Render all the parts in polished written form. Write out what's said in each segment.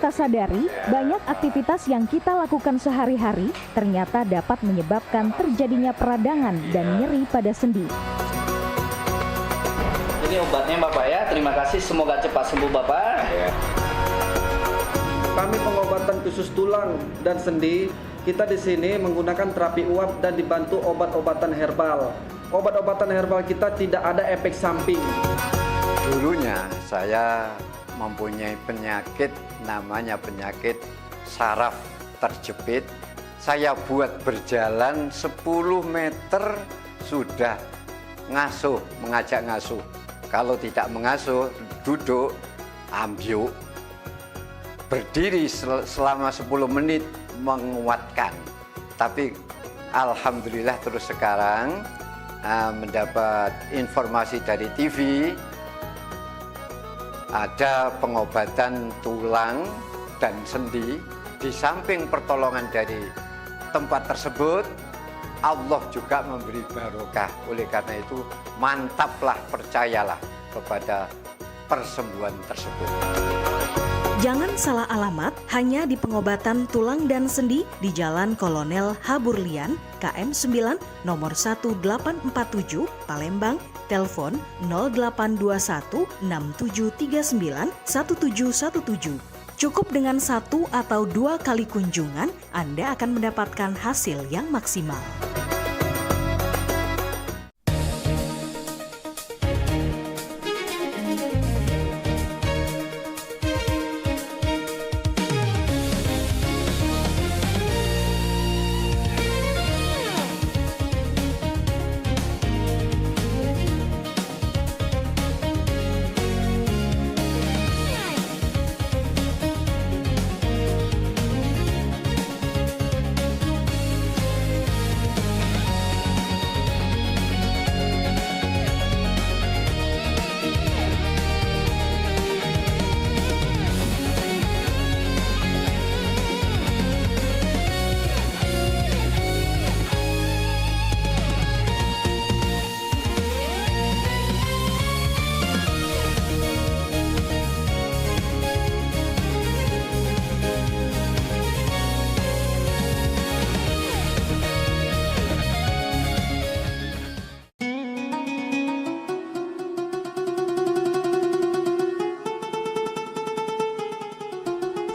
kita sadari, banyak aktivitas yang kita lakukan sehari-hari ternyata dapat menyebabkan terjadinya peradangan dan nyeri pada sendi. Ini obatnya Bapak ya, terima kasih, semoga cepat sembuh Bapak. Kami pengobatan khusus tulang dan sendi. Kita di sini menggunakan terapi uap dan dibantu obat-obatan herbal. Obat-obatan herbal kita tidak ada efek samping. Dulunya saya mempunyai penyakit namanya penyakit saraf terjepit. Saya buat berjalan 10 meter sudah ngasuh, mengajak ngasuh. Kalau tidak mengasuh, duduk, ambyuk. Berdiri selama 10 menit menguatkan. Tapi alhamdulillah terus sekarang mendapat informasi dari TV, ada pengobatan tulang dan sendi. Di samping pertolongan dari tempat tersebut, Allah juga memberi barokah. Oleh karena itu, mantaplah, percayalah kepada persembuhan tersebut. Jangan salah alamat, hanya di pengobatan tulang dan sendi di Jalan Kolonel Haburlian, KM 9, nomor 1847, Palembang, telepon 0821 6739 1717. Cukup dengan 1 atau 2 kali kunjungan, Anda akan mendapatkan hasil yang maksimal.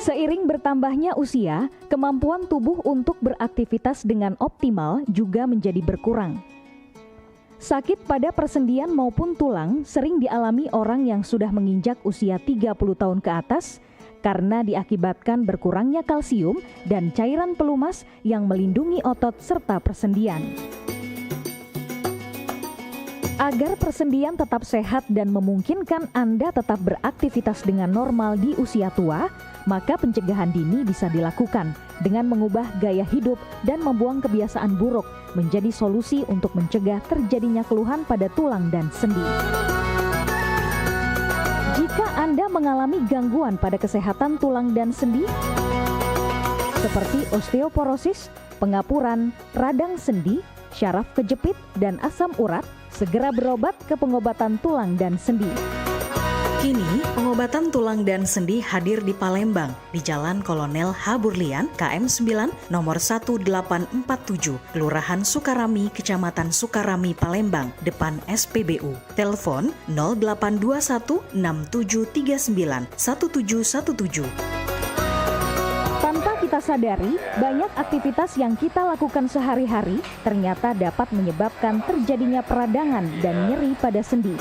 Seiring bertambahnya usia, kemampuan tubuh untuk beraktivitas dengan optimal juga menjadi berkurang. Sakit pada persendian maupun tulang sering dialami orang yang sudah menginjak usia 30 tahun ke atas karena diakibatkan berkurangnya kalsium dan cairan pelumas yang melindungi otot serta persendian. Agar persendian tetap sehat dan memungkinkan Anda tetap beraktivitas dengan normal di usia tua, maka pencegahan dini bisa dilakukan dengan mengubah gaya hidup dan membuang kebiasaan buruk menjadi solusi untuk mencegah terjadinya keluhan pada tulang dan sendi. Jika Anda mengalami gangguan pada kesehatan tulang dan sendi, seperti osteoporosis, pengapuran, radang sendi, syaraf kejepit, dan asam urat, segera berobat ke pengobatan tulang dan sendi. Kini, pengobatan tulang dan sendi hadir di Palembang, di Jalan Kolonel Haburlian, KM 9, nomor 1847, Kelurahan Sukarami, Kecamatan Sukarami, Palembang, depan SPBU. Telepon 0821 6739 1717. Tanpa kita sadari, banyak aktivitas yang kita lakukan sehari-hari ternyata dapat menyebabkan terjadinya peradangan dan nyeri pada sendi.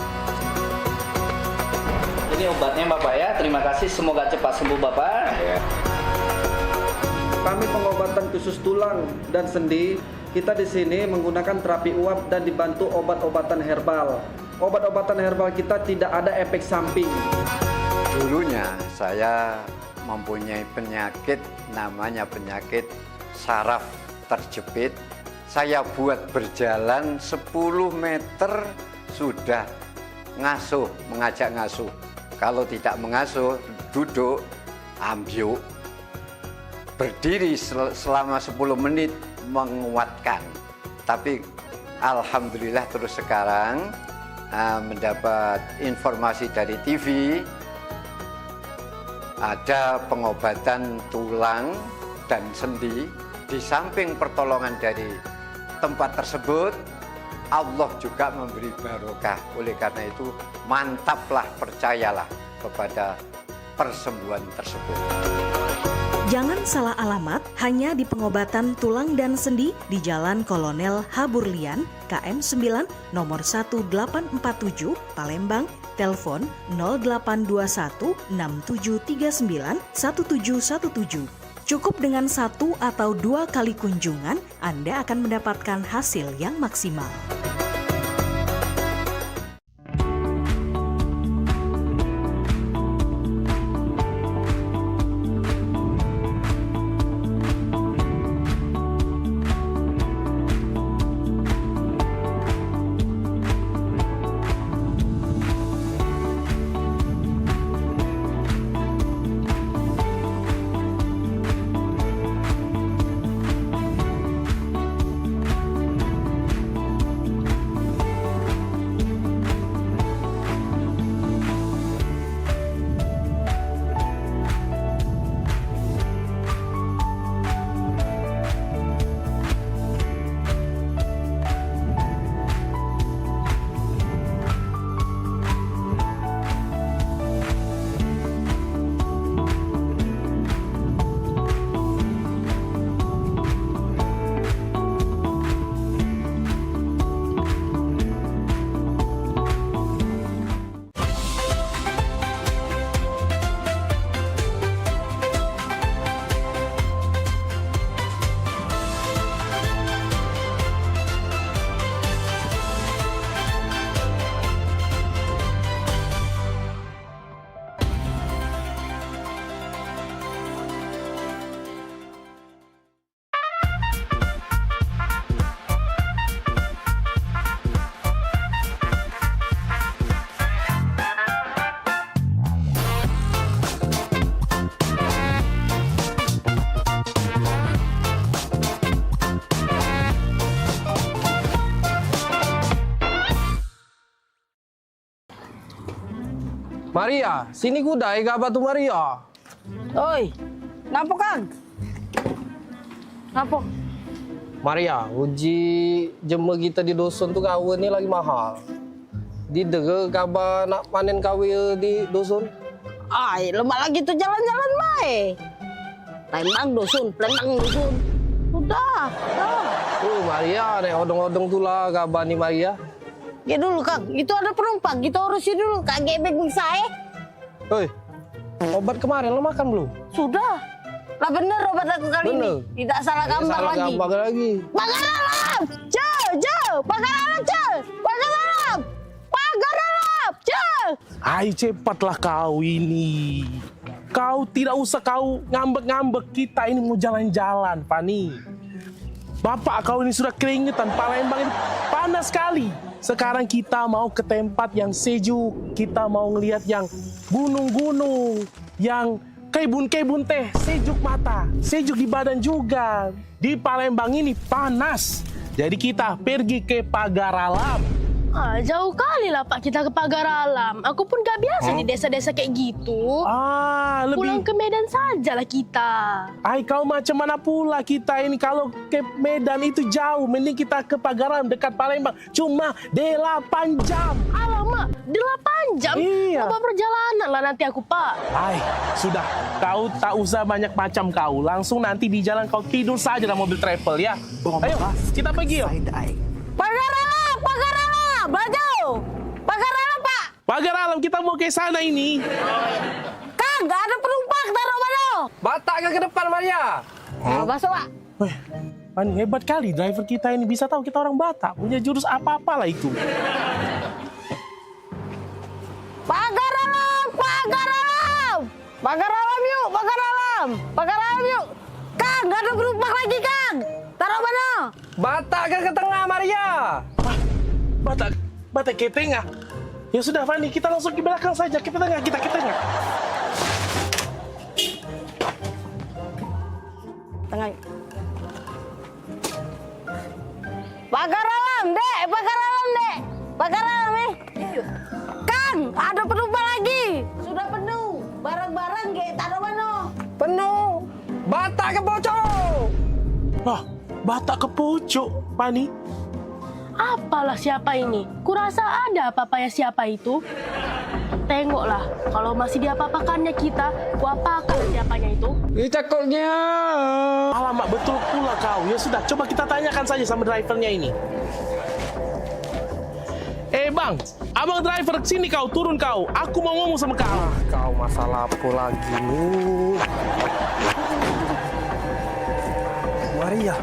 Ini obatnya Bapak ya, terima kasih, semoga cepat sembuh Bapak. Kami pengobatan khusus tulang dan sendi. Kita di sini menggunakan terapi uap dan dibantu obat-obatan herbal. Obat-obatan herbal kita tidak ada efek samping. Dulunya saya mempunyai penyakit namanya penyakit saraf terjepit. Saya buat berjalan 10 meter sudah ngasuh, mengajak ngasuh. Kalau tidak mengasuh, duduk, ambyuk. Berdiri selama 10 menit menguatkan. Tapi alhamdulillah terus sekarang mendapat informasi dari TV, ada pengobatan tulang dan sendi. Di samping pertolongan dari tempat tersebut, Allah juga memberi barokah. Oleh karena itu, mantaplah, percayalah kepada persembuhan tersebut. Jangan salah alamat hanya di pengobatan tulang dan sendi di Jalan Kolonel Haburlian, KM 9, nomor 1847, Palembang, telepon 0821 6739 1717. Cukup dengan 1 atau 2 kali kunjungan, Anda akan mendapatkan hasil yang maksimal. Maria, sini gudai gaba tu Maria. Oi, ngapa Kang? Ngapa? Maria, uji jemur kita di dusun tu kawe ni lagi mahal. Di dege gaba nak panen kawe di dusun? Ai, lemak lagi tu jalan-jalan baik. Palembang dusun. Sudah. Maria, nek odong-odong tu lah gaba ni Maria. Ya dulu Kang, itu ada penumpang, kita urusin dulu. Kagak beg saya. Hei, obat kemarin lo makan belum? Sudah. Lah bener obat aku kali ini. Tidak salah gambar salah lagi. gambar lagi. Pagar alam! Jauh! Pagar alam, Pagar alam! Pagar alam! Jauh! Ayo cepatlah kau ini. Kau tidak usah kau ngambek-ngambek, kita ini mau jalan-jalan, Fani. Bapak kau ini sudah keringetan, Palembang ini panas sekali. Sekarang kita mau ke tempat yang sejuk, kita mau ngelihat yang gunung-gunung, yang kebun-kebun teh, sejuk mata, sejuk di badan juga. Di Palembang ini panas, jadi kita pergi ke Pagar Alam. Jauh kali lah Pak kita ke Pagar Alam. Aku pun gak biasa di desa-desa kayak gitu. Pulang ke Medan sajalah kita. Kau macam mana pula kita ini, kalau ke Medan itu jauh, mending kita ke Pagar Alam dekat Palembang. Cuma 8 jam. Alamak, 8 jam? Iya. Coba perjalanan lah nanti aku Pak. Sudah, kau tak usah banyak macam kau. Langsung nanti di jalan kau tidur saja dalam mobil travel ya. Ayo, kita pergi yuk. Pagar alam! Baju! Pagar alam, Pak! Pagar Alam, kita mau ke sana ini. Kang, gak ada penumpang, taruh mana? Batak ke depan Maria? Masuk, Pak. Pani, hebat kali driver kita ini, bisa tahu kita orang Batak. Punya jurus apa-apa lah itu. Pagar alam! Pagar alam! Pagar alam yuk! Pagar alam! Pagar alam yuk! Kang, gak ada penumpang lagi, Kang! Taruh mana? Batak ke tengah Maria? Batak ke tengah. Ya sudah, Fani, kita langsung ke belakang saja. Ke tengah, kita ke tengah. Tengah yuk. Pagar alam, Dek! Pagar alam, Dek! Pagar alam, Kang, ada penumpang lagi. Sudah penuh. Barang-barang, taruh Batak ke pojok! Wah, Batak ke pojok, Pani. Apalah siapa ini? Kurasa ada apa-apanya siapa itu. Tengoklah, kalau masih diapa-apakannya kita, kuapakan siapanya itu. Cakoknya. Alamak, betul pula kau. Ya sudah, coba kita tanyakan saja sama drivernya ini. Bang, abang driver sini kau, turun kau. Aku mau ngomong sama kau. Kau masalah apa lagi nih? Maria.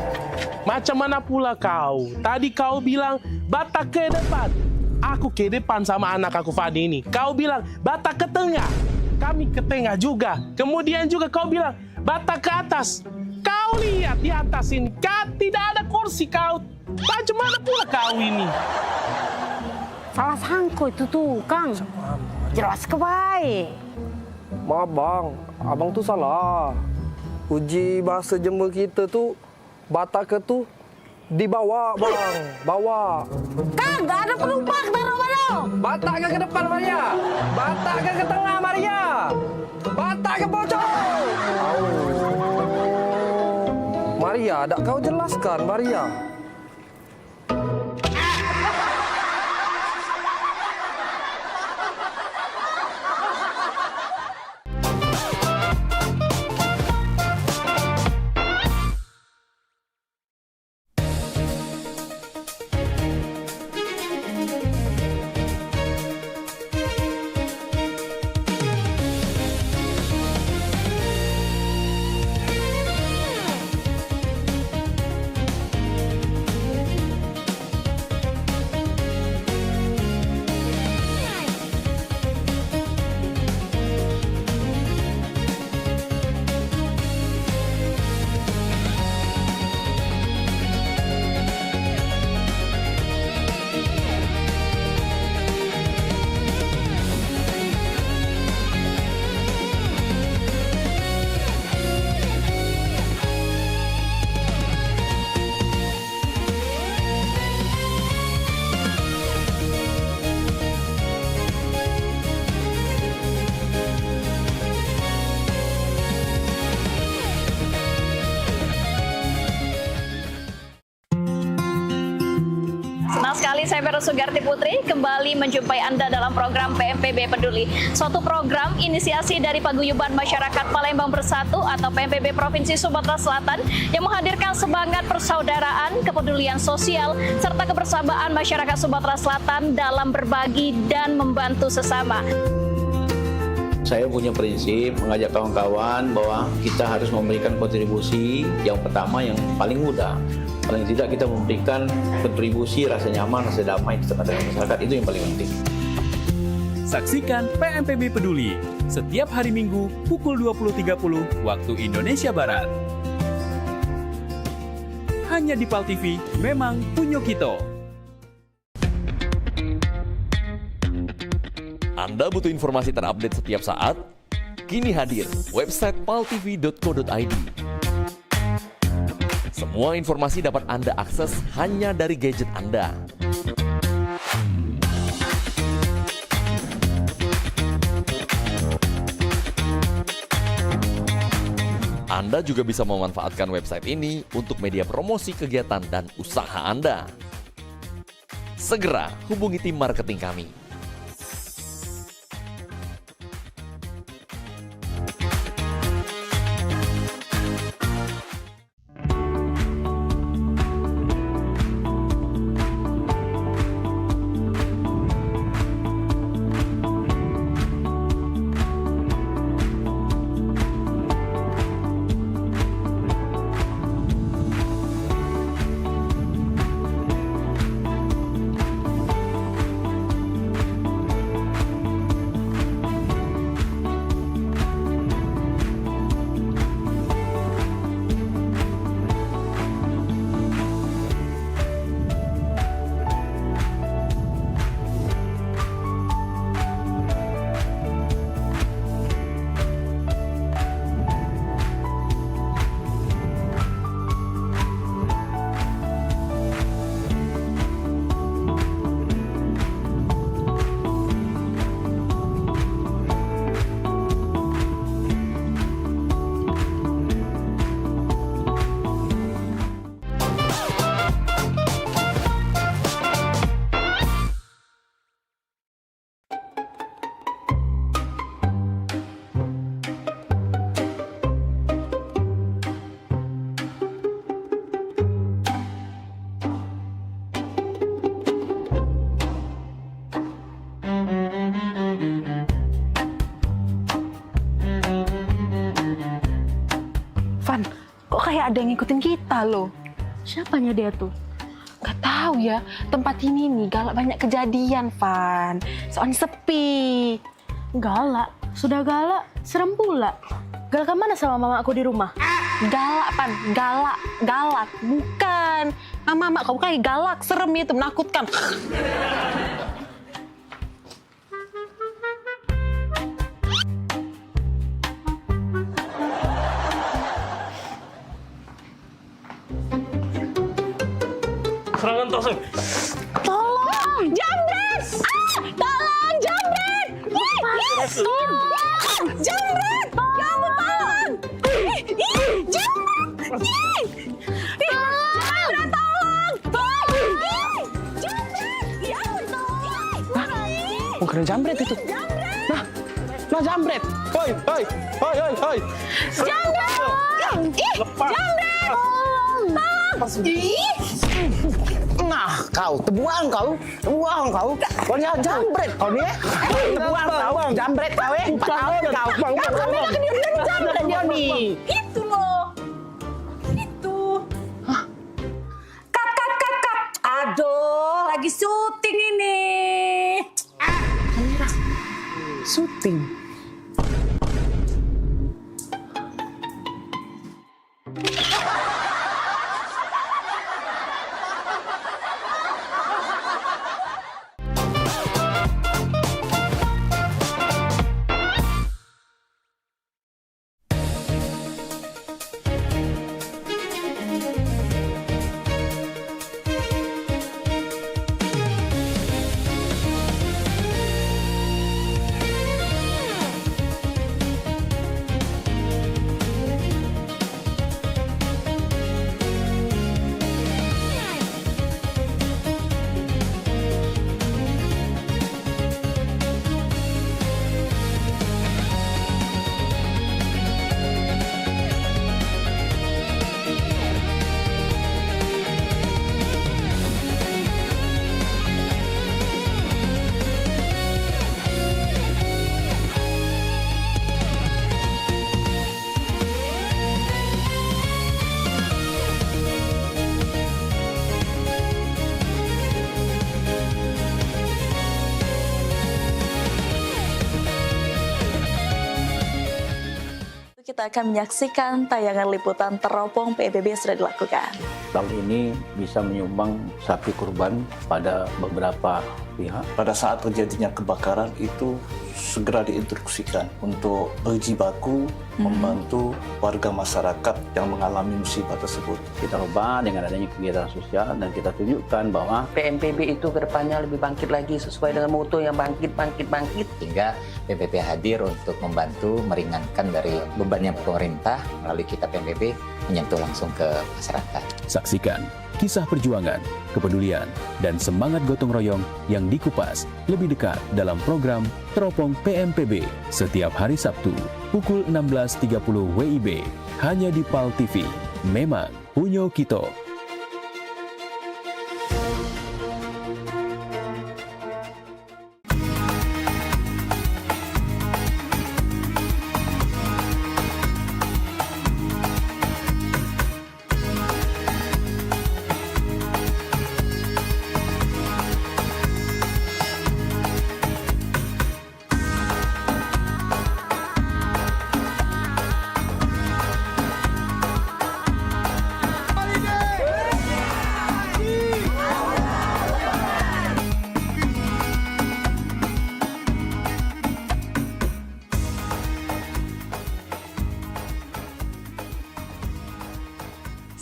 Macam mana pula kau? Tadi kau bilang Batak ke depan. Aku ke depan sama anak aku Fadi ini. Kau bilang Batak ke tengah. Kami ke tengah juga. Kemudian juga kau bilang Batak ke atas. Kau lihat di atas ini, tidak ada kursi kau. Macam mana pula kau ini? Salah sangko itu tuh, Kang. Jelas ke baik. Maaf bang, abang tuh salah. Uji bahasa Jember kita tuh Batak ke tuh dibawa bang, bawa. Kang, gak ada penumpang, taruh-taruh. Batak ke depan Maria, Batak ke tengah Maria, Batak ke pojok. Maria, tak kau jelaskan Maria. Sekali saya Vero Sugarti Putri kembali menjumpai Anda dalam program PMPB Peduli. Suatu program inisiasi dari Paguyuban Masyarakat Palembang Bersatu atau PMPB Provinsi Sumatera Selatan yang menghadirkan semangat persaudaraan, kepedulian sosial, serta kebersamaan masyarakat Sumatera Selatan dalam berbagi dan membantu sesama. Saya punya prinsip mengajak kawan-kawan bahwa kita harus memberikan kontribusi yang pertama yang paling mudah. Paling tidak kita memberikan kontribusi rasa nyaman, rasa damai di tengah-tengah masyarakat, itu yang paling penting. Saksikan PMPB Peduli setiap hari Minggu pukul 20.30 waktu Indonesia Barat. Hanya di PAL TV, memang punya kita. Anda butuh informasi terupdate setiap saat? Kini hadir website paltv.co.id. Semua informasi dapat Anda akses hanya dari gadget Anda. Anda juga bisa memanfaatkan website ini untuk media promosi kegiatan dan usaha Anda. Segera hubungi tim marketing kami. Van, kok kayak ada yang ngikutin kita loh? Siapanya dia tuh? Gak tahu ya, tempat ini nih galak banyak kejadian, Van. Soalnya sepi. Galak? Sudah galak, serem pula. Galak mana sama mama aku di rumah? Galak, Pan. Galak. Bukan. Mama kamu kayak galak, serem itu, menakutkan. Serangan toseng. Tolong, jambret! Tolong, jambret! Tolong, jambret! Ya ampun, tolong! Jambret! Jambret, tolong! Jambret! Ya ampun, tolong! Bukan jambret itu. Nah jambret. Hoi. Jambret! Lepas. Jambret! Nah, kau tebuang kau. Kau ni jambret kau ni. Tebuang kau, jambret kau 4 tahun kau. Kami nak kena jambret dia ni. Itu loh. Itu. Kat. Aduh, lagi syuting ini. Syuting. Kita akan menyaksikan tayangan liputan teropong PBB sudah dilakukan. Tahun ini bisa menyumbang sapi kurban pada beberapa pihak. Pada saat terjadinya kebakaran itu segera diinstruksikan untuk berjibaku membantu warga masyarakat yang mengalami musibah tersebut. Kita ubah dengan adanya kegiatan sosial dan kita tunjukkan bahwa PMPB itu ke depannya lebih bangkit lagi sesuai dengan moto yang bangkit. Hingga PMPB hadir untuk membantu meringankan dari bebannya pemerintah melalui kita PMPB menyentuh langsung ke masyarakat. Saksikan kisah perjuangan, kepedulian, dan semangat gotong royong yang dikupas lebih dekat dalam program Teropong PMPB setiap hari Sabtu pukul 16.30 WIB hanya di PAL TV. Memang punya kita.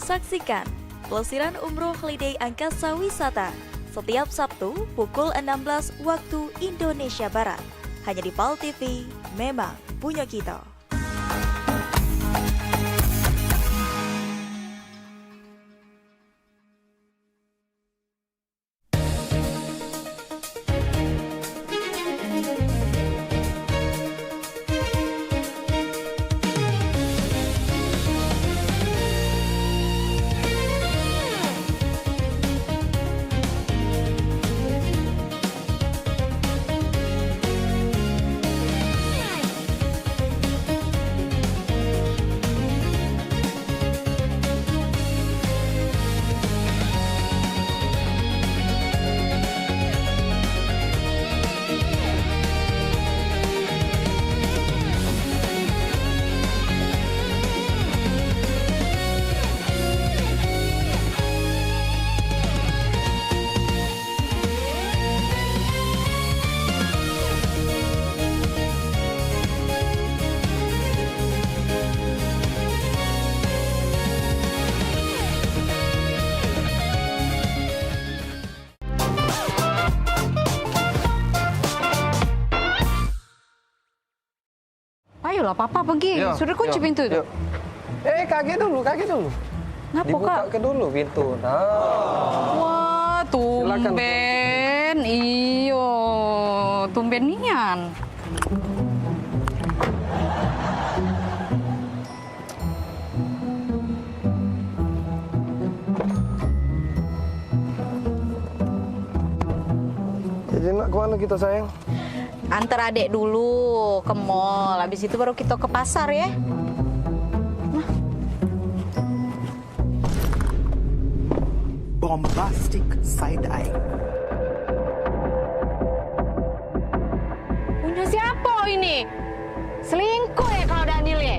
Saksikan pelesiran umroh holiday Angkasa Wisata setiap Sabtu pukul 16 waktu Indonesia Barat. Hanya di PAL TV, memang punya kita. Ayolah, Papa pergi. Sudah kunci pintu itu. Kakek dulu. Ngapa, Dibuka Kak? ke dulu pintu. Nah. Wah, tumben. Iyo, tumben nian. Jadi nak kemana kita sayang? Antar adik dulu ke mall, habis itu baru kita ke pasar ya. Bombastic side eye. Punya siapa ini? Selingkuh ya kalau Daniel ya?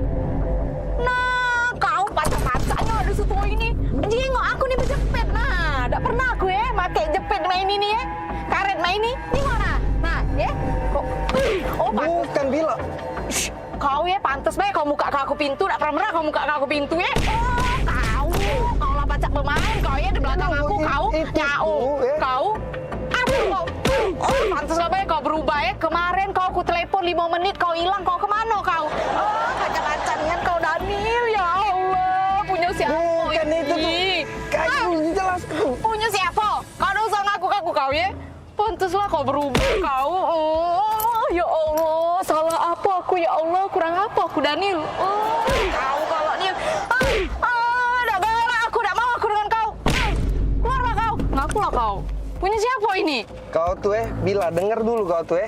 Nah, kau pacar-pacarnya ada situ ini. Jengok aku nih berjepit. Nah, tak pernah aku ya pakai jepit main ini ya. Karet main ini. Ini mana? Nah, ya. Kok? Oh, bukan Bila. Kau ya pantas baik kau muka aku pintu, tak pernah kau muka aku pintu ya. Oh, kau lah pacak pemain, kau ya di belakang aku, kau nyau, kau. Aduh, kau. Oh, pantas lah baik kau berubah ya. Kemarin kau aku telepon 5 menit, kau hilang, kau kemana kau? Oh, kacang-kacangnya kau Daniel, ya Allah. Punya siapa? Bukan itu tuh. Kau jelas tuh. Punya siapa? Kau dah usah ngaku-ngaku kau ya. Pantaslah kau berubah kau. Oh, ya Allah, salah apa aku ya Allah, kurang apa aku Daniel? Oh, kau kalau ni, dah galak aku, tak mau aku dengan kau. Keluarlah kau, ngakulah kau. Punya siapa ini? Kau tuh Bila, dengar dulu kau tuh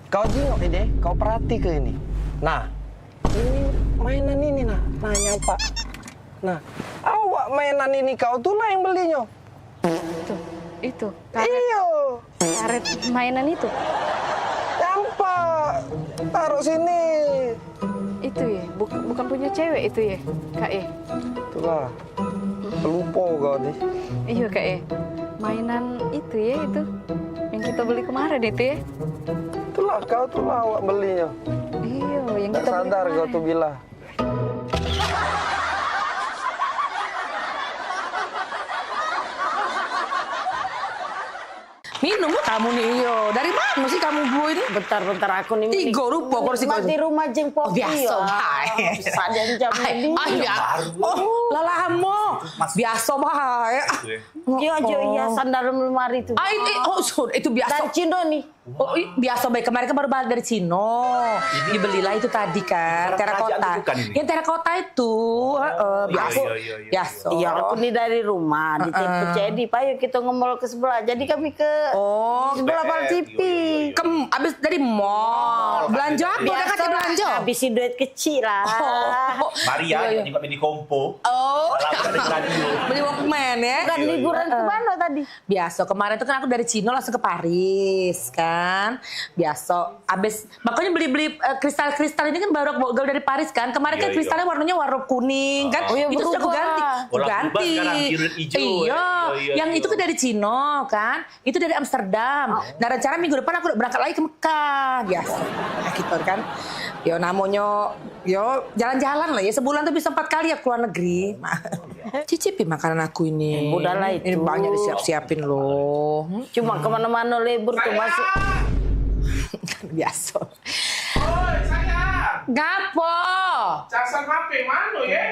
Kau jengok ini, kau perhati ke ini. Nah, ini mainan ini nah nyampak. Nah, awak mainan ini kau tuh lah yang belinya. Itu. Iyo. Karet mainan itu. Nampak. Taruh sini. Itu ya, bukan punya cewek itu ya, Kak ya. Itulah. Pelupo kau nih. Iya Kak ya. Mainan itu ya itu. Yang kita beli kemarin itu ya. Itulah kau tuh lah awak belinya. Iya, yang tak kita beli sadar kau kemarin. tuh Bila. Minum kamu nih, iyo. Dari mana sih kamu bu ini? Bentar aku nih. Tiga rupa kursi kau. Di rumah jeng Popi. Biasa, baik. Sadan jam ini. Oh, lalahmu. Biasa, baik. Iya, hiasan dalam lemari itu. Itu biasa. Dan Cino nih. Oh, biasa baik. Kemarin kan baru balik dari Cino. Dibelilah itu tadi kan, terakota. Yang terakota itu, biasa. Iya, aku nih dari rumah, di jadi Pak, yuk kita nge-mall ke sebelah. Jadi kami ke sebelah Pal TV. Abis dari mall. Belanja apa? Udah kasih belanja? Habisin duit kecil lah. Maria, juga beli kompo. Beli Walkman ya. Bukan liburan kemana tadi? Biasa, kemarin tuh kan aku dari Cino langsung ke Paris kan. Biasa, abis makanya beli kristal-kristal ini kan baru aku bawa dari Paris kan. Kemarin kan kristalnya warnanya warna kuning kan. Itu sudah aku ganti. Ganti. Iya, yang itu kan dari Cino kan. Itu dari Amsterdam. Nah rencana minggu depan aku berangkat lagi ke Mekah. Biasa, gitu kan. Yo namanya, yo jalan-jalan lah ya. Sebulan tuh bisa 4 kali ya keluar negeri. Cicipi makanan aku ini. Udahlah itu. Ini banyak disiap-siapin loh. Cuma kemana-mana libur tuh masuk. Biasa. Oi, saya. Gapo? Casan HP mana ya?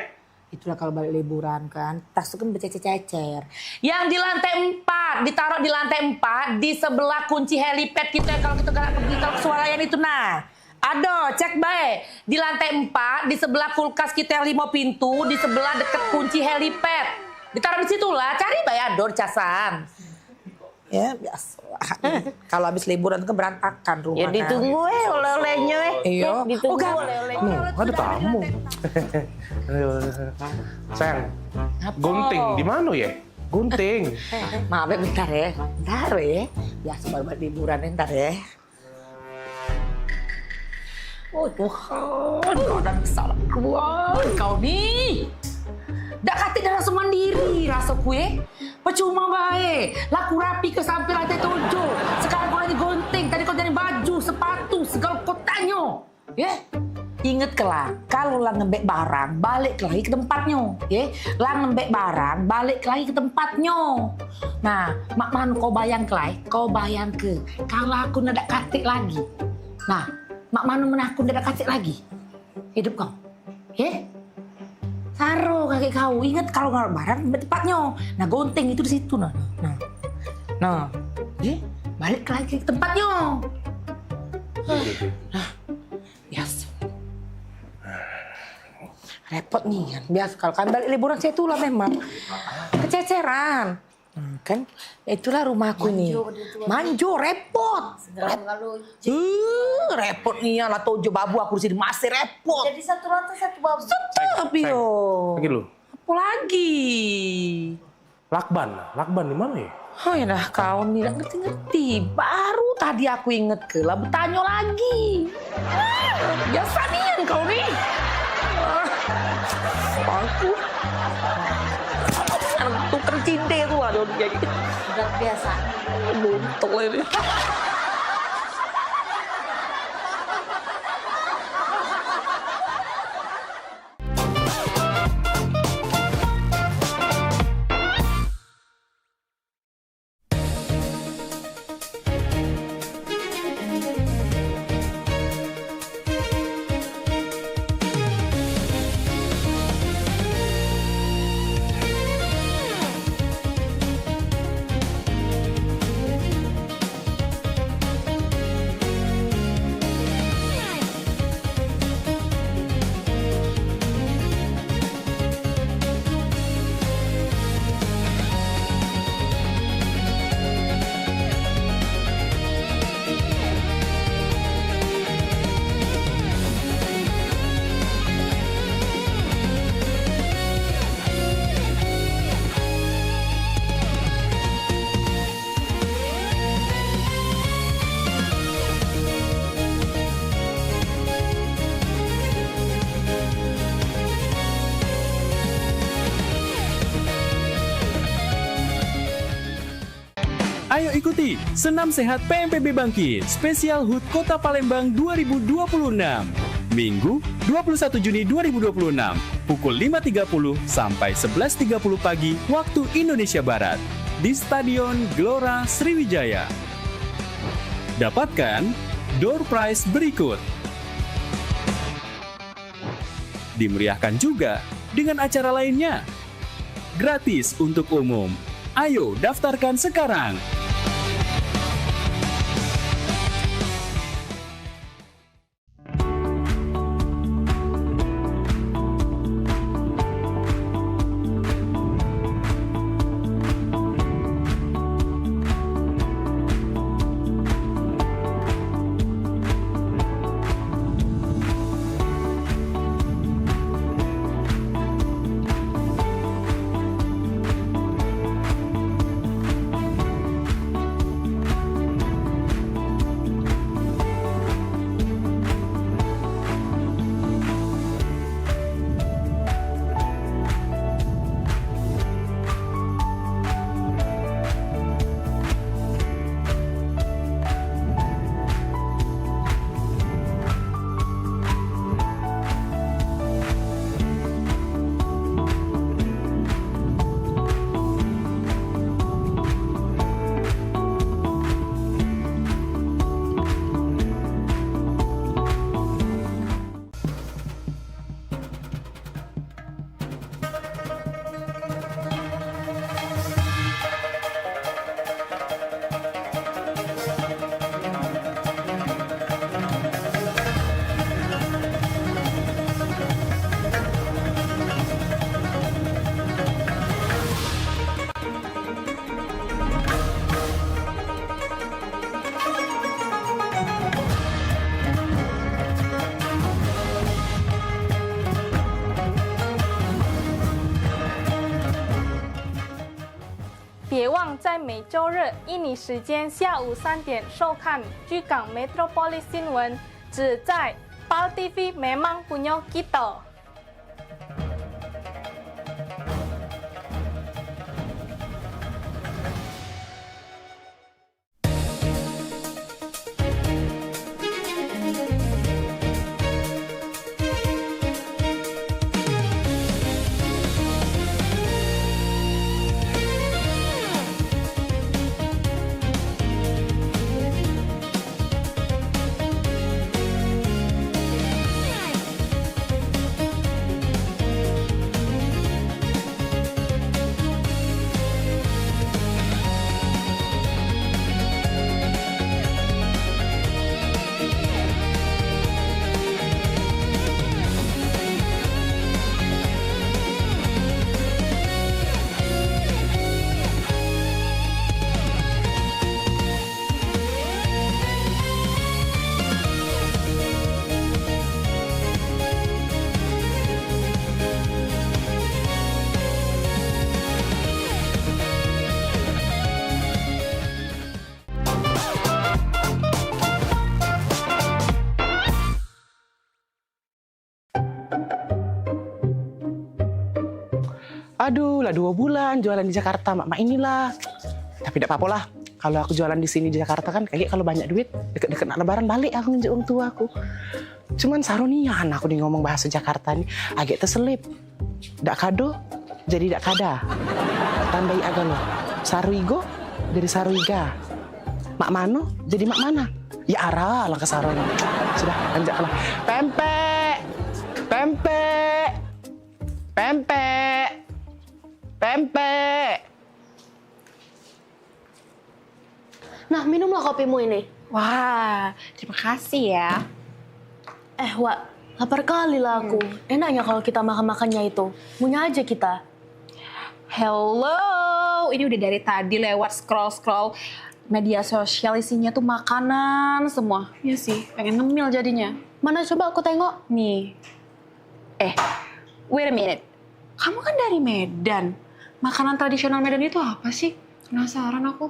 Itulah kalau balik liburan kan, tas itu kan bercecer-cecer. Yang di lantai 4, ditaruh di lantai 4, di sebelah kunci helipad kita kalau kita pergi ke Swalayan itu nah. Ada, cek baik. Di lantai 4, di sebelah kulkas kita yang 5 pintu, di sebelah deket kunci helipad. Ditaruh di situ lah, cari baik ador casan. Ya, biasa. Kalau habis liburan kan berantakan rumah. Ya ditunggu oleh-olehnya Iya. Ditunggu oleh-olehnya. Ada tamu. Sayang, gunting di mana ya? Gunting. Maaf ya, bentar ya. Bentar ya. Biasa baru balik liburan ntar ya. Oh Tuhan, kau dan kesalahan kau nih. Dak kati dah langsung mandiri rasa kue. Percuma baik. Laku rapi ke sampai lantai 7. Sekarang kau lagi gunting. Tadi kau jadi baju, sepatu, segala kau tanya. Ya? Ingat kelak, kalau lah ngembek barang, balik lagi ke tempatnya. Ya? Lah ngembek barang, balik lagi ke tempatnya. Nah, mak man kau bayang kelai, kau bayang ke. Kalau aku nak katik lagi. Nah, mak mana aku nak katik lagi. Hidup kau. Ya? Taruh kaki kau. Ingat kalau nggak barang tempatnya. Nah, gunting itu di situ. Nah. Balik lagi ke tempatnya. Nah, biasa. Repot nih kan. Biasa kalau kan balik liburan saya itulah memang kececeran. Kan itulah rumahku nih. Manjo repot. Repot nih lah tojo babu aku di sini masih repot. Jadi satu lantai satu babu. Tapi yo. Lagi lu. Apa lagi? Lakban di mana ya? Oh ya dah kau nih nggak ngerti. Baru tadi aku inget ke lah bertanya lagi. Biasa nih kau nih. Aku tuker cinde tuh ada kayak gitu. Udah biasa. Buntung ini. Ayo ikuti Senam Sehat PMPB Bangkit Spesial HUT Kota Palembang 2026. Minggu 21 Juni 2026 pukul 5.30 sampai 11.30 pagi waktu Indonesia Barat di Stadion Gelora Sriwijaya. Dapatkan door prize berikut. Dimeriahkan juga dengan acara lainnya. Gratis untuk umum. Ayo daftarkan sekarang.在每周日印尼时间下午3点收看居港 Metropolis 新闻，只在PAL TV memang punya kita。Aduh lah 2 bulan jualan di Jakarta, mak inilah. Tapi tidak apa-apa lah. Kalau aku jualan di sini di Jakarta kan kayak kalau banyak duit, deket-deket nak lebaran balik aku nunjuk orang tua aku. Cuman sarunian aku di ngomong bahasa Jakarta nih agak terselip. Dak kado jadi dak kada. Tambahi agak lo. Saruigo jadi saruiga. Mak mano jadi mak mana. Ya arah lah ke saroni. Sudah anjaklah. Pempek. Pempek. Pempek. Pempek. Nah, minumlah kopimu ini. Wah, terima kasih ya. Wak, lapar kali lah aku. Enaknya kalau kita makan-makannya itu. Punya aja kita. Hello, ini udah dari tadi lewat scroll media sosial isinya tuh makanan semua. Iya sih, pengen ngemil jadinya. Mana coba aku tengok. Nih. Wait a minute. Kamu kan dari Medan. Makanan tradisional Medan itu apa sih? Penasaran aku.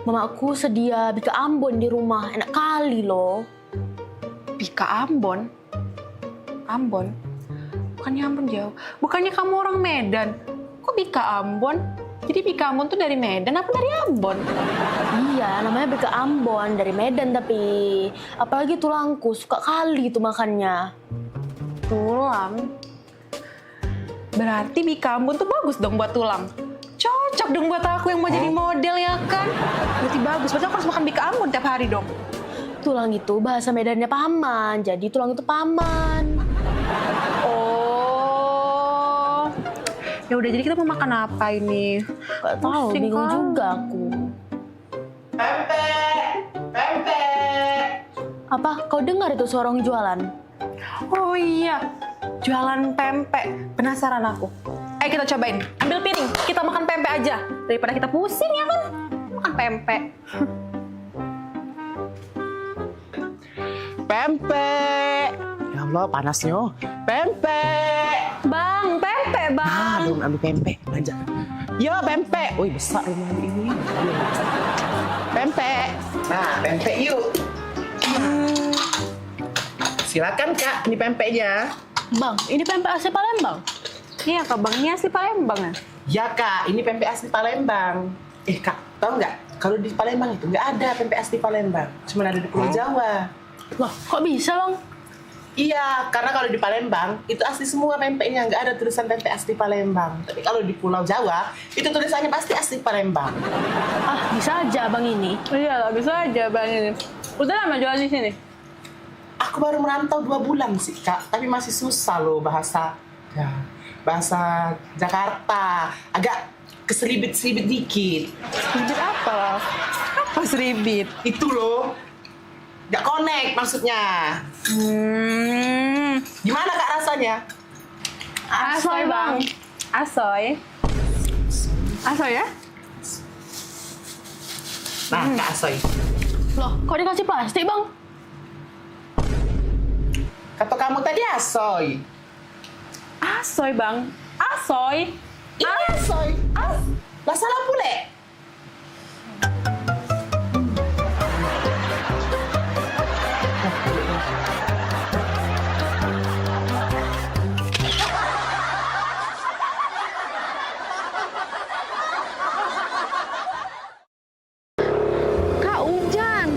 Mamaku sedia bika Ambon di rumah. Enak kali loh. Bika Ambon? Ambon? Bukannya Ambon jauh. Bukannya kamu orang Medan. Kok Bika Ambon? Jadi Bika Ambon tuh dari Medan apa dari Ambon? Iya, namanya Bika Ambon. Dari Medan tapi. Apalagi tulangku. Suka kali itu makannya. Tulang? Berarti Bika Ambon tuh bagus dong buat tulang. Cocok dong buat aku yang mau jadi model ya kan? Berarti bagus. Berarti aku harus makan Bika Ambon tiap hari dong. Tulang itu bahasa Medannya paman. Jadi tulang itu paman. Oh. Ya udah, jadi kita mau makan apa ini? Gak tahu, bingung juga aku. Pempek. Pempek. Apa? Kau dengar itu suara orang jualan? Oh iya. Jualan pempek. Penasaran aku. Ayo kita cobain. Ambil piring. Kita makan pempek aja. Daripada kita pusing ya kan? Makan pempek. Pempek. Ya Allah, panasnya. Pempek. Bang, pempek bang. Belum ambil pempek. Aja. Yo, pempek. Wih, besar rumah ini. Pempek. Nah, pempek yuk. Silakan Kak, ini pempeknya. Bang, ini pempek asli Palembang. Iya Kak, Bang, ini asli Palembang ya? Ya Kak, ini pempek asli Palembang. Kak, tahu nggak? Kalau di Palembang itu nggak ada pempek asli Palembang. Cuma ada di Pulau Jawa. Wah, kok bisa Bang? Iya, karena kalau di Palembang itu asli semua pempeknya, nggak ada tulisan pempek asli Palembang. Tapi kalau di Pulau Jawa itu tulisannya pasti asli Palembang. Ah, bisa aja Bang ini. Iya lah, bisa aja Bang ini. Udah lama jualan di sini? Aku baru merantau 2 bulan sih Kak, tapi masih susah loh bahasa Jakarta. Agak keseribit-seribit dikit. Seribit apa? Apa seribit? Itu loh. Nggak connect maksudnya. Gimana Kak rasanya? Asoy Bang. Asoy. Asoy ya? Nah, Kak Asoy. Loh, kok dikasih plastik Bang? Kata kamu tadi asoy. Asoy Bang. Asoy. Ini asoy. Lah salah pule. Kak hujan.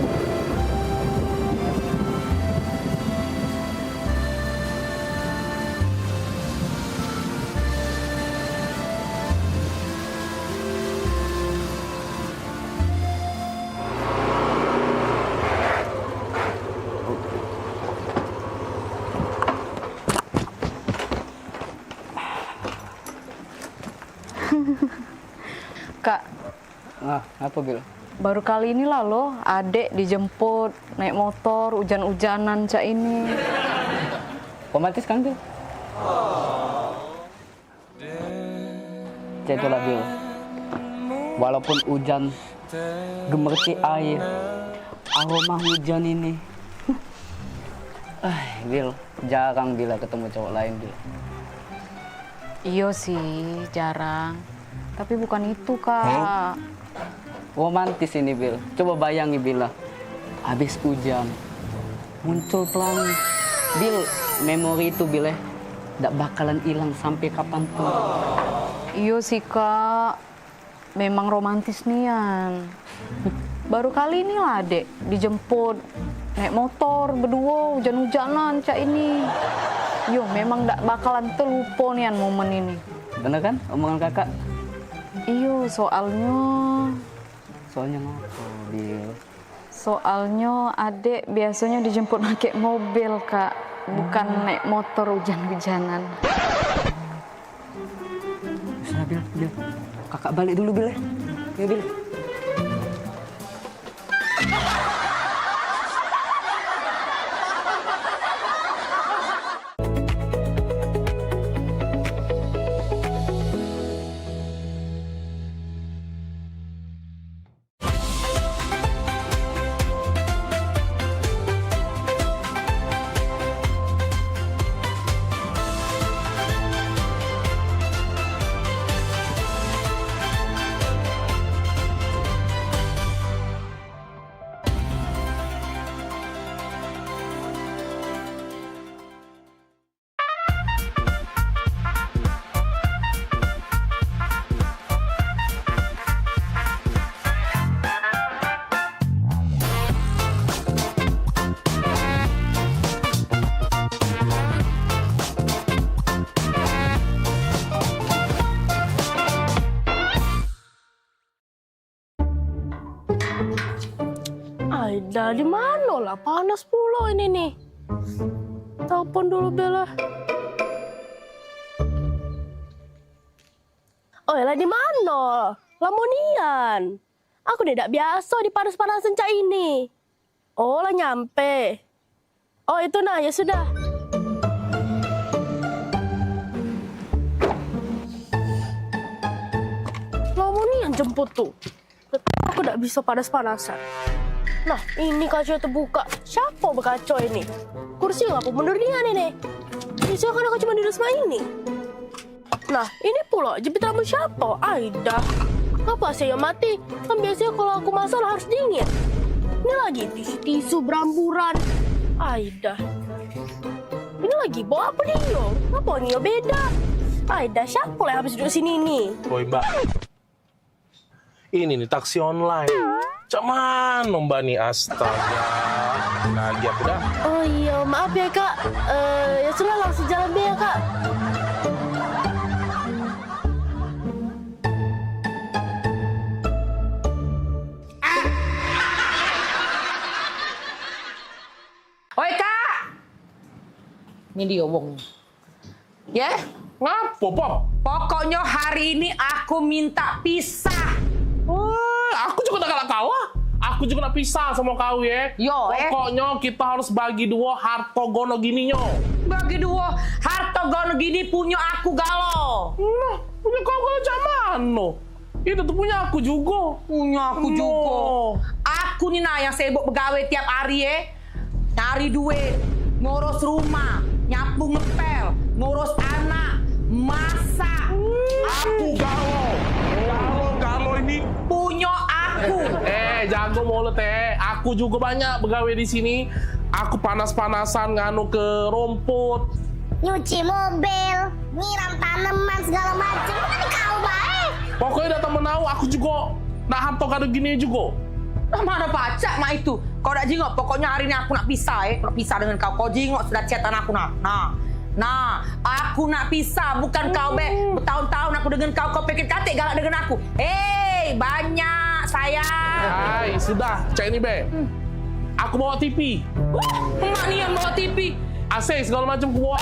Kak, Apa Bil? baru kali ini lah loh, adek dijemput naik motor hujan-hujanan cak ini. Romantis kan Bil? Cek itulah Bil. Walaupun hujan gemerci air, aroma hujan ini. Bil, jarang Bila ketemu cowok lain Bil. Iya sih, jarang. Tapi bukan itu, Kak. Romantis ini Bil. Coba bayangi Bila. Habis hujan, muncul pelangi. Bil, memori itu Bil nggak bakalan hilang sampai kapanpun. Iya sih kak, memang romantis nian. Baru kali ini lah dek dijemput naik motor berdua hujan-hujanan cak ini. Yo memang ndak bakalan terlupa nian momen ini. Bener kan omongan kakak? Iyo soalnya ngapa, Bil? Soalnya adek biasanya dijemput pakai mobil kak, bukan naik motor hujan-hujanan. Sana Bil. Kakak balik dulu Bil ya. Ya Bil. Aida di mana lah? Panas pula ini nih. Telepon dulu Bella. Oh lah di mana? Lamonian. Aku tidak biasa di panas-panasan cak ini. Oh lah nyampe. Oh itu nah ya sudah. Lamonian jemput tuh. Aku tidak bisa panas-panasan. Nah, ini kaca terbuka. Siapa berkaca ini? Kursi ngapa mundur dia nih? Biasanya kan aku cuma duduk sama ini. Nah, ini pula jepit rambut siapa? Aida. Apa saya mati? Kan biasanya kalau aku masak harus dingin. Ini lagi tisu-tisu beramburan. Aida. Ini lagi bawa apa dia? Apa nih beda? Aida, siapa yang habis duduk sini nih? Woi mbak. Ini nih taksi online. Cak mana mbak nih, astaga. Nah dia udah. Oh iya, maaf ya kak. Ya sudah langsung jalan deh ya kak. Oi kak. Ini dia wong. Ya? Ngapo, Pop? Pokoknya hari ini aku minta pisah. Aku juga gak kalah. Aku juga nak pisah sama kau ya. Pokoknya kita harus bagi dua harta gono gininya. Bagi dua harta gono gini punya aku galo. Nah, punya kau galo mana? Itu tuh punya aku juga. Punya aku juga. Aku nih nah yang sibuk begawe tiap hari ya. Cari duit, ngurus rumah, nyapu ngepel, ngurus anak, masak. Aku galo ini punya aku. Jago mulut Aku juga banyak begawe di sini. Aku panas-panasan nganu ke rumput, nyuci mobil, nyiram tanaman segala macam. Kan kau baik. Pokoknya udah temen aku juga nak harta kado gini juga. Mana pacak mak itu? Kau nak jingok, pokoknya hari ini aku nak pisah Nak pisah dengan kau. Kau jingok sudah chatan aku Nah, aku nak pisah, bukan kau bertahun-tahun aku dengan kau pikir katik galak dengan aku. Banyak sayang. Hai, sudah, cek ini be. Aku bawa TV. Mak nih yang bawa TV. AC segala macam aku bawa.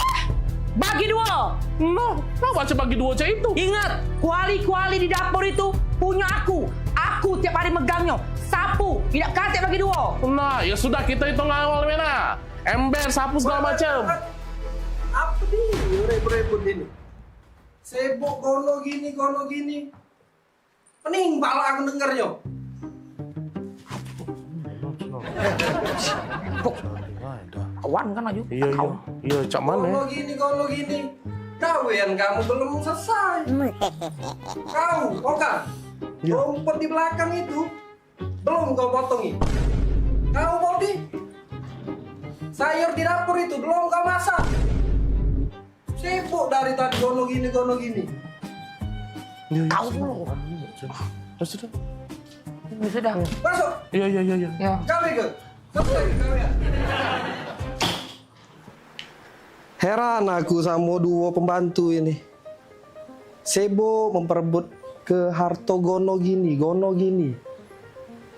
Bagi dua. No, macam bagi dua cek itu. Ingat, kuali-kuali di dapur itu punya aku. Aku tiap hari megangnya. Sapu, tidak katik bagi dua. Nah, ya sudah kita hitung awal mana. Ember, sapu segala macam. Apa nih repot-repot ini? Sibuk gono gini. Pening bala aku dengarnya. Kawan kan aja. Iya, cak mana? Gono gini. Kawian kamu belum selesai. Kau, Oka. Rumput di belakang itu belum kau potongi. Kau Bodi. Sayur di dapur itu belum kau masak. Sibuk dari tadi gono gini. Kau dulu. Sudah. Sudah. Masuk. Iya. Kami ke. Heran aku sama dua pembantu ini. Sebo memperebut ke Hartogono gini, Gono gini.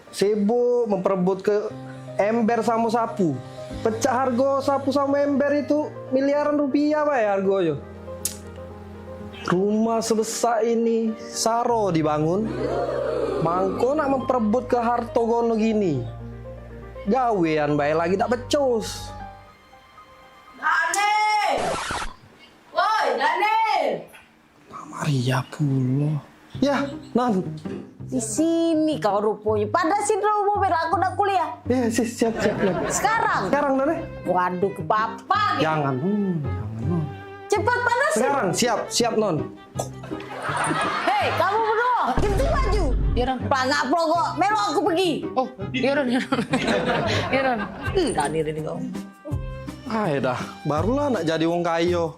Sebo memperebut ke ember sama sapu. Pecah harga sapu sama ember itu miliaran rupiah Pak ya harganya. Rumah sebesar ini Saro dibangun. Mangko nak memperebut ke Hartogono gini. Gawean bae lagi tak becus. Daniel! Woi, Daniel! Maria pula. Ya, Nan. Di sini kau rupanya. Pada sini mobil aku udah kuliah. Ya, siap. Sekarang? Sekarang, Nan. Waduh, ke papa. Jangan. Cepat panasin. Sekarang, siap, Non. Hei, kamu berdua, ganti baju. Iya, Ron. Pelangak pelongo, melo aku pergi. Oh, iya, Ron. Iya, Ron. Daniel ini kau. Ay dah, barulah nak jadi wong kayo.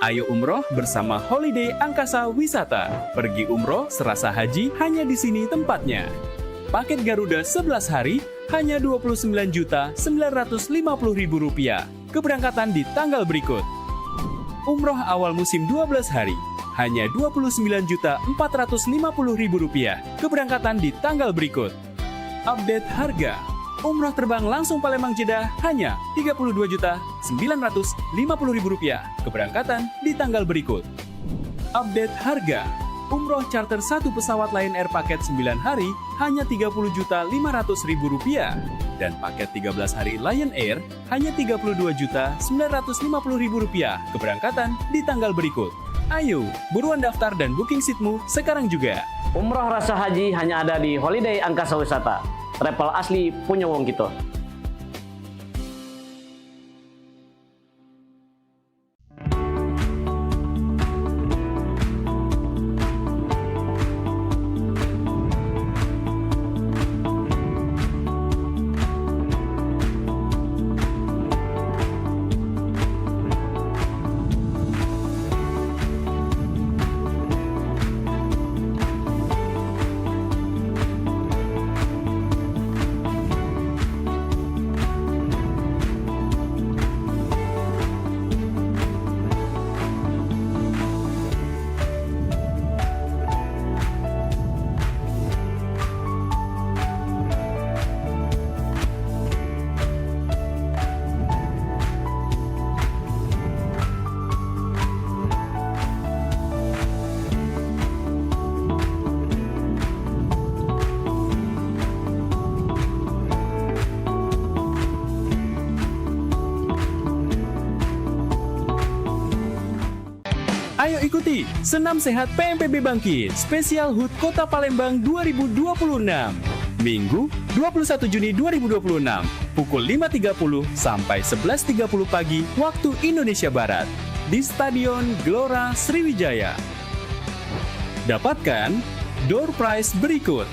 Ayo umroh bersama Holiday Angkasa Wisata. Pergi umroh serasa haji hanya di sini tempatnya. Paket Garuda 11 hari hanya Rp29.950.000. Keberangkatan di tanggal berikut. Umroh awal musim 12 hari hanya Rp29.450.000. Keberangkatan di tanggal berikut. Update harga. Umroh terbang langsung Palembang Jeddah hanya Rp32.950.000. Keberangkatan di tanggal berikut. Update harga. Umroh charter satu pesawat Lion Air paket 9 hari hanya Rp30.500.000. Dan paket 13 hari Lion Air hanya Rp32.950.000. Keberangkatan di tanggal berikut. Ayo, buruan daftar dan booking seatmu sekarang juga. Umroh rasa haji hanya ada di Holiday Angkasa Wisata. Travel asli punya wong kita. Ayo ikuti Senam Sehat PMPB Bangkit Spesial HUT Kota Palembang 2026. Minggu 21 Juni 2026 pukul 5.30 sampai 11.30 pagi waktu Indonesia Barat di Stadion Gelora Sriwijaya. Dapatkan door prize berikut.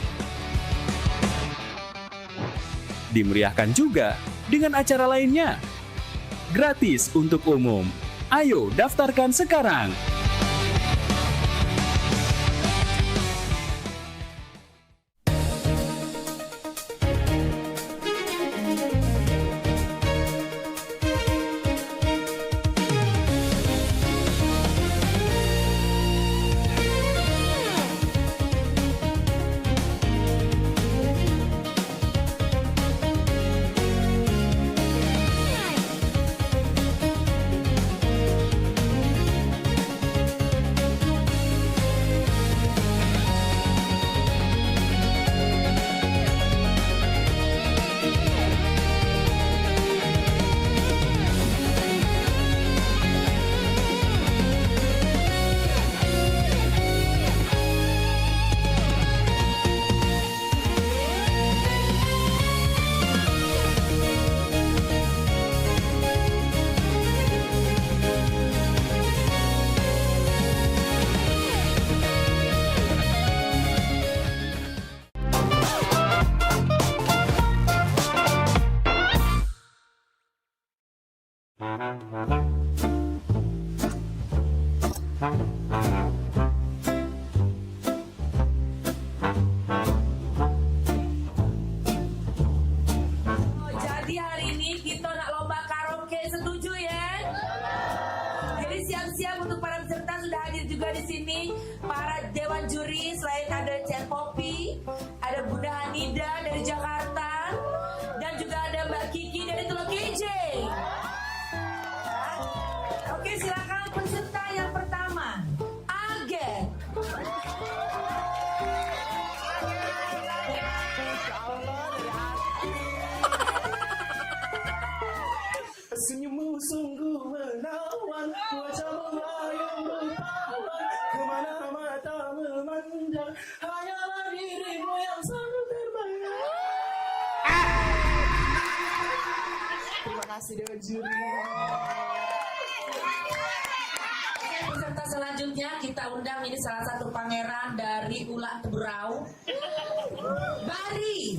Dimeriahkan juga dengan acara lainnya. Gratis untuk umum. Ayo daftarkan sekarang. Jadi hari ini kita nak lomba karaoke, setuju ya? Jadi siap-siap untuk para peserta, sudah hadir juga di sini para dewan juri. Selain ada Cek Popi, ada Bunda Hanida dari Jakarta, dan juga ada Mbak Kiki dari Teluk KJ. Oke, silakan peserta yang pertama, Agen. Senyummu sungguh menawan, wajahmu yang bertahan, kemana mata memandang, hanyalah dirimu yang selalu terbayang. Terima kasih Dewan Juri. Peserta selanjutnya kita undang, ini salah satu pangeran dari Ulak Teberau, Bari.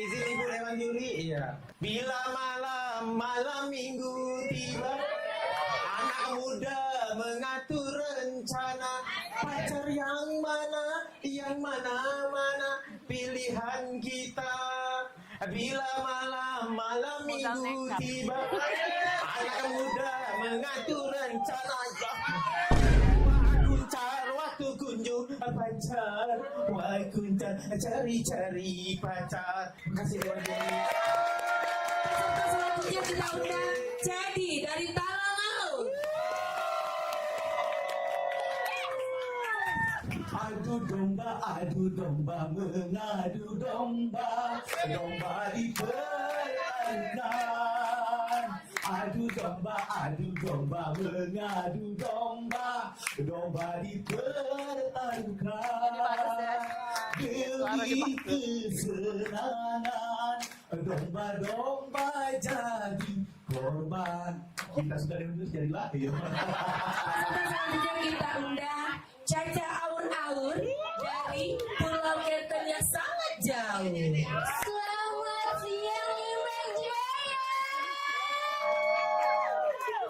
Izin Ibu Dewan Juri, iya. Bila malam minggu tiba, anak muda mengatur rencana, pacar yang mana pilihan kita. Bila malam minggu tiba, anak muda mengatur rencana. Waktu kunjung pacar, wah kunjung cari pacar. Terima kasih Dewan Juri. Peserta selanjutnya kita undang Jadi dari Talanau. Adu domba, mengadu domba, domba di pertandingan. Adu domba, mengadu domba, domba di pertandingan. Demi kesenangan, domba-domba jadi korban. Kita sudah jadi lahir. Peserta selanjutnya kita undang Caca Aur-Aur dari Pulau Keten yang sangat jauh. Selamat siang Imam Jaya.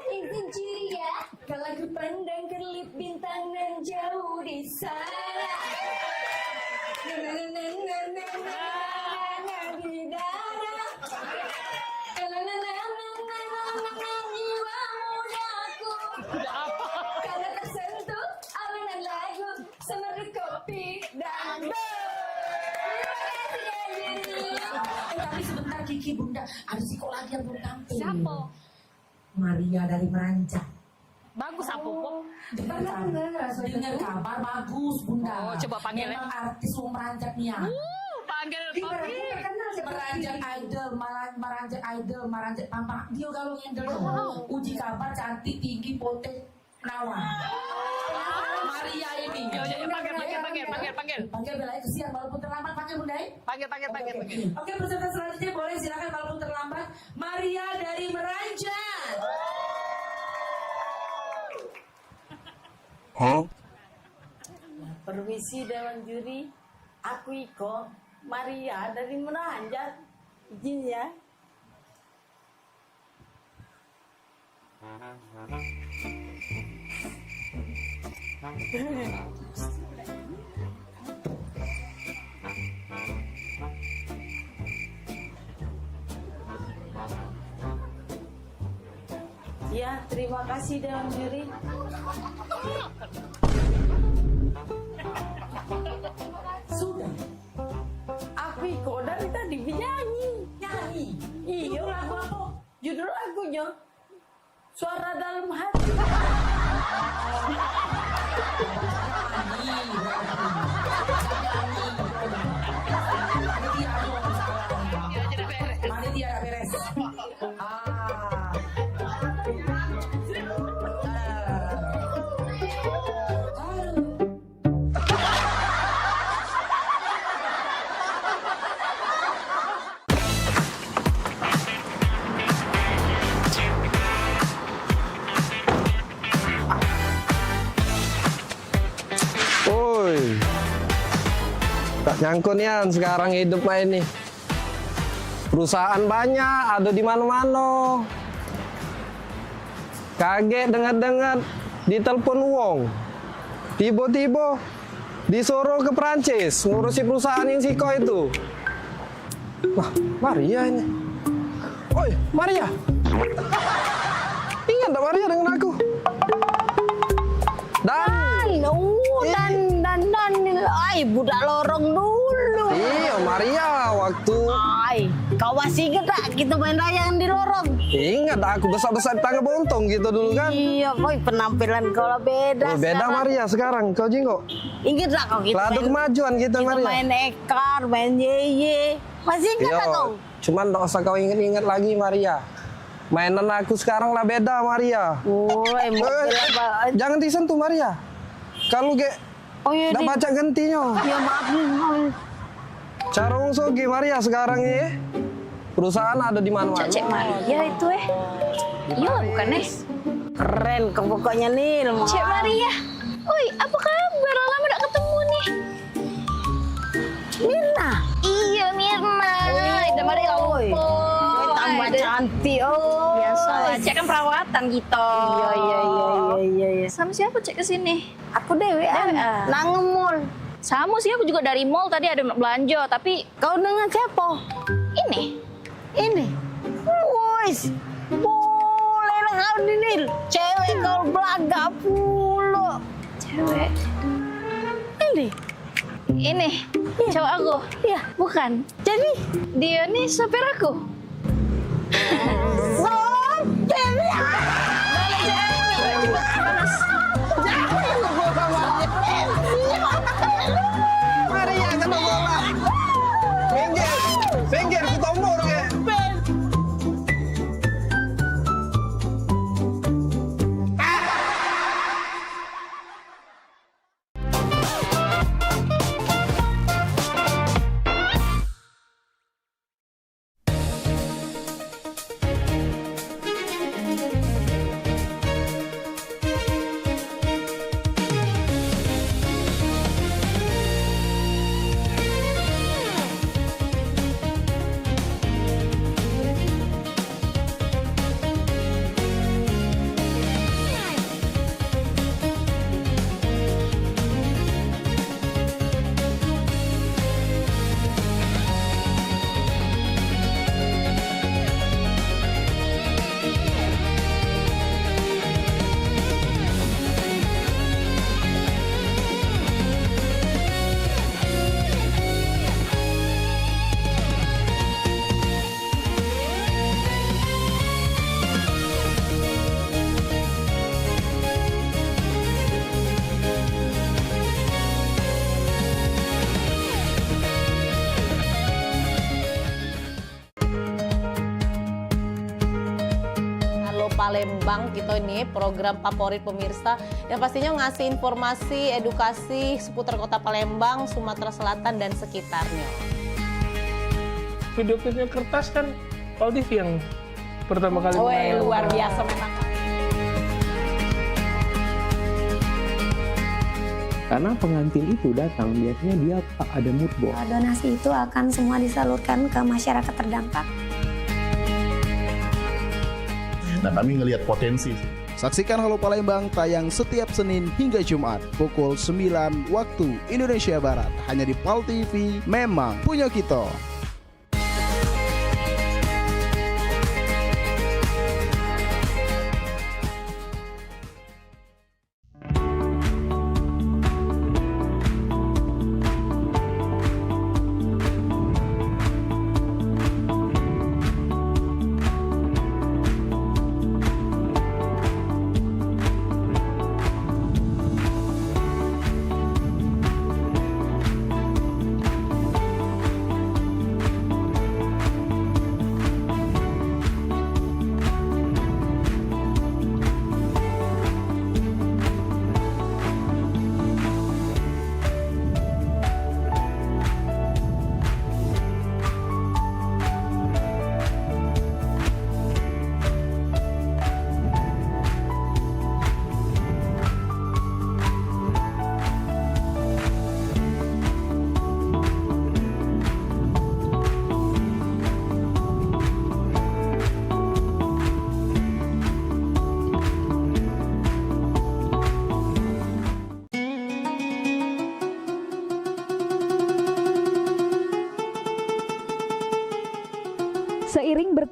Izin ciri ya, kalau aku pandang kelip bintang nan jauh di sana. Di darah. Jiwa mudaku. Karena tersentuh alunan lagu semeru kopi dan Tapi sebentar Kiki, Bunda, ada si kok lagi yang belum tampil. Siapa? Maria dari Meranjak. Bagus apa kok? Dengar kabar bagus Bunda. Oh, coba panggil ya. Memang artis wong Meranjak nih ya. Panggil Papi. Meranjak idol, Meranjak Pampak. Dia kalau ngendel uji kabar cantik, tinggi, potek, perawan. Maria ini. Ya, panggil. Panggil belai kesian walaupun terlambat, panggil Bunda. Panggil. Oke, peserta selanjutnya boleh silakan walaupun terlambat. Maria dari Meranjak. Permisi Dewan Juri, aku Iko, Maria dari Meranjak. Izin ya. Ya, terima kasih Dewan Juri. Sudah. Aku Iko dari tadi nyanyi. Iya, lagu apa? Judul lagunya Suara Dalam Hati. Panitia beres. Woi, tak nyangkut nian sekarang hidup mah ini. Perusahaan banyak, ada di mana-mana. Kaget dengar-dengar ditelepon wong. Tiba-tiba disuruh ke Perancis ngurusi perusahaan yang Siko itu. Wah, Maria ini. Oi, Maria. Ingat tak Maria dengan aku? Ay, budak lorong dulu. Iya, Maria waktu. Ay, kau masih ingat tak kita main layangan di lorong? Ingat aku besar-besar di tangga bontong gitu dulu kan? Iya, boy, penampilan kau lah beda. Beda sekarang. Maria sekarang, kau Jinggo. Ingat tak kau kita Ladu kemajuan kita Maria. main ekar, main yeye. Masih ingat tak kau? Cuman tak usah kau ingat-ingat lagi Maria. Mainan aku sekarang lah beda Maria. Jangan disentuh Maria. Kalau nggak baca gentinya. Ya maaf. Cara wong sogi Maria sekarang ini perusahaan ada di mana-mana. Cek Maria itu Iya bukan Keren kau pokoknya Nil. Cek Maria. Oi, apa kabar? Lama gak ketemu nih. Mirna. Iya Mirna. Ada Maria lupa. Tambah cantik. Biasa lah, Cek kan perawatan gitu. Iya. Sama siapa Cek kesini? Aku Dewi. Nang mall. Sama sih, aku juga dari mall tadi ada belanja, tapi kau dengan siapa? Ini. Wis. Boleh lah kau Nil. Cewek kau belaga pula. Cewek. Ini. Cowok aku. Iya. Bukan. Jadi dia nih sopir aku. Maria kena bola. Minggir, ku tombor ke. Palembang gitu ini program favorit pemirsa yang pastinya ngasih informasi, edukasi seputar kota Palembang, Sumatera Selatan dan sekitarnya. Video klipnya kertas kan Pal TV yang pertama kali. Luar biasa memang. Karena pengantin itu datang biasanya dia ada mood board. Donasi itu akan semua disalurkan ke masyarakat terdampak. Dan kami ngelihat potensi. Saksikan Halo Palembang tayang setiap Senin hingga Jumat pukul 9 waktu Indonesia Barat hanya di PAL TV. Memang punya kita.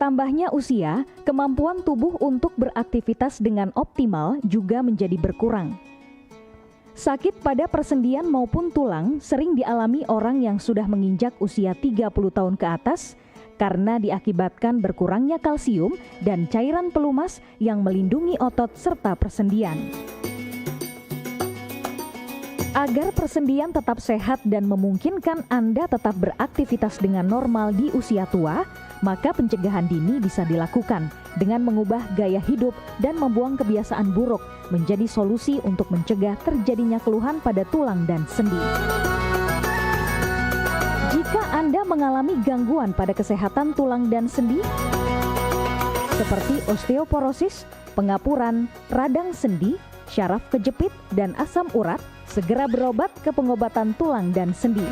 Bertambahnya usia, kemampuan tubuh untuk beraktivitas dengan optimal juga menjadi berkurang. Sakit pada persendian maupun tulang sering dialami orang yang sudah menginjak usia 30 tahun ke atas karena diakibatkan berkurangnya kalsium dan cairan pelumas yang melindungi otot serta persendian. Agar persendian tetap sehat dan memungkinkan Anda tetap beraktivitas dengan normal di usia tua, maka pencegahan dini bisa dilakukan dengan mengubah gaya hidup dan membuang kebiasaan buruk menjadi solusi untuk mencegah terjadinya keluhan pada tulang dan sendi. Jika Anda mengalami gangguan pada kesehatan tulang dan sendi, seperti osteoporosis, pengapuran, radang sendi, syaraf kejepit, dan asam urat, segera berobat ke pengobatan tulang dan sendi.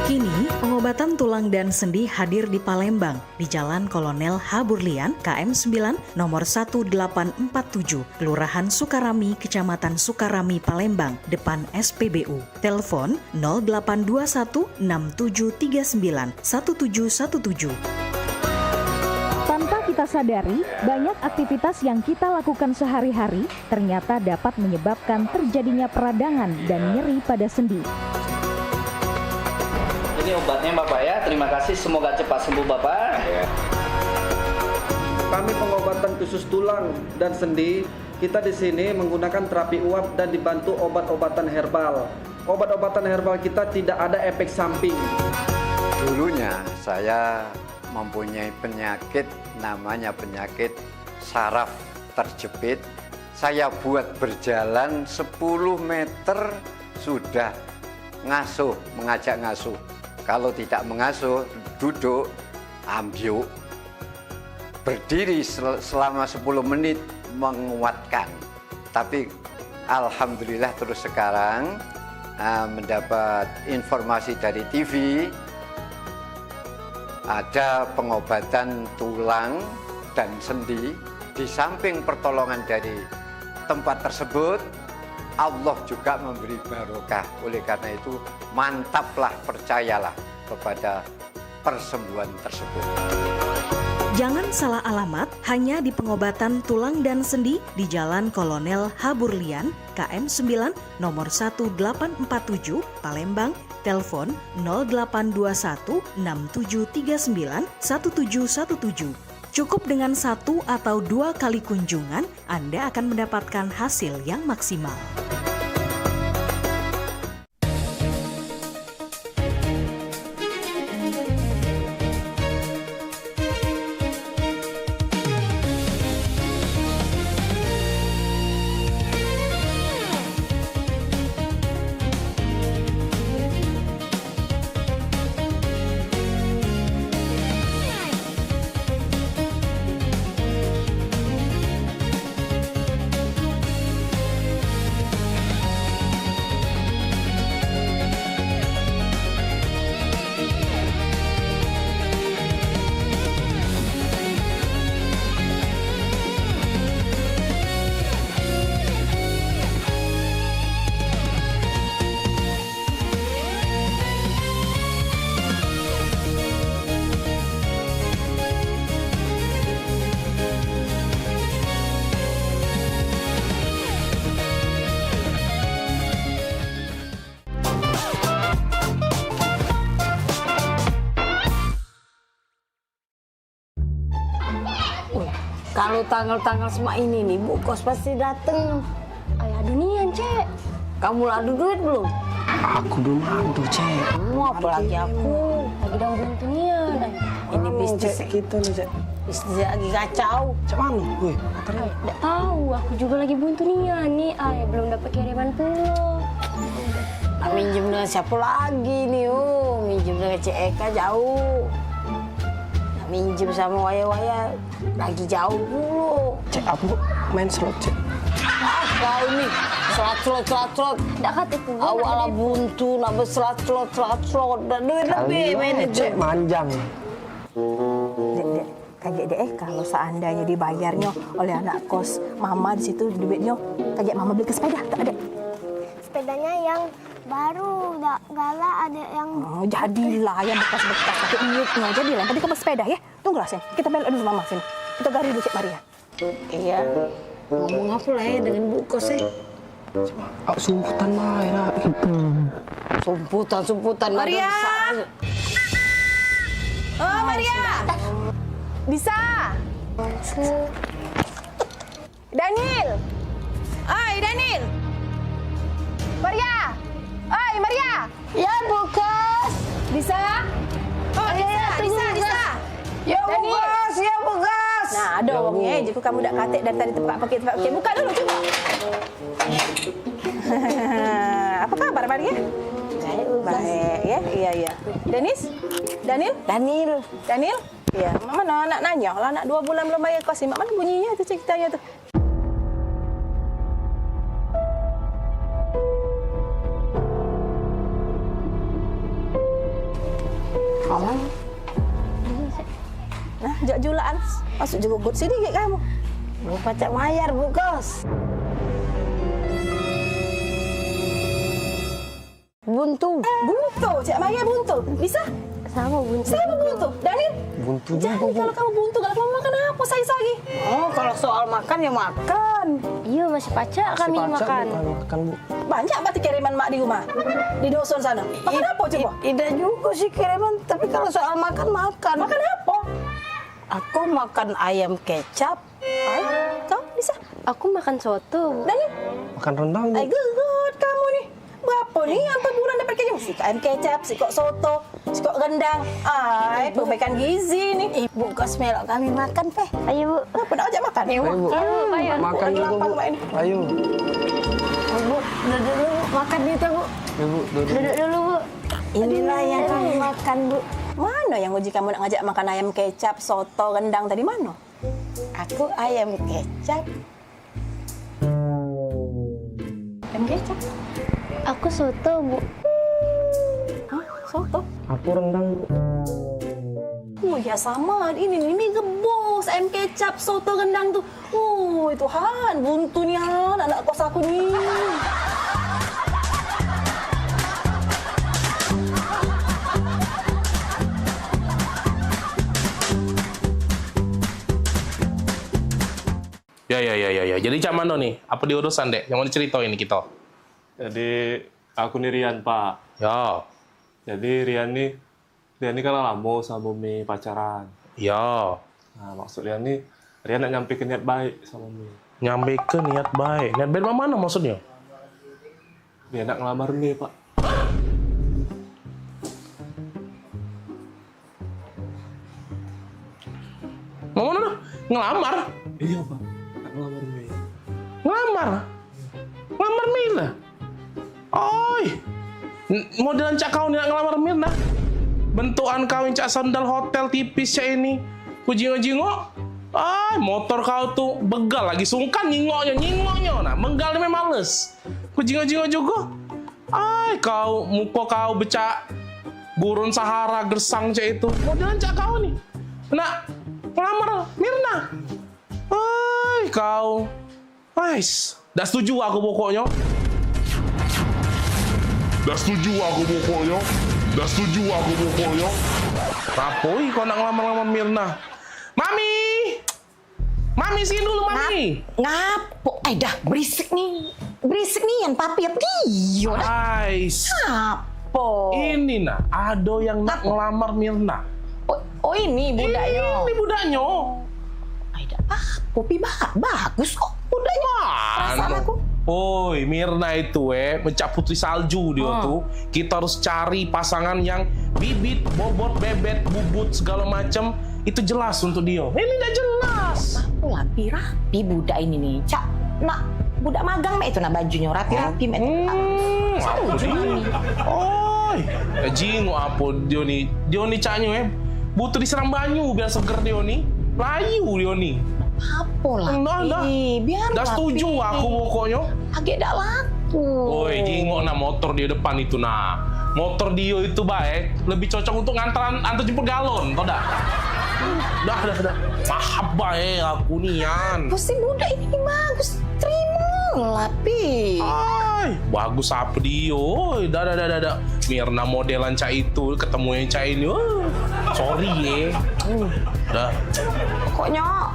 Kini, pengobatan tulang dan sendi hadir di Palembang, di Jalan Kolonel H. Burlian, KM 9, nomor 1847, Kelurahan Sukarami, Kecamatan Sukarami, Palembang, depan SPBU. Telepon 0821 6739 1717. Tanpa kita sadari, banyak aktivitas yang kita lakukan sehari-hari ternyata dapat menyebabkan terjadinya peradangan dan nyeri pada sendi. Ini obatnya Bapak ya, terima kasih, semoga cepat sembuh Bapak. Kami pengobatan khusus tulang dan sendi. Kita di sini menggunakan terapi uap dan dibantu obat-obatan herbal. Obat-obatan herbal kita tidak ada efek samping. Dulunya saya mempunyai penyakit namanya penyakit saraf terjepit. Saya buat berjalan 10 meter sudah ngasuh, mengajak ngasuh. Kalau tidak mengasuh, duduk, ambyuk, berdiri selama 10 menit menguatkan. Tapi alhamdulillah terus sekarang mendapat informasi dari TV, ada pengobatan tulang dan sendi. Di samping pertolongan dari tempat tersebut, Allah juga memberi barokah. Oleh karena itu, mantaplah, percayalah kepada persembuhan tersebut. Jangan salah alamat, hanya di pengobatan tulang dan sendi di Jalan Kolonel H. Burlian, KM 9, nomor 1847, Palembang, telepon 0821 6739 1717. Cukup dengan 1 atau 2 kali kunjungan, Anda akan mendapatkan hasil yang maksimal. Kalau tanggal-tanggal semua ini nih, Bu Kos pasti dateng. Ayah dunian, Cek. Kamu adu duit belum? Aku belum adu, Cek. Apalagi aku. Lagi dalam dunian. Ini bisnis kita nih, Cek. Bisnis lagi kacau. Cek mana? Woi, Nggak tahu, aku juga lagi buntu nian nih. Ayah belum dapat kiriman pulau. Nah, minjem dengan siapa lagi nih? Minjem dengan Cek Eka jauh. Minjem sama waya-waya lagi jauh dulu. Cek, aku main slot, Cek. Kau nih, slot. Nggak kata itu. Awalnya buntu, nambah slot. Dan duit lebih main itu. Cek, manjang. Kayak deh, kalau seandainya dibayarnya oleh anak kos mama di situ duitnya, kayak mama beli ke sepeda, tak ada. Sepedanya yang baru, nggak galak ada yang... Oh, jadilah yang bekas-bekas pakai duitnya, jadilah. Tadi kamu sepeda ya, tunggulah sini. Kita belok dulu mama sini. Kita gari dulu Cik Maria. Iya. Ngomong apa lah ya dengan Bu Kos ya? Sumputan mah Sumputan. Maria. Oh, Maria. Bisa. Daniel. Daniel. Maria. Maria. Ya, Bu Kos. Bisa? Oh, bisa. Ya, Bu Kos, ya, Bu Kos. Nah, ada orangnya. Jika kamu dak katik dari tadi tempat pakai. Okey, buka dulu coba. Apa kabar Maria? Baik ya. Iya. Daniel. Iya. Mana nak nanya lah, anak 2 bulan belum bayar kos. Mak mana bunyinya tu ceritanya tu? Nah, jak julaan. Masuk juga gut sedikit kamu. Bu pacak mayar, Bu Kos. Buntu, Cik Maya buntu. Bisa? Sama buntu. Daniel? Buntu Jadi kalau kamu buntu, kalau kamu makan apa saya lagi? Oh, kalau soal makan ya makan. Iya, masih pacak kami makan. Makan, Bu. Banyak berarti kiriman mak di rumah. Di dusun sana. Makan apa coba? Tidak juga sih kiriman, tapi kalau soal makan. Makan apa? Aku makan ayam kecap. Kau bisa? Aku makan soto. Daniel? Makan rendang, Bu. Good kamu nih. Berapa nih sampai bulan dapat kecap? Si ayam kecap, si kok soto, si kok rendang. Perbaikan gizi nih. Ibu Kos melok kami makan, Peh. Ayo, Bu. Apa nak ajak makan? Ayo, Bu. Ayo. Makan juga, Bu. Ayo. Bu, duduk dulu, makan itu, Bu. Ibu, Duduk dulu, Bu. Inilah yang kami makan, Bu. Mana yang uji kamu nak ngajak makan ayam kecap, soto, rendang tadi mana? Aku ayam kecap. Ayam kecap? Aku soto, Bu. Hah? Soto? Aku rendang, Bu. Oh ya sama, ini gebos, ayam kecap, soto, rendang tuh. Oh Tuhan, buntu nih anak kos aku nih. Ya. Jadi cak mano nih? Apa diurusan, Dek? Yang mau diceritain ini kita? Jadi aku nih Rian, Pak. Ya. Jadi Rian ini kan lama sama Mimi pacaran. Ya. Nah, maksud Rian nak nyampe ke niat baik sama Mimi. Nyampe ke niat baik. Niat baik mana maksudnya? Dia nak ngelamar Mimi, Pak. Mau mana? Ngelamar? Iya, Pak. Nak ngelamar Mimi. Ngelamar Mirna. Oi. Modelan cak kau ni nak ngelamar Mirna. Bentukan kau yang cak sandal hotel tipis cak ini. Kujingo-jingo. Motor kau tuh begal lagi sungkan nyingoknya. Nah, menggal ni memang males. Kujingo-jingo juga. Kau muka kau becak gurun Sahara gersang cak itu. Modelan cak kau ni. Nak ngelamar Mirna. Kau. Dah setuju aku pokoknya. Rapoi kau nak ngelamar Mirna. Mami sini dulu, Mami. Ngapo? Dah berisik nih yang papi apa dia? Ngapo? Ini ada yang nak ngelamar Mirna. Oh ini budaknya. Ini budaknya. Popi bagus kok budaknya. Perasaan aku. Oi, Mirna itu mencak putri salju dia tuh. Kita harus cari pasangan yang bibit, bobot, bebet, bubut segala macam itu jelas untuk dia. Ini udah jelas. Aku rapi budak ini nih. Cak, nak budak magang itu bajunya rapi-rapi mek. Apa sih? Oi, jingo apa dia nih caknya butuh disiram banyu biar seger dia nih. Layu dia nih. Apa lah? Biar dah setuju aku pokoknya. Agak dak laku. Oi, jingo motor di depan itu Motor dia itu baik, lebih cocok untuk antar jemput galon, tau dah? Dah. Maaf baik aku nian. Pasti budak ini bagus. Terima lah, Pi. Bagus apa dia? Dah. Mirna modelan cak itu ketemu yang cak ini. sorry ya. Udah. Pokoknya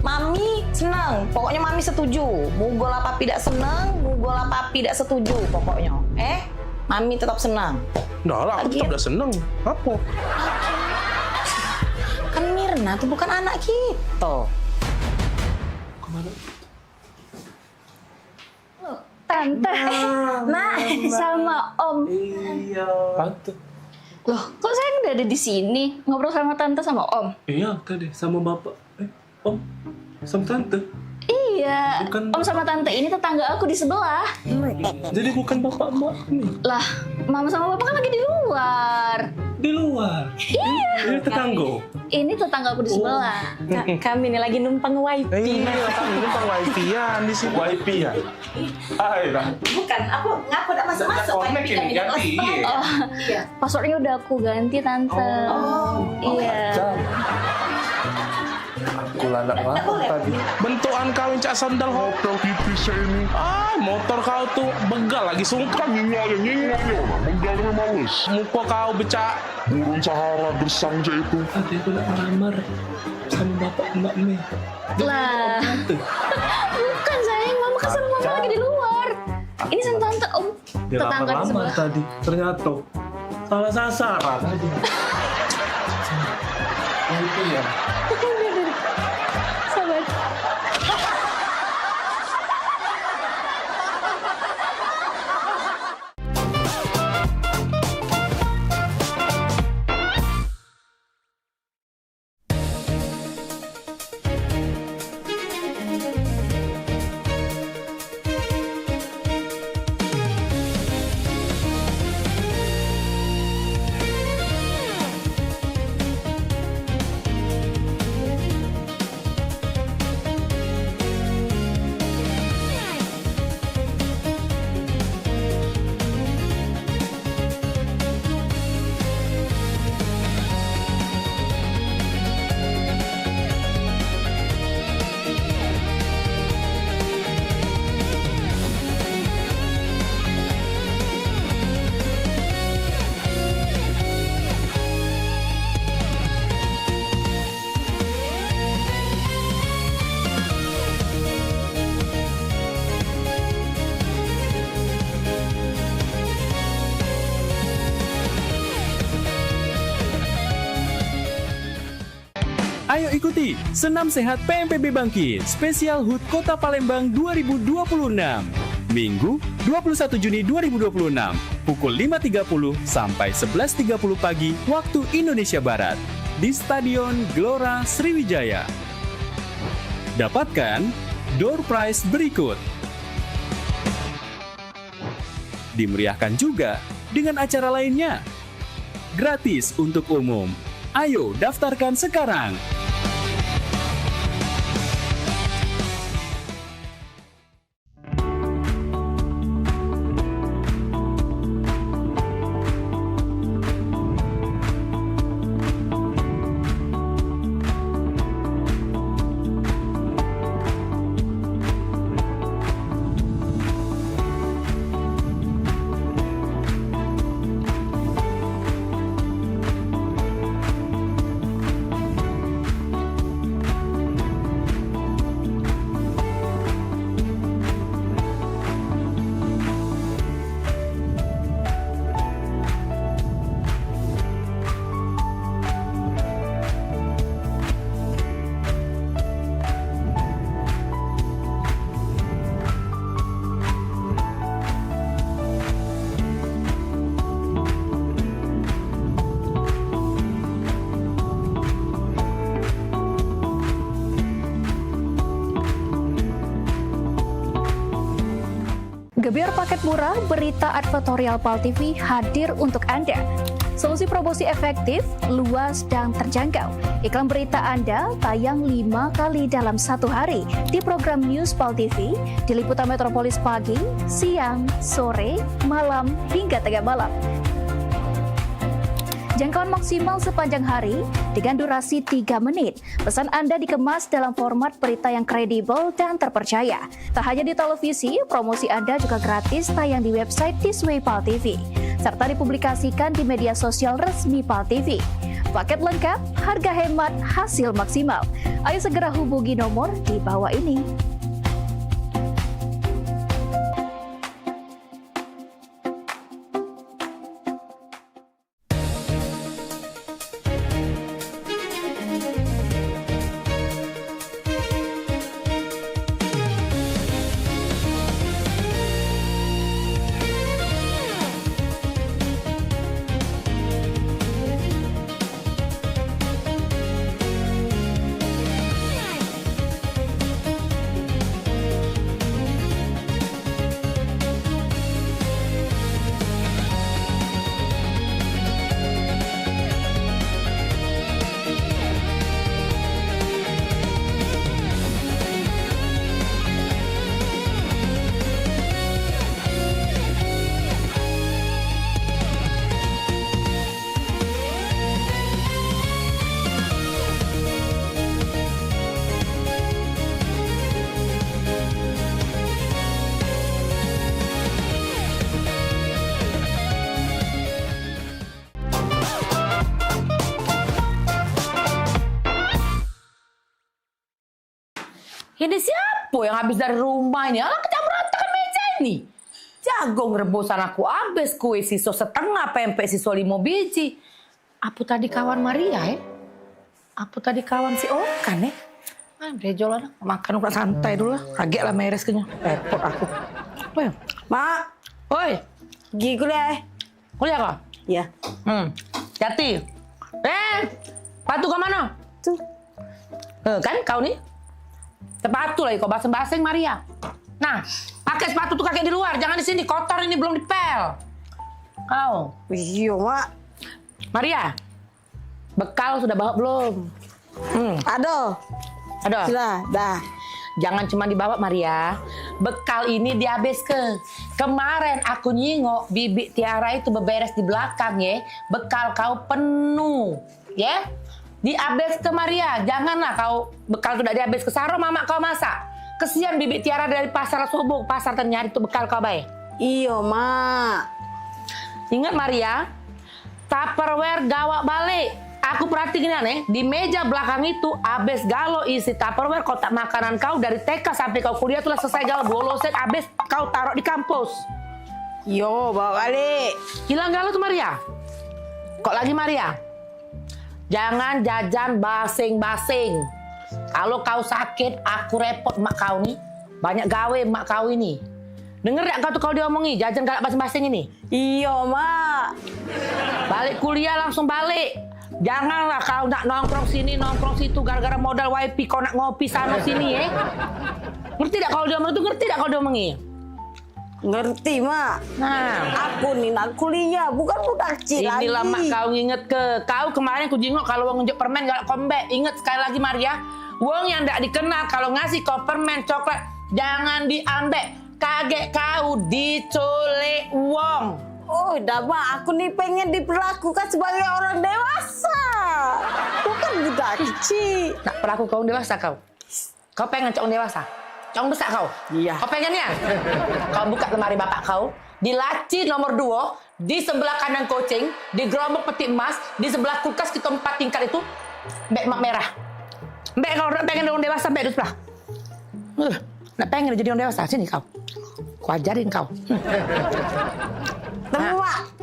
Mami senang. Pokoknya Mami setuju. Mugol apa tidak senang, Mugol apa tidak setuju pokoknya. Mami tetap senang. Udah lah, aku tetap udah seneng. Apa? Kan Mirna tuh bukan anak kita. Tante, sama Om. Iya. Tante. Loh, kok saya udah ada di sini ngobrol sama Tante sama Om? Iya, tadi sama Bapak. Om, sama Tante. Iya, Om sama Tante ini tetangga aku di sebelah. Jadi bukan Bapak Mbak nih. Lah, Mama sama Bapak kan lagi di luar. Di luar? Iya. Ini tetangga. Ini tetangga aku di sebelah. Kami ini lagi numpang wifi. Numpang wifi-an di sini. Wifi-an? Hai, lah. Bukan, aku ngaku udah masuk-masuk wifi kami. Oh, iya. Passwordnya udah aku ganti, Tante. Iya. Aku landak banget tadi. Bentukan kau cak sandal hotel tipis ini. Motor kau tuh begal lagi sungkan. Nyinggal. Begalnya males. Muka kau becak. Burung Sahara gersang aja itu. Tadi aku nak melamar sama Bapak Mbak Mei. Lah. Bukan sayang, Mama kan sama Mama lagi di luar. Ini sama Tante, Om. Tetangga di sebelah. Tadi ternyata salah sasaran tadi. Itu ya. Sabar. Ayo ikuti Senam Sehat PMPB Bangkit Spesial HUT Kota Palembang 2026. Minggu 21 Juni 2026 pukul 5.30 sampai 11.30 pagi waktu Indonesia Barat di Stadion Gelora Sriwijaya. Dapatkan door prize berikut. Dimeriahkan juga dengan acara lainnya. Gratis untuk umum. Ayo daftarkan sekarang. Gebyar paket murah, berita advertorial PAL TV hadir untuk Anda. Solusi promosi efektif, luas, dan terjangkau. Iklan berita Anda tayang 5 kali dalam satu hari di program News PAL TV, di liputan Metropolis pagi, siang, sore, malam, hingga tengah malam. Jangkauan maksimal sepanjang hari dengan durasi 3 menit. Pesan Anda dikemas dalam format berita yang kredibel dan terpercaya. Tak hanya di televisi, promosi Anda juga gratis tayang di website This Way PAL TV, serta dipublikasikan di media sosial resmi PAL TV. Paket lengkap, harga hemat, hasil maksimal. Ayo segera hubungi nomor di bawah ini. Ini siapa yang habis dari rumah ini? Alah, berantakan meja ini. Jagung rebusan aku habis, kue siso setengah, pempek siso 5 biji. Apa tadi kawan Maria ya? Apa tadi kawan si Okan ya? Brejolan, makan udah santai dulu lah. Kaget lah meres kenyang. Repot aku. Apa ya? Mak. Oi. Pergi kuliah. Kuliah kah? Iya. Jati. Patu ke mana? Tuh. Kan kau nih? Sepatu lagi kau baseng-baseng Maria. Nah, pakai sepatu tuh kakek di luar, jangan di sini, kotor ini belum dipel. Kau. Iya, Mak. Maria. Bekal sudah bawa belum? Ada. Sudah, dah. Jangan cuma dibawa Maria. Bekal ini dihabis ke. Kemarin aku nyingok Bibi Tiara itu beberes di belakang ya. Bekal kau penuh, ya. Dihabis ke Maria, janganlah kau bekal sudah dihabis ke Saro, mama kau masak. Kesian Bibi Tiara dari pasar subuh, pasar ternyari itu bekal kau baik. Iya, Mak. Ingat Maria, Tupperware gawak balik. Aku perhatiin nih, di meja belakang itu habis galo isi Tupperware kotak makanan kau dari TK sampai kau kuliah sudah selesai galo bolosek habis kau taruh di kampus. Yo, bawa balik. Hilang galo tuh Maria. Kok lagi Maria? Jangan jajan basing-basing. Kalau kau sakit, aku repot mak kau nih. Banyak gawe mak kau ini. Denger gak kau tuh kalau diomongi, jajan galak basing-basing ini? Iya, Mak. Balik kuliah langsung balik. Janganlah kau nak nongkrong sini, nongkrong situ, gara-gara modal WiFi kau nak ngopi sana sini ya. Ngerti gak kalau diomongi itu? Ngerti gak kalau diomongi? Ngerti, Mak. Nah, aku nih nak kuliah, bukan budak kecil lagi. Inilah mak kau nginget ke. Kau kemarin ku jingok kalau wong nunjuk permen galak kombek. Ingat sekali lagi Maria, wong yang ndak dikenal kalau ngasih kau permen coklat jangan diambek. Kaget kau diculik wong. Oh, dah Mak, aku nih pengen diperlakukan sebagai orang dewasa. Bukan budak kecil. Nak perlaku kau dewasa kau. Kau pengen cowok dewasa? Cowok besar kau? Iya. Kau pengennya? Kau buka lemari bapak kau, di laci nomor 2, di sebelah kanan kucing, di gerobak peti emas, di sebelah kulkas kita 4 tingkat itu, beg mak merah. Beg kalau pengen orang dewasa, beg di sebelah. Nak pengen jadi orang dewasa, sini kau. Ku ajarin kau.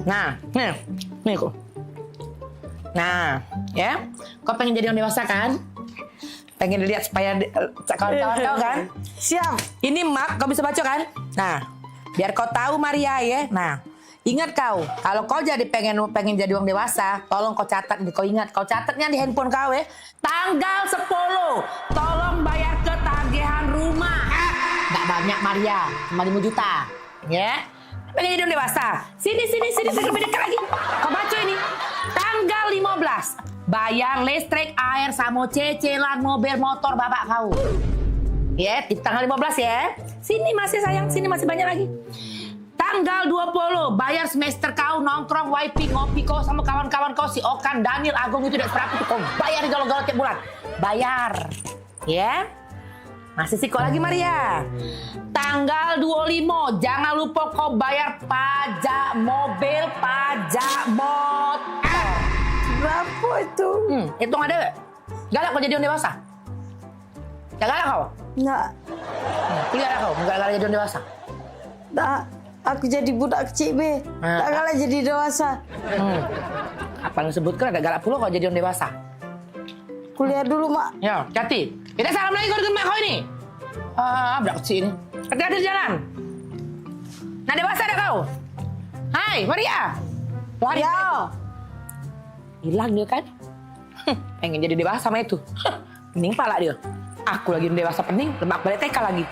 Nah, nih kau. Nah, ya, kau pengen jadi orang dewasa kan? Pengen dilihat supaya kawan-kawan kau kan? Siap. Ini mak, kau bisa baca kan? Nah, biar kau tahu Maria ya. Nah, ingat kau, kalau kau jadi pengen jadi orang dewasa, tolong kau catat ini. Kau ingat, kau catatnya di handphone kau ya. Tanggal 10, tolong bayar ketagihan rumah. Gak banyak Maria, cuma 5 juta. Ya. Pengen jadi orang dewasa. Sini, lebih dekat lagi. Kau baca ini. Tanggal 15. Bayar listrik, air, sama cicilan mobil motor bapak kau. Ya, di tanggal 15 ya. Sini masih sayang, sini masih banyak lagi. Tanggal 20, bayar semester kau, nongkrong, wifi, ngopi kau sama kawan-kawan kau, si Okan, Daniel, Agung itu tidak seberapa tuh. Kau bayar di galau-galau tiap bulan. Bayar. Ya. Masih sih kok lagi Maria. Tanggal 25, jangan lupa kau bayar pajak mobil, pajak motor. Berapa itu? Hitung ada. Galak kau jadi orang dewasa? Tak galak kau? Enggak. Kuliah lah kau, enggak galak jadi orang dewasa? Tak, aku jadi budak kecil, Be. Tak galak jadi dewasa. Apa yang sebutkan ada galak pula kau jadi orang dewasa? Kuliah dulu, Mak. Ya, hati. Kita salam lagi kau dengan mak kau ini. Budak kecil ini. Hati-hati di jalan. Nah, dewasa ada kau? Hai, Maria. Lari. Ya. Hilang dia kan? Pengen jadi dewasa sama itu. Pening pala dia. Aku lagi dewasa pening, lemak balik TK lagi.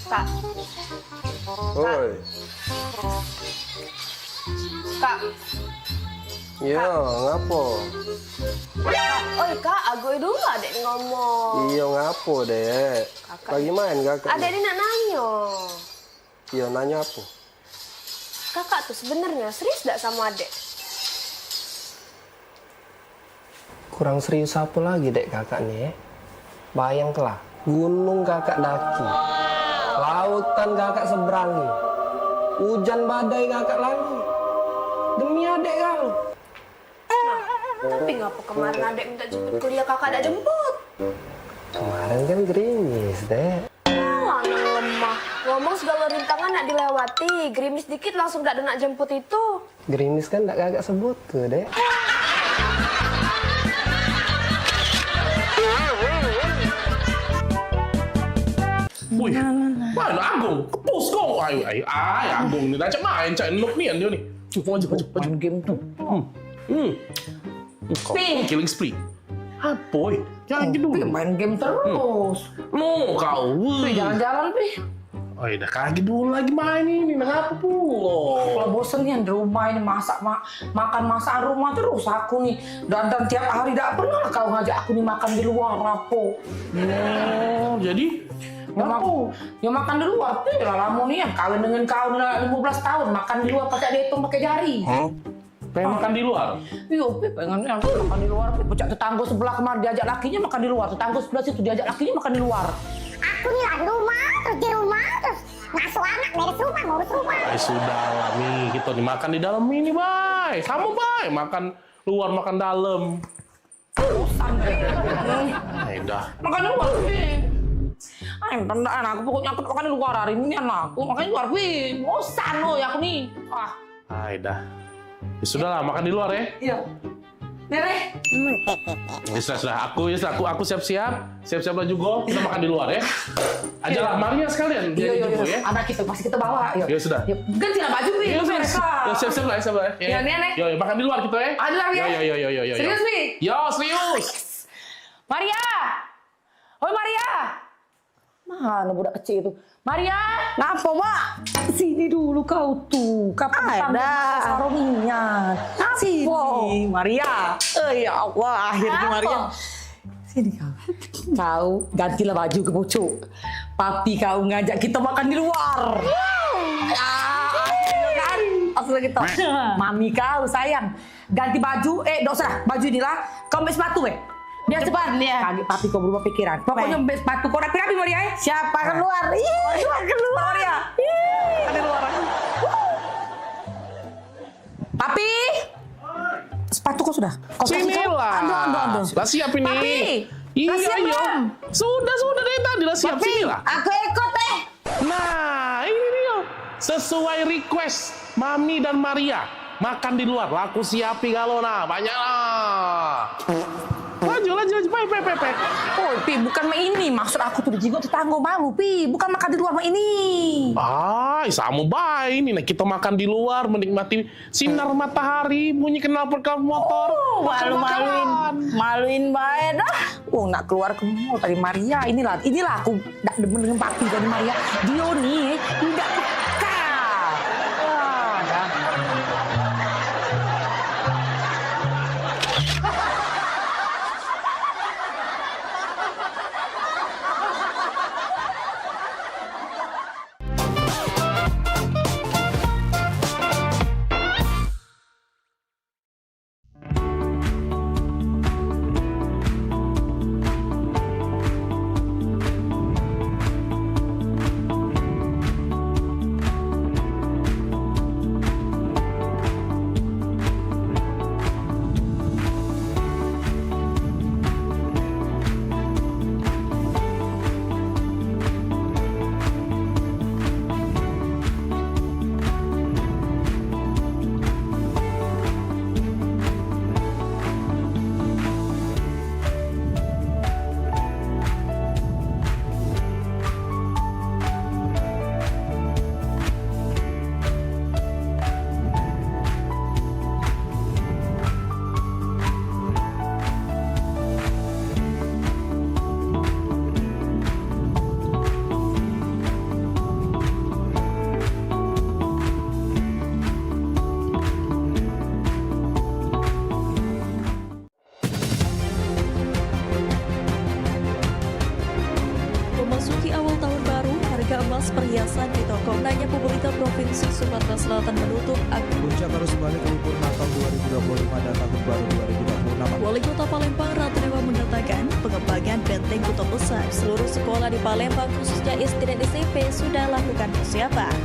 Kak. Oi. Kak. Iya, ngapo? Oi kak, aku dulu adek ngomong. Iya, ngapo, Dek? Lagi main kakak? Adek ini nak nanya. Iya, nanya apa? Kakak tuh sebenarnya serius gak sama adek? Kurang serius apa lagi, Dek, kakak nih? Bayangkanlah, gunung kakak daki. Lautan kakak seberangi. Hujan badai kakak lagi. Demi adek kau. Tapi ngapa kemarin adek minta jemput kuliah kakak ada jemput? Kemarin kan gerimis, Dek. Anak lemah. Ngomong segala rintangan nak dilewati. Gerimis dikit langsung gak ada nak jemput itu. Gerimis kan tak kakak sebut ke, Dek. Wih, mana Agung? Kepus kau. Ay, Agung ni dah macam main cak nuk ni dia ni. Maju. Main game tu. Kau killing spree. Apa? Jangan gitu. Main game terus. No, kau. Jalan-jalan, Pi. Oh, dah kaget dulu lagi main ini. Kenapa pula? Kalau bosen nih di rumah ini makan masakan rumah terus aku nih. Dan tiap hari tidak pernah kau ngajak aku nih makan di luar, Rapo. Oh, jadi? Ya makan di luar, Pi. Lalamu nih yang kawin dengan kau 15 tahun. Makan di luar pakai dihitung pakai jari. Pengen makan di luar? Iya, Pi. Pengen makan di luar. Pi. Pecah tetangga sebelah kemarin diajak lakinya makan di luar. Tetangga sebelah situ diajak lakinya makan di luar. Aku nih di rumah, terus di rumah, terus ngasuh anak, beres rumah, ngurus rumah. Sudah lah, Mi. Kita nih makan di dalam ini, Bay. Sama, Bay. Makan luar, makan dalam. Bosan, Dah. makan di luar, Pi. Tandaan aku pokoknya aku makan di luar hari ini anakku. Makan di luar, Pi. Bosan loh ya aku nih. Dah. Ya sudahlah, makan di luar ya. Iya. Nere. Sudah. Aku siap-siap baju go. Kita makan di luar ya. Ajalah Maria sekalian. Iya. Anak kita pasti kita bawa. Ya sudah. Gantilah baju, Pi. Siap lah. Ya, Nenek. Yo, makan di luar kita ya. Di luar ya. Yo. Serius, Pi? Yo, serius. Maria. Oi, Maria. Mana budak kecil itu? Maria. Kenapa, Mak? Sini dulu kau tuh. Kapan panggil sarungnya? Sini, Maria. Ya Allah, akhirnya Maria. Sini kau. Kau gantilah baju ke pucuk. Papi kau ngajak kita makan di luar. Akhirnya kan. Langsung gitu. Mami kau sayang. Ganti baju. Tidak usah. Baju inilah. Kau ambil sepatu, Dia cepat dia. Kaget papi kau berubah pikiran. Pokoknya sepatu kau rapi-rapi, Maria. Siapa keluar? Keluar, Maria. Ada luar. Papi. Sepatu kau sudah? Sinilah. Ada. Lah siap ini. Papi. Iya. Sudah dari tadi lah siap. Sinilah. Aku ikut Nah, ini dia. Sesuai request Mami dan Maria. Makan di luar. Laku siapi kalau banyak lah. Laju, Pe. Oh, Pi, bukan ini. Maksud aku tuh di jigo tetangga malu, Pi. Bukan makan di luar ini. Sama baik ini. Nah, kita makan di luar, menikmati sinar matahari, bunyi knalpot motor. Maluin baik dah. Nak keluar ke mall tadi Maria. Inilah aku tak demen dengan papi dari Maria. Dia nih tidak peka. Dah. menutup akun. Puncak arus balik libur Natal 2025 dan Tahun Baru 2026. Wali Kota Palembang Ratu Dewa mengatakan pengembangan benteng kota besar seluruh sekolah di Palembang khususnya SD dan SMP sudah lakukan persiapan.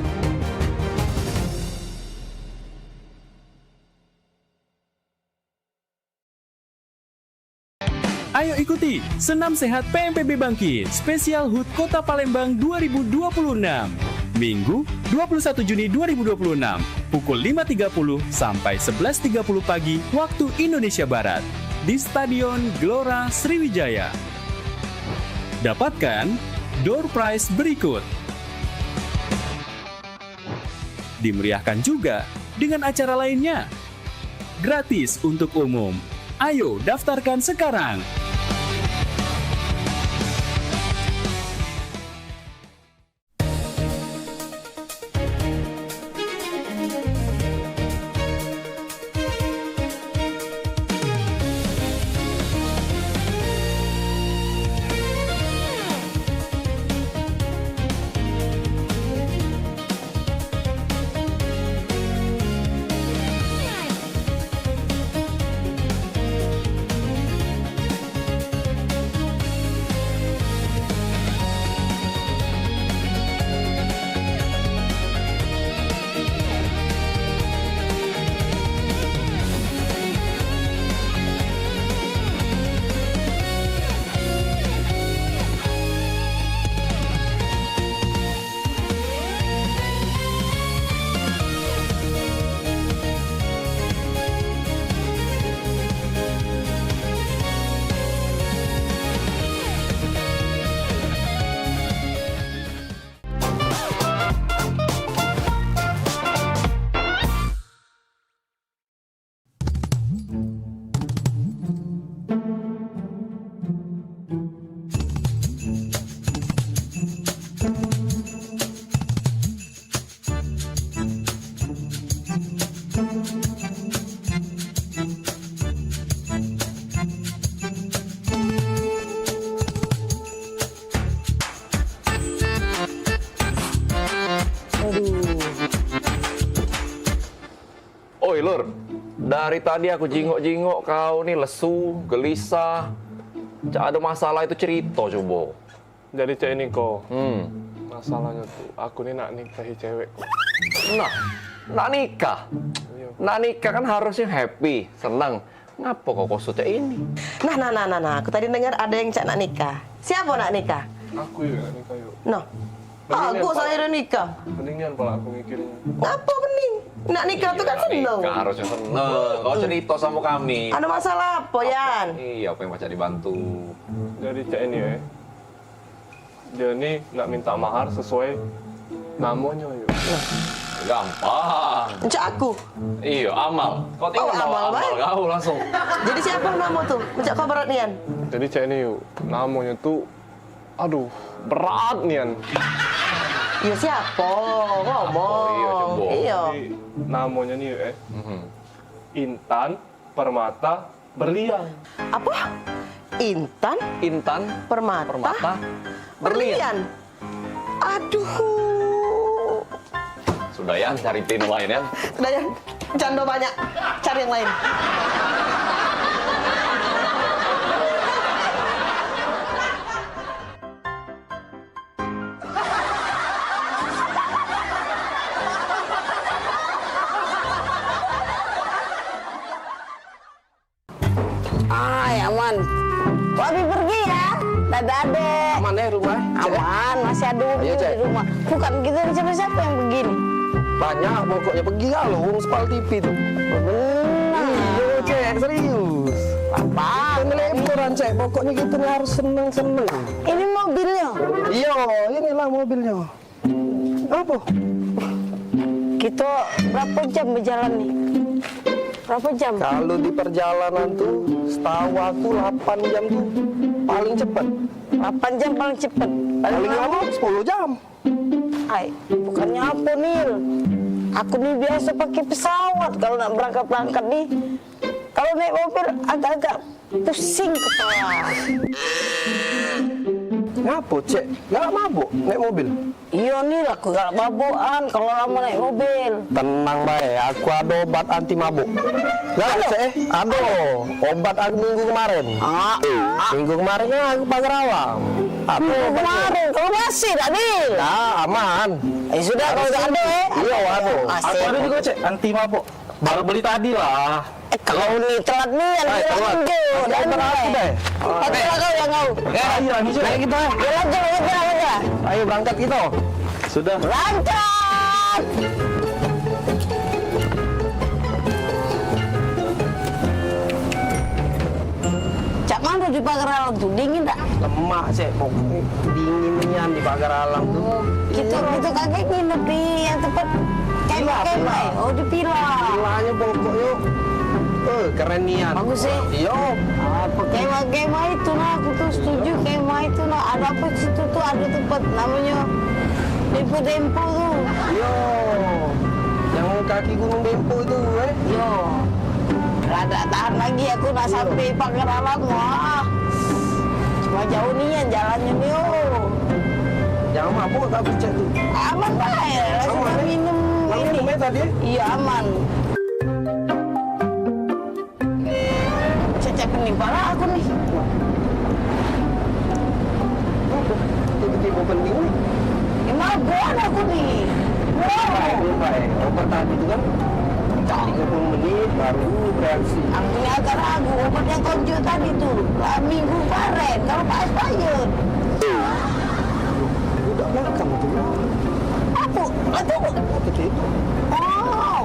Ayo ikuti Senam Sehat PMPB Bangkit Spesial HUT Kota Palembang 2026. Minggu 21 Juni 2026 pukul 5.30 sampai 11.30 pagi waktu Indonesia Barat di Stadion Gelora Sriwijaya. Dapatkan door prize berikut. Dimeriahkan juga dengan acara lainnya. Gratis untuk umum. Ayo daftarkan sekarang. Oi Lur, dari tadi aku jingok-jingok kau nih lesu, gelisah. Cak ada masalah itu cerita coba. Jadi cek ini kok. Masalahnya tuh, aku nih nak nikahi cewek. Nah, nak nikah? Nak nikah kan harusnya happy, senang. Ngapa kok kosutnya ini? Nah, aku tadi dengar ada yang cak nak nikah. Siapa nak nikah? Aku yuk nak nikah yuk. Noh, aku saya udah nikah. Mendingan kalau aku mikirin. Ngapa bening? Nak nikah tuh kan seneng. Nikah harusnya seneng. Kau cerita sama kami. Ada masalah apa, Yan? Iya, aku yang baca dibantu. Jadi cek ini ya. Dia nih nak minta mahar sesuai namanya yuk. Gampang. Cak aku? Iya, Amal. Kau tinggal bawa Amal kau langsung. Jadi siapa nama tuh? Mencak kau berat nian? Jadi cek ini yuk. Namanya tuh, aduh, berat nian. Iya siapa? Ngomong. Iya. Jadi, namanya nih yuk Intan Permata Berlian. Apa? Intan? Intan Permata Berlian. Aduh. Sudah ya, cari pin lain ya. Sudah ya, janda banyak. Cari yang lain. Aman. Wabi pergi ya. Dadah adek. Aman ya rumah? Aman, masih ada Ubi di rumah. Bukan gitu siapa-siapa yang begini. Banyak pokoknya pergi kalau urus Pal TV tuh. Benar. Iya, Cek, serius. Apa? Pengeleporan, Cek. Pokoknya kita harus seneng-seneng. Ini mobilnya? Iya, inilah mobilnya. Apa? Kita berapa jam berjalan nih? Berapa jam? Kalau di perjalanan tuh, setahu aku 8 jam tuh paling cepat. 8 jam paling cepat. Paling lama 10 jam. Ay, bukannya apa Nil? Aku nih biasa pakai pesawat kalau nak berangkat nih. Kalau naik mobil agak-agak pusing kepala. Ngapo, Cek? Galak mabuk naik mobil? Iya nih lah, aku galak mabukan kalau lama naik mobil. Tenang bae, aku ada obat anti mabuk. Galak, Cek? Ada. Obat aku minggu kemarin. Minggu kemarin kan aku pagar awam. Minggu kemarin, kalau masih tadi? Nah, aman. Sudah, kalau nggak ada Iya, waduh. Asik. Aku ada juga, Cek, anti mabuk. Baru beli tadi lah. Kalau nih telat nih, yang lanjut. Dan berarti deh. Oke lah kau yang kau. Ayo lagi, Cek. Ayo kita. Lanjut. Ayo berangkat kita. Sudah. Lanjut. Cak mana di pagar alam tuh? Dingin tak? Lemak, Cek. Pokoknya dinginnya di pagar alam tuh. Kita kakek nginep di yang tempat kemah. Oh, di Pila. Pilanya pokok yuk. Keren nian. Bagus sih. Iya. Kemah itu nah, aku tuh setuju kemah itu nah. Ada apa situ tuh, ada tempat namanya Dempo tuh. Yo. Yang kaki Gunung Dempo itu, Yo. Rada tahan lagi aku nak sampai pagar alam. Wah. Cuma jauh nih yang jalannya nih. Jangan mabuk tapi Cek tuh. Aman baik. Langsung minum ini. Tadi? Iya aman. Cek pening pala aku nih. Tiba-tiba penting nih. Mabuan aku nih. Baik. Obat tadi itu kan 30 menit baru bereaksi. Aku ini agak ragu. Obat yang konjo tadi tuh. Minggu kemarin. Kalau pas payun. Udah belakang tuh. Apa? Itu. Oh.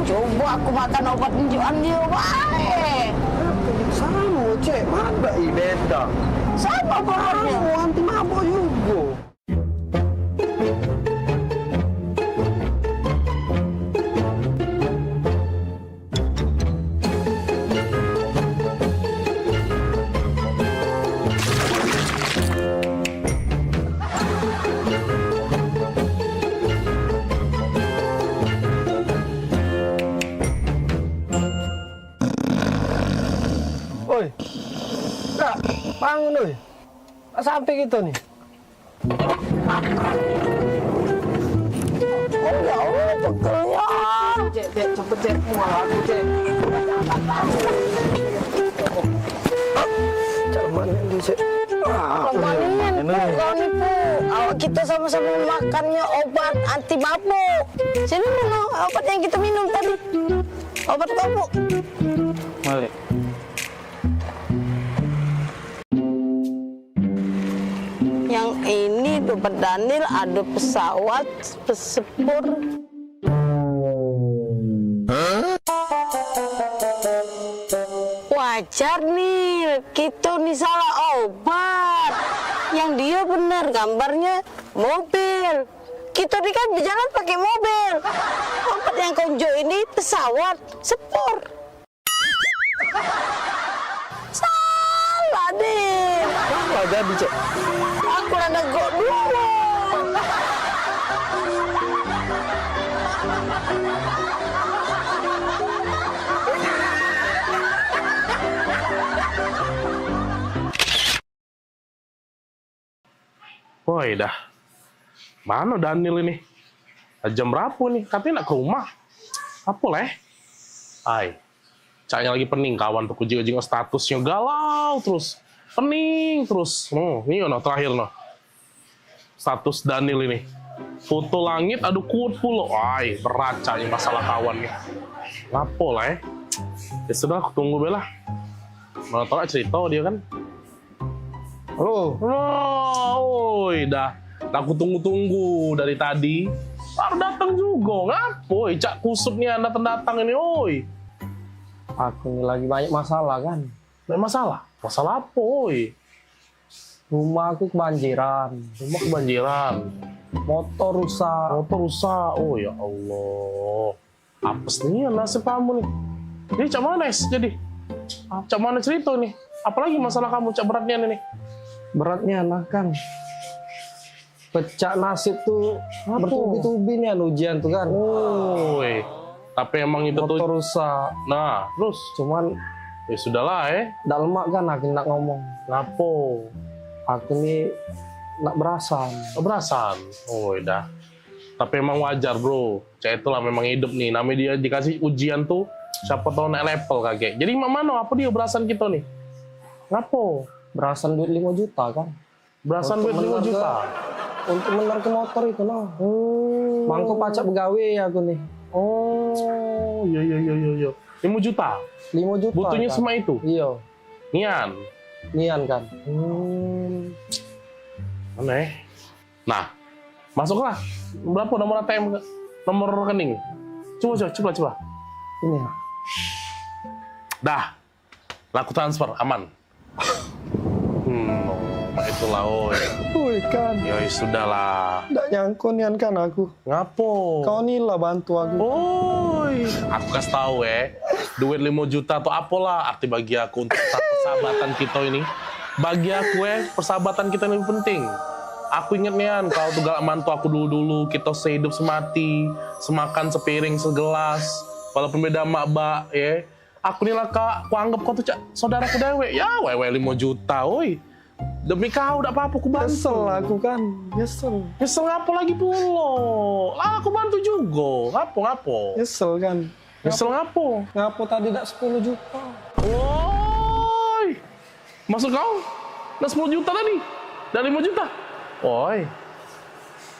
Coba aku makan obat tunjukan dia baik. Sama, Cek. Mana beda. Sama obatnya. Anti mabuk juga. Oi, Kak, bangun oi. Tak sampai kita nih. Oh ya Allah, pekelnya. Cek, cepet Cek. Mual aku, Cek. Cek mana ini, Cek? Kembaliin kau nih Bu. Awak kita sama-sama makannya obat anti mabuk. Sini mana obat yang kita minum tadi? Obat kamu. Balik. Yang ini dompet Daniel ada pesawat pesepur. Wajar nih, kita nih salah obat. Yang dia benar gambarnya mobil. Kita nih kan berjalan pakai mobil. Obat yang konjo ini pesawat sepur. Salah deh. Salah jadi, Cek. Aku rada gok dulu. Woi dah, mana Daniel ini? Jam berapa nih? Katanya nak ke rumah. Apa leh? Ay, caknya lagi pening kawan tuh kujing-kujing statusnya galau terus, pening terus. Ini no terakhir no. Status Daniel ini, foto langit aduh kuat pula. Ay, berat caknya masalah kawan nih. Ngapo leh? Ya sudah, aku tunggu bela. Mana tahu cerita dia kan. Oi, dah aku tunggu-tunggu dari tadi. Baru datang juga, ngapoi? Cak kusut nih anda datang ini, oi. Aku ini lagi banyak masalah kan. Banyak masalah? Masalah apa, oi? Rumah aku kebanjiran. Rumah kebanjiran. Motor rusak. Motor rusak, oh ya Allah. Apes nih nasib kamu nih. Jadi cak mana jadi? Cak mana cerita nih? Apalagi masalah kamu, cak beratnya nih? Beratnya nah kan pecah nasib tuh bertubi-tubi nih ujian tuh kan. Woi, tapi emang itu motor tuh rusak. Nah, terus cuman ya sudahlah Dak lemak kan aku nak ngomong. Ngapo? Aku nih nak berasan. Berasan? Oh udah. Tapi emang wajar bro. Cek itulah memang hidup nih. Namanya dia dikasih ujian tuh. Siapa tahu naik level kakek. Jadi mana apa dia berasan kita nih? Ngapo? Berasan duit 5 juta kan. Berasan duit 5 juta? Untuk bener ke motor itu noh. Mangko pacak begawe aku nih. Oh, iya. 5 juta? 5 juta. Butuhnya kan? semua itu? Iya. Nian kan. Aneh. Nah, masuklah. Berapa nomor ATM, nomor rekening? Coba. Ini ya. Dah. Laku transfer, aman. Itulah, Woi kan. Ya sudahlah. Nggak nyangko nian kan aku. Ngapo? Kau nih lah bantu aku. Aku kasih tahu duit 5 juta atau apalah arti bagi aku untuk persahabatan kita ini. Bagi aku persahabatan kita ini lebih penting. Aku inget nian, kau tuh galak mantu aku dulu-dulu, kita sehidup semati, semakan sepiring segelas, walaupun beda mak ya. Aku nih lah kak, aku anggap kau tuh saudaraku dewe. Ya wewe 5 juta, demi kau udah apa-apa aku bantu. Nyesel aku kan, Nyesel ngapo lagi pulo? Lah aku bantu juga, ngapo? Nyesel kan. Nyesel ngapo? Ngapo tadi tak 10 juta. Woi, maksud kau? Nah 10 juta tadi? Dan 5 juta? Woi,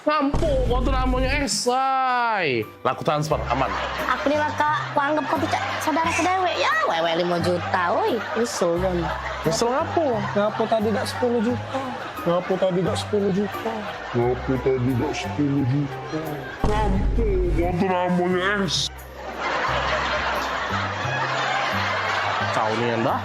ngampu, kau tuh namanya esai. Laku transfer, aman. Aku nih lah kak, aku anggap kau tuh saudara kedewe. Ya wewe 5 juta, woi. Nyesel kan. Nyesel ngapo? Ngapo tadi tak 10 juta. Ngapo tadi tak 10 juta. Ngapo tadi tak 10 juta. Ngampu, kau tuh namanya es. Kau nih anda?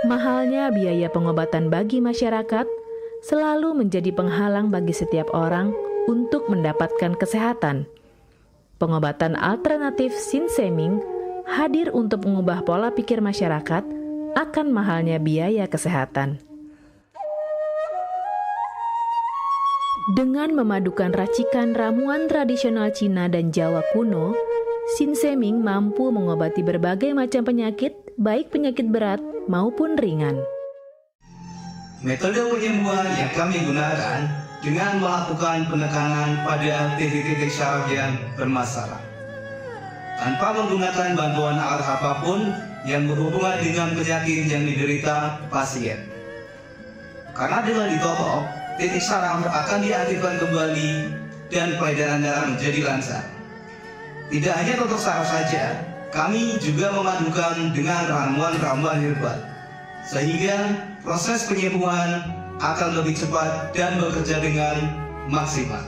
Mahalnya biaya pengobatan bagi masyarakat selalu menjadi penghalang bagi setiap orang untuk mendapatkan kesehatan. Pengobatan alternatif Sinseming hadir untuk mengubah pola pikir masyarakat akan mahalnya biaya kesehatan. Dengan memadukan racikan ramuan tradisional Cina dan Jawa kuno, Sinseming mampu mengobati berbagai macam penyakit, baik penyakit berat maupun ringan. Metode penyembuhan yang kami gunakan dengan melakukan penekanan pada titik-titik syaraf yang bermasalah. Tanpa menggunakan bantuan alat apapun yang berhubungan dengan penyakit yang diderita pasien. Karena dengan ditopok, titik syaraf akan diaktifkan kembali dan peredaran darah menjadi lancar. Tidak hanya untuk saraf saja, kami juga memadukan dengan ramuan-ramuan herbal, sehingga proses penyembuhan akan lebih cepat dan bekerja dengan maksimal.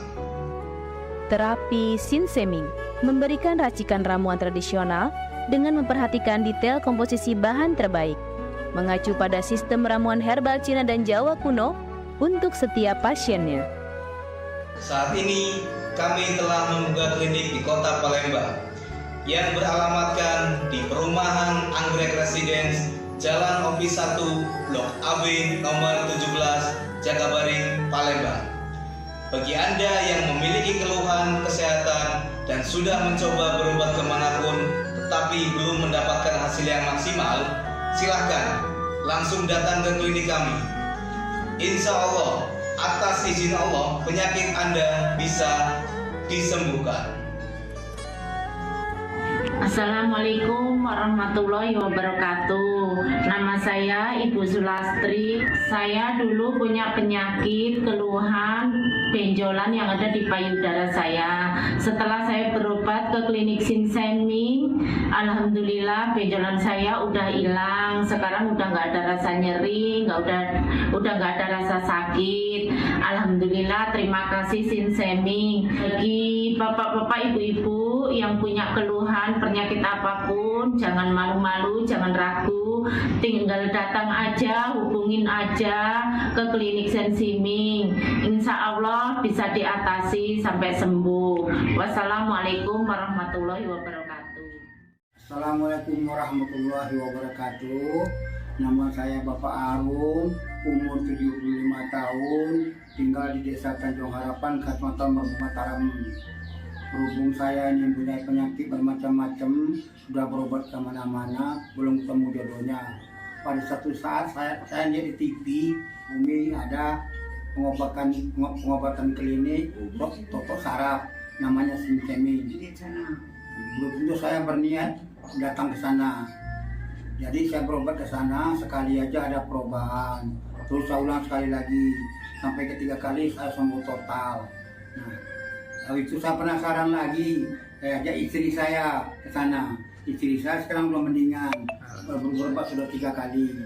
Terapi Sinseming memberikan racikan ramuan tradisional dengan memperhatikan detail komposisi bahan terbaik, mengacu pada sistem ramuan herbal Cina dan Jawa kuno untuk setiap pasiennya. Saat ini, kami telah membuka klinik di kota Palembang yang beralamatkan di Perumahan Anggrek Residence, Jalan Opi 1, Blok AB nomor 17, Jakabaring, Palembang. Bagi Anda yang memiliki keluhan kesehatan dan sudah mencoba berobat kemanapun tetapi belum mendapatkan hasil yang maksimal, silahkan langsung datang ke klinik kami. Insya Allah, atas izin Allah, penyakit Anda bisa disembuhkan. Assalamualaikum warahmatullahi wabarakatuh. Nama saya Ibu Sulastri. Saya dulu punya penyakit keluhan benjolan yang ada di payudara saya. Setelah saya berobat ke klinik Sinseming, alhamdulillah benjolan saya udah hilang. Sekarang udah nggak ada rasa nyeri, udah nggak ada rasa sakit. Alhamdulillah, terima kasih Sinseming. Bagi bapak-bapak, ibu-ibu yang punya keluhan penyakit apapun, jangan malu-malu, jangan ragu, tinggal datang aja, hubungin aja ke klinik Sinseming. Insya Allah bisa diatasi sampai sembuh. Wassalamualaikum warahmatullahi wabarakatuh. Assalamualaikum warahmatullahi wabarakatuh. Nama saya Bapak Arun, umur 75 tahun, tinggal di Desa Tanjung Harapan, Kecamatan Merbau Mataram. Berhubung saya ini mempunyai penyakit bermacam-macam, sudah berobat kemana-mana, belum ketemu jodohnya. Pada satu saat saya lihat di TV, Umi ada pengobatan klinik Toto Saraf, namanya Sinseming. Belum tentu saya berniat datang ke sana. Jadi saya berobat ke sana, sekali aja ada perubahan. Terus saya ulang sekali lagi, sampai ketiga kali saya sembuh total. Nah, lalu itu saya penasaran lagi, saya ajak istri saya ke sana. Istri saya sekarang belum mendingan, berobat sudah 3 kali.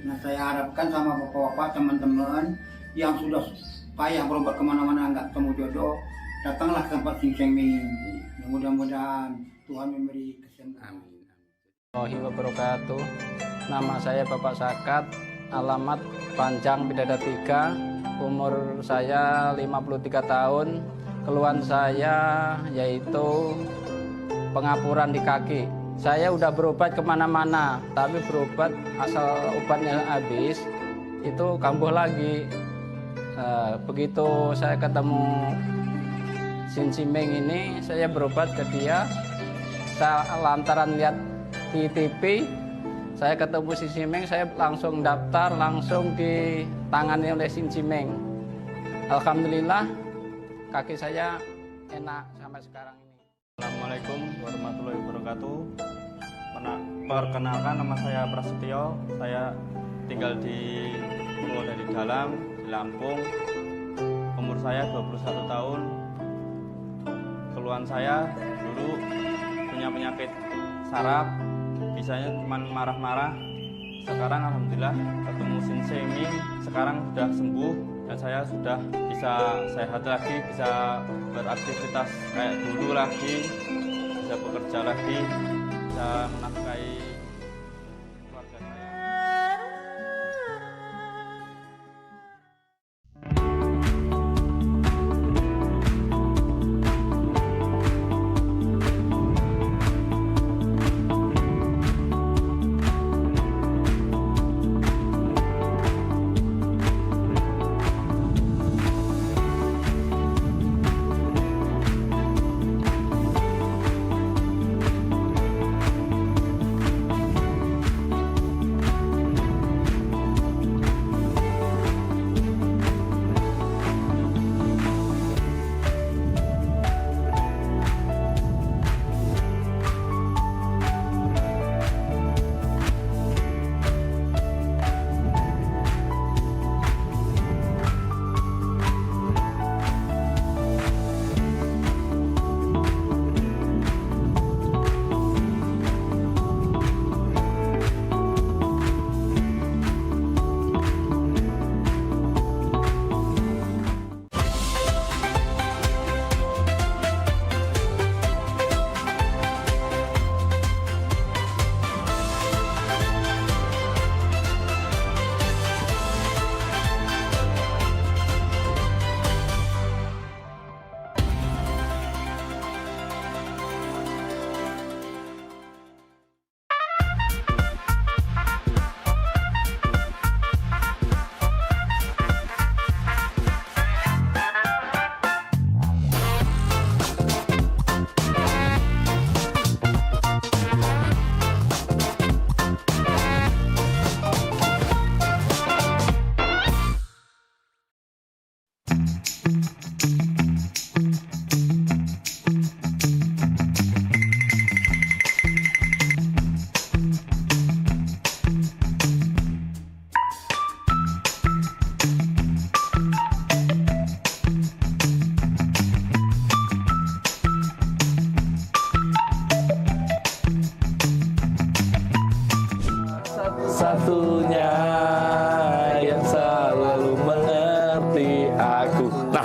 Nah, saya harapkan sama bapak-bapak, teman-teman yang sudah payah berobat kemana-mana nggak ketemu jodoh, datanglah ke tempat Sinseming. Mudah-mudahan Tuhan memberi kesembuhan. Warahmatullahi wabarakatuh. Nama saya Bapak Sakat, alamat Panjang Bidada 3, umur saya 53 tahun. Keluhan saya yaitu pengapuran di kaki. Saya udah berobat kemana-mana, tapi berobat asal obatnya habis, itu kambuh lagi. Begitu saya ketemu Sinseming ini, saya berobat ke dia. Saya lantaran lihat di TV, saya ketemu Sinseming, saya langsung daftar, langsung ditangani oleh Sinseming. Alhamdulillah, kaki saya enak sampai sekarang ini. Assalamualaikum warahmatullahi wabarakatuh. Perkenalkan, nama saya Prasetyo. Saya tinggal di Purwodadi Dalam, di Lampung. Umur saya 21 tahun. Keluhan saya dulu punya penyakit saraf, bisanya cuma marah-marah. Sekarang alhamdulillah ketemu Sinseming, sekarang sudah sembuh dan saya sudah bisa sehat lagi, bisa beraktivitas kayak dulu lagi, bisa bekerja lagi, bisa menafkahi keluarga saya.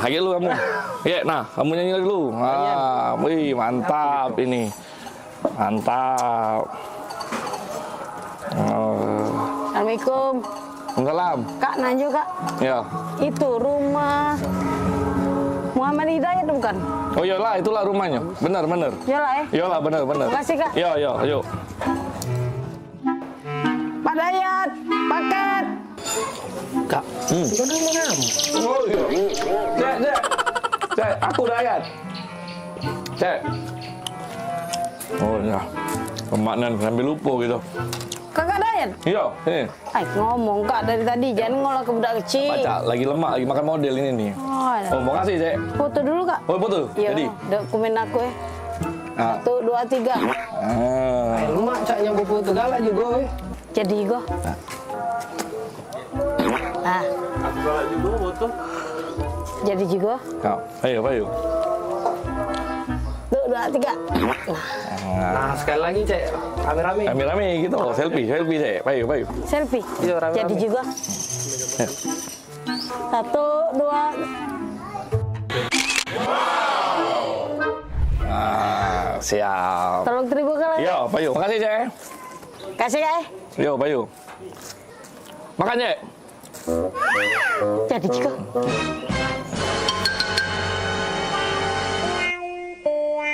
kaget lu kamu. Ya, nah, kamu nyanyi lagi dulu. Wih, mantap ini. Mantap. Assalamualaikum. Salam. Kak, nanya Kak. Ya. Itu rumah Muhammad Hidayat bukan? Oh iyalah, itulah rumahnya. Benar. Iyalah ya? Iyalah, benar. Makasih Kak. Yo, yuk. Pak Dayat, paket. Kak, Oh iya. Cek, aku Dayat. Cek. Oh ya. Pemaknan sambil lupa gitu. Kakak Dayat? Iya, ini. Ngomong Kak dari tadi, jangan ngolah ke budak kecil. Baca, lagi lemak, lagi makan model ini nih. Oh, mau kasih, Cek. Foto dulu Kak. Oh, foto? Iya, Jadi? dokumen aku ya. 1, 2, 3. Lemak Cak yang foto galak juga. Jadi go. Aku galak juga foto. Jadi juga. Kau, ayo. 1, 2, 3. Nah, sekali lagi Cek, rame-rame. Rame-rame gitu, selfie, Cek. Ayo. Selfie. Iya, rame-rame. Jadi juga. 1, 2. Siap. Tolong terima Kak. Yo, Bayu. Makasih, Cek. Kasih Kak. Yo, Bayu. Makan, Cek. Jadi juga.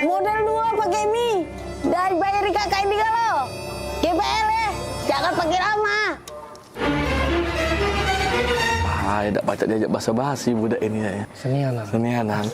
Modal 2 pakai mie. Dari bayar kakak ini kalau. GPL ya. Jangan pakai lama. Tidak baca diajak basa-basi budak ini ya. Senianan.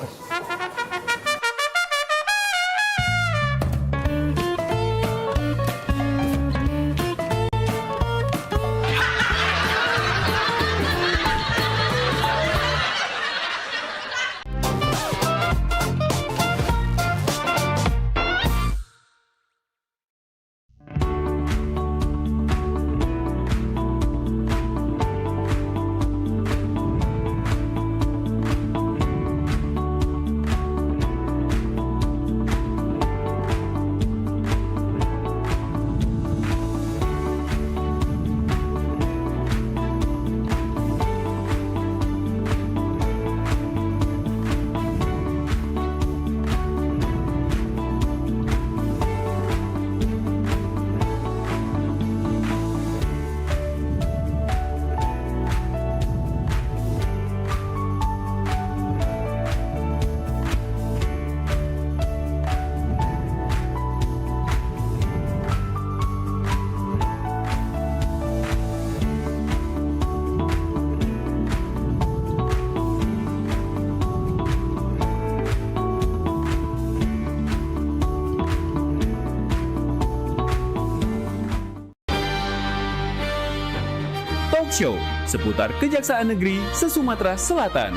Talk Show seputar Kejaksaan Negeri se-Sumatera Selatan.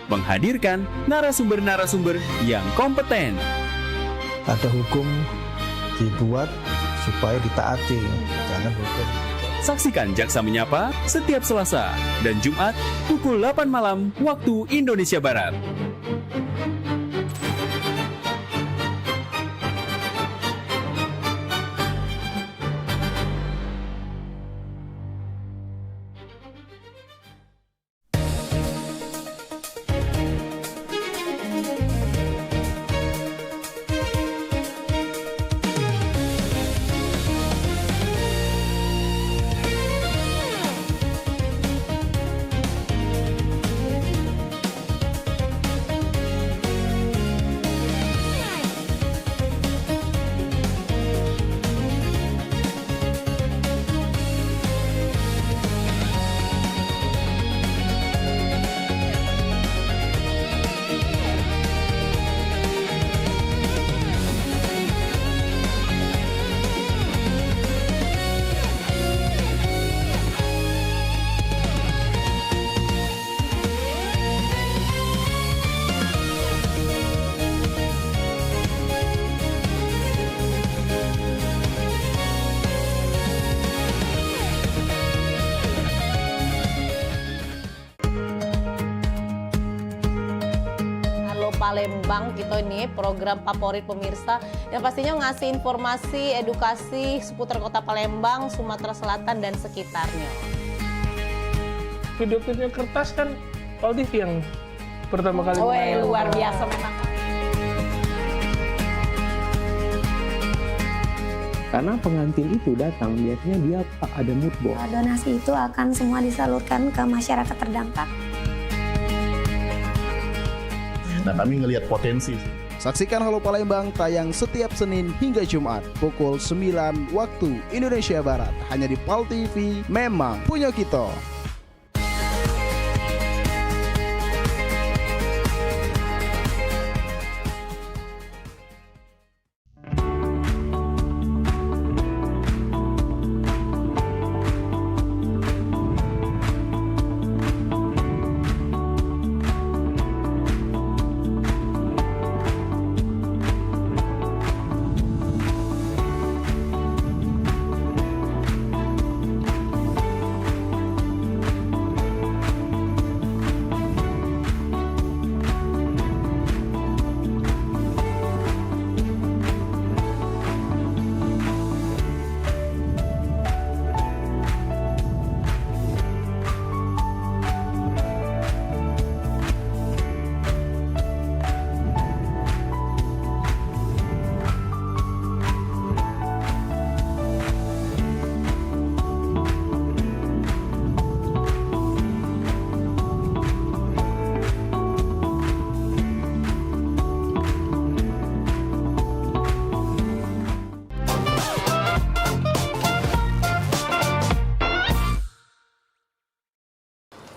Menghadirkan narasumber-narasumber yang kompeten. Ada hukum dibuat supaya ditaati, jangan hukum. Saksikan Jaksa Menyapa setiap Selasa dan Jumat pukul 8 malam waktu Indonesia Barat. Palembang kita ini program favorit pemirsa yang pastinya ngasih informasi, edukasi seputar kota Palembang, Sumatera Selatan dan sekitarnya. Video-video kertas kan Pal TV yang pertama kali. Woi, luar biasa memang. Karena pengantin itu datang biasanya dia ada mood board. Donasi itu akan semua disalurkan ke masyarakat terdampak. Nah, kami ngelihat potensi. Saksikan Halo Palembang tayang setiap Senin hingga Jumat pukul 9 waktu Indonesia Barat hanya di PAL TV. Memang punya kita.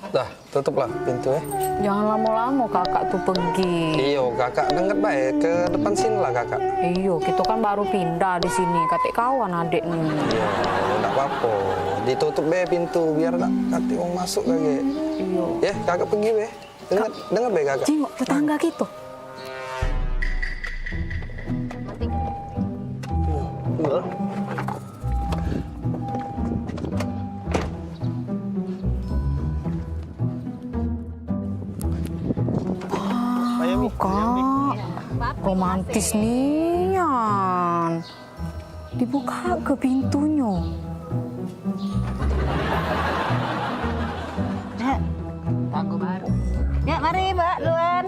Dah, tutuplah pintu ya. Jangan lama-lama kakak tuh pergi. Iyo, kakak dengar baik ke depan sini lah kakak. Iyo, kita kan baru pindah di sini. Katik kawan adik nih. Iya, enggak apa-apa. Ditutup be pintu biar tak kati mau masuk lagi. Iyo. Ya, kakak pergi be. Dengar be kakak. Jengok tetangga gitu. Iya. Kak, romantis nian. Dibuka ke pintunya. Tanggo baru. Ya, mari Mbak Luan.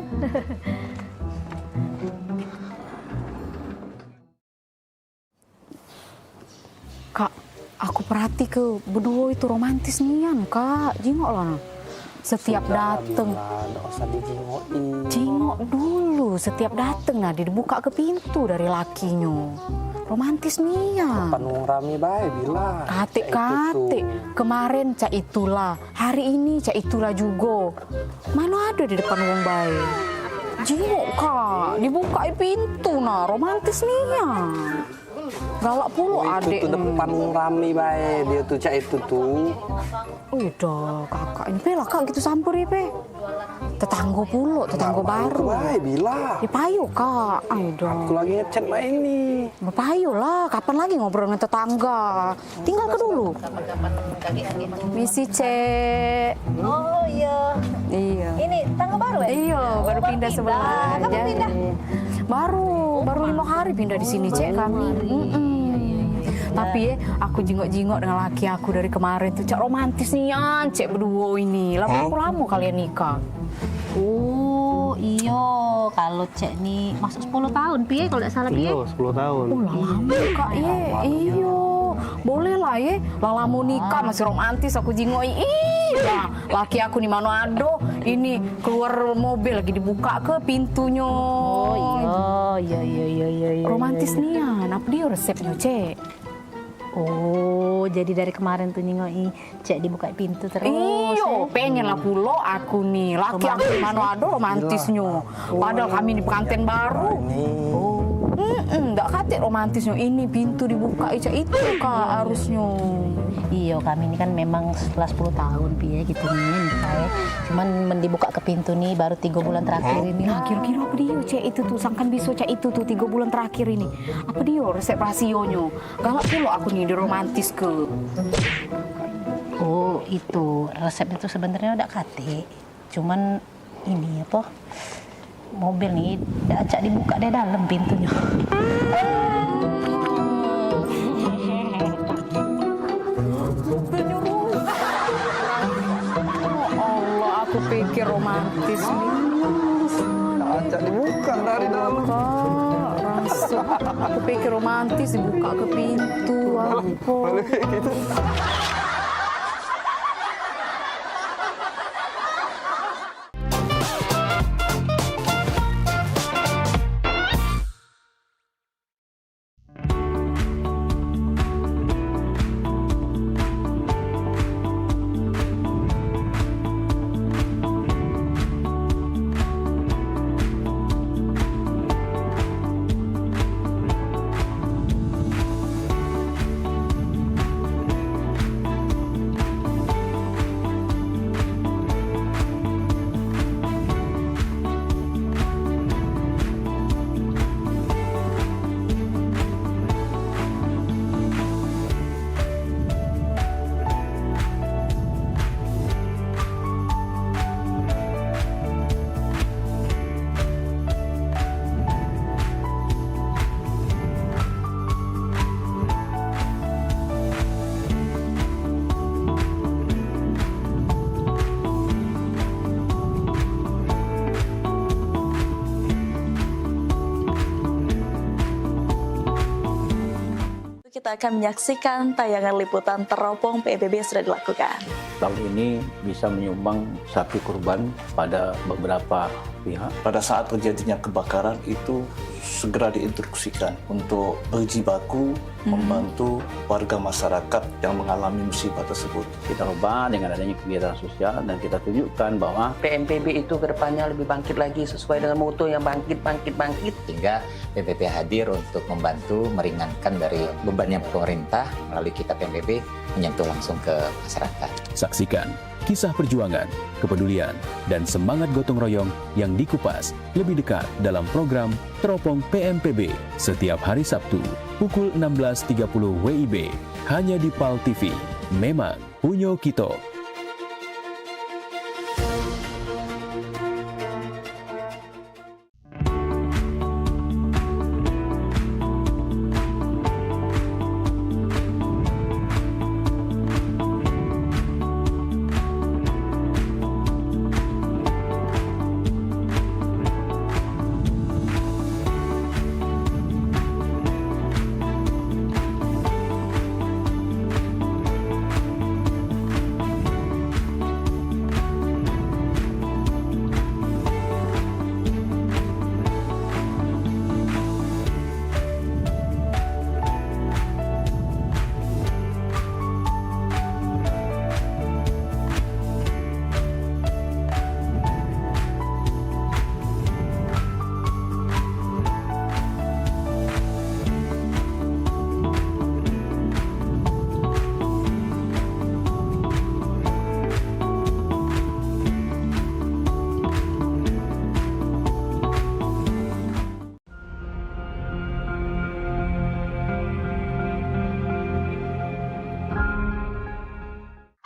Kak, aku perhati ke berdua itu romantis nian, Kak. Jengok lah. Setiap dateng, Nggak usah dijingokin. jengok dulu. Setiap dateng nah dibuka ke pintu dari lakinya. Romantis nian. Depan wong rame bae bilang. Kate, kemarin cak itulah, hari ini cak itulah juga. Mana ada di depan wong baik. Jengok Kak, dibuka pintu nah, romantis nian. Galak pula adek. Itu depan wong rame bae, dia tuh cak itu tuh. Udah kakak ini pe lah kak gitu samperi pe. Tetangga pula, tetangga baru. Bae bilang. Ya payo kak, udah. Aku lagi ngechat mbak ini. Payo lah, kapan lagi ngobrol dengan tetangga? Tinggal ke dulu. Misi cek. Oh iya. Iya. Ini tangga baru ya? Iya, baru pindah sebelah. Kamu pindah? Baru 5 hari pindah di sini cek kami. Tapi ya, aku jengok-jengok dengan laki aku dari kemarin tuh cak romantis nih cek berdua ini. Berapa lama kalian nikah? Oh iyo, kalau cek nih masuk 10 tahun piye kalau tidak salah piye? Iya, 10 tahun. Oh lama kak ye, iyo. Boleh lah ye, lama nikah masih romantis aku jengok. Nah, laki aku nih Manado, ini keluar mobil lagi dibuka ke pintunya. Oh iya. Romantis nian, apa dia resepnya cek? Oh, jadi dari kemarin tuh nyingoi cek dibuka pintu terus. Iyo, pengen lah pulo aku nih. Laki aku di Manado romantisnya. Padahal kami di pengantin baru. Enggak kate romantisnya. Ini pintu dibuka itu kak harusnya. Iya, kami ini kan memang setelah 10 tahun piye gitu nih nikah. Cuman dibuka ke pintu nih baru 3 bulan terakhir ini. Nah, kira-kira apa dia cek itu tuh sangkan bisa cek itu tuh 3 bulan terakhir ini. Apa dia resep rasionya? Galak pulo aku nih di romantis ke. Oh, itu resepnya tuh sebenarnya udah kate. Cuman ini apa? Mobil nih acak dibuka dari dalam pintunya. Allah, aku pikir romantis romantis. Kaca dibuka dari dalam. Langsung. Aku pikir romantis dibuka ke pintu. Apa? Gitu. Kita akan menyaksikan tayangan liputan teropong PMPB yang sudah dilakukan. Tahun ini bisa menyumbang sapi kurban pada beberapa pihak. Pada saat terjadinya kebakaran itu segera diinstruksikan untuk berjibaku membantu warga masyarakat yang mengalami musibah tersebut. Kita ubah dengan adanya kegiatan sosial dan kita tunjukkan bahwa PMPB itu kedepannya lebih bangkit lagi sesuai dengan moto yang bangkit. Sehingga PMPB hadir untuk membantu meringankan dari bebannya pemerintah melalui kita PMPB menyentuh langsung ke masyarakat. Saksikan kisah perjuangan, kepedulian, dan semangat gotong royong yang dikupas lebih dekat dalam program Teropong PMPB setiap hari Sabtu pukul 16.30 WIB hanya di PAL TV. Memang Punyo Kito.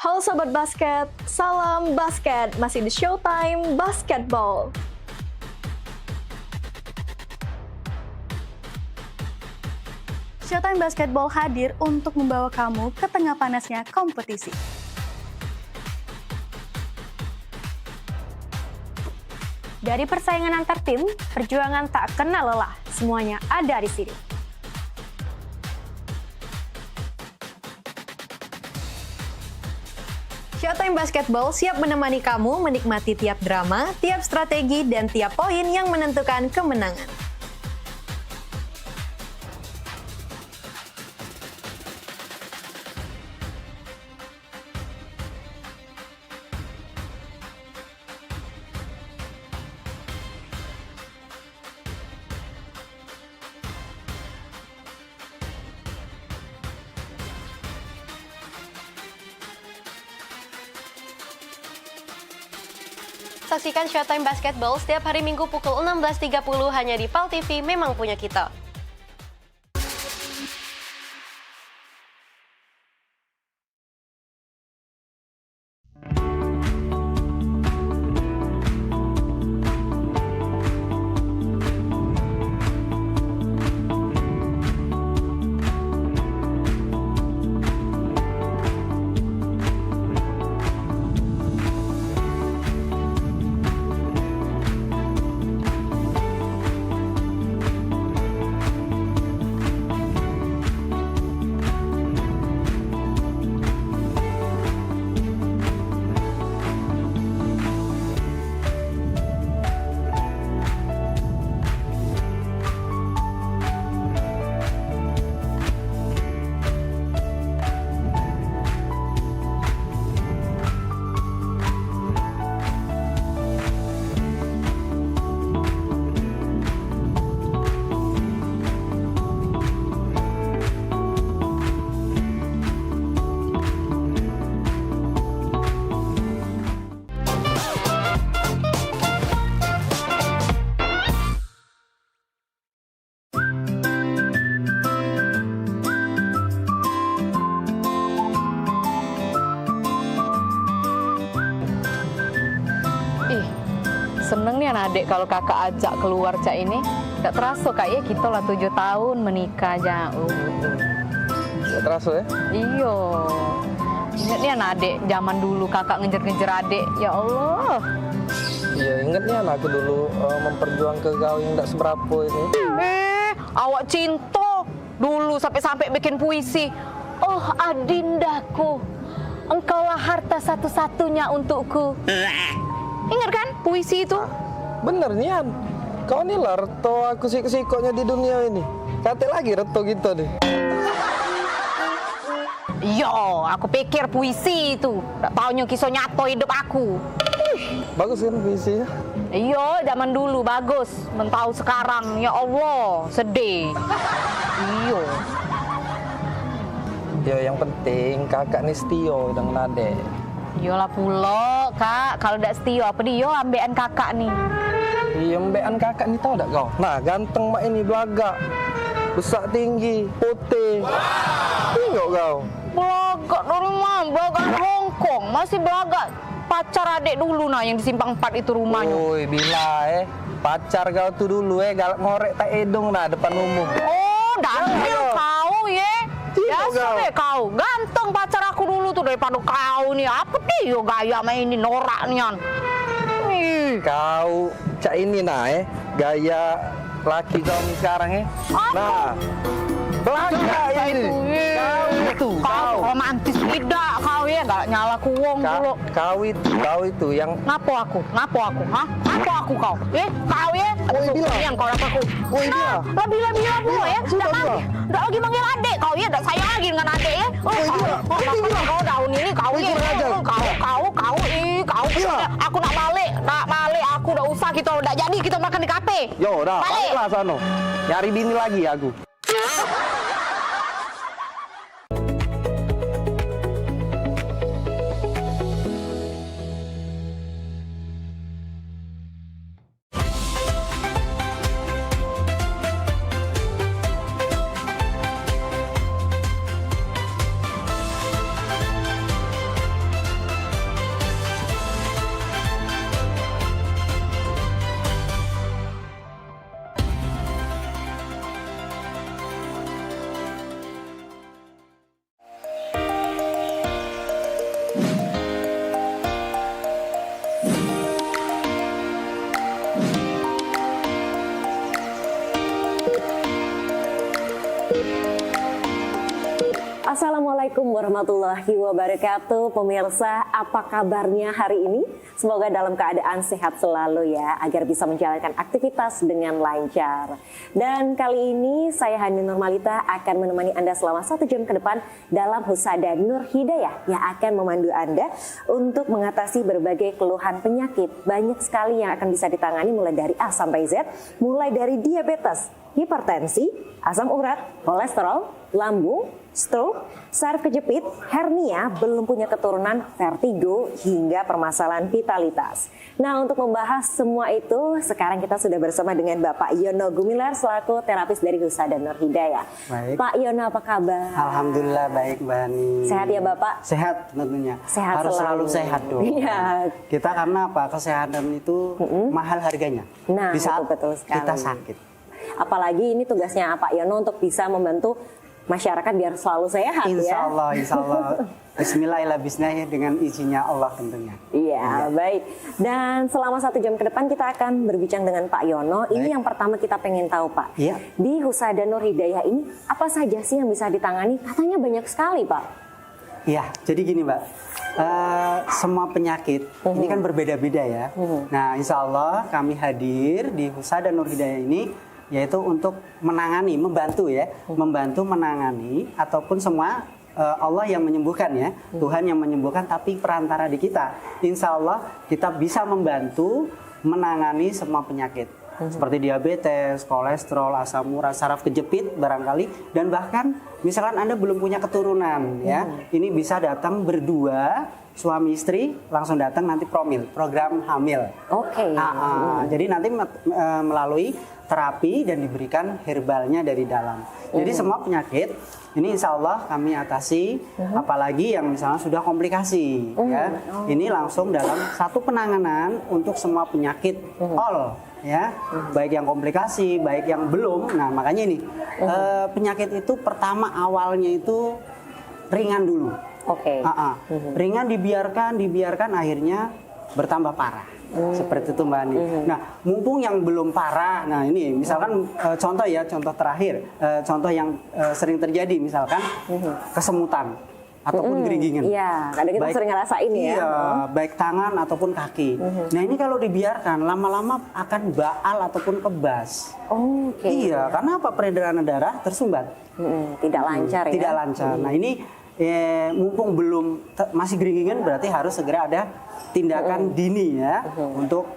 Halo Sobat Basket, salam basket, masih di Showtime Basketball. Showtime Basketball hadir untuk membawa kamu ke tengah panasnya kompetisi. Dari persaingan antar tim, perjuangan tak kenal lelah, semuanya ada di sini. Showtime Basketball siap menemani kamu menikmati tiap drama, tiap strategi, dan tiap poin yang menentukan kemenangan. Saksikan Showtime Basketball setiap hari Minggu pukul 16.30 hanya di PAL TV, memang punya kita. seneng nih anak adik kalau kakak ajak keluar cak ini. Gak terasa kak ya kita lah 7 tahun menikah aja. Gak terasa ya? Iya. Ingat nih anak adik zaman dulu kakak ngejar-ngejar adik. Ya Allah. Iya, ingatnya anakku dulu memperjuangkan kau yang tidak seberapa ini. Awak cinta dulu sampai-sampai bikin puisi. Oh adindaku, engkaulah harta satu-satunya untukku. Ingat kan puisi itu? Bener Nian, kau nih lah reto aku siko-sikonya di dunia ini. Kate lagi reto gitu nih. Yo, aku pikir puisi itu. Tak taunya kisah nyata hidup aku. Bagus kan puisinya? Iya, zaman dulu bagus. Mentau sekarang, ya Allah, sedih. Iya. Ya yang penting kakak nih setio dengan adek. Iyalah pula, Kak. Kalau tidak setia apa dia ambekan kakak nih. Iya, ambekan kakak nih tahu tak kau? Nah, ganteng mak ini belagak. Besar tinggi, putih. Tengok kau. Belagak dari mana? Belagak Hongkong. Masih belagak pacar adik dulu nah yang di Simpang 4 itu rumahnya. Woi, bila pacar kau tuh dulu galak ngorek tak edung nah depan umum. Oh, daniel kau ya. Biasa deh kau. Ganteng pacar aku dulu tuh daripada kau nih. Apa dia gaya main ini norak nian. Kau cak ini nah gaya laki kau nih sekarang Nah, belakang ini. Kau romantis tidak kau ya, gak nyala kuwong dulu. Kau itu yang Ngapo aku? Hah? Ngapo aku kau? Kau ya? Woi bila. Yang kau aku. Woi bila. Lah bila pula ya. Ndak lagi manggil adik kau ya, ndak sayang lagi dengan adik ya. Woi bila. Kau daun ini kau ya. Kau. Aku nak balik. Aku udah usah kita udah jadi kita makan di kafe. Yo, dah. Baliklah sono. Nyari bini lagi aku. Assalamualaikum warahmatullahi wabarakatuh. Pemirsa, apa kabarnya hari ini? Semoga dalam keadaan sehat selalu ya, agar bisa menjalankan aktivitas dengan lancar. Dan kali ini saya Hani Nurmalita akan menemani Anda selama 1 jam ke depan dalam Husada Nur Hidayah yang akan memandu Anda untuk mengatasi berbagai keluhan penyakit. Banyak sekali yang akan bisa ditangani mulai dari A sampai Z, mulai dari diabetes, hipertensi, asam urat, kolesterol, lambung, stroke, saraf kejepit, hernia, belum punya keturunan, vertigo, hingga permasalahan vitalitas. Nah, untuk membahas semua itu, sekarang kita sudah bersama dengan Bapak Yono Gumilar selaku terapis dari Husada Nur Hidayah. Baik. Pak Yono, apa kabar? Alhamdulillah baik, Mbak Hani. Sehat ya Bapak? Sehat tentunya. Sehat harus selalu sehat dong. Iya. Kita karena apa? Kesehatan itu mahal harganya. Nah, di saat betul sekali. kita sakit. Apalagi ini tugasnya Pak Yono untuk bisa membantu masyarakat biar selalu sehat Insya Allah, ya. Insya Allah. Bismillahirrahmanirrahim dengan izinnya Allah tentunya. Iya, baik. Dan selama 1 jam ke depan kita akan berbincang dengan Pak Yono. Ini yang pertama kita pengen tahu Pak. Iya. Di Husada Nur Hidayah ini apa saja sih yang bisa ditangani? Katanya banyak sekali Pak. Iya, jadi gini Mbak. Semua penyakit ini kan berbeda-beda ya. Nah, insya Allah kami hadir di Husada Nur Hidayah ini yaitu untuk menangani, membantu ya, membantu menangani ataupun semua Allah yang menyembuhkan ya, Tuhan yang menyembuhkan, tapi perantara di kita. Insya Allah kita bisa membantu menangani semua penyakit seperti diabetes, kolesterol, asam urat, saraf kejepit barangkali, dan bahkan misalkan Anda belum punya keturunan ya, ini bisa datang berdua suami istri langsung datang nanti promil, program hamil. Oke. Jadi nanti melalui terapi dan diberikan herbalnya dari dalam. Jadi semua penyakit ini insya Allah kami atasi, apalagi yang misalnya sudah komplikasi, ya. Ini langsung dalam satu penanganan untuk semua penyakit all, ya, baik yang komplikasi, baik yang belum. Nah makanya ini penyakit itu pertama awalnya itu ringan dulu. Ringan dibiarkan akhirnya bertambah parah. Seperti itu Mbak Ani. Nah, mumpung yang belum parah, nah ini misalkan contoh ya, contoh terakhir, contoh yang sering terjadi misalkan kesemutan ataupun gerigingan. Iya, kadang kita sering ngerasain ya. Iya, baik tangan ataupun kaki. Nah ini kalau dibiarkan lama-lama akan baal ataupun kebas. Iya, karena apa? Peredaran darah tersumbat. Tidak lancar ya. Tidak lancar. Nah ini mumpung belum masih gerigingan berarti harus segera ada tindakan dini ya untuk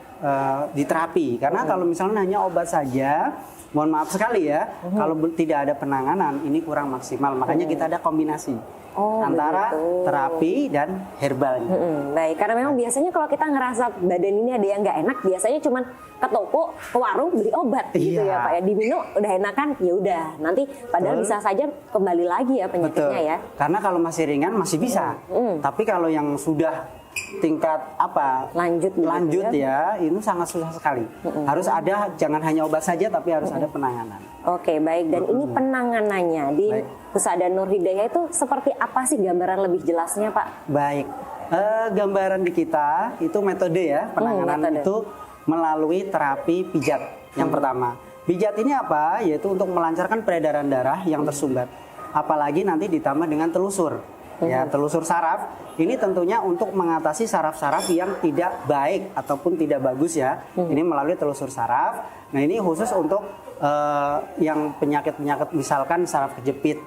diterapi. Karena kalau misalnya hanya obat saja, mohon maaf sekali ya, kalau tidak ada penanganan ini kurang maksimal. Makanya kita ada kombinasi antara terapi dan herbalnya. Baik, karena memang biasanya kalau kita ngerasa badan ini ada yang nggak enak, biasanya cuman ke toko, ke warung beli obat gitu ya Pak ya. Diminum udah enakan, ya udah. Nanti padahal bisa saja kembali lagi ya penyakitnya ya. Karena kalau masih ringan masih bisa. Tapi kalau yang sudah tingkat lanjut ya, ini sangat susah sekali. Harus ada, jangan hanya obat saja tapi harus ada penanganan. Oke, baik. Dan ini penanganannya di Husada Nur Hidayah itu seperti apa sih, gambaran lebih jelasnya Pak? Baik, gambaran di kita itu metode ya, penanganan itu melalui terapi pijat yang pertama. Pijat ini apa? Yaitu untuk melancarkan peredaran darah yang tersumbat. Apalagi nanti ditambah dengan telusur. Ya, telusur saraf ini tentunya untuk mengatasi saraf-saraf yang tidak baik ataupun tidak bagus ya. Ini melalui telusur saraf. Nah, ini khusus untuk yang penyakit-penyakit misalkan saraf kejepit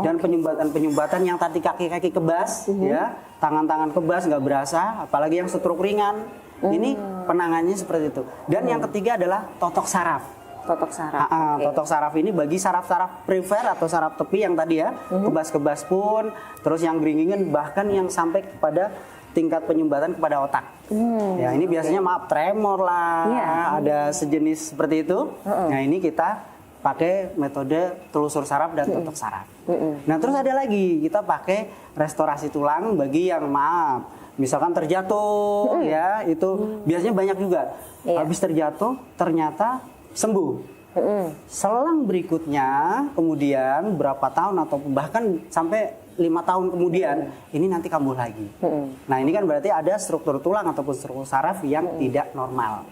dan penyumbatan yang tadi kaki-kaki kebas ya, tangan-tangan kebas nggak berasa, apalagi yang stroke ringan. Ini penanganannya seperti itu. Dan yang ketiga adalah totok saraf. Totok saraf. Totok saraf ini bagi saraf-saraf perifer atau saraf tepi yang tadi ya, kebas-kebas pun, terus yang geringingan bahkan yang sampai kepada tingkat penyumbatan kepada otak. Ya ini biasanya maaf tremor lah, ada sejenis seperti itu. Nah ini kita pakai metode telusur saraf dan totok saraf. Nah terus ada lagi kita pakai restorasi tulang bagi yang maaf, misalkan terjatuh ya, itu biasanya banyak juga. Habis terjatuh ternyata sembuh. Selang berikutnya kemudian berapa tahun atau bahkan sampai 5 tahun kemudian ini nanti kambuh lagi. Nah ini kan berarti ada struktur tulang ataupun struktur saraf yang tidak normal.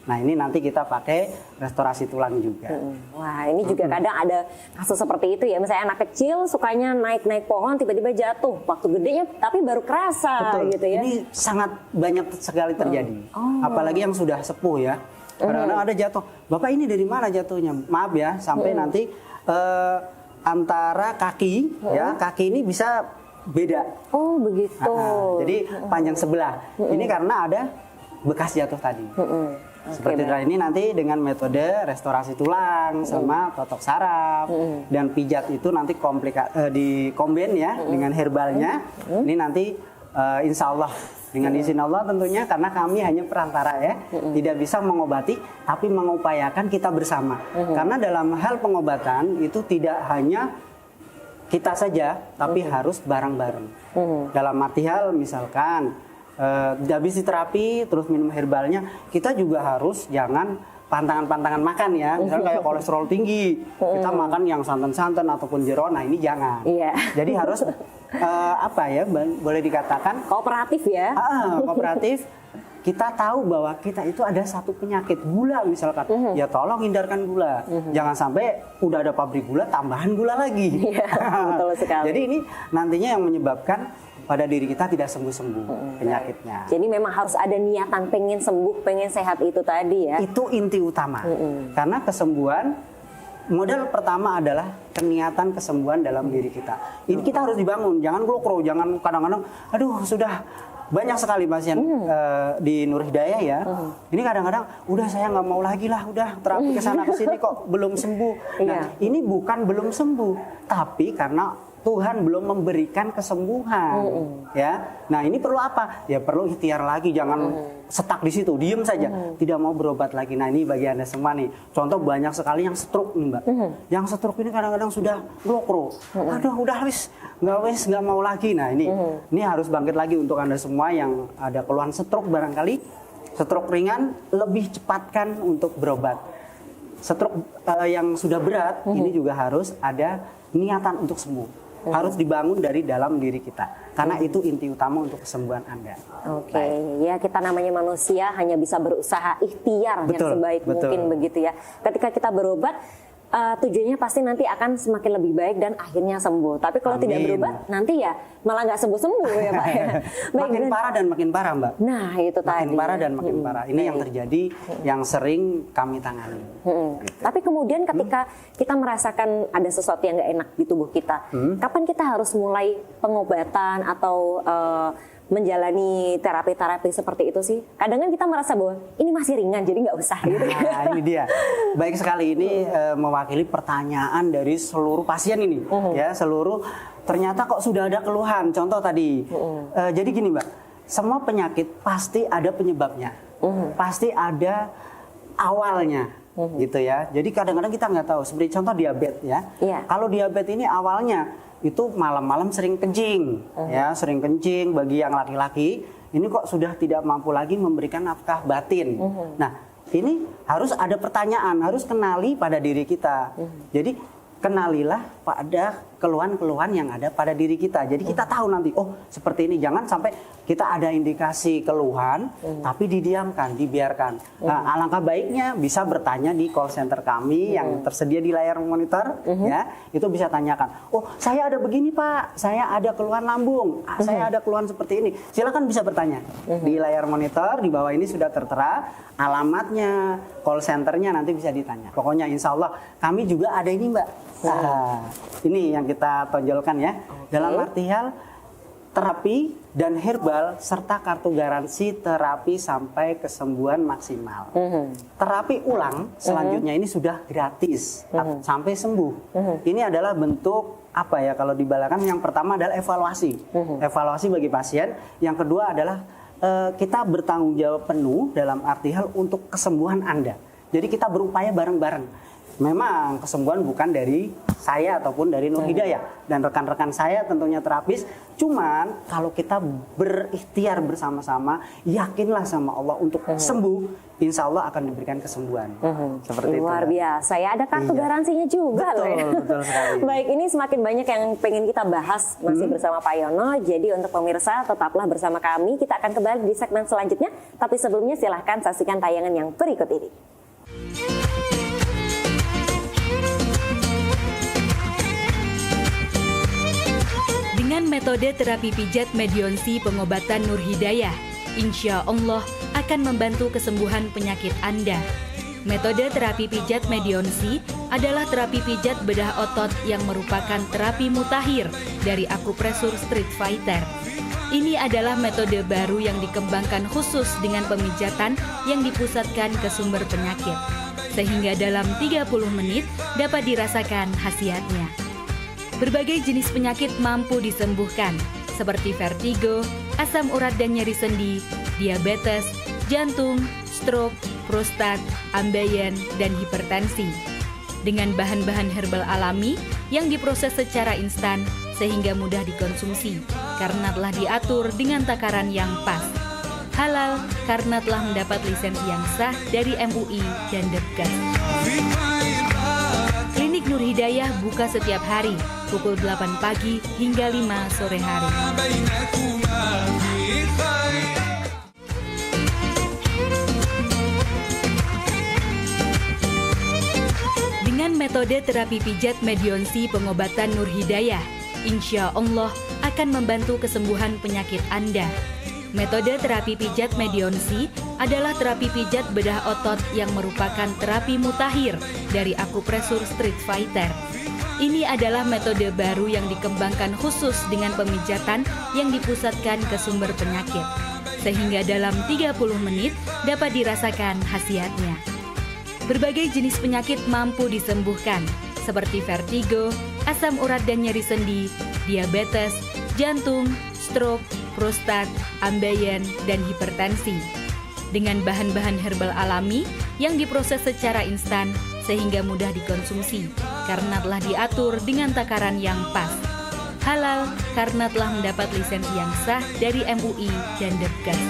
Nah ini nanti kita pakai restorasi tulang juga. Wah ini juga kadang ada kasus seperti itu ya. Misalnya anak kecil sukanya naik-naik pohon tiba-tiba jatuh. Waktu gedenya tapi baru kerasa gitu ya. Ini sangat banyak sekali terjadi. Apalagi yang sudah sepuh ya. Kadang-kadang ada jatuh. Bapak ini dari mana jatuhnya? Maaf ya sampai nanti antara kaki ya, kaki ini bisa beda. Oh begitu. Jadi panjang sebelah. Ini karena ada bekas jatuh tadi. Seperti ini nanti dengan metode restorasi tulang sama totok saraf dan pijat itu nanti dikombin ya dengan herbalnya. Ini nanti insya Allah dengan izin Allah tentunya, karena kami hanya perantara ya, tidak bisa mengobati tapi mengupayakan kita bersama. Karena dalam hal pengobatan itu tidak hanya kita saja tapi harus bareng-bareng. Dalam arti hal misalkan habis terapi terus minum herbalnya, kita juga harus jangan pantangan-pantangan makan ya, misalnya kayak kolesterol tinggi, kita makan yang santan-santan ataupun jeroan, nah ini jangan. Jadi harus apa ya, boleh dikatakan kooperatif ya. Kooperatif. Kita tahu bahwa kita itu ada satu penyakit gula misalkan, ya tolong hindarkan gula. Jangan sampai udah ada pabrik gula, tambahan gula lagi. Betul sekali. Jadi ini nantinya yang menyebabkan pada diri kita tidak sembuh-sembuh penyakitnya. Jadi memang harus ada niatan pengen sembuh, pengen sehat itu tadi ya. Itu inti utama. Karena kesembuhan, modal pertama adalah keniatan kesembuhan dalam diri kita. Ini kita harus dibangun, jangan glokro, jangan kadang-kadang, aduh sudah banyak sekali pasien di Nur Hidayah ya. Ini kadang-kadang udah saya nggak mau lagi lah, udah terapi kesana kesini kok belum sembuh. Nah ini bukan belum sembuh, tapi karena Tuhan belum memberikan kesembuhan, ya. Nah ini perlu apa? Ya perlu ikhtiar lagi, jangan stuck di situ, diem saja, tidak mau berobat lagi. Nah ini bagi Anda semua nih, contoh banyak sekali yang stroke nih Mbak. Yang stroke ini kadang-kadang sudah glokro, aduh udah nggak mau lagi. Nah ini harus bangkit lagi untuk Anda semua yang ada keluhan stroke barangkali, stroke ringan lebih cepatkan untuk berobat. Stroke yang sudah berat ini juga harus ada niatan untuk sembuh. Harus dibangun dari dalam diri kita, karena itu inti utama untuk kesembuhan Anda. Oke, ya kita namanya manusia hanya bisa berusaha ikhtiar yang sebaik mungkin begitu ya. Ketika kita berobat, tujuannya pasti nanti akan semakin lebih baik dan akhirnya sembuh. Tapi kalau tidak berobat, nanti ya malah nggak sembuh-sembuh ya Pak ya. Makin parah dan makin parah Mbak. Nah itu tadi. Makin parah dan makin parah. Ini yang terjadi, yang sering kami tangani. Gitu. Tapi kemudian ketika kita merasakan ada sesuatu yang nggak enak di tubuh kita, kapan kita harus mulai pengobatan atau menjalani terapi-terapi seperti itu sih? Kadang kan kita merasa bahwa ini masih ringan, jadi nggak usah gitu. Nah, ini dia. Baik sekali, ini mewakili pertanyaan dari seluruh pasien ini. Ya, seluruh ternyata kok sudah ada keluhan. Contoh tadi. Jadi gini Mbak, semua penyakit pasti ada penyebabnya. Pasti ada awalnya. Gitu ya. Jadi kadang-kadang kita nggak tahu. Seperti contoh diabetes ya. Kalau diabetes ini awalnya itu malam-malam sering kencing, ya sering kencing bagi yang laki-laki. Ini kok sudah tidak mampu lagi memberikan nafkah batin. Nah, ini harus ada pertanyaan, harus kenali pada diri kita. Jadi kenalilah pada keluhan-keluhan yang ada pada diri kita. Jadi kita tahu nanti, oh seperti ini. Jangan sampai kita ada indikasi keluhan, tapi didiamkan, dibiarkan. Nah, alangkah baiknya bisa bertanya di call center kami yang tersedia di layar monitor, ya. Itu bisa tanyakan. Oh, saya ada begini Pak, saya ada keluhan lambung, saya ada keluhan seperti ini. Silakan bisa bertanya di layar monitor. Di bawah ini sudah tertera alamatnya, call centernya, nanti bisa ditanya. Pokoknya insya Allah kami juga ada ini Mbak. Ini yang kita tonjolkan ya. Dalam artian terapi dan herbal serta kartu garansi terapi sampai kesembuhan maksimal. Terapi ulang selanjutnya ini sudah gratis sampai sembuh. Ini adalah bentuk apa ya kalau dibalakan? Yang pertama adalah evaluasi. Evaluasi bagi pasien. Yang kedua adalah kita bertanggung jawab penuh dalam arti hal untuk kesembuhan Anda. Jadi kita berupaya bareng-bareng. Memang kesembuhan bukan dari saya ataupun dari Nur Hidayah dan rekan-rekan saya tentunya terapis. Cuman kalau kita berikhtiar bersama-sama, yakinlah sama Allah untuk sembuh, insya Allah akan diberikan kesembuhan. Seperti itu. Luar biasa ya, ada kartu garansinya juga loh ya. Betul sekali. Baik, ini semakin banyak yang pengen kita bahas masih bersama Pak Yono. Jadi untuk pemirsa tetaplah bersama kami. Kita akan kembali di segmen selanjutnya. Tapi sebelumnya silahkan saksikan tayangan yang berikut ini. Dengan metode terapi pijat Medionsi pengobatan Nur Hidayah, insya Allah akan membantu kesembuhan penyakit Anda. Metode terapi pijat Medionsi adalah terapi pijat bedah otot yang merupakan terapi mutakhir dari akupresur Street Fighter. Ini adalah metode baru yang dikembangkan khusus dengan pemijatan yang dipusatkan ke sumber penyakit, sehingga dalam 30 menit dapat dirasakan khasiatnya. Berbagai jenis penyakit mampu disembuhkan, seperti vertigo, asam urat dan nyeri sendi, diabetes, jantung, stroke, prostat, ambeien, dan hipertensi. Dengan bahan-bahan herbal alami yang diproses secara instan sehingga mudah dikonsumsi, karena telah diatur dengan takaran yang pas. Halal karena telah mendapat lisensi yang sah dari MUI dan Depkes. Klinik Nur Hidayah buka setiap hari, pukul 8 pagi hingga 5 sore hari. Dengan metode terapi pijat Medionsi pengobatan Nur Hidayah, insya Allah akan membantu kesembuhan penyakit Anda. Metode terapi pijat Medionsi adalah terapi pijat bedah otot yang merupakan terapi mutakhir dari akupresur Street Fighter. Ini adalah metode baru yang dikembangkan khusus dengan pemijatan yang dipusatkan ke sumber penyakit, sehingga dalam 30 menit dapat dirasakan khasiatnya. Berbagai jenis penyakit mampu disembuhkan, seperti vertigo, asam urat dan nyeri sendi, diabetes, jantung, stroke, prostat, ambeien, dan hipertensi. Dengan bahan-bahan herbal alami yang diproses secara instan sehingga mudah dikonsumsi karena telah diatur dengan takaran yang pas. Halal karena telah mendapat lisensi yang sah dari MUI dan Depkes.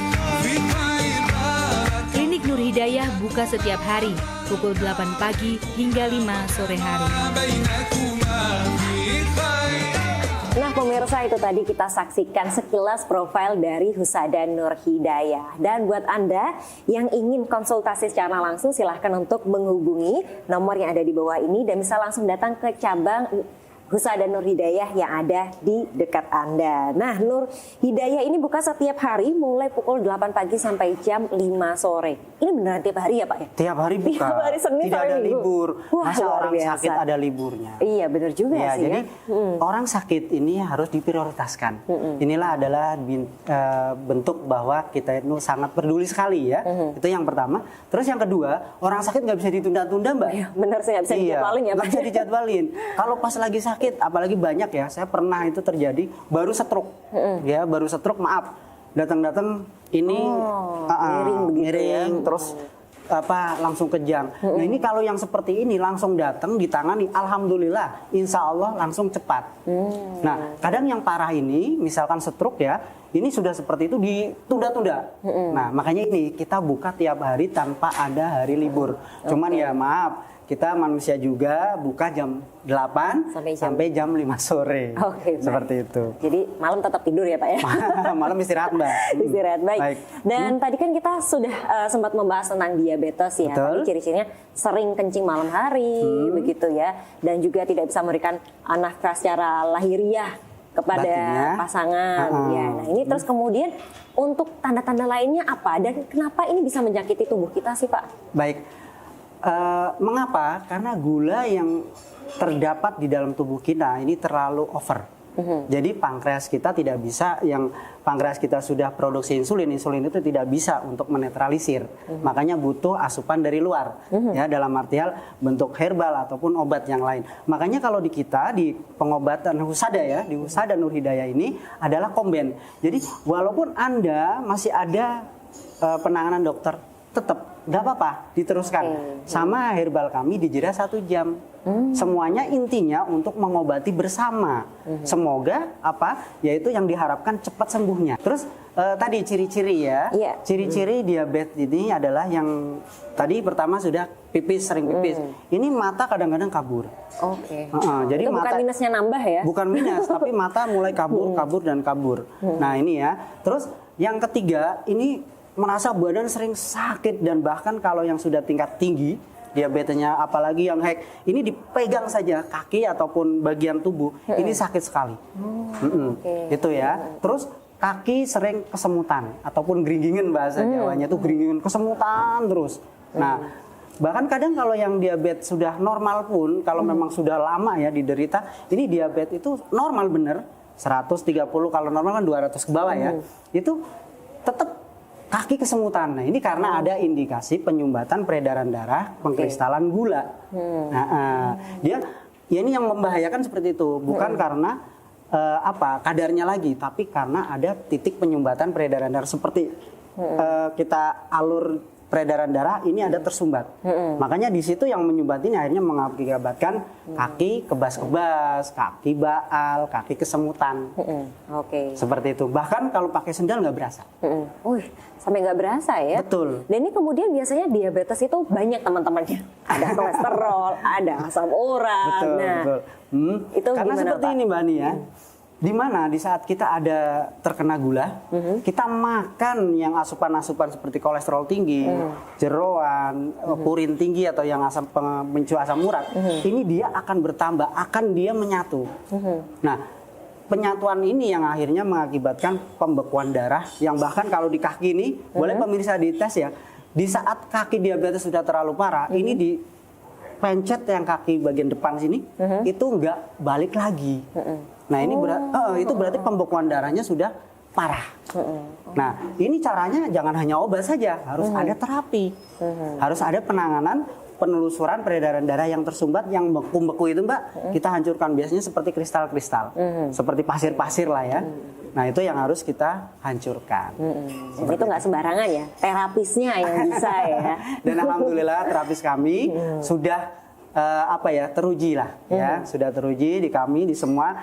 Klinik Nur Hidayah buka setiap hari pukul 8 pagi hingga 5 sore hari. Nah pemirsa, itu tadi kita saksikan sekilas profil dari Husada Nur Hidayah. Dan buat Anda yang ingin konsultasi secara langsung, silahkan untuk menghubungi nomor yang ada di bawah ini dan bisa langsung datang ke cabang Husada Nur Hidayah yang ada di dekat Anda. Nah, Nur Hidayah ini buka setiap hari mulai pukul 8 pagi sampai jam 5 sore. Ini beneran tiap hari ya Pak ya? Tiap hari buka. Tiap hari Senin tidak ada libur. Wah, masa luar orang biasa. sakit ada liburnya? Iya, benar juga ya, sih jadi, ya. orang sakit ini harus diprioritaskan. Inilah adalah bentuk bahwa kita itu sangat peduli sekali ya. Itu yang pertama. Terus yang kedua, orang sakit nggak bisa ditunda-tunda Mbak. Iya, benar sih, nggak bisa dijadwalin ya Pak. Nggak bisa dijadwalin. Kalau pas lagi sakit, apalagi banyak ya, saya pernah itu terjadi baru stroke, ya baru stroke, maaf, datang ini miring, terus langsung kejang. Nah ini kalau yang seperti ini langsung datang ditangani, alhamdulillah, insya Allah langsung cepat. Nah kadang yang parah ini, misalkan stroke ya, ini sudah seperti itu ditunda-tunda. Nah makanya ini kita buka tiap hari tanpa ada hari libur. Cuman ya maaf, kita manusia juga buka jam 8 sampai jam 5 sore. Seperti itu. Jadi malam tetap tidur ya Pak ya? Malam istirahat Mbak. Istirahat, baik. Dan tadi kan kita sudah sempat membahas tentang diabetes ya. Tadi ciri-cirinya sering kencing malam hari, begitu ya. Dan juga tidak bisa memberikan anak secara lahiriah kepada pasangan. Ya. Nah ini terus kemudian untuk tanda-tanda lainnya apa? Dan kenapa ini bisa menjangkiti tubuh kita sih Pak? Baik. Mengapa? Karena gula yang terdapat di dalam tubuh kita ini terlalu over. Jadi pankreas kita tidak bisa, yang pankreas kita sudah produksi insulin itu tidak bisa untuk menetralisir. Makanya butuh asupan dari luar, ya dalam artian bentuk herbal ataupun obat yang lain. Makanya kalau di kita di pengobatan Husada ya, di Husada Nur Hidayah ini adalah komben. Jadi walaupun Anda masih ada penanganan dokter, tetap nggak apa-apa, diteruskan. Sama herbal kami dijeda 1 jam. Semuanya intinya untuk mengobati bersama. Semoga yaitu yang diharapkan cepat sembuhnya. Terus tadi ciri-ciri ya, ciri-ciri diabetes ini adalah yang tadi pertama sudah pipis, sering pipis. Ini mata kadang-kadang kabur. Jadi itu mata, bukan minusnya nambah ya? Bukan minus, tapi mata mulai kabur dan kabur. Nah ini ya. Terus yang ketiga ini merasa badan sering sakit, dan bahkan kalau yang sudah tingkat tinggi diabetesnya, apalagi yang ini dipegang saja kaki ataupun bagian tubuh ini sakit sekali. Itu ya. Terus kaki sering kesemutan ataupun geringgingen, bahasa Jawanya itu geringgingen, kesemutan terus. Nah bahkan kadang kalau yang diabetes sudah normal pun, kalau memang sudah lama ya diderita, ini diabetes itu normal bener 130, kalau normal kan 200 ke bawah ya, itu tetap kaki kesemutan. Nah ini karena ada indikasi penyumbatan peredaran darah, pengkristalan gula. Dia ya ini yang membahayakan seperti itu, bukan karena kadarnya lagi, tapi karena ada titik penyumbatan peredaran darah seperti kita alur peredaran darah ini ada tersumbat. Makanya di situ yang menyumbat ini akhirnya mengakibatkan kaki kebas-kebas, kaki baal, kaki kesemutan. Seperti itu. Bahkan kalau pakai sendal nggak berasa. Sampai nggak berasa ya? Betul. Dan ini kemudian biasanya diabetes itu banyak teman-temannya. Ada kolesterol, ada asam urat. Betul. Itu karena gimana, seperti Pak? ini Mbak Ani ya. Di mana di saat kita ada terkena gula, kita makan yang asupan-asupan seperti kolesterol tinggi, jeroan, purin tinggi atau yang pemicu asam urat, ini dia akan bertambah, akan dia menyatu. Nah, penyatuan ini yang akhirnya mengakibatkan pembekuan darah, yang bahkan kalau di kaki ini, boleh pemirsa dites ya, di saat kaki diabetes sudah terlalu parah, ini di pencet yang kaki bagian depan sini, itu nggak balik lagi. Nah ini itu berarti pembekuan darahnya sudah parah. Nah ini caranya jangan hanya obat saja, harus ada terapi, harus ada penanganan penelusuran peredaran darah yang tersumbat, yang beku-beku itu Mbak, kita hancurkan. Biasanya seperti kristal-kristal, seperti pasir-pasir lah ya. Nah itu yang harus kita hancurkan. Itu nggak sembarangan ya, terapisnya yang bisa ya. Dan alhamdulillah terapis kami sudah teruji lah ya, sudah teruji di kami di semua.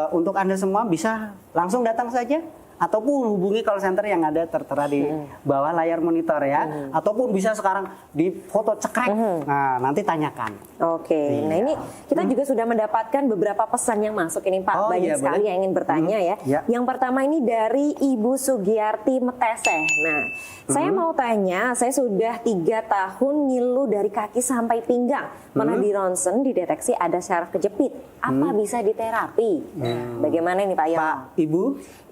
Untuk Anda semua bisa langsung datang saja, ataupun hubungi call center yang ada tertera di bawah layar monitor ya, ataupun bisa sekarang di foto cekrek. Nah nanti tanyakan. Oke, nah ini kita juga sudah mendapatkan beberapa pesan yang masuk ini Pak, banyak sekali yang ingin bertanya ya. Yang pertama ini dari Ibu Sugiyarti Meteseh. Nah, saya mau tanya, saya sudah 3 tahun ngilu dari kaki sampai pinggang. Pernah di ronsen dideteksi ada syaraf kejepit. Apa bisa diterapi? Nah, bagaimana ini Pak Yono?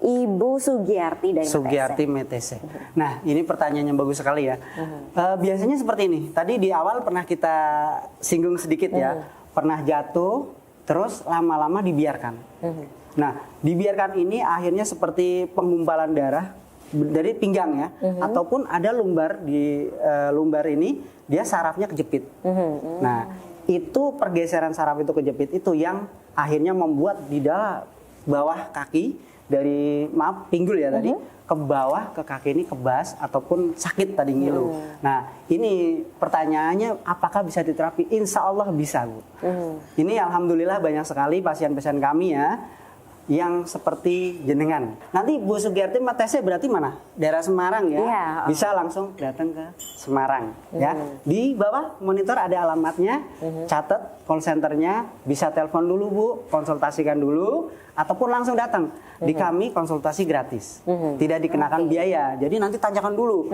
Ibu Sugiyarti dari Sugiyarti Meteseh. Nah, ini pertanyaan yang bagus sekali ya. Biasanya seperti ini. Tadi di awal pernah kita singgung sedikit ya. Pernah jatuh, terus lama-lama dibiarkan. Nah, dibiarkan ini akhirnya seperti penggumpalan darah dari pinggang ya, ataupun ada lumbar di lumbar ini dia sarafnya kejepit. Nah, itu pergeseran saraf itu kejepit itu yang akhirnya membuat di dalam bawah kaki dari pinggul ya tadi ke bawah ke kaki ini kebas ataupun sakit tadi ngilu. Nah, ini pertanyaannya apakah bisa diterapi? Insya Allah bisa, Bu. Ini alhamdulillah banyak sekali pasien-pasien kami ya yang seperti jenengan. Nanti Bu Sugiyarti Meteseh berarti mana? Daerah Semarang ya. Bisa langsung datang ke Semarang ya. Di bawah monitor ada alamatnya, catat call centernya, bisa telepon dulu Bu, konsultasikan dulu, ataupun langsung datang. Di kami konsultasi gratis, tidak dikenakan biaya. Jadi nanti tanyakan dulu,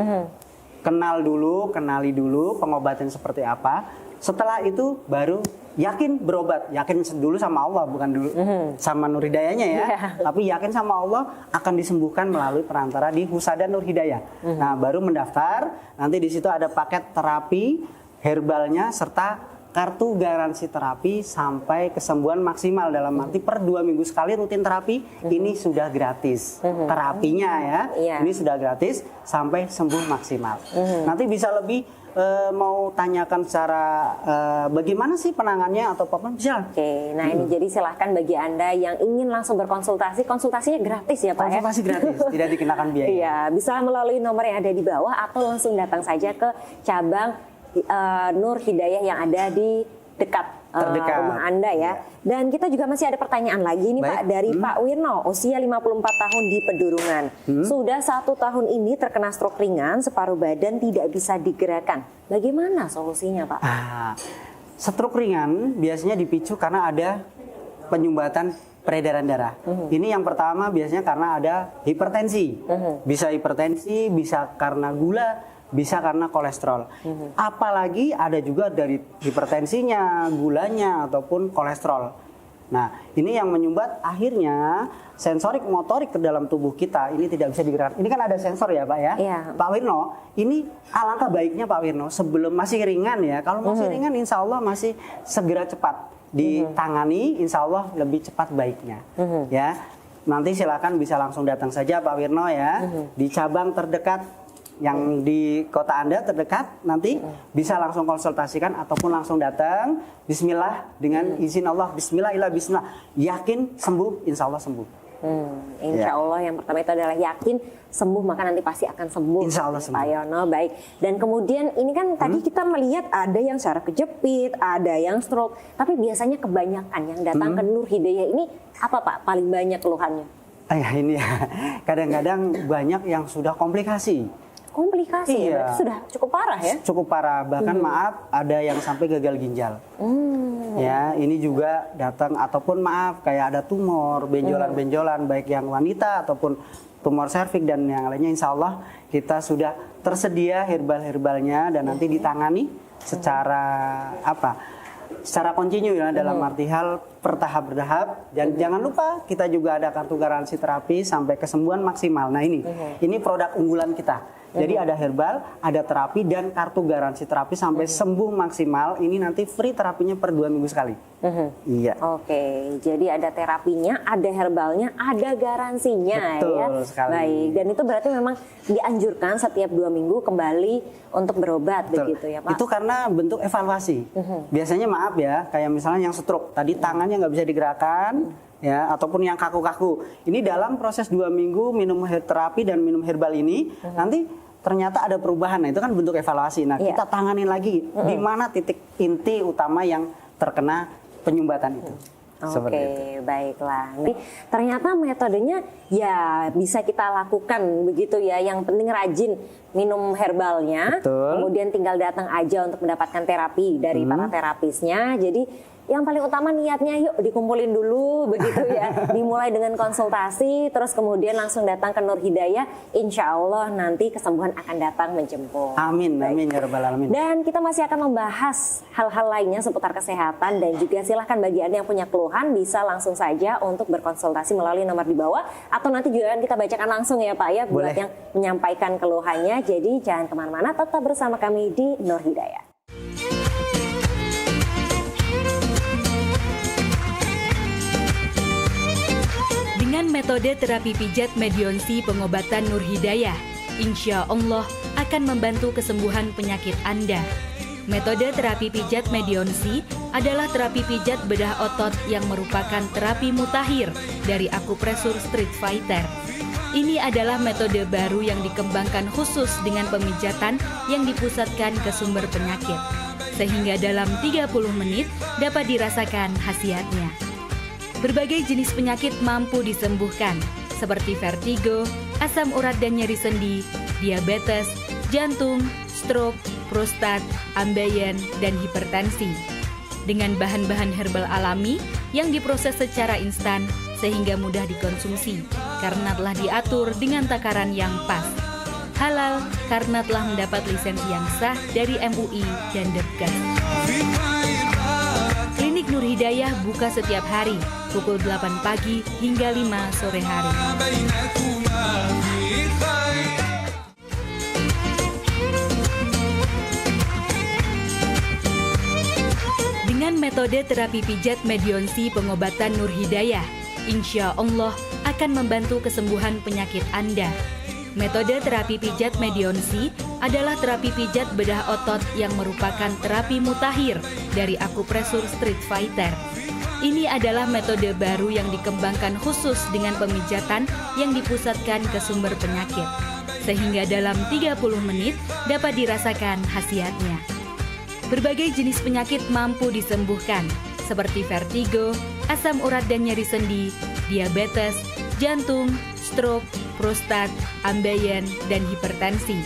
kenali dulu pengobatan seperti apa. Setelah itu baru yakin berobat, yakin dulu sama Allah, bukan dulu sama Nur Hidayahnya ya, tapi yakin sama Allah akan disembuhkan melalui perantara di Husada Nur Hidayah. Nah, baru mendaftar, nanti di situ ada paket terapi herbalnya serta kartu garansi terapi sampai kesembuhan maksimal, dalam arti per 2 minggu sekali rutin terapi ini sudah gratis. Terapinya ya, ini sudah gratis sampai sembuh maksimal. Nanti bisa lebih mau tanyakan secara bagaimana sih penanganannya atau apa bisa. Oke, nah ini jadi silahkan bagi Anda yang ingin langsung berkonsultasi, konsultasinya gratis ya Pak ya? Konsultasi gratis, tidak dikenakan biaya. Iya, bisa melalui nomor yang ada di bawah atau langsung datang saja ke cabang Nur Hidayah yang ada di dekat rumah Anda ya. Dan kita juga masih ada pertanyaan lagi nih Pak dari Pak Wirno, usia 54 tahun di Pedurungan. Sudah 1 tahun ini terkena stroke ringan, separuh badan tidak bisa digerakkan. Bagaimana solusinya Pak? Stroke ringan biasanya dipicu karena ada penyumbatan peredaran darah. Ini yang pertama biasanya karena ada hipertensi. Bisa hipertensi, bisa karena gula, bisa karena kolesterol. Apalagi ada juga dari hipertensinya, gulanya, ataupun kolesterol. Nah, ini yang menyumbat akhirnya sensorik motorik ke dalam tubuh kita ini tidak bisa digerakkan. Ini kan ada sensor ya Pak ya? Pak Wirno, ini alangkah baiknya Pak Wirno sebelum masih ringan ya. Kalau masih ringan insya Allah masih segera cepat ditangani, insya Allah lebih cepat baiknya. Ya, nanti silakan bisa langsung datang saja Pak Wirno ya, di cabang terdekat yang di kota Anda terdekat, nanti bisa langsung konsultasikan ataupun langsung datang. Bismillah, dengan izin Allah, bismillah, yakin sembuh, insya Allah sembuh. Insya Allah yang pertama itu adalah yakin sembuh, maka nanti pasti akan sembuh. Insya Allah sembuh. Pak Yono, baik. Dan kemudian ini kan tadi kita melihat ada yang saraf kejepit, ada yang stroke, tapi biasanya kebanyakan yang datang ke Nur Hidayah ini apa Pak paling banyak keluhannya? Ini ya, kadang-kadang banyak yang sudah komplikasi. Komplikasi ya, sudah cukup parah ya? Cukup parah, bahkan maaf ada yang sampai gagal ginjal. Ya, ini juga datang ataupun maaf kayak ada tumor, benjolan-benjolan baik yang wanita ataupun tumor serviks dan yang lainnya. Insya Allah kita sudah tersedia herbal-herbalnya dan nanti ditangani secara secara kontinu ya, dalam arti hal bertahap. Dan jangan lupa kita juga ada kartu garansi terapi sampai kesembuhan maksimal. Nah ini produk unggulan kita. Jadi ada herbal, ada terapi, dan kartu garansi terapi sampai sembuh maksimal. Ini nanti free terapinya per 2 minggu sekali. Iya. Oke, jadi ada terapinya, ada herbalnya, ada garansinya. Betul ya. sekali. Baik, dan itu berarti memang dianjurkan setiap 2 minggu kembali untuk berobat. Betul. Begitu ya Pak? Itu karena bentuk evaluasi. Biasanya maaf ya, kayak misalnya yang stroke, tadi tangannya nggak bisa digerakkan, ya, ataupun yang kaku-kaku. Ini dalam proses 2 minggu minum terapi dan minum herbal ini, nanti ternyata ada perubahan. Nah, itu kan bentuk evaluasi. Nah, kita tanganin lagi di mana titik inti utama yang terkena penyumbatan itu. Oke, baiklah. Jadi ternyata metodenya ya bisa kita lakukan begitu ya. Yang penting rajin minum herbalnya. Betul. Kemudian tinggal datang aja untuk mendapatkan terapi dari para terapisnya. Jadi yang paling utama niatnya yuk dikumpulin dulu begitu ya. Dimulai dengan konsultasi, terus kemudian langsung datang ke Nur Hidayah. Insya Allah nanti kesembuhan akan datang menjemput. Amin, amin ya rabbal alamin. Dan kita masih akan membahas hal-hal lainnya seputar kesehatan, dan juga silahkan bagi Anda yang punya keluhan bisa langsung saja untuk berkonsultasi melalui nomor di bawah, atau nanti juga akan kita bacakan langsung ya Pak ya buat yang menyampaikan keluhannya. Jadi jangan kemana-mana, tetap bersama kami di Nur Hidayah. Dengan metode terapi pijat medionsi pengobatan Nur Hidayah, insya Allah akan membantu kesembuhan penyakit Anda. Metode terapi pijat medionsi adalah terapi pijat bedah otot yang merupakan terapi mutakhir dari akupresur Street Fighter. Ini adalah metode baru yang dikembangkan khusus dengan pemijatan yang dipusatkan ke sumber penyakit, sehingga dalam 30 menit dapat dirasakan khasiatnya. Berbagai jenis penyakit mampu disembuhkan, seperti vertigo, asam urat dan nyeri sendi, diabetes, jantung, stroke, prostat, ambeien, dan hipertensi. Dengan bahan-bahan herbal alami yang diproses secara instan sehingga mudah dikonsumsi, karena telah diatur dengan takaran yang pas. Halal karena telah mendapat lisensi yang sah dari MUI dan Depkes. Klinik Nur Hidayah buka setiap hari, pukul 8 pagi hingga 5 sore hari. Dengan metode terapi pijat medionsi pengobatan Nur Hidayah, insya Allah akan membantu kesembuhan penyakit Anda. Metode terapi pijat medionsi adalah terapi pijat bedah otot yang merupakan terapi mutakhir dari akupresur Street Fighter. Ini adalah metode baru yang dikembangkan khusus dengan pemijatan yang dipusatkan ke sumber penyakit, sehingga dalam 30 menit dapat dirasakan khasiatnya. Berbagai jenis penyakit mampu disembuhkan, seperti vertigo, asam urat dan nyeri sendi, diabetes, jantung, stroke, prostat, ambeien, dan hipertensi.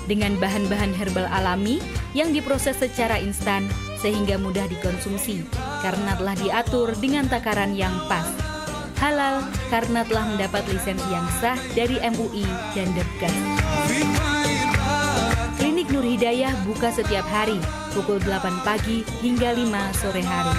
Dengan bahan-bahan herbal alami yang diproses secara instan sehingga mudah dikonsumsi, karena telah diatur dengan takaran yang pas. Halal karena telah mendapat lisensi yang sah dari MUI dan Depkes. Klinik Nur Hidayah buka setiap hari, pukul 8 pagi hingga 5 sore hari.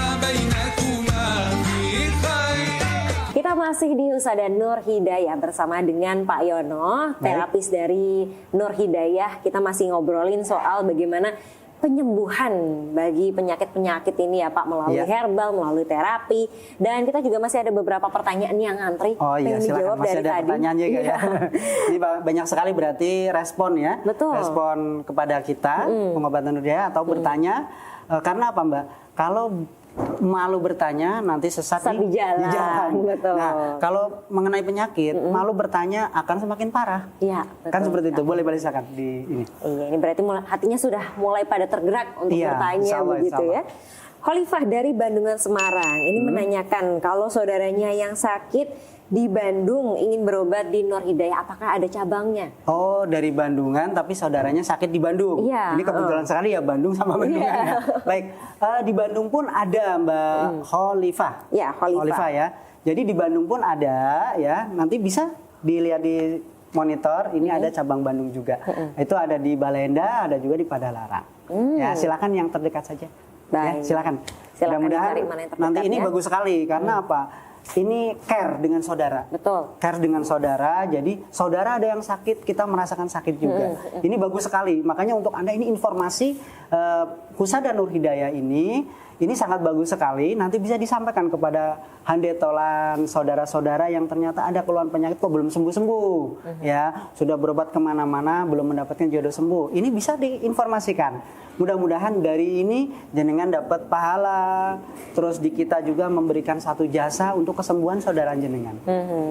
Kita masih di Husada Nur Hidayah bersama dengan Pak Yono, terapis dari Nur Hidayah. Kita masih ngobrolin soal bagaimana penyembuhan bagi penyakit-penyakit ini ya Pak, melalui herbal, melalui terapi. Dan kita juga masih ada beberapa pertanyaan yang ngantri. Oh iya, silakan. Masih ada pertanyaan juga ya. Ini banyak sekali berarti respon ya. Betul. Respon kepada kita, pengobatan Nur Hidayah, atau bertanya. Karena apa Mbak? Kalau malu bertanya nanti sesat di jalan. Betul. Nah, kalau mengenai penyakit, malu bertanya akan semakin parah. Iya, kan seperti itu. Boleh silakan di ini. Iya, ini berarti hatinya sudah mulai pada tergerak untuk bertanya insya begitu Allah. ya. Khalifah dari Bandungan Semarang ini menanyakan kalau saudaranya yang sakit di Bandung ingin berobat di Nur Hidayah, apakah ada cabangnya? Oh, dari Bandungan tapi saudaranya sakit di Bandung. Iya. Ini kebetulan sekali ya, Bandung sama Bandungan. Ya. Baik, di Bandung pun ada Mbak Khalifah. Ya, Khalifah ya. Jadi di Bandung pun ada ya. Nanti bisa dilihat di monitor. Ini ada cabang Bandung juga. Itu ada di Balenda, ada juga di Padalarang. Ya, silakan yang terdekat saja. Baik. Ya, silakan. Silakan Mudah-mudahan dicari mana yang terdekat, nanti ini ya. bagus sekali karena apa? ini care dengan saudara. Betul. Care dengan saudara, jadi saudara ada yang sakit, kita merasakan sakit juga. Ini bagus sekali. Makanya untuk Anda ini informasi Husada Nur Hidayah ini sangat bagus sekali. Nanti bisa disampaikan kepada handetolan saudara-saudara yang ternyata ada keluhan penyakit kok belum sembuh-sembuh, ya sudah berobat kemana-mana belum mendapatkan jodoh sembuh. Ini bisa diinformasikan. Mudah-mudahan dari ini jenengan dapat pahala. Terus di kita juga memberikan satu jasa untuk kesembuhan saudara jenengan.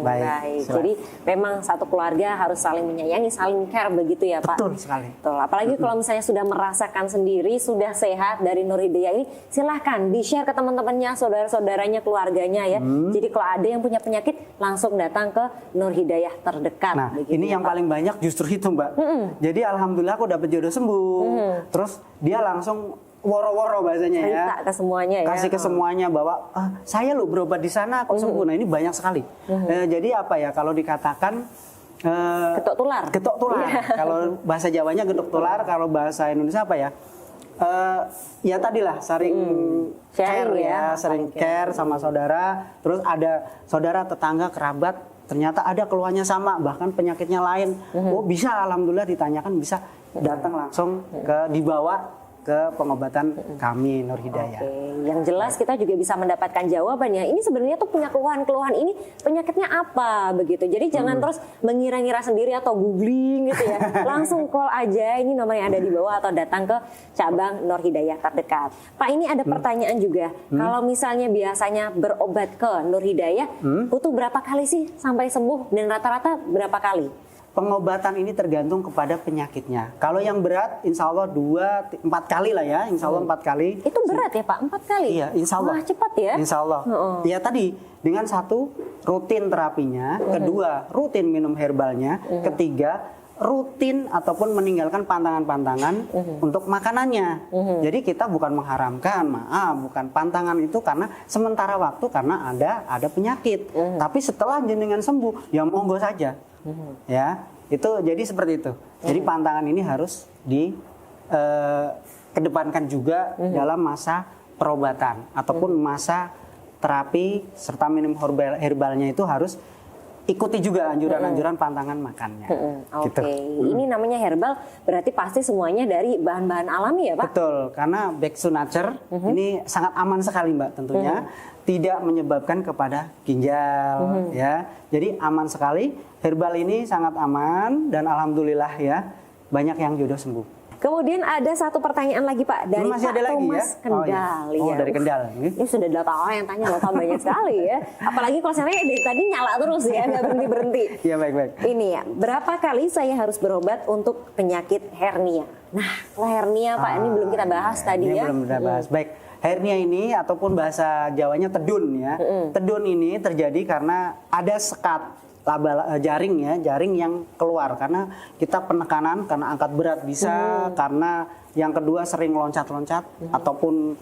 Baik. Jadi memang satu keluarga harus saling menyayangi, saling care begitu ya Pak. Betul sekali. Betul. Apalagi kalau misalnya sudah merasakan sendiri, sudah sehat dari Nur Hidayah ini, silahkan di-share ke teman-temannya, saudara-saudaranya, keluarganya ya. Jadi kalau ada yang punya penyakit, langsung datang ke Nur Hidayah terdekat. Nah, begitu, ini yang Pak. paling banyak justru itu Mbak. Jadi alhamdulillah aku dapat jodoh sembuh. Terus dia langsung woro-woro bahasanya ya. Cerita ke semuanya ya. Kasih ke semuanya bahwa saya loh berobat di sana kok sembuh. Nah ini banyak sekali. Jadi apa ya kalau dikatakan getok tular. Getok tular. Kalau bahasa Jawanya getok tular, kalau bahasa Indonesia apa ya? Ya tadilah sering care ya, sering care sama saudara. Terus ada saudara, tetangga, kerabat, ternyata ada keluhannya sama, bahkan penyakitnya lain. Oh bisa, alhamdulillah ditanyakan bisa datang langsung dibawa ke pengobatan kami Nur Hidayah. Yang jelas kita juga bisa mendapatkan jawabannya. Ini sebenarnya tuh punya keluhan-keluhan ini penyakitnya apa begitu. Jadi jangan terus mengira-ngira sendiri atau googling gitu ya. Langsung call aja, ini nomor yang ada di bawah atau datang ke cabang Nur Hidayah terdekat. Pak, ini ada pertanyaan juga. Kalau misalnya biasanya berobat ke Nur Hidayah, butuh berapa kali sih sampai sembuh dan rata-rata berapa kali? Pengobatan ini tergantung kepada penyakitnya. Kalau yang berat, insya Allah 2-4 kali lah ya, insya Allah 4 kali. Itu berat ya Pak, 4 kali? Iya, insya Allah. Wah, cepat ya? Insya Allah. Ya tadi, dengan satu, rutin terapinya. Kedua, rutin minum herbalnya. Ketiga, rutin ataupun meninggalkan pantangan-pantangan untuk makanannya. Jadi kita bukan mengharamkan, bukan pantangan itu karena sementara waktu karena ada penyakit. Tapi setelah jenengan sembuh, ya monggo saja. Ya, itu jadi seperti itu. Jadi pantangan ini harus dikedepankan juga dalam masa perobatan ataupun masa terapi serta minum herbalnya itu harus ikuti juga anjuran-anjuran pantangan makannya. Oke, ini namanya herbal berarti pasti semuanya dari bahan-bahan alami ya Pak? Betul, karena back to nature ini sangat aman sekali Mbak tentunya. Tidak menyebabkan kepada ginjal ya. Jadi aman sekali. Herbal ini sangat aman dan alhamdulillah ya banyak yang jodoh sembuh. Kemudian ada satu pertanyaan lagi Pak dari masih Pak ada lagi, Thomas ya? Kendal. Oh dari Kendal. Ini sudah 8 orang yang tanya loh Pak, banyak sekali ya. Apalagi kalau saya dari tadi nyala terus ya, nggak berhenti-berhenti. Iya baik-baik. Ini ya, berapa kali saya harus berobat untuk penyakit hernia? Nah, kalau hernia Pak ini belum kita bahas tadi ini ya. Belum kita bahas. Baik. Hernia ini ataupun bahasa Jawanya tedun ya. Tedun ini terjadi karena ada sekat jaring ya, jaring yang keluar karena kita penekanan, karena angkat berat bisa, karena yang kedua sering loncat-loncat ataupun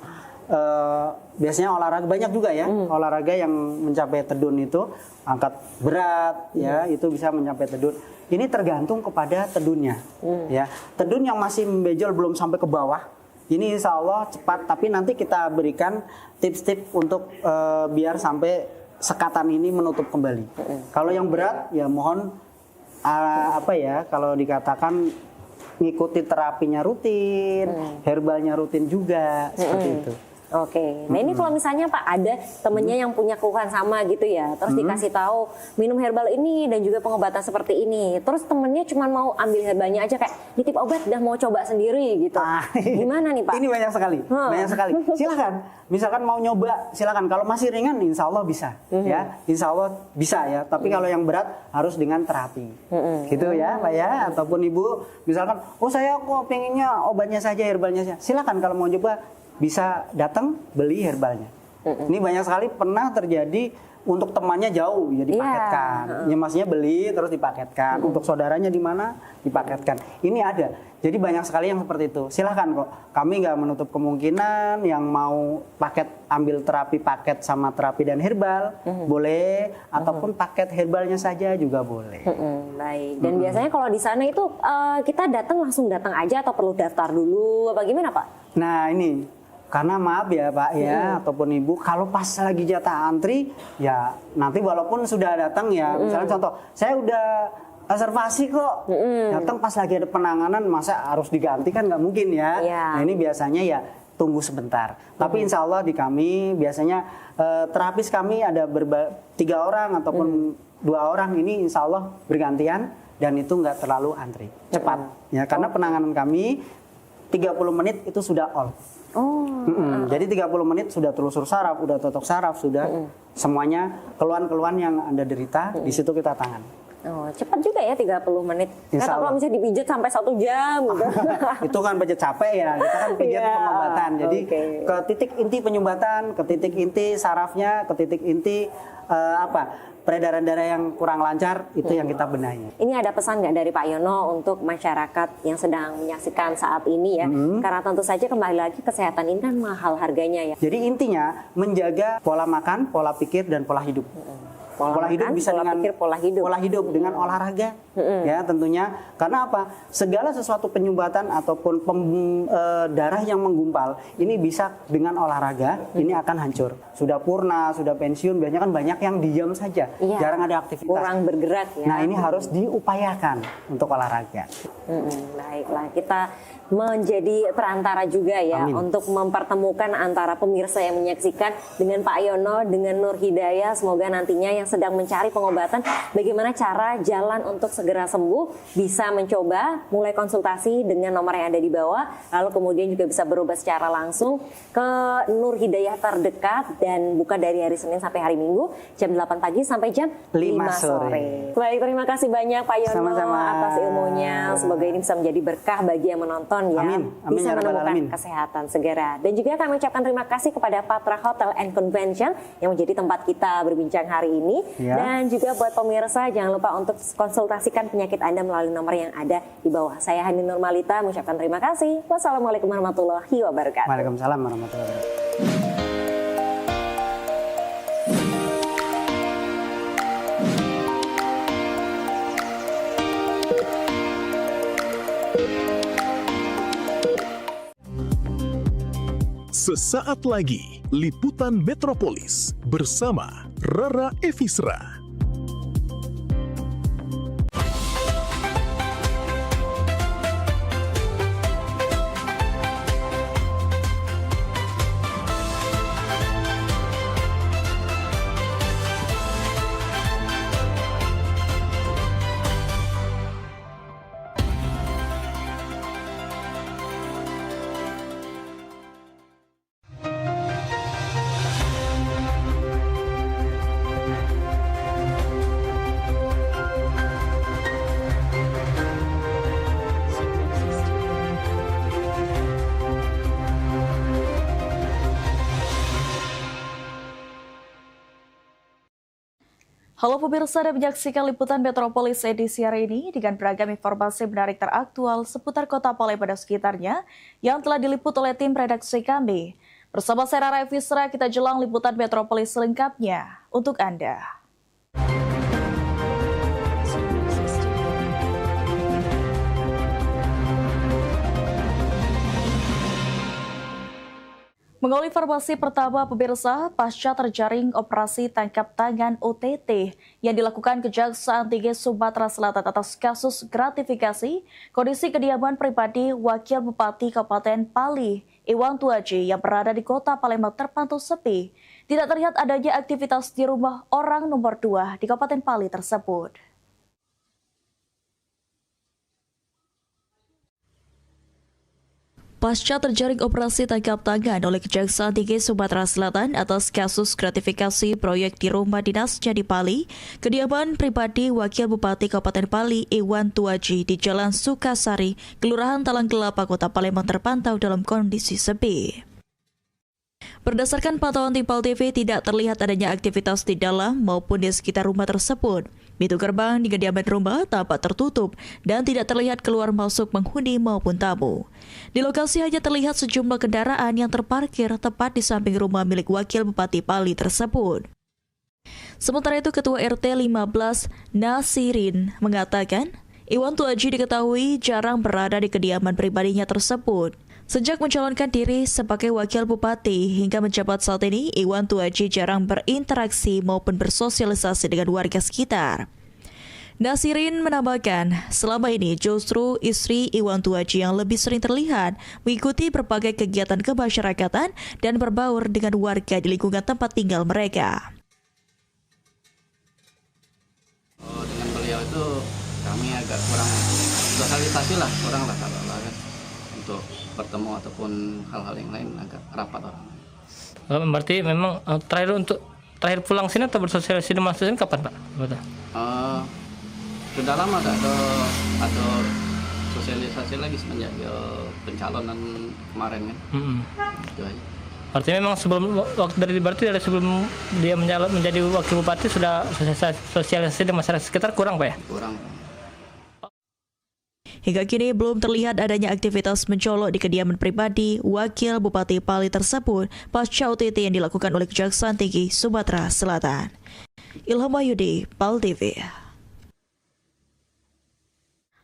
biasanya olahraga banyak juga ya, olahraga yang mencapai tedun itu angkat berat ya, itu bisa mencapai tedun. Ini tergantung kepada tedunnya ya. Tedun yang masih membejol belum sampai ke bawah, ini insya Allah cepat, tapi nanti kita berikan tips-tips untuk biar sampai sekatan ini menutup kembali. Kalau yang berat ya mohon kalau dikatakan ngikuti terapinya rutin, herbalnya rutin juga seperti itu. Oke, nah ini kalau misalnya Pak ada temennya yang punya keluhan sama gitu ya, terus dikasih tahu minum herbal ini dan juga pengobatan seperti ini, terus temennya cuma mau ambil herbalnya aja kayak nitip obat dah mau coba sendiri gitu, gimana nih Pak? Ini banyak sekali, banyak sekali. Silakan, misalkan mau nyoba, silakan. Kalau masih ringan, insya Allah bisa, ya, insya Allah bisa ya. Tapi kalau yang berat harus dengan terapi, gitu ya, Pak ya, ataupun Ibu, misalkan, oh saya kok pengennya obatnya saja, herbalnya saja. Silakan kalau mau coba. Bisa datang beli herbalnya. Ini banyak sekali pernah terjadi untuk temannya jauh ya dipaketkan. Ya maksudnya beli terus dipaketkan. Untuk saudaranya di mana dipaketkan. Ini ada. Jadi banyak sekali yang seperti itu. Silahkan kok. Kami nggak menutup kemungkinan yang mau paket ambil terapi paket sama terapi dan herbal boleh, ataupun paket herbalnya saja juga boleh. Baik. Dan biasanya kalau di sana itu kita langsung datang aja atau perlu daftar dulu? Apa gimana Pak? Nah ini Karena maaf ya Pak ya, ataupun Ibu, kalau pas lagi jatah antri, ya nanti walaupun sudah datang ya, misalnya contoh, saya udah reservasi kok, datang pas lagi ada penanganan, masa harus diganti kan nggak mungkin ya. Nah ini biasanya ya tunggu sebentar. Tapi insya Allah di kami biasanya terapis kami ada 3 orang ataupun 2 orang ini insya Allah bergantian dan itu nggak terlalu antri, cepat. Ya karena penanganan kami 30 menit itu sudah all. Jadi 30 menit sudah telusur saraf, udah totok saraf, sudah semuanya keluhan-keluhan yang Anda derita, di situ kita tangani. Oh, cepat juga ya 30 menit. Insya kalau misalnya dipijat sampai 1 jam gitu. Itu kan pijat capek ya, kita kan pijat pengobatan. Jadi ke titik inti penyumbatan, ke titik inti sarafnya, ke titik inti peredaran darah yang kurang lancar, itu yang kita benahi. Ini ada pesan nggak dari Pak Yono untuk masyarakat yang sedang menyaksikan saat ini ya? Karena tentu saja kembali lagi kesehatan ini kan mahal harganya ya. Jadi intinya menjaga pola makan, pola pikir, dan pola hidup. Pola hidup bisa dengan pola hidup dengan olahraga ya tentunya, karena apa, segala sesuatu penyumbatan ataupun darah yang menggumpal ini bisa dengan olahraga ini akan hancur. Sudah purna, sudah pensiun, biasanya kan banyak yang diam saja, jarang ada aktivitas, kurang bergerak ya. Nah ini harus diupayakan untuk olahraga. Baiklah, kita menjadi perantara juga ya. Amin. Untuk mempertemukan antara pemirsa yang menyaksikan dengan Pak Yono, dengan Nur Hidayah. Semoga nantinya yang sedang mencari pengobatan, bagaimana cara jalan untuk segera sembuh, bisa mencoba mulai konsultasi dengan nomor yang ada di bawah, lalu kemudian juga bisa berobat secara langsung ke Nur Hidayah terdekat dan buka dari hari Senin sampai hari Minggu jam 8 pagi sampai jam 5 sore. Baik, terima kasih banyak Pak Yono atas ilmunya. Semoga ini bisa menjadi berkah bagi yang menonton ya. Amin. Amin, bisa menemukan kesehatan segera. Dan juga kami ucapkan terima kasih kepada Patra Hotel and Convention yang menjadi tempat kita berbincang hari ini. Dan juga buat pemirsa jangan lupa untuk konsultasikan penyakit Anda melalui nomor yang ada di bawah. Saya Hani Nurmalita mengucapkan terima kasih. Wassalamualaikum warahmatullahi wabarakatuh. Waalaikumsalam warahmatullahi wabarakatuh. Sesaat lagi, Liputan Metropolis bersama Rara Evisra. Halo pemirsa dan menyaksikan Liputan Metropolis edisi hari ini dengan beragam informasi menarik teraktual seputar kota Palembang dan sekitarnya yang telah diliput oleh tim redaksi kami. Bersama saya Rara Evisra, kita jelang Liputan Metropolis selengkapnya untuk Anda. Mengawali informasi pertama pemirsa, pasca terjaring operasi tangkap tangan OTT yang dilakukan Kejaksaan Tinggi Sumatera Selatan atas kasus gratifikasi, kondisi kediaman pribadi Wakil Bupati Kabupaten Pali, Iwan Tuaji yang berada di kota Palembang terpantau sepi. Tidak terlihat adanya aktivitas di rumah orang nomor 2 di Kabupaten Pali tersebut. Pasca terjaring operasi tangkap tangan oleh Kejaksaan Tinggi Sumatera Selatan atas kasus gratifikasi proyek di rumah dinasnya di Pali, kediaman pribadi Wakil Bupati Kabupaten Pali Iwan Tuaji di Jalan Sukasari, Kelurahan Talang Kelapa, Kota Palembang terpantau dalam kondisi sepi. Berdasarkan pantauan tim PAL TV, tidak terlihat adanya aktivitas di dalam maupun di sekitar rumah tersebut. Pintu gerbang di kediaman rumah tampak tertutup dan tidak terlihat keluar masuk penghuni maupun tamu. Di lokasi hanya terlihat sejumlah kendaraan yang terparkir tepat di samping rumah milik Wakil Bupati Pali tersebut. Sementara itu, Ketua RT 15 Nasirin mengatakan, Iwan Tuaji diketahui jarang berada di kediaman pribadinya tersebut. Sejak mencalonkan diri sebagai wakil bupati hingga menjabat saat ini, Iwan Tuaji jarang berinteraksi maupun bersosialisasi dengan warga sekitar. Nasirin menambahkan, selama ini justru istri Iwan Tuaji yang lebih sering terlihat mengikuti berbagai kegiatan kemasyarakatan dan berbaur dengan warga di lingkungan tempat tinggal mereka. Dengan beliau itu kami agak kurang sosialisasi lah, kurang lah kalau kan untuk bertemu ataupun hal-hal yang lain agak rapat orang. Berarti memang terakhir pulang sini atau bersosialisasi di masjid kapan Pak? Sudah lama ada sosialisasi lagi semenjak pencalonan kemarin kan. Itu aja. Artinya memang berarti dari sebelum dia menjadi wakil bupati sudah sosialisasi di masyarakat sekitar kurang Pak ya? Kurang. Hingga kini belum terlihat adanya aktivitas mencolok di kediaman pribadi Wakil Bupati Pali tersebut pasca OTT yang dilakukan oleh Kejaksaan Tinggi Sumatera Selatan. Ilham Wahyudi, PAL TV.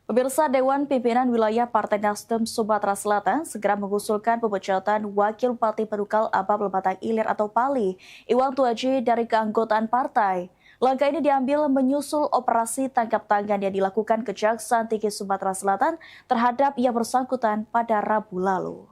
Pemirsa, Dewan Pimpinan Wilayah Partai Nasdem Sumatera Selatan segera mengusulkan pemecatan Wakil Bupati Pedukal Abab Lebatang Ilir atau Pali, Iwan Tuaji dari keanggotaan partai. Langkah ini diambil menyusul operasi tangkap tangan yang dilakukan Kejaksaan Tinggi Sumatera Selatan terhadap yang bersangkutan pada Rabu lalu.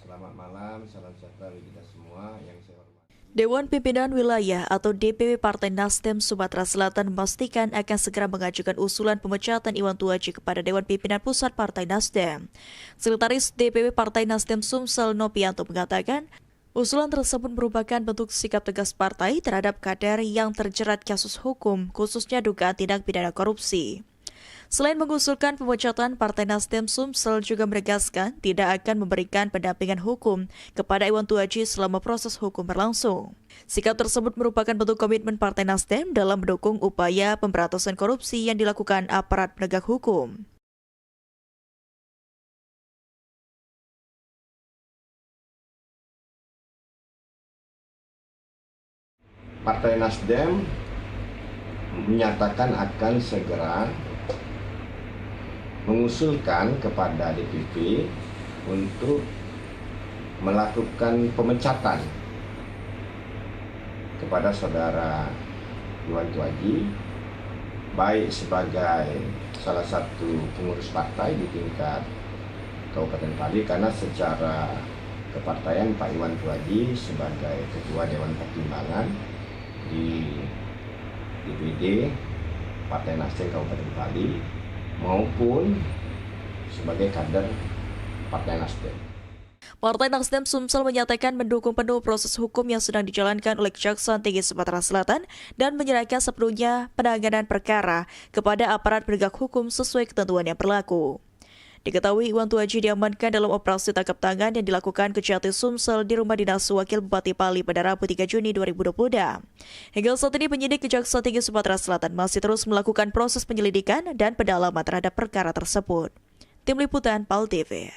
Selamat malam, salam sejahtera bagi kita semua yang saya hormati. Dewan Pimpinan Wilayah atau DPW Partai Nasdem Sumatera Selatan memastikan akan segera mengajukan usulan pemecatan Iwan Tuaji kepada Dewan Pimpinan Pusat Partai Nasdem. Sekretaris DPW Partai Nasdem Sumsel Nopianto mengatakan, usulan tersebut merupakan bentuk sikap tegas partai terhadap kader yang terjerat kasus hukum, khususnya dugaan tindak pidana korupsi. Selain mengusulkan pemecatan, Partai Nasdem Sumsel juga menegaskan tidak akan memberikan pendampingan hukum kepada Iwan Tuaji selama proses hukum berlangsung. Sikap tersebut merupakan bentuk komitmen Partai Nasdem dalam mendukung upaya pemberantasan korupsi yang dilakukan aparat penegak hukum. Partai Nasdem menyatakan akan segera mengusulkan kepada DPP untuk melakukan pemecatan kepada saudara Iwan Tuaji, baik sebagai salah satu pengurus partai di tingkat Kabupaten Pali, karena secara kepartaian Pak Iwan Tuaji sebagai Ketua Dewan Pertimbangan di DPD Partai Nasdem Kabupaten Pali maupun sebagai kader Partai Nasdem. Partai Nasdem Sumsel menyatakan mendukung penuh proses hukum yang sedang dijalankan oleh Kejaksaan Tinggi Sumatera Selatan dan menyerahkan sepenuhnya penanganan perkara kepada aparat penegak hukum sesuai ketentuan yang berlaku. Diketahui Iwan Tuaji diamankan dalam operasi tangkap tangan yang dilakukan Kejati Sumsel di rumah dinas Wakil Bupati Pali pada Rabu 3 Juni 2020. Hingga saat ini penyidik Kejaksaan Tinggi Sumatera Selatan masih terus melakukan proses penyelidikan dan pendalaman terhadap perkara tersebut. Tim Liputan PAL TV.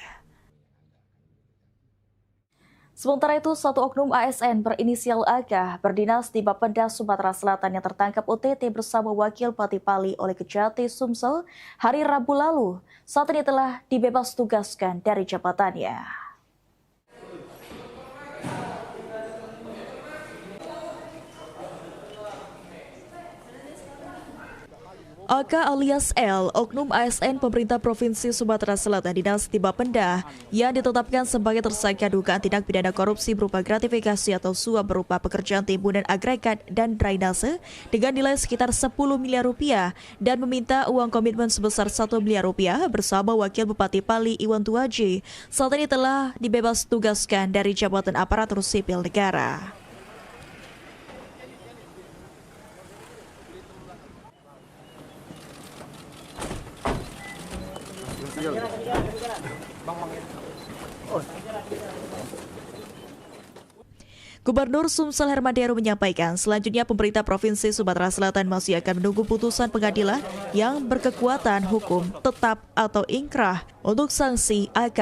Sementara itu, satu oknum ASN berinisial AK berdinas di Bapenda Sumatera Selatan yang tertangkap OTT bersama Wakil Bupati Pali oleh Kejati Sumsel hari Rabu lalu, saat ini telah dibebas tugaskan dari jabatannya. AK alias L, oknum ASN pemerintah Provinsi Sumatera Selatan dinas di Bapenda yang ditetapkan sebagai tersangka dugaan tindak pidana korupsi berupa gratifikasi atau suap berupa pekerjaan timbunan agregat dan drainase dengan nilai sekitar 10 miliar rupiah dan meminta uang komitmen sebesar 1 miliar rupiah bersama Wakil Bupati Pali Iwan Tuaji saat ini telah dibebas tugaskan dari jabatan aparatur sipil negara. Gubernur Sumsel Herman Deru menyampaikan selanjutnya pemerintah Provinsi Sumatera Selatan masih akan menunggu putusan pengadilan yang berkekuatan hukum tetap atau ingkrah untuk sanksi AK.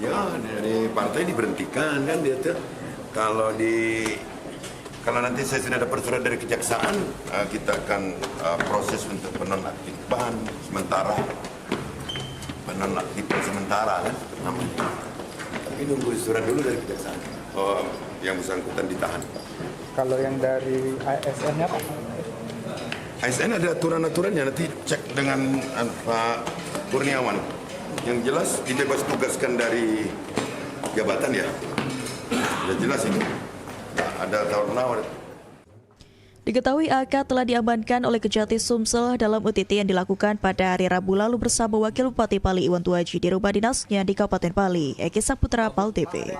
Ya, dari partai diberhentikan kan dia tuh. Kalau di Kalau nanti saya sudah dapat surat dari kejaksaan, kita akan proses untuk penonaktifan sementara. Penonaktifan sementara kan namanya. Tapi nunggu surat dulu dari kejaksaan. Oh, yang bersangkutan ditahan. Kalau yang dari ASN-nya Pak? ASN ada aturan-aturannya, nanti cek dengan Pak Kurniawan. Yang jelas dibebas tugaskan dari jabatan ya. Sudah jelas itu. Ada tawar-menawar. Diketahui AK telah diamankan oleh Kejati Sumsel dalam OTT yang dilakukan pada hari Rabu lalu bersama Wakil Bupati Pali Iwan Tuaji di rumah dinasnya di Kabupaten Pali. Eki Saputra, Pal TV.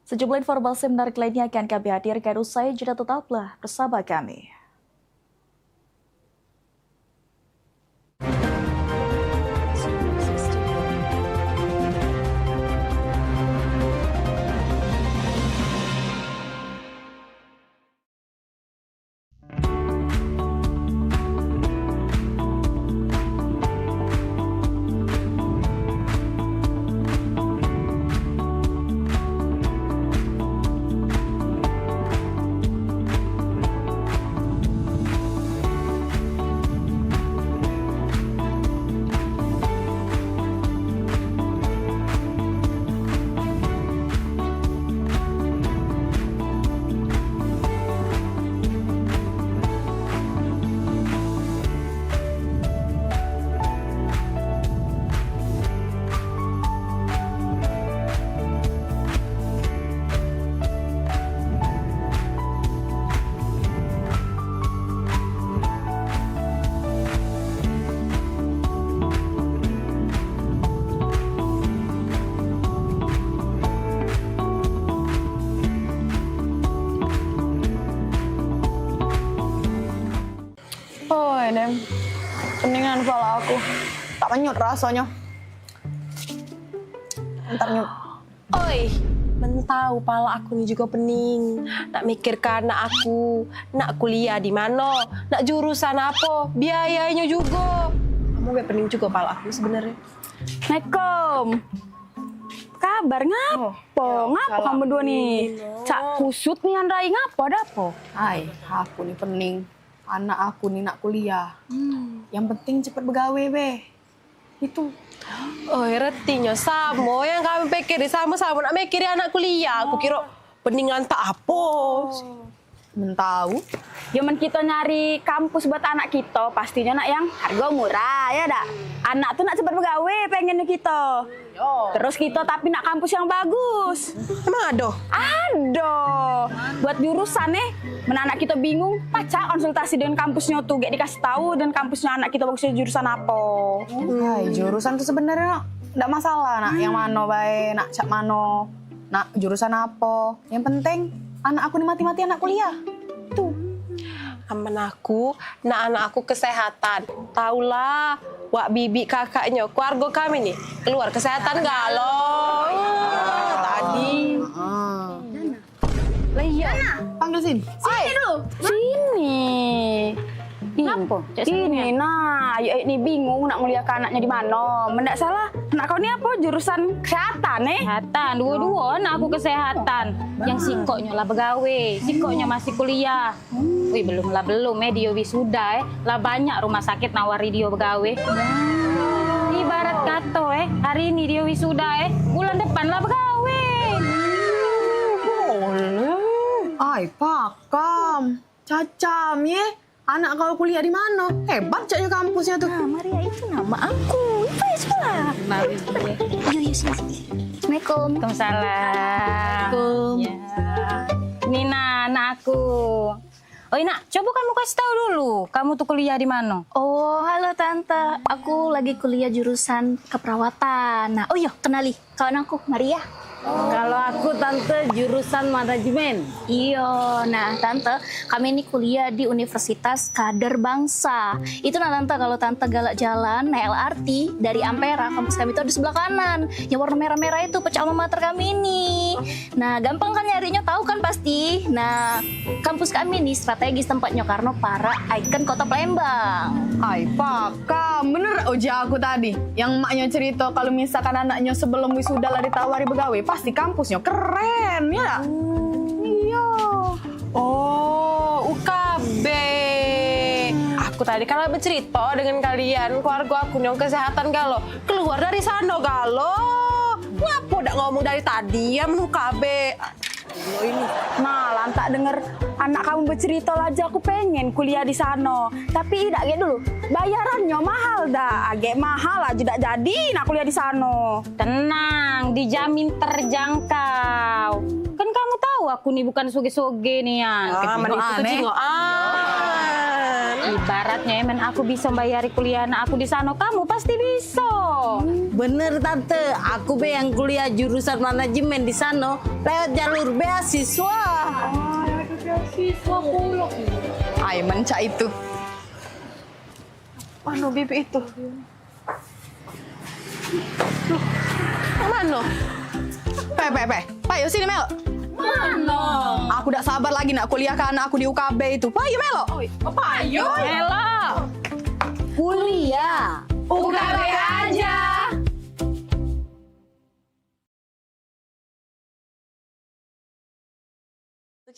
Sejumlah informasi menarik lainnya akan kami hadirkan usai jeda, tetaplah bersama kami. Nem, peningan kepala aku. Tak menyut rasanya. Ntar nyut. Oi, mentau pala aku nih juga pening. Nak mikirkan anak aku, nak kuliah di mana, nak jurusan apa, biayanya juga. Kamu gak pening juga pala aku sebenarnya. Assalamualaikum. Kabar ngapo? Ngapo kamu dua nih? Cak kusut nih Andrai ngapo ada apa? Hai, aku nih pening. Anak aku nih nak kuliah. Yang penting cepet begawe be. Itu. Oh, retinya sama yang kami pikir sama-sama nak mikir anak kuliah. Aku kira peningan tak apa. Tahu. Zaman kita nyari kampus buat anak kita, pastinya nak yang harga murah ya dak. Anak tuh nak cepet begawe pengennya kita. Terus kita tapi nak kampus yang bagus. Emang ada? Ada. Buat jurusan anak kita bingung, pacar konsultasi dengan kampusnya tuh, gak dikasih tahu dan kampusnya anak kita bagusnya jurusan apa. Hai, jurusan tuh sebenarnya enggak masalah nak yang mano bae, nak cak mano, nak jurusan apa. Yang penting anak aku nih mati-mati anak kuliah. Tuh. Aman aku, nak anak aku kesehatan. Taulah, wak bibi kakaknya, keluarga kami nih, keluar kesehatan galau. Tadi. Lah iya. Panggil sini. Sini dulu. Sini. Kenapa? Ini nah, ayo ini bingung nak nguliahkan anaknya di mana. Mendak salah, anak kau ni apa jurusan kesehatan Kesehatan, dua-dua anak aku kesehatan. Yang sikoknya lah begawe, sikoknya masih kuliah. Wih belum dia wisuda lah banyak rumah sakit nawari dia begawe. Ibarat kata hari ini dia wisuda bulan depan lah begawe. Ay, pakam. Cacam ye. Anak kau kuliah di mana? Hebat caknya kampusnya tuh. Nah, Maria itu nama aku. Itu ya sekolah. Yuk, sini. Assalamualaikum. Waalaikumsalam. Ya. Nina, anak aku. Oh, Nak, coba kamu kasih tahu dulu. Kamu tuh kuliah di mana? Oh, halo Tante. Aku lagi kuliah jurusan keperawatan. Nah, oh iya, kenali kawan aku, Maria. Kalau aku tante jurusan manajemen. Iya, nah tante, kami ini kuliah di Universitas Kader Bangsa. Itu nah tante, kalau tante galak jalan naik LRT dari Ampera, kampus kami itu di sebelah kanan. Yang warna merah-merah itu pecah alma mater kami ini. Nah, gampang kan nyarinya, tahu kan pasti. Nah, kampus kami ini strategis tempatnya karena para ikon kota Palembang. Ay, pakam. Bener uji aku tadi. Yang maknya cerita kalau misalkan anaknya sebelum wisuda lah ditawari begawe, pasti kampusnya keren, ya? Iya. Oh, UKB. Aku tadi kalau bercerita dengan kalian, keluarga aku yang kesehatan kalau keluar dari sana kalau. Ngapa udah ngomong dari tadi ya UKB? Ini. Nah, lantak denger anak kamu bercerita aja aku pengen kuliah di sana. Tapi tidak gitu dulu. Bayarannya mahal dah. Agak mahal aja tidak jadi nak kuliah di sana. Tenang, dijamin terjangkau. Kan kamu tahu aku nih bukan soge-soge nih ya. Ibaratnya emen aku bisa bayari kuliah anak aku di sana, kamu pasti bisa. Bener tante, aku be yang kuliah jurusan manajemen di sana lewat jalur beasiswa. Beasiswa pula. Ay, mencak itu. Mana bibi itu? Mana? Payo sini Mel. Mana? Aku udah sabar lagi nak kuliah ke anak aku di UKB itu. Payo Melo. Payo Melo. Kuliah UKB aja.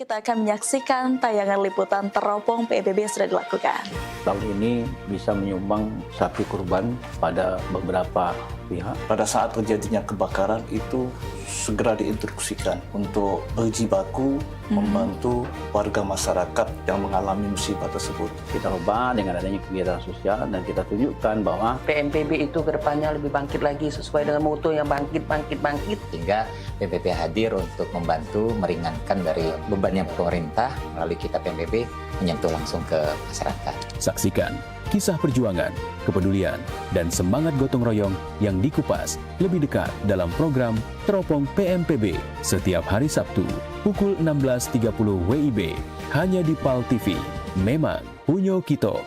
Kita akan menyaksikan tayangan liputan teropong PMPB yang sudah dilakukan. Tahun ini bisa menyumbang sapi kurban pada beberapa pihak. Pada saat terjadinya kebakaran itu segera diinstruksikan untuk berjibaku membantu warga masyarakat yang mengalami musibah tersebut. Kita ubah dengan adanya kegiatan sosial dan kita tunjukkan bahwa PMPB itu kedepannya lebih bangkit lagi sesuai dengan moto yang bangkit. Hingga PMPB hadir untuk membantu meringankan dari bebannya pemerintah melalui kita PMPB menyentuh langsung ke masyarakat. Saksikan kisah perjuangan, kepedulian, dan semangat gotong royong yang dikupas lebih dekat dalam program Teropong PMPB setiap hari Sabtu pukul 16.30 WIB hanya di PAL TV. Memang punyo kito.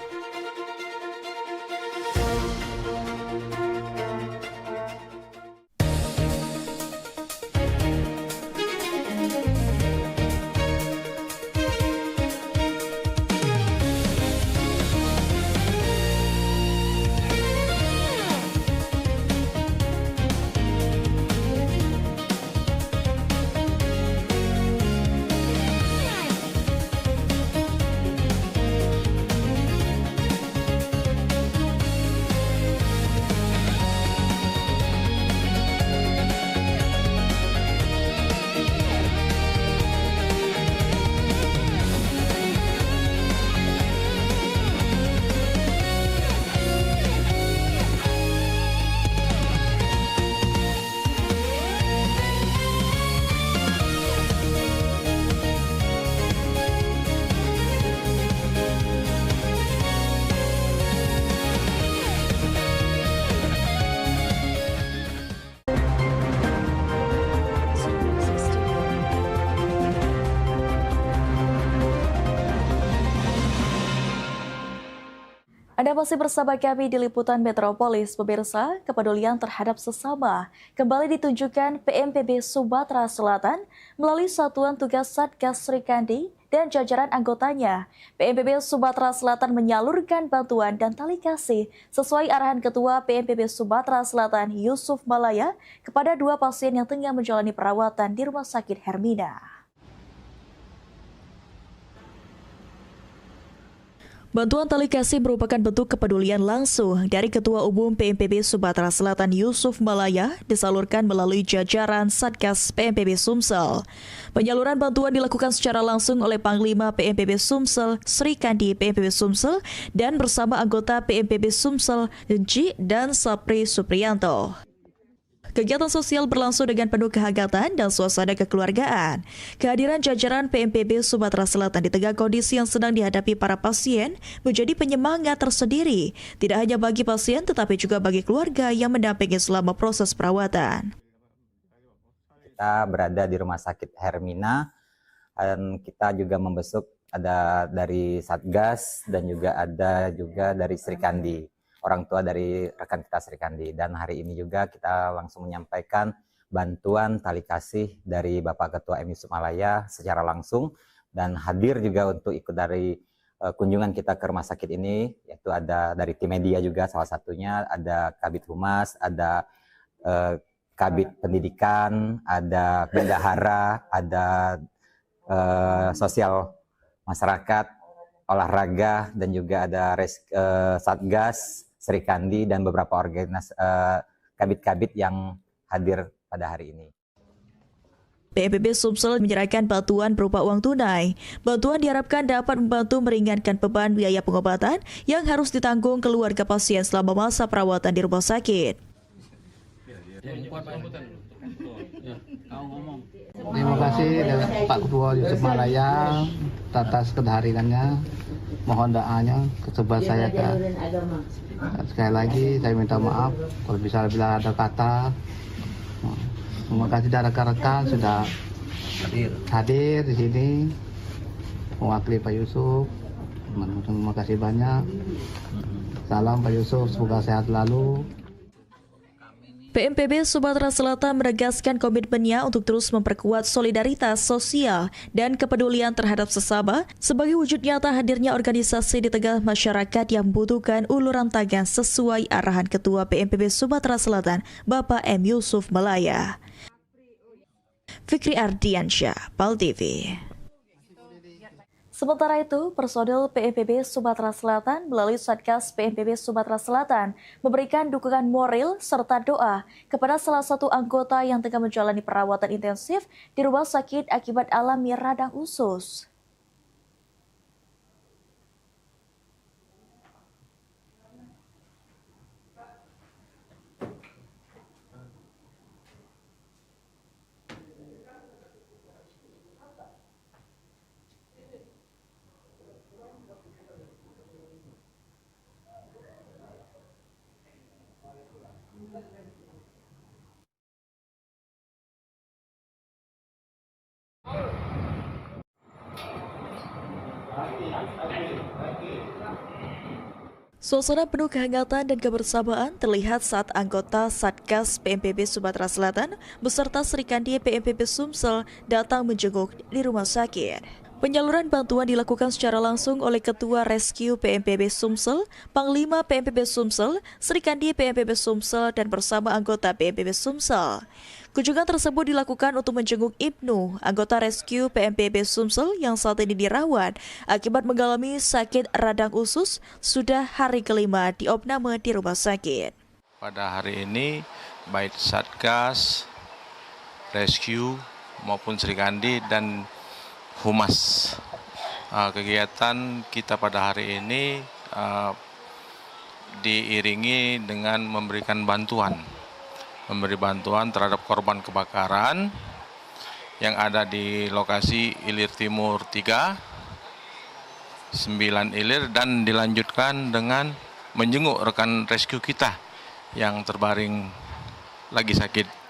Anda masih bersama kami di Liputan Metropolis, pemirsa. Kepedulian terhadap sesama kembali ditunjukkan PMPB Sumatera Selatan melalui Satuan Tugas Satgas Sri Kandi dan jajaran anggotanya. PMPB Sumatera Selatan menyalurkan bantuan dan tali kasih sesuai arahan Ketua PMPB Sumatera Selatan Yusuf Malaya kepada 2 pasien yang tengah menjalani perawatan di Rumah Sakit Hermina. Bantuan tali kasih merupakan bentuk kepedulian langsung dari Ketua Umum PMPB Sumatera Selatan Yusuf Malaya disalurkan melalui jajaran Satgas PMPB Sumsel. Penyaluran bantuan dilakukan secara langsung oleh Panglima PMPB Sumsel Sri Kandi PMPB Sumsel dan bersama anggota PMPB Sumsel Ji dan Sapri Supriyanto. Kegiatan sosial berlangsung dengan penuh kehangatan dan suasana kekeluargaan. Kehadiran jajaran PMPB Sumatera Selatan di tengah kondisi yang sedang dihadapi para pasien menjadi penyemangat tersendiri, tidak hanya bagi pasien tetapi juga bagi keluarga yang mendampingi selama proses perawatan. kita berada di Rumah Sakit Hermina, dan kita juga membesuk ada dari Satgas dan juga ada dari Sri Kandi, orang tua dari rekan kita Sri Kandi. Dan hari ini juga kita langsung menyampaikan bantuan tali kasih dari Bapak Ketua M. Yusuf Malaya secara langsung, dan hadir juga untuk ikut dari kunjungan kita ke rumah sakit ini, yaitu ada dari tim media juga salah satunya, ada Kabid Humas, ada Kabid Pendidikan, ada bendahara, ada sosial masyarakat, olahraga, dan juga ada Satgas, Sri Kandi, dan beberapa organisasi kabit-kabit yang hadir pada hari ini. PMPB Sumsel menyerahkan bantuan berupa uang tunai. Bantuan diharapkan dapat membantu meringankan beban biaya pengobatan yang harus ditanggung keluarga pasien selama masa perawatan di rumah sakit. Terima kasih Pak Ketua Yusuf Malaya atas kehadirannya. Mohon doanya sebab saya sekali lagi saya minta maaf kalau bisa bila ada kata. Terima kasih rekan-rekan sudah hadir di sini mewakili Pak Yusuf. Terima kasih banyak. Salam Pak Yusuf, semoga sehat selalu. PMPB Sumatera Selatan menegaskan komitmennya untuk terus memperkuat solidaritas sosial dan kepedulian terhadap sesama sebagai wujud nyata hadirnya organisasi di tengah masyarakat yang membutuhkan uluran tangan sesuai arahan Ketua PMPB Sumatera Selatan, Bapak M. Yusuf Malaya. Fikri Ardiansyah, PAL TV. Sementara itu, personil PMPB Sumatera Selatan melalui Satgas PMPB Sumatera Selatan memberikan dukungan moral serta doa kepada salah satu anggota yang tengah menjalani perawatan intensif di rumah sakit akibat alami radang usus. Suasana penuh kehangatan dan kebersamaan terlihat saat anggota Satgas PMPB Sumatera Selatan beserta Sri Kandi PMPB Sumsel datang menjenguk di rumah sakit. Penyaluran bantuan dilakukan secara langsung oleh Ketua Rescue PMPB Sumsel, Panglima PMPB Sumsel, Sri Kandi PMPB Sumsel, dan bersama anggota PMPB Sumsel. Kunjungan tersebut dilakukan untuk menjenguk Ibnu, anggota Rescue PMPB Sumsel yang saat ini dirawat akibat mengalami sakit radang usus sudah hari kelima diopname di rumah sakit. Pada hari ini, baik Satgas, Rescue maupun Sri Kandi dan Humas. Kegiatan kita pada hari ini diiringi dengan memberi bantuan terhadap korban kebakaran yang ada di lokasi Ilir Timur 3, 9 Ilir, dan dilanjutkan dengan menjenguk rekan rescue kita yang terbaring lagi sakit.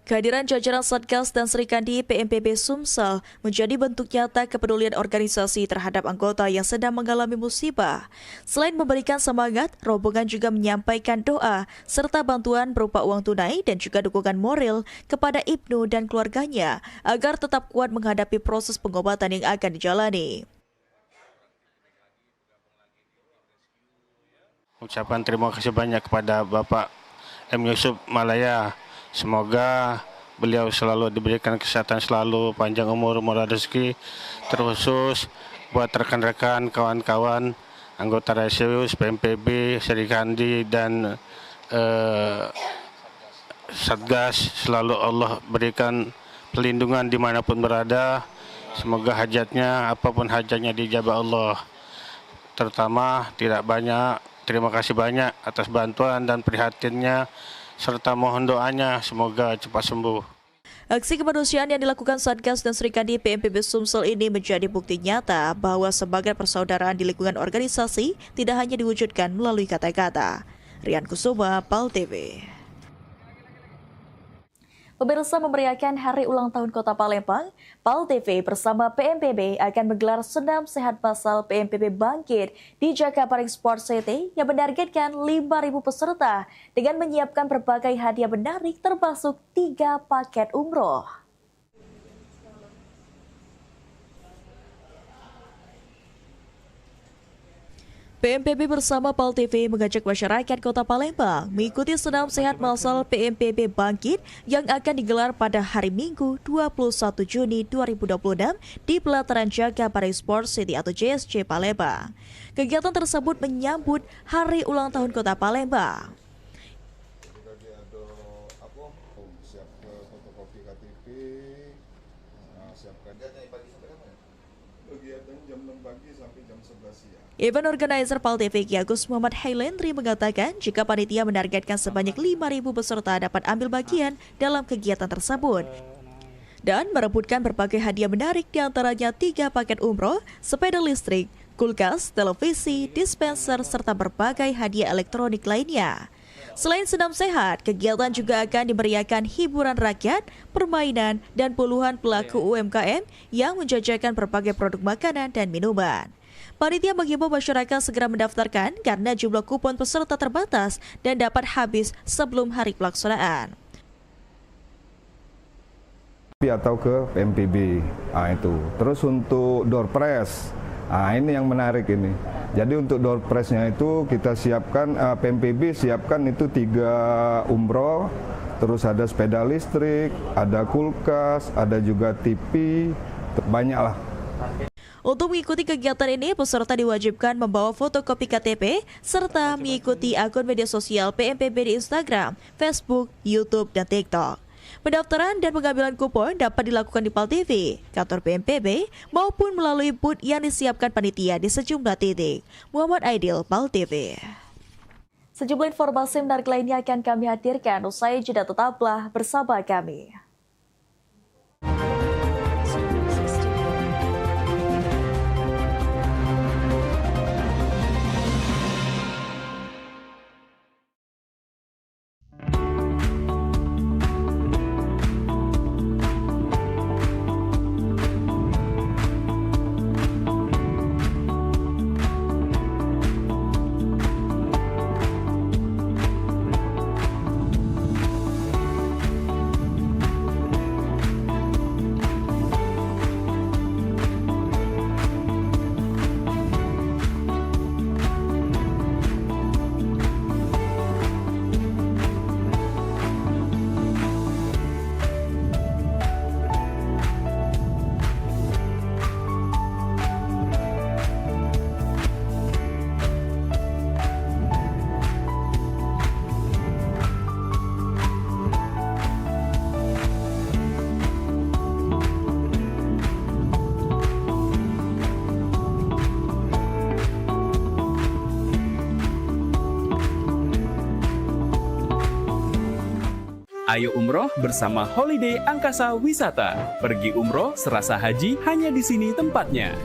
Kehadiran jajaran Satgas dan Sri Kandi PMPB Sumsel menjadi bentuk nyata kepedulian organisasi terhadap anggota yang sedang mengalami musibah. Selain memberikan semangat, rombongan juga menyampaikan doa serta bantuan berupa uang tunai dan juga dukungan moral kepada Ibnu dan keluarganya agar tetap kuat menghadapi proses pengobatan yang akan dijalani. Ucapan terima kasih banyak kepada Bapak M. Yusuf Malaya. Semoga beliau selalu diberikan kesehatan selalu, panjang umur, murah rezeki, terkhusus buat rekan-rekan, kawan-kawan, anggota Resius, PMPB, Sri Kandi, dan Satgas. Selalu Allah berikan perlindungan dimanapun berada. Semoga hajatnya, apapun hajatnya dijabah Allah. Terutama tidak banyak, terima kasih banyak atas bantuan dan prihatinnya, serta mohon doanya semoga cepat sembuh. Aksi kemanusiaan yang dilakukan Satgas dan Sri Kandi PMPB Sumsel ini menjadi bukti nyata bahwa sebagai persaudaraan di lingkungan organisasi tidak hanya diwujudkan melalui kata-kata. Rian Kusuma, PAL TV. Pemirsa, memeriahkan Hari Ulang Tahun Kota Palembang, PAL TV bersama PMPB akan menggelar senam sehat masal PMPB Bangkit di Jakabaring Sport City yang menargetkan 5.000 peserta dengan menyiapkan berbagai hadiah menarik termasuk 3 paket umroh. PMPB bersama PAL TV mengajak masyarakat Kota Palembang mengikuti senam sehat massal PMPB Bangkit yang akan digelar pada hari Minggu 21 Juni 2026 di pelataran Jakabaring Sport City atau JSC Palembang. Kegiatan tersebut menyambut Hari Ulang Tahun Kota Palembang. Event organizer PAL TV Ki Agus Muhammad Hailendri mengatakan jika panitia menargetkan sebanyak 5.000 peserta dapat ambil bagian dalam kegiatan tersebut dan merebutkan berbagai hadiah menarik diantaranya 3 paket umroh, sepeda listrik, kulkas, televisi, dispenser, serta berbagai hadiah elektronik lainnya. Selain senam sehat, kegiatan juga akan dimeriahkan hiburan rakyat, permainan, dan puluhan pelaku UMKM yang menjajakan berbagai produk makanan dan minuman. Panitia menghimbau masyarakat segera mendaftarkan karena jumlah kupon peserta terbatas dan dapat habis sebelum hari pelaksanaan. Atau ke PMPB, itu. Terus untuk door prize, ini yang menarik ini. Jadi untuk door prize-nya itu kita siapkan, PMPB siapkan itu 3 umroh, terus ada sepeda listrik, ada kulkas, ada juga TV, banyak lah. Untuk mengikuti kegiatan ini, peserta diwajibkan membawa fotokopi KTP serta mengikuti akun media sosial PMPB di Instagram, Facebook, YouTube, dan TikTok. Pendaftaran dan pengambilan kupon dapat dilakukan di PAL TV, kantor PMPB, maupun melalui booth yang disiapkan panitia di sejumlah titik. Muhammad Aidil, PAL TV. Sejumlah informasi menarik lainnya akan kami hadirkan usai jeda, tetaplah bersama kami. Ayo umroh bersama Holiday Angkasa Wisata. Pergi umroh serasa haji hanya di sini tempatnya.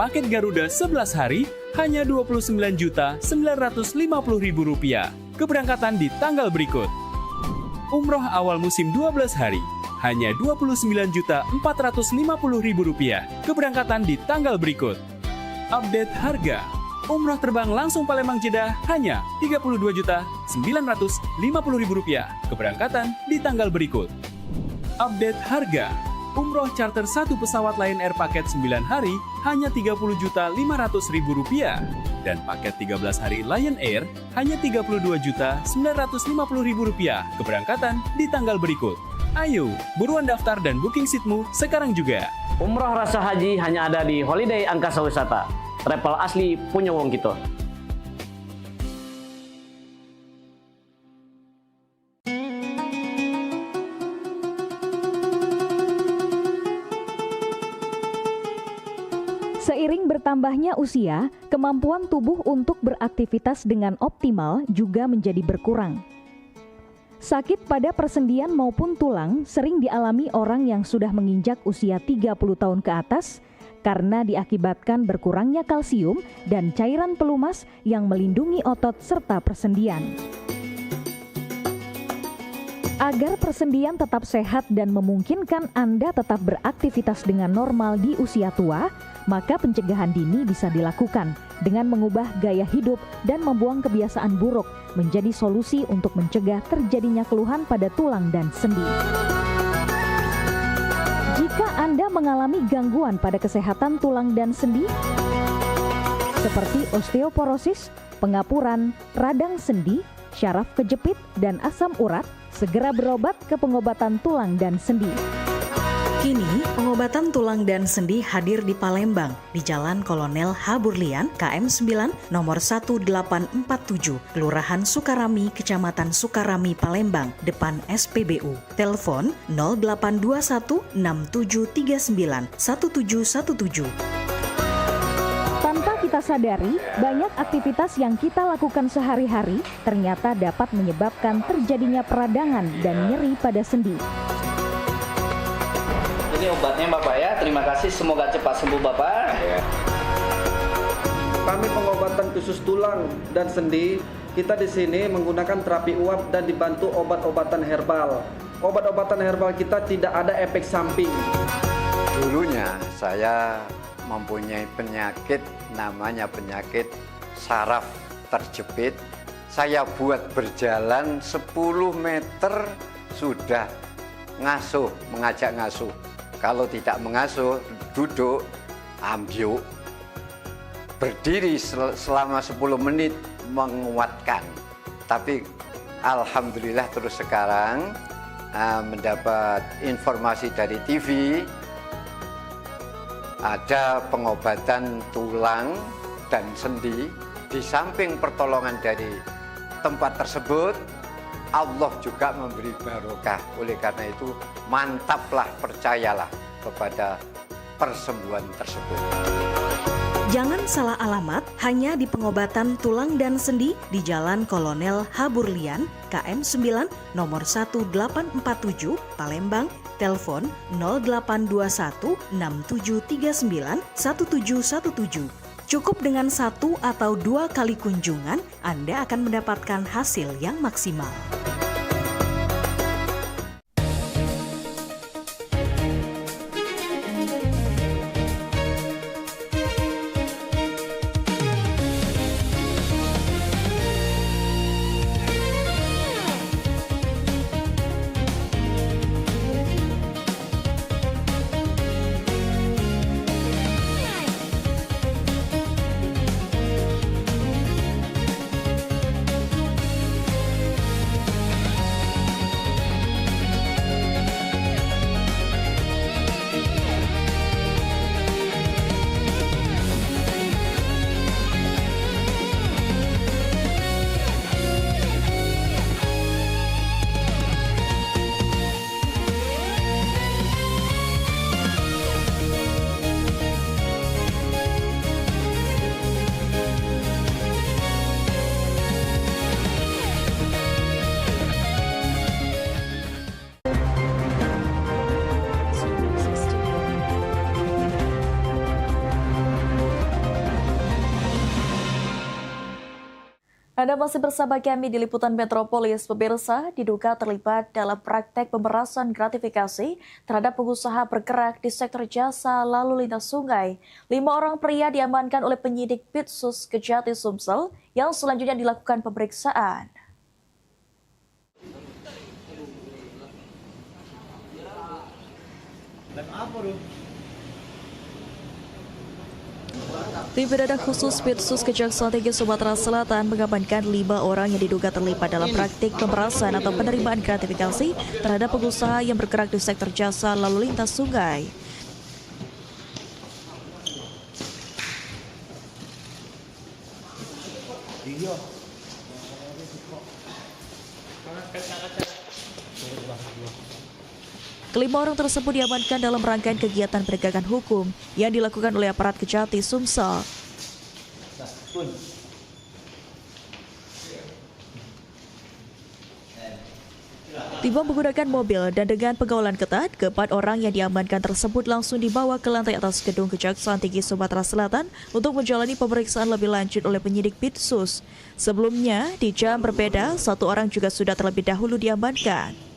Paket Garuda 11 hari hanya Rp29.950.000. Keberangkatan di tanggal berikut. Umroh awal musim 12 hari hanya Rp29.450.000. Keberangkatan di tanggal berikut. Update harga. Umroh terbang langsung Palembang Jeddah hanya Rp32.950.000. Keberangkatan di tanggal berikut. Update harga. Umroh charter 1 pesawat Lion Air paket 9 hari hanya Rp30.500.000. Dan paket 13 hari Lion Air hanya Rp32.950.000. Keberangkatan di tanggal berikut. Ayo, buruan daftar dan booking seatmu sekarang juga. Umroh rasa haji hanya ada di Holiday Angkasa Wisata. Travel asli punya wong kita. Seiring bertambahnya usia, kemampuan tubuh untuk beraktivitas dengan optimal juga menjadi berkurang. Sakit pada persendian maupun tulang sering dialami orang yang sudah menginjak usia 30 tahun ke atas karena diakibatkan berkurangnya kalsium dan cairan pelumas yang melindungi otot serta persendian. Agar persendian tetap sehat dan memungkinkan Anda tetap beraktivitas dengan normal di usia tua, maka pencegahan dini bisa dilakukan dengan mengubah gaya hidup dan membuang kebiasaan buruk menjadi solusi untuk mencegah terjadinya keluhan pada tulang dan sendi. Jika Anda mengalami gangguan pada kesehatan tulang dan sendi, seperti osteoporosis, pengapuran, radang sendi, syaraf kejepit, dan asam urat, segera berobat ke pengobatan tulang dan sendi. Kini, pengobatan tulang dan sendi hadir di Palembang, di Jalan Kolonel H. Burlian, KM 9, nomor 1847, Kelurahan Sukarami, Kecamatan Sukarami, Palembang, depan SPBU. Telepon 0821 6739 1717. Tanpa kita sadari, banyak aktivitas yang kita lakukan sehari-hari ternyata dapat menyebabkan terjadinya peradangan dan nyeri pada sendi. Ini obatnya Bapak ya, terima kasih, semoga cepat sembuh Bapak. Kami pengobatan khusus tulang dan sendi, kita di sini menggunakan terapi uap dan dibantu obat-obatan herbal. Obat-obatan herbal kita tidak ada efek samping. Dulunya saya mempunyai penyakit namanya penyakit saraf terjepit. Saya buat berjalan 10 meter sudah mengajak ngasuh. Kalau tidak mengasuh, duduk, ambyuk, berdiri selama 10 menit menguatkan. Tapi alhamdulillah terus sekarang mendapat informasi dari TV, ada pengobatan tulang dan sendi. Di samping pertolongan dari tempat tersebut, Allah juga memberi barokah. Oleh karena itu, mantaplah, percayalah kepada persembuhan tersebut. Jangan salah alamat, hanya di pengobatan tulang dan sendi di Jalan Kolonel H. Burlian, KM 9, nomor 1847, Palembang. Telepon 0821 6739 1717. Cukup dengan 1 atau 2 kali kunjungan, Anda akan mendapatkan hasil yang maksimal. Anda masih bersama kami di Liputan Metropolis. Pemirsa diduga terlibat dalam praktek pemerasan gratifikasi terhadap pengusaha bergerak di sektor jasa lalu lintas sungai. 5 orang pria diamankan oleh penyidik Pitsus Kejati Sumsel yang selanjutnya dilakukan pemeriksaan. Tim Pidana Khusus Pitsus Kejaksaan Tinggi Sumatera Selatan mengamankan 5 orang yang diduga terlibat dalam praktik pemerasan atau penerimaan gratifikasi terhadap pengusaha yang bergerak di sektor jasa lalu lintas sungai. Kelima orang tersebut diamankan dalam rangkaian kegiatan penegakan hukum yang dilakukan oleh aparat Kejati Sumsel. Tiba menggunakan mobil dan dengan pengawalan ketat, keempat orang yang diamankan tersebut langsung dibawa ke lantai atas gedung Kejaksaan Tinggi Sumatera Selatan untuk menjalani pemeriksaan lebih lanjut oleh penyidik Pitsus. Sebelumnya, di jam berbeda, 1 orang juga sudah terlebih dahulu diamankan.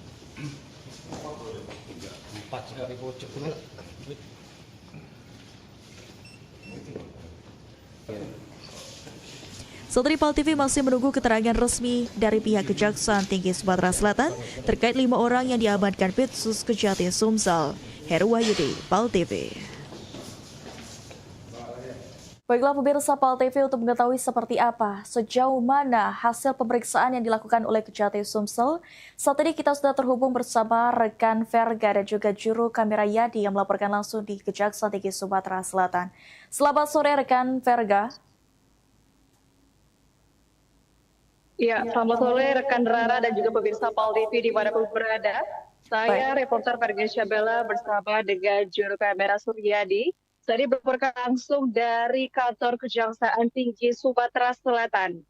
Satripal TV masih menunggu keterangan resmi dari pihak Kejaksaan Tinggi Sumatera Selatan terkait 5 orang yang diamankan Pitsus Kejati Sumsel. Heru Wahyudi, Pal TV. Baiklah pemirsa Pal TV, untuk mengetahui seperti apa, sejauh mana hasil pemeriksaan yang dilakukan oleh Kejati Sumsel, saat ini kita sudah terhubung bersama rekan Verga dan juga juru kamera Yadi yang melaporkan langsung di Kejaksaan Tinggi Sumatera Selatan. Selamat sore rekan Verga. Ya, selamat sore rekan Rara dan juga pemirsa Pal TV dimanapun berada. Saya reporter Verga Syabela bersama dengan juru kamera Suryadi. Saya melaporkan langsung dari kantor Kejaksaan Tinggi Sumatera Selatan.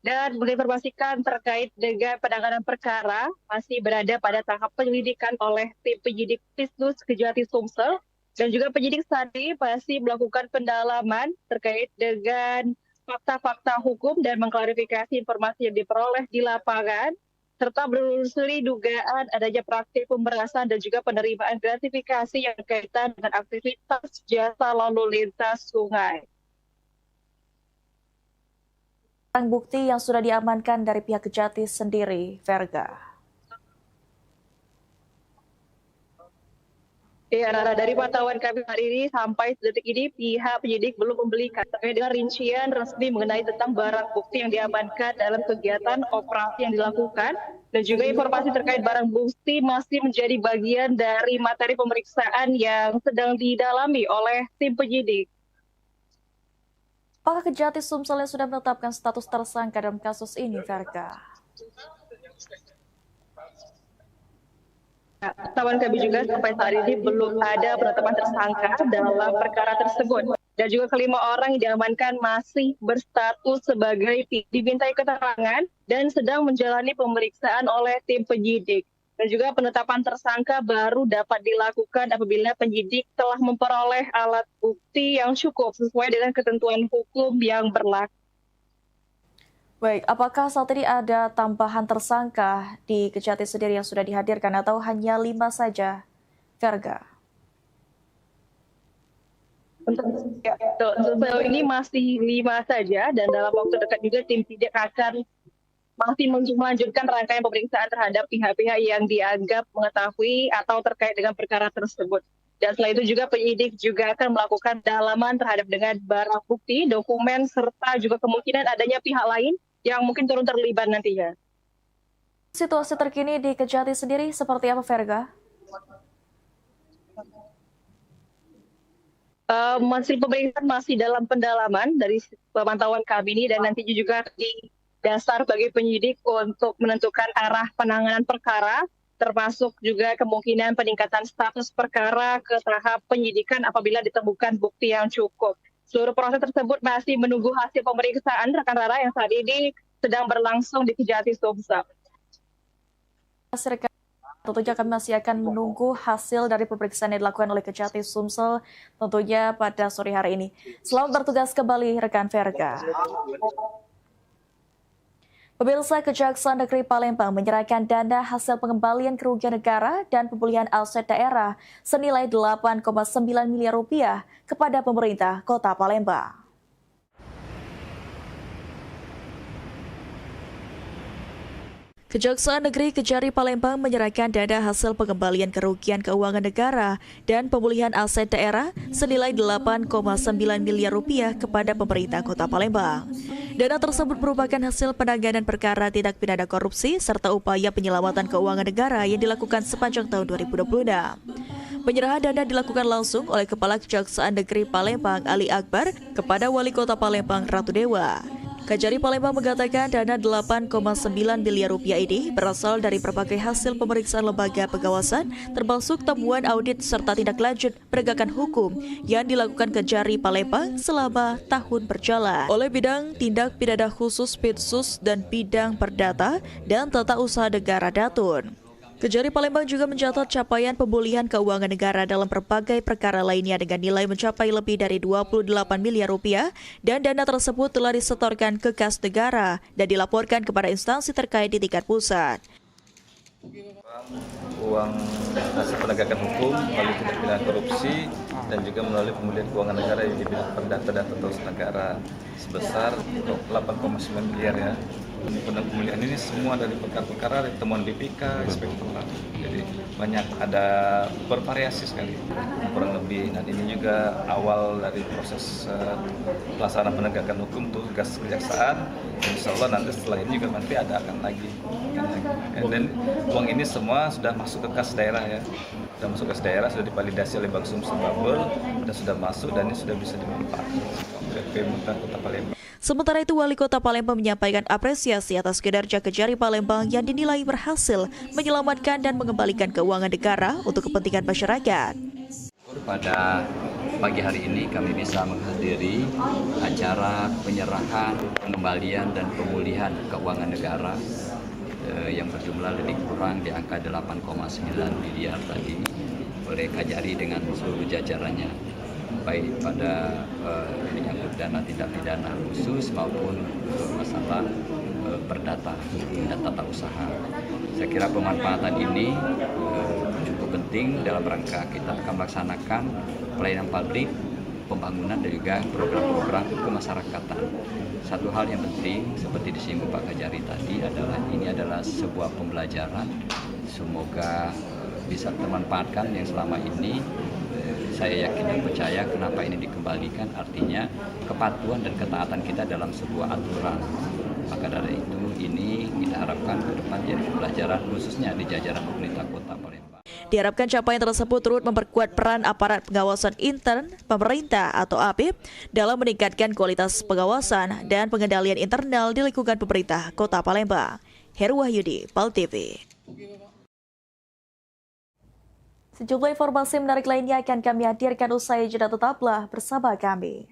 Dan menginformasikan terkait dengan penanganan perkara masih berada pada tahap penyelidikan oleh tim penyidik Pitsus Kejati Sumsel. Dan juga penyidik tadi masih melakukan pendalaman terkait dengan fakta-fakta hukum dan mengklarifikasi informasi yang diperoleh di lapangan, serta menelusuri dugaan adanya praktik pemerasan dan juga penerimaan gratifikasi yang berkaitan dengan aktivitas jasa lalu lintas sungai. Barang bukti yang sudah diamankan dari pihak Kejati sendiri, Verga. Ya, Rara, dari pantauan kami hari ini sampai detik ini pihak penyidik belum memberikan terkait dengan rincian resmi mengenai tentang barang bukti yang diamankan dalam kegiatan operasi yang dilakukan, dan juga informasi terkait barang bukti masih menjadi bagian dari materi pemeriksaan yang sedang didalami oleh tim penyidik. Apakah Kejati Sumsel yang sudah menetapkan status tersangka dalam kasus ini, Verga? Pantauan kami juga sampai saat ini belum ada penetapan tersangka dalam perkara tersebut. Dan juga kelima orang yang diamankan masih berstatus sebagai dimintai keterangan dan sedang menjalani pemeriksaan oleh tim penyidik. Dan juga penetapan tersangka baru dapat dilakukan apabila penyidik telah memperoleh alat bukti yang cukup sesuai dengan ketentuan hukum yang berlaku. Baik, apakah saat ini ada tambahan tersangka di Kejati sendiri yang sudah dihadirkan atau hanya 5 saja, Verga? Untuk sejauh ini masih 5 saja, dan dalam waktu dekat juga tim penyidik akan masih melanjutkan rangkaian pemeriksaan terhadap pihak-pihak yang dianggap mengetahui atau terkait dengan perkara tersebut. Dan setelah itu juga penyidik juga akan melakukan pendalaman terhadap dengan barang bukti, dokumen, serta juga kemungkinan adanya pihak lain yang mungkin turun terlibat nantinya. Situasi terkini di Kejati sendiri seperti apa, Verga? Masih pemeriksaan masih dalam pendalaman dari pemantauan kami ini, dan nanti juga di dasar bagi penyidik untuk menentukan arah penanganan perkara, termasuk juga kemungkinan peningkatan status perkara ke tahap penyidikan apabila ditemukan bukti yang cukup. Seluruh proses tersebut masih menunggu hasil pemeriksaan rekan Rara yang saat ini sedang berlangsung di Kejati Sumsel. Tentunya kami masih akan menunggu hasil dari pemeriksaan yang dilakukan oleh Kejati Sumsel tentunya pada sore hari ini. Selamat bertugas kembali rekan Verga. Pemirsa, Kejaksaan Negeri Palembang menyerahkan dana hasil pengembalian kerugian negara dan pemulihan aset daerah senilai 8,9 miliar rupiah kepada pemerintah Kota Palembang. Kejaksaan Negeri Kejari Palembang menyerahkan dana hasil pengembalian kerugian keuangan negara dan pemulihan aset daerah senilai 8,9 miliar rupiah kepada pemerintah Kota Palembang. Dana tersebut merupakan hasil penanganan perkara tindak pidana korupsi serta upaya penyelamatan keuangan negara yang dilakukan sepanjang tahun 2026. Penyerahan dana dilakukan langsung oleh Kepala Kejaksaan Negeri Palembang Ali Akbar kepada Wali Kota Palembang Ratu Dewa. Kejari Palembang mengatakan dana 8,9 miliar rupiah ini berasal dari berbagai hasil pemeriksaan lembaga pengawasan, termasuk temuan audit serta tindak lanjut penegakan hukum yang dilakukan Kejari Palembang selama tahun berjalan oleh bidang tindak pidana khusus Pitsus dan bidang perdata dan tata usaha negara Datun. Kejari Palembang juga mencatat capaian pemulihan keuangan negara dalam berbagai perkara lainnya dengan nilai mencapai lebih dari 28 miliar rupiah dan dana tersebut telah disetorkan ke kas negara dan dilaporkan kepada instansi terkait di tingkat pusat. Uang hasil penegakan hukum melalui tindak pidana korupsi dan juga melalui pemulihan keuangan negara yang di bidang perdata dan tata usaha negara sebesar 8,9 miliar ya. Pemulihan ini semua dari perkara-perkara dari temuan BPK, inspektorat. Jadi banyak, ada bervariasi sekali kurang lebih. Dan ini juga awal dari proses pelaksanaan penegakan hukum tugas kejaksaan. Insya Allah nanti setelah ini juga nanti akan lagi. Dan uang ini semua sudah masuk ke kas daerah ya. Sudah masuk ke kas daerah, sudah divalidasi oleh Bangsum Babel, dan sudah masuk dan ini sudah bisa dimanfaatkan oleh Pemda Kota Palembang. Sementara itu, Wali Kota Palembang menyampaikan apresiasi atas kinerja Kejari Palembang yang dinilai berhasil menyelamatkan dan mengembalikan keuangan negara untuk kepentingan masyarakat. Pada pagi hari ini kami bisa menghadiri acara penyerahan, pengembalian dan pemulihan keuangan negara yang berjumlah lebih kurang di angka 8,9 miliar tadi oleh Kejari dengan seluruh jajarannya, baik pada menyangkut dana tindak pidana khusus maupun masalah perdata dan tata usaha. Saya kira pemanfaatan ini cukup penting dalam rangka kita akan melaksanakan pelayanan publik, pembangunan dan juga program-program kemasyarakatan. Satu hal yang penting seperti disinggung Pak Kejari tadi adalah ini adalah sebuah pembelajaran. Semoga bisa termanfaatkan yang selama ini. Saya yakin dan percaya kenapa ini dikembalikan, artinya kepatuhan dan ketaatan kita dalam sebuah aturan. Maka dari itu ini kita harapkan ke depan jadi pembelajaran khususnya di jajaran pemerintah Kota Palembang. Diharapkan capaian tersebut turut memperkuat peran aparat pengawasan intern pemerintah atau APIP dalam meningkatkan kualitas pengawasan dan pengendalian internal di lingkungan pemerintah Kota Palembang. Heru Wahyudi, PAL TV. Sejumlah informasi menarik lainnya akan kami hadirkan usai jeda, tetaplah bersama kami.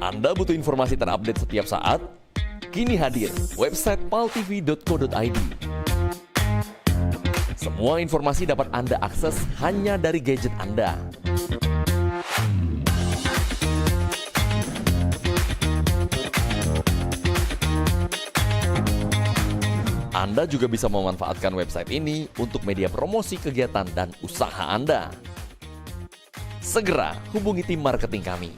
Anda butuh informasi terupdate setiap saat? Kini hadir website paltv.co.id. Semua informasi dapat Anda akses hanya dari gadget Anda. Anda juga bisa memanfaatkan website ini untuk media promosi kegiatan dan usaha Anda. Segera hubungi tim marketing kami.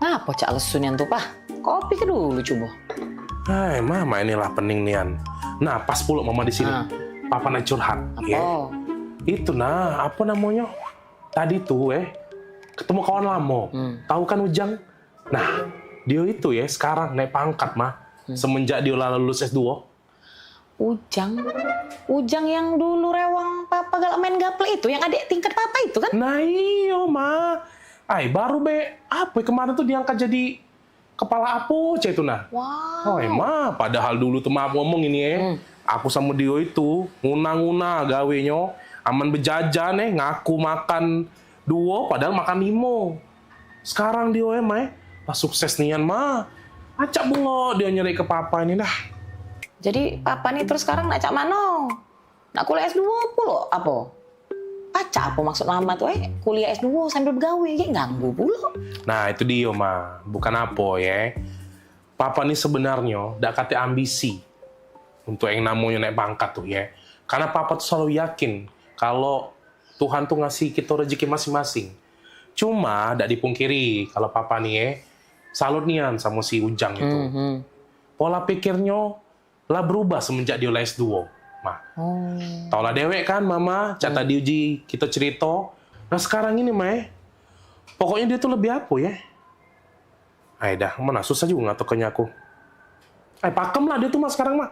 Ngapa cak lesunian tuh, Pak? Kopi ke dulu coba. Hai, mama inilah pening nian. Nah, pas pula mama di sini. Papa nak curhat. Apa? Ya. Itu nah, apa namanya? Tadi tuh ketemu kawan lama. Tahu kan Ujang? Nah, dia itu sekarang naik pangkat mah. Semenjak dia lulus S2. Ujang yang dulu rewang papa galak main gaple itu, yang adik tingkat papa itu kan? Nah iyo ma. Baru apa kemarin tuh diangkat jadi kepala Apoce itu nah. Wow. Ma, padahal dulu tuh maaf ngomong ini aku sama dia itu nguna-nguna gawenya, aman bejajan ngaku makan 2 padahal makan 5. Sekarang dia pas sukses nian mah. Acak bungo dia nyari ke papa ini dah. Jadi papa nih terus sekarang nak cak mano? Nak kuliah S2 pula apa? Acak apa maksud mama tuh kuliah S2 sambil bergawe, ganggu pula. Nah itu dia Ma, bukan apa ya. Papa nih sebenarnya dak kate ambisi untuk yang namanya naik pangkat tuh ya. Karena papa tuh selalu yakin kalau Tuhan tuh ngasih kita rezeki masing-masing. Cuma dak dipungkiri kalau papa nih salut nian sama si Ujang itu. Pola pikirnya lah berubah semenjak dia S2. Mah. Tau lah dewek kan mama, cak tadi uji kita cerita. Nah sekarang ini Mah, pokoknya dia tuh lebih apa ya? Dah, mana susah juga ngatokannya aku. Pakem lah dia tuh Mas sekarang Mah.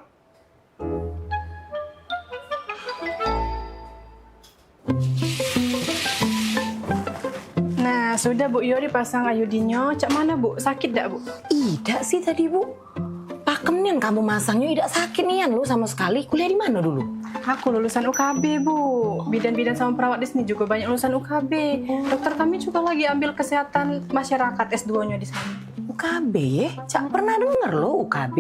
Nah, sudah Bu Yo dipasang ayudinya. Cak mana Bu? Sakit dak Bu? Tidak sih tadi Bu. Pakem nian kamu masangnya tidak sakit nian lu sama sekali. Kuliah di mana dulu? Aku lulusan UKB Bu. Bidan-bidan sama perawat di sini juga banyak lulusan UKB. Dokter kami juga lagi ambil kesehatan masyarakat S2-nya di sana. UKB ya? Cak pernah denger lo UKB?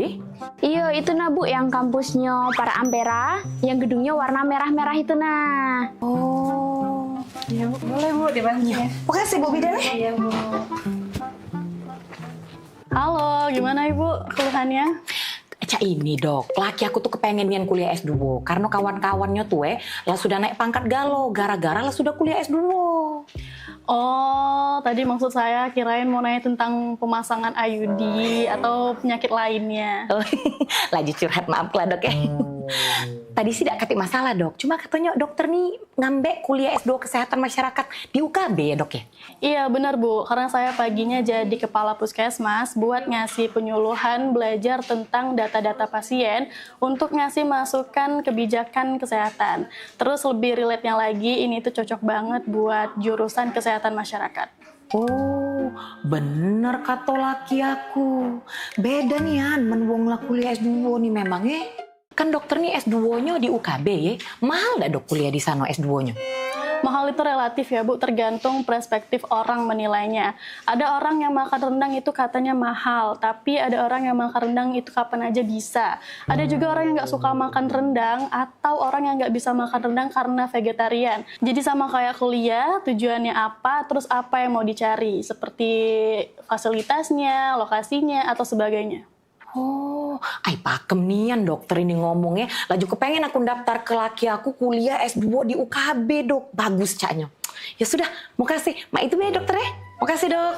Iya, itu nah Bu yang kampusnya para Ampera, yang gedungnya warna merah-merah itu nah. Oh, iya Bu. Boleh Bu dibantu ya. Makasih Bu Bidan. Iya Bu. Halo, gimana Ibu keluhannya? Cak ini Dok, laki aku tuh kepengen nian kuliah S2 karena kawan-kawannya tuh lah sudah naik pangkat galau gara-gara lah sudah kuliah S2. Oh, tadi maksud saya kirain mau nanya tentang pemasangan IUD atau penyakit lainnya. Lagi curhat, maaf lah Dok ya. Tadi sih tidak katik masalah Dok, cuma katanya dokter nih ngambek kuliah S2 kesehatan masyarakat di UKB ya Dok ya? Iya benar Bu, karena saya paginya jadi kepala puskesmas buat ngasih penyuluhan belajar tentang data-data pasien untuk ngasih masukan kebijakan kesehatan. Terus lebih relate-nya lagi, ini tuh cocok banget buat jurusan kesehatan masyarakat. Oh, bener kata laki aku. Beda nih An, menwong lah kuliah S2 nih memangnya. Kan dokter nih S2-nya di UKB ya. Mahal gak Dok kuliah di sana S2-nya? Mahal itu relatif ya Bu, tergantung perspektif orang menilainya. Ada orang yang makan rendang itu katanya mahal, tapi ada orang yang makan rendang itu kapan aja bisa. Ada juga orang yang nggak suka makan rendang, atau orang yang nggak bisa makan rendang karena vegetarian. Jadi sama kayak kuliah, tujuannya apa, terus apa yang mau dicari, seperti fasilitasnya, lokasinya, atau sebagainya. Oh, pakem nian dokter ini ngomongnya. Laju kepengen aku daftar ke laki aku kuliah S2 di UKB Dok. Bagus caknya. Ya sudah, makasih. Mak itu ya dokter ya. Makasih Dok.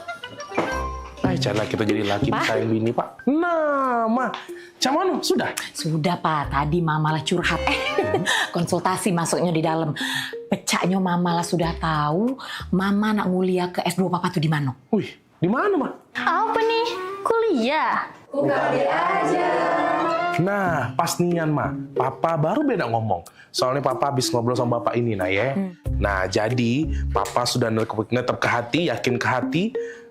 Cara kita jadi laki sayang bini Pak. Nah, Ma, cak mana? Sudah? Sudah Pak, tadi Mama lah curhat. Konsultasi masuknya di dalam. Pecahnya Mama lah sudah tahu. Mama nak nguliah ke S2 Papa tuh di mana? Wih, di mana Ma? Apa nih? Kuliah? UKB aja. Nah, pas nian Ma, Papa baru beda ngomong. Soalnya Papa habis ngobrol sama Bapak ini nah ya. Nah, jadi Papa sudah ngetep ke hati, yakin ke hati,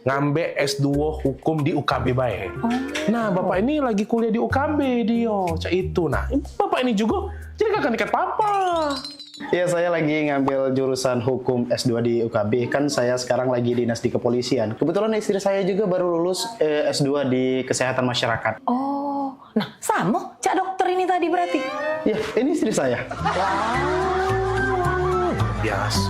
ngambil S2 hukum di UKB bae. Nah, Bapak ini lagi kuliah di UKB dia, cak itu. Nah, Bapak ini juga jadi kakak tingkat Papa. Ya, saya lagi ngambil jurusan hukum S2 di UKB. Kan saya sekarang lagi dinas di kepolisian. Kebetulan istri saya juga baru lulus S2 di kesehatan masyarakat. Oh, nah sama cak dokter ini tadi berarti? Ya, ini istri saya. Wow, biasa.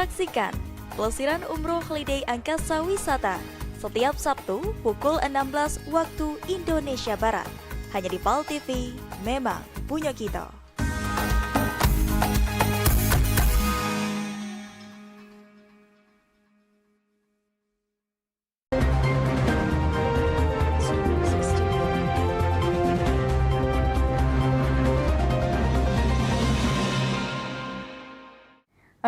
Saksikan Pelesiran Umroh Holiday Angkasa Wisata setiap Sabtu pukul 16 waktu Indonesia Barat. Hanya di PAL TV, memang punya kita.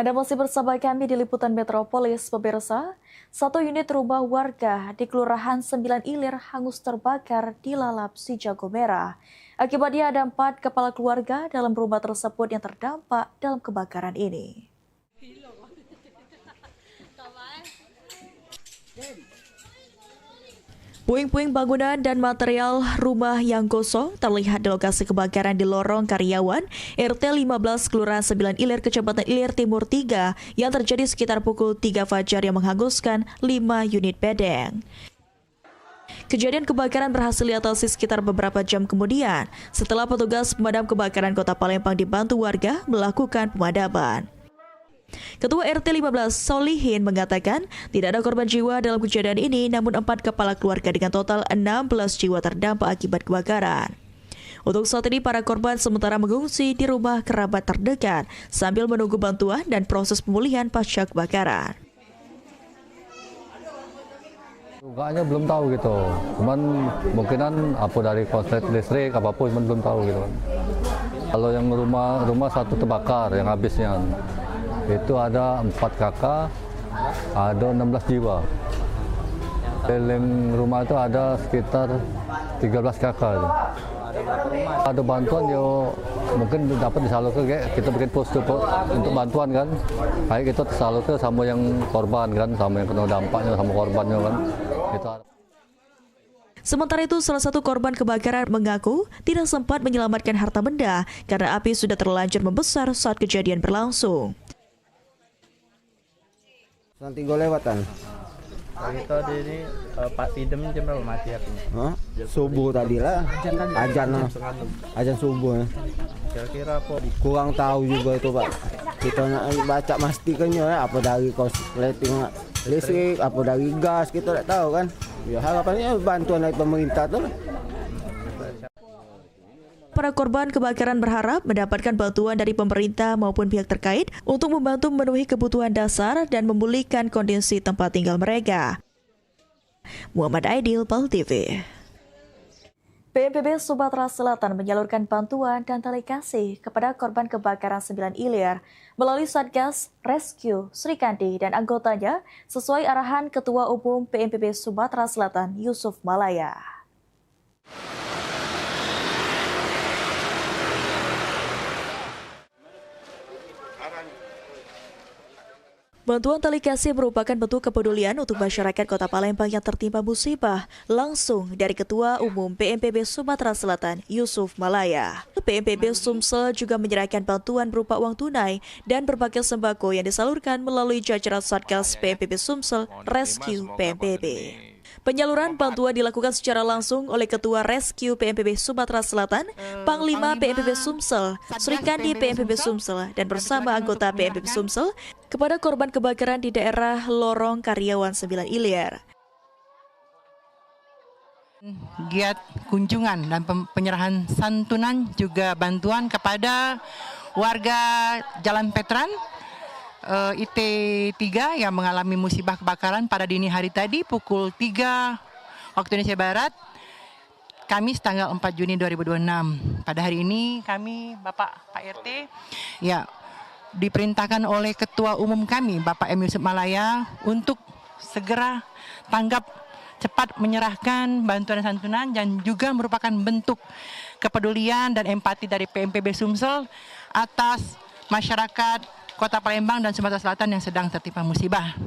Anda masih bersama kami di Liputan Metropolis, pemirsa. Satu unit rumah warga di Kelurahan 9 Ilir hangus terbakar di lalap si Jago Merah. Akibatnya ada 4 kepala keluarga dalam rumah tersebut yang terdampak dalam kebakaran ini. Puing-puing bangunan dan material rumah yang gosong terlihat di lokasi kebakaran di lorong karyawan RT 15 Kelurahan 9 Ilir, Kecamatan Ilir Timur 3 yang terjadi sekitar pukul 3 fajar yang menghanguskan 5 unit bedeng. Kejadian kebakaran berhasil diatasi sekitar beberapa jam kemudian setelah petugas pemadam kebakaran Kota Palembang dibantu warga melakukan pemadaman. Ketua RT 15 Solihin mengatakan tidak ada korban jiwa dalam kejadian ini, namun 4 kepala keluarga dengan total 16 jiwa terdampak akibat kebakaran. Untuk saat ini para korban sementara mengungsi di rumah kerabat terdekat sambil menunggu bantuan dan proses pemulihan pasca kebakaran. Duganya belum tahu gitu, cuman mungkinan apa dari konslet listrik apapun, cuman belum tahu gitu. Kalau yang rumah satu terbakar yang habisnya. Itu ada 4 kakak, ada 16 jiwa. Keliling rumah itu ada sekitar 13 kakak. Ada bantuan yo mungkin dapat disalurkan, kita bikin posko untuk bantuan kan. Kayak kita tersalurkan sama yang korban kan, sama yang kena dampaknya sama korbannya kan. Itu. Sementara itu, salah satu korban kebakaran mengaku tidak sempat menyelamatkan harta benda karena api sudah terlanjur membesar saat kejadian berlangsung. Nanti gue lewatan. Tadi ini Pak Pidem jam berapa mati apinya? Subuh tadi lah. Ajan subuh. Kira-kira apa? Kurang tahu juga itu Pak. Kita nak baca pastikannya ya, apa dari konsleting listrik, apa dari gas, kita tidak tahu kan. Ya harapannya bantuan dari pemerintah tuh. Para korban kebakaran berharap mendapatkan bantuan dari pemerintah maupun pihak terkait untuk membantu memenuhi kebutuhan dasar dan memulihkan kondisi tempat tinggal mereka. Muhammad Aidil, PAL TV. BNPB Sumatera Selatan menyalurkan bantuan dan tali kasih kepada korban kebakaran 9 Ilir melalui Satgas Rescue Sri Kandi dan anggotanya sesuai arahan Ketua Umum BNPB Sumatera Selatan Yusuf Malaya. Bantuan tali kasih merupakan bentuk kepedulian untuk masyarakat Kota Palembang yang tertimpa musibah langsung dari Ketua Umum BNPB Sumatera Selatan Yusuf Malaya. BNPB Sumsel juga menyerahkan bantuan berupa uang tunai dan berbagai sembako yang disalurkan melalui jajaran Satgas BNPB Sumsel Rescue BNPB. Penyaluran bantuan dilakukan secara langsung oleh Ketua Rescue BNPB Sumatera Selatan, Panglima BNPB Sumsel, Sri Kandi BNPB Sumsel, dan bersama anggota BNPB Sumsel kepada korban kebakaran di daerah Lorong Karyawan 9 Ilir. Giat kunjungan dan penyerahan santunan juga bantuan kepada warga Jalan Petran, IT 3 yang mengalami musibah kebakaran pada dini hari tadi pukul 3 waktu Indonesia Barat, Kamis tanggal 4 Juni 2026. Pada hari ini kami, Bapak Pak RT, ya diperintahkan oleh Ketua Umum kami, Bapak M. Yusuf Malaya, untuk segera tanggap cepat menyerahkan bantuan santunan dan juga merupakan bentuk kepedulian dan empati dari PMPB Sumsel atas masyarakat Kota Palembang dan Sumatera Selatan yang sedang tertimpa musibah.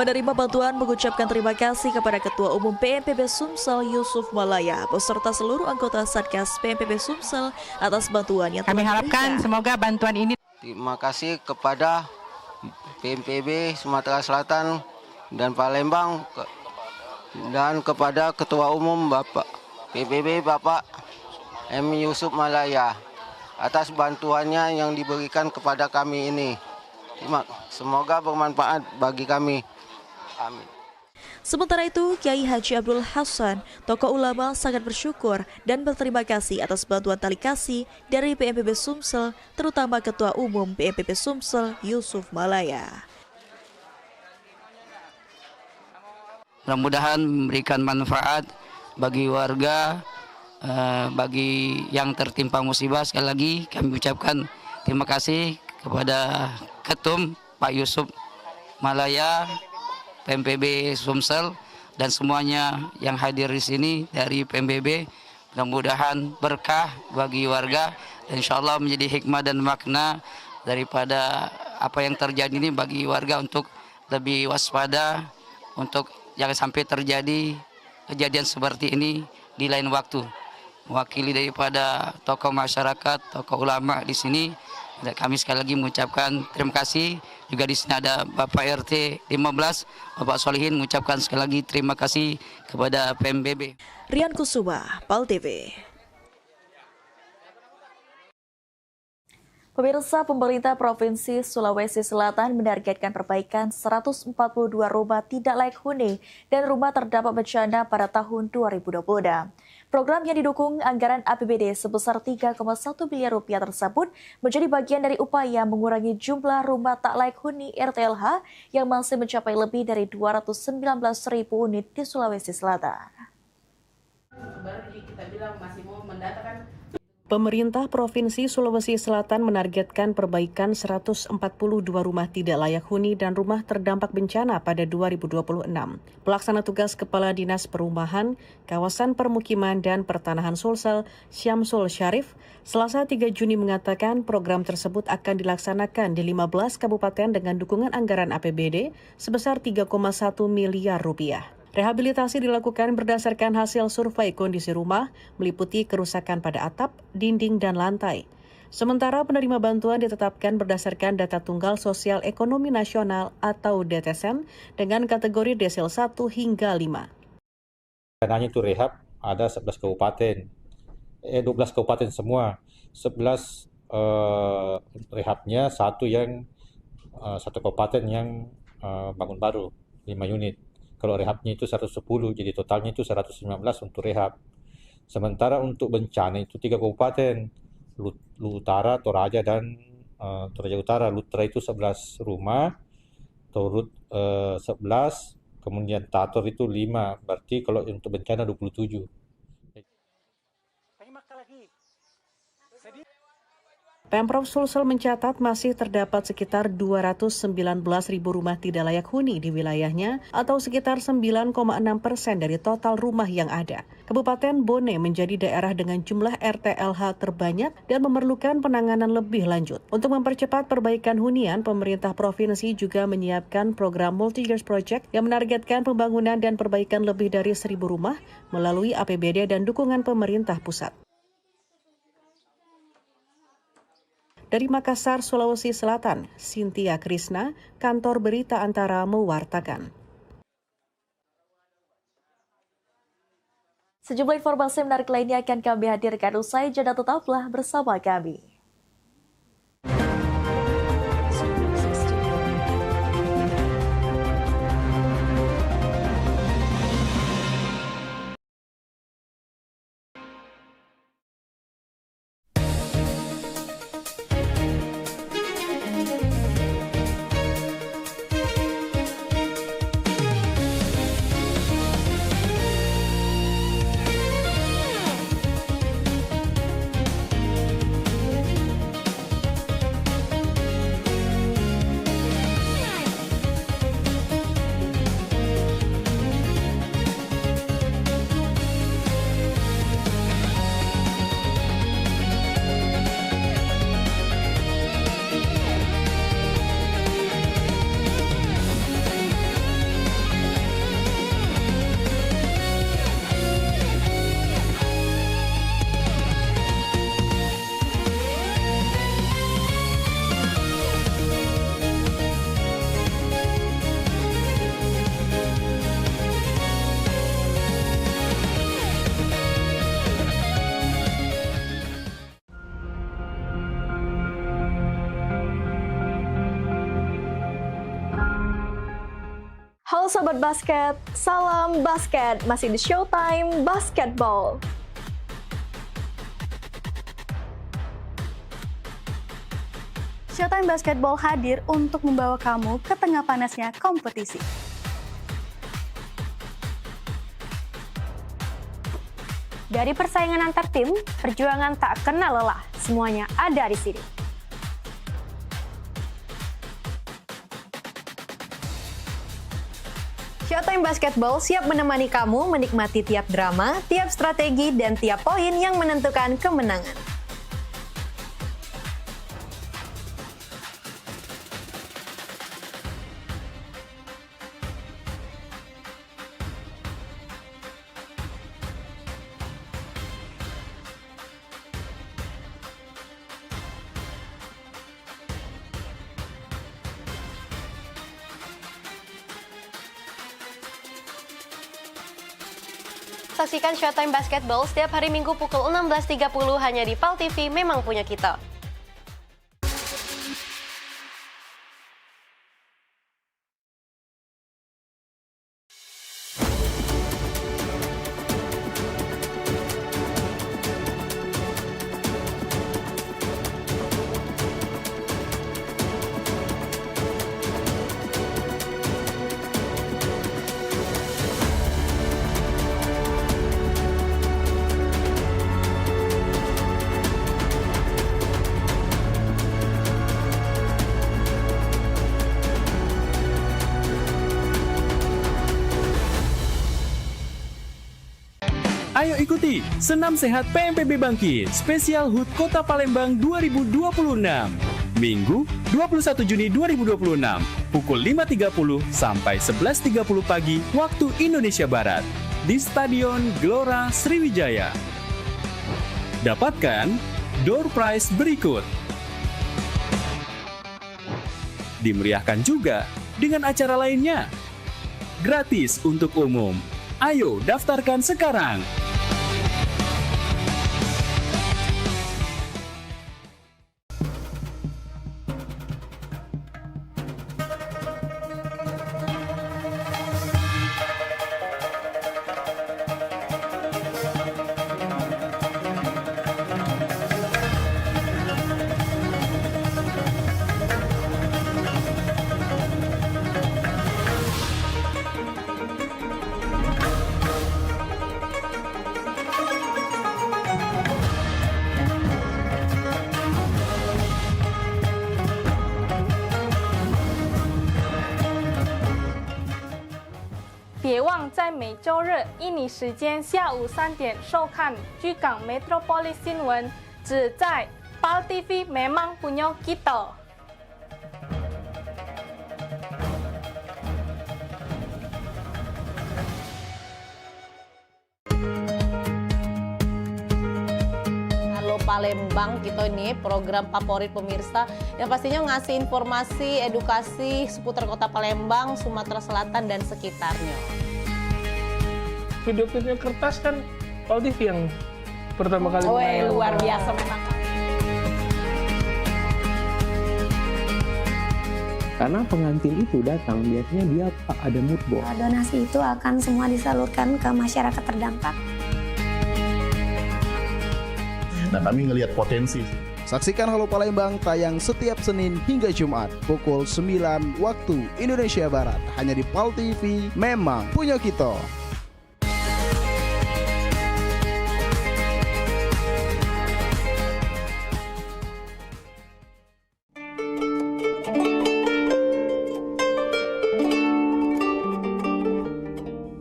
Penerima bantuan mengucapkan terima kasih kepada Ketua Umum BNPB Sumsel Yusuf Malaya beserta seluruh anggota Satgas BNPB Sumsel atas bantuan yang kami harapkan semoga bantuan ini. Terima kasih kepada BNPB Sumatera Selatan dan Palembang dan kepada Ketua Umum Bapak PBB Bapak M. Yusuf Malaya atas bantuannya yang diberikan kepada kami ini. Semoga bermanfaat bagi kami. Amin. Sementara itu, Kiai Haji Abdul Hasan, tokoh ulama, sangat bersyukur dan berterima kasih atas bantuan tali kasih dari BNPB Sumsel, terutama Ketua Umum BNPB Sumsel Yusuf Malaya. Mudah-mudahan memberikan manfaat bagi warga, bagi yang tertimpa musibah. Sekali lagi kami ucapkan terima kasih kepada Ketum Pak Yusuf Malaya, PMPB Sumsel, dan semuanya yang hadir di sini dari PMBB. Mudah-mudahan berkah bagi warga dan insya Allah menjadi hikmah dan makna daripada apa yang terjadi ini bagi warga untuk lebih waspada, untuk jangan sampai terjadi kejadian seperti ini di lain waktu. Mewakili daripada tokoh masyarakat, tokoh ulama di sini, kami sekali lagi mengucapkan terima kasih. Juga di sini ada Bapak RT 15, Bapak Solihin, mengucapkan sekali lagi terima kasih kepada PMBB. Rian Kusuma, PAL TV. Pemirsa, pemerintah Provinsi Sulawesi Selatan menargetkan perbaikan 142 rumah tidak layak huni dan rumah terdampak bencana pada tahun 2020. Program yang didukung anggaran APBD sebesar 3,1 miliar rupiah tersebut menjadi bagian dari upaya mengurangi jumlah rumah tak layak huni RTLH yang masih mencapai lebih dari 219.000 unit di Sulawesi Selatan. Pemerintah Provinsi Sulawesi Selatan menargetkan perbaikan 142 rumah tidak layak huni dan rumah terdampak bencana pada 2026. Pelaksana tugas Kepala Dinas Perumahan, Kawasan Permukiman dan Pertanahan Sulsel, Syamsul Syarif, Selasa 3 Juni mengatakan program tersebut akan dilaksanakan di 15 kabupaten dengan dukungan anggaran APBD sebesar 3,1 miliar rupiah. Rehabilitasi dilakukan berdasarkan hasil survei kondisi rumah, meliputi kerusakan pada atap, dinding, dan lantai. Sementara penerima bantuan ditetapkan berdasarkan data Tunggal Sosial Ekonomi Nasional atau DTSN dengan kategori desil 1 hingga 5. Dananya itu rehab ada 11 kabupaten, 12 kabupaten semua, 11 rehabnya, satu kabupaten yang bangun baru, 5 unit. Kalau rehabnya itu 110, jadi totalnya itu 119 untuk rehab. Sementara untuk bencana itu 3 kabupaten, Lu Utara, Toraja, dan Toraja Utara. Lu Utara itu 11 rumah, Torut 11, kemudian Tator itu 5, berarti kalau untuk bencana 27. Pemprov Sulsel mencatat masih terdapat sekitar 219.000 rumah tidak layak huni di wilayahnya atau sekitar 9,6% dari total rumah yang ada. Kabupaten Bone menjadi daerah dengan jumlah RTLH terbanyak dan memerlukan penanganan lebih lanjut. Untuk mempercepat perbaikan hunian, pemerintah provinsi juga menyiapkan program Multi-Years Project yang menargetkan pembangunan dan perbaikan lebih dari 1.000 rumah melalui APBD dan dukungan pemerintah pusat. Dari Makassar, Sulawesi Selatan, Cynthia Krisna, Kantor Berita Antara mewartakan. Sejumlah informasi menarik lainnya akan kami hadirkan usai jeda, tetaplah bersama kami. Halo Sobat Basket, salam basket, masih di Showtime Basketball. Showtime Basketball hadir untuk membawa kamu ke tengah panasnya kompetisi. Dari persaingan antar tim, perjuangan tak kenal lelah, semuanya ada di sini. Showtime Basketball siap menemani kamu menikmati tiap drama, tiap strategi, dan tiap poin yang menentukan kemenangan. Saksikan Showtime Basketball setiap hari Minggu pukul 16.30 hanya di PAL TV, memang punya kita. Ayo ikuti Senam Sehat PMPB Bangkit Spesial HUT Kota Palembang 2026. Minggu 21 Juni 2026 pukul 5.30 sampai 11.30 pagi waktu Indonesia Barat di Stadion Gelora Sriwijaya. Dapatkan door prize berikut. Dimeriahkan juga dengan acara lainnya. Gratis untuk umum. Ayo daftarkan sekarang.别忘在每周日印尼时间下午3点收看居港 Metropolis 新闻，只在PAL TV memang punya kita。Halo Palembang, kita ini program favorit pemirsa yang pastinya ngasih informasi, edukasi seputar kota Palembang, Sumatera Selatan dan sekitarnya. Video-video kertas kan PAL TV yang pertama kali. Luar biasa memang. Karena pengantin itu datang biasanya dia ada mood board. Donasi itu akan semua disalurkan ke masyarakat terdampak. Nah, kami ngelihat potensi. Saksikan Halo Palembang tayang setiap Senin hingga Jumat pukul 9 waktu Indonesia Barat hanya di PAL TV, memang punya kita.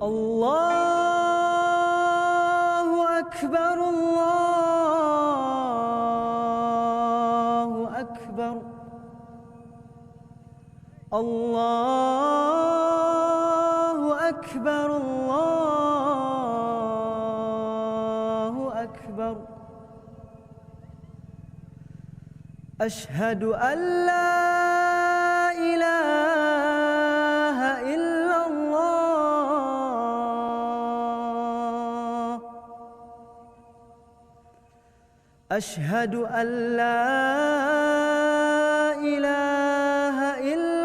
Allahu Akbar, Allahu Akbar, Allahu Akbar, Allahu Akbar. Ashhadu an la ilaha illallah. Ashhadu an la ilaha illallah.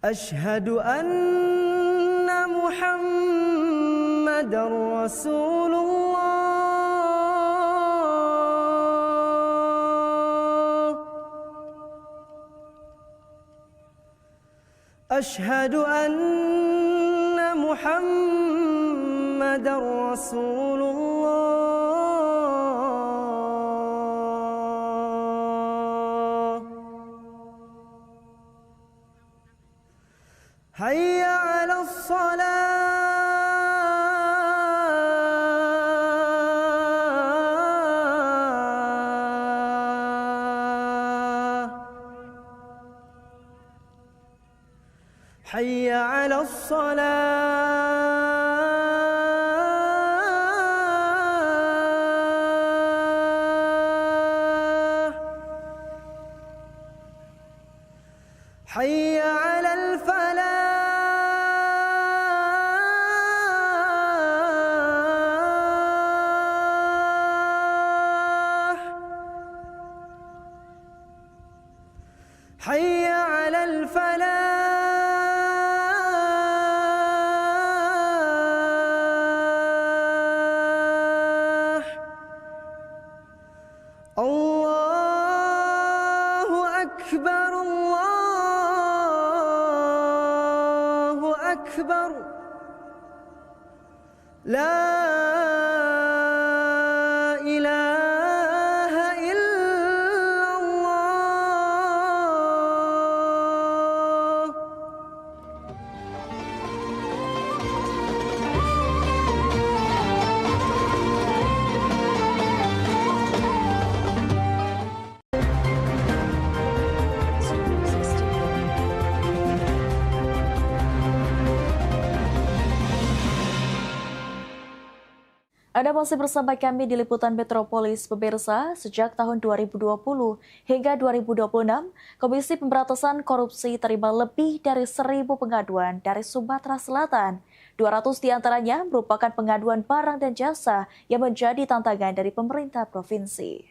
Ashhadu anna Muhammadar Rasulullah. Ashhadu anna Muhammadar Rasulullah. الصلاة حي على الصلاة حي على الفلاح حي على الفلاح الله أكبر الله أكبر لا إله إلا الله Anda masih bersama kami di Liputan Metropolis, pemirsa. Sejak tahun 2020 hingga 2026, Komisi Pemberantasan Korupsi terima lebih dari 1.000 pengaduan dari Sumatera Selatan. 200 diantaranya merupakan pengaduan barang dan jasa yang menjadi tantangan dari pemerintah provinsi.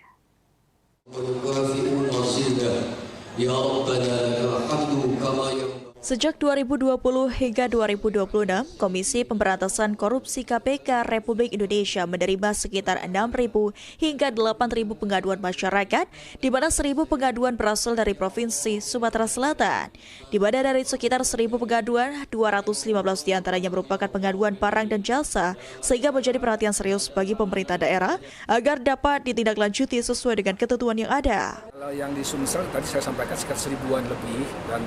Sejak 2020 hingga 2026, Komisi Pemberantasan Korupsi KPK Republik Indonesia menerima sekitar 6.000 hingga 8.000 pengaduan masyarakat, di mana 1.000 pengaduan berasal dari Provinsi Sumatera Selatan. Di mana dari sekitar 1.000 pengaduan, 215 diantaranya merupakan pengaduan barang dan jasa, sehingga menjadi perhatian serius bagi pemerintah daerah agar dapat ditindaklanjuti sesuai dengan ketentuan yang ada. Kalau yang di Sumsel tadi saya sampaikan sekitar 1.000-an lebih, dan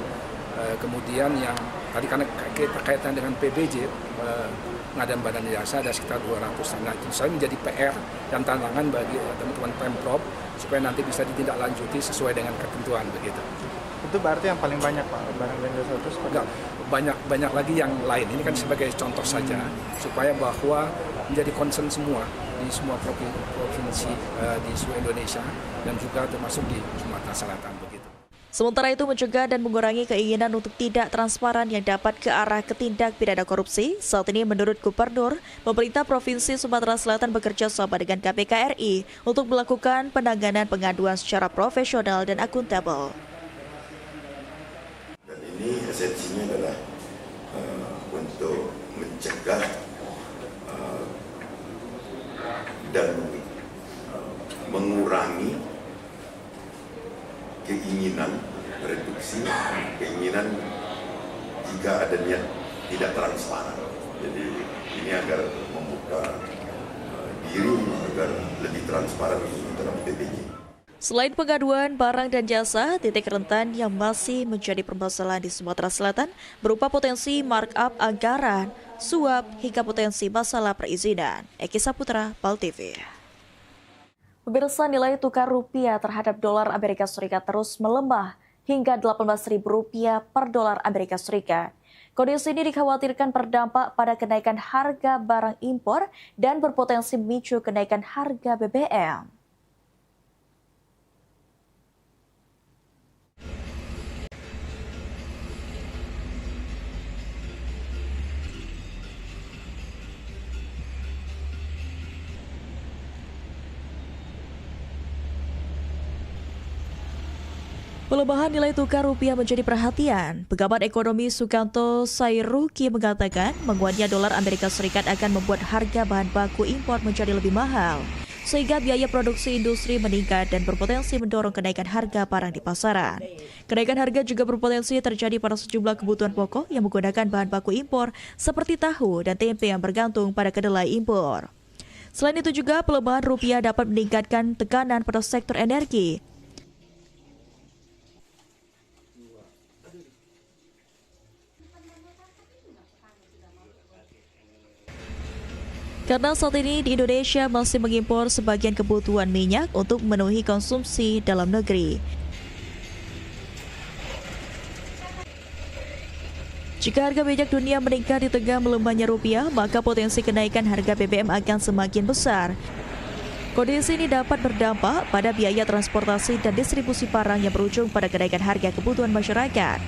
kemudian yang tadi karena berkaitan dengan PBJ, pengadaan badan jasa ada sekitar 200. Nah, itu saya menjadi PR dan tantangan bagi teman-teman Pemprov supaya nanti bisa ditindaklanjuti sesuai dengan ketentuan begitu. Itu berarti yang paling banyak Pak, barang dan jasa itu? Enggak, banyak lagi yang lain. Ini kan sebagai contoh saja supaya bahwa menjadi concern semua di semua provinsi di seluruh Indonesia dan juga termasuk di Sumatera Selatan begitu. Sementara itu mencegah dan mengurangi keinginan untuk tidak transparan yang dapat ke arah ketindak pidana korupsi. Saat ini menurut Gubernur, pemerintah Provinsi Sumatera Selatan bekerja sama dengan KPK RI untuk melakukan penanganan pengaduan secara profesional dan akuntabel. Dan ini esensinya adalah untuk mencegah dan mengurangi keinginan reduksi keinginan jika ada niat tidak transparan. Jadi ini agar membuka diri agar lebih transparan dalam PBJ. Selain pengaduan barang dan jasa, titik rentan yang masih menjadi permasalahan di Sumatera Selatan berupa potensi markup anggaran, suap, hingga potensi masalah perizinan. Eki Saputra, PAL TV. Pemirsa, nilai tukar rupiah terhadap dolar Amerika Serikat terus melemah hingga Rp18.000 per dolar Amerika Serikat. Kondisi ini dikhawatirkan berdampak pada kenaikan harga barang impor dan berpotensi memicu kenaikan harga BBM. Pelemahan nilai tukar rupiah menjadi perhatian. Pengamat ekonomi Sukanto Sairuki mengatakan menguatnya dolar Amerika Serikat akan membuat harga bahan baku impor menjadi lebih mahal, sehingga biaya produksi industri meningkat dan berpotensi mendorong kenaikan harga barang di pasaran. Kenaikan harga juga berpotensi terjadi pada sejumlah kebutuhan pokok yang menggunakan bahan baku impor seperti tahu dan tempe yang bergantung pada kedelai impor. Selain itu juga pelemahan rupiah dapat meningkatkan tekanan pada sektor energi. Karena saat ini di Indonesia masih mengimpor sebagian kebutuhan minyak untuk memenuhi konsumsi dalam negeri. Jika harga minyak dunia meningkat di tengah melemahnya rupiah, maka potensi kenaikan harga BBM akan semakin besar. Kondisi ini dapat berdampak pada biaya transportasi dan distribusi barang yang berujung pada kenaikan harga kebutuhan masyarakat.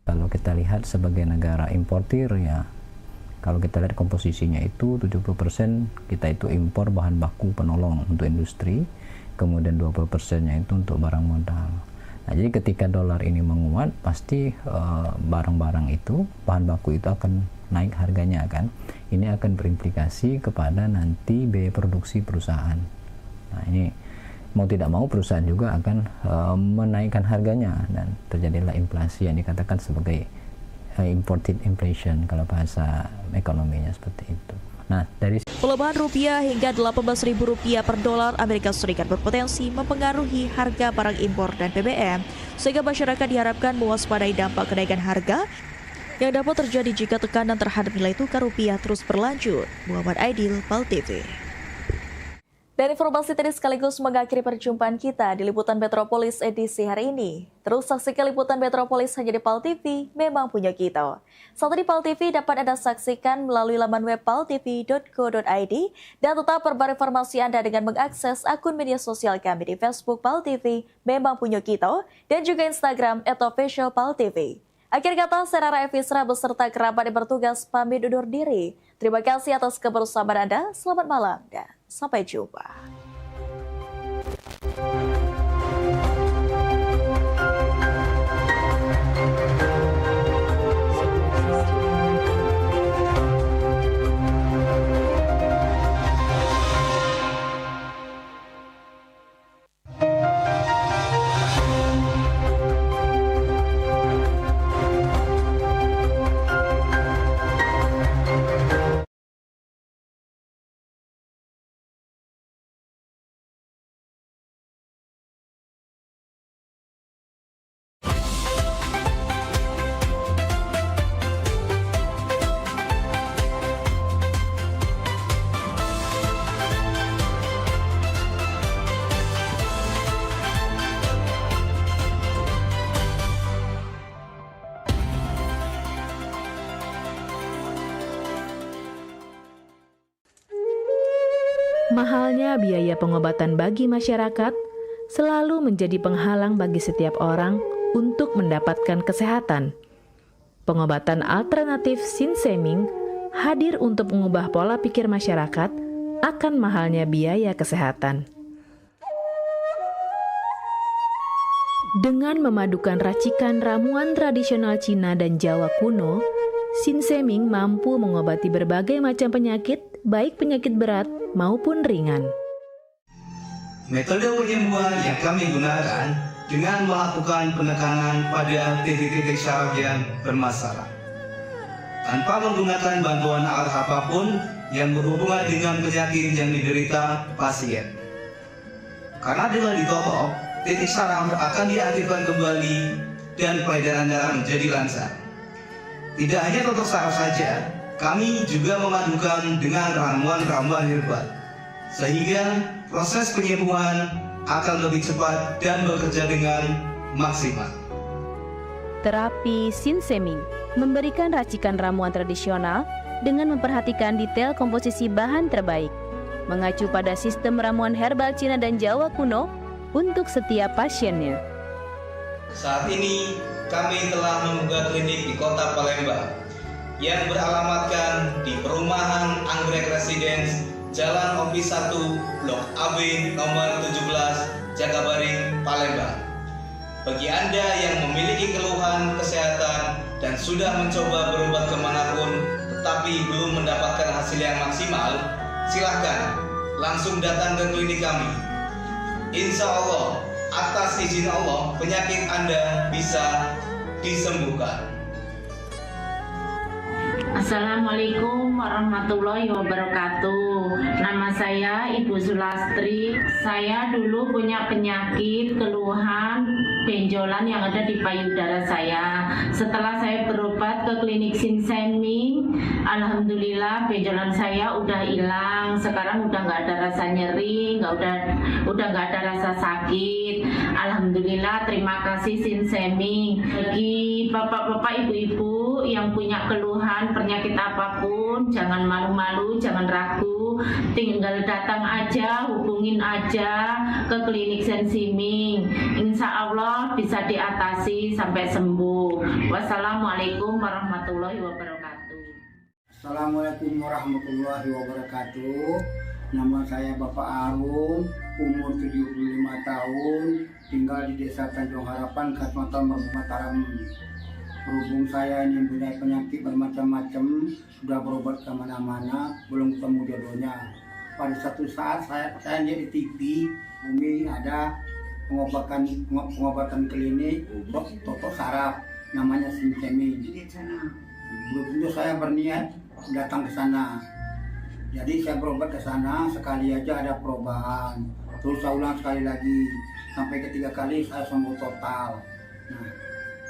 Kalau kita lihat sebagai negara importir ya, kalau kita lihat komposisinya itu 70% kita itu impor bahan baku penolong untuk industri, kemudian 20%-nya itu untuk barang modal. Nah, jadi ketika dolar ini menguat, pasti barang-barang itu, bahan baku itu akan naik harganya kan. Ini akan berimplikasi kepada nanti biaya produksi perusahaan. Nah, ini mau tidak mau perusahaan juga akan menaikkan harganya dan terjadilah inflasi yang dikatakan sebagai imported inflation kalau bahasa ekonominya seperti itu. Nah, dari pelemahan rupiah hingga Rp18.000 per dolar Amerika Serikat berpotensi mempengaruhi harga barang impor dan BBM, sehingga masyarakat diharapkan mewaspadai dampak kenaikan harga yang dapat terjadi jika tekanan terhadap nilai tukar rupiah terus berlanjut. Muhammad Aidil, PAL TV. Dan informasi tadi sekaligus mengakhiri perjumpaan kita di Liputan Metropolis edisi hari ini. Terus saksikan Liputan Metropolis hanya di PAL TV, memang punya kita. Saat ini PAL TV dapat Anda saksikan melalui laman web paltv.co.id dan tetap perbarui informasi Anda dengan mengakses akun media sosial kami di Facebook PAL TV, memang punya kita, dan juga Instagram @officialpaltv. Akhir kata, saya Rara Evisra beserta kerabat yang bertugas pamit undur diri. Terima kasih atas kebersamaan Anda, selamat malam dan sampai jumpa. Mahalnya biaya pengobatan bagi masyarakat selalu menjadi penghalang bagi setiap orang untuk mendapatkan kesehatan. Pengobatan alternatif Sinseming hadir untuk mengubah pola pikir masyarakat akan mahalnya biaya kesehatan. Dengan memadukan racikan ramuan tradisional Cina dan Jawa kuno, Sinseming mampu mengobati berbagai macam penyakit, baik penyakit berat maupun ringan. Metode penyembuhan yang kami gunakan dengan melakukan penekanan pada titik-titik syaraf yang bermasalah, tanpa menggunakan bantuan alat apapun yang berhubungan dengan penyakit yang diderita pasien. Karena dengan ditopok, titik syaraf akan diaktifkan kembali dan peredaran darah menjadi lancar. Tidak hanya untuk saraf saja, kami juga memadukan dengan ramuan-ramuan herbal, sehingga proses penyembuhan akan lebih cepat dan bekerja dengan maksimal. Terapi Sinseming memberikan racikan ramuan tradisional dengan memperhatikan detail komposisi bahan terbaik, mengacu pada sistem ramuan herbal Cina dan Jawa kuno untuk setiap pasiennya. Saat ini kami telah membuka klinik di Kota Palembang yang beralamatkan di Perumahan Anggrek Residence, Jalan Opi 1, Blok AB nomor 17, Jagabaring, Palembang. Bagi Anda yang memiliki keluhan kesehatan dan sudah mencoba berobat kemanapun tetapi belum mendapatkan hasil yang maksimal, silahkan langsung datang ke klinik kami. Insya Allah, atas izin Allah, penyakit Anda bisa disembuhkan. Assalamualaikum warahmatullahi wabarakatuh. Nama saya Ibu Sulastri. Saya dulu punya penyakit keluhan benjolan yang ada di payudara saya. Setelah saya berobat ke klinik Sinseming, alhamdulillah benjolan saya udah hilang. Sekarang udah nggak ada rasa nyeri, udah nggak ada rasa sakit. Alhamdulillah, terima kasih Sinseming. Bagi bapak-bapak, ibu-ibu yang punya keluhan penyakit apapun, jangan malu-malu, jangan ragu, tinggal datang aja, hubungin aja ke klinik Sinseming. Insya Allah bisa diatasi sampai sembuh. Wassalamualaikum warahmatullahi wabarakatuh. Assalamualaikum warahmatullahi wabarakatuh. Nama saya Bapak Arum, umur 75 tahun, tinggal di Desa Tanjung Harapan, Kecamatan Mataram. Berhubung saya ini mempunyai penyakit bermacam-macam, sudah berobat kemana-mana, belum ketemu jodohnya. Pada satu saat saya lihat di TV, Bumi ada pengobatan klinik totok saraf, namanya Sinseming. Belum tentu saya berniat datang ke sana. Jadi saya berobat ke sana, sekali aja ada perubahan. Terus saya ulang sekali lagi, sampai ketiga kali saya sembuh total. Nah,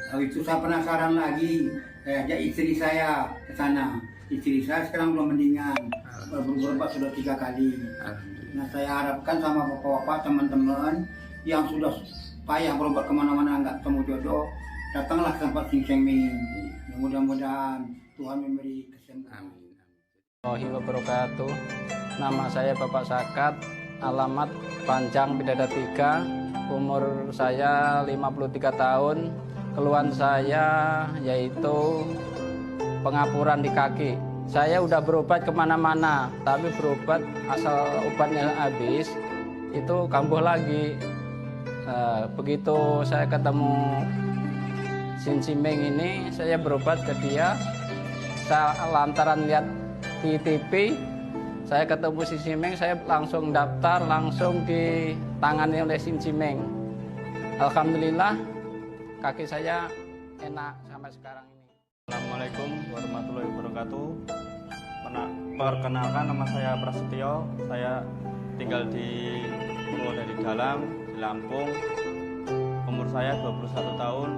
lalu itu saya penasaran lagi, saya ajak istri saya ke sana. Istri saya sekarang belum mendingan, berobat sudah 3 kali. Nah, saya harapkan sama bapak-bapak, teman-teman yang sudah payah berobat kemana-mana nggak ketemu jodoh, datanglah ke tempat Sinseming. Mudah-mudahan Tuhan memberi kesembuhan. Warahmatullahi wabarakatuh. Nama saya Bapak Sakat, alamat Panjang Bidada 3, umur saya 53 tahun. Keluhan saya yaitu pengapuran di kaki. Saya udah berobat kemana-mana, tapi berobat asal obatnya habis, itu kambuh lagi. Begitu saya ketemu Sinseming ini, saya berobat ke dia. Saya lantaran lihat di TV, saya ketemu Sinseming, saya langsung daftar, langsung ditangani oleh Sinseming. Alhamdulillah, kaki saya enak sampai sekarang ini. Assalamualaikum warahmatullahi wabarakatuh. Perkenalkan, nama saya Prasetyo. Saya tinggal di Purwodadi Dalam, di Lampung. Umur saya 21 tahun.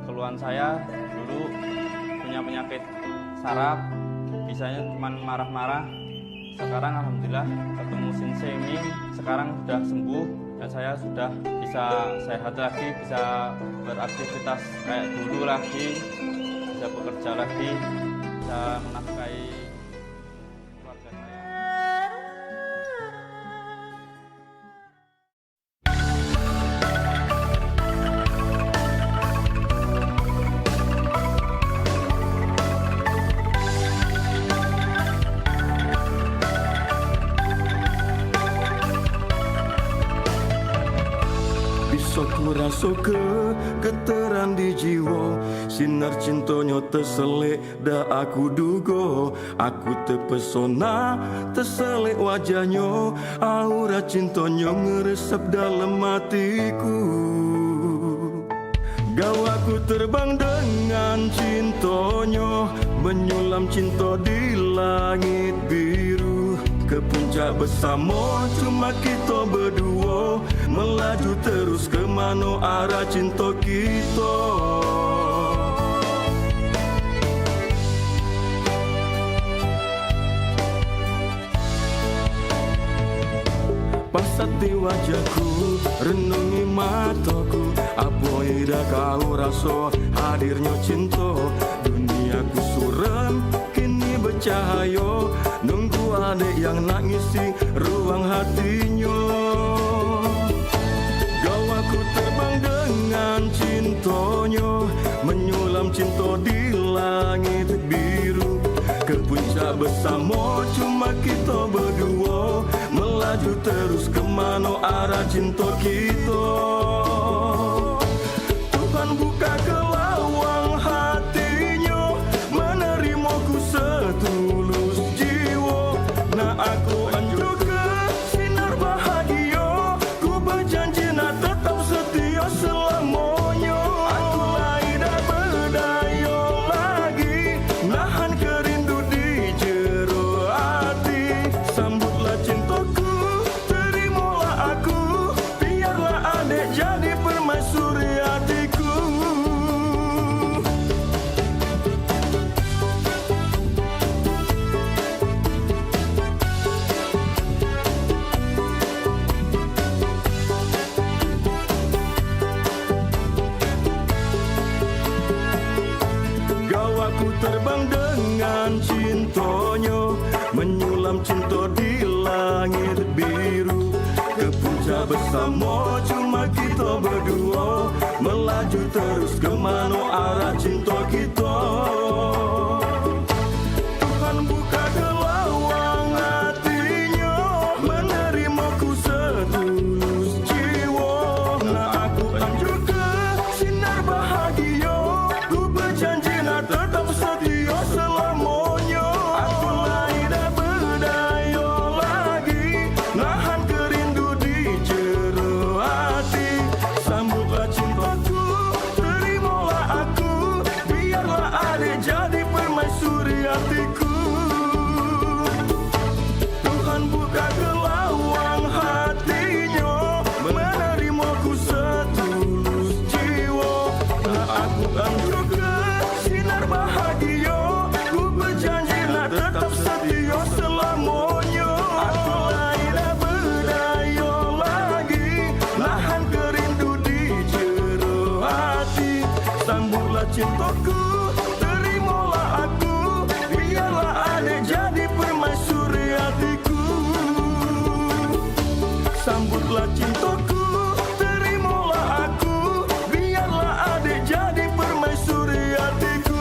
Keluhan saya dulu punya penyakit saraf, bisanya cuma marah-marah. Sekarang alhamdulillah ketemu Sinseming, sekarang sudah sembuh dan saya sudah bisa sehat lagi, bisa beraktivitas kayak dulu lagi, bisa bekerja lagi, bisa menafkahi keluarga saya. Ku rasa keteran di jiwa, sinar cintonyo terselek dah aku dugo. Aku terpesona terselek wajahnya, aura cintonyo ngeresap dalam hatiku. Gau aku terbang dengan cintonyo, menyulam cinta di langit biru. Ke puncak bersama cuma kita berdua, melaju terus ke mana arah cinta kita. Pasati wajahku, renungi mataku, apa ida kau rasa hadirnya cinta. Duniaku suram kini bercahaya, nunggu adik yang nak ngisi ruang hatinya. Gau aku terbang dengan cintonya, menyulam cinta di langit biru. Ke puncak bersama cuma kita berdua, melaju terus kemana arah cinta kita. Tuhan buka ke lawang hatinya, menerimaku setulus jiwa. Nah aku anjur ke sinar bahagia, ku berjanji nak tetap setia selamanya. Aku lain dah berdaya lagi, terbang dengan cintanya, menyulam cinta di langit biru. Ke puncak bersama cuma kita berdua, melaju terus ke mana arah cinta kita. Tuhan buka gelawang hatinya, menerimaku setulus jiwa. Nah aku kan juga sinar bahagia, ku berjanji nak tetap setia selamanya. Aku lain dah berdaya lagi, nahan kerindu di jero hati. Sambutlah cintaku, terimalah aku, biarlah adik jadi permaisuri hatiku. Tuhan buka gelawang hatinya, menerimaku setulus jiwa. Nah aku kan juga sinar bahagia, ku berjanji nak tetap setia selamanya. Aku lain dah berdaya lagi, nahan kerindu di jero hati. Sambutlah cintaku, terimalah aku, biarlah adik jadi permaisuri hatiku. Sambutlah cintaku, terimalah aku, biarlah adik jadi permaisuri hatiku.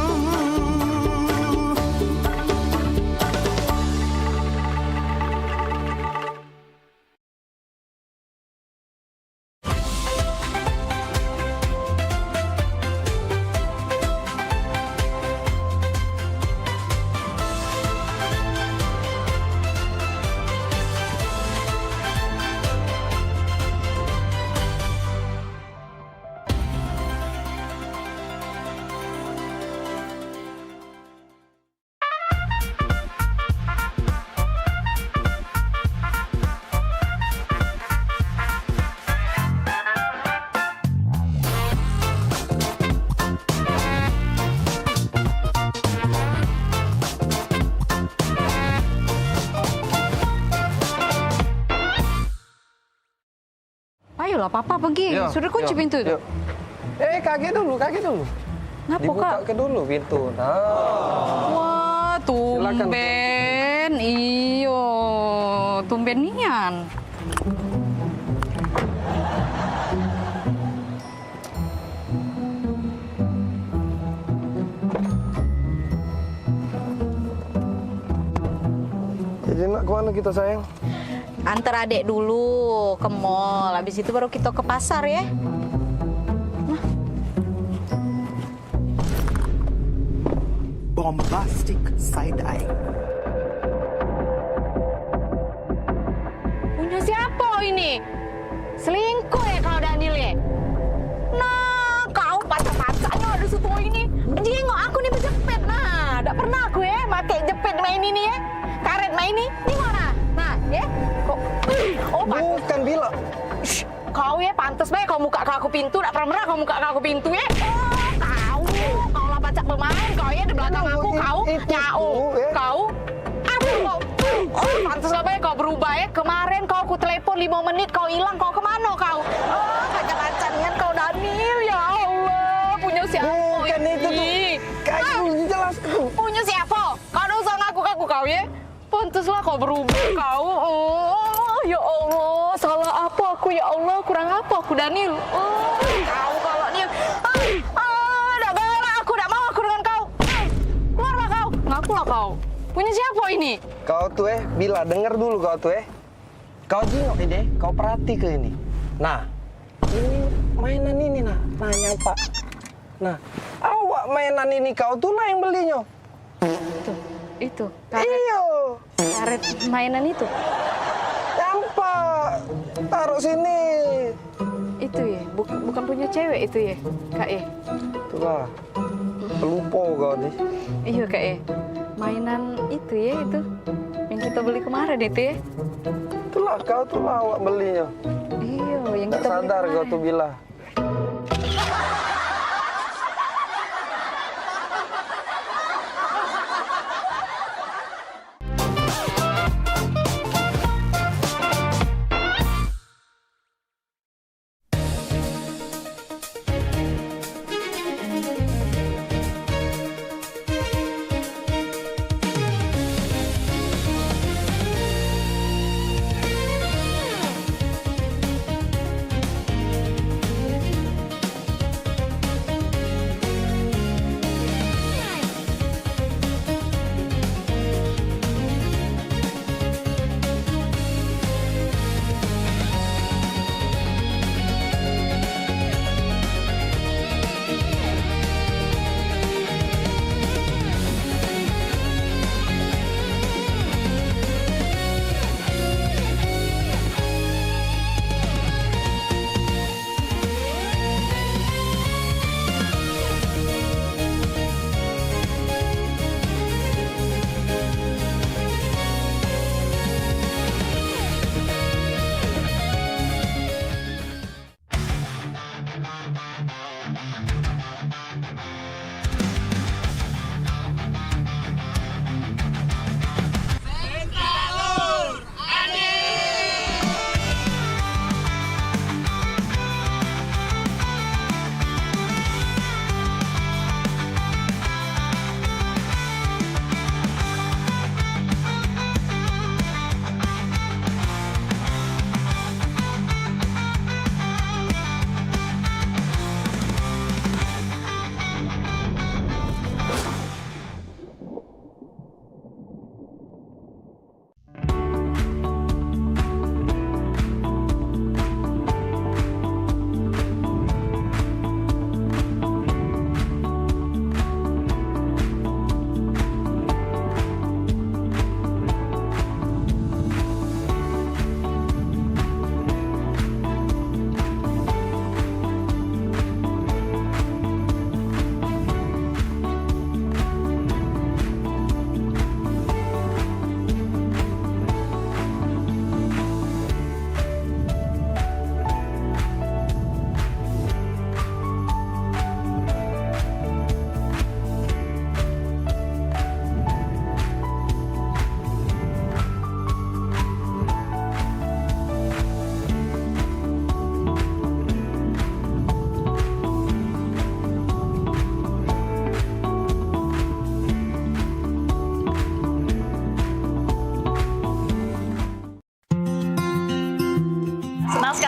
Ayolah, Papa pergi. Ya, Sudah kunci ya, pintu itu. ya. Kaki dulu. Ngapa, Dibuka Kak? ke dulu pintu. Nah. Wah, tumben. Iyo, tumben nian. Jadi nak kemana kita sayang? Antar adik dulu ke mall. Habis itu baru kita ke pasar ya. Bombastic side-eye. Punya siapa ini? Selingkuh ya kau Daniel ya? Nah, kau pacar-pacarnya ada situ ini. Jengok aku nih berjepit. Nah, tidak pernah aku ya pakai jepit main ini ya. Karet main ini. Ini mana? Nah, ya. Kok? Oh, bukan Bila. Shh, kau ya pantas baik kau buka aku pintu. Tidak pernah kau buka aku pintu ya. Oh, kau lah pacak bermain. Kau ya di belakang aku. Kau nyau. Kau. Apa kau? Oh, pantas baik kau berubah ya. Kemarin kau aku telepon 5 menit. Kau hilang. Kau kemana kau? Oh, pacak-pacakan kau Daniel. Ya Allah. Punya siapa? Bukan itu tuh. Kau jelas tuh. Punya siapa? Kau udah usah ngaku-ngaku kau ya. Pantaslah kau berubah kau. Oh, ya Allah. Salah apa aku ya Allah? Kurang apa aku Daniel? Oh, kau kalau dia. Dah galak aku. Dah mau aku dengan kau. Keluarlah kau. Ngakulah kau. Punya siapa ini? Kau tuh Bila, dengar dulu kau tuh Kau jengok ini, kau perhati ke ini. Nah, ini mainan ini nah nyapa. Nah, awak mainan ini kau tuh lah yang belinya. Itu. Karet mainan itu. Nyapa. Taruh sini. Itu ya, bukan punya cewek itu ya, Kak ya. Itulah. Pelupo kau nih. Iya Kak ya. Mainan itu ya itu yang kita beli kemarin itu ya. Itulah kau tuh lah awak belinya. Iya, yang Nggak kita beli sadar kemarin. kau tuh Bila.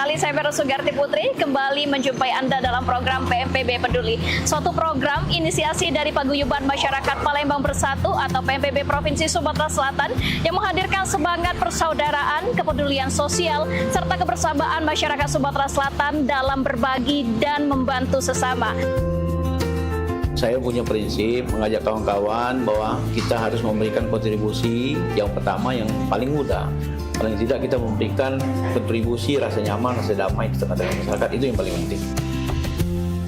kembali saya Vero Sugarti Putri, kembali menjumpai Anda dalam program PMPB Peduli. Suatu program inisiasi dari Paguyuban Masyarakat Palembang Bersatu atau PMPB Provinsi Sumatera Selatan yang menghadirkan semangat persaudaraan, kepedulian sosial, serta kebersamaan masyarakat Sumatera Selatan dalam berbagi dan membantu sesama. Saya punya prinsip mengajak kawan-kawan bahwa kita harus memberikan kontribusi yang pertama yang paling mudah. Paling tidak kita memberikan kontribusi rasa nyaman, rasa damai di tengah-tengah masyarakat, itu yang paling penting.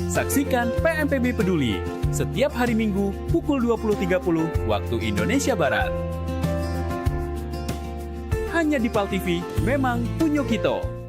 Saksikan PMPB Peduli setiap hari Minggu pukul 20.30 waktu Indonesia Barat. Hanya di PAL TV, memang punya kita.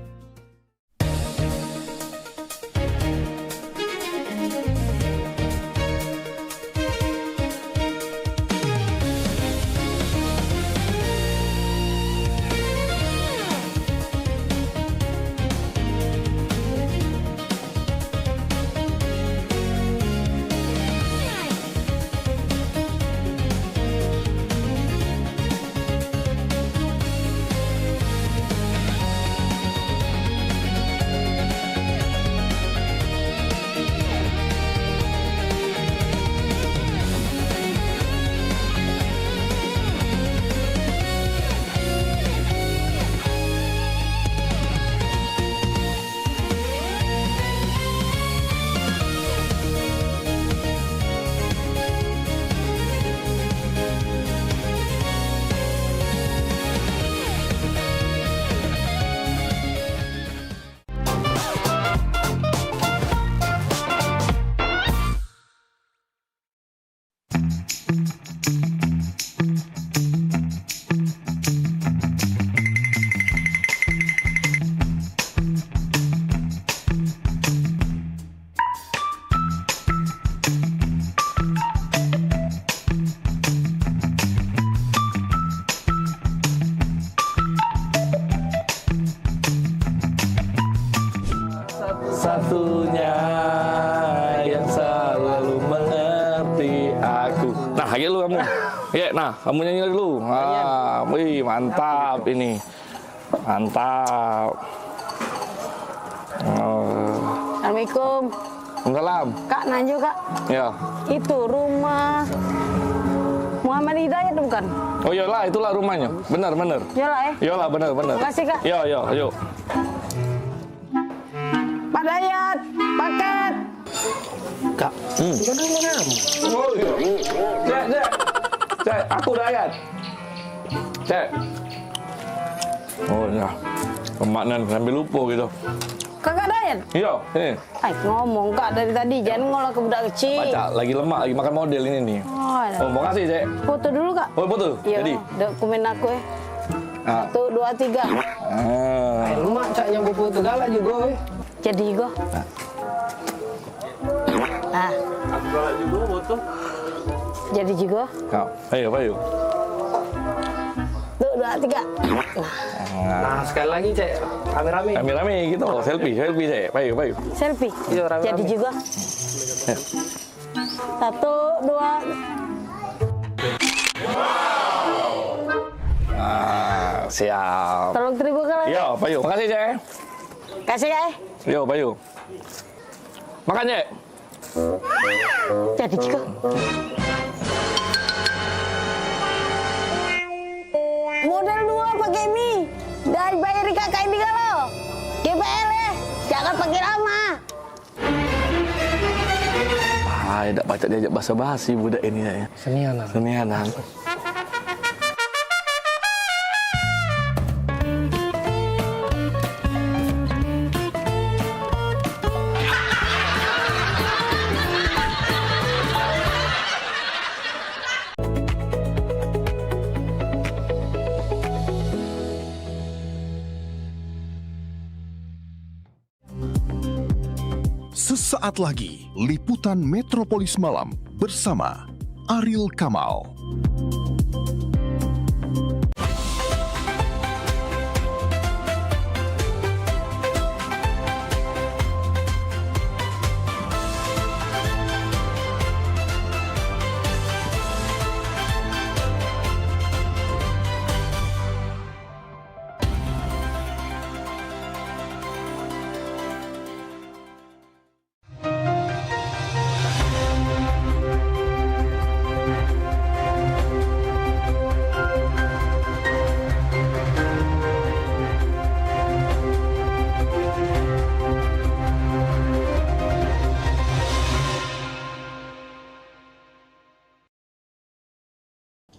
Satunya yang selalu mengerti aku. Nah, kayak lu kamu. Ya, nah, kamu nyanyi dulu. Ah, wih, mantap ini. Mantap. Assalamualaikum. Waalaikumsalam. Kak, nanya Kak. Ya. Itu rumah Muhammad Hidayat bukan? Oh iyalah, itulah rumahnya. Benar, benar. Iyalah ya. Iyalah, benar, benar. Terima kasih Kak. Yo, yo, ayo. Pak Dayat, paket. Kak. Bukan rumah kamu. Oh iya. Cek, aku Dayat. Cek. Oh ya. Pemaknan sambil lupa gitu. Kakak Dayat? Iya, ini. Ay, ngomong Kak dari tadi, jangan ngolah ke budak kecil. Baca, lagi lemak, lagi makan model ini nih. Oh, mau kasih, Cek. Foto dulu Kak. Oh, foto? Iya, Jadi? dokumen aku ya. Ah. 1, 2, 3. Lemak, Cak yang foto galak juga. Jadi go. Ah. Aku galak juga foto. Jadi juga. Ya, ayo. 1, 2, 3. Nah, sekali lagi, Cek. Rame-rame. Rame-rame gitu. Selfie, Cek. Ayo. Selfie. Iya, rame-rame. Jadi juga. 1, 2. Ah, siap. Tolong terima kasih. Yo, Payu. Makasih, Cek. Kasih ya. Yo, Payu. Makan, Cek. Jadi juga. Model 2 pakai mie. Dari bayari kakak ini kalau. GPL ya. Jangan pakai lama. Ah, tidak baca diajak basa-basi budak ini ya. Senianan. Sesaat lagi, Liputan Metropolis Malam bersama Ariel Kamal.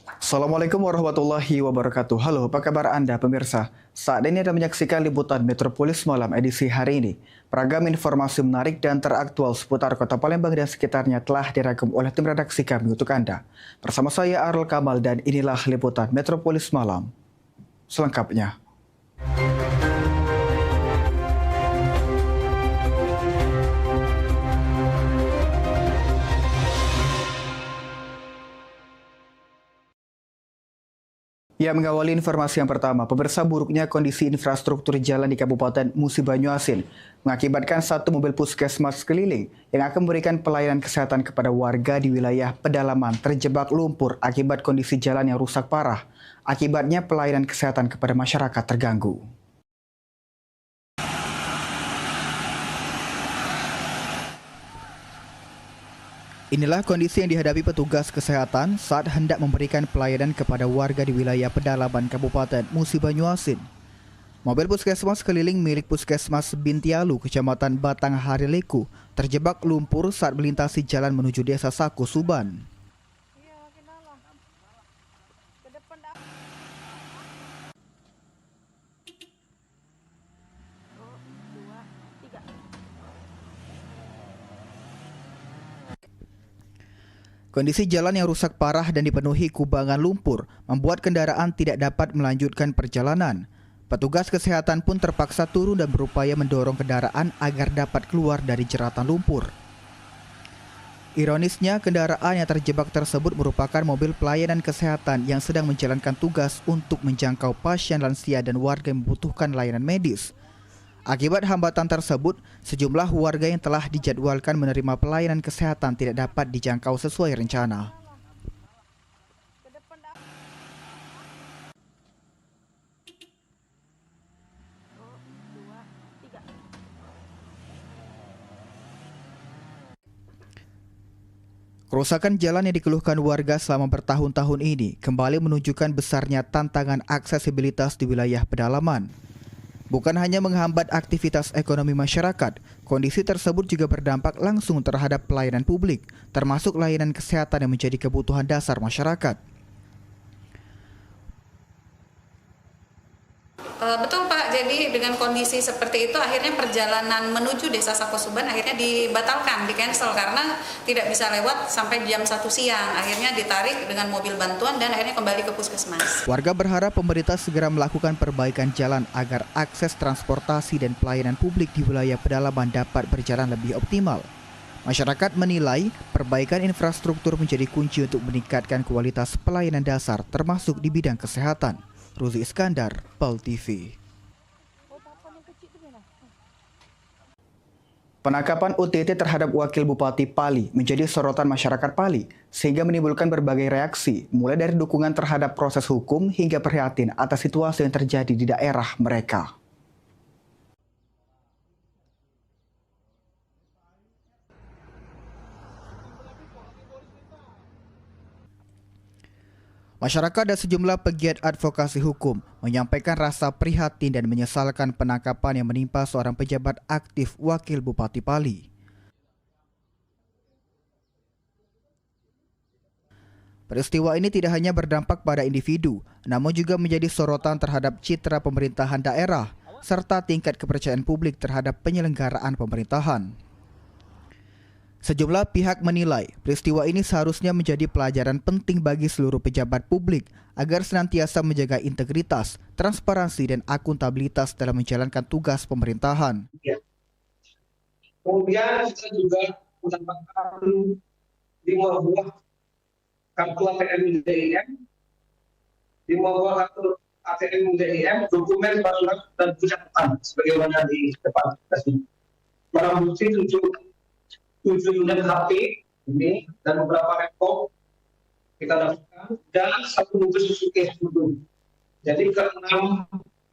Assalamualaikum warahmatullahi wabarakatuh. Halo, apa kabar Anda pemirsa? Saat ini Anda menyaksikan liputan Metropolis Malam edisi hari ini. Beragam informasi menarik dan teraktual seputar Kota Palembang dan sekitarnya telah dirangkum oleh tim redaksi kami untuk Anda. Bersama saya Arul Kamal dan inilah liputan Metropolis Malam selengkapnya. Ya, mengawali informasi yang pertama, pemirsa, buruknya kondisi infrastruktur jalan di Kabupaten Musi Banyuasin mengakibatkan satu mobil puskesmas keliling yang akan memberikan pelayanan kesehatan kepada warga di wilayah pedalaman terjebak lumpur akibat kondisi jalan yang rusak parah. Akibatnya pelayanan kesehatan kepada masyarakat terganggu. Inilah kondisi yang dihadapi petugas kesehatan saat hendak memberikan pelayanan kepada warga di wilayah pedalaman Kabupaten Musi Banyuasin. Mobil puskesmas keliling milik Puskesmas Bintialu, Kecamatan Batanghari Leku, terjebak lumpur saat melintasi jalan menuju Desa Sako, Suban. Kondisi jalan yang rusak parah dan dipenuhi kubangan lumpur membuat kendaraan tidak dapat melanjutkan perjalanan. Petugas kesehatan pun terpaksa turun dan berupaya mendorong kendaraan agar dapat keluar dari jeratan lumpur. Ironisnya, kendaraan yang terjebak tersebut merupakan mobil pelayanan kesehatan yang sedang menjalankan tugas untuk menjangkau pasien lansia dan warga yang membutuhkan layanan medis. Akibat hambatan tersebut, sejumlah warga yang telah dijadwalkan menerima pelayanan kesehatan tidak dapat dijangkau sesuai rencana. Kerusakan jalan yang dikeluhkan warga selama bertahun-tahun ini kembali menunjukkan besarnya tantangan aksesibilitas di wilayah pedalaman. Bukan hanya menghambat aktivitas ekonomi masyarakat, kondisi tersebut juga berdampak langsung terhadap pelayanan publik, termasuk layanan kesehatan yang menjadi kebutuhan dasar masyarakat. Betul Pak, jadi dengan kondisi seperti itu akhirnya perjalanan menuju Desa Sako Suban akhirnya dibatalkan, di-cancel karena tidak bisa lewat sampai jam 1 siang. Akhirnya ditarik dengan mobil bantuan dan akhirnya kembali ke puskesmas. Warga berharap pemerintah segera melakukan perbaikan jalan agar akses transportasi dan pelayanan publik di wilayah pedalaman dapat berjalan lebih optimal. Masyarakat menilai perbaikan infrastruktur menjadi kunci untuk meningkatkan kualitas pelayanan dasar termasuk di bidang kesehatan. Ruzi Iskandar, PAL TV. Penangkapan OTT terhadap Wakil Bupati Pali menjadi sorotan masyarakat Pali, sehingga menimbulkan berbagai reaksi, mulai dari dukungan terhadap proses hukum hingga prihatin atas situasi yang terjadi di daerah mereka. Masyarakat dan sejumlah pegiat advokasi hukum menyampaikan rasa prihatin dan menyesalkan penangkapan yang menimpa seorang pejabat aktif Wakil Bupati Pali. Peristiwa ini tidak hanya berdampak pada individu, namun juga menjadi sorotan terhadap citra pemerintahan daerah, serta tingkat kepercayaan publik terhadap penyelenggaraan pemerintahan. Sejumlah pihak menilai peristiwa ini seharusnya menjadi pelajaran penting bagi seluruh pejabat publik agar senantiasa menjaga integritas, transparansi, dan akuntabilitas dalam menjalankan tugas pemerintahan. Kemudian kita juga mendapatkan 5 buah kartu ATM DIM, 5 buah kartu ATM DIM, dokumen surat dan catatan sebagaimana di depan kita. Barang bukti 7 unit HP ini dan beberapa laptop kita dapatkan dan 1 mobil Suzuki S10. Jadi ke-6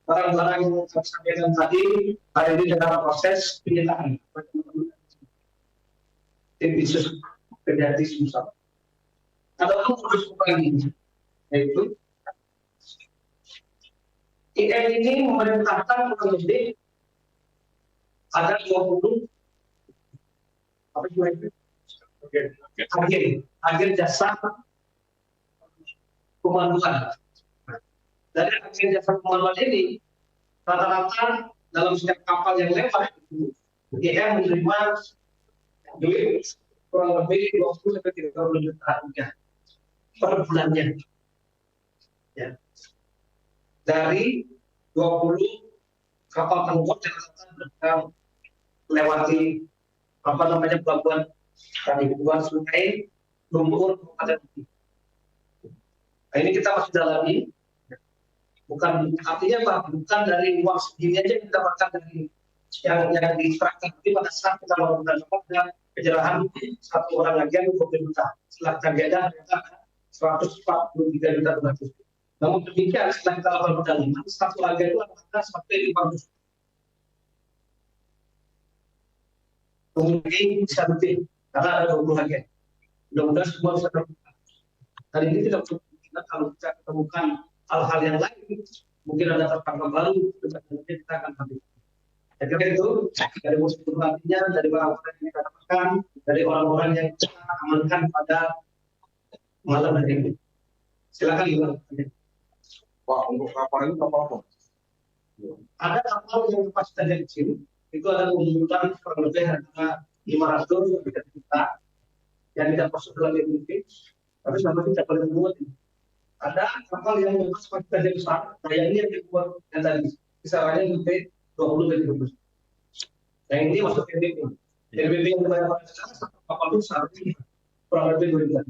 barang-barang yang saya sampaikan tadi hari ini dalam proses penyitaan tim khusus Kedati Sumsel. Ada pun proses ini yaitu IN ini memerintahkan kurang lebih ada 20 agen jasa pemanduan. Dari hasil jasa pemanduan ini, rata-rata dalam setiap kapal yang lewat, UGM menerima duit kurang lebih 20 sampai 30 juta rupiah per bulannya. Ya. Dari 20 kapal tengkok yang melewati pelabuhan pelabuhan Sungai Lumpur Kabupaten Pati. Nah, ini kita masih dalami. Bukan artinya apa? Bukan dari uang segini aja kita dapatkan dari yang diserahkan, tapi pada saat kita melakukan ada penyerahan satu orang lagi yang 20 juta. Setelah kita ternyata 143 juta rupiah. Namun demikian setelah kita lakukan pendalaman, satu lagi itu ada sampai 500. Kemudian bisa lebih karena ada 20 lagi. Mudah-mudahan semua bisa terbuka. Kali ini tidak kita kalau kita ketemukan hal-hal yang lain, mungkin ada tersangka baru, kita akan ambil. Jadi itu dari musuh pelatihnya, dari orang-orang yang kita dapatkan, dari orang-orang yang kita amankan pada malam hari ini. Silakan Ibu. Wah, untuk kapal ini kapal apa? Ada kapal yang kapasitasnya kecil, itu ada kebutuhan kurang lebih antara 500 sampai 1 juta yang tidak masuk dalam DPP, tapi sama tidak boleh membuat ini. Ada kapal yang memang kapasitasnya besar, nah yang ini yang dibuat yang tadi kisarannya sampai 20 dan 30. Yang ini masuk DPP. DPP yang dibayar pada sekarang satu kapal itu seharusnya kurang lebih 2 juta.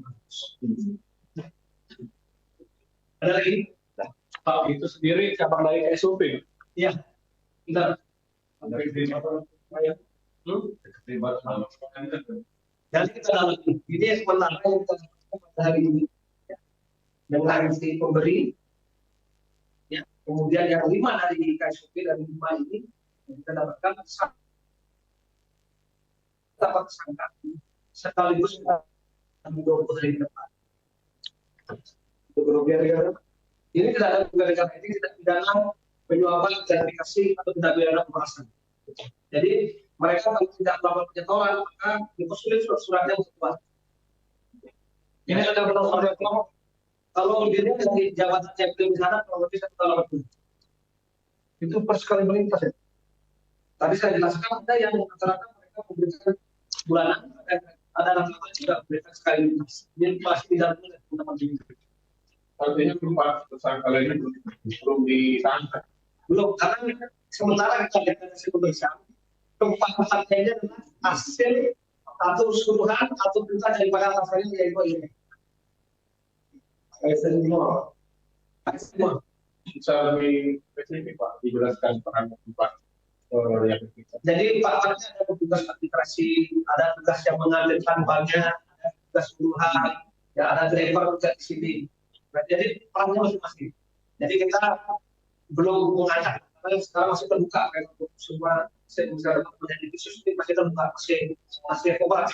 Ada lagi? Pak, itu sendiri cabang dari SOP? Iya. Bentar. Jadi kita dalam ini sementara yang kita lakukan pada hari ini dengan si pemberi, ya. Kemudian yang 5 dari KSOP dari 5 ini kita dapatkan dapat tersangka sekaligus 20 hari ke depan. Ini tidak ada pidana etik, tidak pidana penyuapan, gratifikasi atau tidak pidana pemerasan. Jadi mereka kalau tidak melakukan penyetoran maka dipersulit surat-suratnya untuk keluar. Ini sudah berlangsung kalau dirinya dari jabatan yang di sana kurang lebih 1 tahun lebih. Itu per sekali melintas ya. Tadi saya jelaskan ada yang rata-rata mereka memberikan bulanan, ada rata-rata juga memberikan sekali melintas. Jadi pasti tidak boleh teman-teman ini. Artinya belum tersangka lainnya belum ditangkap. Belum, karena sementara kita lihat dari hasil pemeriksaan, keempat-empatnya ini adalah hasil atau suruhan atau perintah dari para atasannya yaitu ini. Semua. Bisa lebih spesifik Pak, dijelaskan peran Pak yang kita. Jadi Pak ada tugas administrasi, ada tugas yang mengambilkan banyak, ada tugas suruhan, ya ada driver juga di sini. Nah, jadi perannya masing-masing. Jadi kita belum mengajak, karena sekarang masih terbuka kan untuk semua misalnya menjadi khusus ini masih terbuka, masih kobar.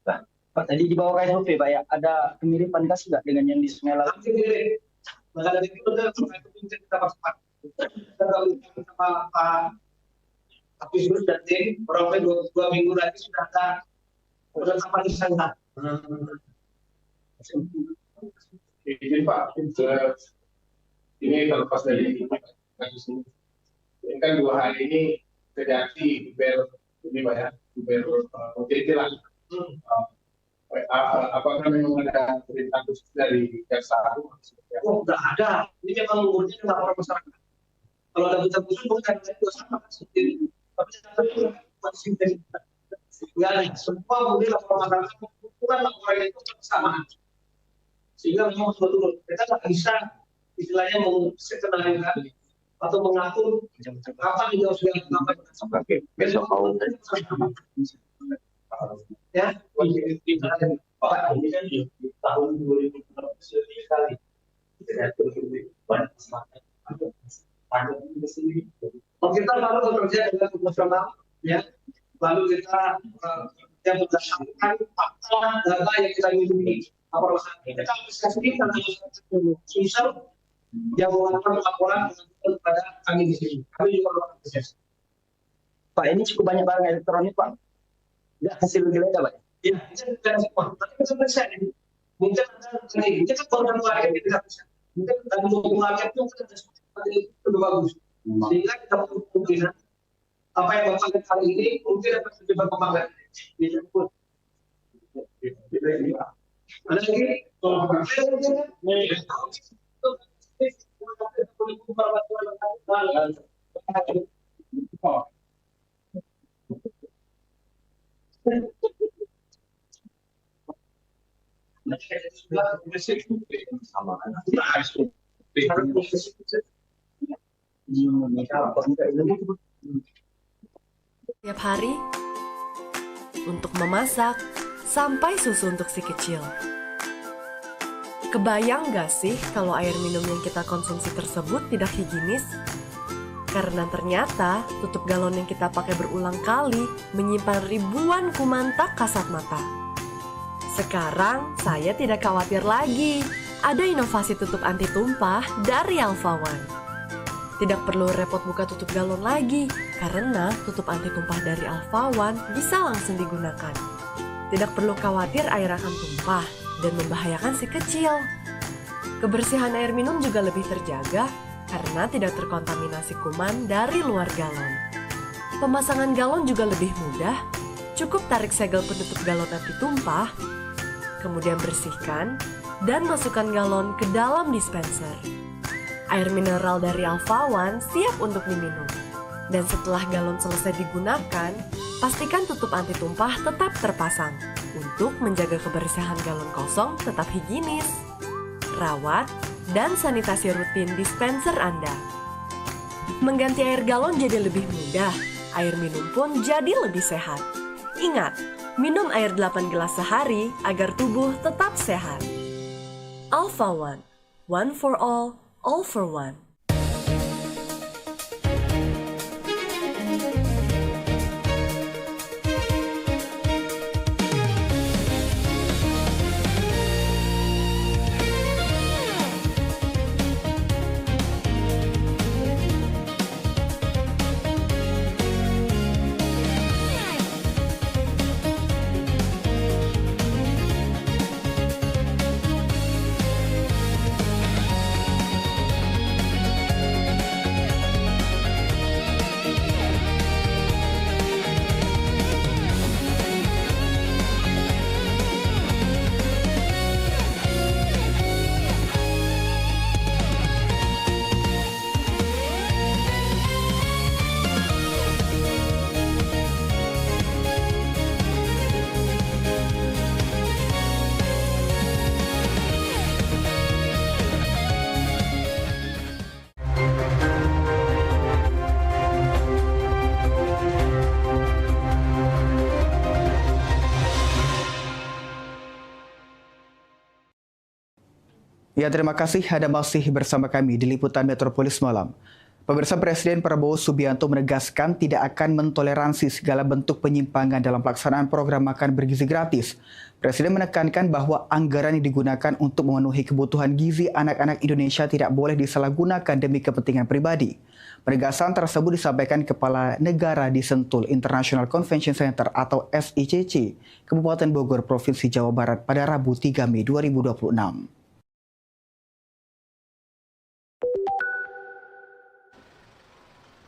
Nah, Pak tadi di bawah KSOP Pak ya, ada kemiripan gas nggak dengan yang di Sungai Lalat? Nanti mirip. Maka dari itu kita percepat. Kita sama Pak Yusuf dan tim, kurang lebih 2 minggu lagi sudah ada sama tersangka. Jadi Pak, ini terlepas dari kasus ini. Ini kan 2 hari ini terjadi ini Pak ya, OTT lah. Apakah memang ada perintah khusus dari jaksa agung? Oh, nggak ada. Ini memang mengurusnya laporan masyarakat. Kalau ada perintah khusus, bukan juga sama seperti ini. Tapi masih nggak ada. Semua murni laporan masyarakat, bukan laporan itu bersamaan. Sehingga memang betul-betul kita nggak bisa istilahnya mengenalkan atau mengatur kapan juga sudah sampai besok mau ya Pak ini kan di tahun 2016 sekali kita lalu bekerja dengan profesional ya lalu kita yang berdasarkan fakta data yang kita miliki laporan kita aplikasi karena susah yang melakukan laporan kepada kami di sini. Kami juga melakukan proses. Pak, ini cukup banyak barang elektronik Pak. Nggak hasil geledah Pak? Ya, itu bukan semua. Tapi kita periksa ini. mungkin mungkin kan program lain kita bisa. Mungkin dari keluarga itu kan lebih bagus. Sehingga kita kemungkinan apa yang Bapak kali ini mungkin akan lebih berkembang lagi. Ada lagi? Tiap hari untuk memasak sampai susu untuk si kecil. Kebayang gak sih kalau air minum yang kita konsumsi tersebut tidak higienis? Karena ternyata tutup galon yang kita pakai berulang kali menyimpan ribuan kuman tak kasat mata. Sekarang saya tidak khawatir lagi. Ada inovasi tutup anti tumpah dari Alpha One. Tidak perlu repot buka tutup galon lagi, karena tutup anti tumpah dari Alpha One bisa langsung digunakan. Tidak perlu khawatir air akan tumpah dan membahayakan si kecil. Kebersihan air minum juga lebih terjaga karena tidak terkontaminasi kuman dari luar galon. Pemasangan galon juga lebih mudah. Cukup tarik segel penutup galon anti tumpah, kemudian bersihkan dan masukkan galon ke dalam dispenser. Air mineral dari Alpha One siap untuk diminum. Dan setelah galon selesai digunakan, pastikan tutup anti tumpah tetap terpasang untuk menjaga kebersihan galon kosong tetap higienis. Rawat dan sanitasi rutin dispenser Anda. Mengganti air galon jadi lebih mudah, air minum pun jadi lebih sehat. Ingat, minum air 8 gelas sehari agar tubuh tetap sehat. Alpha One, one for all for one. Ya, terima kasih Anda masih bersama kami di Liputan Metropolis Malam. Pemirsa, Presiden Prabowo Subianto menegaskan tidak akan mentoleransi segala bentuk penyimpangan dalam pelaksanaan program makan bergizi gratis. Presiden menekankan bahwa anggaran yang digunakan untuk memenuhi kebutuhan gizi anak-anak Indonesia tidak boleh disalahgunakan demi kepentingan pribadi. Penegasan tersebut disampaikan Kepala Negara di Sentul International Convention Center atau SICC, Kabupaten Bogor, Provinsi Jawa Barat pada Rabu 3 Mei 2026.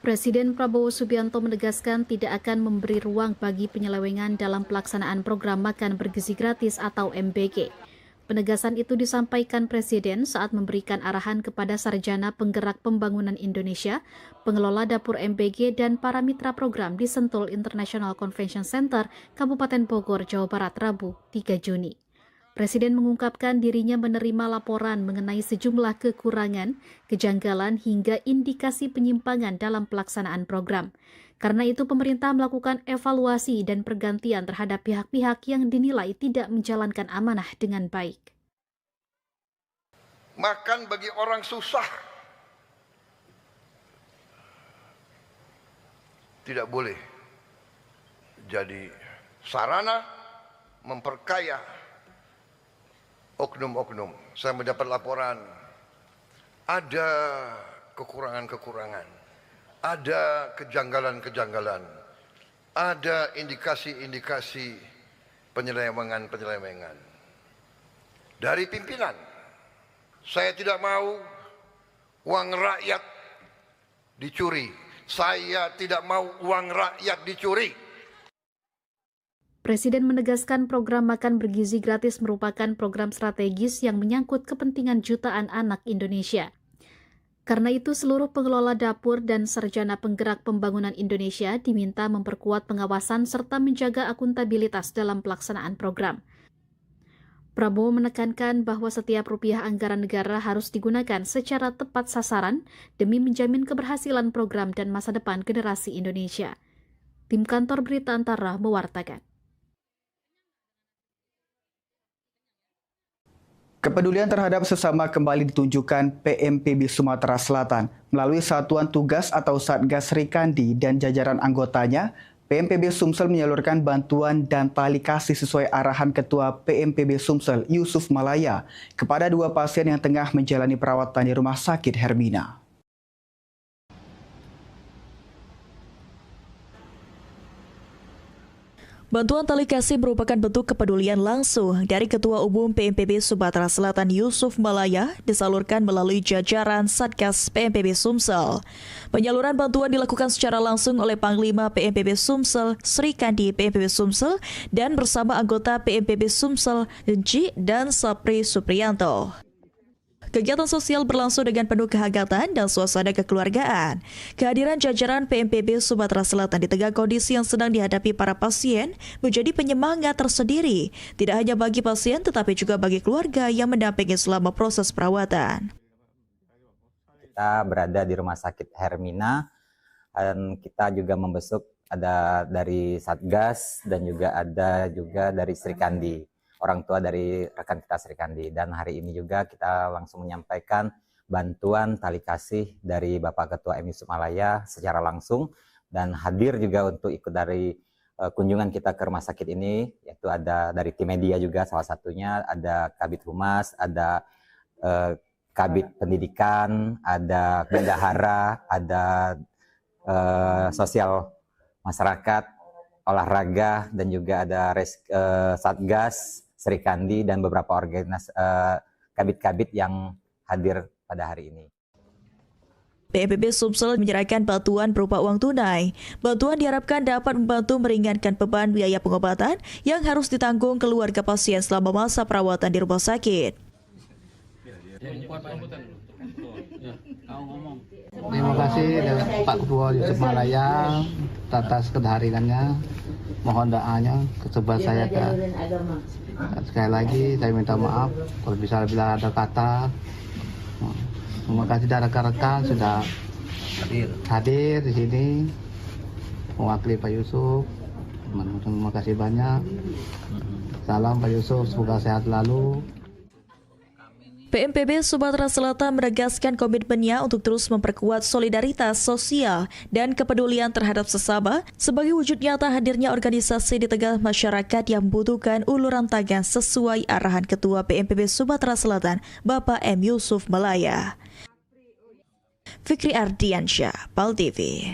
Presiden Prabowo Subianto menegaskan tidak akan memberi ruang bagi penyelewengan dalam pelaksanaan program makan bergizi gratis atau MBG. Penegasan itu disampaikan Presiden saat memberikan arahan kepada Sarjana Penggerak Pembangunan Indonesia, pengelola dapur MBG dan para mitra program di Sentul International Convention Center, Kabupaten Bogor, Jawa Barat, Rabu 3 Juni. Presiden mengungkapkan dirinya menerima laporan mengenai sejumlah kekurangan, kejanggalan hingga indikasi penyimpangan dalam pelaksanaan program. Karena itu pemerintah melakukan evaluasi dan pergantian terhadap pihak-pihak yang dinilai tidak menjalankan amanah dengan baik. Makan bagi orang susah tidak boleh jadi sarana memperkaya oknum-oknum. Saya mendapat laporan ada kekurangan-kekurangan, ada kejanggalan-kejanggalan, ada indikasi-indikasi penyelewengan-penyelewengan. dari pimpinan. Saya tidak mau uang rakyat dicuri. Saya tidak mau uang rakyat dicuri. Presiden menegaskan program makan bergizi gratis merupakan program strategis yang menyangkut kepentingan jutaan anak Indonesia. Karena itu, seluruh pengelola dapur dan sarjana penggerak pembangunan Indonesia diminta memperkuat pengawasan serta menjaga akuntabilitas dalam pelaksanaan program. Prabowo menekankan bahwa setiap rupiah anggaran negara harus digunakan secara tepat sasaran demi menjamin keberhasilan program dan masa depan generasi Indonesia. Tim Kantor Berita Antara mewartakan. Kepedulian terhadap sesama kembali ditunjukkan PMPB Sumatera Selatan melalui Satuan Tugas atau Satgas Srikandi dan jajaran anggotanya. PMPB Sumsel menyalurkan bantuan dan tali kasih sesuai arahan Ketua PMPB Sumsel Yusuf Malaya kepada 2 pasien yang tengah menjalani perawatan di Rumah Sakit Hermina. Bantuan tali kasih merupakan bentuk kepedulian langsung dari Ketua Umum PMPB Sumatera Selatan Yusuf Malaya disalurkan melalui jajaran Satgas PMPB Sumsel. Penyaluran bantuan dilakukan secara langsung oleh Panglima PMPB Sumsel, Srikandi PMPB Sumsel, dan bersama anggota PMPB Sumsel, Enci dan Sapri Supriyanto. Kegiatan sosial berlangsung dengan penuh kehangatan dan suasana kekeluargaan. Kehadiran jajaran PMPB Sumatera Selatan di tengah kondisi yang sedang dihadapi para pasien menjadi penyemangat tersendiri, tidak hanya bagi pasien tetapi juga bagi keluarga yang mendampingi selama proses perawatan. Kita berada di Rumah Sakit Hermina dan kita juga membesuk ada dari Satgas dan juga ada dari Srikandi. Orang tua dari rekan kita Srikandi, dan hari ini juga kita langsung menyampaikan bantuan tali kasih dari Bapak Ketua Yusuf Malaya secara langsung, dan hadir juga untuk ikut dari kunjungan kita ke rumah sakit ini, yaitu ada dari tim media juga salah satunya, ada Kabid Humas, ada Kabid Pendidikan, ada Bendahara, ada sosial masyarakat, olahraga, dan juga ada Satgas Srikandi dan beberapa organisasi kabit-kabit yang hadir pada hari ini. PMPB Sumsel menyerahkan bantuan berupa uang tunai. Bantuan diharapkan dapat membantu meringankan beban biaya pengobatan yang harus ditanggung keluarga pasien selama masa perawatan di rumah sakit. Terima kasih Pak Ketua Yusuf Malaya atas kehadirannya. Mohon doanya kesebat saya sekali lagi saya minta maaf kalau bila ada kata. Terima kasih dari rekan-rekan sudah hadir di sini mewakili Pak Yusuf. Terima kasih banyak. Salam Pak Yusuf, semoga sehat selalu. PMPB Sumatera Selatan menegaskan komitmennya untuk terus memperkuat solidaritas sosial dan kepedulian terhadap sesama sebagai wujud nyata hadirnya organisasi di tengah masyarakat yang membutuhkan uluran tangan sesuai arahan Ketua PMPB Sumatera Selatan, Bapak M. Yusuf Malaya. Fikri Ardiansyah, PAL TV.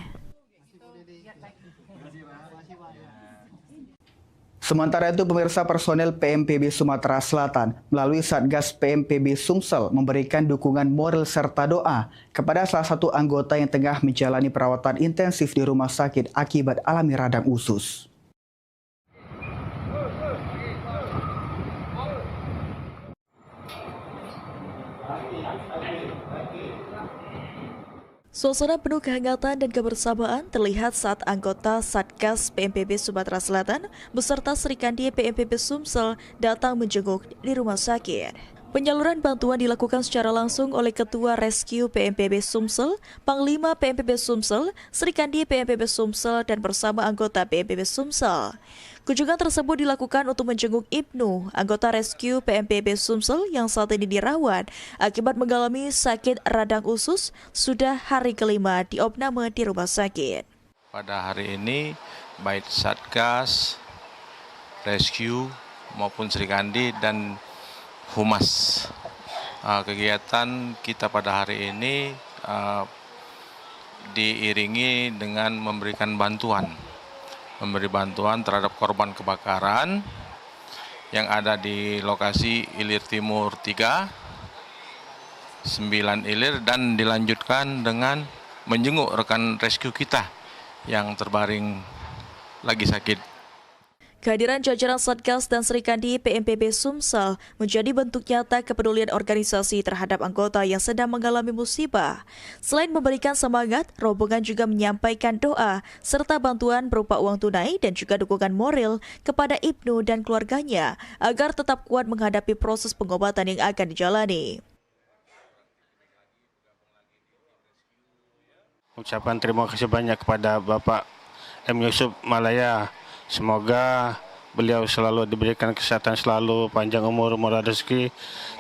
Sementara itu, pemirsa, personel PMPB Sumatera Selatan melalui Satgas PMPB Sumsel memberikan dukungan moral serta doa kepada salah satu anggota yang tengah menjalani perawatan intensif di rumah sakit akibat alami radang usus. Suasana penuh kehangatan dan kebersamaan terlihat saat anggota Satgas PMPB Sumatera Selatan beserta Srikandi PMPB Sumsel datang menjenguk di rumah sakit. Penyaluran bantuan dilakukan secara langsung oleh Ketua Rescue PMPB Sumsel, Panglima PMPB Sumsel, Srikandi PMPB Sumsel, dan bersama anggota PMPB Sumsel. Kunjungan tersebut dilakukan untuk menjenguk Ibnu, anggota Rescue PMPB Sumsel yang saat ini dirawat akibat mengalami sakit radang usus sudah hari kelima diopname di rumah sakit. Pada hari ini, baik Satgas, Rescue maupun Srikandi dan Humas, kegiatan kita pada hari ini diiringi dengan memberi bantuan terhadap korban kebakaran yang ada di lokasi Ilir Timur 3, 9 ilir, dan dilanjutkan dengan menjenguk rekan rescue kita yang terbaring lagi sakit. Kehadiran jajaran Satgas dan Serikandi PMPB Sumsel menjadi bentuk nyata kepedulian organisasi terhadap anggota yang sedang mengalami musibah. Selain memberikan semangat, rombongan juga menyampaikan doa serta bantuan berupa uang tunai dan juga dukungan moral kepada Ibnu dan keluarganya agar tetap kuat menghadapi proses pengobatan yang akan dijalani. Ucapan terima kasih banyak kepada Bapak M. Yusuf Malaya. Semoga beliau selalu diberikan kesehatan selalu, panjang umur, murah rezeki,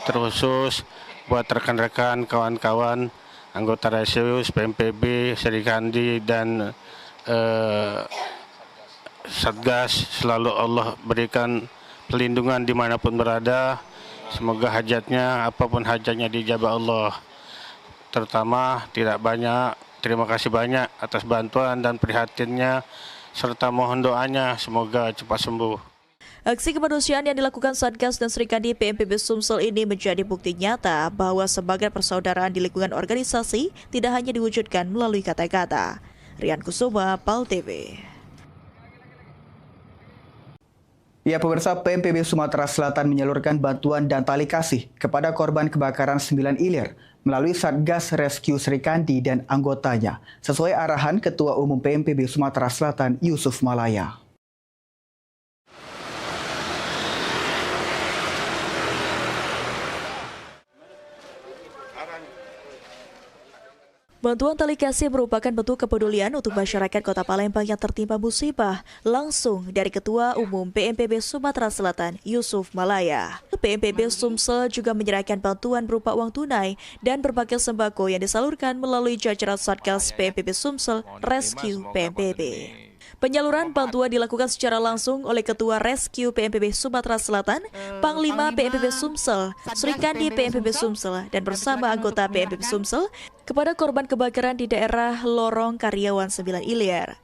terkhusus buat rekan-rekan, kawan-kawan, anggota Resius, PMPB, Serikandi, dan Satgas. Selalu Allah berikan perlindungan dimanapun berada. Semoga hajatnya, apapun hajatnya dijabah Allah. Terutama tidak banyak, terima kasih banyak atas bantuan dan prihatinnya, serta mohon doanya semoga cepat sembuh. Aksi kemanusiaan yang dilakukan Satgas dan Serikandi PMPB Sumsel ini menjadi bukti nyata bahwa sebagai persaudaraan di lingkungan organisasi tidak hanya diwujudkan melalui kata-kata. Rian Kusuma, PAL TV. Ya, pemirsa, PMPB Sumatera Selatan menyalurkan bantuan dan tali kasih kepada korban kebakaran 9 ilir melalui Satgas Rescue Serikandi dan anggotanya, sesuai arahan Ketua Umum PMPB Sumatera Selatan Yusuf Malaya. Bantuan tali kasih merupakan bentuk kepedulian untuk masyarakat Kota Palembang yang tertimpa musibah, langsung dari Ketua Umum PMPB Sumatera Selatan Yusuf Malaya. PMPB Sumsel juga menyerahkan bantuan berupa uang tunai dan berbagai sembako yang disalurkan melalui jajaran Satgas PMPB Sumsel Rescue PMPB. Penyaluran bantuan dilakukan secara langsung oleh Ketua Rescue PMPB Sumatera Selatan, Panglima PMPB Sumsel, Serikandi PMPB Sumsel, dan bersama anggota PMPB Sumsel kepada korban kebakaran di daerah Lorong Karyawan 9 Ilir.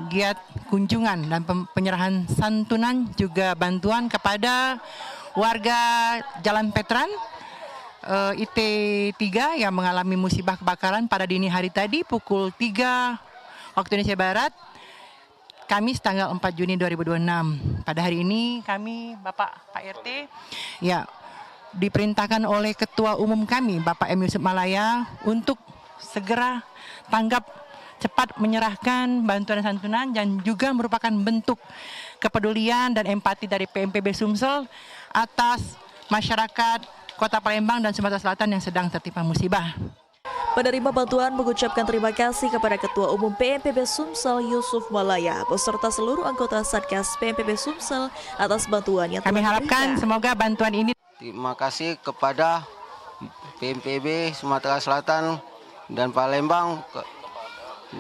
Giat kunjungan dan penyerahan santunan juga bantuan kepada warga Jalan Petran IT3 yang mengalami musibah kebakaran pada dini hari tadi pukul 3 waktu Indonesia Barat, Kamis tanggal 4 Juni 2026. Pada hari ini kami, Bapak Pak RT, ya diperintahkan oleh Ketua Umum kami, Bapak M. Yusuf Malaya, untuk segera tanggap cepat menyerahkan bantuan santunan dan juga merupakan bentuk kepedulian dan empati dari PMPB Sumsel atas masyarakat Kota Palembang dan Sumatera Selatan yang sedang tertimpa musibah. Penerima bantuan mengucapkan terima kasih kepada Ketua Umum PMPB Sumsel Yusuf Malaya beserta seluruh anggota Satgas PMPB Sumsel atas bantuan yang telah kami harapkan semoga bantuan ini. Terima kasih kepada PMPB Sumatera Selatan dan Palembang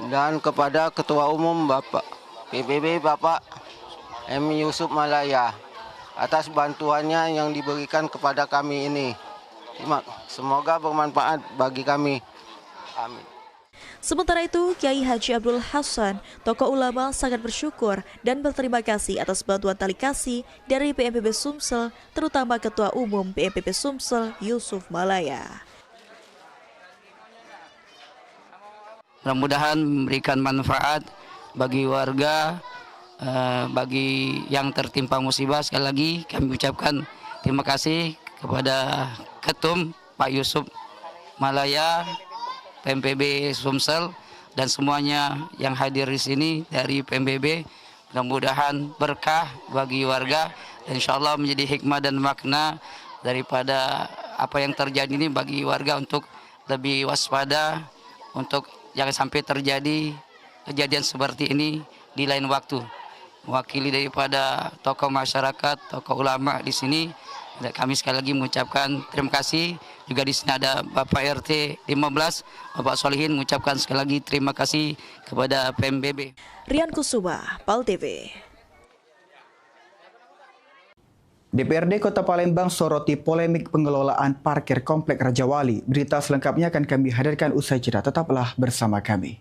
dan kepada Ketua Umum Bapak PMPB Bapak M. Yusuf Malaya atas bantuannya yang diberikan kepada kami ini. Semoga bermanfaat bagi kami. Amin. Sementara itu, Kiai Haji Abdul Hasan, tokoh ulama, sangat bersyukur dan berterima kasih atas bantuan tali kasih dari PMPB Sumsel, terutama Ketua Umum PMPB Sumsel Yusuf Malaya. Mudah-mudahan memberikan manfaat bagi warga, bagi yang tertimpa musibah. Sekali lagi kami ucapkan terima kasih kepada Ketum Pak Yusuf Malaya, PMPB Sumsel, dan semuanya yang hadir di sini dari PMPB. Mudah-mudahan berkah bagi warga dan insya Allah menjadi hikmah dan makna daripada apa yang terjadi ini bagi warga untuk lebih waspada, untuk jangan sampai terjadi kejadian seperti ini di lain waktu. Mewakili daripada tokoh masyarakat, tokoh ulama di sini, kami sekali lagi mengucapkan terima kasih. Juga di sini ada Bapak RT 15, Bapak Solihin, mengucapkan sekali lagi terima kasih kepada PMPB. Rian Kusuma, PAL TV. DPRD Kota Palembang soroti polemik pengelolaan parkir Komplek Raja Wali. Berita selengkapnya akan kami hadirkan usai jeda. Tetaplah bersama kami.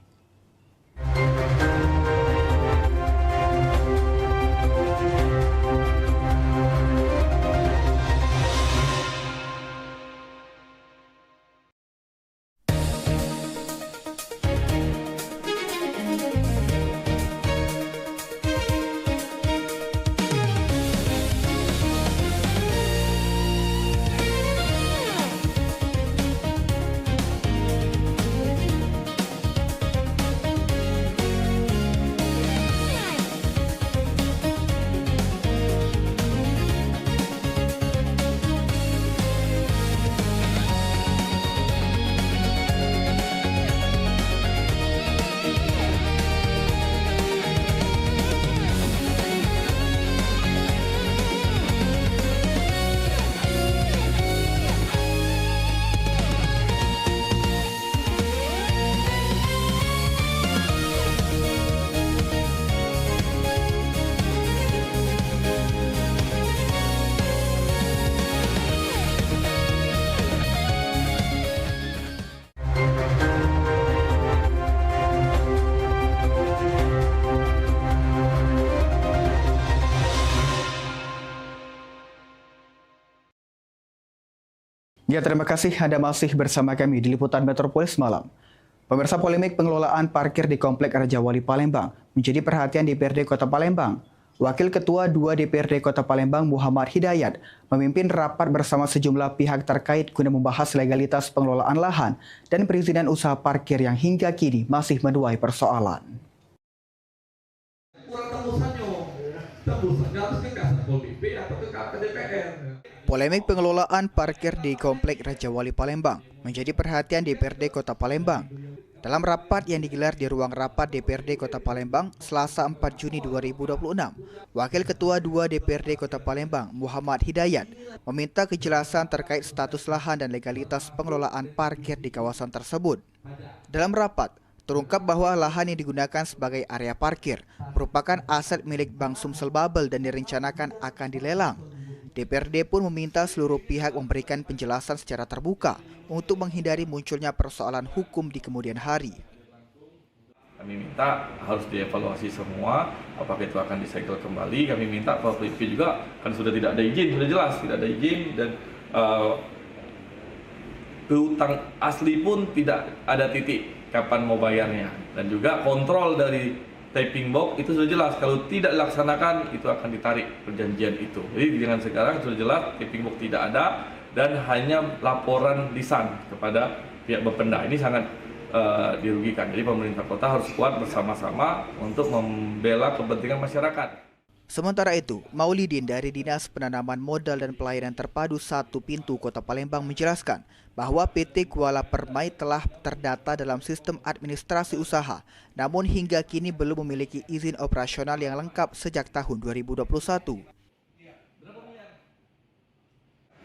Ya, terima kasih Anda masih bersama kami di Liputan Metropolis Malam. Pemirsa, polemik pengelolaan parkir di Komplek Raja Wali Palembang menjadi perhatian DPRD Kota Palembang. Wakil Ketua 2 DPRD Kota Palembang Muhammad Hidayat memimpin rapat bersama sejumlah pihak terkait guna membahas legalitas pengelolaan lahan dan perizinan usaha parkir yang hingga kini masih menuai persoalan. Polemik pengelolaan parkir di Komplek Raja Wali Palembang menjadi perhatian DPRD Kota Palembang. Dalam rapat yang digelar di ruang rapat DPRD Kota Palembang Selasa 4 Juni 2026, Wakil Ketua 2 DPRD Kota Palembang Muhammad Hidayat meminta kejelasan terkait status lahan dan legalitas pengelolaan parkir di kawasan tersebut. Dalam rapat, terungkap bahwa lahan yang digunakan sebagai area parkir merupakan aset milik Bank Sumsel Babel dan direncanakan akan dilelang. DPRD pun meminta seluruh pihak memberikan penjelasan secara terbuka untuk menghindari munculnya persoalan hukum di kemudian hari. Kami minta harus dievaluasi semua, apakah itu akan disegel kembali. Kami minta Pak PP juga, kan sudah tidak ada izin, sudah jelas tidak ada izin, dan piutang asli pun tidak ada titik kapan mau bayarnya. Dan juga kontrol dari taping box itu sudah jelas, kalau tidak dilaksanakan itu akan ditarik perjanjian itu. Jadi dengan sekarang sudah jelas taping box tidak ada dan hanya laporan lisan kepada pihak Bapenda. Ini sangat dirugikan. Jadi pemerintah kota harus kuat bersama-sama untuk membela kepentingan masyarakat. Sementara itu, Maulidin dari Dinas Penanaman Modal dan Pelayanan Terpadu 1 Pintu Kota Palembang menjelaskan bahwa PT Kuala Permai telah terdata dalam sistem administrasi usaha, namun hingga kini belum memiliki izin operasional yang lengkap sejak tahun 2021.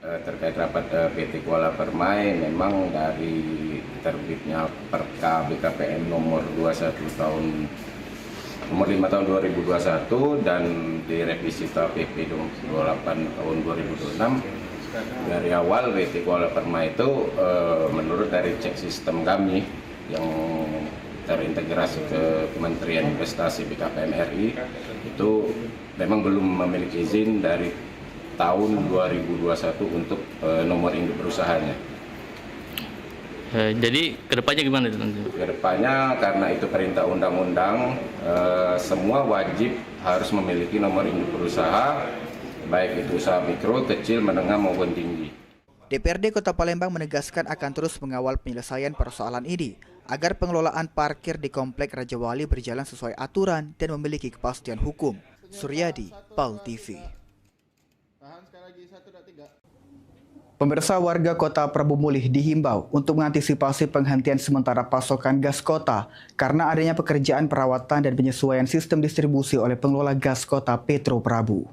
Terkait rapat PT Kuala Permai, memang dari terbitnya Perka BKPM nomor 21 tahun nomor 5 tahun 2021 dan direvisi PP 28 tahun 2026. Dari awal PT Kuala Permai itu menurut dari cek sistem kami yang terintegrasi ke Kementerian Investasi BKPM RI itu memang belum memiliki izin dari tahun 2021 untuk nomor induk perusahaannya. Jadi kedepannya gimana itu nanti? Kedepannya karena itu perintah undang-undang, semua wajib harus memiliki nomor induk berusaha, baik itu usaha mikro, kecil, menengah maupun tinggi. DPRD Kota Palembang menegaskan akan terus mengawal penyelesaian persoalan ini agar pengelolaan parkir di Komplek Raja Wali berjalan sesuai aturan dan memiliki kepastian hukum. Suryadi, PAL TV. Pemirsa, warga Kota Prabu Mulih dihimbau untuk mengantisipasi penghentian sementara pasokan gas kota karena adanya pekerjaan perawatan dan penyesuaian sistem distribusi oleh pengelola gas kota Petro Prabu.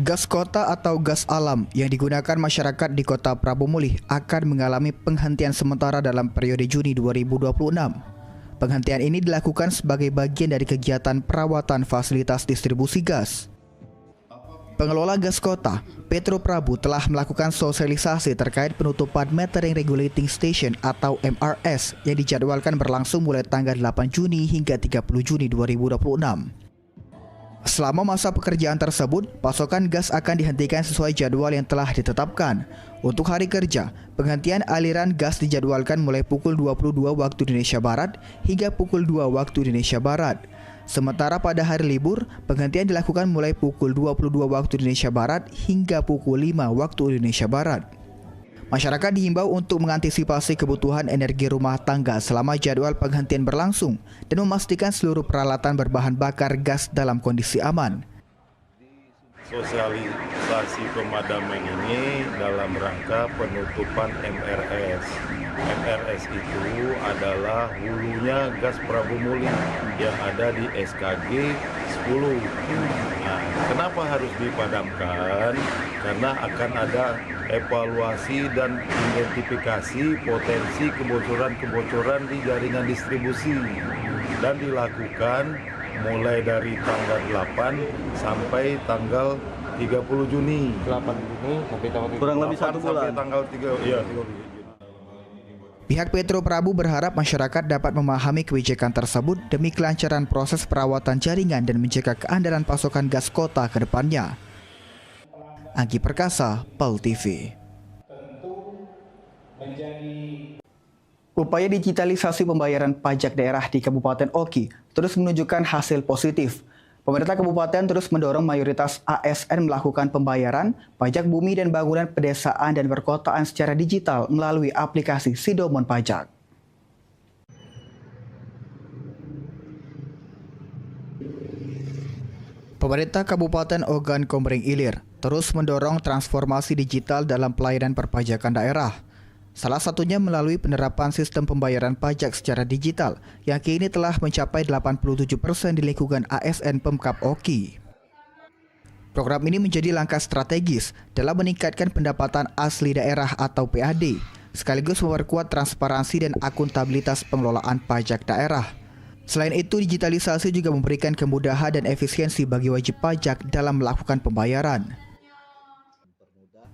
Gas kota atau gas alam yang digunakan masyarakat di Kota Prabu Mulih akan mengalami penghentian sementara dalam periode Juni 2026. Penghentian ini dilakukan sebagai bagian dari kegiatan perawatan fasilitas distribusi gas. Pengelola gas kota, Petro Prabu, telah melakukan sosialisasi terkait penutupan Metering Regulating Station atau MRS yang dijadwalkan berlangsung mulai tanggal 8 Juni hingga 30 Juni 2026. Selama masa pekerjaan tersebut, pasokan gas akan dihentikan sesuai jadwal yang telah ditetapkan. Untuk hari kerja, penghentian aliran gas dijadwalkan mulai pukul 22 waktu Indonesia Barat hingga pukul 2 waktu Indonesia Barat. Sementara pada hari libur, penghentian dilakukan mulai pukul 22 waktu Indonesia Barat hingga pukul 5 waktu Indonesia Barat. Masyarakat dihimbau untuk mengantisipasi kebutuhan energi rumah tangga selama jadwal penghentian berlangsung dan memastikan seluruh peralatan berbahan bakar gas dalam kondisi aman. Sosialisasi pemadaman ini dalam rangka penutupan MRS. MRS itu adalah hulunya gas Prabu Mulih yang ada di SKG 10. Nah, kenapa harus dipadamkan? Karena akan ada evaluasi dan identifikasi potensi kebocoran-kebocoran di jaringan distribusi dan dilakukan mulai dari tanggal 8 sampai tanggal 30 Juni. 8 Juni sampai tanggal kurang lebih 1 bulan. Sampai tanggal 3 ya. Pihak Petro Prabu berharap masyarakat dapat memahami kebijakan tersebut demi kelancaran proses perawatan jaringan dan menjaga keandalan pasokan gas kota ke depannya. Anggi Perkasa, PAL TV. Upaya digitalisasi pembayaran pajak daerah di Kabupaten Oki terus menunjukkan hasil positif. Pemerintah kabupaten terus mendorong mayoritas ASN melakukan pembayaran pajak bumi dan bangunan pedesaan dan perkotaan secara digital melalui aplikasi Sidomon Pajak. Pemerintah Kabupaten Ogan Komering Ilir terus mendorong transformasi digital dalam pelayanan perpajakan daerah. Salah satunya melalui penerapan sistem pembayaran pajak secara digital yang kini telah mencapai 87% di lingkungan ASN Pemkab Oki. Program ini menjadi langkah strategis dalam meningkatkan pendapatan asli daerah atau PAD, sekaligus memperkuat transparansi dan akuntabilitas pengelolaan pajak daerah. Selain itu, digitalisasi juga memberikan kemudahan dan efisiensi bagi wajib pajak dalam melakukan pembayaran.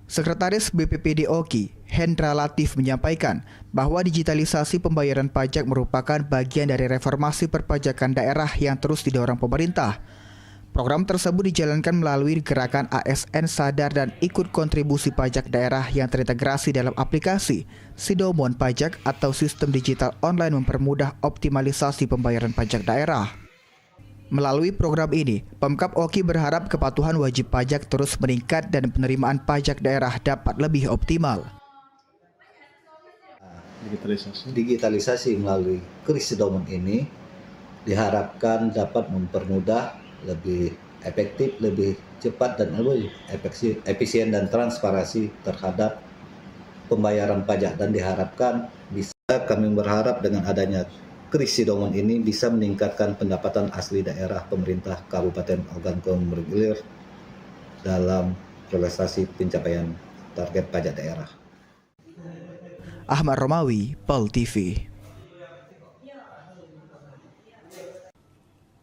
Sekretaris BPPD Oki, Hendra Latif menyampaikan bahwa digitalisasi pembayaran pajak merupakan bagian dari reformasi perpajakan daerah yang terus didorong pemerintah. Program tersebut dijalankan melalui gerakan ASN Sadar dan Ikut Kontribusi Pajak Daerah yang terintegrasi dalam aplikasi Sidomon Pajak atau sistem digital online mempermudah optimalisasi pembayaran pajak daerah. Melalui program ini, Pemkab Oki berharap kepatuhan wajib pajak terus meningkat dan penerimaan pajak daerah dapat lebih optimal. Digitalisasi melalui kris Sidomon ini diharapkan dapat mempermudah, lebih efektif, lebih cepat dan lebih efisien dan transparansi terhadap pembayaran pajak, dan diharapkan bisa, kami berharap dengan adanya kris Sidomon ini bisa meningkatkan pendapatan asli daerah pemerintah Kabupaten Ogan Komering Ilir dalam realisasi pencapaian target pajak daerah. Ahmad Romawi, PAL TV.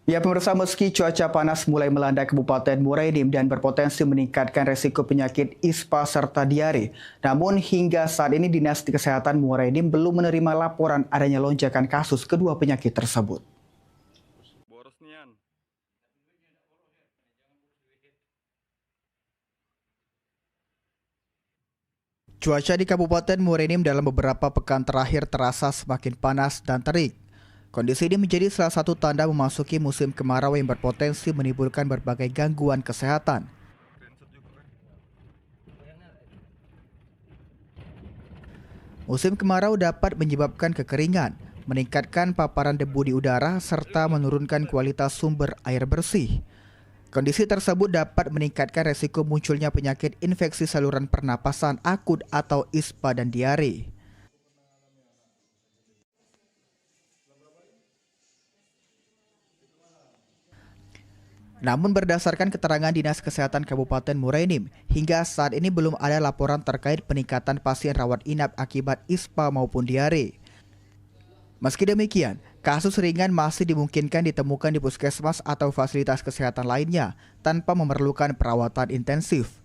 Ya pemirsa, meski cuaca panas mulai melanda Kabupaten Muara Enim dan berpotensi meningkatkan resiko penyakit ISPA serta diare, namun hingga saat ini Dinas Kesehatan Muara Enim belum menerima laporan adanya lonjakan kasus kedua penyakit tersebut. Cuaca di Kabupaten Muara Enim dalam beberapa pekan terakhir terasa semakin panas dan terik. Kondisi ini menjadi salah satu tanda memasuki musim kemarau yang berpotensi menimbulkan berbagai gangguan kesehatan. Musim kemarau dapat menyebabkan kekeringan, meningkatkan paparan debu di udara, serta menurunkan kualitas sumber air bersih. Kondisi tersebut dapat meningkatkan resiko munculnya penyakit infeksi saluran pernapasan akut atau ISPA dan diare. Namun berdasarkan keterangan Dinas Kesehatan Kabupaten Muara Enim, hingga saat ini belum ada laporan terkait peningkatan pasien rawat inap akibat ISPA maupun diare. Meski demikian, kasus ringan masih dimungkinkan ditemukan di puskesmas atau fasilitas kesehatan lainnya tanpa memerlukan perawatan intensif.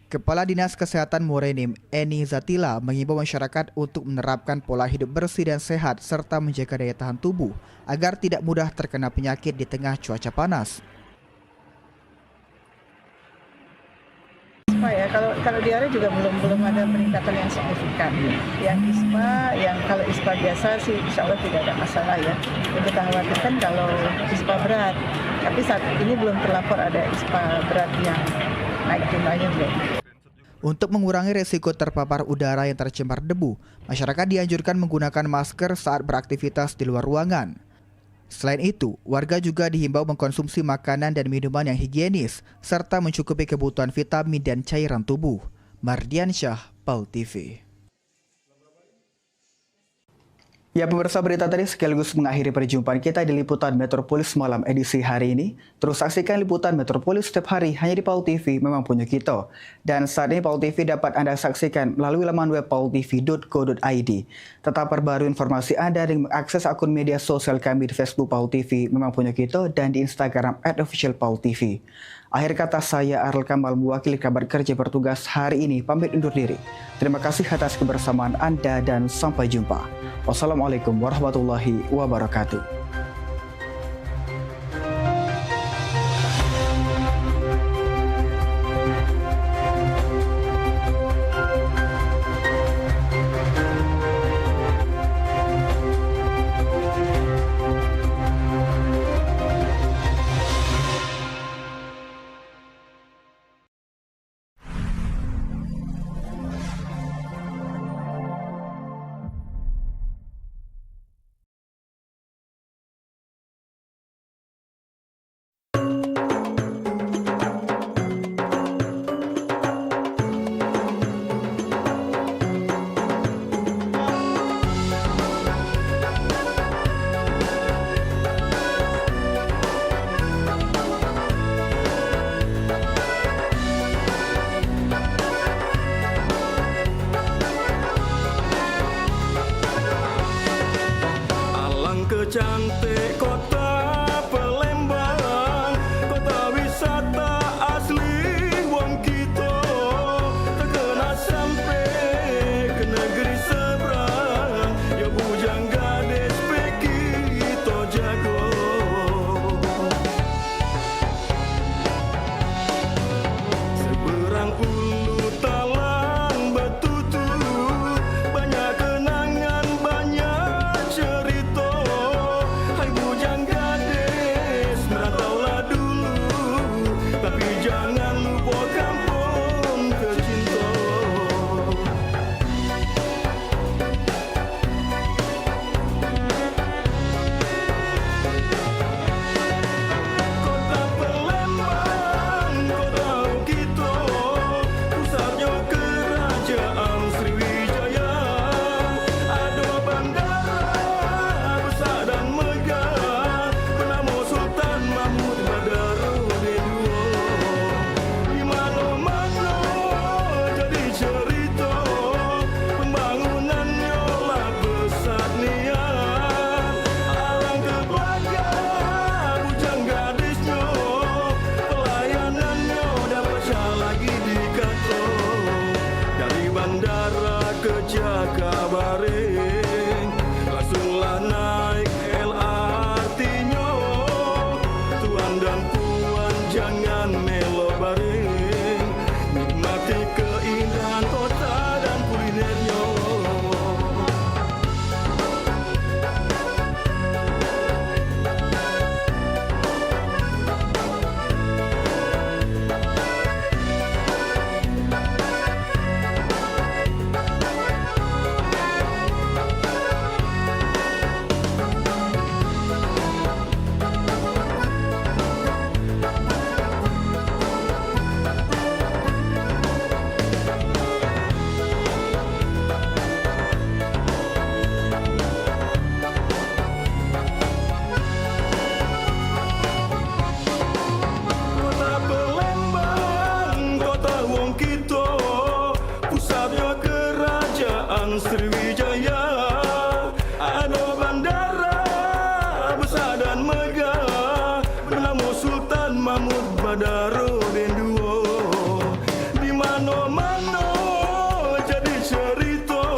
Kepala Dinas Kesehatan Muara Enim, Eni Zatila, mengimbau masyarakat untuk menerapkan pola hidup bersih dan sehat serta menjaga daya tahan tubuh agar tidak mudah terkena penyakit di tengah cuaca panas. ISPA ya, kalau diare juga belum ada peningkatan yang signifikan. Yang ISPA, yang kalau ISPA biasa sih insya Allah tidak ada masalah ya. Yang kita khawatirkan kalau ISPA berat, tapi saat ini belum terlapor ada ISPA berat yang naik jumlahnya belum. Untuk mengurangi resiko terpapar udara yang tercemar debu, masyarakat dianjurkan menggunakan masker saat beraktivitas di luar ruangan. Selain itu, warga juga dihimbau mengkonsumsi makanan dan minuman yang higienis, serta mencukupi kebutuhan vitamin dan cairan tubuh. Mardian Syah, PAL TV. Ya pemirsa, berita tadi sekaligus mengakhiri perjumpaan kita di Liputan Metropolis Malam edisi hari ini. Terus saksikan Liputan Metropolis setiap hari hanya di PAL TV, memang punya kita. Dan saat ini PAL TV dapat Anda saksikan melalui laman web paltv.co.id. Tetap perbarui informasi Anda dengan mengakses akun media sosial kami di Facebook PAL TV, memang punya kita, dan di Instagram @officialpaltv. Akhir kata, saya Arel Kamal mewakili kabar kerja bertugas hari ini pamit undur diri. Terima kasih atas kebersamaan Anda dan sampai jumpa. Wassalamualaikum warahmatullahi wabarakatuh. Cantik kota Palembang, kota wisata asli wong kita, terkenal sampai ke negeri seberang, ya bujang gadis peki kita jago. Seberang ulu talang betutu, banyak kenangan, banyak cerita. Bujang gadis merantaulah dulu, tapi jangan lupa kampung tercinta. Kota Palembang, kota kita, pusatnya kerajaan Sriwijaya. Ada bandara besar dan megah, bernama Sultan Mahmud Badarudin II. Di mana-mana jadi cerita, pembangunannya lah besar niat. Alang ke belakang bujang gadisnya, pelayanannya dapat lagi dikata. Dari bandara ke Jakabaring, langsunglah naik LRT-nya. Tuan dan puan jangan melo baring, nikmati keindahan kota dan kulinernya. Kota Palembang, kota wong kita, pusatnya kerajaan Sriwijaya. Ada bandara besar dan megah, bernama Sultan Mahmud Badarudin II. Di mana-mana jadi cerita,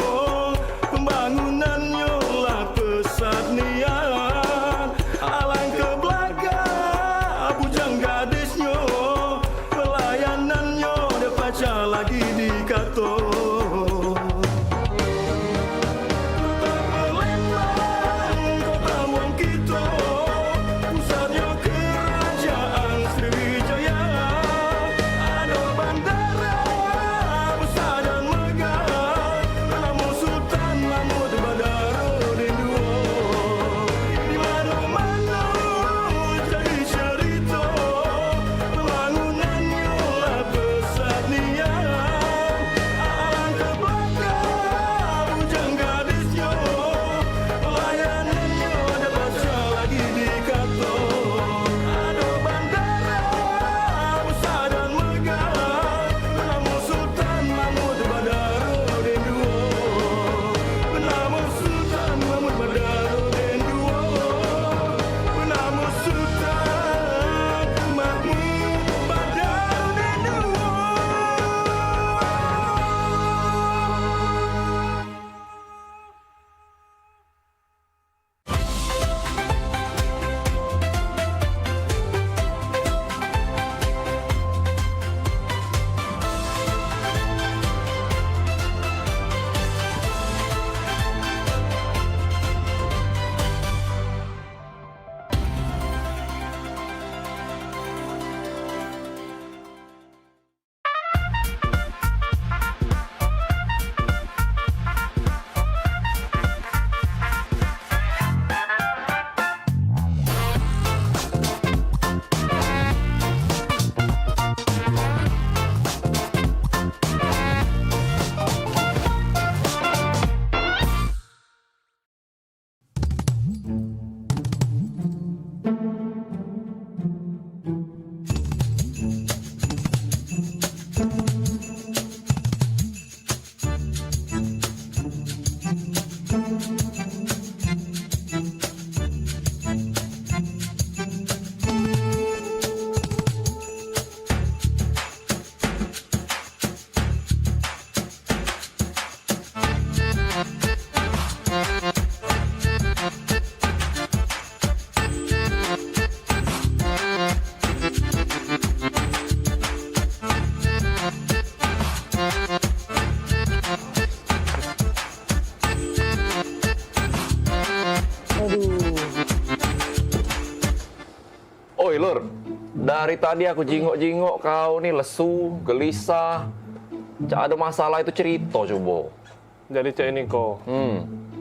pembangunannya lah pesat niat. Alang ke belakang bujang gadisnya, pelayanannya dapat lagi dikata. Kota Palembang, kota wong kita, pusatnya kerajaan Sriwijaya. Dari tadi aku jingok-jingok kau nih lesu, gelisah. Cak ada masalah itu cerita coba. Jadi cak ini kok.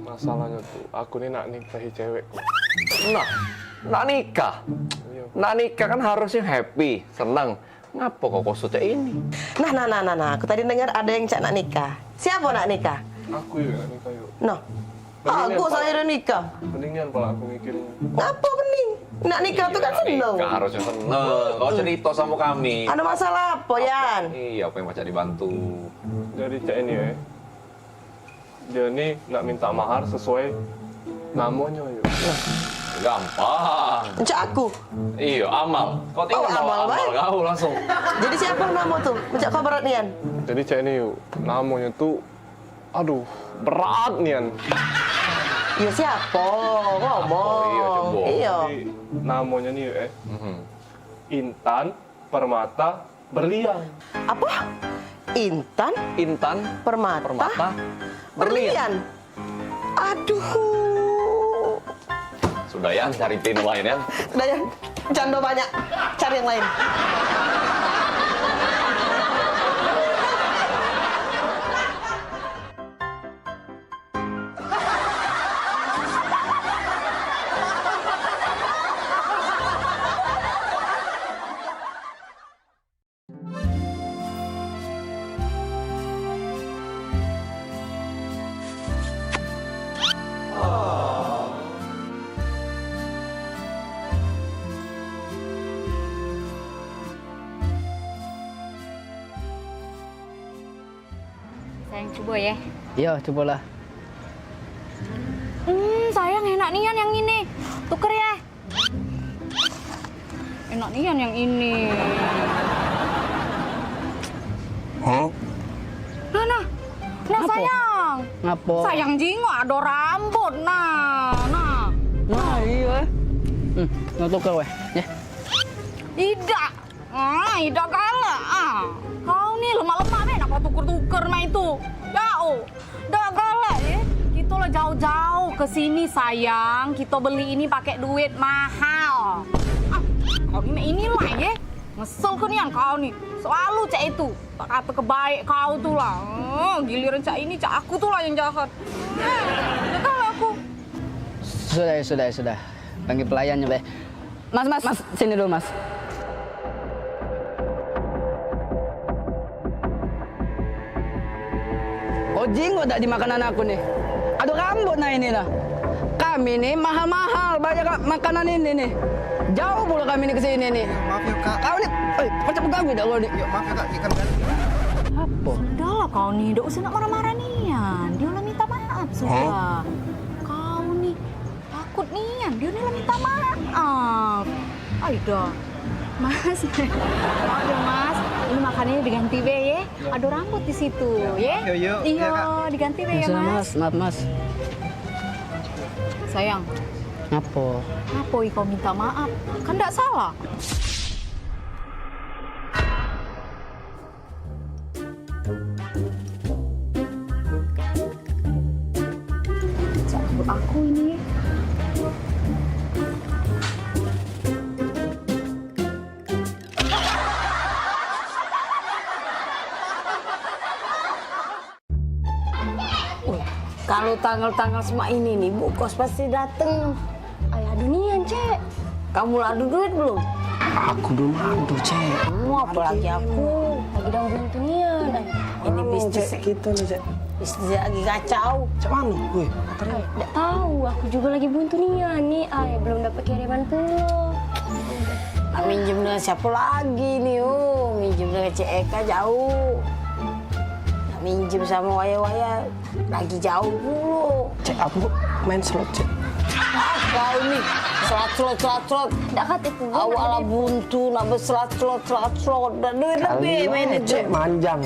Masalahnya tuh, aku nih nak nikahi cewek. Nah, nak nikah? Nak nikah kan harusnya happy, senang. Ngapa kok cak ini? Nah, aku tadi dengar ada yang cak nak nikah. Siapa nak nikah? Aku yuk nak nikah yuk. Noh, aku saya udah nikah. Mendingan kalau aku mikirin. Ngapa bening? Nak nikah tuh kan seneng. Nikah harusnya seneng. Kau cerita sama kami. Ada masalah apa, Yan? Iya, apa yang macam dibantu? Jadi cak ini ya, dia nih nak minta mahar sesuai namanya yuk. Gampang. Cak aku? Iya, Amal. Kau tinggal bawa Amal kau langsung. Jadi siapa nama tuh? Cak kau berat nian? Jadi cak ini yuk, namanya tuh, aduh, berat nian. Iya siapa? Ngomong. Iya, coba. Iya. Jadi, namanya nih yuk Intan Permata Berlian. Apa? Intan Permata Berlian. Aduh. Sudah ya, cari tim lain ya. Udah ya, janda banyak. Cari yang lain. Sayang coba ya. Iya, cobalah. Sayang enak nian yang ini. Tuker ya. Enak nian yang ini. Nah, Ngapa? sayang. Ngapa? Sayang jingok ada rambut. Nah. Iya. Nggak tuker weh. Ya. Ida. Ida galak. Kau nih lemak-lemak nih, kenapa tuker-tuker mah itu? Jauh. Dah galak ya. Kita lah jauh-jauh ke sini sayang. Kita beli ini pakai duit mahal. Kau ini lah ya. Ngesel ke nian kau nih. Selalu cak itu. Tak kata kebaik kau tuh lah. Giliran cak ini, cak aku tuh lah yang jahat. Dah galak aku. Sudah. Panggil pelayannya, Beh. Mas, sini dulu, Mas. Oh, jinggo tak di makanan aku nih. Aduh, rambut nah ini nah. Kami nih mahal-mahal banyak makanan ini nih. Jauh pula kami nih ke sini nih. Maaf ya, Kak. Kau nih, macam pengganggu dah kau nih. Yuk, maaf ya, Kak. Ikan kan. Apa? Sudahlah kau nih, tidak usah nak marah-marah nian. Dia udah minta maaf sudah. Kau nih takut nian, dia udah minta maaf. Aida, Mas, maaf ya Mas. Ini makanannya diganti be ya. Ada rambut di situ ya. Yuk. Iya, diganti be ya Mas. Maaf, Mas. Sayang, Apa? kau minta maaf? Kan tidak salah. Cabut aku ini. Kalau tanggal-tanggal semua ini nih, Bu Kos pasti dateng. Ayah dunian, Cek. Kamu adu duit belum? Aku belum adu, Cek. Kamu apalagi aku. Lagi dalam dunian. Ini bisnis kita nih, Cek. Bisnis lagi kacau. Cek mana? Wih, Nggak tahu, aku juga lagi buntu nian nih. Ayah belum dapat kiriman pulau. Nak minjem dengan siapa lagi nih, minjem dengan Cek Eka jauh. Nak minjem sama waya-waya lagi jauh dulu. Cek, aku main slot, Cek. Kau nih, slot. Nggak kata itu. Awalnya buntu, nak berslot. Dan duit lebih mainnya, Cek, manjang.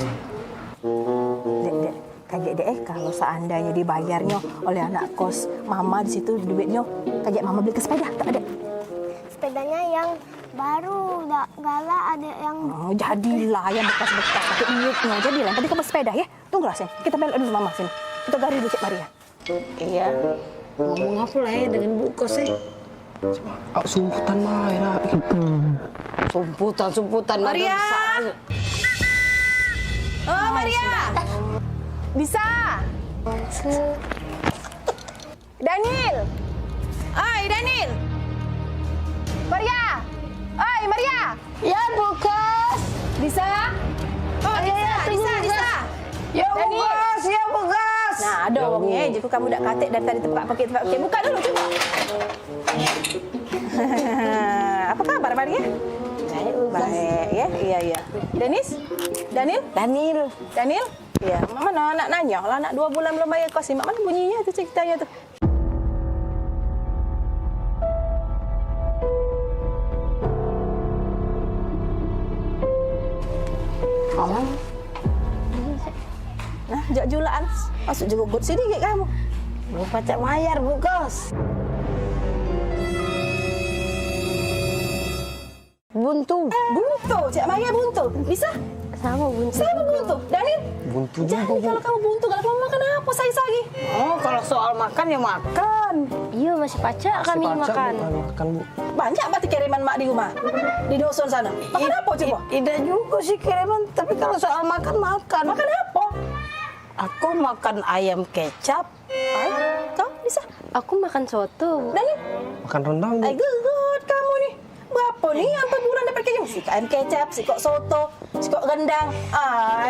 Dek, kayak deh kalau seandainya dibayarnya oleh anak kos mama di situ duitnya kayak mama beli ke sepeda tak ada. Sepedanya yang baru, galak ada yang. Oh, jadilah yang bekas-bekas pakai duitnya. Jadilah tadi kamu sepeda ya. Tunggulah sini. Kita balik dulu mama sini. Kita gari dulu Cik Maria. Iya. Ngomong apa lah ya dengan Bu Kos ya? Sumputan mah ya. Sumputan. Maria. Oh, Maria. Bisa. Daniel. Daniel. Maria. Maria. Ya, Bukas. Bisa? Oh, bisa. Ya, Bukas, ya, Bukas. Nah, ada wongnya. Jadi kamu dak katik dari tadi tempat pakai. Buka dulu coba. Apa kabar Maria? Baik ya. Iya. Daniel. Iya, mana anak nanya. Lah anak 2 bulan belum bayar kos. Mak mana bunyinya tu ceritanya tu? Nah, jak julaan. Masuk juga gut sedikit kamu. Mau pacak mayar, Bu Kos. Buntu. Cik Maya buntu. Bisa? Sama buntu. Daniel? Buntu Jadi kalau kamu buntu, kalau kamu makan apa sais lagi? Oh, kalau soal makan ya makan. Iya, masih pacak kami makan. Makan, Bu. Banyak berarti kiriman mak di rumah? Di dusun sana? Makan apa coba? Tidak juga sih kiriman, tapi kalau soal makan. Makan apa? Aku makan ayam kecap. Kau bisa? Aku makan soto. Daniel? Makan rendang, Bu. Good kamu nih. Berapa nih sampai bulan dapat kayak gini? Si ayam kecap, si kok soto, si kok rendang.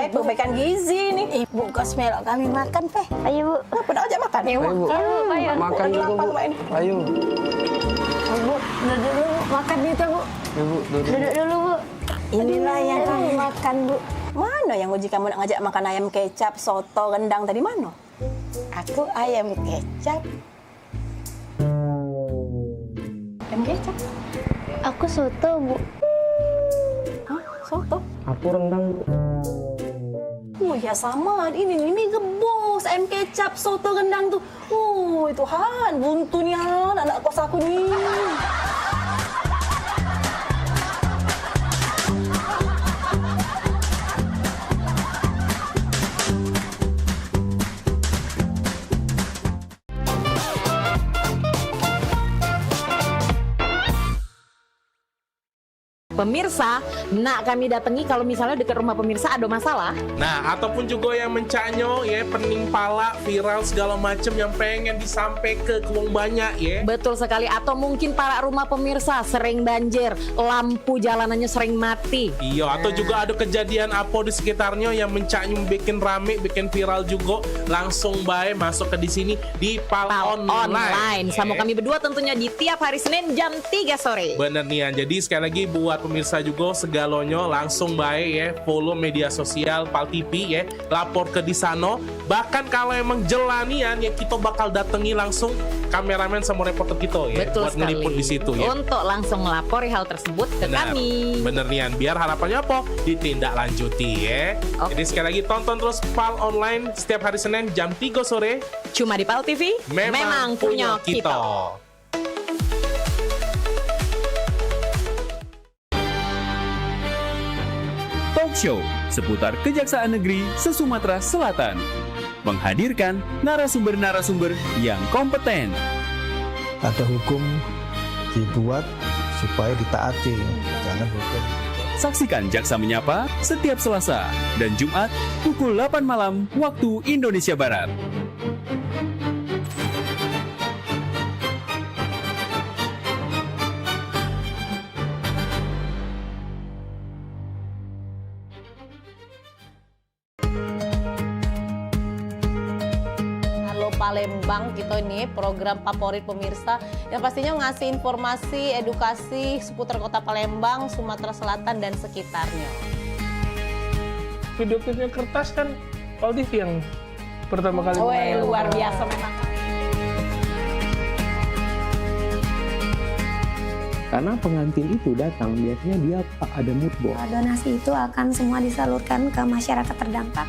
Perbaikan gizi nih. Ibu Kos melok kami makan, Peh. Ayo, Bu. Apa nak ajak makan? Ayo, Bu. Ayo. Makan juga, Bu. Ayo. Bu, duduk dulu, makan gitu, Bu. Ibu, Duduk dulu, Bu. Inilah yang kami makan, Bu. Mana yang uji kamu nak ngajak makan ayam kecap, soto, rendang tadi mana? Aku ayam kecap. Ayam kecap? Aku soto, Bu. Hah? Soto? Aku rendang, Bu. Oh ya sama, ini gebos, ayam kecap, soto, rendang tuh. Oh Tuhan, buntunya anak kos aku nih. Pemirsa, nak kami datangi kalau misalnya dekat rumah pemirsa ada masalah. Nah, ataupun juga yang mencanyo ya, pening pala, viral segala macam yang pengen disampaikan ke wong banyak ya. Betul sekali, atau mungkin para rumah pemirsa sering banjir, lampu jalanannya sering mati. Iya, atau juga ada kejadian apa di sekitarnya yang mencanyo bikin rame, bikin viral juga, langsung baik masuk ke di sini di Pal Online. Sama kami berdua tentunya di tiap hari Senin jam 3 sore. Bener nih, jadi sekali lagi buat pemirsa juga segalonyo langsung baik ya, follow media sosial Pal TV ya, lapor ke di sana. Bahkan kalau emang jelanian ya, kita bakal datangi langsung kameramen sama reporter kita ya. Betul buat sekali. ngeliput di situ ya. Untuk langsung melapori hal tersebut ke kami. Bener nih, biar harapannya apa? Ditindaklanjuti ya. Jadi sekali lagi tonton terus Pal Online setiap hari Senin jam 3 sore. Cuma di Pal TV, memang punya kita. Show seputar Kejaksaan Negeri se-Sumatera Selatan menghadirkan narasumber-narasumber yang kompeten. Ada hukum dibuat supaya ditaati, jangan hukum. Saksikan Jaksa Menyapa setiap Selasa dan Jumat pukul 8 malam waktu Indonesia Barat. Palembang kita ini program favorit pemirsa yang pastinya ngasih informasi, edukasi seputar kota Palembang, Sumatera Selatan dan sekitarnya. Video klipnya kertas kan Pal TV yang pertama kali mengenal. Luar biasa memang. Karena pengantin itu datang biasanya dia ada mood board. Donasi itu akan semua disalurkan ke masyarakat terdampak.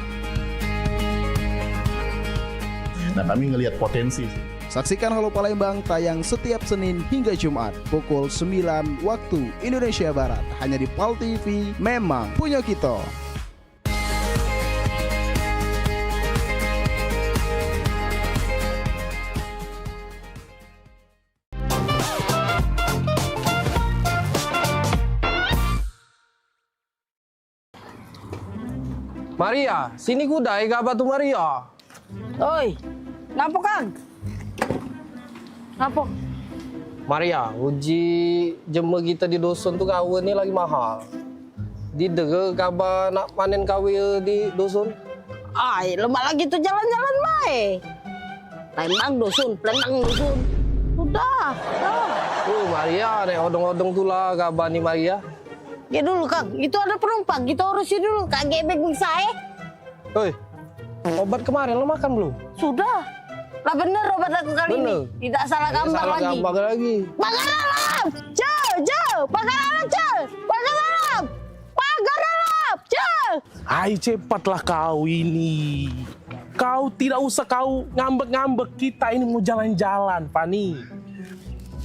Nah, kami ngelihat potensi. Saksikan Halo Palembang tayang setiap Senin hingga Jumat pukul 9 waktu Indonesia Barat hanya di Pal TV, memang punya kita. Maria, sini kudai gak batu Maria. Oi, ngapa Kang? Ngapa? Maria, uji jemur kita di dusun tuh kawin ini lagi mahal. Di dege kabar nak panen kawin di dusun? Ay, lemak lagi tuh jalan-jalan baik. Palembang dusun. Udah. Maria, nek odong-odong tuh lah kabar nih Maria. Ya dulu Kang, itu ada penumpang, kita urusin dulu. Kak gebek saya. Hei, obat kemarin lo makan belum? Sudah. Lah bener obat aku kali ini. Tidak salah gambar lagi. Pagar alam! Jauh! Pagar alam, Ayo cepatlah kau ini. Kau tidak usah kau ngambek-ngambek. Kita ini mau jalan-jalan, Fani.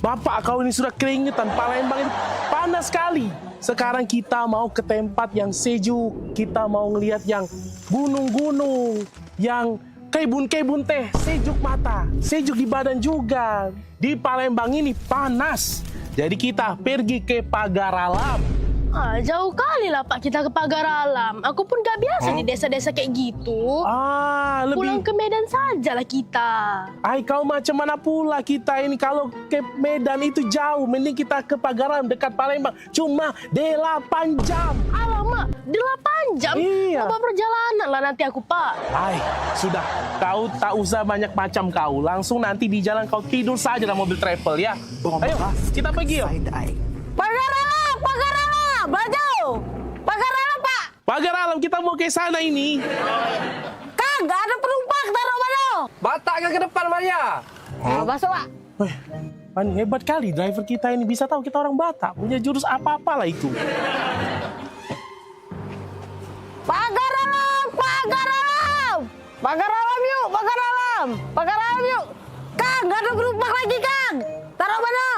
Bapak kau ini sudah keringetan. Palembang ini panas sekali. Sekarang kita mau ke tempat yang sejuk. Kita mau ngelihat yang gunung-gunung. Yang kebun-kebun teh. Sejuk mata. Sejuk di badan juga. Di Palembang ini panas. Jadi kita pergi ke Pagar Alam. Jauh kali lah Pak kita ke Pagar Alam. Aku pun gak biasa di desa-desa kayak gitu. Pulang ke Medan sajalah kita. Kau macam mana pula kita ini kalau ke Medan itu jauh. Mending kita ke Pagar Alam dekat Palembang. Cuma 8 jam. Alamak, 8 jam? Iya. Apa perjalanan lah nanti aku Pak. Sudah. Kau tak usah banyak macam kau. Langsung nanti di jalan kau tidur saja dalam mobil travel ya. Ayo, kita pergi yuk. Pagar Alam! Baju! Pagar Alam, Pak! Pagar Alam, kita mau ke sana ini. Kang, gak ada penumpang, taruh mana? Batak ke depan, Maria? Masuk, Pak. Pani, hebat kali driver kita ini. Bisa tahu kita orang Batak. Punya jurus apa-apa lah itu. Pagar Alam! Pagar Alam yuk! Kang, gak ada penumpang lagi, Kang! Taruh mana?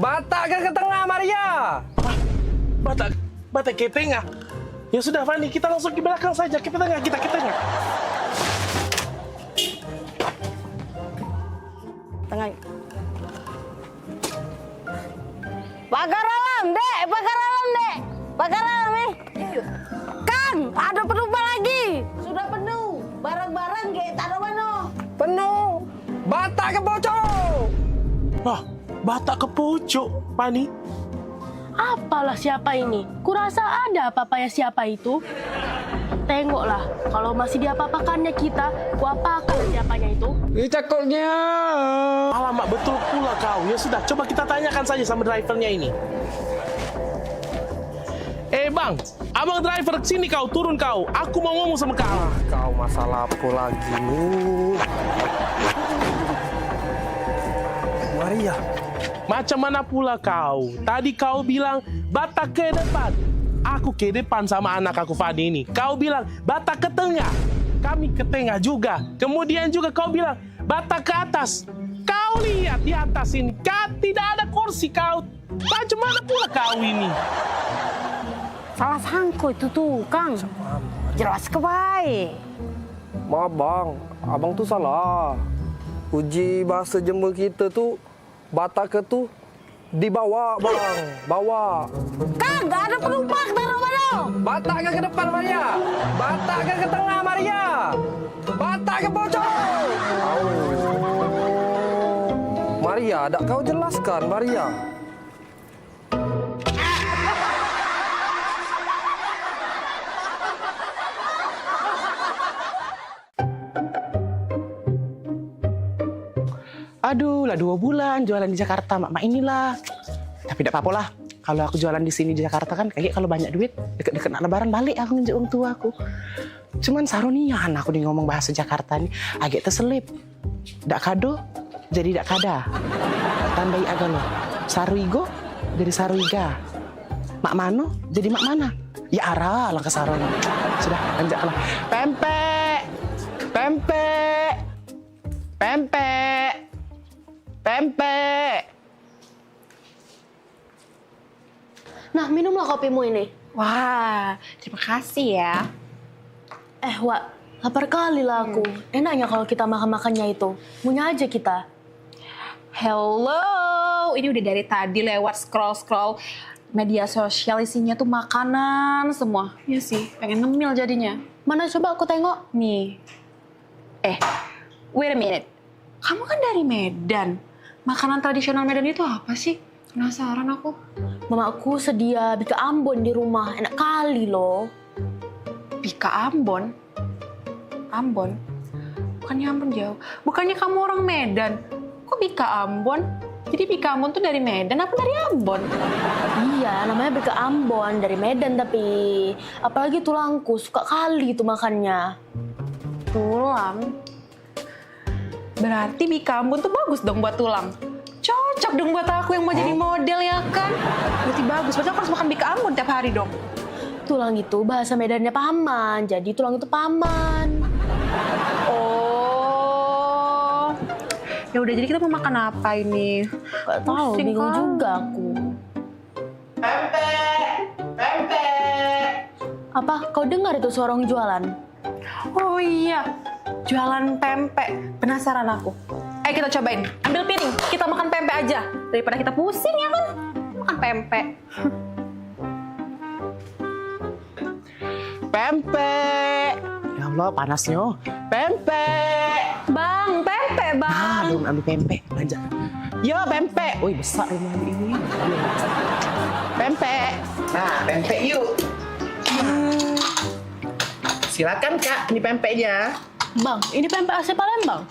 Batak ke tengah, Maria! Batak ke tengah. Ya sudah, Fani, kita langsung ke belakang saja. Ke tengah, kita ke tengah. Tengah. Pagar Alam, Dek. Pagar Alam, Kang, ada penumpang lagi. Sudah penuh. Barang-barang kayak taruh mana? Penuh. Batak ke pojok. Batak ke pojok, Fani. Apalah siapa ini? Kurasa ada apa-apanya siapa itu. Tengoklah, kalau masih diapa-apakannya kita, kuapakan siapanya itu. Cakoknya. Alamak, betul pula kau. Ya sudah, coba kita tanyakan saja sama drivernya ini. Bang, abang driver sini kau, turun kau. Aku mau ngomong sama kau. Kau masalah apa lagi? Maria, macam mana pula kau? Tadi kau bilang Batak ke depan. Aku ke depan sama anak aku Fadi ini. Kau bilang Batak ke tengah. Kami ke tengah juga. Kemudian juga kau bilang Batak ke atas. Kau lihat di atas ini, tidak ada kursi kau. Macam mana pula kau ini? Salah sangko itu tuh, Kang. Jelas ke baik. Maaf bang, abang tuh salah. Uji bahasa Jember kita tuh Batak ke tuh dibawa bang, bawa. Kang, gak ada penumpang, taruh mana? Batak ke depan Maria, Batak ke tengah Maria, Batak ke pojok. Maria, tak kau jelaskan Maria. Aduh, lah 2 bulan jualan di Jakarta, mak inilah. Tapi tidak apa-apa lah. Kalau aku jualan di sini di Jakarta kan, kayak kalau banyak duit, deket-deket lebaran balik aku nginjek orang tua aku. Cuman sarunian aku nih ngomong bahasa Jakarta nih, agak terselip. Dak kado, jadi dak kada. Tandai agalo. Saruigo, jadi saruiga. Mak mano, jadi mak mana. Ya arah lah ke sarona. Sudah, lanjutlah. Pempek, pempek, pempek. Pempek. Nah, minumlah kopimu ini. Wah, terima kasih ya. Wak, lapar kali lah aku. Enaknya kalau kita makan-makannya itu. Punya aja kita. Hello, ini udah dari tadi lewat scroll-scroll. media sosial isinya tuh makanan semua. Iya sih, pengen ngemil jadinya. Mana coba aku tengok. Nih. Wait a minute. Kamu kan dari Medan. Makanan tradisional Medan itu apa sih? Penasaran aku. Mamaku sedia bika Ambon di rumah. Enak kali loh. Bika Ambon? Ambon? Bukannya Ambon jauh. Bukannya kamu orang Medan. Kok Bika Ambon? Jadi Bika Ambon tuh dari Medan apa dari Ambon? Iya, namanya bika Ambon dari Medan tapi apalagi tulangku suka kali itu makannya. Tulang? Berarti Bika Ambon tuh bagus dong buat tulang. Cocok dong buat aku yang mau jadi model ya kan? Berarti bagus. Berarti aku harus makan Bika Ambon tiap hari dong. Tulang itu bahasa Medannya paman. Jadi tulang itu paman. Oh. Ya udah, jadi kita mau makan apa ini? Gak tahu, bingung juga aku. Pempek. Apa? Kau dengar itu suara orang jualan? Oh iya, jualan pempek. Penasaran aku. Ayo kita cobain. Ambil piring, kita makan pempek aja. Daripada kita pusing ya kan? Makan pempek. Pempek. Ya Allah, panasnya. Pempek. Bang, pempek bang. Ah, belum ambil pempek. Belanja. Yo, pempek. Wih, besar rumah ini. Pempek. Nah, pempek yuk. Silakan Kak, ini pempeknya. Bang, ini pempek asli Palembang.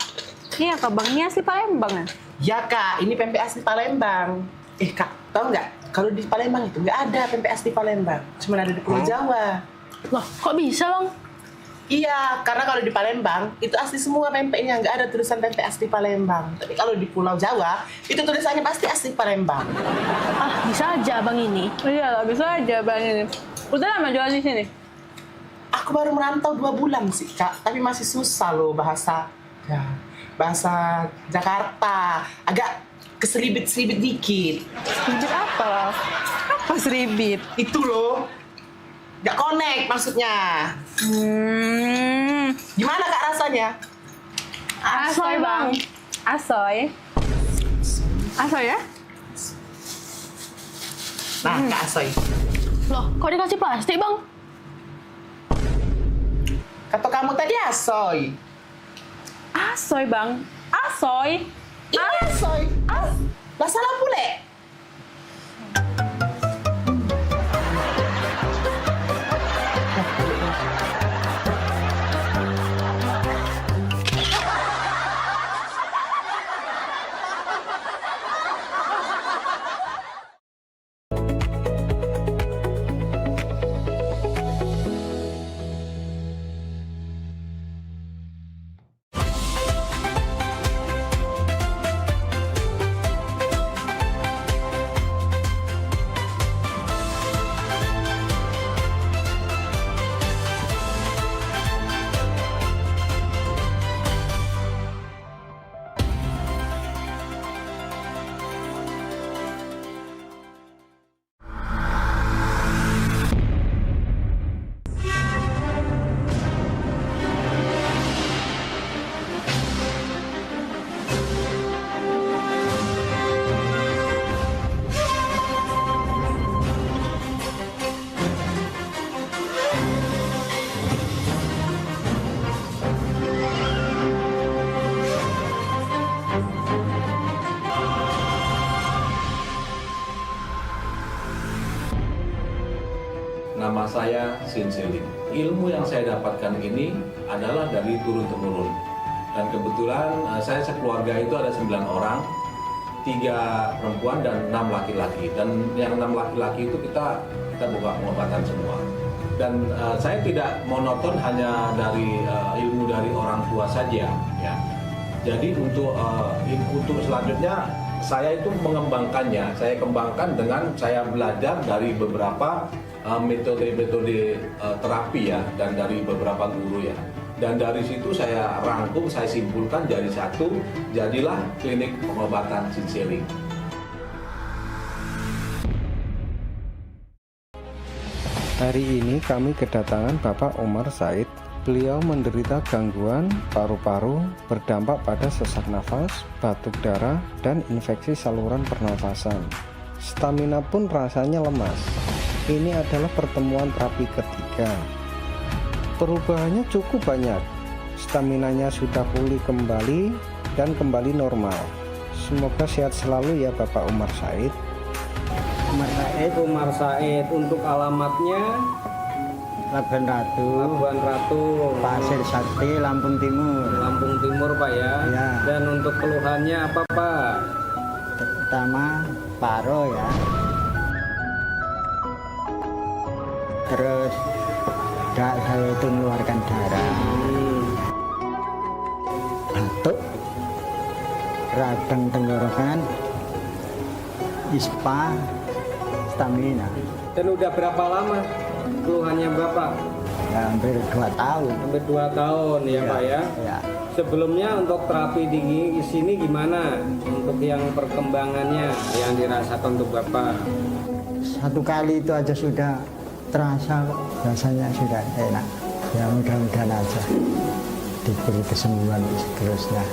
Iya Kak, Bang, ini asli Palembang ya? Ya Kak, ini pempek asli Palembang. Kak, tahu nggak? Kalau di Palembang itu nggak ada pempek asli Palembang. Cuma ada di Pulau Jawa. Loh, kok bisa Bang? Iya, karena kalau di Palembang itu asli semua pempeknya, nggak ada tulisan pempek asli Palembang. Tapi kalau di Pulau Jawa itu tulisannya pasti asli Palembang. Ah, bisa aja Bang ini. Iya, bisa aja Bang ini. Udah lama jualan di sini? Aku baru merantau 2 bulan sih Kak, tapi masih susah loh bahasa Jakarta. Agak keseribit-seribit dikit. Seribit apa? Apa seribit? Itu loh. Gak connect maksudnya. Gimana Kak rasanya? Asoy Bang. Asoy. Asoy ya? Nah, Kak Asoy. Loh, kok dikasih plastik Bang? Kata kamu tadi asoy. Asoy Bang. Asoy. Ini asoy. Lah salah pule. Nama saya Sin Selim. Ilmu yang saya dapatkan ini adalah dari turun-temurun. Dan kebetulan saya sekeluarga itu ada 9 orang, 3 perempuan dan 6 laki-laki. Dan yang 6 laki-laki itu kita buka pengobatan semua. Dan saya tidak monoton hanya dari ilmu dari orang tua saja. Ya. Jadi untuk selanjutnya saya itu mengembangkannya. Saya kembangkan dengan saya belajar dari beberapa metode-metode terapi ya, dan dari beberapa guru ya. Dan dari situ saya rangkum, saya simpulkan jadi satu, jadilah klinik pengobatan Sin Selim. Hari ini kami kedatangan Bapak Omar Said. Beliau menderita gangguan paru-paru berdampak pada sesak nafas, batuk darah, dan infeksi saluran pernafasan. Stamina pun rasanya lemas. Ini adalah pertemuan terapi ketiga. Perubahannya cukup banyak. Staminanya sudah pulih kembali dan kembali normal. Semoga sehat selalu ya Bapak Umar Said. Umar Said. Untuk alamatnya Labuan Ratu, Pasir Sakti, Lampung Timur. Lampung Timur Pak ya. Ya. Dan untuk keluhannya apa Pak? Pertama paru ya. Terus saya itu mengeluarkan darah. Batuk, radang tenggorokan, ispa, stamina. Dan udah berapa lama keluhannya Bapak? Ya, hampir 2 tahun. Hampir 2 tahun ya Pak ya? Ya. Sebelumnya untuk terapi di sini gimana? Untuk yang perkembangannya yang dirasakan untuk Bapak? 1 kali itu aja sudah terasa, rasanya sudah enak. Ya mudah-mudahan aja diberi kesembuhan seterusnya.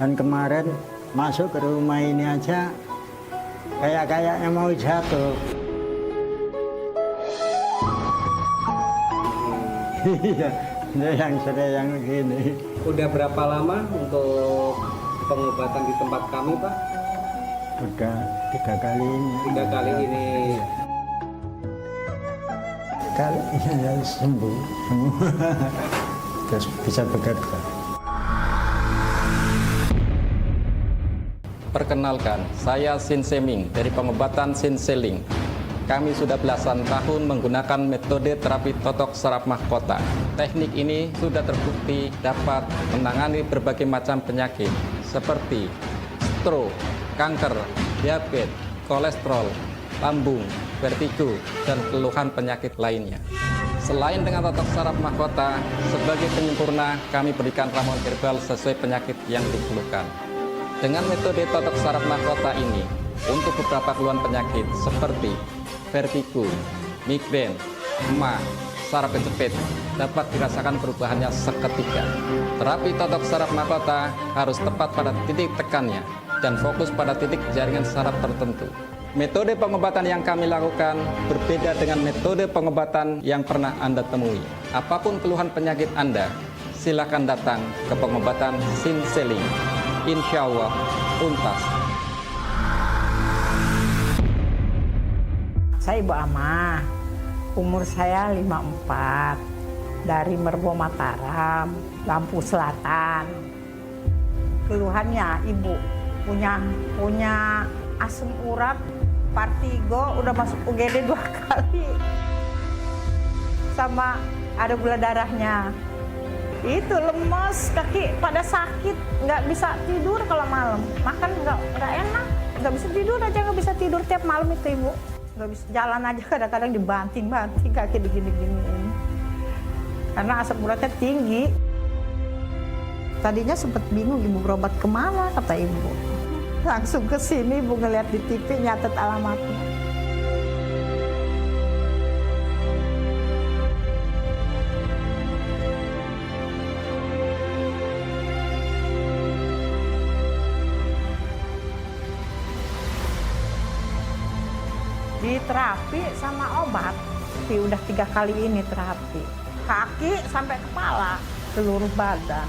Dan kemarin masuk ke rumah ini aja kayaknya mau jatuh. Iya, yang gini. Udah berapa lama untuk pengobatan di tempat kami Pak? Udah 3 kali ini. 3 kali ini. Kali ini ya sembuh semua. Terus bisa bekerja. Perkenalkan, saya Sin Seming dari pengobatan Sin Seling. Kami sudah belasan tahun menggunakan metode terapi totok saraf mahkota. Teknik ini sudah terbukti dapat menangani berbagai macam penyakit seperti stroke, kanker, diabetes, kolesterol, lambung, vertigo, dan keluhan penyakit lainnya. Selain dengan totok saraf mahkota, sebagai penyempurna kami berikan ramuan herbal sesuai penyakit yang dikeluhkan. Dengan metode totok saraf mahkota ini, untuk beberapa keluhan penyakit seperti vertigo, migrain, emah, saraf kejepit dapat dirasakan perubahannya seketika. Terapi totok saraf mahkota harus tepat pada titik tekannya dan fokus pada titik jaringan saraf tertentu. Metode pengobatan yang kami lakukan berbeda dengan metode pengobatan yang pernah Anda temui. Apapun keluhan penyakit Anda, silakan datang ke pengobatan Sin Seling. Insya Allah, tuntas. Saya Ibu Amah, umur saya 54, dari Merbo Mataram, Lampung Selatan. Keluhannya Ibu punya asam urat, Partigo, udah masuk UGD 2 kali. Sama ada gula darahnya. Itu lemes, kaki pada sakit, nggak bisa tidur kalau malam. Makan nggak enak, nggak bisa tidur aja, nggak bisa tidur tiap malam itu Ibu. Nggak bisa jalan aja, kadang-kadang dibanting-banting kaki digini-giniin. Karena asam uratnya tinggi. Tadinya sempat bingung Ibu berobat kemana, kata Ibu. Langsung ke sini Ibu ngeliat di TV, nyatet alamatnya. Di terapi sama obat, tapi udah 3 kali ini terapi. Kaki sampai kepala, seluruh badan.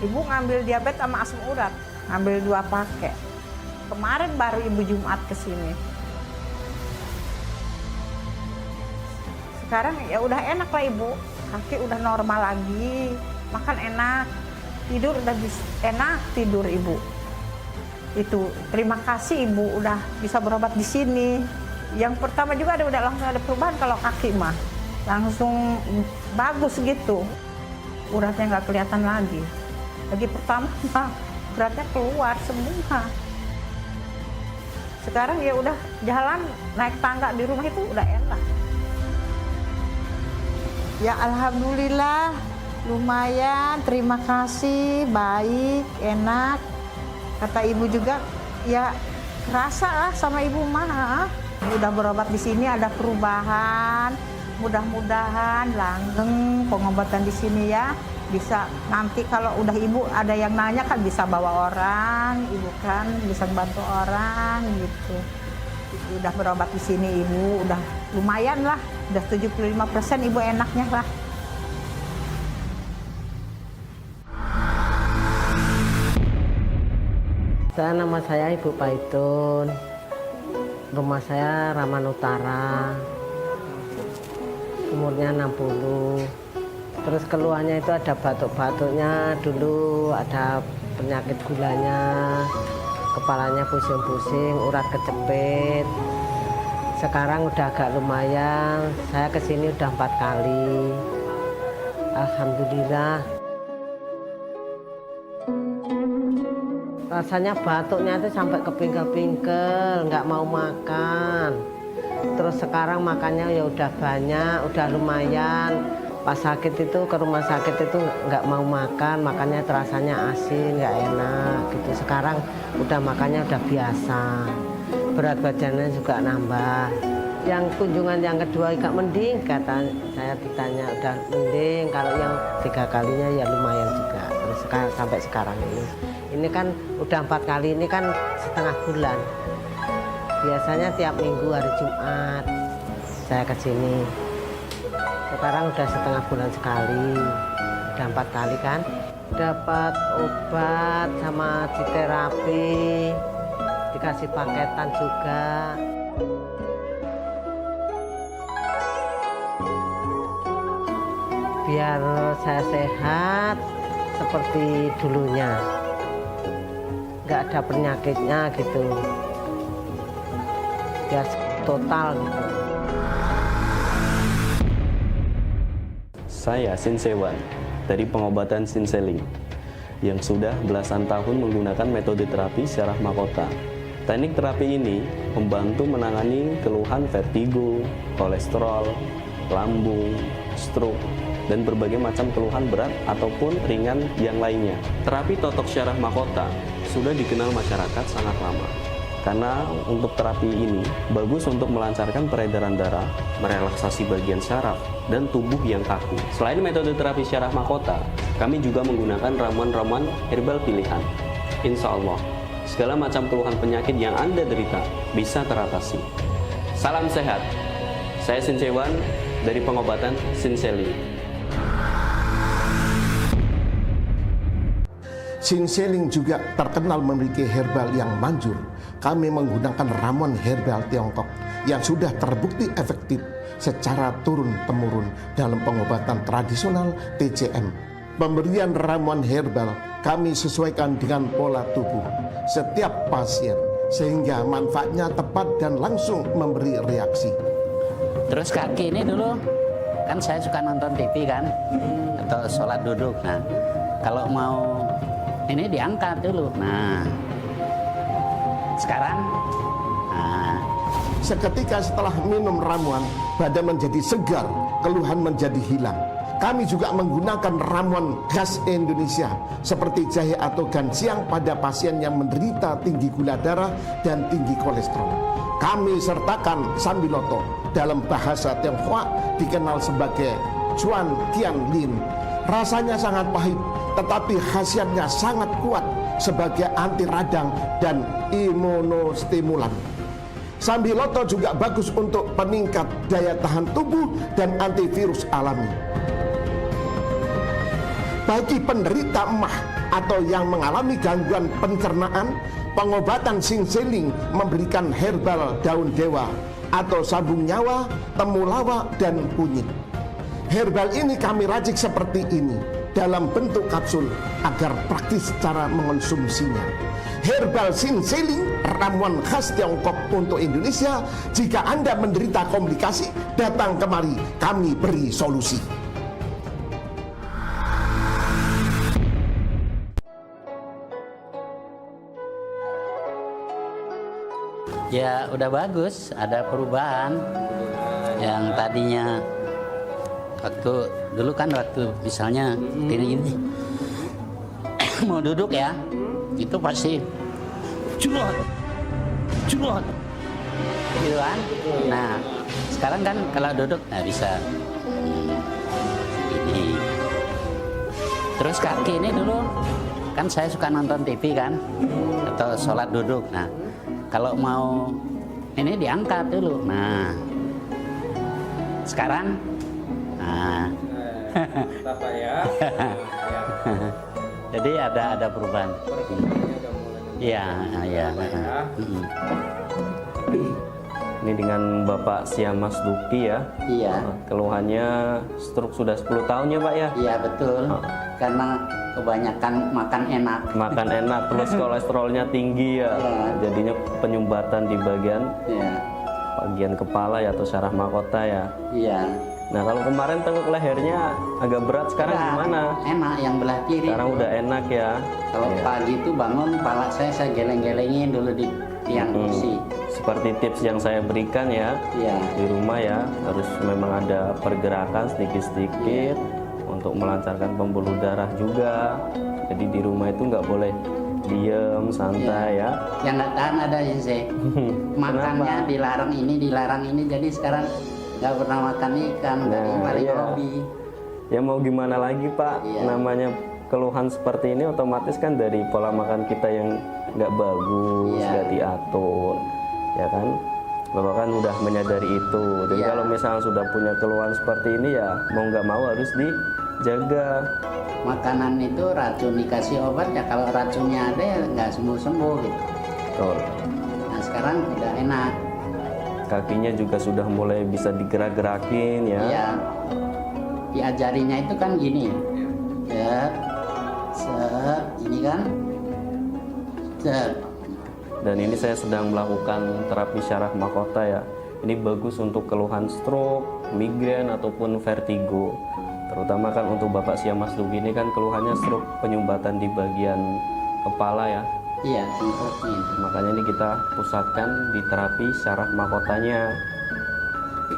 Ibu ngambil diabetes sama asam urat, ngambil 2 paket. Kemarin baru Ibu Jumat ke sini. Sekarang ya udah enak lah Ibu, kaki udah normal lagi, makan enak, tidur udah enak tidur Ibu. Itu terima kasih Ibu udah bisa berobat di sini. Yang pertama juga udah langsung ada perubahan kalau kaki mah, langsung bagus gitu, uratnya nggak kelihatan lagi. Lagi pertama mah uratnya keluar semua. Sekarang ya udah jalan naik tangga di rumah itu udah enak. Ya alhamdulillah lumayan, terima kasih, baik, enak. Kata Ibu juga ya kerasa lah sama Ibu mah. Udah berobat di sini ada perubahan. Mudah-mudahan langgeng pengobatan di sini ya. Bisa nanti kalau udah Ibu ada yang nanya kan bisa bawa orang, Ibu kan bisa bantu orang gitu. Udah berobat di sini Ibu, udah lumayan lah, udah 75% Ibu enaknya lah. Nama saya Ibu Paitun, rumah saya Raman Utara, umurnya 60. Terus keluhannya itu ada batuk-batuknya, dulu ada penyakit gulanya, kepalanya pusing-pusing, urat kecepit. Sekarang udah agak lumayan, saya kesini udah 4 kali. Alhamdulillah. Rasanya batuknya itu sampai kepingkel-pingkel, nggak mau makan. Terus sekarang makannya ya udah banyak, udah lumayan. Pas sakit itu ke rumah sakit itu nggak mau makan, makannya terasanya asin, nggak enak gitu. Sekarang udah makannya udah biasa, berat badannya juga nambah. Yang kunjungan yang kedua agak mending, kata saya ditanya udah mending. Kalau yang 3 kalinya ya lumayan juga. Terus sampai sekarang ini kan udah 4 kali, ini kan setengah bulan. Biasanya tiap minggu hari Jumat saya ke sini. Sekarang udah setengah bulan sekali, udah 4 kali kan. Dapat obat sama diterapi, dikasih paketan juga. Biar saya sehat seperti dulunya, nggak ada penyakitnya gitu, biar total gitu. Saya Sinsewan dari pengobatan Sinseling yang sudah belasan tahun menggunakan metode terapi syaraf mahkota. Teknik terapi ini membantu menangani keluhan vertigo, kolesterol, lambung, stroke, dan berbagai macam keluhan berat ataupun ringan yang lainnya. Terapi totok syaraf mahkota sudah dikenal masyarakat sangat lama. Karena untuk terapi ini bagus untuk melancarkan peredaran darah, merelaksasi bagian syaraf, dan tubuh yang kaku. Selain metode terapi syaraf mahkota, kami juga menggunakan ramuan-ramuan herbal pilihan. Insya Allah, segala macam keluhan penyakit yang Anda derita bisa teratasi. Salam sehat. Saya Sinsewan dari pengobatan Sinseling. Sinseling juga terkenal memiliki herbal yang manjur. Kami menggunakan ramuan herbal Tiongkok yang sudah terbukti efektif secara turun-temurun dalam pengobatan tradisional TCM. Pemberian ramuan herbal kami sesuaikan dengan pola tubuh setiap pasien sehingga manfaatnya tepat dan langsung memberi reaksi. Terus kaki ini dulu kan saya suka nonton TV kan, atau sholat duduk. Nah, kalau mau ini diangkat dulu. Nah, sekarang seketika setelah minum ramuan, badan menjadi segar, keluhan menjadi hilang. Kami juga menggunakan ramuan khas Indonesia seperti jahe atau gansiang pada pasien yang menderita tinggi gula darah dan tinggi kolesterol. Kami sertakan sambiloto, dalam bahasa Tionghoa dikenal sebagai Cuan Tian Lin. Rasanya sangat pahit, tetapi khasiatnya sangat kuat sebagai anti radang dan imunostimulan. Sambiloto juga bagus untuk peningkat daya tahan tubuh dan antivirus alami. Bagi penderita emah atau yang mengalami gangguan pencernaan, pengobatan Sinseling memberikan herbal daun dewa atau sabung nyawa, temulawak, dan kunyit. Herbal ini kami racik seperti ini dalam bentuk kapsul agar praktis cara mengonsumsinya. Herbal Sinseling, ramuan khas Tiongkok untuk Indonesia. Jika Anda menderita komplikasi, datang kemari, kami beri solusi. ya udah bagus, ada perubahan. Yang tadinya waktu dulu kan waktu misalnya gini mau duduk ya, itu pasti culot gitu kan. Nah sekarang kan kalau duduk nggak bisa ini. Terus kaki ini dulu kan saya suka nonton TV kan, atau sholat duduk. Nah kalau mau ini diangkat dulu. Nah, sekarang, nah, Bapak ya. jadi ada perubahan. Iya, iya. Ini dengan Bapak Siamas Duki ya. Iya. Keluhannya stroke sudah 10 tahun ya Pak ya? Iya betul. Karena kebanyakan makan enak. Makan enak, terus kolesterolnya tinggi ya. Jadinya penyumbatan di bagian kepala ya atau syaraf mahkota ya. Iya. Nah kalau kemarin tengkuk lehernya agak berat, sekarang gimana? Enak yang belah kiri. Sekarang udah enak ya. Kalau pagi itu bangun, kepala saya geleng-gelengin dulu di tiang kursi. Seperti tips yang saya berikan ya, di rumah ya, harus memang ada pergerakan sedikit-sedikit untuk melancarkan pembuluh darah juga. Jadi di rumah itu nggak boleh diem, santai ya. Yang nggak tahan ada sih. Makannya dilarang ini, jadi sekarang nggak pernah makan ikan, paling hobi. Ya mau gimana lagi Pak, namanya keluhan seperti ini otomatis kan dari pola makan kita yang nggak bagus, nggak diatur, ya kan? Bapak kan udah menyadari itu. Jadi kalau misalnya sudah punya keluhan seperti ini ya mau nggak mau harus dijaga. Makanan itu racun dikasih obat ya, kalau racunnya ada ya nggak sembuh-sembuh gitu. Betul. Nah sekarang udah enak. Kakinya juga sudah mulai bisa digerak-gerakin ya. Iya. Diajarinya itu kan gini. Ini kan. Dan ini saya sedang melakukan terapi syaraf mahkota ya. Ini bagus untuk keluhan stroke, migrain ataupun vertigo. Terutama kan untuk Bapak Siamas Duki ini kan keluhannya stroke, penyumbatan di bagian kepala ya. Iya, makanya ini kita pusatkan di terapi syaraf mahkotanya.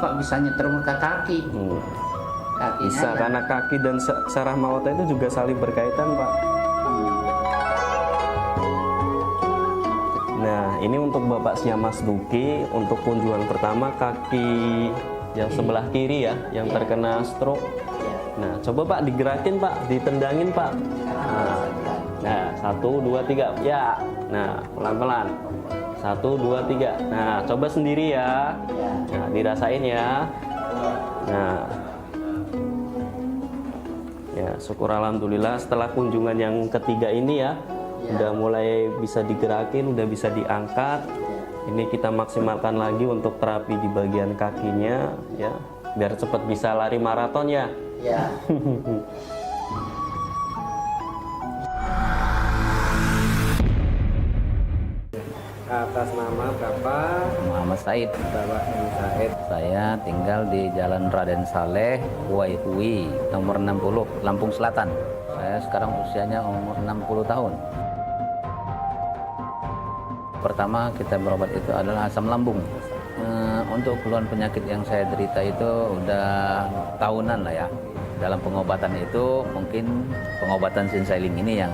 Kok bisa nyetrung ke kaki? Bisa karena kaki dan syaraf mahkota itu juga saling berkaitan Pak. Nah ini untuk Bapak Siamas Duki, untuk kunjungan pertama kaki yang sebelah kiri ya, yang terkena stroke. Nah coba Pak digerakin Pak, ditendangin Pak. Nah 1, 2, 3 ya. Nah pelan-pelan 1, 2, 3. Nah coba sendiri ya. Nah dirasain ya. Nah ya syukur alhamdulillah setelah kunjungan yang ketiga ini ya, udah mulai bisa digerakin, udah bisa diangkat. Ini kita maksimalkan lagi untuk terapi di bagian kakinya ya, biar cepat bisa lari maraton ya. Ya. Atas nama Bapak Muhammad Said. Bapak Said. Saya tinggal di Jalan Raden Saleh, Huai nomor 60, Lampung Selatan. Saya sekarang usianya umur 60 tahun. Pertama kita berobat itu adalah asam lambung. Untuk keluhan penyakit yang saya derita itu udah tahunan lah ya. Dalam pengobatan itu mungkin pengobatan Sinseling ini yang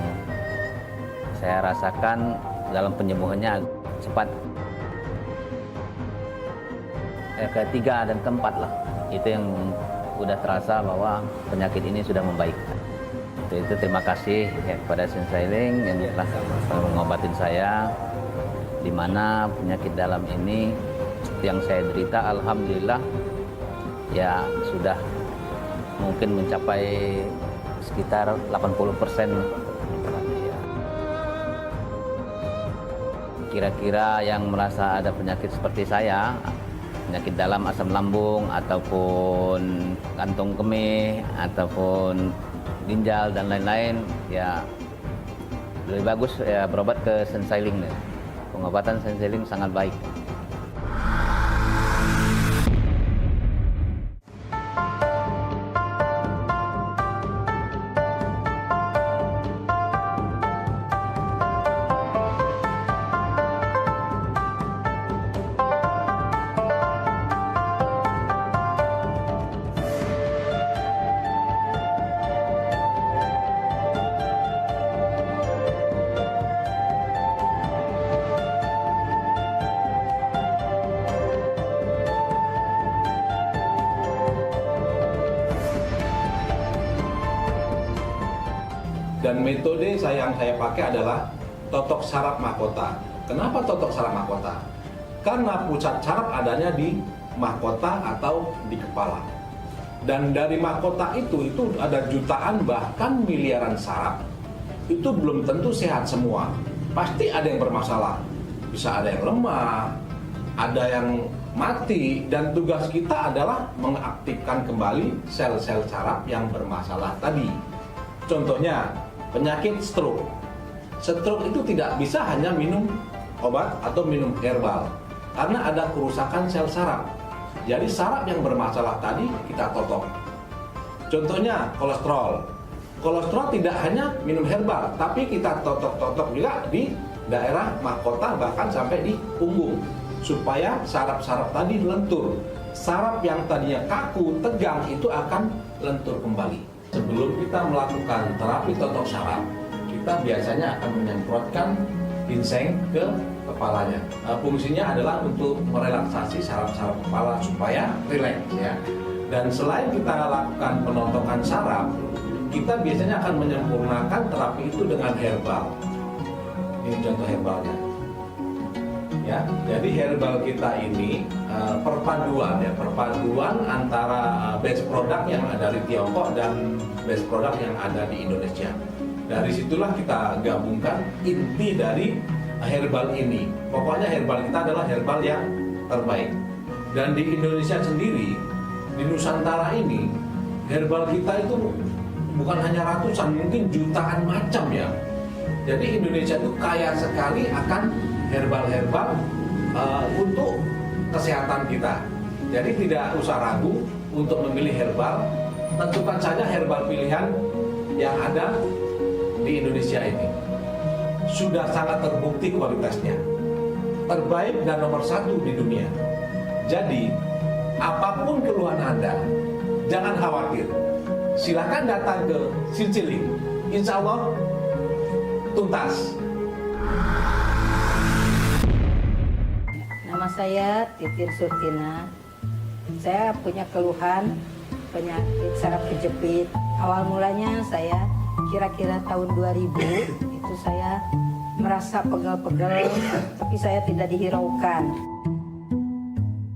saya rasakan dalam penyembuhannya cepat. Ketiga dan keempat lah, itu yang udah terasa bahwa penyakit ini sudah membaik. Itu terima kasih ya kepada Sinseling yang telah mengobatin saya, di mana penyakit dalam ini yang saya derita alhamdulillah ya sudah mungkin mencapai sekitar 80%. Kira-kira yang merasa ada penyakit seperti saya, penyakit dalam asam lambung ataupun kantung kemih ataupun ginjal dan lain-lain, ya lebih bagus ya berobat ke Sinseling. Pengobatan Sinseling sangat baik. Dan metode yang saya pakai adalah totok syaraf mahkota. Kenapa totok syaraf mahkota? karena pusat saraf adanya di mahkota atau di kepala. Dan dari mahkota itu ada jutaan bahkan miliaran saraf. Itu belum tentu sehat semua. Pasti ada yang bermasalah. Bisa ada yang lemah, ada yang mati, dan tugas kita adalah mengaktifkan kembali sel-sel saraf yang bermasalah tadi. Contohnya, penyakit stroke. Stroke itu tidak bisa hanya minum obat atau minum herbal, karena ada kerusakan sel saraf. Jadi saraf yang bermasalah tadi kita totok. Contohnya kolesterol. Kolesterol tidak hanya minum herbal, tapi kita totok-totok juga di daerah mahkota bahkan sampai di punggung, supaya saraf-saraf tadi lentur. Saraf yang tadinya kaku, tegang itu akan lentur kembali. Sebelum kita melakukan terapi totok saraf, kita biasanya akan menyemprotkan ginseng ke kepalanya. Fungsinya adalah untuk merelaksasi saraf-saraf kepala supaya rileks ya. Dan selain kita lakukan penontokan saraf, kita biasanya akan menyempurnakan terapi itu dengan herbal. Ini contoh herbalnya. Ya, jadi herbal kita ini perpaduan antara base product yang ada di Tiongkok dan base product yang ada di Indonesia. Dari situlah kita gabungkan inti dari herbal ini. Pokoknya herbal kita adalah herbal yang terbaik. Dan di Indonesia sendiri, di Nusantara ini, herbal kita itu bukan hanya ratusan, mungkin jutaan macam ya. Jadi Indonesia itu kaya sekali akan herbal-herbal untuk kesehatan kita. Jadi tidak usah ragu untuk memilih herbal. Tentukan saja herbal pilihan yang ada di Indonesia ini. Sudah sangat terbukti kualitasnya. Terbaik dan nomor 1 di dunia. Jadi, apapun keluhan Anda, jangan khawatir. Silakan datang ke Sinseling. Insya Allah tuntas. Nama saya Titin Surtina. Saya punya keluhan penyakit saraf kejepit. Awal mulanya saya kira-kira tahun 2000 itu saya merasa pegel-pegel, tapi saya tidak dihiraukan.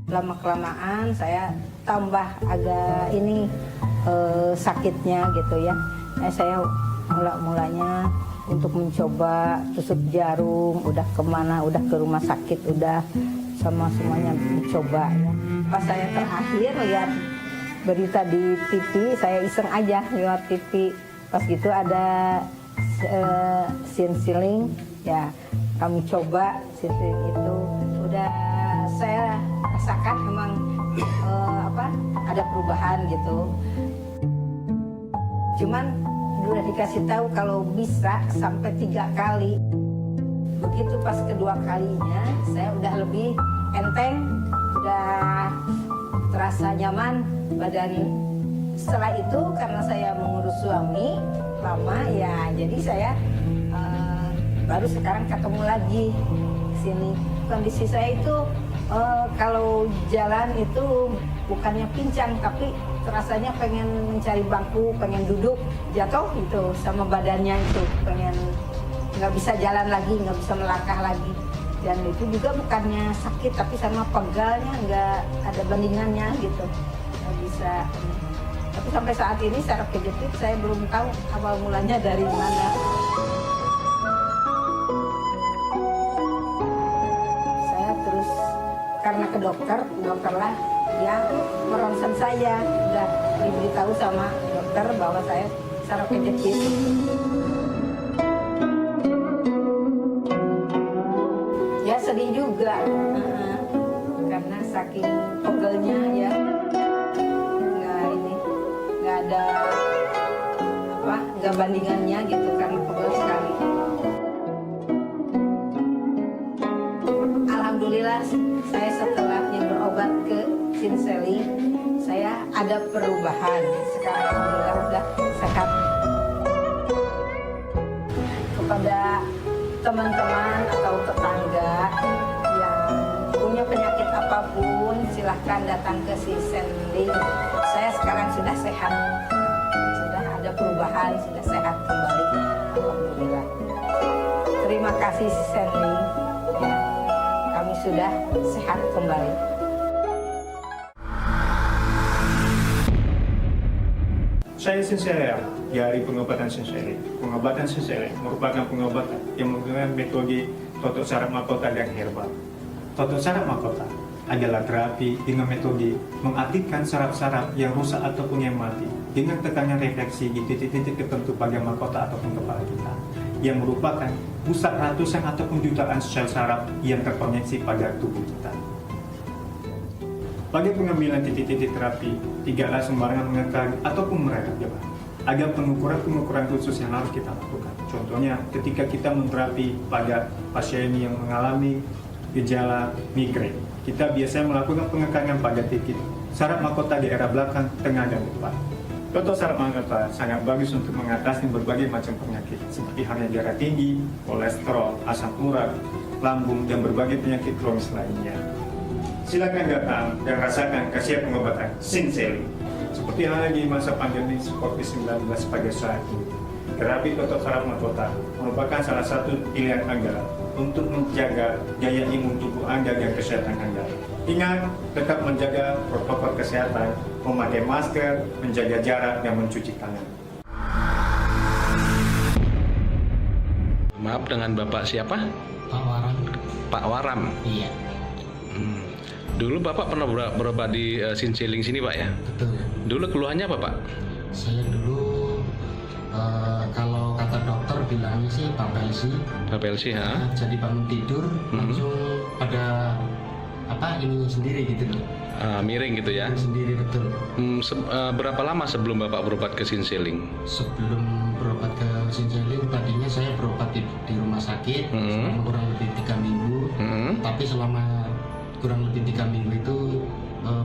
Lama-kelamaan saya tambah agak ini sakitnya gitu ya. Saya mulanya untuk mencoba tusuk jarum, udah kemana, udah ke rumah sakit, udah sama semuanya dicoba ya. Pas saya terakhir lihat berita di TV, saya iseng aja lewat TV. Pas gitu ada Sinseling, ya kami coba Sinseling itu. Udah saya rasakan emang ada perubahan gitu. Cuman udah dikasih tahu kalau bisa sampai 3 kali. Begitu pas kedua kalinya saya udah lebih enteng, udah terasa nyaman badan. Setelah itu karena saya mengurus suami lama ya, jadi saya baru sekarang ketemu lagi sini. Kondisi saya itu kalau jalan itu bukannya pincang, tapi rasanya pengen mencari bangku, pengen duduk, jatuh gitu sama badannya itu, pengen nggak bisa jalan lagi, nggak bisa melangkah lagi. Dan itu juga bukannya sakit, tapi sama pegalnya nggak ada bandingannya gitu, nggak bisa. Tapi sampai saat ini saraf kejepit saya belum tahu awal mulanya dari mana. Saya terus karena ke dokter lah yang meronsen saya, udah diberitahu sama dokter bahwa saya saraf kejepit. Ya sedih juga, karena saking pegelnya ya, nggak bandingannya gitu, karena pegel sekali. Alhamdulillah saya setelahnya berobat ke Sinseling, saya ada perubahan. Sekarang alhamdulillah udah sehat. Kepada teman-teman atau tetangga yang punya penyakit apapun, silahkan datang ke Sinseling. Saya sekarang sudah sehat, sudah ada perubahan, sudah sehat kembali. Alhamdulillah. Terima kasih Sinseling. Ya, kami sudah sehat kembali. Saya Sinseling dari pengobatan Sinseling. Pengobatan Sinseling merupakan pengobatan yang menggunakan metode totok saraf mahkota dan herbal. Totok saraf mahkota adalah terapi dengan metode mengaktifkan saraf-saraf yang rusak ataupun yang mati dengan tekanan refleksi di titik-titik tertentu pada mahkota ataupun kepala kita, yang merupakan pusat ratusan ataupun jutaan sel saraf yang terkoneksi pada tubuh kita. Pada pengambilan titik-titik terapi, tidaklah sembarangan mengekang ataupun merekam jabatan. Ada pengukuran-pengukuran khusus yang harus kita lakukan. Contohnya, ketika kita menterapi pada pasien yang mengalami gejala migrain, kita biasanya melakukan pengekangan pada titik saraf mahkota di area belakang, tengah, dan depan. Totok saraf mahkota sangat bagus untuk mengatasi berbagai macam penyakit seperti halnya darah tinggi, kolesterol, asam urat, lambung, dan berbagai penyakit kronis lainnya. Silakan datang dan rasakan khasiat pengobatan Sinseling. Seperti halnya di masa pandemi COVID-19 pada saat ini, terapi totok saraf mahkota merupakan salah satu pilihan Anda untuk menjaga daya imun tubuh Anda dan kesehatan Anda. Ingat, tetap menjaga protokol kesehatan, memakai masker, menjaga jarak, dan mencuci tangan. Maaf, dengan Bapak siapa? Pak Waram. Pak Waram? Iya. Dulu Bapak pernah berobat di Sinseling sini, Pak, ya? Betul. Dulu keluhannya apa, Pak? Saya dulu kalau kata dokter bilangnya sih papelsi. Papelsi, ha? Jadi bangun tidur langsung pada ininya sendiri gitu loh. Miring gitu ya? Sendiri, betul. Berapa lama sebelum Bapak berobat ke Sinseling? Sebelum berobat ke Sinseling, tadinya saya berobat di rumah sakit selama kurang lebih 3 minggu. Tapi selama kurang lebih 3 minggu itu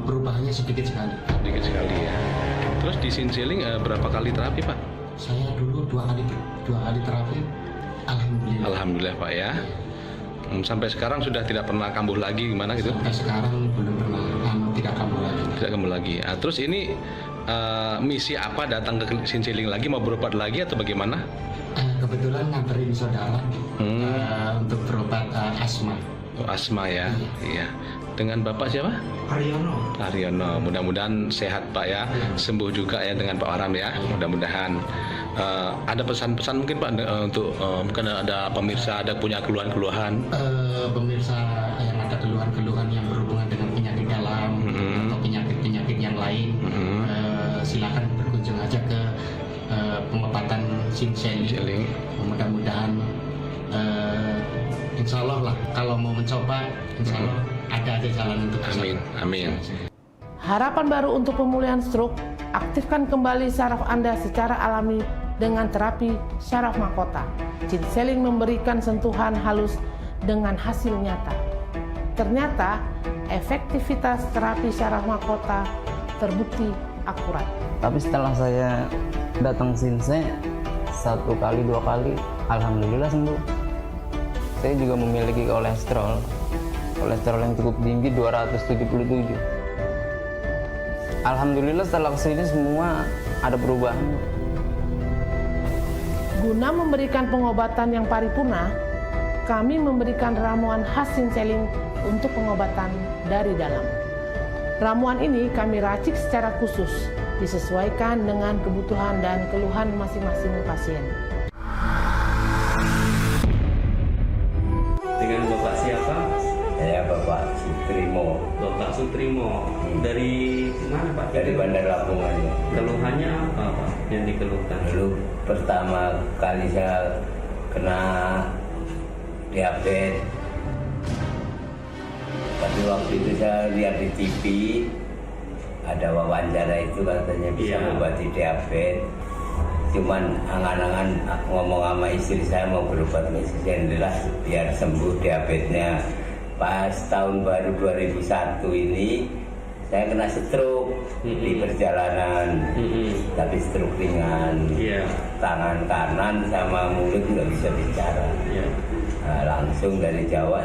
perubahannya sedikit sekali. Sedikit sekali ya. Terus di Sinseling berapa kali terapi, Pak? Saya dulu dua kali terapi. Alhamdulillah. Alhamdulillah, Pak, ya. Sampai sekarang sudah tidak pernah kambuh lagi, gimana gitu? Sampai sekarang belum pernah tidak kambuh lagi. Tidak kambuh lagi. Terus ini misi apa datang ke Sinseling lagi, mau berobat lagi atau bagaimana? Kebetulan nganterin saudara untuk berobat asma. Oh, asma ya, iya. Dengan Bapak siapa? Haryono. Haryono, mudah-mudahan sehat, Pak, ya. Sembuh juga ya dengan Pak Waram ya, mudah-mudahan. Ada pesan-pesan mungkin, Pak, untuk mungkin ada pemirsa ada punya keluhan-keluhan. Pemirsa yang ada keluhan-keluhan yang berhubungan dengan penyakit dalam atau penyakit-penyakit yang lain, silakan berkunjung aja ke pengobatan Sinseling. Mudah-mudahan insya Allah lah, kalau mau mencoba, insya Allah ada aja jalan untuk bisa. Amin, amin. Harapan baru untuk pemulihan stroke, aktifkan kembali saraf Anda secara alami dengan terapi saraf mahkota. Sinseling memberikan sentuhan halus dengan hasil nyata. Ternyata, efektivitas terapi saraf mahkota terbukti akurat. Tapi setelah saya datang Sinse 1 kali 2 kali, alhamdulillah sembuh. Saya juga memiliki kolesterol yang cukup tinggi 277. Alhamdulillah setelah kesini semua ada perubahan. Guna memberikan pengobatan yang paripurna, kami memberikan ramuan khas Sinseling untuk pengobatan dari dalam. Ramuan ini kami racik secara khusus, disesuaikan dengan kebutuhan dan keluhan masing-masing pasien. Dengan Bapak siapa? Saya Bapak Sutrimo. Bapak Sutrimo. Dari mana, Pak? Dari Bandar Lampung aja. Keluhannya apa, Pak, yang dikeluhkan? Dulu pertama kali saya kena diabetes. Tapi waktu itu saya lihat di TV ada wawancara itu katanya bisa mengobati diabetes. Cuman angan-angan ngomong sama istri saya mau berobat alhamdulillah biar sembuh diabetesnya. Pas tahun baru 2001 ini saya kena stroke di perjalanan, tapi stroke ringan. Tangan kanan sama mulut nggak bisa bicara. Nah, langsung dari Jawa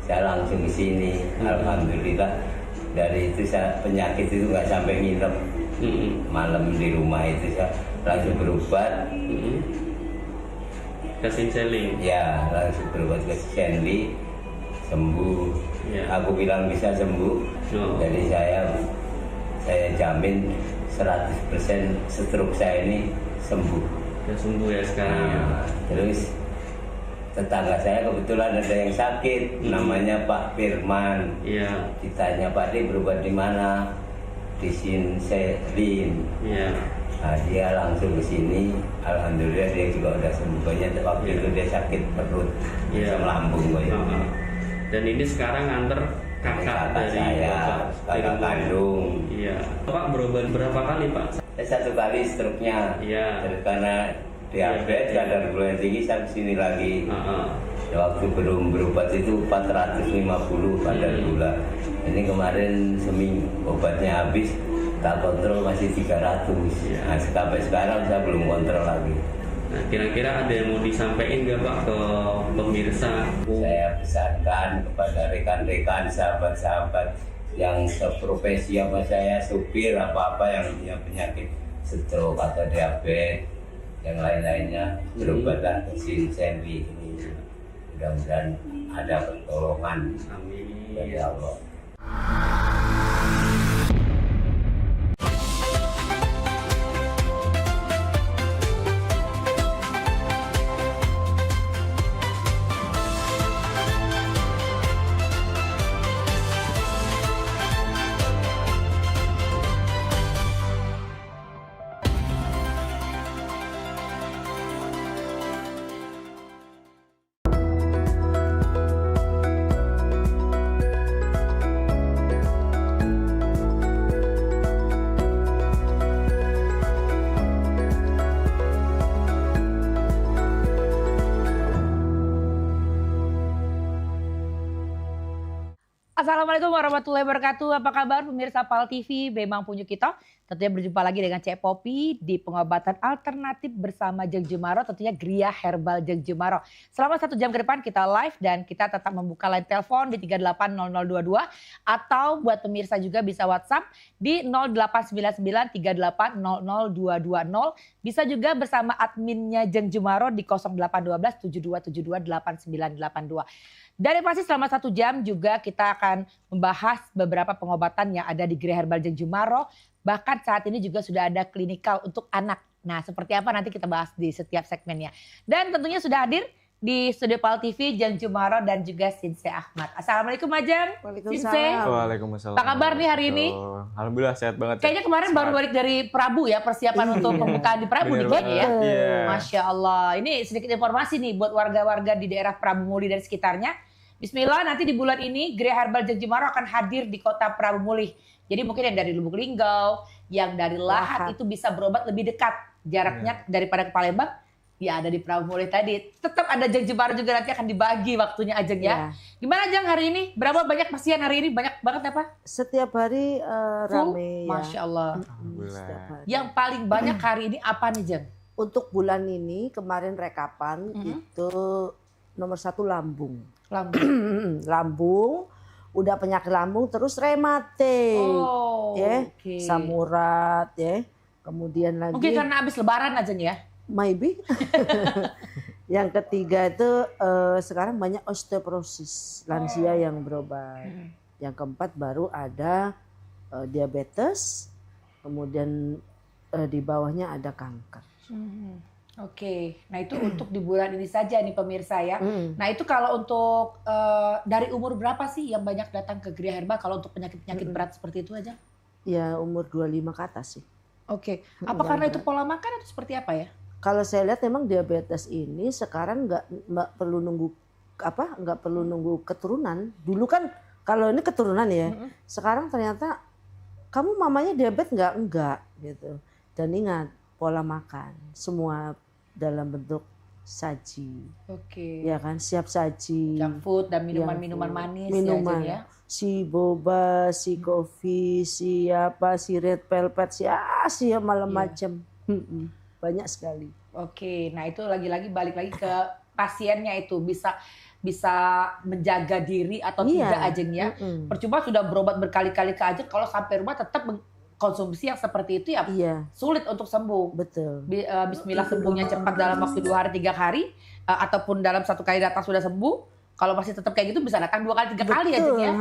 saya langsung ke sini. Alhamdulillah dari itu penyakit itu nggak sampai nginep. Malam di rumah itu saya langsung berobat ke Sinseling. Ya, langsung berobat ke Sinseling. sembuh. Aku bilang bisa sembuh. Jadi saya jamin 100% stroke saya ini sembuh. Udah sembuh ya sekarang ya. Terus tetangga saya kebetulan ada yang sakit, namanya Pak Firman. Iya. Ditanya, Pak Di berobat di mana? Di Sinseling. Iya. Nah, dia langsung ke sini. Alhamdulillah dia juga udah sembuh. Banyak waktu itu dia sakit perut, asam lambung banyak. Dan ini sekarang nganter kakak dari saya, kakak kandung. Iya. Pak berobat berapa kali Pak? Satu kali stroke-nya. Iya. Terus karena diabetes, kadar gula tinggi, saya kesini lagi. Waktu belum berobat itu 450 kadar gula. Ini kemarin seminggu obatnya habis, tak kontrol masih 300. Nah, sampai sekarang saya belum kontrol lagi. Nah, kira-kira ada yang mau disampaikan nggak Pak ke pemirsa? Saya pesankan kepada rekan-rekan, sahabat-sahabat yang seprofesi apa saya, supir apa-apa yang punya penyakit stroke atau diabetes, yang lain-lainnya, berobatan ke Sinseling ini. Mudah-mudahan ada pertolongan dari Allah. Assalamualaikum warahmatullahi wabarakatuh. Apa kabar pemirsa PAL TV, Bemang Punjuk kita? Tentunya berjumpa lagi dengan Cek Popi di pengobatan alternatif bersama Jeng Jumaro, tentunya Gria Herbal Jeng Jumaro. Selama 1 jam ke depan kita live dan kita tetap membuka line telepon di 380022 atau buat pemirsa juga bisa WhatsApp di 089938002220. Bisa juga bersama adminnya Jeng Jumaro di 0812 7272 8982. Dan pasti selama 1 jam juga kita akan membahas beberapa pengobatan yang ada di Gria Herbal Jeng Jumaro. Bahkan saat ini juga sudah ada klinikal untuk anak. Nah, seperti apa nanti kita bahas di setiap segmennya. Dan tentunya sudah hadir di studio PAL TV Jeng Jumaro dan juga Sinse Ahmad. Assalamualaikum Ajeng. Waalaikumsalam. Waalaikumsalam. Apa kabar nih hari ini? Alhamdulillah sehat banget. Kayaknya kemarin baru balik dari Prabu ya, persiapan untuk pembukaan di Prabu nih kayaknya ya. Masya Allah. Ini sedikit informasi nih buat warga-warga di daerah Prabu Muli dan sekitarnya. Bismillah, nanti di bulan ini Gria Herbal Jeng Jumaro akan hadir di kota Prabu Muli. Jadi mungkin yang dari Lubuk Linggau, yang dari Lahat itu bisa berobat lebih dekat jaraknya daripada ke Palembang. Ya ada di Prabu Muli tadi. Tetap ada Jeng Jumaro juga nanti akan dibagi waktunya Ajeng ya. Gimana Jeng hari ini? Berapa banyak pasien hari ini? Banyak banget apa? Setiap hari rame ya. Masya Allah. Yang paling banyak hari ini apa nih Jeng? Untuk bulan ini kemarin rekapan itu nomor 1 lambung. Lambung, udah penyakit lambung, terus rematik, samurat, ya. Kemudian lagi. Mungkin karena habis lebaran aja ya. Maybe. Yang ketiga itu sekarang banyak osteoporosis, lansia yang berobat. Yang keempat baru ada diabetes, kemudian di bawahnya ada kanker. Oke, nah itu untuk di bulan ini saja nih pemirsa ya. Nah itu kalau untuk dari umur berapa sih yang banyak datang ke Gria Herbal kalau untuk penyakit-penyakit berat seperti itu aja? Ya umur 25 ke atas sih. Oke, apa karena itu pola makan atau seperti apa ya? Kalau saya lihat memang diabetes ini sekarang nggak perlu nunggu keturunan. Dulu kan kalau ini keturunan ya, sekarang ternyata kamu mamanya diabetes enggak gitu. Dan ingat pola makan semua dalam bentuk saji. Oke. Ya kan, siap saji. Junk food dan minuman-minuman manis minuman. ya. Si boba, si kopi, si red velvet, si malam macam. Banyak sekali. Oke, nah itu lagi-lagi balik lagi ke pasiennya itu bisa menjaga diri atau tidak Ajeng ya. Percuma sudah berobat berkali-kali ke Ajeng kalau sampai rumah tetap konsumsi yang seperti itu ya sulit untuk sembuh. Betul. Bismillah sembuhnya cepat dalam waktu 2 hari 3 hari ataupun dalam 1 kali datang sudah sembuh. Kalau masih tetap kayak gitu bisa datang 2 kali 3 kali ya, Jeng ya.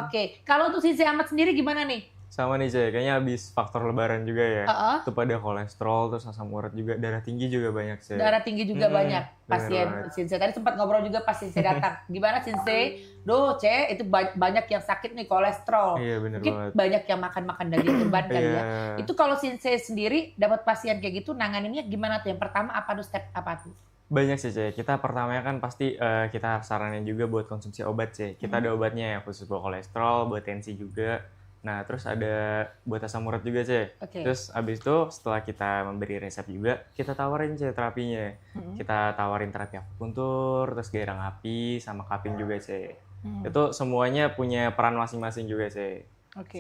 Oke. Kalau untuk Sensei Ahmad sendiri gimana nih? Sama nih Cek, kayaknya habis faktor lebaran juga ya. Itu pada kolesterol, terus asam urat juga, darah tinggi juga banyak Cek. Darah tinggi juga banyak pasien Sensei. Tadi sempat ngobrol juga pas Sensei datang. Gimana Sensei? Duh Cek, itu banyak yang sakit nih kolesterol. Iya bener Mungkin banget. banyak yang makan daging kurban kali ya. Itu kalau Sensei sendiri dapat pasien kayak gitu, nanganinnya gimana tuh? Yang pertama apa tuh, step apa tuh? Banyak sih Cek, kita pertamanya kan pasti kita saranin juga buat konsumsi obat Cek. Kita ada obatnya ya, khusus buat kolesterol, buat tensi juga. Nah, terus ada buat asam urat juga, Cek. Terus abis itu setelah kita memberi resep juga, kita tawarin, Cek, terapinya. Kita tawarin terapi akupuntur, terus gairang api, sama cupping juga, Cek. Itu semuanya punya peran masing-masing juga, Cek.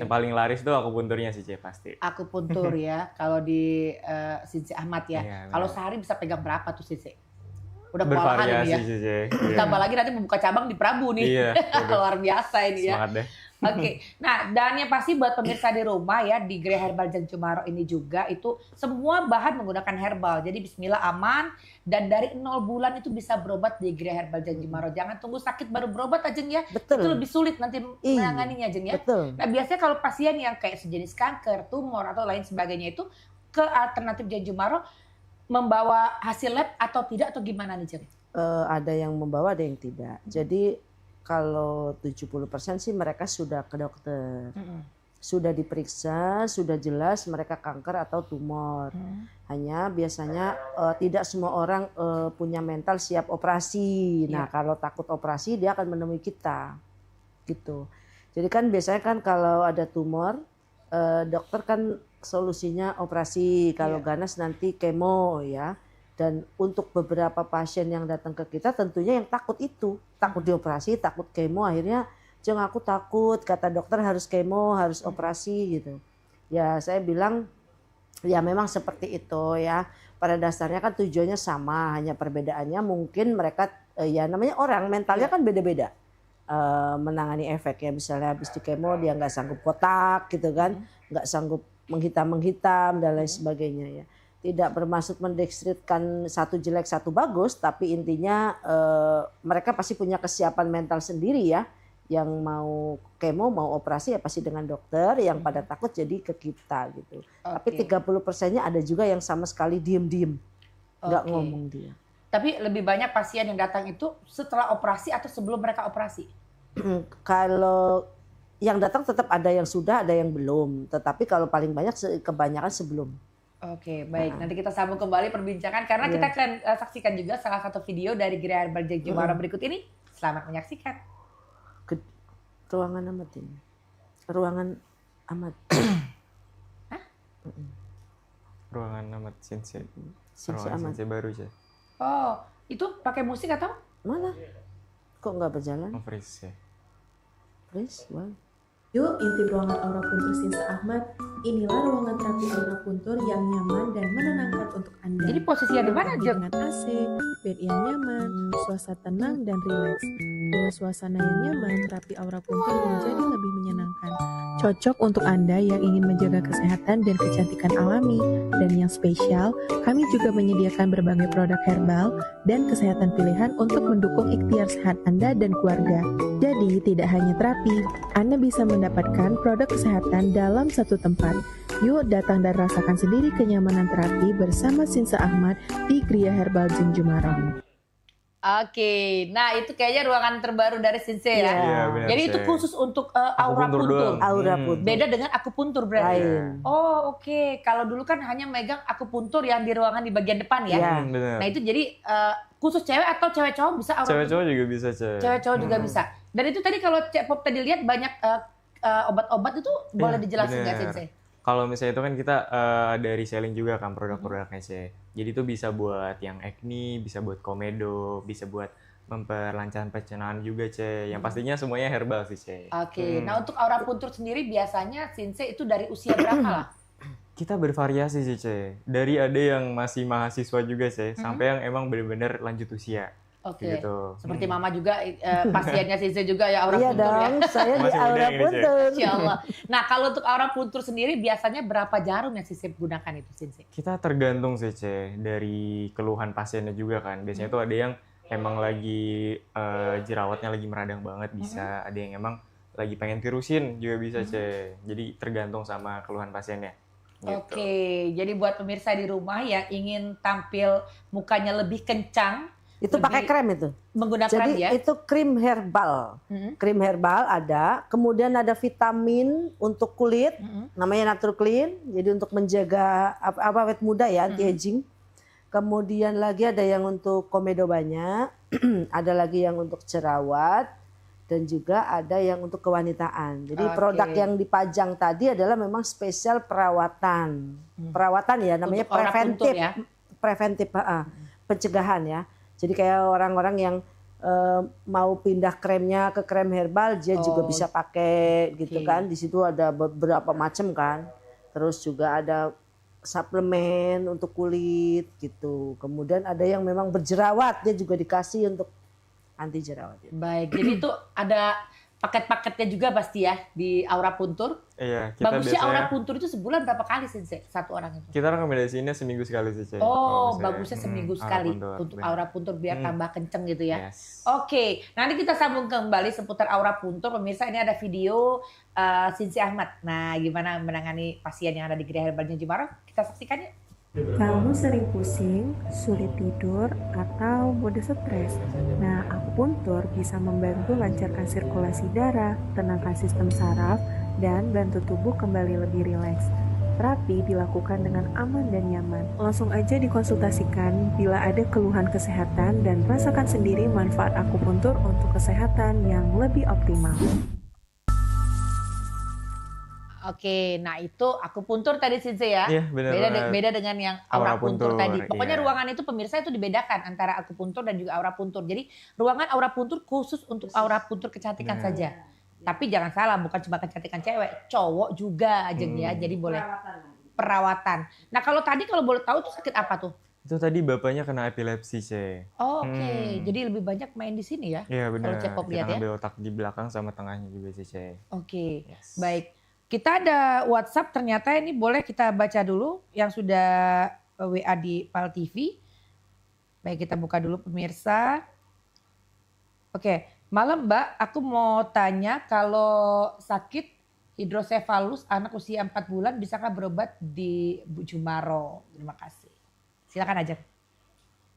Yang paling laris itu akupunturnya sih, Cek, pasti. Akupuntur ya, kalau di Sensei Ahmad ya. Kalau sehari bisa pegang berapa tuh, Sensei? Udah kewalahan ini ya. Sih, Cek. Ditambah lagi nanti membuka cabang di Prabu nih. Iya, luar biasa ini ya. Semangat deh. Oke, nah dan yang pasti buat pemirsa di rumah ya, di Gria Herbal Jeng Cumaro ini juga itu semua bahan menggunakan herbal. Jadi bismillah aman, dan dari 0 bulan itu bisa berobat di Gria Herbal Jeng Cumaro. Jangan tunggu sakit baru berobat aja ya. Betul. Itu lebih sulit nanti menanganinya Jeng ya. Betul. Nah biasanya kalau pasien yang kayak sejenis kanker, tumor atau lain sebagainya itu ke alternatif Jeng Cumaro membawa hasil lab atau tidak atau gimana nih Jeng? Ada yang membawa, ada yang tidak. Jadi kalau 70% sih mereka sudah ke dokter. Sudah diperiksa, sudah jelas mereka kanker atau tumor. Hanya biasanya tidak semua orang punya mental siap operasi. Nah, kalau takut operasi dia akan menemui kita. Gitu. Jadi kan biasanya kan kalau ada tumor, dokter kan solusinya operasi. Kalau ganas nanti kemo ya. Dan untuk beberapa pasien yang datang ke kita tentunya yang takut itu. Takut dioperasi, takut kemo, akhirnya Jeng aku takut, kata dokter harus kemo, harus operasi gitu. Ya saya bilang ya memang seperti itu ya. Pada dasarnya kan tujuannya sama, hanya perbedaannya mungkin mereka ya namanya orang, mentalnya kan beda-beda. Menangani efek ya, misalnya habis di kemo dia nggak sanggup kotak gitu kan, nggak sanggup menghitam dan lain sebagainya ya. Tidak bermaksud mendeskripsikan satu jelek satu bagus, tapi intinya mereka pasti punya kesiapan mental sendiri ya. Yang mau kemo mau operasi ya pasti dengan dokter, yang pada takut jadi ke kita gitu. Tapi 30%-nya ada juga yang sama sekali diem-diem, nggak ngomong dia. Tapi lebih banyak pasien yang datang itu setelah operasi atau sebelum mereka operasi? Kalau yang datang tetap ada yang sudah, ada yang belum. Tetapi kalau paling banyak kebanyakan sebelum. Oke, baik. Nanti kita sambung kembali perbincangan karena kita akan saksikan juga salah satu video dari Gria Herbal Jeng Cumaro berikut ini. Selamat menyaksikan. Ruangan Ahmad ini. Ruangan Ahmad. Ruangan Ahmad Sensei. Sensei Ruangan Ahmad. Sensei baru aja. Oh, itu pakai musik atau? Mana? Kok nggak berjalan? Oh, freeze ya. Freeze, wow. Yuk intip ruangan Aura Puntur Sensei Ahmad. Inilah ruangan terapi Aura Puntur yang nyaman dan menenangkan untuk Anda. Jadi posisinya di mana, Jeng? Dengan AC, bed yang nyaman, suasana tenang dan rileks. Dengan suasana yang nyaman, terapi Aura Puntur menjadi lebih menyenangkan. Cocok untuk Anda yang ingin menjaga kesehatan dan kecantikan alami. Dan yang spesial, kami juga menyediakan berbagai produk herbal dan kesehatan pilihan untuk mendukung ikhtiar sehat Anda dan keluarga. Jadi, tidak hanya terapi, Anda bisa mendapatkan produk kesehatan dalam satu tempat. Yuk datang dan rasakan sendiri kenyamanan terapi bersama Sensei Ahmad di Gria Herbal Jeng Cumaro. Oke, nah itu kayaknya ruangan terbaru dari Sensei ya. Iya, benar, jadi itu Sensei. khusus untuk aura Akupuntur puntur. doang. Aura puntur. Beda dengan akupuntur berarti. Lain. Oh oke, kalau dulu kan hanya megang akupuntur yang di ruangan di bagian depan ya. Iya. Benar. Nah itu jadi khusus cewek atau cewek cowok bisa aura Cewek puntur? cowok juga bisa, Cek. Cewek cowok juga bisa. Dan itu tadi kalau Cek Pop tadi lihat banyak obat-obat itu boleh dijelasin nggak bener. Sensei? Kalau misalnya itu kan kita dari selling juga kan produk-produknya sih. Jadi itu bisa buat yang acne, bisa buat komedo, bisa buat memperlancar pencernaan juga, Cek. Yang pastinya semuanya herbal sih, Cek. Oke, nah untuk aura puntur sendiri biasanya Sensei itu dari usia berapa lah? Kita bervariasi sih, Cek. Dari ada yang masih mahasiswa juga, Cek, sampai yang emang benar-benar lanjut usia. Oke, Gitu. seperti Mama juga pasiennya Sensei juga ya aura Iya puntur dong, ya. saya di Masih muda Aura ini, Puntur. Insya Allah. Nah kalau untuk aura puntur sendiri biasanya berapa jarum yang Sensei gunakan itu Sensei? Kita tergantung sih, Cek, dari keluhan pasiennya juga kan. Biasanya itu ada yang emang lagi jerawatnya lagi meradang banget bisa, ada yang emang lagi pengen tirusin juga bisa jadi tergantung sama keluhan pasiennya. Gitu. Oke, jadi buat pemirsa di rumah yang ingin tampil mukanya lebih kencang, itu pakai krem itu. Menggunakan Jadi ya. itu krim herbal. Krim herbal ada, kemudian ada vitamin untuk kulit, namanya Natur Clean, jadi untuk menjaga awet muda ya, anti aging. Kemudian lagi ada yang untuk komedo banyak, ada lagi yang untuk jerawat, dan juga ada yang untuk kewanitaan. Jadi produk yang dipajang tadi adalah memang spesial perawatan. Perawatan ya, namanya Untuk aura preventif. puntur ya? Preventif, pencegahan ya. Jadi kayak orang-orang yang mau pindah kremnya ke krem herbal, dia juga bisa pakai gitu kan. Di situ ada beberapa macam kan. Terus juga ada suplemen untuk kulit gitu. Kemudian ada yang memang berjerawat, dia juga dikasih untuk anti jerawat. Baik, jadi itu ada paket-paketnya juga pasti ya di Aura Puntur. Iya, kita Bagusnya biasanya Aura Puntur itu sebulan berapa kali sih satu orang itu? kita rekomendasiinnya seminggu sekali sih, Cek. Oh, bagusnya seminggu Aura sekali Puntur, untuk benar. Aura Puntur biar tambah kenceng gitu ya. Yes. Oke, nanti kita sambung kembali seputar Aura Puntur. Pemirsa, ini ada video Sinsi Ahmad. Nah, gimana menangani pasien yang ada di Geria Herbal Jemaro? Kita saksikan yuk. Kamu sering pusing, sulit tidur, atau mudah stres? Nah, akupuntur bisa membantu lancarkan sirkulasi darah, tenangkan sistem saraf, dan bantu tubuh kembali lebih rileks. Terapi dilakukan dengan aman dan nyaman. Langsung aja dikonsultasikan bila ada keluhan kesehatan dan rasakan sendiri manfaat akupuntur untuk kesehatan yang lebih optimal. Oke, nah itu akupuntur tadi Sinse ya. Iya, benar. Beda dengan yang Aura Aura Puntur Puntur, tadi. Pokoknya iya. ruangan itu pemirsa itu dibedakan antara akupuntur dan juga Aura Puntur. Jadi ruangan Aura Puntur khusus untuk Aura Puntur kecantikan saja. Tapi jangan salah, bukan cuma kecantikan cewek, cowok juga aja ya. Jadi boleh perawatan. Nah kalau tadi kalau boleh tahu tuh sakit apa tuh? Itu tadi bapaknya kena epilepsi, Cek. Oh, oke. Jadi lebih banyak main di sini ya? Iya benar. Kalau Cekop Kita lihat ya. ambil otak di belakang sama tengahnya juga sih, Cek. Oke, baik. Kita ada WhatsApp ternyata ini boleh kita baca dulu yang sudah WA di PAL TV. Baik, kita buka dulu pemirsa. Oke, malam Mbak, aku mau tanya kalau sakit hidrosefalus anak usia 4 bulan bisakah berobat di Bu Jumaro? Terima kasih. Silakan aja.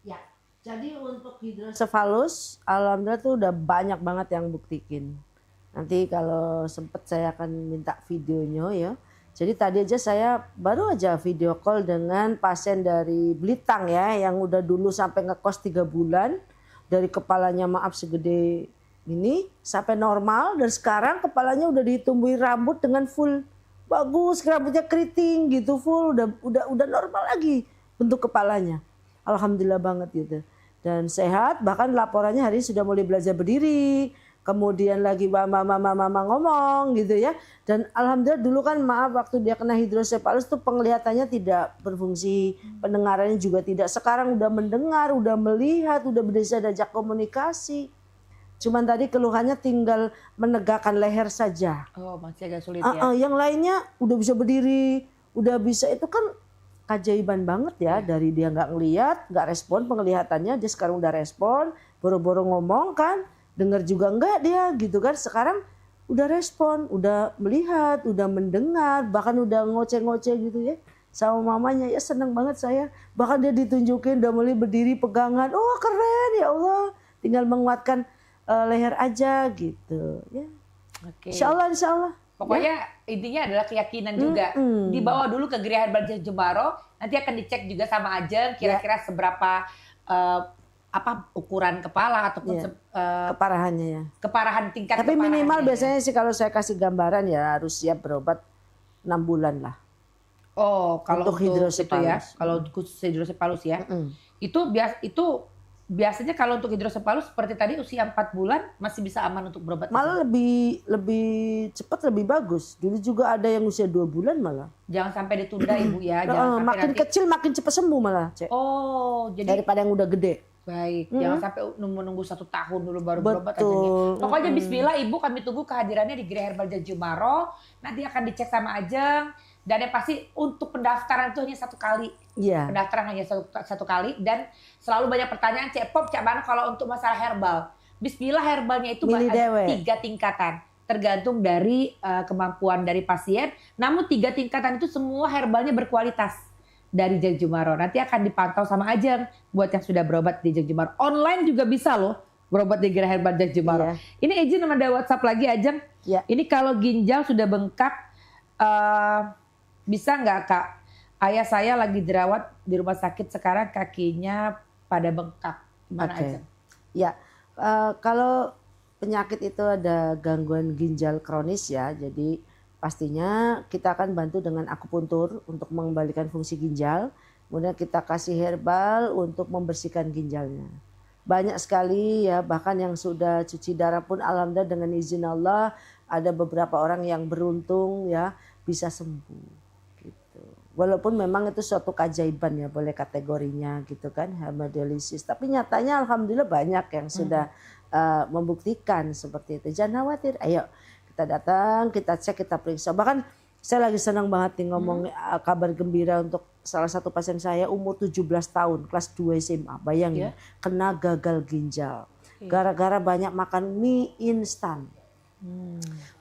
Ya, jadi untuk hidrosefalus, alhamdulillah tuh udah banyak banget yang buktikin. Nanti kalau sempet saya akan minta videonya ya. Jadi tadi aja saya baru aja video call dengan pasien dari Blitang ya, yang udah dulu sampai ngekos 3 bulan. Dari kepalanya maaf segede ini sampai normal, dan sekarang kepalanya udah ditumbuhin rambut dengan full bagus, rambutnya keriting gitu full, udah normal lagi bentuk kepalanya. Alhamdulillah banget gitu. Dan sehat, bahkan laporannya hari ini sudah mulai belajar berdiri. Kemudian lagi mama ngomong gitu ya. Dan alhamdulillah dulu kan maaf waktu dia kena hidrosefalus tuh penglihatannya tidak berfungsi, pendengarannya juga tidak. Sekarang udah mendengar, udah melihat, udah bisa diajak komunikasi. Cuman tadi keluhannya tinggal menegakkan leher saja. Oh, masih agak sulit ya. Yang lainnya udah bisa berdiri, udah bisa, itu kan keajaiban banget ya. Dari dia nggak ngelihat, nggak respon penglihatannya, dia sekarang udah respon, boro-boro ngomong kan. Dengar juga enggak dia gitu kan, sekarang udah respon, udah melihat, udah mendengar, bahkan udah ngoceh-ngoceh gitu ya sama mamanya. Ya seneng banget saya, bahkan dia ditunjukin udah mulai berdiri pegangan. Oh keren ya Allah, tinggal menguatkan leher aja gitu ya. Oke. Insya Allah Pokoknya intinya adalah keyakinan juga. Dibawa dulu ke Geria Herbal Jemaro, nanti akan dicek juga sama Ajeng kira-kira seberapa ukuran kepala ataupun keparahannya ya. Keparahan tingkat. Tapi minimal biasanya sih kalau saya kasih gambaran ya harus siap berobat 6 bulan lah. Oh, kalau untuk hidrosefalus itu ya, kalau khusus hidrosefalus ya. Itu biasanya kalau untuk hidrosefalus seperti tadi usia 4 bulan masih bisa aman untuk berobat. Malah lebih cepat, lebih bagus. Dulu juga ada yang usia 2 bulan malah. Jangan sampai ditunda Ibu ya. Jangan sampai makin kecil makin cepat sembuh malah, Cek. Oh, jadi daripada yang udah gede. Baik, jangan sampai nunggu 1 tahun dulu baru berobat aja. Pokoknya bismillah Ibu, kami tunggu kehadirannya di Geria Herbal Jemaro. Nanti akan dicek sama Ajeng Dan yang pasti untuk pendaftaran itu hanya 1 kali. Iya. Pendaftaran hanya satu kali dan selalu banyak pertanyaan Cek Pop, Cak Bana kalau untuk masalah herbal. Bismillah herbalnya itu ada 3 tingkatan. Tergantung dari kemampuan dari pasien. Namun 3 tingkatan itu semua herbalnya berkualitas dari Jag Jumaro. Nanti akan dipantau sama Ajeng buat yang sudah berobat di Jag Jumaro. Online juga bisa loh berobat di Gerai Herbal Jag Jumaro. Ini izin ada WhatsApp lagi Ajeng. Ini kalau ginjal sudah bengkak, bisa nggak Kak? Ayah saya lagi dirawat di rumah sakit sekarang kakinya pada bengkak. Gimana Ajeng? Ya, kalau penyakit itu ada gangguan ginjal kronis ya, jadi pastinya kita akan bantu dengan akupuntur untuk mengembalikan fungsi ginjal. Kemudian kita kasih herbal untuk membersihkan ginjalnya. Banyak sekali ya, bahkan yang sudah cuci darah pun alhamdulillah dengan izin Allah ada beberapa orang yang beruntung ya bisa sembuh. Walaupun memang itu suatu keajaiban ya boleh kategorinya gitu kan, hemodialisis. Tapi nyatanya alhamdulillah banyak yang sudah membuktikan seperti itu. Jangan khawatir, ayo kita datang, kita cek, kita periksa. Bahkan saya lagi senang banget nih ngomong kabar gembira untuk salah satu pasien saya umur 17 tahun, kelas 2 SMA. Bayangin, kena gagal ginjal. Gara-gara banyak makan mie instan.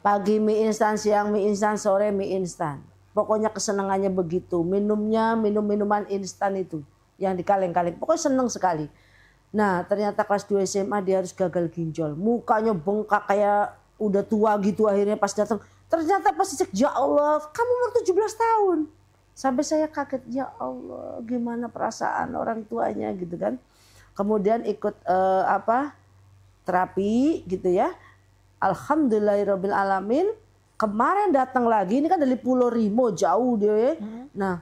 Pagi mie instan, siang mie instan, sore mie instan. Pokoknya kesenangannya begitu, minumnya minuman instan itu yang dikaleng-kaleng. Pokoknya seneng sekali. Nah ternyata kelas 2 SMA dia harus gagal ginjal. Mukanya bengkak kayak udah tua gitu akhirnya pas datang. Ternyata pas cek, ya Allah kamu umur 17 tahun. Sampai saya kaget, ya Allah gimana perasaan orang tuanya gitu kan. Kemudian ikut terapi gitu ya. Alhamdulillahirabbil alamin. Kemarin datang lagi, ini kan dari Pulau Rimo, jauh dia. Nah,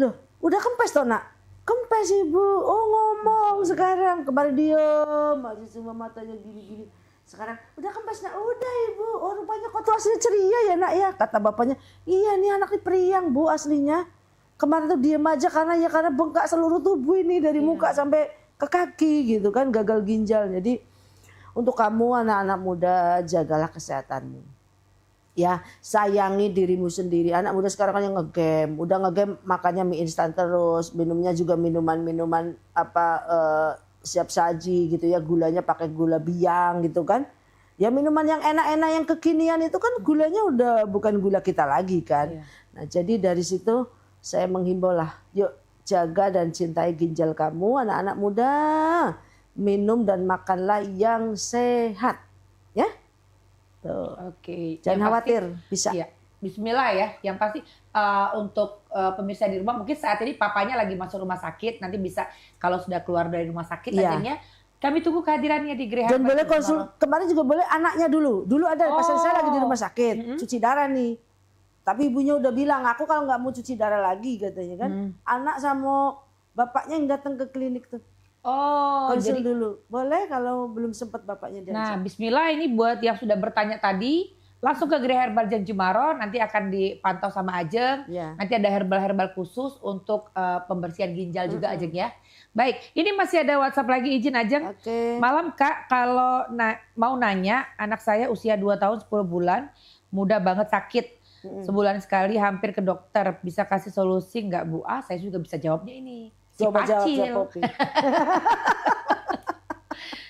loh, udah kempes toh nak? Kempes ibu, oh ngomong sekarang. Kemarin diem, aja cuma matanya gini-gini. Sekarang, udah kempes nak? Udah ibu, oh rupanya kok tuh aslinya ceria ya nak ya. Kata bapaknya, iya nih anak ini periang bu aslinya. Kemarin tuh diem aja karena bengkak seluruh tubuh ini. Dari muka sampai ke kaki gitu kan, gagal ginjal. Jadi untuk kamu anak-anak muda, jagalah kesehatanmu. Ya, sayangi dirimu sendiri. Anak muda sekarang kan yang ngegame, udah ngegame makannya mie instan terus, minumnya juga minuman-minuman siap saji gitu ya, gulanya pakai gula biang gitu kan. Ya minuman yang enak-enak yang kekinian itu kan gulanya udah bukan gula kita lagi kan. Nah, jadi dari situ saya menghimbau lah, yuk jaga dan cintai ginjal kamu anak-anak muda. Minum dan makanlah yang sehat. Ya. Tuh. Oke. Jangan khawatir, bisa. Iya. Bismillah ya. Yang pasti untuk pemirsa di rumah mungkin saat ini papanya lagi masuk rumah sakit, nanti bisa kalau sudah keluar dari rumah sakit akhirnya kami tunggu kehadirannya di Gerai Herbal. Dan boleh kemarin juga boleh anaknya dulu. Dulu ada pasien saya lagi di rumah sakit, cuci darah nih. Tapi ibunya udah bilang, aku kalau nggak mau cuci darah lagi katanya kan. Anak sama bapaknya yang datang ke klinik tuh. Oh, konsul dulu. Boleh kalau belum sempat bapaknya diajak. Nah, bismillah ini buat yang sudah bertanya tadi, langsung ke Gerai Herbal Jag Jumaro, nanti akan dipantau sama Ajeng. Nanti ada herbal-herbal khusus untuk pembersihan ginjal juga Ajeng ya. Baik, ini masih ada WhatsApp lagi, izin Ajeng. Malam Kak, kalau mau nanya, anak saya usia 2 tahun 10 bulan, muda banget sakit. Sebulan sekali hampir ke dokter, bisa kasih solusi nggak Bu? Saya juga bisa jawabnya ini. Si Pacil.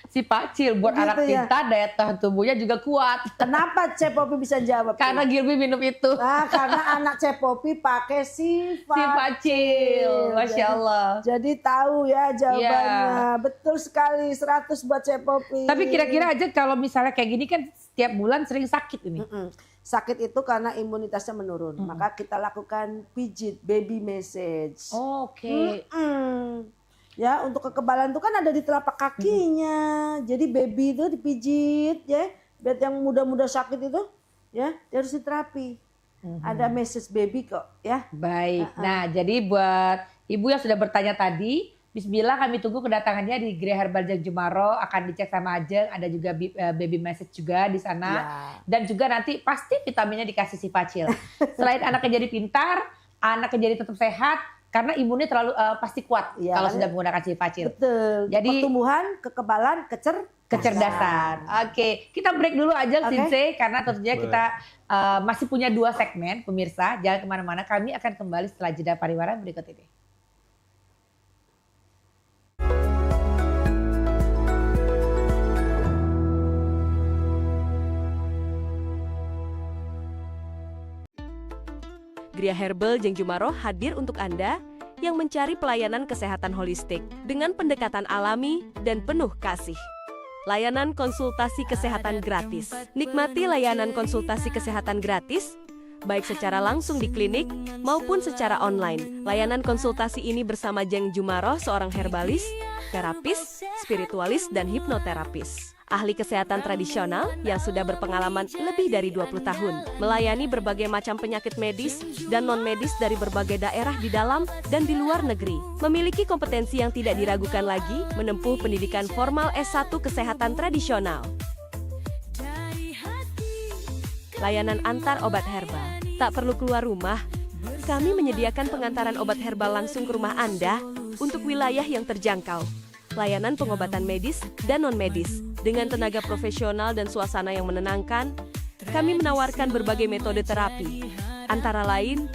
Si Pacil buat Begitu anak pintar, daya tahan tubuhnya juga kuat. Kenapa Cep Popi bisa jawab? Karena Gilby minum itu. Nah, karena anak Cep Popi pakai si Pacil. Masya Allah. Jadi tahu ya jawabannya. Betul sekali, 100 buat Cep Popi. Tapi kira-kira aja kalau misalnya kayak gini kan setiap bulan sering sakit ini. Sakit itu karena imunitasnya menurun. Maka kita lakukan pijit, baby massage. Oke. Ya, untuk kekebalan itu kan ada di telapak kakinya. Jadi baby itu dipijit ya. Biar yang muda-muda sakit itu ya, dia harus diterapi. Ada message baby kok ya. Baik. Nah, jadi buat ibu yang sudah bertanya tadi, bismillah kami tunggu kedatangannya di Gerai Herbal Jag Jumaro, akan dicek sama Ajeng, ada juga baby message juga di sana. Dan juga nanti pasti vitaminnya dikasih si Pacil. Selain anaknya jadi pintar, anaknya jadi tetap sehat, karena imunnya terlalu pasti kuat kalau sudah menggunakan si Pacil. Betul. Jadi pertumbuhan, kekebalan, kecerdasan. Oke, kita break dulu aja Sensei karena tentunya kita masih punya 2 segmen pemirsa. Jangan kemana-mana, kami akan kembali setelah jeda pariwara berikut ini. Gria Herbal Jeng Jumaroh hadir untuk Anda yang mencari pelayanan kesehatan holistik dengan pendekatan alami dan penuh kasih. Layanan konsultasi kesehatan gratis. Nikmati layanan konsultasi kesehatan gratis, baik secara langsung di klinik maupun secara online. Layanan konsultasi ini bersama Jeng Jumaroh, seorang herbalis, terapis, spiritualis, dan hipnoterapis. Ahli kesehatan tradisional yang sudah berpengalaman lebih dari 20 tahun. Melayani berbagai macam penyakit medis dan non-medis dari berbagai daerah di dalam dan di luar negeri. Memiliki kompetensi yang tidak diragukan lagi, menempuh pendidikan formal S1 Kesehatan Tradisional. Layanan antar obat herbal. Tak perlu keluar rumah. Kami menyediakan pengantaran obat herbal langsung ke rumah Anda untuk wilayah yang terjangkau. Layanan pengobatan medis dan non-medis. Dengan tenaga profesional dan suasana yang menenangkan, kami menawarkan berbagai metode terapi. Antara lain,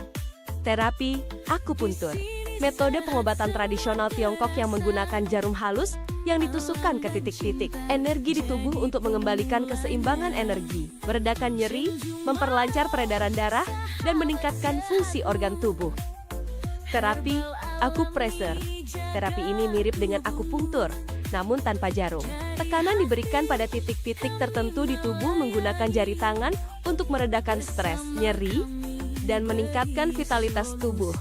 terapi akupuntur. Metode pengobatan tradisional Tiongkok yang menggunakan jarum halus yang ditusukkan ke titik-titik energi di tubuh untuk mengembalikan keseimbangan energi, meredakan nyeri, memperlancar peredaran darah, dan meningkatkan fungsi organ tubuh. Terapi akupressure. Terapi ini mirip dengan akupunktur, namun tanpa jarum. Tekanan diberikan pada titik-titik tertentu di tubuh menggunakan jari tangan untuk meredakan stres, nyeri, dan meningkatkan vitalitas tubuh.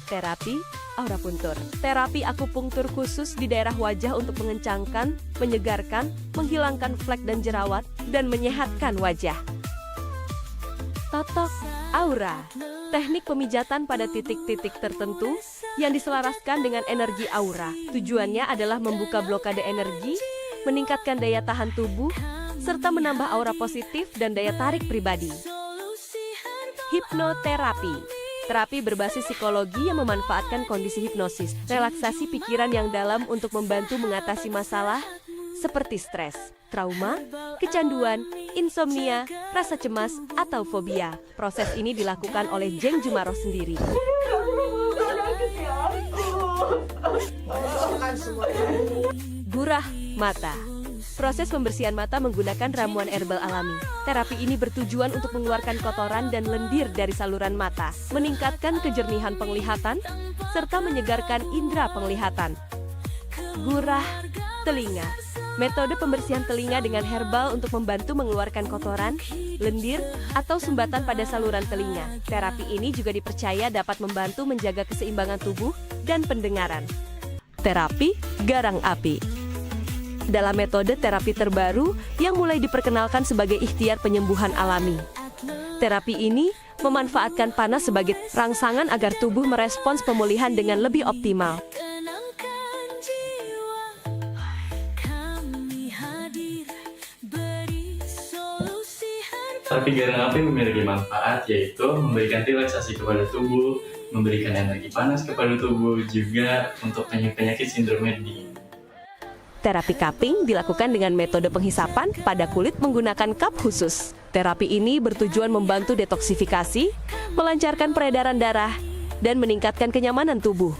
Terapi aurapuntur. Terapi akupunktur khusus di daerah wajah untuk mengencangkan, menyegarkan, menghilangkan flek dan jerawat, dan menyehatkan wajah. Totok aura. Teknik pemijatan pada titik-titik tertentu yang diselaraskan dengan energi aura. Tujuannya adalah membuka blokade energi, meningkatkan daya tahan tubuh, serta menambah aura positif dan daya tarik pribadi. Hipnoterapi. Terapi berbasis psikologi yang memanfaatkan kondisi hipnosis, relaksasi pikiran yang dalam untuk membantu mengatasi masalah seperti stres, trauma, kecanduan, insomnia, rasa cemas, atau fobia. Proses ini dilakukan oleh Jeng Jumaroh sendiri. Gurah mata. Proses pembersihan mata menggunakan ramuan herbal alami. Terapi ini bertujuan untuk mengeluarkan kotoran dan lendir dari saluran mata, meningkatkan kejernihan penglihatan, serta menyegarkan indera penglihatan. Gurah telinga. Metode pembersihan telinga dengan herbal untuk membantu mengeluarkan kotoran, lendir, atau sumbatan pada saluran telinga. Terapi ini juga dipercaya dapat membantu menjaga keseimbangan tubuh dan pendengaran. Terapi garang api. Dalam metode terapi terbaru yang mulai diperkenalkan sebagai ikhtiar penyembuhan alami. Terapi ini memanfaatkan panas sebagai rangsangan agar tubuh merespons pemulihan dengan lebih optimal. Terapi garang api memiliki manfaat, yaitu memberikan relaksasi kepada tubuh, memberikan energi panas kepada tubuh, juga untuk penyakit sindrom di. Terapi cupping dilakukan dengan metode penghisapan pada kulit menggunakan cup khusus. Terapi ini bertujuan membantu detoksifikasi, melancarkan peredaran darah, dan meningkatkan kenyamanan tubuh.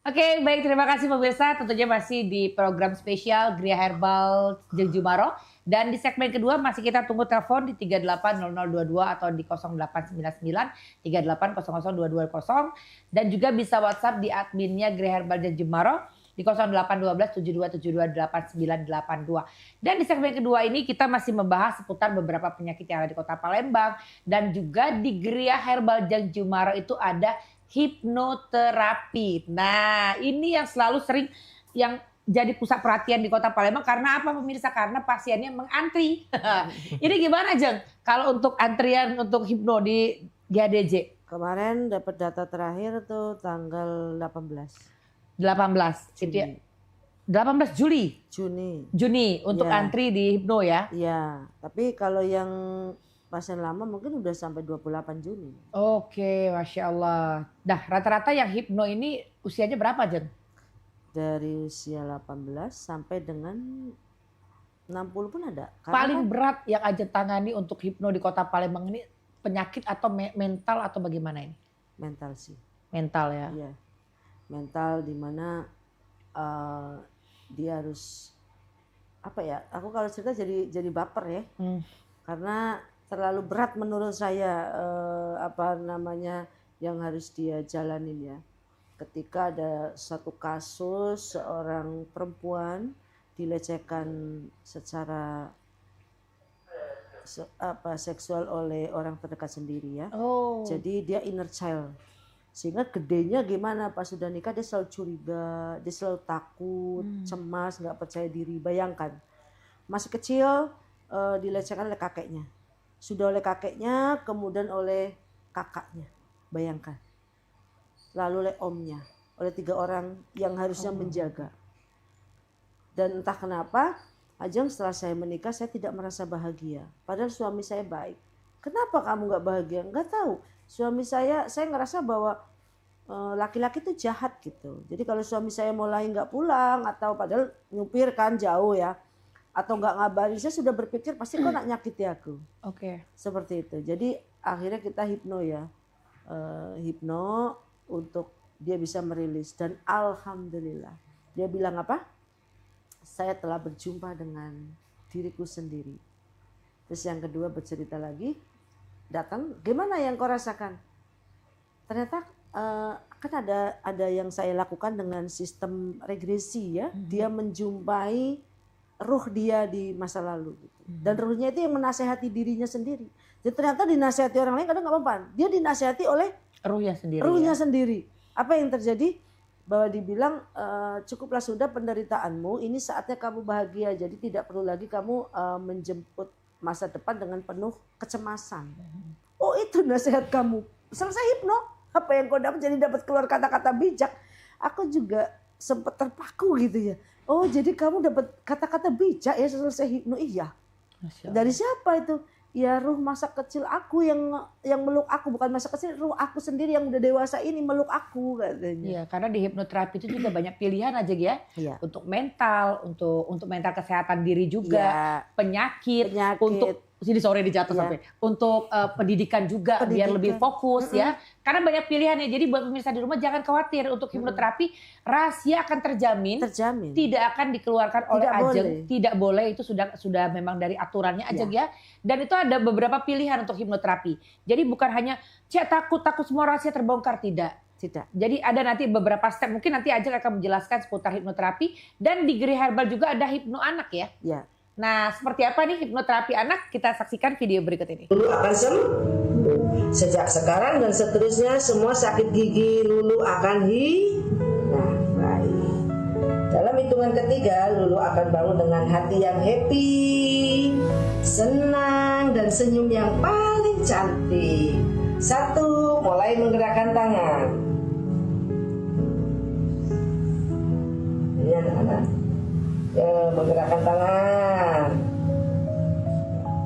Oke, baik, terima kasih pemirsa. Tentunya masih di program spesial Gria Herbal Jeng Jumaroh. Dan di segmen kedua masih kita tunggu telepon di 380022 atau di 0899 38002220. Dan juga bisa WhatsApp di adminnya Gria Herbal Jeng Jumaroh di 0812 7272 8982. Dan di segmen kedua ini kita masih membahas seputar beberapa penyakit yang ada di Kota Palembang. Dan juga di Gria Herbal Jeng Jumaroh itu ada hipnoterapi. Nah, ini yang selalu sering yang jadi pusat perhatian di Kota Palembang. Karena apa pemirsa? Karena pasiennya mengantri. Ini gimana Jeng? Kalau untuk antrian untuk hipno di GADJ? Kemarin dapat data terakhir tuh tanggal 18. 18. Itu ya. 18 Juni. Juni. Juni untuk ya. antri di hipno ya? Iya. Tapi kalau yang pasien lama mungkin udah sampai 28 Juni. Oke, Masya Allah. Nah, rata-rata yang hipno ini usianya berapa, Jen? Dari usia 18 sampai dengan 60 pun ada. Paling berat yang Ajeng tangani untuk hipno di Kota Palembang ini penyakit atau mental atau bagaimana ini? Mental sih. Mental ya? Iya. Mental dimana dia harus apa ya? Aku kalau cerita jadi baper ya. Karena terlalu berat menurut saya yang harus dia jalanin ya. Ketika ada satu kasus seorang perempuan dilecehkan secara seksual oleh orang terdekat sendiri ya. Jadi dia inner child. Sehingga gedenya gimana pas sudah nikah dia selalu curiga, dia selalu takut, cemas, nggak percaya diri. Bayangkan masih kecil dilecehkan oleh kakeknya. Sudah oleh kakeknya, kemudian oleh kakaknya. Bayangkan. Lalu oleh omnya, oleh 3 orang yang harusnya menjaga. Dan entah kenapa, Ajeng setelah saya menikah saya tidak merasa bahagia. Padahal suami saya baik. Kenapa kamu nggak bahagia? Nggak tahu. Suami saya ngerasa bahwa laki-laki itu jahat gitu. Jadi kalau suami saya mulai nggak pulang atau padahal nyupir kan jauh ya, atau nggak ngabarin, saya sudah berpikir pasti kok nak nyakiti aku. Seperti itu. Jadi akhirnya kita hipno ya, hipno untuk dia bisa merilis dan alhamdulillah dia bilang apa? Saya telah berjumpa dengan diriku sendiri. Terus yang kedua bercerita lagi, datang, gimana yang kau rasakan? Ternyata kan ada yang saya lakukan dengan sistem regresi ya. Dia menjumpai ruh dia di masa lalu gitu. Dan ruhnya itu yang menasehati dirinya sendiri. Jadi ternyata dinasehati orang lain kadang nggak mempan. Dia dinasehati oleh ruhnya sendiri. Ruhnya sendiri. Apa yang terjadi? Bahwa dibilang cukuplah sudah penderitaanmu, ini saatnya kamu bahagia. Jadi tidak perlu lagi kamu menjemput masa depan dengan penuh kecemasan. Oh itu nasihat kamu. Selesai hipno, apa yang kau dapat? Jadi dapat keluar kata-kata bijak. Aku juga sempat terpaku gitu ya. Oh jadi kamu dapat kata-kata bijak ya selesai hipno. Iya. Dari siapa itu? Ya ruh masa kecil aku yang meluk aku, bukan masa kecil, ruh aku sendiri yang udah dewasa ini meluk aku katanya. Iya, karena di hipnoterapi itu juga banyak pilihan aja ya. Untuk mental, untuk mental kesehatan diri juga, penyakit, untuk sini sore dicatat sampai untuk pendidikan juga biar lebih fokus ya. Karena banyak pilihannya. Jadi buat pemirsa di rumah jangan khawatir untuk hipnoterapi, rahasia akan terjamin. Tidak akan dikeluarkan oleh Ajeng. Tidak boleh, itu sudah memang dari aturannya Ajeng ya. Dan itu ada beberapa pilihan untuk hipnoterapi. Jadi bukan hanya takut semua rahasia terbongkar, tidak. Jadi ada nanti beberapa step, mungkin nanti Ajeng akan menjelaskan seputar hipnoterapi. Dan di Gria Herbal juga ada hipno anak ya. Nah, seperti apa nih hipnoterapi anak? Kita saksikan video berikut ini. Lulu akan sembuh. Sejak sekarang dan seterusnya semua sakit gigi Lulu akan baik. Dalam hitungan ketiga, Lulu akan bangun dengan hati yang happy, senang dan senyum yang paling cantik. 1, mulai menggerakkan tangan. Ini anak-anak. Menggerakkan tangan.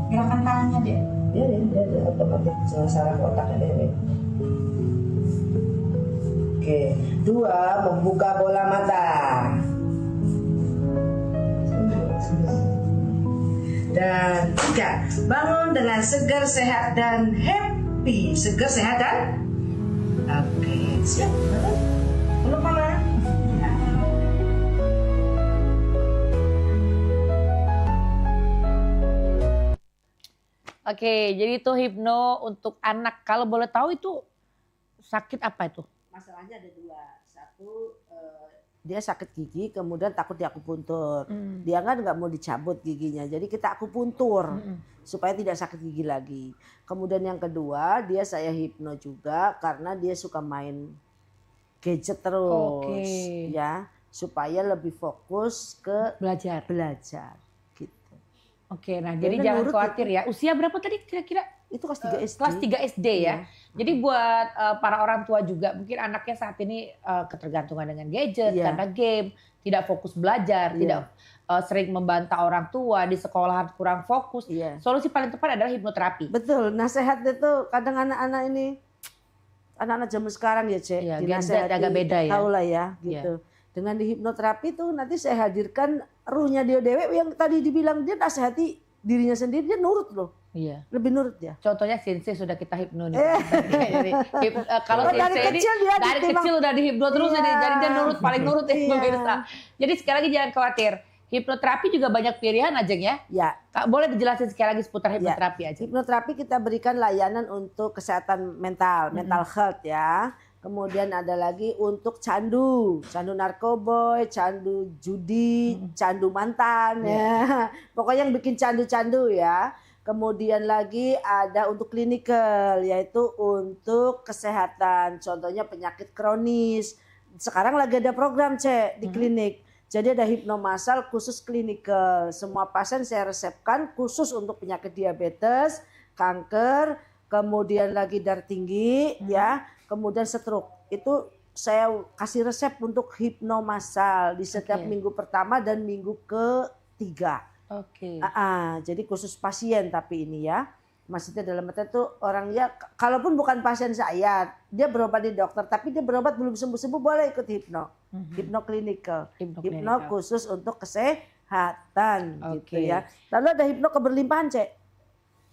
Gerakan tangannya dia? Dia otomatis saraf otaknya dia. Oke. 2, membuka bola mata. Dan 3, bangun dengan segar, sehat dan happy. Segar, sehat dan oke. Siap. Belum mana? Oke, jadi itu hipno untuk anak. Kalau boleh tahu itu sakit apa itu? Masalahnya ada 2. 1, dia sakit gigi, kemudian takut diakupuntur. Dia kan nggak mau dicabut giginya, jadi kita akupuntur supaya tidak sakit gigi lagi. Kemudian yang kedua, dia saya hipno juga karena dia suka main gadget terus, ya, supaya lebih fokus ke belajar. Oke, nah jadi jangan khawatir ya. Usia berapa tadi kira-kira? Itu kelas 3 SD. Kelas 3 SD ya. Jadi buat para orang tua juga, mungkin anaknya saat ini ketergantungan dengan gadget karena game, tidak fokus belajar, tidak sering membantah orang tua di sekolahan kurang fokus. Solusi paling tepat adalah hipnoterapi. Betul. Nasihat itu kadang anak-anak ini, anak-anak zaman sekarang ya Cek, dinasehati agak beda ya. Tahu lah ya gitu. Dengan di hipnoterapi tuh nanti saya hadirkan ruhnya dia dewe yang tadi dibilang dia nasihati dirinya sendiri, dia nurut loh. Iya. Lebih nurut ya. Contohnya Sensei sudah kita hipno nih. Kalau dari Sensei kecil ini dia dari kecil udah dihipno terus ini, jadi dia nurut, paling nurut ya pemirsa. Jadi sekali lagi jangan khawatir. Hipnoterapi juga banyak pilihan Ajeng ya. Ya. Kak, boleh dijelasin sekali lagi seputar hipnoterapi aja. Hipnoterapi kita berikan layanan untuk kesehatan mental, mental health ya. Kemudian ada lagi untuk candu narkoboy, candu judi, candu mantan ya. Pokoknya yang bikin candu-candu ya. Kemudian lagi ada untuk klinikal, yaitu untuk kesehatan. Contohnya penyakit kronis. Sekarang lagi ada program Cek di klinik. Jadi ada hipnomasal khusus klinikal. Semua pasien saya resepkan khusus untuk penyakit diabetes, kanker, kemudian lagi darah tinggi ya. Kemudian stroke, itu saya kasih resep untuk hipnomasal di setiap minggu pertama dan minggu ketiga. Jadi khusus pasien tapi ini ya. Maksudnya dalam arti itu orangnya, kalaupun bukan pasien saya, dia berobat di dokter, tapi dia berobat belum sembuh-sembuh boleh ikut hipno. Hipno klinikal. Hipno khusus untuk kesehatan gitu ya. Lalu ada hipno keberlimpahan Cek.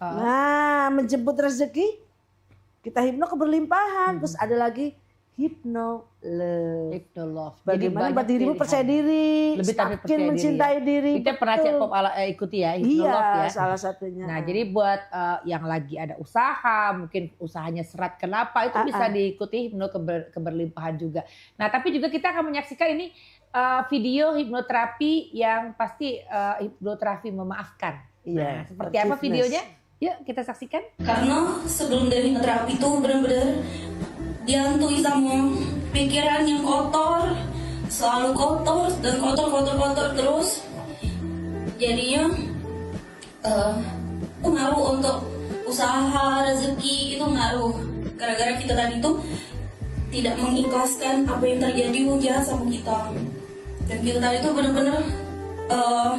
Nah, menjemput rezeki. Kita hipno keberlimpahan, terus ada lagi hipno love. Bagaimana buat dirimu percaya diri, lebih semakin mencintai diri. Kita pernah Cek Pop ikuti ya, hipno love ya. Salah satunya. Nah, jadi buat yang lagi ada usaha, mungkin usahanya serat kenapa itu bisa diikuti hipno keberlimpahan juga. Nah, tapi juga kita akan menyaksikan ini video hipnoterapi yang pasti hipnoterapi memaafkan. Nah, seperti apa videonya? Yuk kita saksikan. Karena sebelum dari hipnoterapi itu benar-benar dihantui sama pikiran yang kotor, selalu kotor dan kotor terus. Jadinya pengaruh untuk usaha, rezeki itu ngaruh. Gara-gara kita tadi itu tidak mengikhlaskan apa yang terjadi jahat sama kita. Dan kita tadi itu benar-benar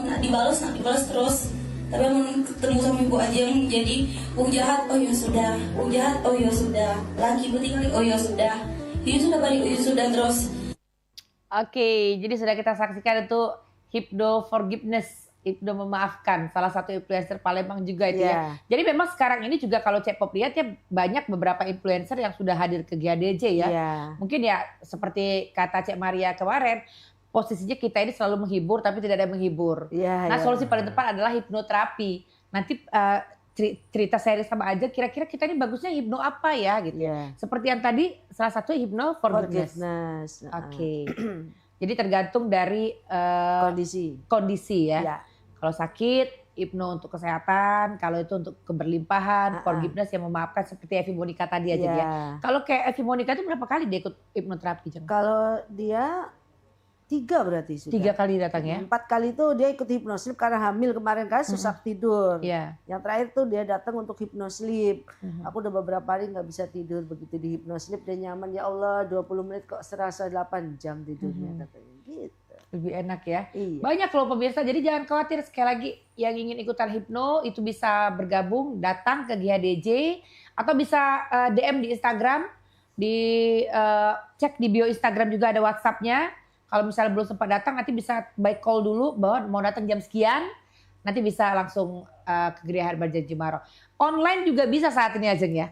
nak dibalas terus. Tapi ketemu sama ibu Ajeng, jadi jahat, oh ya sudah, jahat, oh ya sudah, lagi bertingkali, oh ya sudah, ini sudah balik, oh ya sudah terus. Oke, jadi sudah kita saksikan itu hipno forgiveness, hipno memaafkan, salah satu influencer Palembang juga itu ya. Jadi memang sekarang ini juga kalau Cek Pop lihat ya banyak beberapa influencer yang sudah hadir ke GADJ ya. Mungkin ya seperti kata Cek Maria kemarin, posisinya kita ini selalu menghibur tapi tidak ada yang menghibur. Solusi paling tepat adalah hipnoterapi. Nanti cerita seri sama aja kira-kira kita ini bagusnya hipno apa ya gitu. Seperti yang tadi salah satu hipno forgiveness. Jadi tergantung dari kondisi ya. Kalau sakit hipno untuk kesehatan, kalau itu untuk keberlimpahan, forgiveness yang memaafkan seperti Evi Monica tadi aja ya. Kalau kayak Evi Monica itu berapa kali dia ikut hipnoterapi? Kalau dia 3 berarti sudah. 3 kali datang ya? 4 kali itu dia ikut hipnoslip karena hamil kemarin kan susah tidur. Yang terakhir tuh dia datang untuk hipnoslip. Aku udah beberapa hari nggak bisa tidur begitu di hipnoslip dia nyaman ya Allah 20 menit kok serasa 8 jam tidurnya katanya gitu. Lebih enak ya. Banyak loh pemirsa jadi jangan khawatir sekali lagi yang ingin ikutan hipno itu bisa bergabung datang ke GHDJ atau bisa DM di Instagram cek di bio Instagram juga ada WhatsApp-nya. Kalau misalnya belum sempat datang, nanti bisa by call dulu bahwa mau datang jam sekian, nanti bisa langsung ke Geria Herbal Janji Maro. Online juga bisa saat ini Ajeng ya?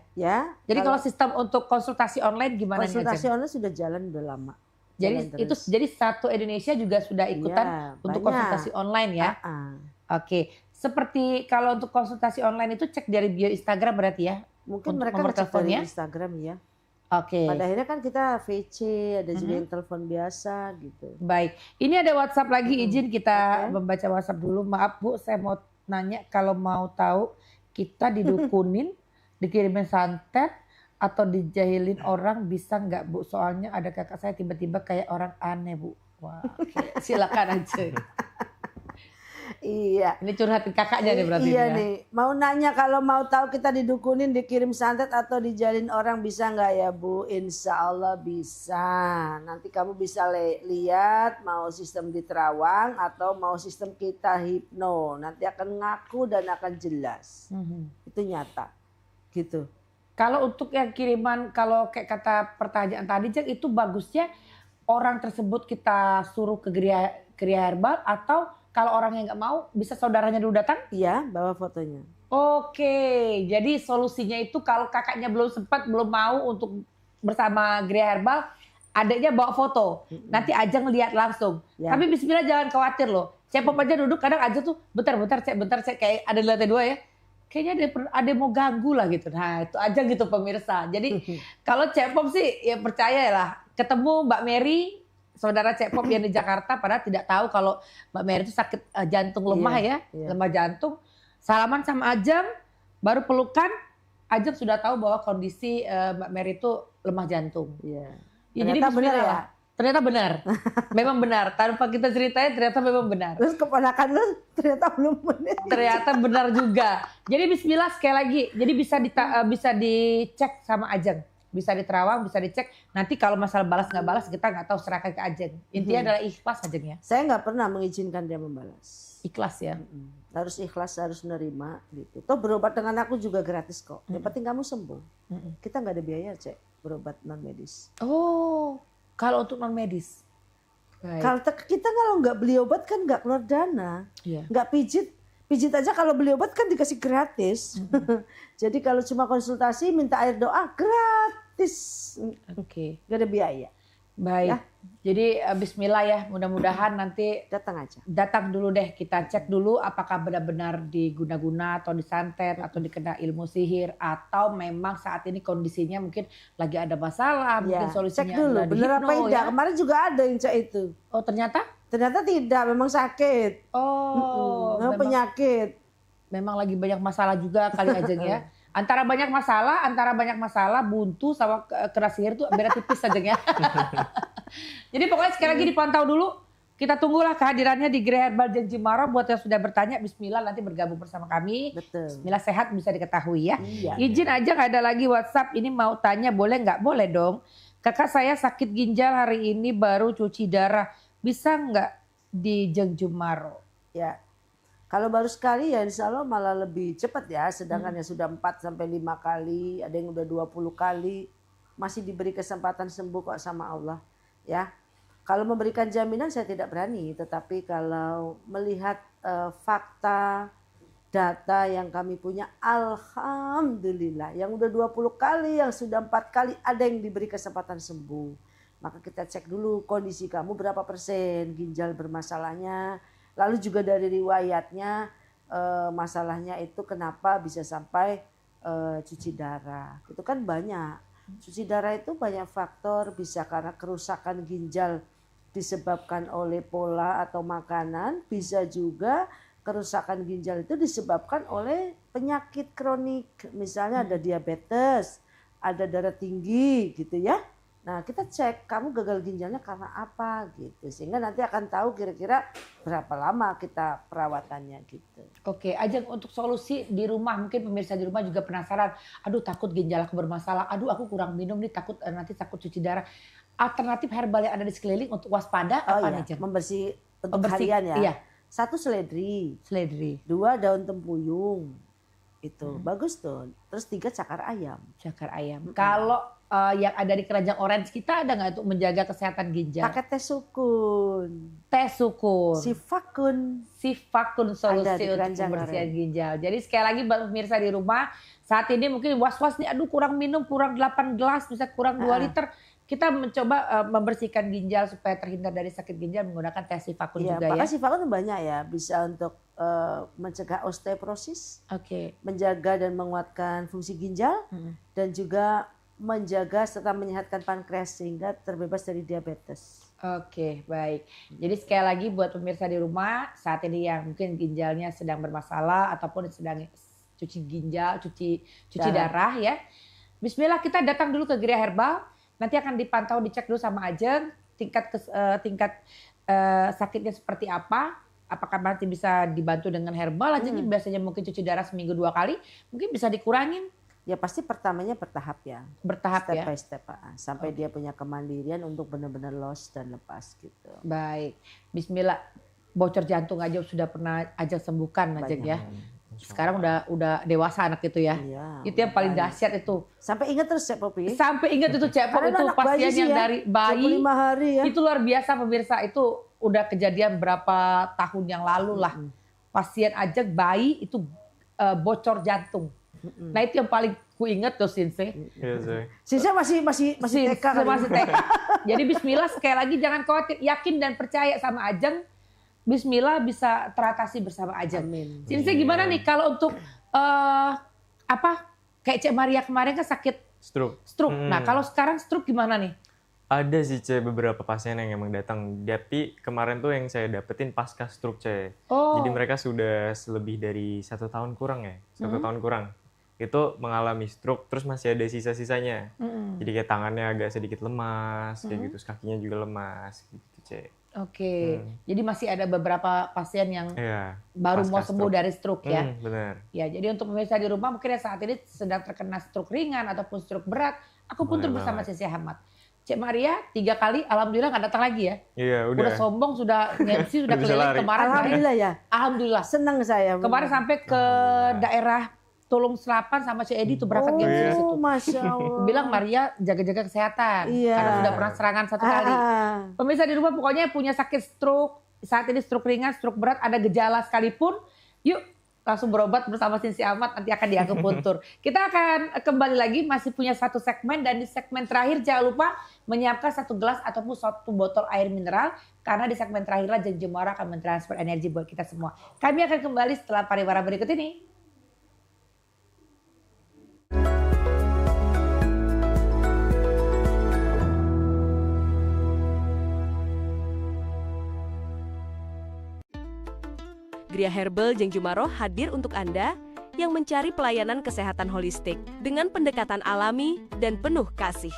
Jadi kalau sistem untuk konsultasi online gimana nih Ajeng? Konsultasi online sudah jalan udah lama. Jadi satu Indonesia juga sudah ikutan untuk konsultasi online ya? Oke, seperti kalau untuk konsultasi online itu cek dari bio Instagram berarti ya? Mungkin mereka ngecek dari Instagram ya. Pada akhirnya kan kita VC, ada juga yang telepon biasa gitu. Baik, ini ada WhatsApp lagi, izin kita membaca WhatsApp dulu. Maaf Bu, saya mau nanya kalau mau tahu kita didukunin, dikirimin santet, atau dijahilin orang bisa nggak Bu? Soalnya ada kakak saya tiba-tiba kayak orang aneh Bu. Wah, silakan aja. Iya. Ini curhatin kakaknya nih berarti. Iya ya. nih. Mau nanya kalau mau tahu kita didukunin, dikirim santet atau dijalin orang bisa nggak ya Bu? Insya Allah bisa. Nanti kamu bisa lihat mau sistem di Terawang atau mau sistem kita hipno. Nanti akan ngaku dan akan jelas. Itu nyata. Gitu. Kalau untuk yang kiriman, kalau kayak kata pertanyaan tadi Cek, itu bagusnya orang tersebut kita suruh ke Gria Herbal atau kalau orang yang nggak mau bisa saudaranya dulu datang? Iya, bawa fotonya. Oke, jadi solusinya itu kalau kakaknya belum sempat, belum mau untuk bersama Gria Herbal, adiknya bawa foto. Nanti Ajeng lihat langsung. Ya. Tapi bismillah jangan khawatir loh. Cepop aja duduk, kadang aja tuh bentar cek kayak ada di lantai 2 ya. Kayaknya ada mau ganggu lah gitu. Nah itu aja gitu pemirsa. Jadi kalau Cepop sih ya percaya lah. Ketemu Mbak Mary, saudara Cepop yang di Jakarta, padahal tidak tahu kalau Mbak Mary itu sakit jantung lemah lemah jantung. Salaman sama Ajeng, baru pelukan, Ajeng sudah tahu bahwa kondisi Mbak Mary itu lemah jantung. Iya. Ya, jadi benar ya. Ternyata benar, memang benar. Tanpa kita ceritain ternyata memang benar. Terus keponakan lu ternyata belum benar. Ternyata benar juga. Jadi Bismillah sekali lagi. Jadi bisa dicek sama Ajeng, bisa di Terawang, bisa dicek. Nanti kalau masalah balas nggak balas kita nggak tahu, serahkan ke Ajeng. Intinya adalah ikhlas Ajeng ya. Saya nggak pernah mengizinkan dia membalas. Ikhlas ya. Harus ikhlas, harus nerima gitu. Toh berobat dengan aku juga gratis kok. Yang penting kamu sembuh. Kita nggak ada biaya Cek berobat non medis. Oh. Kalau untuk non medis, kalau kita kalau nggak beli obat kan nggak keluar dana, nggak pijit aja kalau beli obat kan dikasih gratis. Jadi kalau cuma konsultasi minta air doa gratis, nggak ada biaya. Baik. Ya. Jadi Bismillah ya, mudah-mudahan nanti datang dulu deh, kita cek dulu apakah benar-benar diguna-guna atau disantet atau dikena ilmu sihir atau memang saat ini kondisinya mungkin lagi ada masalah, mungkin solusinya cek dulu bener apa tidak. Kemarin juga ada yang cek itu. Oh ternyata tidak, memang sakit. Oh, memang penyakit. Memang lagi banyak masalah juga kali Ajeng ya. Antara banyak masalah buntu sama kena sihir tuh beda tipis Ajeng ya. Jadi pokoknya sekali lagi dipantau dulu. Kita tunggulah kehadirannya di Gria Herbal Jeng Cimaro. Buat yang sudah bertanya, Bismillah nanti bergabung bersama kami. Betul. Bismillah sehat bisa diketahui ya. Iya. Izin aja ada lagi WhatsApp. Ini mau tanya boleh nggak? Boleh dong. Kakak saya sakit ginjal hari ini baru cuci darah. Bisa nggak di Jeng Cimaro? Ya. Kalau baru sekali ya insya Allah malah lebih cepat ya. Sedangkan yang sudah 4-5 kali, ada yang udah 20 kali. Masih diberi kesempatan sembuh kok sama Allah. Ya, kalau memberikan jaminan saya tidak berani. Tetapi kalau melihat fakta, data yang kami punya, alhamdulillah. Yang udah 20 kali, yang sudah 4 kali ada yang diberi kesempatan sembuh. Maka kita cek dulu kondisi kamu berapa persen ginjal bermasalahnya. Lalu juga dari riwayatnya masalahnya itu kenapa bisa sampai cuci darah. Itu kan banyak. Cuci darah itu banyak faktor, bisa karena kerusakan ginjal disebabkan oleh pola atau makanan, bisa juga kerusakan ginjal itu disebabkan oleh penyakit kronik. Misalnya ada diabetes, ada darah tinggi gitu ya. Nah kita cek kamu gagal ginjalnya karena apa gitu. Sehingga nanti akan tahu kira-kira berapa lama kita perawatannya gitu. Oke, Ajeng untuk solusi di rumah, mungkin pemirsa di rumah juga penasaran. Aduh takut ginjal aku bermasalah, aduh aku kurang minum nih, nanti takut cuci darah. Alternatif herbal yang ada di sekeliling untuk waspada apa nih Ajeng? Membersih untuk harian ya. Iya. 1 seledri. 2 daun tempuyung. Itu bagus tuh. Terus 3 cakar ayam. Cakar ayam. Kalau yang ada di keranjang orange kita ada nggak untuk menjaga kesehatan ginjal? Pakai teh sukun. Sifakun solusi untuk pembersihan ginjal. Jadi sekali lagi pemirsa di rumah saat ini mungkin was-was nih, aduh kurang minum, kurang 8 gelas, bisa kurang 2 liter. Kita mencoba membersihkan ginjal supaya terhindar dari sakit ginjal menggunakan teh sifakun juga ya. Sifakun banyak ya, bisa untuk mencegah osteoporosis, menjaga dan menguatkan fungsi ginjal, dan juga menjaga serta menyehatkan pankreas sehingga terbebas dari diabetes. Oke, baik. Jadi sekali lagi buat pemirsa di rumah saat ini yang mungkin ginjalnya sedang bermasalah ataupun sedang cuci ginjal, cuci darah ya. Bismillah kita datang dulu ke Gria Herbal. Nanti akan dipantau, dicek dulu sama Ajeng tingkat sakitnya seperti apa. apakah nanti bisa dibantu dengan herbal aja nih, biasanya mungkin cuci darah seminggu 2 kali, mungkin bisa dikurangin? Ya pasti pertamanya bertahap ya. Bertahap step ya? by step. Sampai dia punya kemandirian untuk benar-benar loss dan lepas gitu. Baik, bismillah. Bocor jantung aja sudah pernah ajak sembuhkan Ajeng ya. Sekarang udah dewasa anak itu ya. Iya, itu yang paling dahsyat itu. Sampai ingat terus Cek Popi. Sampai ingat itu Cek Popi, itu pasien yang dari bayi. 25 hari ya. Itu luar biasa pemirsa, itu udah kejadian berapa tahun yang lalu lah. Pasien Ajeng bayi itu bocor jantung. Nah itu yang paling ku ingat tuh Sinse. Sinse masih TK kan? Masih TK. Jadi bismillah sekali lagi jangan khawatir, yakin dan percaya sama Ajeng. Bismillah bisa teratasi bersama Ajeng. Sinse gimana nih kalau untuk kayak Cek Maria kemarin kan sakit stroke. Nah kalau sekarang stroke gimana nih? Ada sih Cek beberapa pasien yang emang datang. Tapi kemarin tuh yang saya dapetin pasca stroke Cek. Jadi mereka sudah lebih dari 1 tahun kurang ya. 1 tahun kurang. Itu mengalami stroke terus masih ada sisa-sisanya. Jadi kayak tangannya agak sedikit lemas kayak gitu, kakinya juga lemas gitu Cek. Oke, jadi masih ada beberapa pasien yang baru mau sembuh dari stroke ya. Benar. Ya, jadi untuk pemirsa di rumah mungkin saat ini sedang terkena stroke ringan ataupun stroke berat, aku pun bersama Sisi Ahmad. Cek Maria 3 kali, alhamdulillah nggak datang lagi ya. Iya, udah sombong, sudah nge-MC, sudah keliling kemarin. Alhamdulillah ya. Alhamdulillah. Senang saya. Kemarin sampai ke daerah Tulung Selapan sama Cik Edi tuh berangkat game di situ. Masya Allah. Bilang Maria jaga-jaga kesehatan karena sudah pernah serangan 1 kali. Pemirsa di rumah pokoknya punya sakit stroke, saat ini stroke ringan, stroke berat, ada gejala sekalipun, yuk langsung berobat bersama Sinsi Ahmad, nanti akan diakupuntur. Kita akan kembali lagi, masih punya 1 segmen, dan di segmen terakhir jangan lupa menyiapkan 1 gelas ataupun 1 botol air mineral, karena di segmen terakhirlah Jeng Jumaro akan mentransfer energi buat kita semua. Kami akan kembali setelah pariwara berikut ini. Gria Herbal Jeng Jumaro hadir untuk Anda yang mencari pelayanan kesehatan holistik dengan pendekatan alami dan penuh kasih.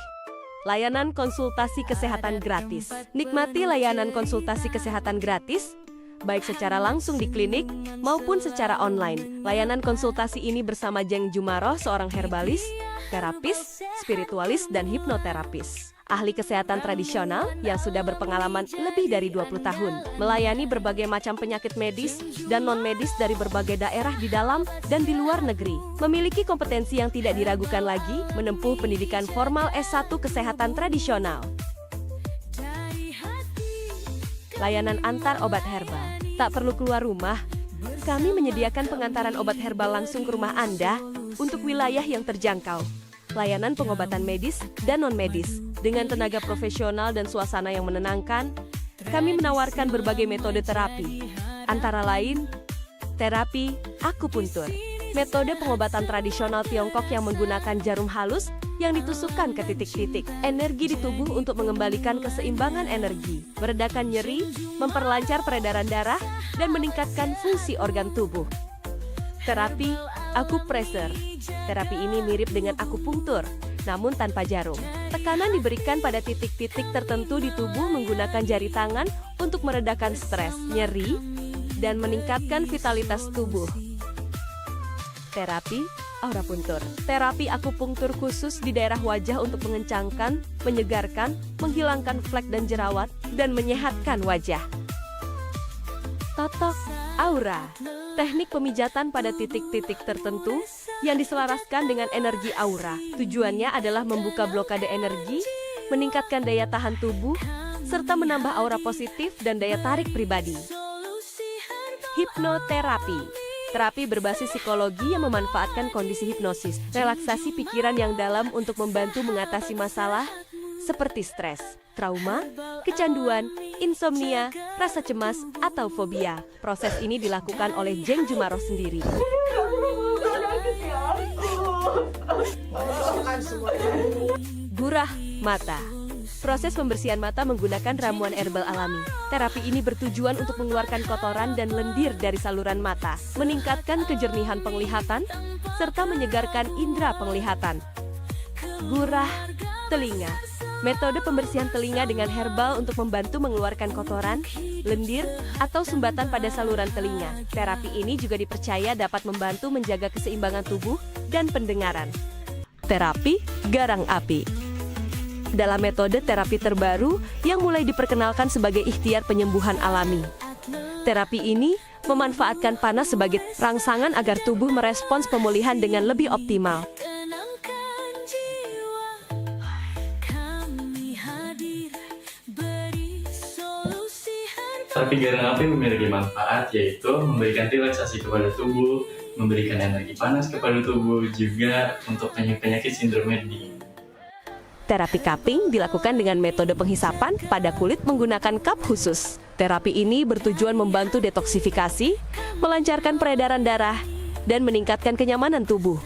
Layanan konsultasi kesehatan gratis. Nikmati layanan konsultasi kesehatan gratis, baik secara langsung di klinik maupun secara online. Layanan konsultasi ini bersama Jeng Jumaro, seorang herbalis, terapis, spiritualis, dan hipnoterapis. Ahli kesehatan tradisional yang sudah berpengalaman lebih dari 20 tahun, melayani berbagai macam penyakit medis dan non-medis dari berbagai daerah di dalam dan di luar negeri. Memiliki kompetensi yang tidak diragukan lagi, menempuh pendidikan formal S1 kesehatan tradisional. Layanan antar obat herbal. Tak perlu keluar rumah, kami menyediakan pengantaran obat herbal langsung ke rumah Anda untuk wilayah yang terjangkau. Layanan pengobatan medis dan non-medis. Dengan tenaga profesional dan suasana yang menenangkan, kami menawarkan berbagai metode terapi. Antara lain, terapi akupuntur. Metode pengobatan tradisional Tiongkok yang menggunakan jarum halus yang ditusukkan ke titik-titik energi di tubuh untuk mengembalikan keseimbangan energi, meredakan nyeri, memperlancar peredaran darah, dan meningkatkan fungsi organ tubuh. Terapi akupressure. Terapi ini mirip dengan akupunktur, namun tanpa jarum. Tekanan diberikan pada titik-titik tertentu di tubuh menggunakan jari tangan untuk meredakan stres, nyeri, dan meningkatkan vitalitas tubuh. Terapi aurapuntur. Terapi akupunktur khusus di daerah wajah untuk mengencangkan, menyegarkan, menghilangkan flek dan jerawat, dan menyehatkan wajah. Totok aura. Teknik pemijatan pada titik-titik tertentu yang diselaraskan dengan energi aura. Tujuannya adalah membuka blokade energi, meningkatkan daya tahan tubuh, serta menambah aura positif dan daya tarik pribadi. Hipnoterapi. Terapi berbasis psikologi yang memanfaatkan kondisi hipnosis, relaksasi pikiran yang dalam untuk membantu mengatasi masalah seperti stres, trauma, kecanduan, insomnia, rasa cemas, atau fobia. Proses ini dilakukan oleh Jeng Jumaro sendiri. Gurah mata. Proses pembersihan mata menggunakan ramuan herbal alami. Terapi ini bertujuan untuk mengeluarkan kotoran dan lendir dari saluran mata, meningkatkan kejernihan penglihatan, serta menyegarkan indera penglihatan. Gurah telinga. Metode pembersihan telinga dengan herbal untuk membantu mengeluarkan kotoran, lendir, atau sumbatan pada saluran telinga. Terapi ini juga dipercaya dapat membantu menjaga keseimbangan tubuh dan pendengaran. Terapi garang api. Dalam metode terapi terbaru yang mulai diperkenalkan sebagai ikhtiar penyembuhan alami. Terapi ini memanfaatkan panas sebagai rangsangan agar tubuh merespons pemulihan dengan lebih optimal. Terapi garang api memiliki manfaat yaitu memberikan relaksasi kepada tubuh, memberikan energi panas kepada tubuh, juga untuk penyakit sindrom dingin. Terapi cupping dilakukan dengan metode penghisapan pada kulit menggunakan cup khusus. Terapi ini bertujuan membantu detoksifikasi, melancarkan peredaran darah, dan meningkatkan kenyamanan tubuh.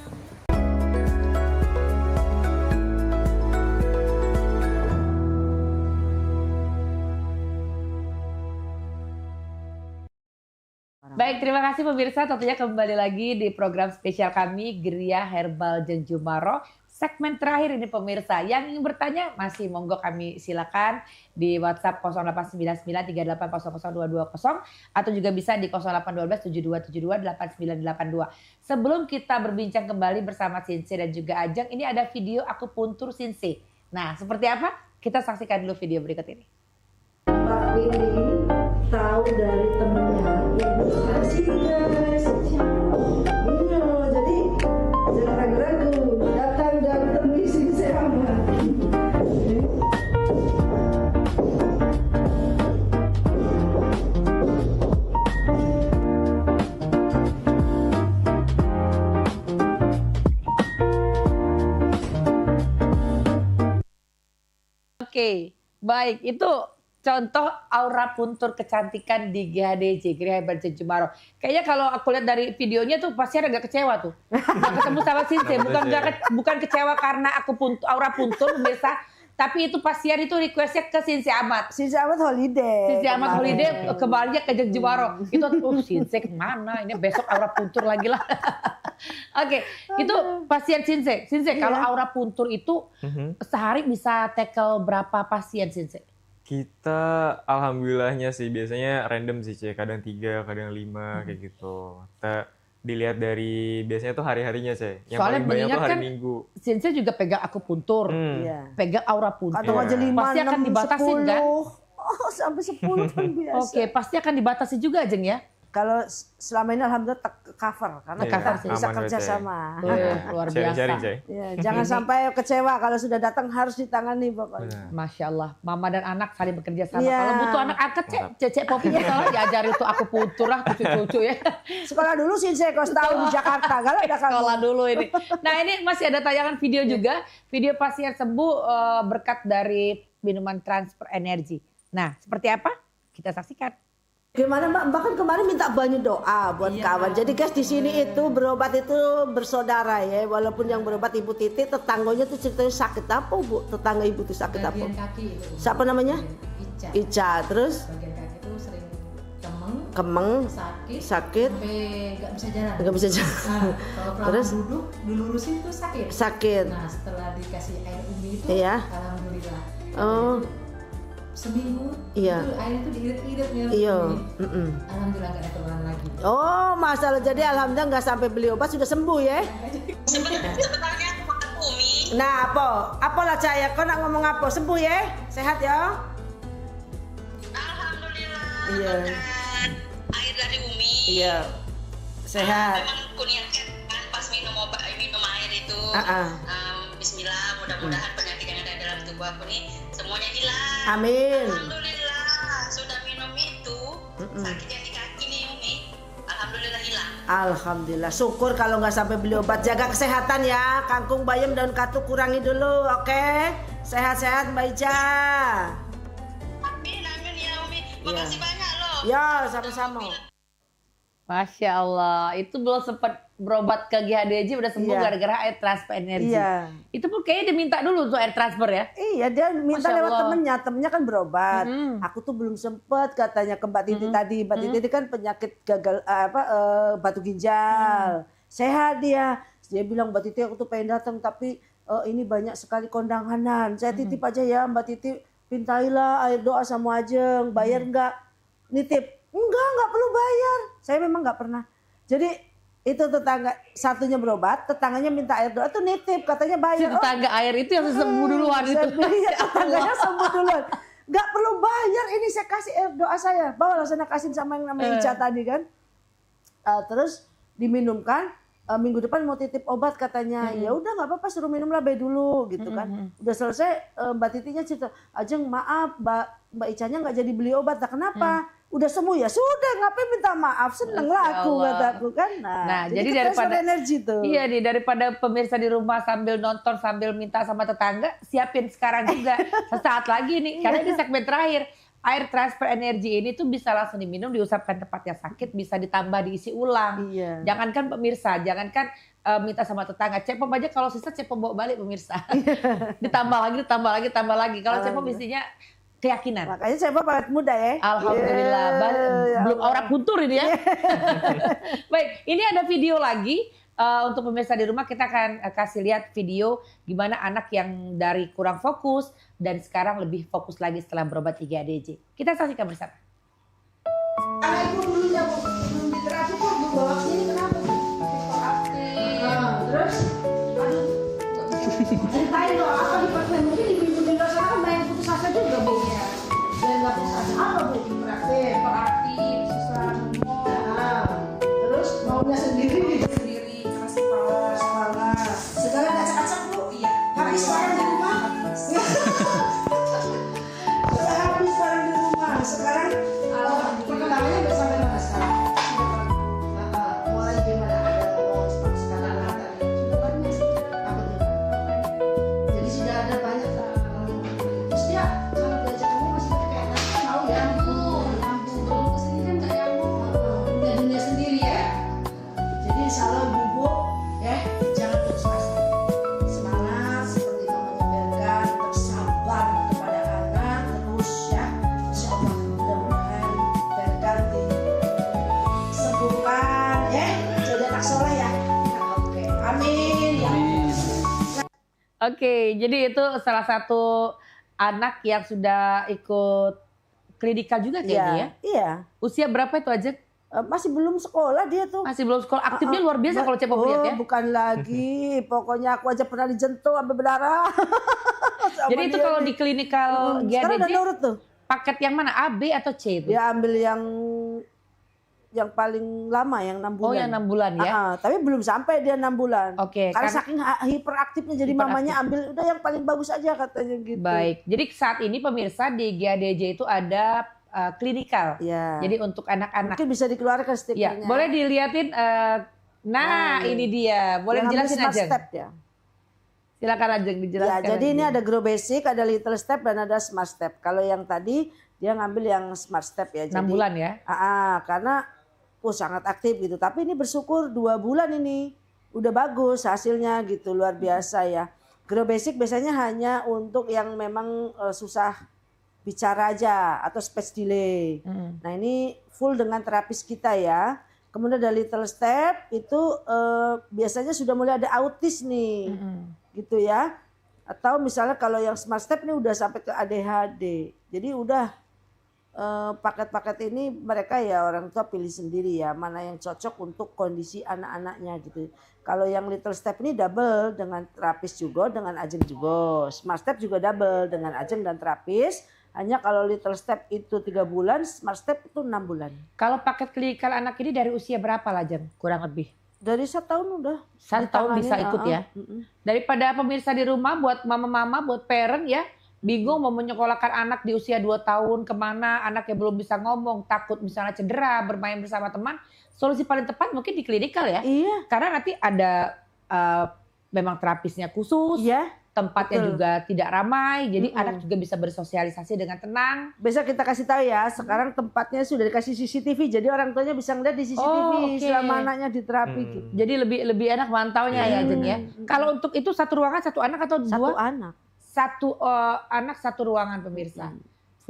Baik, terima kasih pemirsa. Tentunya kembali lagi di program spesial kami, Geria Herbal Jenjumaro. Segmen terakhir ini pemirsa. Yang ingin bertanya masih monggo kami silakan di WhatsApp 089938000220 atau juga bisa di 081272728982. Sebelum kita berbincang kembali bersama Sinse dan juga Ajeng, ini ada video akupuntur Sinse. Nah, seperti apa? Kita saksikan dulu video berikut ini. Pak Willy tahu dari temennya yang kasih guys, iya, jadi jangan ragu datang dan temui Sinse Ahmad. Oke, baik, itu contoh aura puntur kecantikan di GHDJ, Geria Herbal Jenjumaro. Kayaknya kalau aku lihat dari videonya tuh pasti agak kecewa tuh. Nggak ketemu sama Sinse, bukan kecewa karena aku aura puntur biasa, tapi itu pasien itu requestnya ke Sinse Ahmad. Sinse Ahmad holiday. Sinse Ahmad holiday kembalinya ke Jenjumaro. Itu Sinse kemana? Ini besok aura puntur lagi lah. Oke, itu pasien Sinse. Sinse, kalau aura puntur itu sehari bisa tackle berapa pasien Sinse? Kita alhamdulillahnya sih biasanya random sih Cek, kadang 3, kadang 5 kayak gitu. Kita dilihat dari biasanya tuh hari-harinya Cek. Yang Soalnya paling banyak tuh hari kan Minggu. Sinse juga pegang akupuntur, pegang aura puntur. Kadang aja 5, pasti akan 6, dibatasi 10. kan? Oh, sampai 10 kan biasa. Oke, pasti akan dibatasi juga Jeng ya? Kalau selama ini alhamdulillah cover karena kita bisa kerja sama. Luar biasa. Ya, jangan sampai kecewa kalau sudah datang harus ditangani pokoknya. Masya Allah, mama dan anak saling bekerja sama. Ya. Kalau butuh anak angkat Cecek Popi salah diajari itu aku puntur lah cucu-cucu ya. Sekolah dulu sih saya kos tahu di Jakarta. Kalau ada sekolah dulu ini. Nah ini masih ada tayangan video juga, video pasien sembuh berkat dari minuman transfer energi. Nah seperti apa? Kita saksikan. Gimana Mbak? Mbak kan kemarin minta banyak doa buat kawan. Jadi guys di sini itu berobat itu bersaudara ya. Walaupun yang berobat Ibu Titi, tetangganya tuh ceritanya sakit apa Bu? Tetangga Ibu tuh sakit apa? Kaki. Siapa namanya? Ica. Terus? Bagian kaki itu sering kemeng, sakit, sampai nggak bisa jalan. Nggak bisa jalan. Nah, kalau terus duduk dilurusin tuh sakit. Sakit. Nah setelah dikasih air umi itu, alhamdulillah. Oh. Seminggu iya. itu air itu diirit-irit ya. Iya. Alhamdulillah nggak ada keluhan lagi. Oh masalah jadi alhamdulillah nggak sampai beli obat sudah sembuh ya. Sebenarnya aku makan umi. Nah apa lah Caya, kau nak ngomong apa? Sembuh ya? Sehat ya? Alhamdulillah. Iya. Air dari umi. Iya. Sehat. Memang kuniatkan kan pas minum air itu. Bismillah, mudah-mudahan penyakit yang ada dalam tubuh aku nih semuanya hilang. Amin. Alhamdulillah sudah minum itu sakit yang di kaki nih umi. Alhamdulillah hilang. Alhamdulillah. Syukur kalau nggak sampai beli obat. Jaga kesehatan ya. Kangkung, bayam, daun katuk kurangi dulu, oke? Sehat-sehat Mbak Ica. Amin ya umi. Makasih banyak loh. Ya sama-sama. Masya Allah, itu belum sempat berobat ke GHDJ udah sembuh gara-gara air transfer energi. Iya. Itu pun kayaknya diminta dulu tuh air transfer ya? Iya, dia minta Masya lewat Allah. temennya kan berobat. Aku tuh belum sempet katanya ke Mbak Titi tadi. Mbak Titi kan penyakit gagal batu ginjal. Sehat dia. Dia bilang Mbak Titi aku tuh pengen datang tapi ini banyak sekali kondangan. Saya titip aja ya Mbak Titi, pintailah air doa sama Ajeng, bayar enggak? Nitip, enggak perlu bayar. Saya memang enggak pernah. Jadi itu tetangga satunya berobat, tetangganya minta air doa tuh nitip, katanya bayar. Si tetangga air itu yang sembuh duluan itu. Iya, tetangganya sembuh duluan. Enggak perlu bayar, ini saya kasih air doa saya. Bawalah sana kasih sama yang namanya Ica tadi kan. Terus diminumkan. Minggu depan mau titip obat katanya. Ya udah nggak apa-apa, suruh minumlah bayi dulu gitu kan. Udah selesai Mbak Titinya cerita, Ajeng maaf Mbak Icanya nggak jadi beli obat. Nah, kenapa? Udah sembuh ya sudah, ngapain minta maaf, seneng lah aku kataku kan. Nah jadi daripada energi tuh. Iya nih, daripada pemirsa di rumah sambil nonton sambil minta sama tetangga, siapin sekarang juga. Sesaat lagi nih, karena ini segmen terakhir. Air transfer energi ini tuh bisa langsung diminum, diusapkan tempat yang sakit, bisa ditambah diisi ulang. Iya. Jangankan pemirsa, jangankan minta sama tetangga. Cepom aja kalau sisa cepom bawa balik pemirsa. ditambah lagi. Kalau cepom mestinya keyakinan. Makanya Cepom awet muda ya. Alhamdulillah. Belum aurat guntur ini ya. Baik, ini ada video lagi. Untuk pemirsa di rumah kita akan kasih lihat video gimana anak yang dari kurang fokus dan sekarang lebih fokus lagi setelah berobat 3ADJ. Kita saksikan bersama. Anak ibu dulunya belum diterapi kok dibawa sini kenapa? Terus, aduh, ceritain dong apa di praktek, mungkin di pintu sana kan banyak putus asa juga Bu. Dan nggak putus asa apa Bu di praktek, susah ngomong. Terus maunya sendiri. Segala acak-acak Bu. Iya. Habis barang di rumah. Habis barang di rumah. Sekarang perkembangannya udah sampai mana sekarang? Mulai gimana? Ada sekarang ada. Sudah banyak sih. Apa tuh? Jadi sudah ada banyak. Terus dia kalau belajar kamu masih kayak nanti mau ya? Nyambung. Kesini kan nggak nyambung. Udah dunia sendiri ya. Jadi insya Allah ibu ya jangan putus asa. Semangat seperti mamanya Bergan, bersabar kepada anak terus ya. Insya Allah mudah-mudahan Bergan disembuhkan ya. Jadi anak soleh ya. Oke, amin ya. Oke, jadi itu salah satu anak yang sudah ikut klinikal juga kayaknya ya? Iya. Usia berapa itu aja? Masih belum sekolah dia tuh. Masih belum sekolah. Aktifnya luar biasa kalau Cepom lihat ya. Bukan lagi. Pokoknya aku aja pernah dijentuh sampai berdarah. Jadi itu kalau di klinikal sekarang udah GADJ nurut tuh. paket yang mana? A, B atau C itu? Dia ambil yang paling lama yang 6 bulan. Oh yang 6 bulan ya. Tapi belum sampai dia 6 bulan. Oke. Karena saking hiperaktifnya jadi mamanya ambil udah yang paling bagus aja katanya gitu. Baik. Jadi saat ini pemirsa di GADJ itu ada klinikal. Ya. Jadi untuk anak-anak. Mungkin bisa dikeluarkan stikernya. Ya, boleh dilihatin. Ini dia. Boleh dijelasin aja. Step ya. Silakan aja dijelaskan. Ya, jadi ini ada Grow Basic, ada Little Step dan ada Smart Step. Kalau yang tadi dia ngambil yang Smart Step ya. 6 bulan ya. Karena sangat aktif gitu. Tapi ini bersyukur 2 bulan ini udah bagus hasilnya gitu, luar biasa ya. Grow Basic biasanya hanya untuk yang memang susah bicara aja atau speech delay. Nah ini full dengan terapis kita ya. Kemudian ada Little Step itu biasanya sudah mulai ada autis nih, gitu ya. Atau misalnya kalau yang Smart Step ini udah sampai ke ADHD. Jadi udah paket-paket ini mereka ya orang tua pilih sendiri ya mana yang cocok untuk kondisi anak-anaknya gitu. Kalau yang Little Step ini double dengan terapis juga, dengan Ajeng juga. Smart Step juga double dengan Ajeng dan terapis. Hanya kalau Little Step itu 3 bulan, Smart Step itu 6 bulan. Kalau paket klinikal anak ini dari usia berapa lah Jeng? Kurang lebih? Dari 1 tahun udah. 1 tahun bisa ikut ya? Daripada pemirsa di rumah buat mama-mama, buat parent ya, bingung mau menyekolahkan anak di usia 2 tahun kemana, anaknya belum bisa ngomong, takut misalnya cedera, bermain bersama teman. Solusi paling tepat mungkin di klinikal ya? Iya. Karena nanti ada memang terapisnya khusus. Iya. Tempatnya juga tidak ramai, jadi anak juga bisa bersosialisasi dengan tenang. Besok kita kasih tahu ya, sekarang tempatnya sudah dikasih CCTV, jadi orang tuanya bisa ngeliat di CCTV selama anaknya di terapi. Gitu. Jadi lebih enak mantaunya ya Jeng ya. Kalau untuk itu 1 ruangan 1 anak atau 2? 1 anak. 1 anak 1 ruangan pemirsa.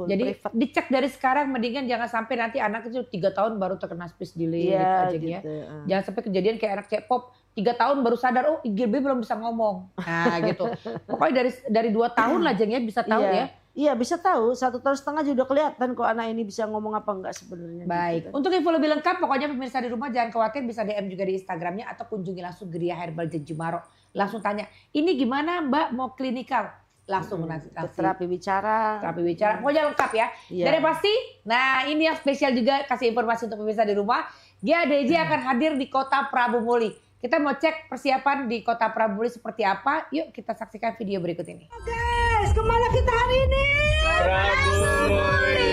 Jadi privat. dicek dari sekarang, mendingan jangan sampai nanti anak itu 3 tahun baru terkena space delay gitu Iya, aja ya. gitu. Jangan sampai kejadian kayak anak K-pop 3 tahun baru sadar, oh IGB belum bisa ngomong. Nah gitu. Pokoknya dari 2 tahun lah Jeng ya bisa tahu ya. Iya bisa tahu, 1,5 tahun juga udah kelihatan kok anak ini bisa ngomong apa enggak sebenarnya. Baik, Gitu kan. untuk info lebih lengkap pokoknya pemirsa di rumah jangan khawatir, bisa DM juga di Instagramnya atau kunjungi langsung Gria Herbal Jeng Jumaro. Langsung tanya, ini gimana Mbak mau klinikal? Langsung nanti Terapi bicara. Pokoknya lengkap ya. Iya. Dan yang pasti, nah ini yang spesial juga kasih informasi untuk pemirsa di rumah. Gia DJ akan hadir di Kota Prabu Muli. Kita mau cek persiapan di Kota Prabu Muli seperti apa. Yuk kita saksikan video berikut ini. Guys, kemana kita hari ini? Prabu Muli.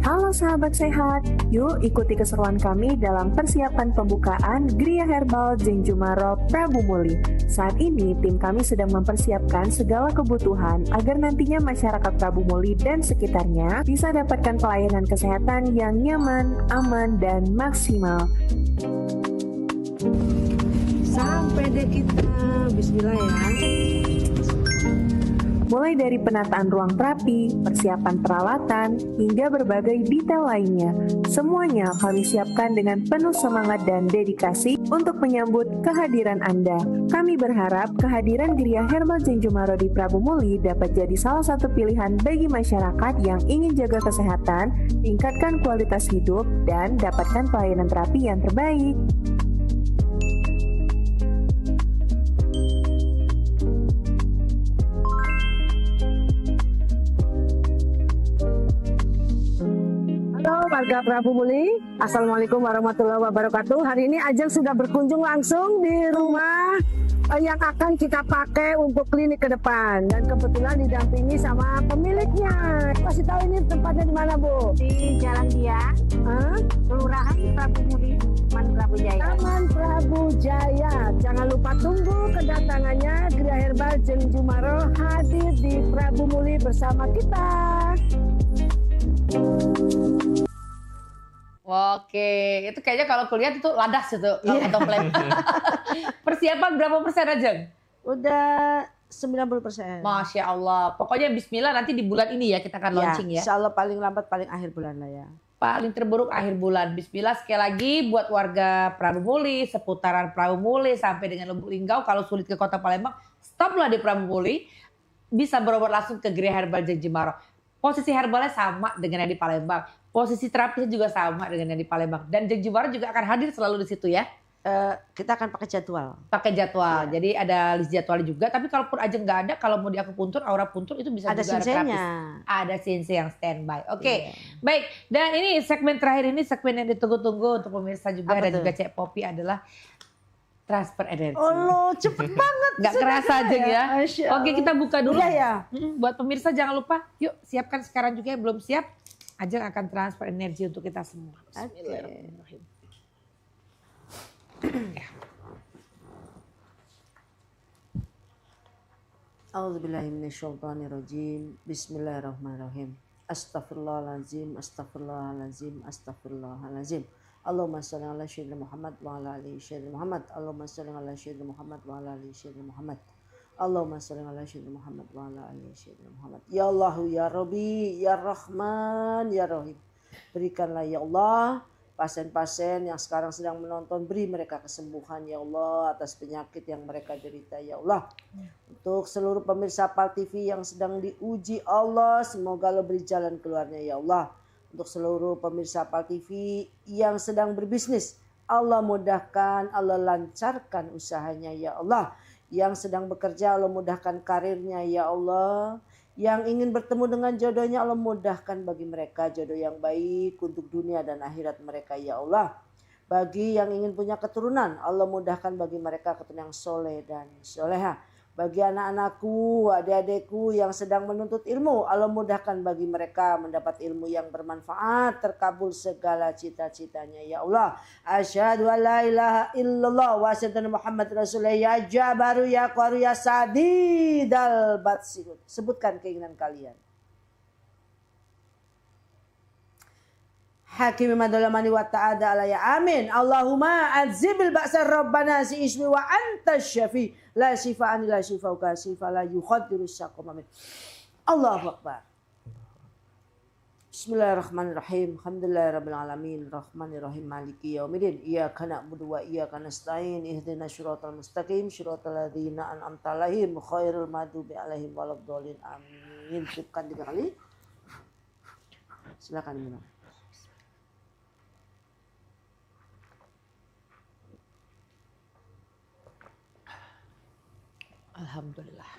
Halo sahabat sehat, yuk ikuti keseruan kami dalam persiapan pembukaan Gria Herbal Jeng Jumaro Prabu Muli. Saat ini tim kami sedang mempersiapkan segala kebutuhan agar nantinya masyarakat Prabu Muli dan sekitarnya bisa dapatkan pelayanan kesehatan yang nyaman, aman, dan maksimal. Sampai deh kita, bismillah ya. Mulai dari penataan ruang terapi, persiapan peralatan, hingga berbagai detail lainnya. Semuanya kami siapkan dengan penuh semangat dan dedikasi untuk menyambut kehadiran Anda. Kami berharap kehadiran Gria Herbal Jeng Jumaro di Prabu Muli dapat jadi salah satu pilihan bagi masyarakat yang ingin jaga kesehatan, tingkatkan kualitas hidup, dan dapatkan pelayanan terapi yang terbaik. Halo warga Prabu Muli, Assalamualaikum warahmatullahi wabarakatuh. Hari ini Ajeng sudah berkunjung langsung di rumah yang akan kita pakai untuk klinik ke depan, dan kebetulan didampingi sama pemiliknya. Kasih tahu ini tempatnya di mana, Bu? Di Jalan Dia, Kelurahan Prabu Muli, Taman Prabu Jaya. Taman Prabu Jaya. Jangan lupa tunggu kedatangannya Gria Herbal Jeng Jumaro hadir di Prabu Muli bersama kita. Oke, itu kayaknya kalau kuliah itu ladas itu atau plan. Persiapan berapa persen aja? Udah 90%. Masya Allah. Pokoknya bismillah nanti di bulan ini ya kita akan launching ya. Insya Allah paling lambat paling akhir bulan lah ya. Paling terburuk akhir bulan. Bismillah sekali lagi buat warga Prabu Muli, seputaran Prabu Muli sampai dengan Lubuk Linggau. Kalau sulit ke Kota Palembang, stoplah di Prabu Muli. Bisa berobat langsung ke Gria Herbal Jeng Jumaro. Posisi herbalnya sama dengan yang di Palembang. Posisi terapisnya juga sama dengan yang di Palembang. Dan Jeng Jumaro juga akan hadir selalu di situ ya. Kita akan pakai jadwal. Pakai jadwal. Ya. Jadi ada list jadwal juga. Tapi kalaupun Ajeng nggak ada, kalau mau di akupuntur, aura puntur itu bisa ada juga ada terapis. Ada sinse yang standby. Oke. Baik. Dan ini segmen terakhir ini segmen yang ditunggu-tunggu untuk pemirsa juga dan juga Cek Popi adalah transfer energi. Oh, cepet banget. Gak kerasa aja ya. Oke, kita buka dulu. Iya ya. Buat pemirsa jangan lupa, yuk siapkan sekarang juga yang belum siap. Ajeng akan transfer energi untuk kita semua. Bismillahirrahmanirrahim. A'udzubillahiminasyaitonirrajim. Bismillahirrahmanirrahim. Astaghfirullahaladzim, astaghfirullahaladzim, astaghfirullahaladzim. Allahumma sholli ala sayyidina Muhammad wa ala ali sayyidina Muhammad. Allahumma sholli ala sayyidina Muhammad wa ala ali sayyidina Muhammad. Allahumma sholli ala sayyidina Muhammad wa ala ali sayyidina Muhammad. Ya Allahu ya Rabbi ya Rahman ya Rahim. Berikanlah ya Allah pasien-pasien yang sekarang sedang menonton, beri mereka kesembuhan ya Allah atas penyakit yang mereka derita ya Allah. Untuk seluruh pemirsa PAL TV yang sedang diuji Allah, semoga Allah beri jalan keluarnya ya Allah. Untuk seluruh pemirsa PAL TV yang sedang berbisnis, Allah mudahkan, Allah lancarkan usahanya ya Allah. Yang sedang bekerja, Allah mudahkan karirnya ya Allah. Yang ingin bertemu dengan jodohnya, Allah mudahkan bagi mereka jodoh yang baik untuk dunia dan akhirat mereka ya Allah. Bagi yang ingin punya keturunan, Allah mudahkan bagi mereka keturunan yang soleh dan soleha. Bagi anak-anakku, adik-adikku yang sedang menuntut ilmu, Allah mudahkan bagi mereka mendapat ilmu yang bermanfaat, terkabul segala cita-citanya ya Allah. Asyhadu an la ilaha illallah wa asyhadu anna Muhammad Rasulullah ya Jabaru ya Qaru ya Sadidal Batsihud. Sebutkan keinginan kalian. Hakim madalamani wa ta'ala alaya amin. Allahumma azibil ba'sa rabbana si ismi wa anta syafi la shifa'ani la shifa'uka shifa la yukhadiru syaqom amin. Allahu Akbar. Bismillahirrahmanirrahim. Alhamdulillahirabbil alamin. Rahmanirrahim. Maliki yaumiddin. Iyyaka na'budu wa iyyaka nasta'in. Ihdinas siratal mustaqim. Siratal ladzina an'amta 'alaihim ghairil maghdubi 'alaihim waladdallin. Amin. Cukup 3 kali. Silakan minum. Alhamdulillah.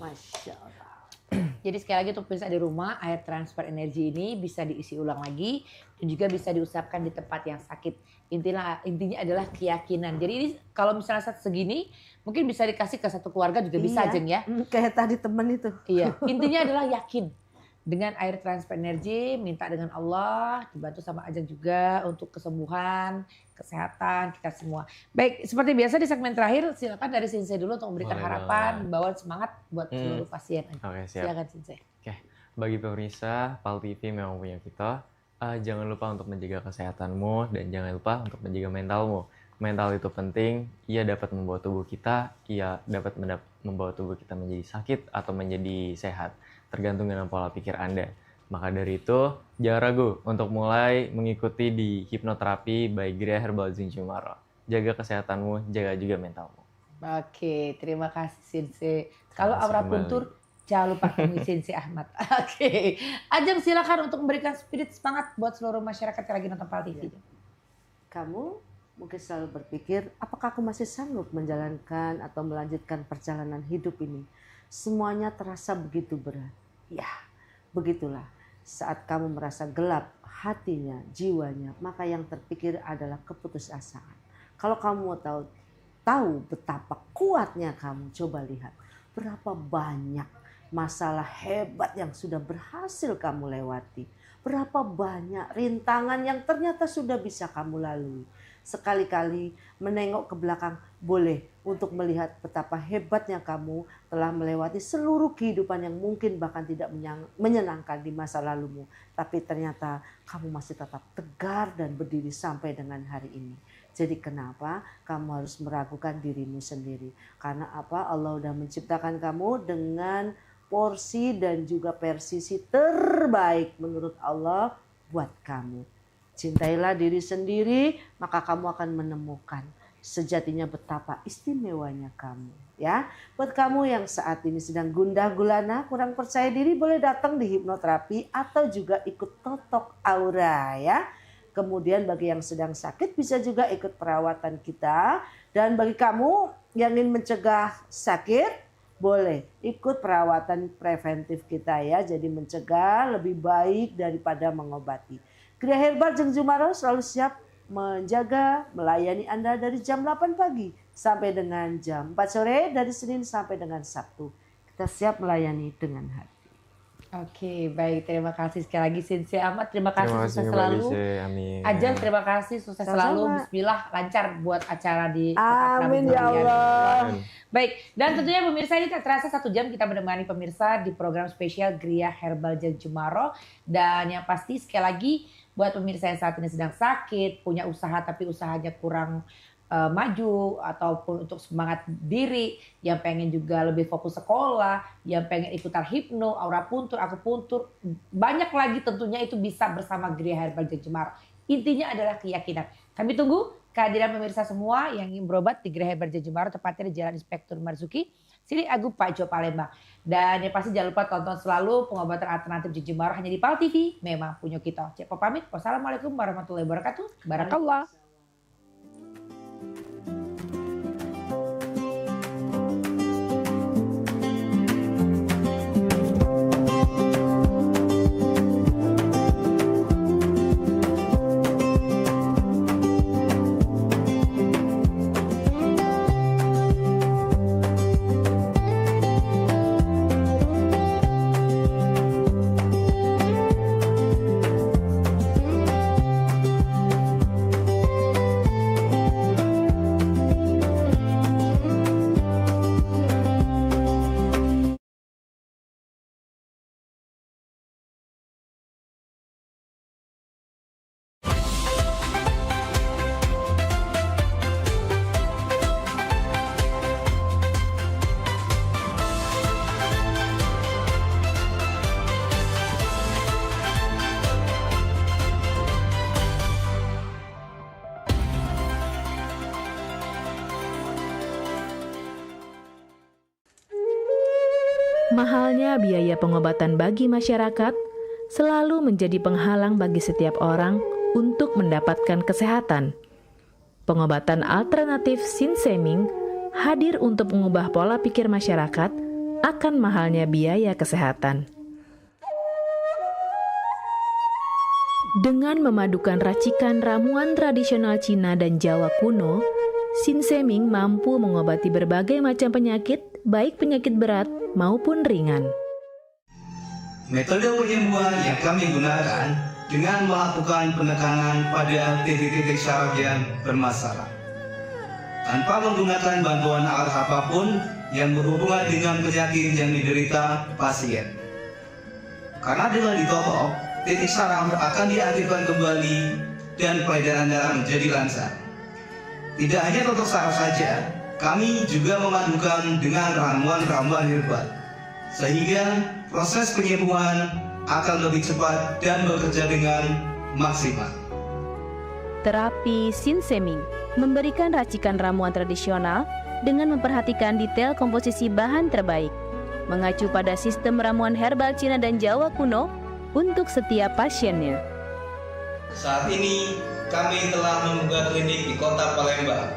Masya Allah. Jadi sekali lagi untuk pemirsa di rumah, air transfer energi ini bisa diisi ulang lagi dan juga bisa diusapkan di tempat yang sakit. Intinya adalah keyakinan. Jadi ini kalau misalnya saat segini mungkin bisa dikasih ke satu keluarga juga bisa, Jeng ya. Kayak tadi temen itu. Iya, intinya adalah yakin. Dengan air transfer energi, minta dengan Allah, dibantu sama Ajeng juga untuk kesembuhan, kesehatan kita semua. Baik, seperti biasa di segmen terakhir, silakan dari Sensei dulu untuk memberikan harapan, bawa semangat buat seluruh pasien. Oke, siap. Silakan Sensei. Oke, bagi pemirsa, PAL TV memang punya kita. Jangan lupa untuk menjaga kesehatanmu dan jangan lupa untuk menjaga mentalmu. Mental itu penting, ia dapat membawa tubuh kita, ia dapat membawa tubuh kita menjadi sakit atau menjadi sehat. Tergantung dengan pola pikir Anda. Maka dari itu, jangan ragu untuk mulai mengikuti di hipnoterapi by Gria Herbal Jeng Jumaro. Jaga kesehatanmu, jaga juga mentalmu. Oke, terima kasih Sensei. Kalau aura puntur, jangan lupa temui Sensei Ahmad. Oke, Ajeng silakan untuk memberikan spirit semangat buat seluruh masyarakat yang lagi nonton PAL TV. Kamu mungkin selalu berpikir, apakah aku masih sanggup menjalankan atau melanjutkan perjalanan hidup ini? Semuanya terasa begitu berat. Ya, begitulah. Saat kamu merasa gelap hatinya, jiwanya, maka yang terpikir adalah keputusasaan. Kalau kamu mau tahu betapa kuatnya kamu, coba lihat berapa banyak masalah hebat yang sudah berhasil kamu lewati. Berapa banyak rintangan yang ternyata sudah bisa kamu lalui. Sekali-kali menengok ke belakang boleh untuk melihat betapa hebatnya kamu telah melewati seluruh kehidupan yang mungkin bahkan tidak menyenangkan di masa lalumu. Tapi ternyata kamu masih tetap tegar dan berdiri sampai dengan hari ini. Jadi kenapa kamu harus meragukan dirimu sendiri? Karena apa? Allah sudah menciptakan kamu dengan porsi dan juga persisi terbaik menurut Allah buat kamu. Cintailah diri sendiri, maka kamu akan menemukan sejatinya betapa istimewanya kamu. Ya, buat kamu yang saat ini sedang gundah gulana, kurang percaya diri, boleh datang di hipnoterapi atau juga ikut totok aura ya. Kemudian bagi yang sedang sakit bisa juga ikut perawatan kita. Dan bagi kamu yang ingin mencegah sakit, boleh ikut perawatan preventif kita ya. Jadi mencegah lebih baik daripada mengobati. Gria Herbal Jeng Jumaro selalu siap menjaga, melayani Anda dari jam 8 pagi sampai dengan jam 4 sore, dari Senin sampai dengan Sabtu. Kita siap melayani dengan hati. Oke, baik. Terima kasih sekali lagi Sensei Ahmad. Terima kasih, sukses selalu. Amin. Ajeng, terima kasih, sukses selalu. Bismillah, lancar buat acara di Amin ya Allah. Baik, dan tentunya pemirsa ini tak terasa 1 jam kita menemani pemirsa di program spesial Gria Herbal Jeng Jumaro. Dan yang pasti sekali lagi buat pemirsa yang saat ini sedang sakit, punya usaha tapi usahanya kurang maju, ataupun untuk semangat diri, yang pengen juga lebih fokus sekolah, yang pengen ikutan hipno, aura puntur, aku puntur, banyak lagi tentunya itu bisa bersama Gria Herbal Jeng Jumaro. Intinya adalah keyakinan. Kami tunggu kehadiran pemirsa semua yang ingin berobat di Gria Herbal Jeng Jumaro, tepatnya di Jalan Inspektur Marzuki, Sili Agung Pak Jo Palembang. Dan yang pasti jangan lupa tonton selalu pengobatan alternatif Jeng Jumaro hanya di PAL TV. Memang punya kita. Cek pamit. Wassalamualaikum warahmatullahi wabarakatuh. Barakallah. mahalnya biaya pengobatan bagi masyarakat selalu menjadi penghalang bagi setiap orang untuk mendapatkan kesehatan. Pengobatan alternatif Sinseming hadir untuk mengubah pola pikir masyarakat akan mahalnya biaya kesehatan. Dengan memadukan racikan ramuan tradisional Cina dan Jawa kuno, Sinseming mampu mengobati berbagai macam penyakit, baik penyakit berat maupun ringan. Metode penyembuhan yang kami gunakan dengan melakukan penekanan pada titik-titik syaraf yang bermasalah, tanpa menggunakan bantuan alat apapun yang berhubungan dengan penyakit yang diderita pasien. Karena dengan ditotok, titik saraf akan diaktifkan kembali dan peredaran darah menjadi lancar. Tidak hanya totok saraf saja, kami juga memadukan dengan ramuan-ramuan herbal, sehingga proses penyembuhan akan lebih cepat dan bekerja dengan maksimal. Terapi Sinseming memberikan racikan ramuan tradisional dengan memperhatikan detail komposisi bahan terbaik, mengacu pada sistem ramuan herbal Cina dan Jawa kuno untuk setiap pasiennya. Saat ini kami telah membuka klinik di Kota Palembang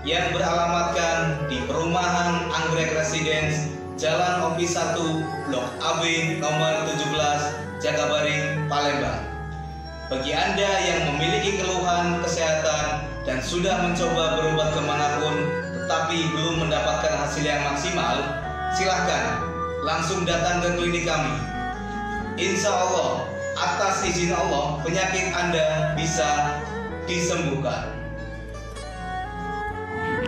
yang beralamatkan di Perumahan Anggrek Residence, Jalan Opi 1, Blok AB nomor 17, Jagabaring, Palembang. Bagi Anda yang memiliki keluhan kesehatan dan sudah mencoba berobat kemanapun tetapi belum mendapatkan hasil yang maksimal, silahkan langsung datang ke klinik kami. Insya Allah, atas izin Allah, penyakit Anda bisa disembuhkan.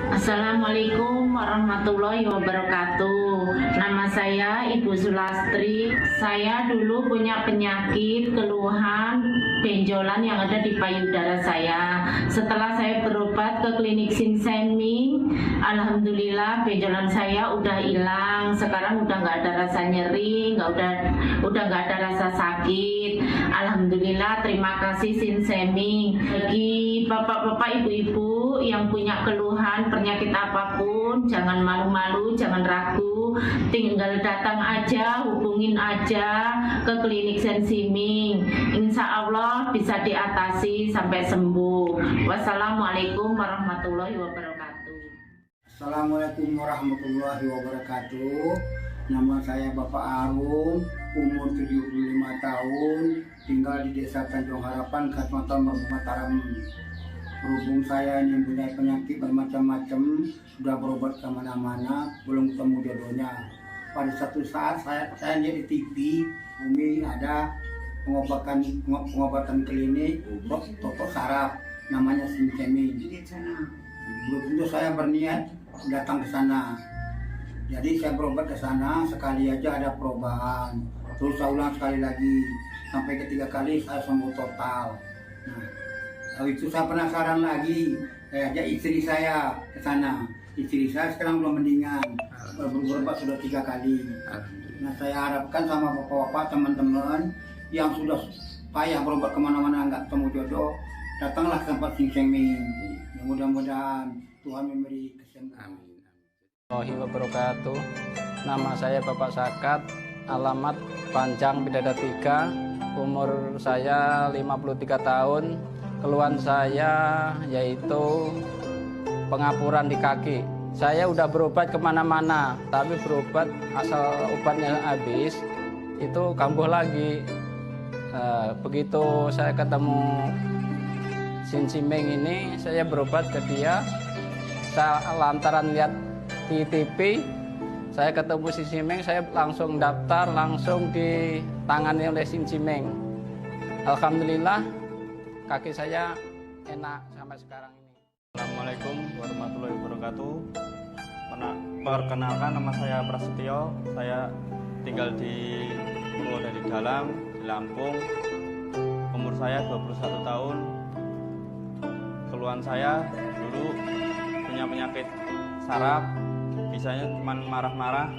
Assalamualaikum warahmatullahi wabarakatuh. Nama saya Ibu Sulastri. Saya dulu punya penyakit keluhan benjolan yang ada di payudara saya. Setelah saya berobat ke klinik Sinseming, alhamdulillah benjolan saya udah hilang. Sekarang udah nggak ada rasa nyeri, udah nggak ada rasa sakit. Alhamdulillah, terima kasih Sinseming. Bagi bapak-bapak, ibu-ibu yang punya keluhan penyakit apapun, jangan malu-malu, jangan ragu, tinggal datang aja, hubungin aja ke klinik Sinseming. Insya Allah bisa diatasi sampai sembuh. Wassalamualaikum warahmatullahi wabarakatuh. Assalamualaikum warahmatullahi wabarakatuh. Nama saya Bapak Arum, umur 75 tahun, tinggal di Desa Tanjung Harapan, Kecamatan Mataram. Berhubung saya ini mempunyai penyakit bermacam-macam, sudah berobat kemana-mana, belum ketemu jodohnya. Pada satu saat saya lihat di TV, Umi ada pengobatan klinik totok saraf, namanya Sinseming. Belum tentu saya berniat datang ke sana. Jadi saya berobat ke sana, sekali aja ada perubahan. Terus saya ulang sekali lagi, sampai ketiga kali saya sembuh total. Nah, lalu itu saya penasaran lagi, saya ajak istri saya ke sana. Istri saya sekarang belum mendingan, berobat sudah 3 kali. Nah, saya harapkan sama bapak-bapak, teman-teman yang sudah payah berobat kemana-mana nggak ketemu jodoh, datanglah ke tempat Sinseming. Mudah-mudahan Tuhan memberi kesembuhan. Warahmatullahi wabarakatuh. Nama saya Bapak Sakat, alamat Panjang Bidada 3, umur saya 53 tahun. Keluhan saya yaitu pengapuran di kaki. Saya udah berobat kemana-mana, tapi berobat asal obatnya habis, itu kambuh lagi. Begitu saya ketemu Sinseming ini, saya berobat ke dia. Saya lantaran lihat di TV, saya ketemu Sinseming, saya langsung daftar, langsung ditangani oleh Sinseming. Alhamdulillah, kaki saya enak sampai sekarang ini. Assalamualaikum warahmatullahi wabarakatuh. Perkenalkan, nama saya Prasetyo. Saya tinggal di Purwodadi Dalam, di Lampung. Umur saya 21 tahun. Keluhan saya dulu punya penyakit saraf, bisanya cuma marah-marah.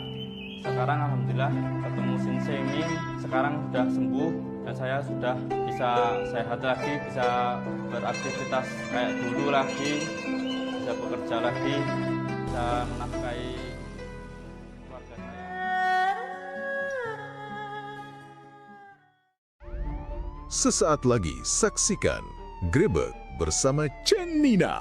Sekarang alhamdulillah ketemu Sinseming, sekarang sudah sembuh dan saya sudah bisa sehat lagi, bisa beraktivitas kayak dulu lagi, bisa bekerja lagi, bisa menafkahi keluarga saya. Sesaat lagi saksikan Grebek bersama Cen Nina.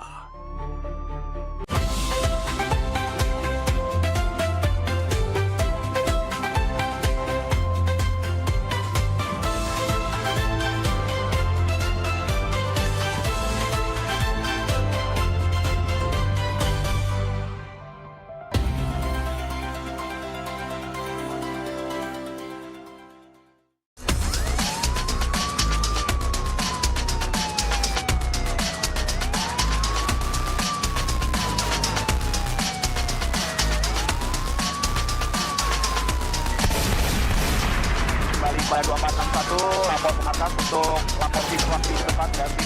Pada 2461 lapor ke atas untuk lapor situasi depan ganti.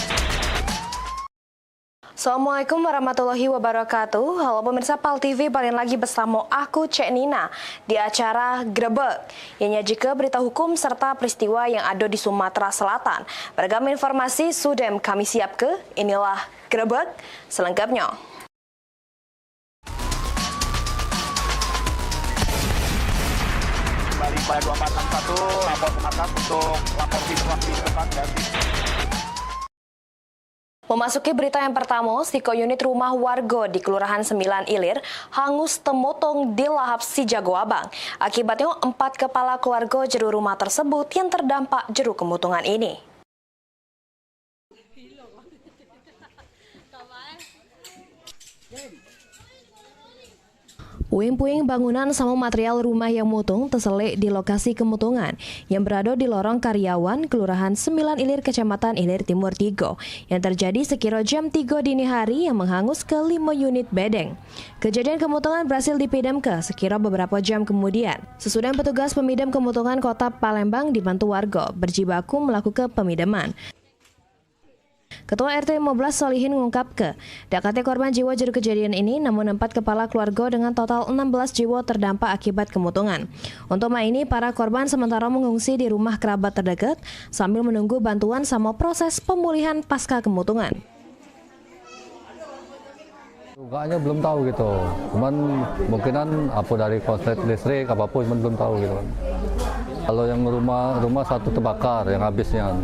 Assalamualaikum warahmatullahi wabarakatuh. Halo pemirsa PAL TV, balik lagi bersama aku Cek Nina di acara Grebek yang nyajikan berita hukum serta peristiwa yang ada di Sumatera Selatan. Beragam informasi sudah kami siap ke. Inilah Grebek selengkapnya. Pada 2461 lapor ke atas untuk lapor situasi depan ganti. Memasuki berita yang pertama, siko unit rumah warga di Kelurahan 9 Ilir hangus temotong di lahap si Jago Abang. Akibatnya 4 kepala keluarga jero rumah tersebut yang terdampak jero kemutungan ini. Puing-puing bangunan sama material rumah yang mutung terselik di lokasi kemutungan yang berada di lorong Karyawan, Kelurahan 9 Ilir, Kecamatan Ilir Timur 3, yang terjadi sekira jam 3 dini hari yang menghangus ke 5 unit bedeng. Kejadian kemutungan berhasil dipidamkan sekira beberapa jam kemudian. Sesudah petugas pemadam kemutungan Kota Palembang dibantu warga berjibaku melakukan pemidaman. Ketua RT 15 Solihin mengungkap dakatnya korban jiwa juru kejadian ini, namun 4 kepala keluarga dengan total 16 jiwa terdampak akibat kemutungan. Untuk ini, para korban sementara mengungsi di rumah kerabat terdekat sambil menunggu bantuan sama proses pemulihan pasca kemutungan. Duganya belum tahu gitu, cuman mungkinan apa dari konslet listrik apapun, cuman belum tahu gitu. Kalau yang rumah satu terbakar yang habisnya.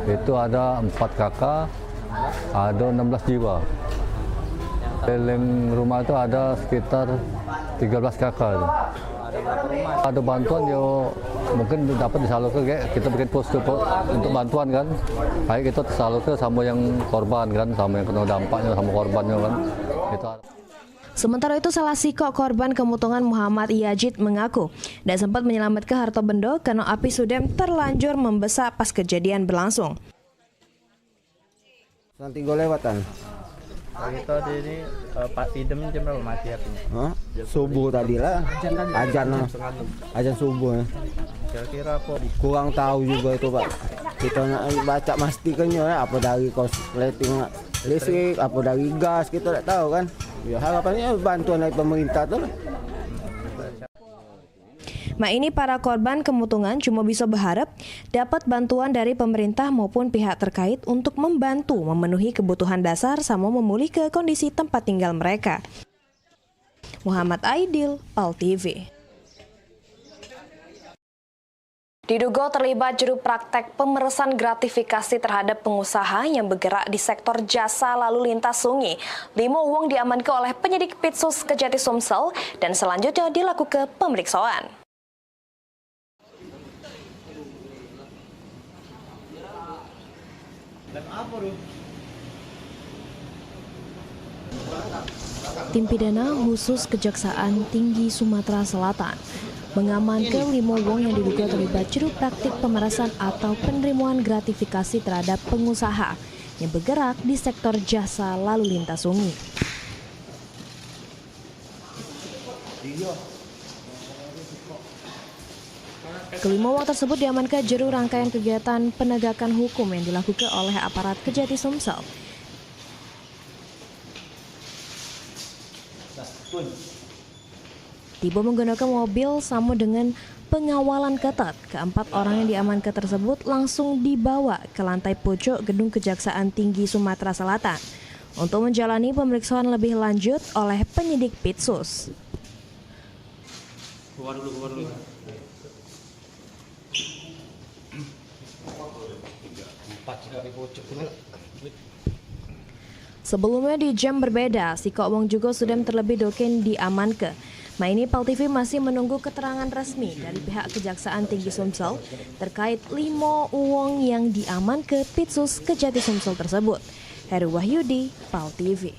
Itu ada 4 kakak, ada 16 jiwa. Keliling rumah itu ada sekitar 13 kakak. Ada bantuan yo mungkin dapat disalurkan, kita bikin posko untuk bantuan kan. Baik itu disalurkan sama yang korban kan, sama yang kena dampaknya sama korbannya kan. Itu. Sementara itu, salah siko korban kemutungan Muhammad Yajid mengaku dan sempat menyelamatkan harta benda karena api sudem terlanjur membesar pas kejadian berlangsung. Nanti gue lewatan. Kita ini Pak Pidem jam berapa mati apinya? Subuh tadi lah. Ajan subuh. Kira-kira apa? Kurang tahu juga itu Pak. Kita baca pastikannya apa dari konsleting listrik, apa dari gas, kita tidak tahu kan. Ya harapannya bantuan dari pemerintah tuh. Ini para korban kemutungan cuma bisa berharap dapat bantuan dari pemerintah maupun pihak terkait untuk membantu memenuhi kebutuhan dasar sama memulihkan kondisi tempat tinggal mereka. Muhammad Aidil, PAL TV. Diduga terlibat juru praktek pemerasan gratifikasi terhadap pengusaha yang bergerak di sektor jasa lalu lintas sungai. 5 wong diamankan oleh penyidik Pitsus Kejati Sumsel dan selanjutnya dilakukan pemeriksaan. Tim pidana khusus Kejaksaan Tinggi Sumatera Selatan mengamankan 5 wong yang diduga terlibat juru praktik pemerasan atau penerimaan gratifikasi terhadap pengusaha yang bergerak di sektor jasa lalu lintas sungai. Kelima wong tersebut diamankan juru rangkaian kegiatan penegakan hukum yang dilakukan oleh aparat Kejati Sumsel. Tiba menggunakan mobil sama dengan pengawalan ketat. Keempat orang yang diamankan tersebut langsung dibawa ke lantai pojok gedung Kejaksaan Tinggi Sumatera Selatan untuk menjalani pemeriksaan lebih lanjut oleh penyidik Pitsus. Sebelumnya di jam berbeda, si Kok Wong juga sudah terlebih doken diamankan. Ini Pal TV masih menunggu keterangan resmi dari pihak Kejaksaan Tinggi Sumsel terkait 5 uang yang diamankan Pitsus Kejati Sumsel tersebut. Heru Wahyudi, Pal TV.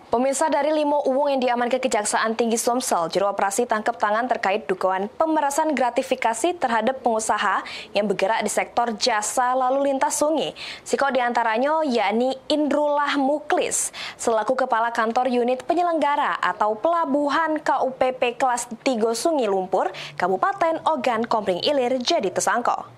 Pemirsa, dari 5 uang yang diamankan Kejaksaan Tinggi Sumsel, juru operasi tangkap tangan terkait dugaan pemerasan gratifikasi terhadap pengusaha yang bergerak di sektor jasa lalu lintas sungai. Siko diantaranya yakni Indrullah Muklis, selaku Kepala Kantor Unit Penyelenggara atau Pelabuhan KUPP Kelas 3 Sungai Lumpur, Kabupaten Ogan Komering Ilir jadi tersangka.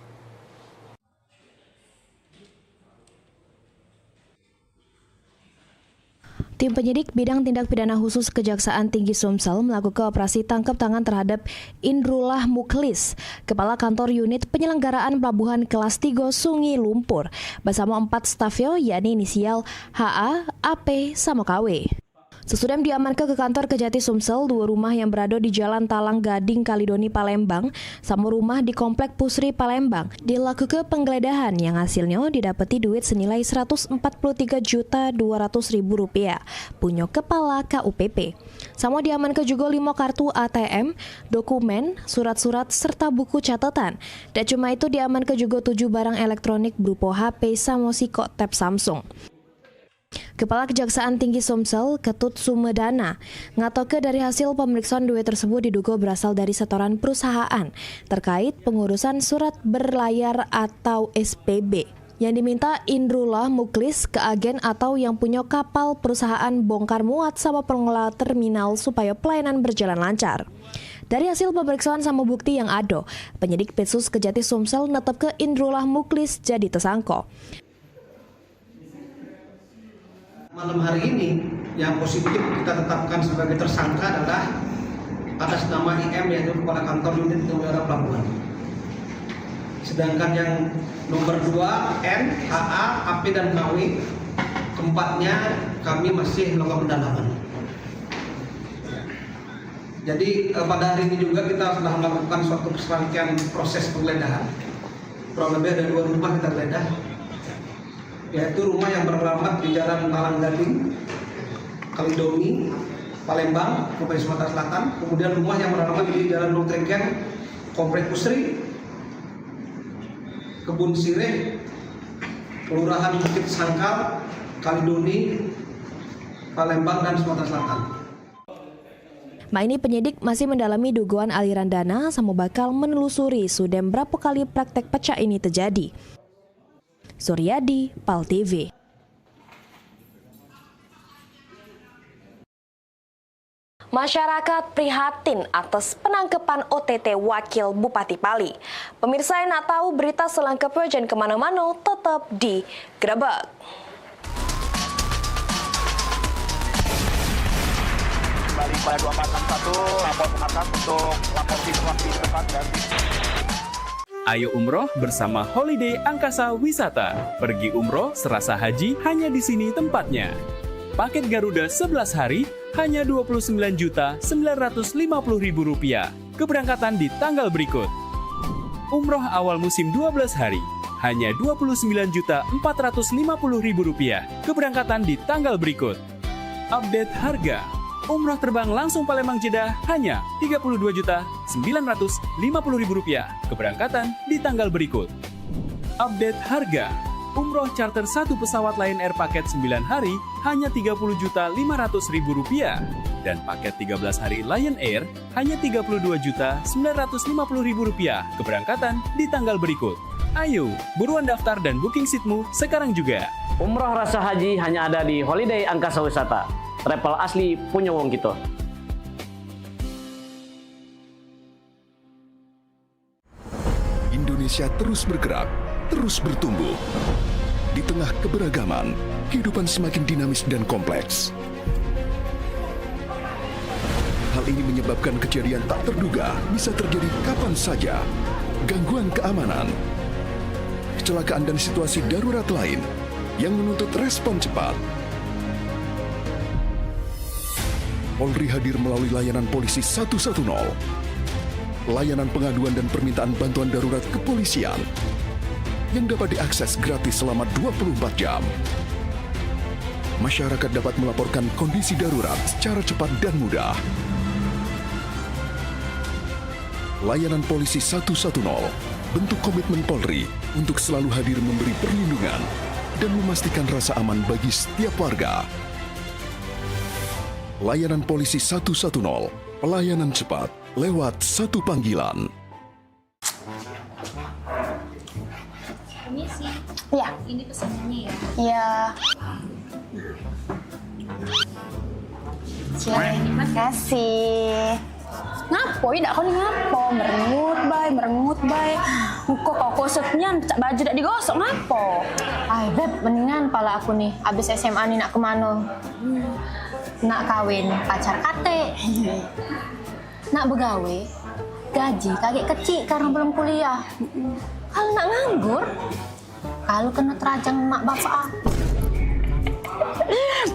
Tim penyidik bidang tindak pidana khusus Kejaksaan Tinggi Sumsel melakukan operasi tangkap tangan terhadap Indrullah Muklis, Kepala Kantor Unit Penyelenggaraan Pelabuhan Kelas 3 Sungai Lumpur, bersama 4 stafnya yakni inisial HA, AP, sama KW. Sesudah diamankan ke kantor Kejati Sumsel, 2 rumah yang berada di Jalan Talang Gading, Kalidoni, Palembang, sama rumah di Komplek Pusri, Palembang, dilakukan penggeledahan yang hasilnya didapati duit senilai Rp143.200.000 punya Kepala KUPP. Sama diamankan juga 5 kartu ATM, dokumen, surat-surat, serta buku catatan. Dan cuma itu diamankan juga 7 barang elektronik berupa HP sama sikok tab Samsung. Kepala Kejaksaan Tinggi Sumsel, Ketut Sumedana, ngatoke dari hasil pemeriksaan duit tersebut diduga berasal dari setoran perusahaan terkait pengurusan surat berlayar atau SPB yang diminta Indrullah Muklis ke agen atau yang punya kapal perusahaan bongkar muat sama pengelola terminal supaya pelayanan berjalan lancar. Dari hasil pemeriksaan sama bukti yang ada, penyidik Pitsus Kejati Sumsel netep ke Indrullah Muklis jadi tersangka. Malam hari ini yang positif kita tetapkan sebagai tersangka adalah atas nama IM, yaitu Kepala Kantor Unit Penyelenggara Pelabuhan. Sedangkan yang nomor 2 N, HA, AP, dan KW, keempatnya kami masih melakukan pendalaman. Jadi pada hari ini juga kita sudah melakukan suatu serangkaian proses penggeledahan. Kurang lebih ada 2 rumah kita geledah, yaitu rumah yang beralamat di Jalan Talang Gading, Kalidoni, Palembang, Provinsi Sumatera Selatan. Kemudian rumah yang beralamat di Jalan Nongtrengken, Komplek Pusri, Kebun Sireh, Kelurahan Bukit Sangkal, Kalidoni, Palembang, dan Sumatera Selatan. Ini penyidik masih mendalami dugaan aliran dana sama bakal menelusuri sudah berapa kali praktek pecah ini terjadi. Suryadi, Pal TV. Masyarakat prihatin atas penangkapan OTT Wakil Bupati Pali. Pemirsa yang nak tahu berita selengkapnya jangan kemana-mana, tetap di Grebek. Kembali pada 2461, lapor ke markas untuk lapor situasi depan dan Ayo umroh bersama Holiday Angkasa Wisata. Pergi umroh serasa haji hanya di sini tempatnya. Paket Garuda 11 hari hanya Rp29.950.000. Keberangkatan di tanggal berikut. Umroh awal musim 12 hari hanya Rp29.450.000. Keberangkatan di tanggal berikut. Update harga. Umroh terbang langsung Palembang Jeddah hanya Rp32.950.000. Keberangkatan di tanggal berikut. Update harga. Umroh charter 1 pesawat Lion Air paket 9 hari hanya Rp30.500.000 dan paket 13 hari Lion Air hanya Rp32.950.000. Keberangkatan di tanggal berikut. Ayo, buruan daftar dan booking seatmu sekarang juga. Umroh rasa haji hanya ada di Holiday Angkasa Wisata. Travel asli punya wong kita. Indonesia terus bergerak, terus bertumbuh. Di tengah keberagaman, kehidupan semakin dinamis dan kompleks. Hal ini menyebabkan kejadian tak terduga bisa terjadi kapan saja. Gangguan keamanan, kecelakaan dan situasi darurat lain yang menuntut respon cepat. Polri hadir melalui layanan polisi 110, layanan pengaduan dan permintaan bantuan darurat kepolisian, yang dapat diakses gratis selama 24 jam. Masyarakat dapat melaporkan kondisi darurat secara cepat dan mudah. Layanan Polisi 110 bentuk komitmen Polri untuk selalu hadir memberi perlindungan dan memastikan rasa aman bagi setiap warga. Layanan Polisi 110, pelayanan cepat lewat satu panggilan. Ini sih. Ya. Ini pesanannya ya. Iya. Terima kasih. Ngapo tidak kau ni ngapo? Merengut bay. Muka kau kosotnya baju tak digosok ngapo? Ay beb, mendingan pala aku nih. Abis SMA nih nak kemana? Nak kawin pacar kate. Nak begawe, gaji kagak kecil karena belum kuliah. Kalau nak nganggur, kalau kena terajang mak bapak.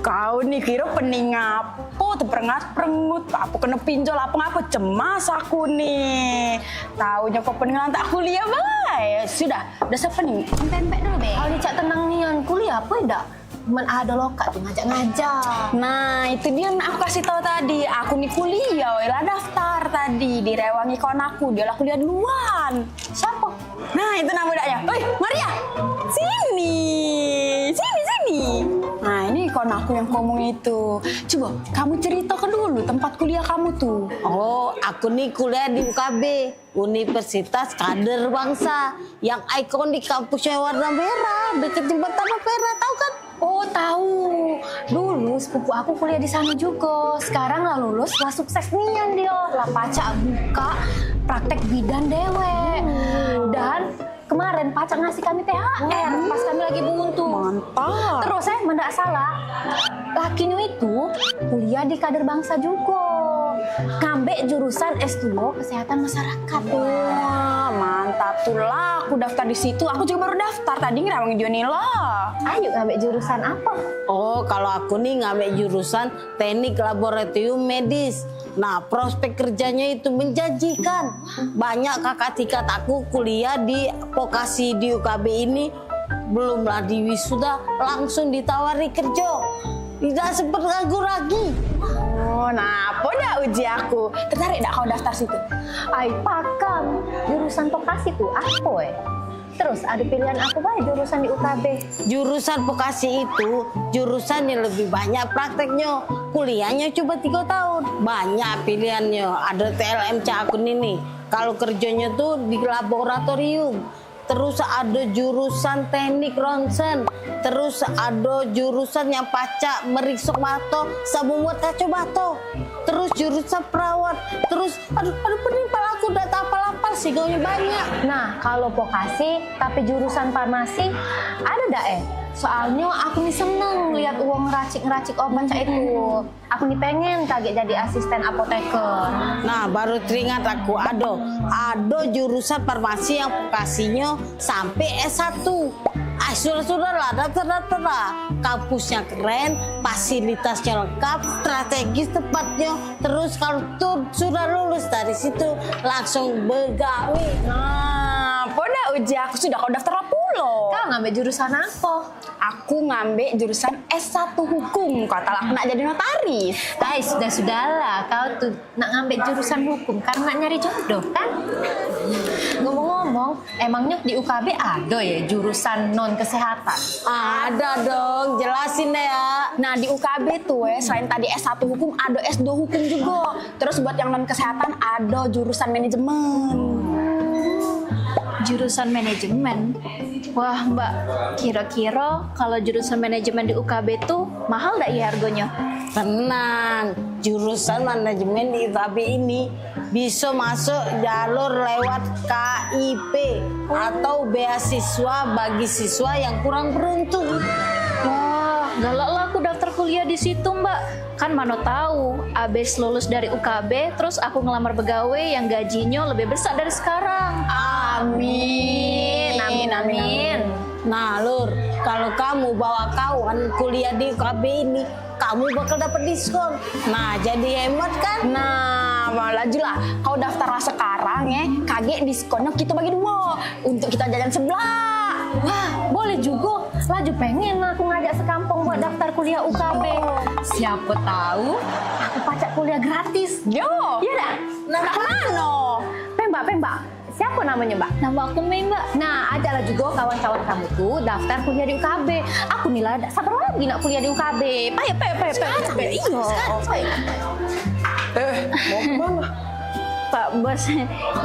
Kau nih kira pening ngapo terperengat-perengut apa kena pinjol apa ngapa cemas aku nih. Taunya kau pening tak kuliah baik. Sudah siapa nih? Empek-empek dulu be. Kalau dicak tenang nian kuliah apa tidak? Cuman ada lokat tuh ngajak-ngajak. Nah itu dia yang aku kasih tahu tadi. Aku nih kuliah, lah daftar tadi direwangi kawan aku. Dia lah kuliah duluan. Siapa? Nah itu nama budaknya. Oi Maria, sini. Nah ini kawan aku yang ngomong itu. Coba kamu ceritakan dulu tempat kuliah kamu tuh. Oh, aku nih kuliah di UKB, Universitas Kader Bangsa, yang ikon di kampusnya warna merah, dekat jembatan Ampera, tahu kan? Oh tahu. Dulu sepupu aku kuliah di sana juga. Sekarang lah lulus, lah sukses nian dia. Lah pacak buka praktek bidan dewe. Dan kemarin pacak ngasih kami THR pas kami lagi buntu. Mantap. Terus mendak salah, lakinya itu kuliah di Kader Bangsa juga. Ngambil jurusan S2 Kesehatan Masyarakat. Wah, mantap tuh lah. Aku daftar di situ. Aku juga baru daftar tadi ngerawang Jonila. Ayo ngambil jurusan apa? Oh, kalau aku nih ngambil jurusan Teknik Laboratorium Medis. Nah, prospek kerjanya itu menjanjikan. Banyak kakak tingkat aku kuliah di vokasi di UKB ini, belumlah di wisuda langsung ditawari kerja. Tidak sempat ragu lagi. Oh, nah apa dah uji aku? Tertarik dah kau daftar situ? Ay, pakam. Jurusan vokasi tuh apa Terus ada pilihan apa baik jurusan di UKB? Jurusan vokasi itu jurusan yang lebih banyak prakteknya. Kuliahnya cuma 3 tahun. Banyak pilihannya. Ada TLMC aku ini. Kalau kerjanya tuh di laboratorium. Terus ada jurusan teknik ronsen. Terus ada jurusan yang pacak meriksok bato sama buat kaca bato. Terus jurusan perawat. Terus aduh pening pala aku udah tapal-apal sih gaunya banyak. Nah kalau vokasi tapi jurusan farmasi ada dak Soalnya aku nih seneng lihat uang ngeracik obat itu. Aku nih pengen kaget jadi asisten apoteker. Nah baru teringat aku ada jurusan farmasi yang vokasinya sampai S1. Sudah lah, daftar lah. Kampusnya keren, fasilitasnya lengkap, strategis tepatnya. Terus kalau tuh sudah lulus dari situ langsung begawi. Nah, pada uji aku sudah kau daftar pulau. Kau ngambil jurusan apa? Aku ngambil jurusan S1 Hukum. Kata aku nak jadi notaris. Sudahlah, kau tuh nak ngambil jurusan hukum karena nak nyari jodoh kan? Ngomong-ngomong, emangnya di UKB ada ya jurusan non kesehatan? Ada dong, jelasin deh ya. Nah di UKB tuh selain tadi S1 hukum ada S2 hukum juga. Terus buat yang non kesehatan ada jurusan manajemen. Jurusan manajemen? Wah mbak, kira-kira kalau jurusan manajemen di UKB tuh mahal gak ya harganya? Tenang, jurusan manajemen di UKB ini bisa masuk jalur lewat KIP atau beasiswa bagi siswa yang kurang beruntung. Wah, galak lah aku daftar kuliah di situ mbak. Kan mana tahu, abis lulus dari UKB, terus aku ngelamar pegawai yang gajinya lebih besar dari sekarang. Amin. Nah Lur, kalau kamu bawa kawan kuliah di UKB ini, kamu bakal dapat diskon. Nah jadi hemat kan? Nah lajulah, kau daftarlah sekarang kaget diskonnya kita bagi 2 untuk kita jajan sebelah. Wah, boleh juga. Laju pengen aku ngajak sekampung buat daftar kuliah UKB. Siapa tahu aku pacak kuliah gratis. Yo. Iya dah. Nah, mana? Pembak. Siapa namanya, Mbak? Nama aku Mei, Mbak. Nah, ajaklah juga kawan-kawan kamu tuh daftar kuliah di UKB. Aku nih lah, sabar lagi nak kuliah di UKB. Payah. Iya. Mau kemana? Pak Bos,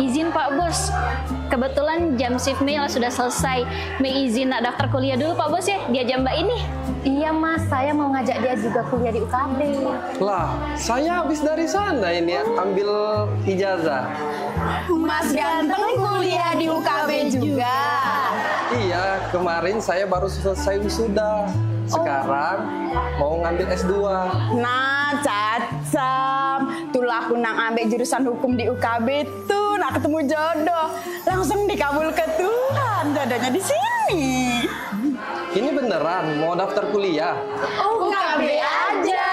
izin Pak Bos. Kebetulan jam shift Mei sudah selesai. Mei izin nak daftar kuliah dulu Pak Bos ya, dia jam Mbak ini. Iya Mas, saya mau ngajak dia juga kuliah di UKB. Lah, saya habis dari sana ini ambil ijazah. Mas ganteng kuliah di UKB juga. Iya, kemarin saya baru selesai wisuda. Sekarang mau ngambil S2. Nah, cacam. Itulah aku nak ambil jurusan hukum di UKB tuh, nak ketemu jodoh. Langsung dikabul ke Tuhan, jodohnya di sini. Ini beneran mau daftar kuliah? UKB aja.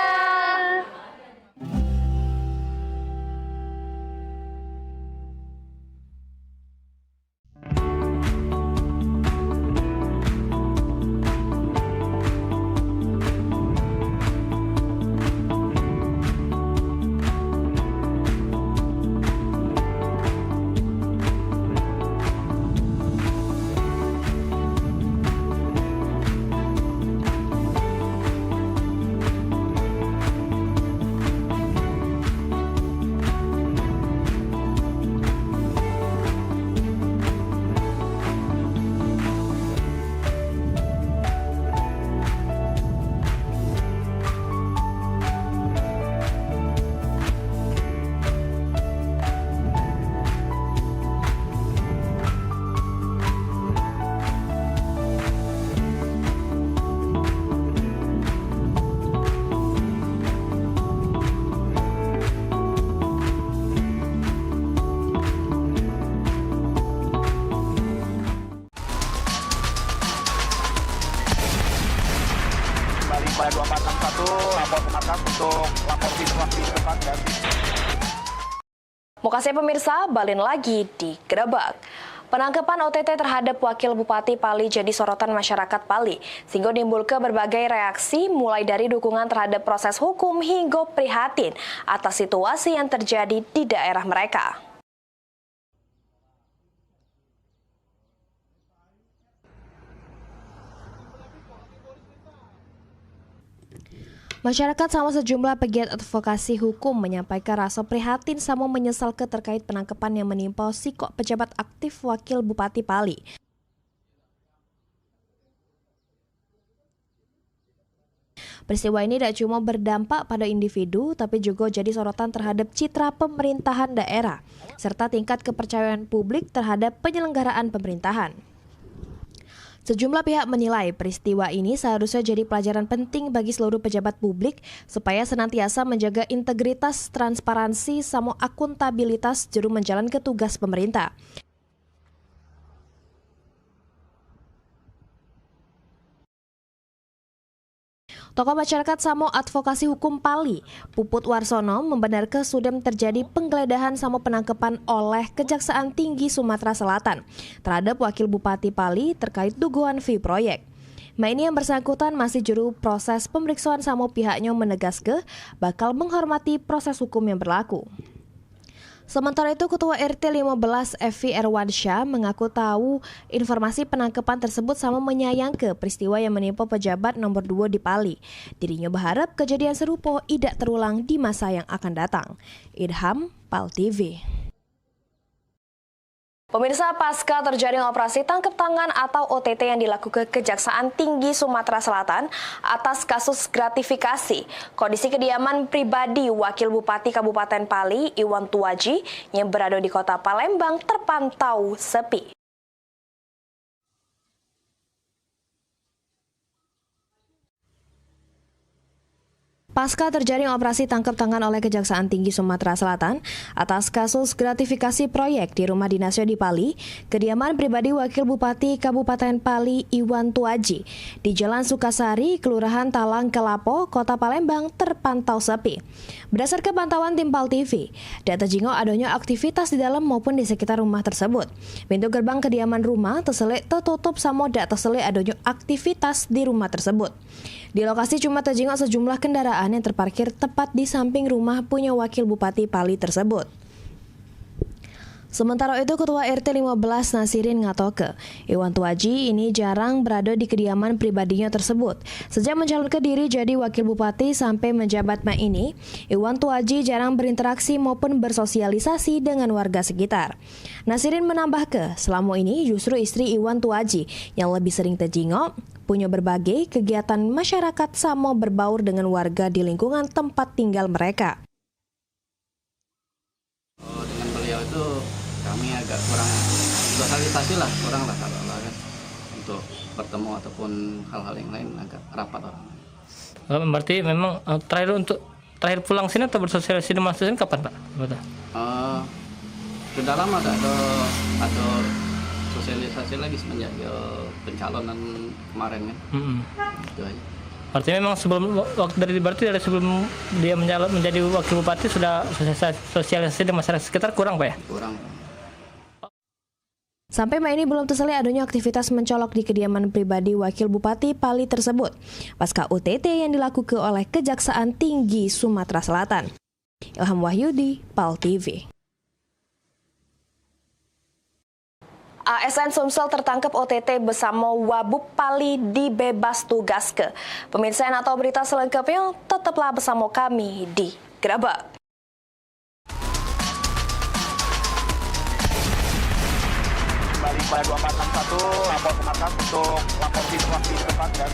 Pada 2461 lapor ke markas untuk lapor situasi di depan dan Makasih pemirsa, balik lagi di Gerebek. Penangkapan OTT terhadap Wakil Bupati Pali jadi sorotan masyarakat Pali, sehingga menimbulkan berbagai reaksi mulai dari dukungan terhadap proses hukum hingga prihatin atas situasi yang terjadi di daerah mereka. Masyarakat sama sejumlah pegiat advokasi hukum menyampaikan rasa prihatin sama menyesal terkait penangkapan yang menimpa sikok pejabat aktif Wakil Bupati Pali. Peristiwa ini tidak cuma berdampak pada individu, tapi juga jadi sorotan terhadap citra pemerintahan daerah, serta tingkat kepercayaan publik terhadap penyelenggaraan pemerintahan. Sejumlah pihak menilai peristiwa ini seharusnya jadi pelajaran penting bagi seluruh pejabat publik supaya senantiasa menjaga integritas, transparansi, sama akuntabilitas juru menjalankan tugas pemerintah. Tokoh masyarakat sama advokasi hukum Pali, Puput Warsono, membenarkan sudah terjadi penggeledahan sama penangkapan oleh Kejaksaan Tinggi Sumatera Selatan terhadap Wakil Bupati Pali terkait dugaan fee proyek. Ini yang bersangkutan masih juru proses pemeriksaan sama pihaknya menegaskan bakal menghormati proses hukum yang berlaku. Sementara itu, Ketua RT 15 Evi Erwansyah mengaku tahu informasi penangkapan tersebut sama menyayangkan peristiwa yang menimpa pejabat nomor 2 di Pali. Dirinya berharap kejadian serupa tidak terulang di masa yang akan datang. Idham, Pal TV. Pemirsa, pasca terjadinya operasi tangkap tangan atau OTT yang dilakukan Kejaksaan Tinggi Sumatera Selatan atas kasus gratifikasi, kondisi kediaman pribadi Wakil Bupati Kabupaten Pali, Iwan Tuaji, yang berada di kota Palembang terpantau sepi. Pasca terjaring operasi tangkap tangan oleh Kejaksaan Tinggi Sumatera Selatan atas kasus gratifikasi proyek di rumah dinasnya di Pali, kediaman pribadi Wakil Bupati Kabupaten Pali Iwan Tuaji di Jalan Sukasari, Kelurahan Talang Kelapo, Kota Palembang terpantau sepi. Berdasarkan pantauan tim PAL TV, data jinggo adanya aktivitas di dalam maupun di sekitar rumah tersebut. Pintu gerbang kediaman rumah terselik tertutup sama dak terselik adanya aktivitas di rumah tersebut. Di lokasi cuma terjengok sejumlah kendaraan yang terparkir tepat di samping rumah punya Wakil Bupati Pali tersebut. Sementara itu, Ketua RT 15 Nasirin ngatoke, Iwan Tuaji ini jarang berada di kediaman pribadinya tersebut. Sejak mencalonkan diri jadi Wakil Bupati sampai menjabat ini, Iwan Tuaji jarang berinteraksi maupun bersosialisasi dengan warga sekitar. Nasirin menambahkan, selama ini justru istri Iwan Tuaji yang lebih sering terjengok, punya berbagai kegiatan masyarakat sama berbaur dengan warga di lingkungan tempat tinggal mereka. Dengan beliau itu kami agak kurang sosialisasi lah, kurang lah kalau kan untuk bertemu ataupun hal-hal yang lain agak rapat orang. Berarti memang terakhir pulang sini atau bersosialisasi di masjid kapan Pak? Sudah lama ada sosialisasi lagi semenjak pencalonan kemarin kan. Itu aja. Artinya memang dari sebelum dia menjadi Wakil Bupati sudah sosialisasi di masyarakat sekitar kurang Pak ya? Kurang. Sampai ini belum terselip adanya aktivitas mencolok di kediaman pribadi Wakil Bupati Pali tersebut pasca UTT yang dilakukan oleh Kejaksaan Tinggi Sumatera Selatan. Ilham Wahyudi, PAL TV. ASN Sumsel tertangkap OTT bersama Wabub Pali dibebas tugaske. Pemirsa atau berita selengkapnya tetaplah bersama kami di Gerabak. Kembali pada 2461, lapor ke markas untuk lapor situasi depan dan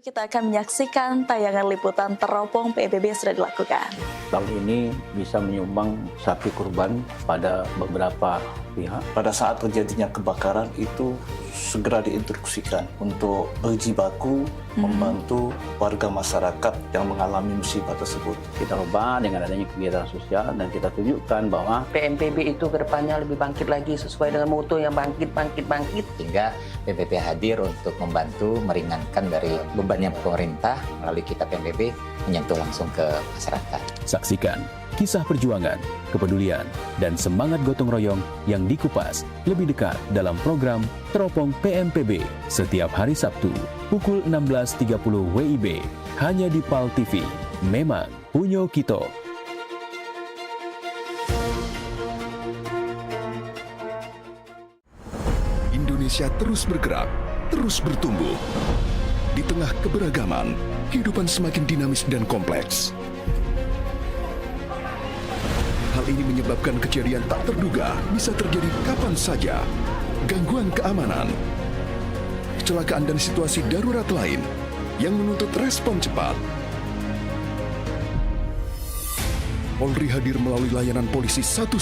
kita akan menyaksikan tayangan liputan teropong PBB yang sudah dilakukan. Tahun ini bisa menyumbang sapi kurban pada beberapa pihak. Pada saat terjadinya kebakaran itu segera diinstruksikan untuk berjibaku membantu warga masyarakat yang mengalami musibah tersebut. Kita ubah dengan adanya kegiatan sosial dan kita tunjukkan bahwa PMPB itu ke depannya lebih bangkit lagi sesuai dengan moto yang bangkit. Sehingga PMPB hadir untuk membantu meringankan dari bebannya pemerintah melalui kita PMPB menyentuh langsung ke masyarakat. Saksikan kisah perjuangan, kepedulian, dan semangat gotong royong yang dikupas lebih dekat dalam program Teropong PMPB setiap hari Sabtu pukul 16.30 WIB hanya di PAL TV. Memang punyo kito. Indonesia terus bergerak, terus bertumbuh. Di tengah keberagaman, kehidupan semakin dinamis dan kompleks. Hal ini menyebabkan kejadian tak terduga bisa terjadi kapan saja. Gangguan keamanan, kecelakaan dan situasi darurat lain yang menuntut respon cepat. Polri hadir melalui layanan polisi 110,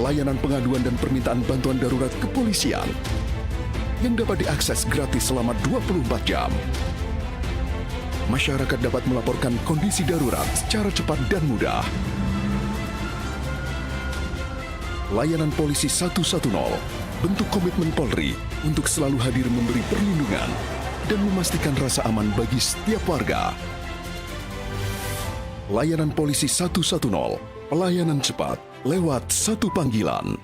layanan pengaduan dan permintaan bantuan darurat kepolisian. yang dapat diakses gratis selama 24 jam. Masyarakat dapat melaporkan kondisi darurat secara cepat dan mudah. Layanan Polisi 110 bentuk komitmen Polri untuk selalu hadir memberi perlindungan dan memastikan rasa aman bagi setiap warga. Layanan Polisi 110, pelayanan cepat lewat satu panggilan.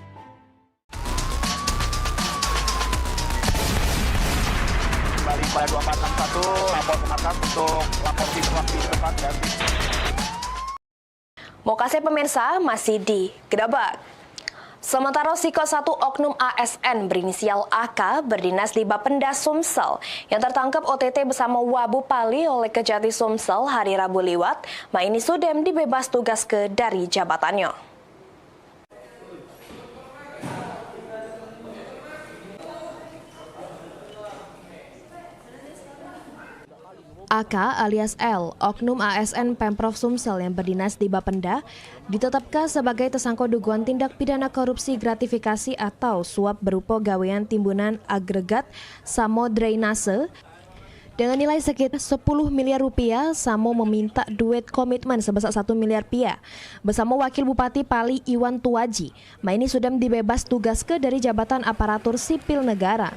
Kembali pada 2461, lapor komnas untuk lapor di tempat dan Mokase pemirsa masih di Gedabak. Sementara Siko 1 oknum ASN berinisial AK berdinas di Bapenda Sumsel yang tertangkap OTT bersama Wabu Pali oleh Kejati Sumsel hari Rabu lewat, Maini Sudem dibebas tugas dari jabatannya. AK alias L, oknum ASN Pemprov Sumsel yang berdinas di Bapenda, ditetapkan sebagai tersangka dugaan tindak pidana korupsi gratifikasi atau suap berupa gawean timbunan agregat Samo Drainase dengan nilai sekitar 10 miliar rupiah. Samo meminta duit komitmen sebesar 1 miliar rupiah. Bersama Wakil Bupati Pali Iwan Tuwaji, Maini Sudem dibebas tugas dari jabatan aparatur sipil negara.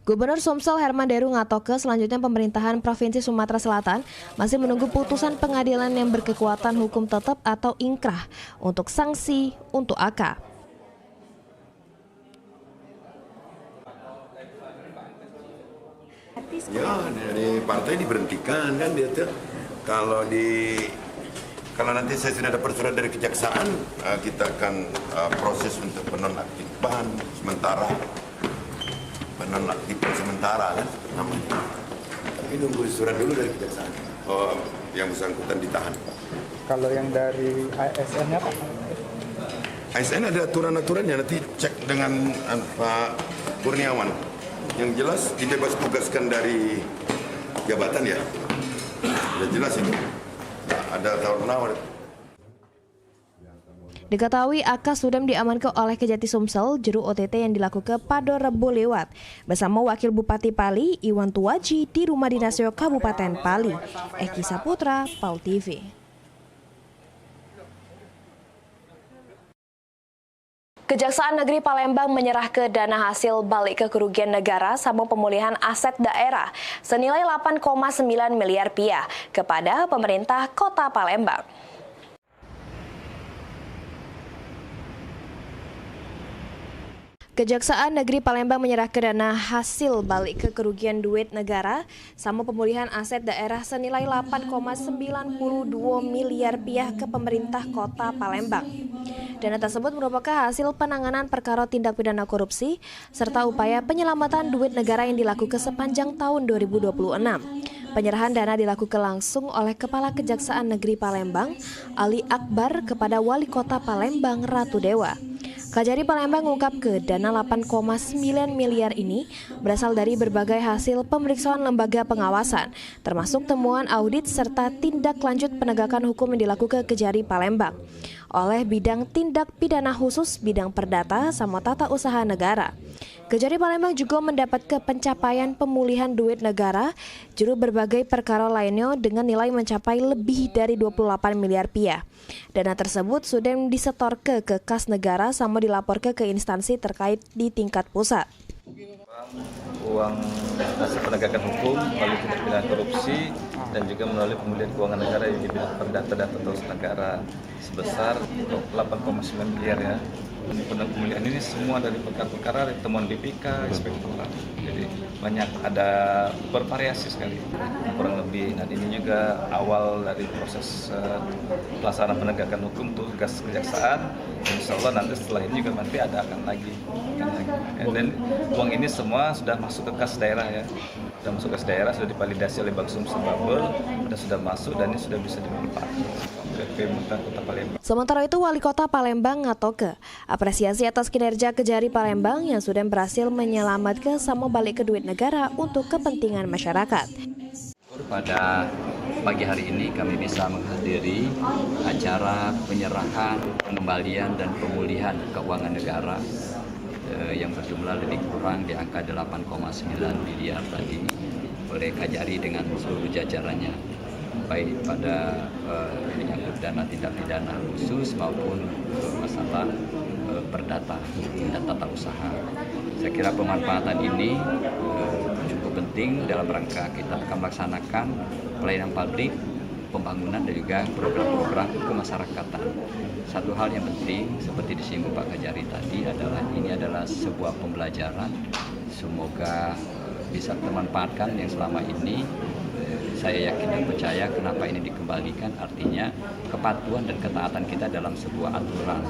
Gubernur Sumsel Herman Deru ngatoke selanjutnya pemerintahan Provinsi Sumatera Selatan masih menunggu putusan pengadilan yang berkekuatan hukum tetap atau ingkrah untuk sanksi untuk AK. Ya, dari partai diberhentikan kan dia tuh. Kalau nanti saya sudah dapat surat dari kejaksaan, kita akan proses untuk penonaktifan sementara. Penonaktifan sementara kan namanya. Tapi nunggu surat dulu dari kejaksaan. Oh, yang bersangkutan ditahan. Kalau yang dari ASN-nya Pak? ASN ada aturan-aturannya, nanti cek dengan Pak Kurniawan. Yang jelas dibebas tugaskan dari jabatan ya. Sudah jelas itu. Ada tawar-menawar. Diketahui AK Sudem diamankan oleh Kejati Sumsel juru OTT yang dilakukan pada Rabu lewat bersama Wakil Bupati Pali Iwan Tuwaji di Rumah Dinasnya Kabupaten Pali. Eki Saputra, PAL TV. Kejaksaan Negeri Palembang menyerahkan dana hasil balik ke kerugian negara sama pemulihan aset daerah senilai 8,9 miliar rupiah kepada pemerintah Kota Palembang. Kejaksaan Negeri Palembang menyerahkan dana hasil balik ke kerugian duit negara sama pemulihan aset daerah senilai 8,92 miliar rupiah ke pemerintah Kota Palembang. Dana tersebut merupakan hasil penanganan perkara tindak pidana korupsi serta upaya penyelamatan duit negara yang dilakukan sepanjang tahun 2026. Penyerahan dana dilakukan langsung oleh Kepala Kejaksaan Negeri Palembang, Ali Akbar, kepada Wali Kota Palembang, Ratu Dewa. Kajari Palembang mengungkap ke dana 8,9 miliar ini berasal dari berbagai hasil pemeriksaan lembaga pengawasan, termasuk temuan audit serta tindak lanjut penegakan hukum yang dilakukan Kejari Palembang oleh bidang tindak pidana khusus bidang perdata sama tata usaha negara. Kejari Palembang juga mendapat pencapaian pemulihan duit negara juru berbagai perkara lainnya dengan nilai mencapai lebih dari 28 miliar rupiah. Dana tersebut sudah disetorke ke kas negara sama dilaporkan ke instansi terkait di tingkat pusat. Uang hasil penegakan hukum melalui tindak pidana korupsi dan juga melalui pemulihan keuangan negara yang di bidang perdata dan tata usaha negara sebesar 8,9 miliar ya. Pemulihan ini semua dari perkara-perkara dari temuan BPK, inspektorat. Jadi banyak, ada bervariasi sekali kurang lebih. Dan ini juga awal dari proses pelaksanaan penegakan hukum tugas kejaksaan. Insya Allah nanti setelah ini juga nanti akan lagi. Dan uang ini semua sudah masuk ke kas daerah ya. Sudah masuk ke kas daerah, sudah divalidasi oleh Bank Sumsel Babel, sudah masuk dan ini sudah bisa dimanfaatkan. Pemerintah Kota Palembang. Sementara itu, Wali Kota Palembang Ngatoke apresiasi atas kinerja Kejari Palembang yang sudah berhasil menyelamatkan sama balik ke duit negara untuk kepentingan masyarakat. Pada pagi hari ini kami bisa menghadiri acara penyerahan, pengembalian dan pemulihan keuangan negara yang berjumlah lebih kurang di angka 8,9 miliar tadi oleh Kajari dengan seluruh jajarannya, baik pada menyangkut dana tindak pidana khusus maupun masalah perdata dan tata usaha. Saya kira pemanfaatan ini cukup penting dalam rangka kita akan melaksanakan pelayanan publik, pembangunan dan juga program-program kemasyarakatan. Satu hal yang penting seperti disinggung Pak Kajari tadi adalah ini adalah sebuah pembelajaran. Semoga bisa termanfaatkan yang selama ini. Saya yakin dan percaya kenapa ini dikembalikan, artinya kepatuhan dan ketaatan kita dalam sebuah aturan.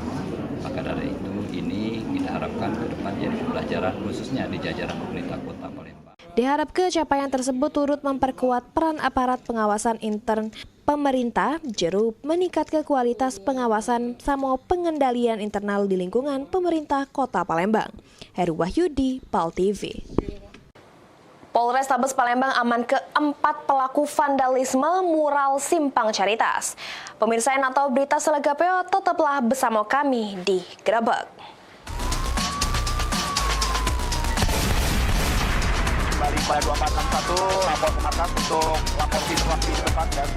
Maka dari itu ini kita harapkan ke depan jadi pembelajaran khususnya di jajaran pemerintah Kota Palembang. Diharapkan capaian tersebut turut memperkuat peran aparat pengawasan intern pemerintah, jeru meningkatkan kualitas pengawasan sama pengendalian internal di lingkungan pemerintah Kota Palembang. Heru Wahyudi, PAL TV. Polrestabes Palembang amankan 4 pelaku vandalisme mural Simpang Caritas. Pemirsa yang atau berita selengkapnya tetaplah bersama kami di Gerebek. Kembali pada 2461, lapor ke atas untuk lapor situasi depan dan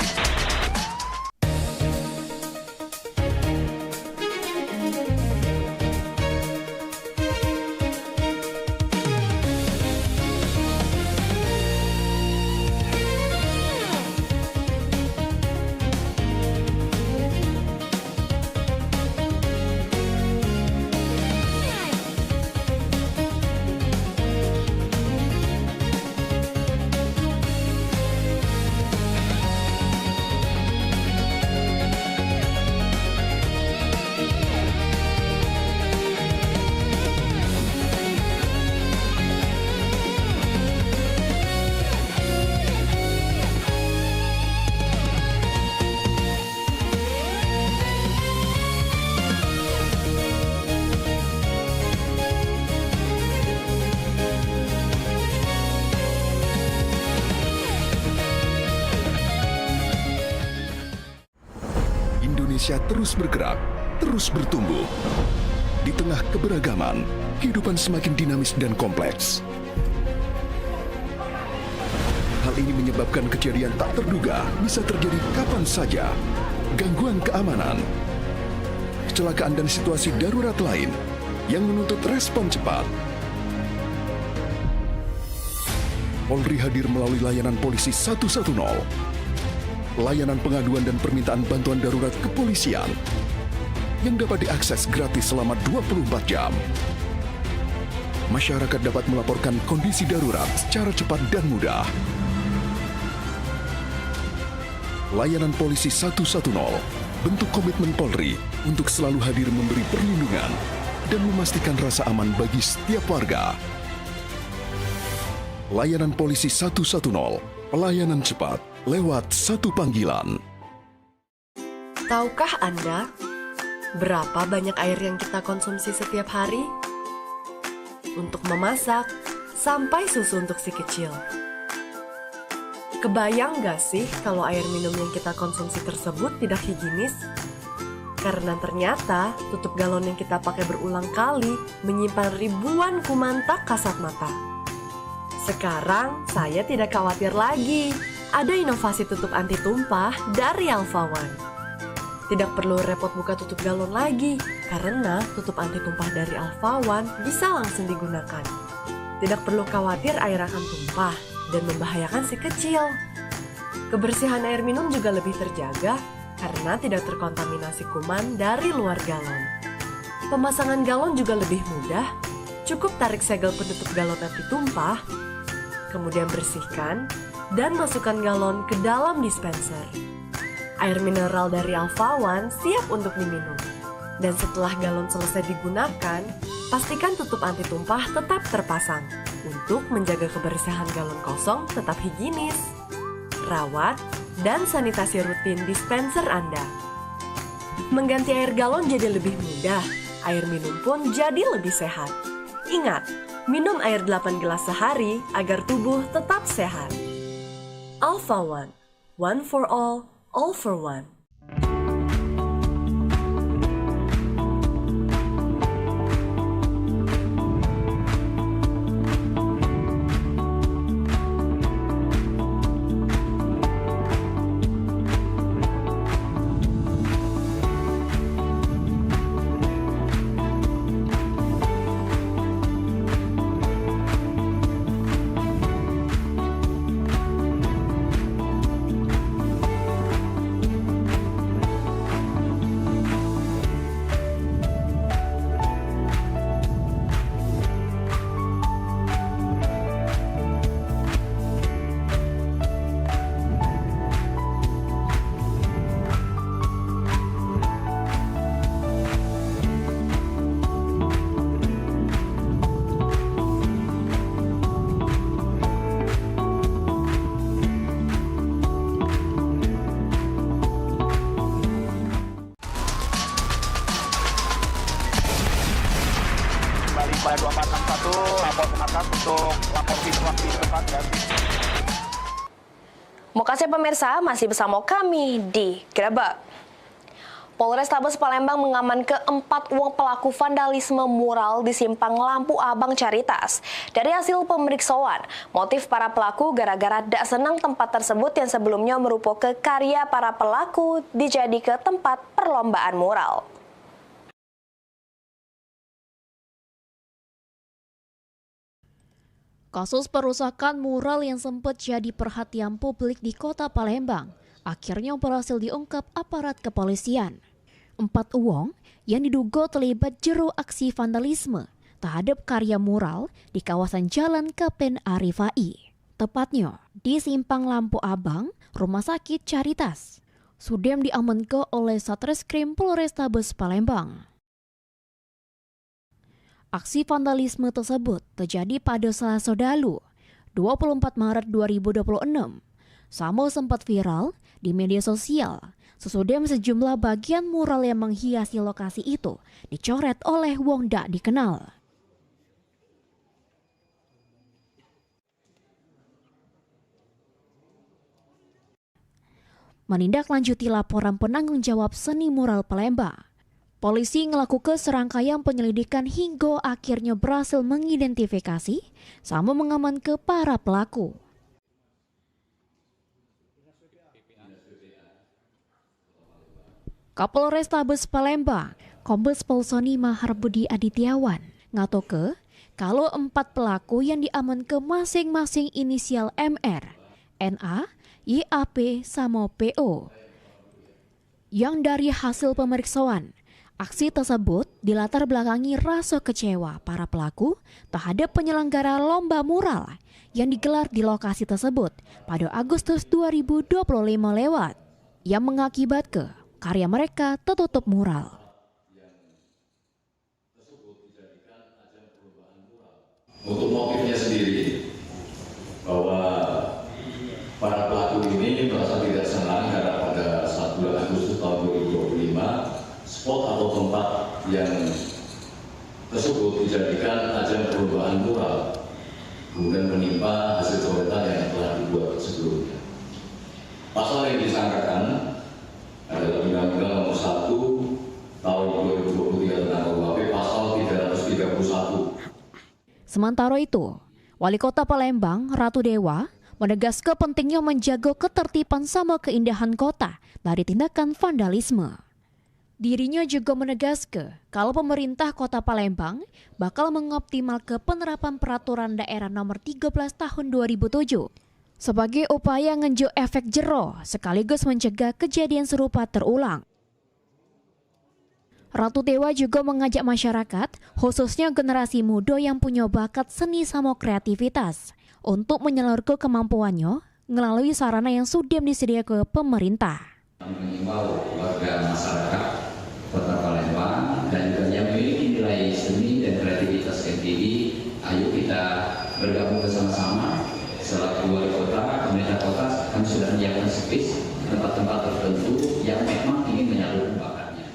Indonesia terus bergerak, terus bertumbuh. Di tengah keberagaman, kehidupan semakin dinamis dan kompleks. Hal ini menyebabkan kejadian tak terduga bisa terjadi kapan saja. Gangguan keamanan, kecelakaan dan situasi darurat lain yang menuntut respon cepat. Polri hadir melalui layanan polisi 110. Layanan pengaduan dan permintaan bantuan darurat kepolisian yang dapat diakses gratis selama 24 jam. Masyarakat dapat melaporkan kondisi darurat secara cepat dan mudah. Layanan polisi 110 bentuk komitmen Polri untuk selalu hadir memberi perlindungan dan memastikan rasa aman bagi setiap warga. Layanan polisi 110, pelayanan cepat lewat satu panggilan. Tahukah Anda berapa banyak air yang kita konsumsi setiap hari? Untuk memasak, sampai susu untuk si kecil. Kebayang gak sih kalau air minum yang kita konsumsi tersebut tidak higienis? Karena ternyata tutup galon yang kita pakai berulang kali menyimpan ribuan kuman tak kasat mata. Sekarang saya tidak khawatir lagi. Ada inovasi tutup anti tumpah dari Alpha One. Tidak perlu repot buka tutup galon lagi, karena tutup anti tumpah dari Alpha One bisa langsung digunakan. Tidak perlu khawatir air akan tumpah dan membahayakan si kecil. Kebersihan air minum juga lebih terjaga karena tidak terkontaminasi kuman dari luar galon. Pemasangan galon juga lebih mudah, cukup tarik segel penutup galon anti tumpah, kemudian bersihkan, dan masukkan galon ke dalam dispenser. Air mineral dari Alpha One siap untuk diminum. Dan setelah galon selesai digunakan, pastikan tutup anti tumpah tetap terpasang untuk menjaga kebersihan galon kosong tetap higienis. Rawat dan sanitasi rutin dispenser Anda. Mengganti air galon jadi lebih mudah, air minum pun jadi lebih sehat. Ingat, minum air 8 gelas sehari agar tubuh tetap sehat. Alpha One, one for all for one. Pada 2461 lapor ke markas untuk lapor situasi tempat dan Makasih pemirsa, masih bersama kami di Gerebek. Polrestabes Palembang mengamankan 4 uang pelaku vandalisme mural di Simpang Lampu Abang Caritas. Dari hasil pemeriksaan, motif para pelaku gara-gara tidak senang tempat tersebut yang sebelumnya merupakan karya para pelaku dijadikan tempat perlombaan mural. Kasus perusakan mural yang sempat jadi perhatian publik di kota Palembang akhirnya berhasil diungkap aparat kepolisian. 4 uang yang diduga terlibat jero aksi vandalisme terhadap karya mural di kawasan Jalan Kapten Arifai, tepatnya di Simpang Lampu Abang, Rumah Sakit Caritas. Sudem diamankan oleh Satreskrim Polrestabes Palembang. Aksi vandalisme tersebut terjadi pada Selasa lalu, 24 Maret 2026. Sama sempat viral di media sosial, sesudem sejumlah bagian mural yang menghiasi lokasi itu dicoret oleh wong dak dikenal. Menindaklanjuti laporan penanggung jawab seni mural Palembang, polisi melakukan serangkaian penyelidikan hingga akhirnya berhasil mengidentifikasi sama mengamankan para pelaku. Kapolrestabes Palembang, Kombes Pol Sony Maharbudi Adityawan, ngatoke kalau 4 pelaku yang diamankan masing-masing inisial MR, NA, YAP, sama PO. Yang dari hasil pemeriksaan, aksi tersebut dilatar belakangi rasa kecewa para pelaku terhadap penyelenggara lomba mural yang digelar di lokasi tersebut pada Agustus 2025 lewat, yang mengakibatkan karya mereka tertutup mural. Untuk motifnya sendiri, bahwa para pelaku ini merasa tidak senang karena pada 1 Agustus tahun 2025 spot atau tempat yang tersebut dijadikan ajang perlombaan mural, kemudian menimpa hasil coretan yang telah dibuat sebelumnya. Pasal yang disangkakan adalah Undang-Undang Nomor 1 Tahun 2023 tentang KUHP Pasal 331. Sementara itu, Wali Kota Palembang, Ratu Dewa, menegaskan pentingnya menjaga ketertiban sama keindahan kota dari tindakan vandalisme. Dirinya juga menegaskan kalau pemerintah Kota Palembang bakal mengoptimalkan penerapan Peraturan Daerah Nomor 13 Tahun 2007 sebagai upaya ngenjuk efek jero sekaligus mencegah kejadian serupa terulang. Ratu Dewa juga mengajak masyarakat, khususnya generasi muda yang punya bakat seni sama kreativitas, untuk menyalurkan kemampuannya melalui sarana yang sudah disediakan pemerintah. Mengimbau warga masyarakat Kota Palembang dan juga yang memiliki nilai seni dan kreativitas yang tinggi, ayo kita bergabung bersama-sama. Selaku wali kota, pemerintah kota, kami sudah menyiapkan space tempat-tempat tertentu yang memang ingin menyalurkan bakatnya.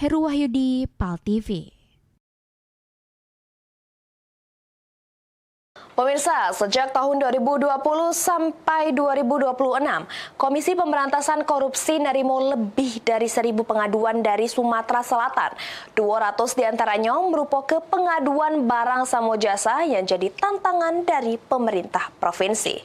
Heru Wahyudi, PAL TV. Pemirsa, sejak tahun 2020 sampai 2026, Komisi Pemberantasan Korupsi nerimo lebih dari 1.000 pengaduan dari Sumatera Selatan. 200 diantaranya merupakan pengaduan barang sama jasa yang jadi tantangan dari pemerintah provinsi.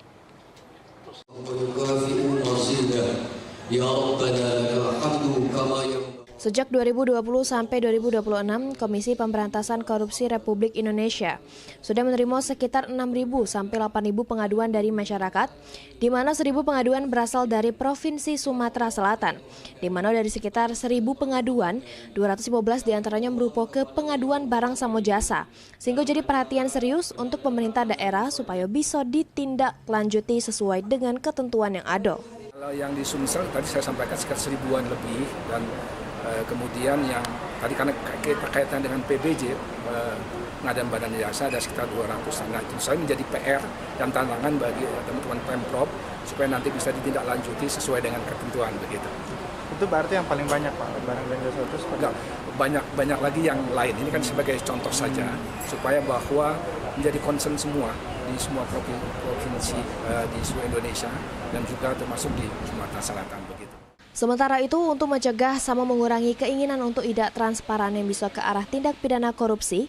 Sejak 2020 sampai 2026, Komisi Pemberantasan Korupsi Republik Indonesia sudah menerima sekitar 6.000 sampai 8.000 pengaduan dari masyarakat, di mana 1.000 pengaduan berasal dari Provinsi Sumatera Selatan, di mana dari sekitar 1.000 pengaduan, 215 diantaranya merupakan pengaduan barang sama jasa, sehingga jadi perhatian serius untuk pemerintah daerah supaya bisa ditindaklanjuti sesuai dengan ketentuan yang ada. Kalau yang di Sumsel tadi saya sampaikan sekitar 1.000-an lebih, dan kemudian yang tadi karena kaitan dengan PBJ, pengadaan badan jasa ada sekitar 200. Nah, itu saya menjadi PR dan tantangan bagi teman-teman Pemprov supaya nanti bisa ditindaklanjuti sesuai dengan ketentuan begitu. Itu berarti yang paling banyak Pak, barang dan jasa itu? Enggak, banyak lagi yang lain. Ini kan sebagai contoh saja supaya bahwa menjadi concern semua di semua provinsi di seluruh Indonesia dan juga termasuk di Sumatera Selatan begitu. Sementara itu, untuk mencegah sama mengurangi keinginan untuk tidak transparan yang bisa ke arah tindak pidana korupsi,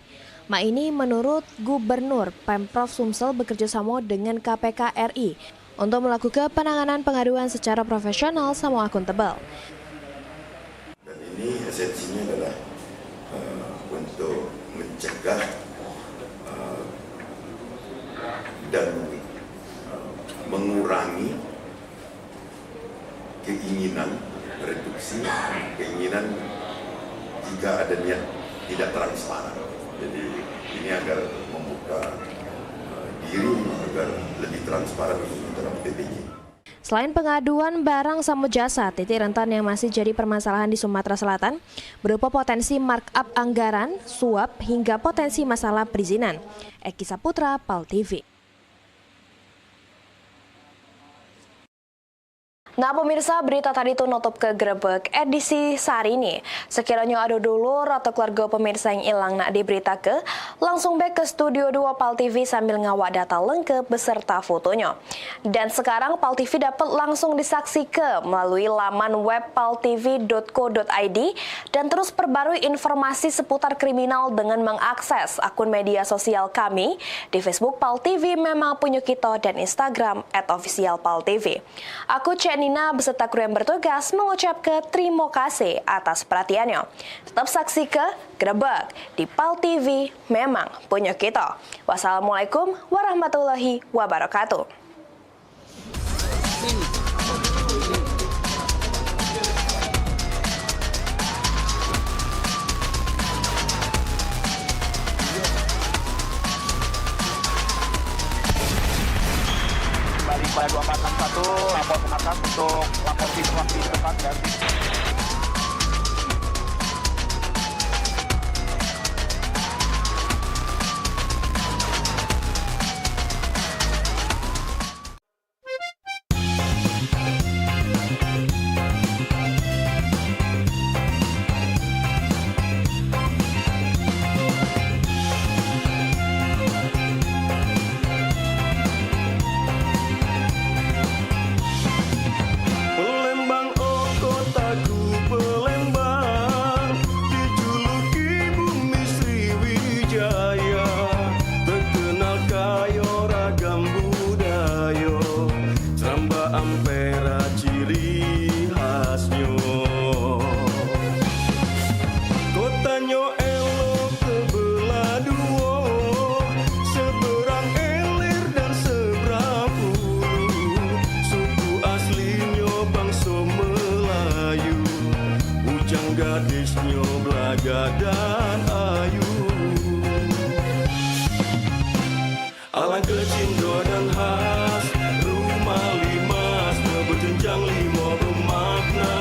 ini menurut Gubernur Pemprov Sumsel bekerjasama dengan KPK RI untuk melakukan penanganan pengaduan secara profesional sama akuntabel. Dan ini esensinya adalah untuk mencegah dan mengurangi keinginan reduksi, keinginan jika ada niat tidak transparan. Jadi ini agar membuka diri agar lebih transparan dalam PBJ. Selain pengaduan barang sama jasa, titik rentan yang masih jadi permasalahan di Sumatera Selatan berupa potensi markup anggaran, suap, hingga potensi masalah perizinan. Eki Saputra, PAL TV. Nah pemirsa, berita tadi itu nutup ke Grebek edisi sehari ini. Sekiranya ada dulur atau keluarga pemirsa yang hilang nak diberita ke, langsung back ke Studio 2 PAL TV sambil ngawak data lengkap beserta fotonya. Dan sekarang PAL TV dapat langsung disaksikan melalui laman web paltv.co.id dan terus perbarui informasi seputar kriminal dengan mengakses akun media sosial kami di Facebook PAL TV Memang Punya Kita dan Instagram @officialpaltv. Aku Cek Nina beserta kru yang bertugas mengucapkan terima kasih atas perhatiannya. Tetap saksikan Grebek di PAL TV Memang Punya Kita. Wassalamualaikum warahmatullahi wabarakatuh. Pada 2461 lapor ke atas untuk lapor situasi depan dan gadisnya belaga dan ayu. Alang kecindo dan khas, rumah limas berjenjang 5 bermakna,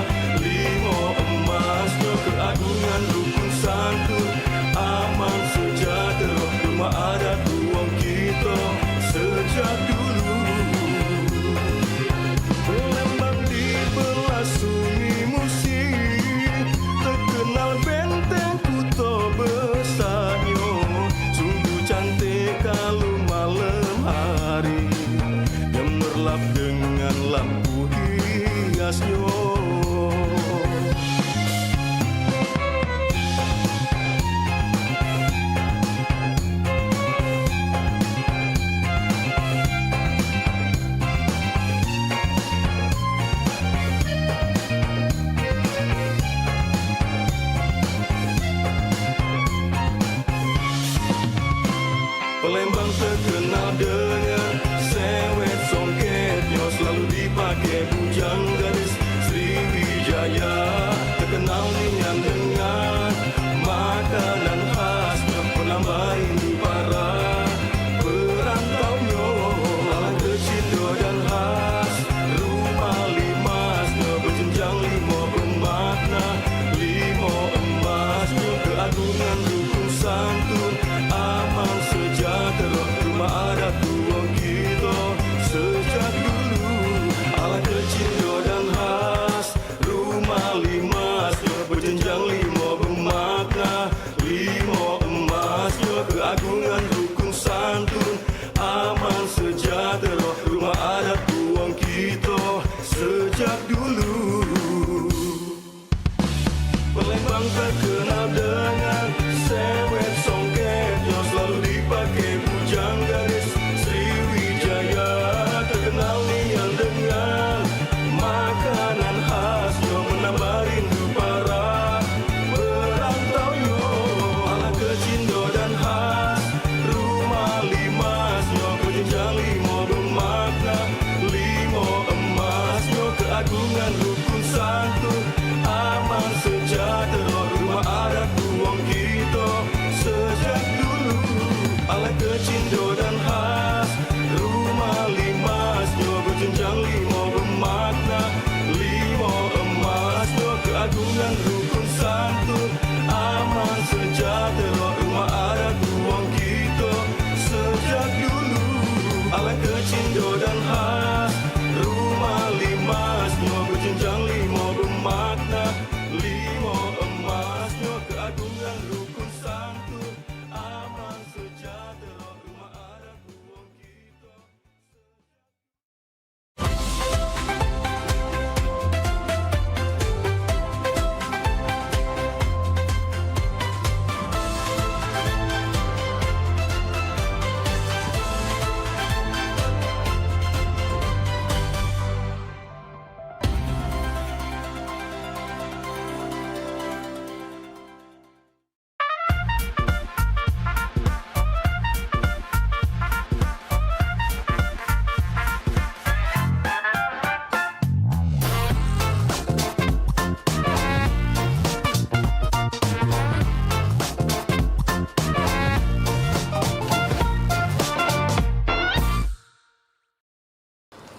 5 emas keagungan rukun santun, aman sejahtera, rumah adat ruang kita sejak dulu. Lembang di belah sungai musi, terkenal band tegasnya. Palembang terkenal dengan sewet songketnya, selalu dipakai bujang gadis. Sriwijaya terkenal dengan makanan khasnya, menambah rindu para perantaunya. Alang kecindo dan khas rumah limasnya, berjenjang 5 bermakna 5 emasnya. Keagungan rukun santun aman sejahtera, rumah adat tuang kita sejak dulu. Alang kecindo dan khas rumah limasnya, berjenjang 5 bermakna 5 emasnya. Keagungan rukun santun aman sejahtera, rumah adat tuang kita sejak dulu. Palembang terkenal dengan sewet songketnya, selalu dipakai bujang gadis. Sriwijaya terkenal dengan makanan khasnya, menambah rindu para perantaunya. Alang kecindo dan khas rumah limasnya, berjenjang 5 bermakna 5 emasnya. Keagungan rukun santun aman sejahtera, rumah adat tuang kita sejak dulu. Alang kecindo dan khas rumah limasnya, berjenjang 5 bermakna 5 emasnya. Keagungan rukun santun aman sejahtera, rumah adat tuang kita sejak dulu. Alang kecindo dan khas rumah limasnya, berjenjang 5 bermakna 5 emasnya. Keagungan rukun santun aman sejahtera, rumah adat tuang kita.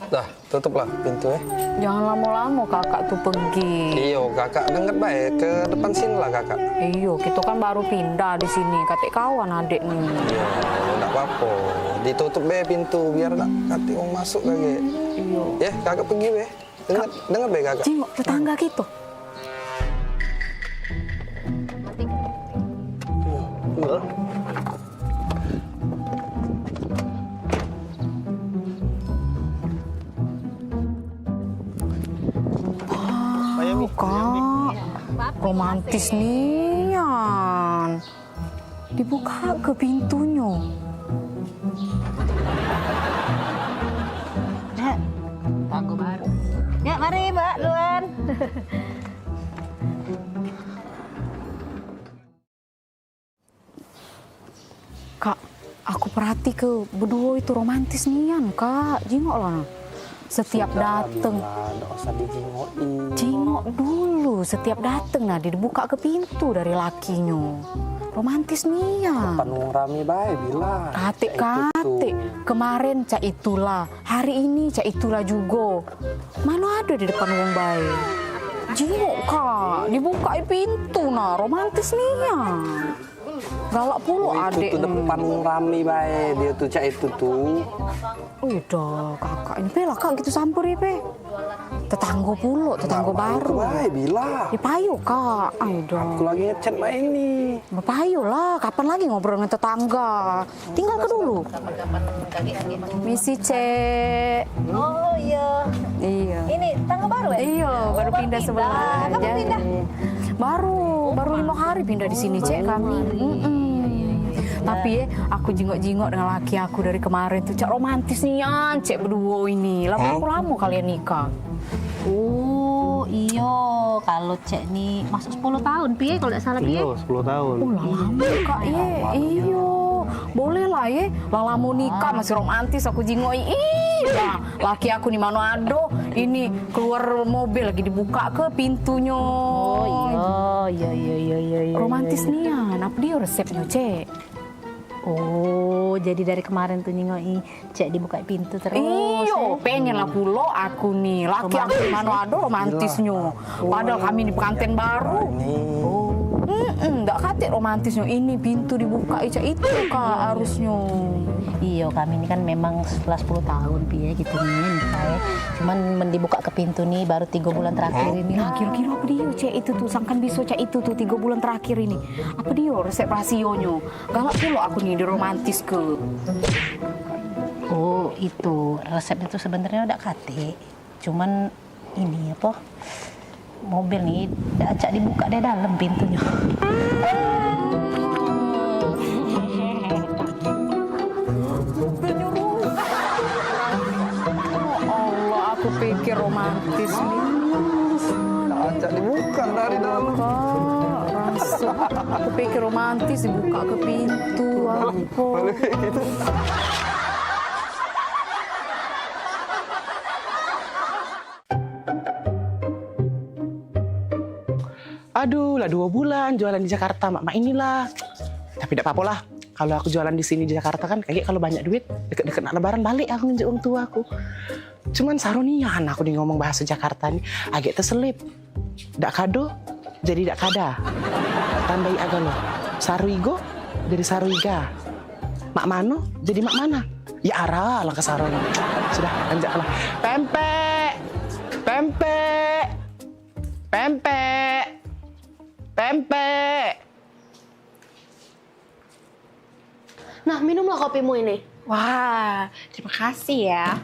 Dah, tutuplah pintu ya. Jangan lama-lama kakak tuh pergi. Iyo, kakak dengar baik ke depan sini lah kakak. Iyo, kita kan baru pindah di sini. Katik kawan adik nih. Iya, enggak apa-apa. Ditutup be pintu biar tak katik mau masuk lagi. Iyo. Ya, kakak pergi be. Dengar be kakak. Jengok tetangga gitu. Iya. Kak, romantis nian. Dibuka ke pintunya. Nak, aku baru. Ya, mari Mbak Luan. Kak, aku perhati ke berdua itu romantis nian, Kak. Jengok lah. Setiap dateng, Nggak usah dijingokin. jengok dulu. Setiap dateng nah dibuka ke pintu dari lakinya. Romantis nih ya. Depan wong rame bae bilang. Kate, kemarin cak itulah, hari ini cak itulah juga. Mana ada di depan wong bae. Jengok Kak, dibuka pintu nah, romantis nih ya. Galak puluh adik. Itu depan wong rame bae, dia tuh cak itu tuh. Udah kakak ini pe lah kak gitu samper ya pe. Tetangga pula, tetangga baru. Baik, bila. Ya payu kak, ayo dong. Aku lagi ngechat Mbak ini. Payu lah, kapan lagi ngobrol dengan tetangga? Tinggal ke dulu. Misi Cek. Oh iya. Iya. Ini tangga baru ya? Iya, baru pindah sebentar. Kamu pindah? Baru 5 hari pindah di sini Cek kami. Tapi aku jingok-jingok dengan laki aku dari kemarin tuh, Cek romantis nih ya, Cek berdua ini. Lama kalian nikah. Oh iya, kalau Cek nih masuk 10 tahun, piye kalau tidak salah piye? Iya, 10 tahun. Lama kak, iya. Boleh lah ya, lama nikah masih romantis aku jingoi. Nah, laki aku nih Manado, ini keluar mobil lagi dibuka ke pintunya. Oh iya. Romantis nih ya, apa dia resepnya Cek? Oh, jadi dari kemarin tuh nyingoi Cek dibuka pintu terus. Iyo, pengen lah pulo aku nih. Laki aku di Manado romantisnya. Padahal kami di pengantin baru. Enggak kate romantisnya. Ini pintu dibuka itu kak harusnya. Iya, kami ini kan memang setelah 10 tahun piye gitu nih nikah ya. Cuman dibuka ke pintu nih baru 3 bulan terakhir ini. Nah, kira-kira apa dia Cek itu tuh sangkan bisa Cek itu tuh 3 bulan terakhir ini. Apa dia resep rasionya? Galak pulo aku nih di romantis ke. Oh, itu resepnya tuh sebenarnya udah kate. Cuman ini apa? Mobil nih acak dibuka dari dalam pintunya. Allah, aku pikir romantis nih. Acak dibuka dari dalam. Rasa. Aku pikir romantis dibuka ke pintu. Boleh gitu. Aduh, lah 2 bulan jualan di Jakarta, mak inilah. Tapi tidak apa-apa lah. Kalau aku jualan di sini di Jakarta kan, kayak kalau banyak duit, deket-deket nak lebaran balik aku nginjek orang tua aku. Cuman sarunian aku nih ngomong bahasa Jakarta nih, agak terselip. Dak kado, jadi dak kada. Tambahi agak loh. Saruigo, jadi saruiga. Mak mano, jadi mak mana. Ya arah lah ke saroni. Sudah, lanjut lah. Pempek, pempek, pempek. Pempek. Nah, minumlah kopimu ini. Wah, terima kasih ya.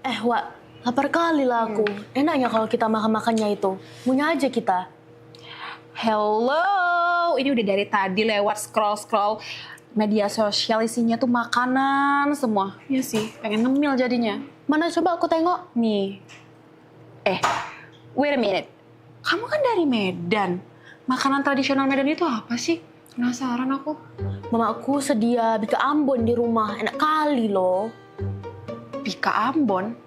Wak, lapar kali lah aku. Enaknya kalau kita makan-makannya itu. Punya aja kita. Hello, ini udah dari tadi lewat scroll media sosial isinya tuh makanan semua. Iya sih, pengen ngemil jadinya. Mana coba aku tengok. Nih. Wait a minute. Kamu kan dari Medan. Makanan tradisional Medan itu apa sih? Penasaran aku. Mamaku sedia bika Ambon di rumah. Enak kali loh. Bika Ambon?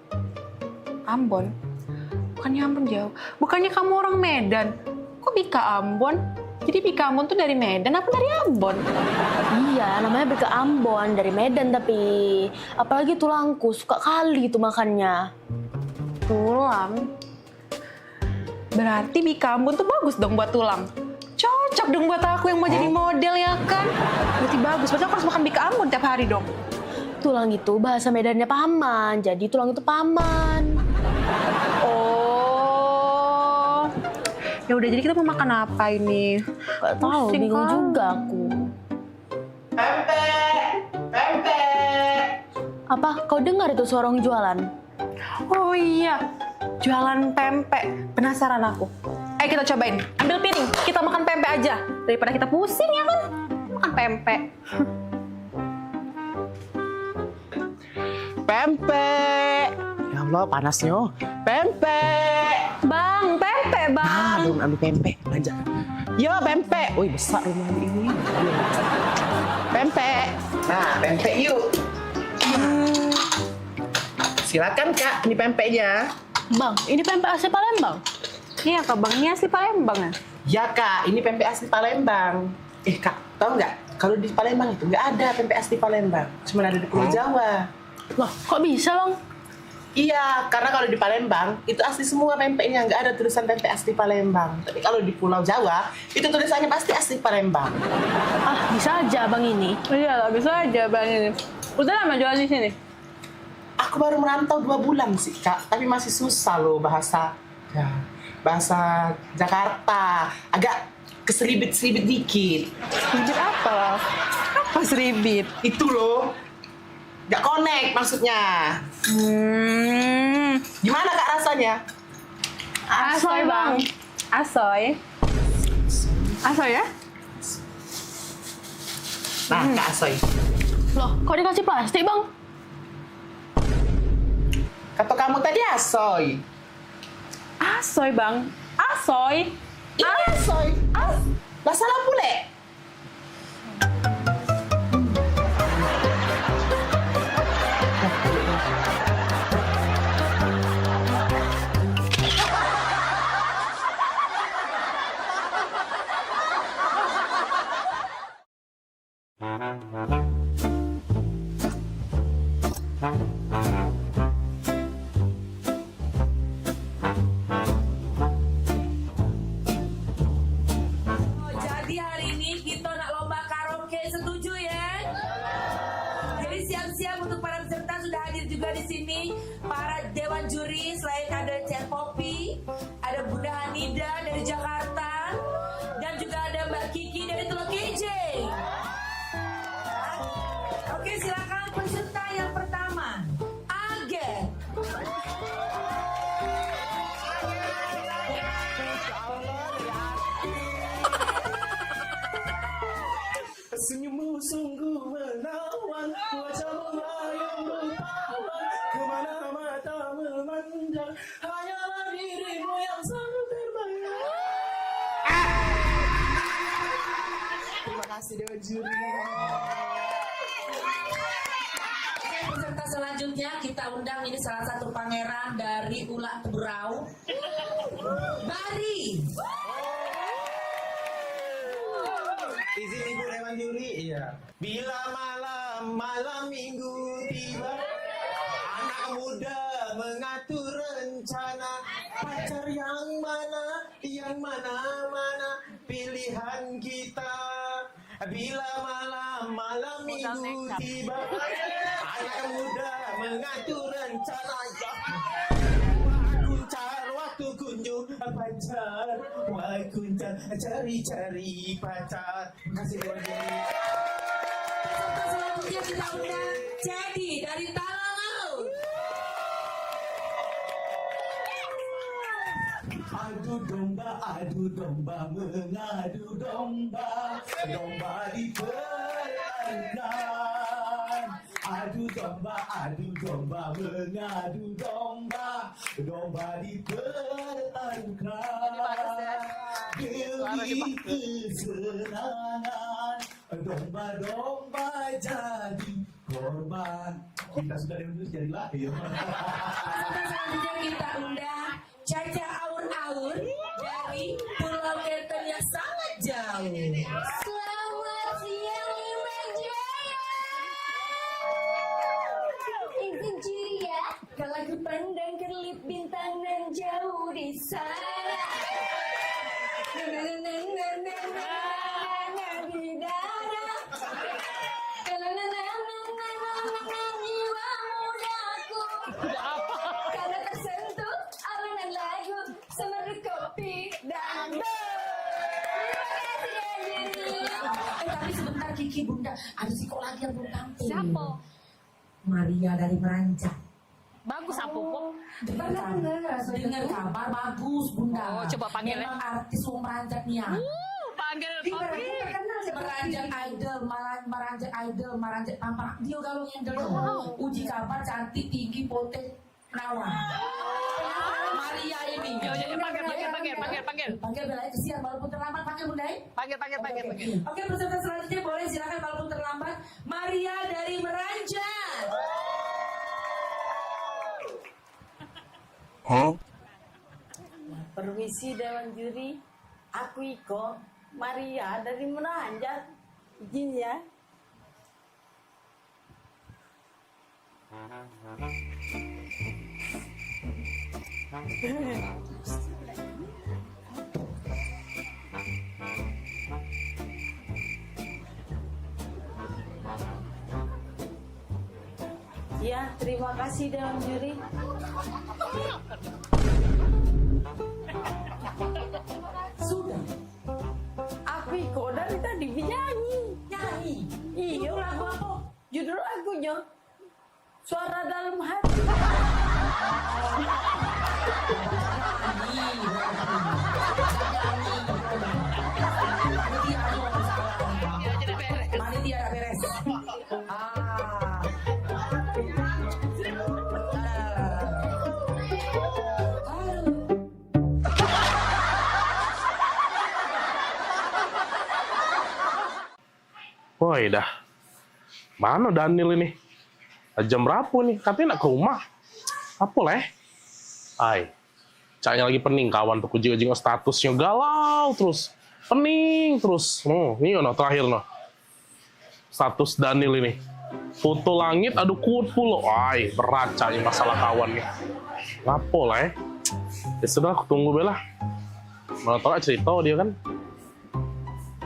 Ambon? Bukannya Ambon jauh. Bukannya kamu orang Medan. Kok Bika Ambon? Jadi Bika Ambon tuh dari Medan apa dari Ambon? Iya, namanya Bika Ambon. Dari Medan tapi. Apalagi tulangku. Suka kali itu makannya. Tulang? Berarti Bika Ambon tuh bagus dong buat tulang. Cocok dong buat aku yang mau jadi model ya kan? Berarti bagus, berarti aku harus makan Bika Ambon tiap hari dong. Tulang itu bahasa Medannya paman, jadi tulang itu paman. Oh. Ya udah, jadi kita mau makan apa ini? Gak tahu, bingung juga aku. Pempek, pempek. Apa? Kau dengar itu suara orang jualan? Oh iya. Jualan pempek, penasaran aku. Kita cobain, ambil piring, kita makan pempek aja. Daripada kita pusing ya kan, makan pempek. Pempek. Ya Allah, panasnya. Pempek. Bang, pempek bang. Belum ambil pempek, belanja. Yo, pempek. Wih, besar rumah ini. Pempek. Nah, pempek yuk. Silakan Kak, ini pempeknya. Bang, ini pempek asli Palembang? Iya Kak, Bang, ini asli Palembang ya? Ya Kak, ini pempek asli Palembang. Kak, tahu nggak? Kalau di Palembang itu nggak ada pempek asli Palembang. Cuma ada di Pulau Jawa. Loh, kok bisa Bang? Iya, karena kalau di Palembang, itu asli semua pempeknya. Nggak ada tulisan pempek asli Palembang. Tapi kalau di Pulau Jawa, itu tulisannya pasti asli Palembang. Ah, bisa aja Bang ini. Iya lah, bisa aja Bang ini. Udah lama jualan di sini? Aku baru merantau 2 bulan sih, Kak. Tapi masih susah loh bahasa Jakarta. Agak keseribit-seribit dikit. Seribit apa? Apa seribit? Itu loh. Gak connect maksudnya. Gimana Kak rasanya? Asoy, Bang. Asoy. Asoy ya? Nah, Kak Asoy. Loh, kok dikasih plastik, Bang? Kata kamu tadi asoy. Asoy, Bang. Asoy. Iya asoy. Lah salah pule. Jadi hari ini kita nak lomba karaoke, setuju ya? Jadi siap-siap untuk para peserta sudah hadir juga di sini para dewan juri. Selain ada Cek Popi, ada Bunda Hanida dari Jakarta, dan juga ada Mbak Kiki dari Teluk Kijing. Oke, silakan peserta yang pertama, Age. Senyummu sungguh menawan, wajahmu yang rupawan, kemana mata memandang, hanyalah dirimu yang selalu terbayang. Terima kasih Dewan Juri. Oke, peserta selanjutnya kita undang ini salah satu pangeran dari Ulak Berau, Bari. Izin Ibu Dewan Juri, iya. Bila malam minggu tiba, anak muda mengatur rencana, pacar yang mana pilihan kita. Bila malam minggu tiba, anak muda mengatur rencana. Waktu kunjung pacar, kunjung cari pacar. Terima kasih Dewan Juri. Peserta selanjutnya kita undang Jadi dari Talanau. Adu domba, mengadu domba, domba di perairan. Adu domba, mengadu domba, domba di perairan. Demi kesenangan, domba-domba jadi korban. Kita sudah jadi lahir. Peserta selanjutnya kita undang Caca Aur-Aur dari Pulau Keten yang sangat jauh. Selamat siang Imam Jaya. Izin juri ya, kalau aku pandang kelip bintang dan jauh di sana. Di dada. Jiwa mudaku. Karena tersentuh alunan lagu semeru kopi dan Tapi sebentar Kiki Bunda, ada si kok lagi yang belum tampil. Siapa? Maria dari Meranjak. Bagus apa kok? Dengar kabar bagus Bunda. Oh, coba panggil ya. Memang artis wong Meranjak nih ya. Panggil Kopi. Meranjak idol, Meranjak tampang. Dia galong yang dulu. Uji kabar cantik, tinggi, potek, perawan. Maria ini. Panggil belanya kesian walaupun terlambat. Panggil Bunda. Panggil. Oke, peserta selanjutnya boleh silakan walaupun terlambat. Maria dari Meranjak. Permisi Dewan Juri, aku Iko, Maria dari Meranjak. Izin ya. Ya, terima kasih Dewan Juri. Sudah. Aku kok dari tadi nyanyi. Nyanyi? Iya, lagu apa? Judul lagunya Suara Dalam Hati. Panitia gak beres. Woi dah, mana Daniel ini? Jam berapa nih? Katanya nak ke rumah. Apa leh? Ay, caknya lagi pening kawan tuh kujing-kujing statusnya galau terus, pening terus. Ini no terakhir no. Status Daniel ini, foto langit aduh kuat pula. Ay, berat caknya masalah kawan nih. Ngapa leh? Ya sudah, aku tunggu bela. Mana tau gak cerita dia kan?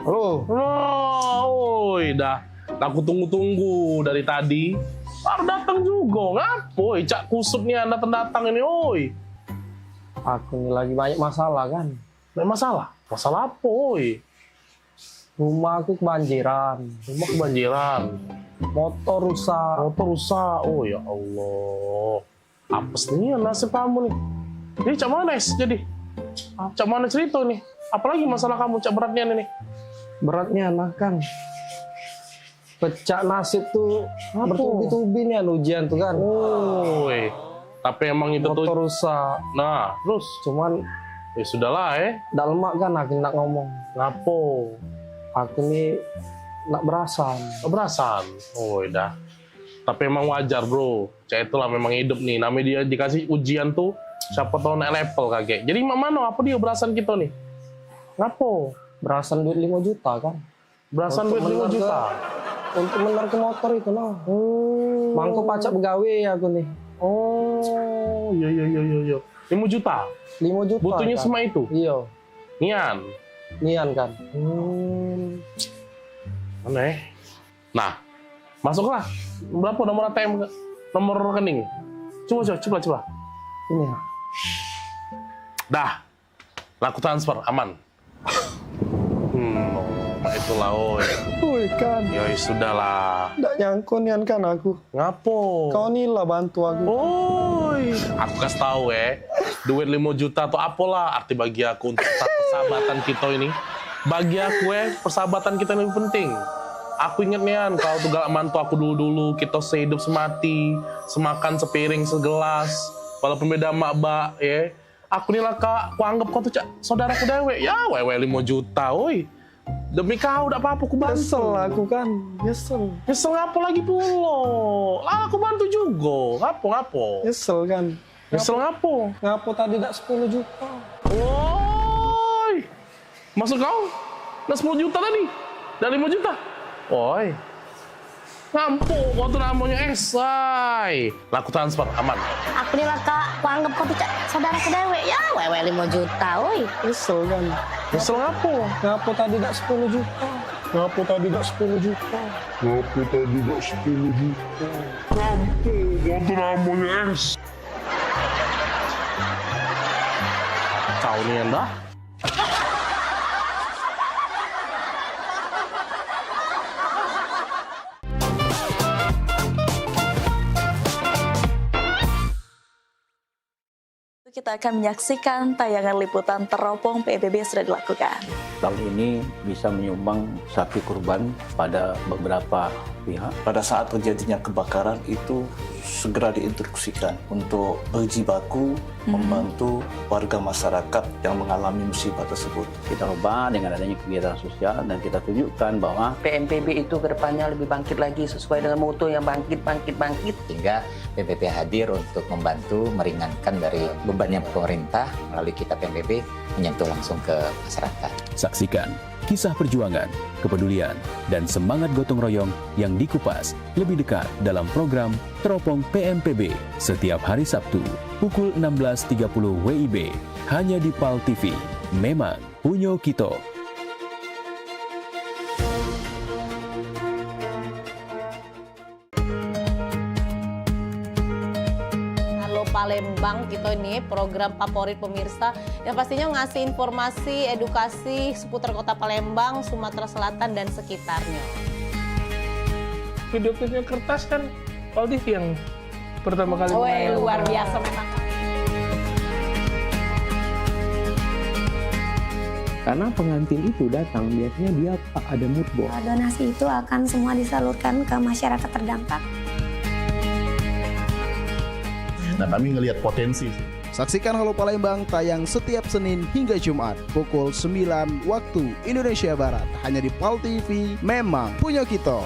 Halo. Oi, dah. Aku tunggu-tunggu dari tadi. Baru datang juga. Ngapoi? Cak kusut nih Anda datang ini, oi. Aku ini lagi banyak masalah kan. Banyak masalah? Masalah apa, oi? Rumah aku kebanjiran. Rumah kebanjiran. Motor rusak. Motor rusak. Oh ya Allah. Apes nih nasib kamu nih. Jadi cak mana jadi? Cak mana cerita nih? Apalagi masalah kamu cak beratnya nih? Beratnya anak kan pecah nasib tuh bertubi-tubi nih ujian tuh kan. Woi, tapi emang itu motor tuh rusak. Nah, terus cuman ya sudahlah dak lemak kan aku nak ngomong. Ngapo? Aku nih nak berasan. Berasan. Oh, dah. Tapi emang wajar, bro. Cak itulah memang hidup nih. Namanya dia dikasih ujian tuh siapa tahu naik level kakek. Jadi mana apa dia berasan kita nih? Ngapo? Berasan duit 5 juta kan. Berasan duit 5 juta. Untuk bener ke motor itu noh. Mangko pacak begawe aku nih. Oh, iya. 5 juta. 5 juta. Butuhnya kan? semua itu. Iya. Nian kan. Aneh. Nah, masuklah. Berapa nomor ATM, nomor rekening? Coba. Ini ya. Dah. Laku transfer aman. Itulah, Woi kan. Ya sudahlah. Nggak nyangko nian kan aku. Ngapo? Kau nih lah bantu aku. Aku kasih tahu duit 5 juta tuh apalah arti bagi aku untuk persahabatan kita ini. Bagi aku persahabatan kita lebih penting. Aku inget nian, kau tuh galak mantu aku dulu-dulu, kita sehidup semati, semakan sepiring segelas, walaupun beda mak ya. Aku nih lah kak, aku anggap kau tuh saudaraku dewe. Ya wewe 5 juta, oi. Demi kau, udah apa-apa, aku bantu. Nyesel aku kan, nyesel. Nyesel ngapo lagi pulo? Lah aku bantu juga, ngapo? Nyesel kan. Nyesel ngapo? Ngapo tadi tak 10 juta. Woi, maksud kau? Nah 10 juta tadi? Dan 5 juta? Woi, ngapo? Waktu namanya esai. Laku transfer, aman. Aku nih lah kak, aku anggap kau tuh saudara kedewe. Ya wewe 5 juta, woi. Nyesel kan. Nyesel ngapo? Ngapo tadi tak 10 juta. Ngapo tadi tak 10 juta? Ngapo tadi tak 10 juta? Ngapo? Waktu namanya esai. Kau nih anda? Kita akan menyaksikan tayangan liputan teropong PBB yang sudah dilakukan. Tahun ini bisa menyumbang sapi kurban pada beberapa pihak. Pada saat terjadinya kebakaran itu segera diinstruksikan untuk berjibaku membantu warga masyarakat yang mengalami musibah tersebut. Kita ubah dengan adanya kegiatan sosial dan kita tunjukkan bahwa PMPB itu ke depannya lebih bangkit lagi sesuai dengan moto yang bangkit. Sehingga PMPB hadir untuk membantu meringankan dari bebannya pemerintah melalui kita PMPB menyentuh langsung ke masyarakat. Saksikan kisah perjuangan, kepedulian, dan semangat gotong royong yang dikupas lebih dekat dalam program Teropong PMPB setiap hari Sabtu pukul 16.30 WIB hanya di PAL TV. Memang punya kita. Palembang kita ini program favorit pemirsa yang pastinya ngasih informasi, edukasi seputar kota Palembang, Sumatera Selatan dan sekitarnya. Video klipnya kertas kan Pal TV yang pertama kali main. Luar biasa memang. Karena pengantin itu datang, biasanya dia ada mood board. Donasi itu akan semua disalurkan ke masyarakat terdampak. Nah, kami ngelihat potensi. Saksikan Halo Palembang tayang setiap Senin hingga Jumat pukul 9 waktu Indonesia Barat. Hanya di Pal TV, memang punya kita.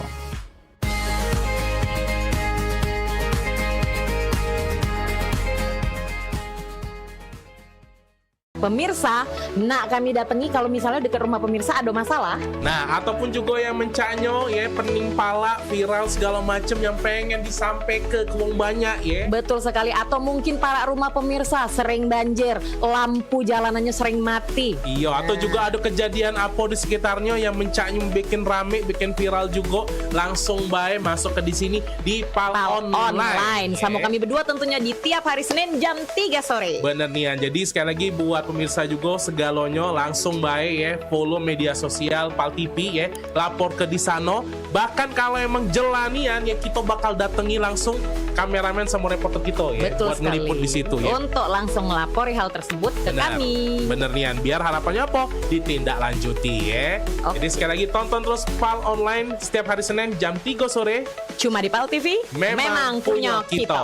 Pemirsa, nak kami datangi kalau misalnya dekat rumah pemirsa ada masalah. Nah, ataupun juga yang mencanyo ya, pening pala, viral segala macam yang pengen disampaikan ke wong banyak ya. Betul sekali, atau mungkin para rumah pemirsa sering banjir, lampu jalanannya sering mati. Iya, atau juga ada kejadian apa di sekitarnya yang mencanyo bikin rame, bikin viral juga, langsung bae masuk ke di sini di Pal Online. Sama kami berdua tentunya di tiap hari Senin jam 3 sore. Bener nih, jadi sekali lagi buat pemirsa juga segalonyo langsung baik ya, follow media sosial Pal TV ya, lapor ke di sana. Bahkan kalau emang jelanian ya, kita bakal datangi langsung kameramen sama reporter kita ya. Betul buat sekali. ngeliput di situ ya. Untuk langsung melapori hal tersebut ke kami. Bener nih, biar harapannya apa? Ditindaklanjuti ya. Jadi sekali lagi tonton terus Pal Online setiap hari Senin jam 3 sore. Cuma di Pal TV, memang punya kita.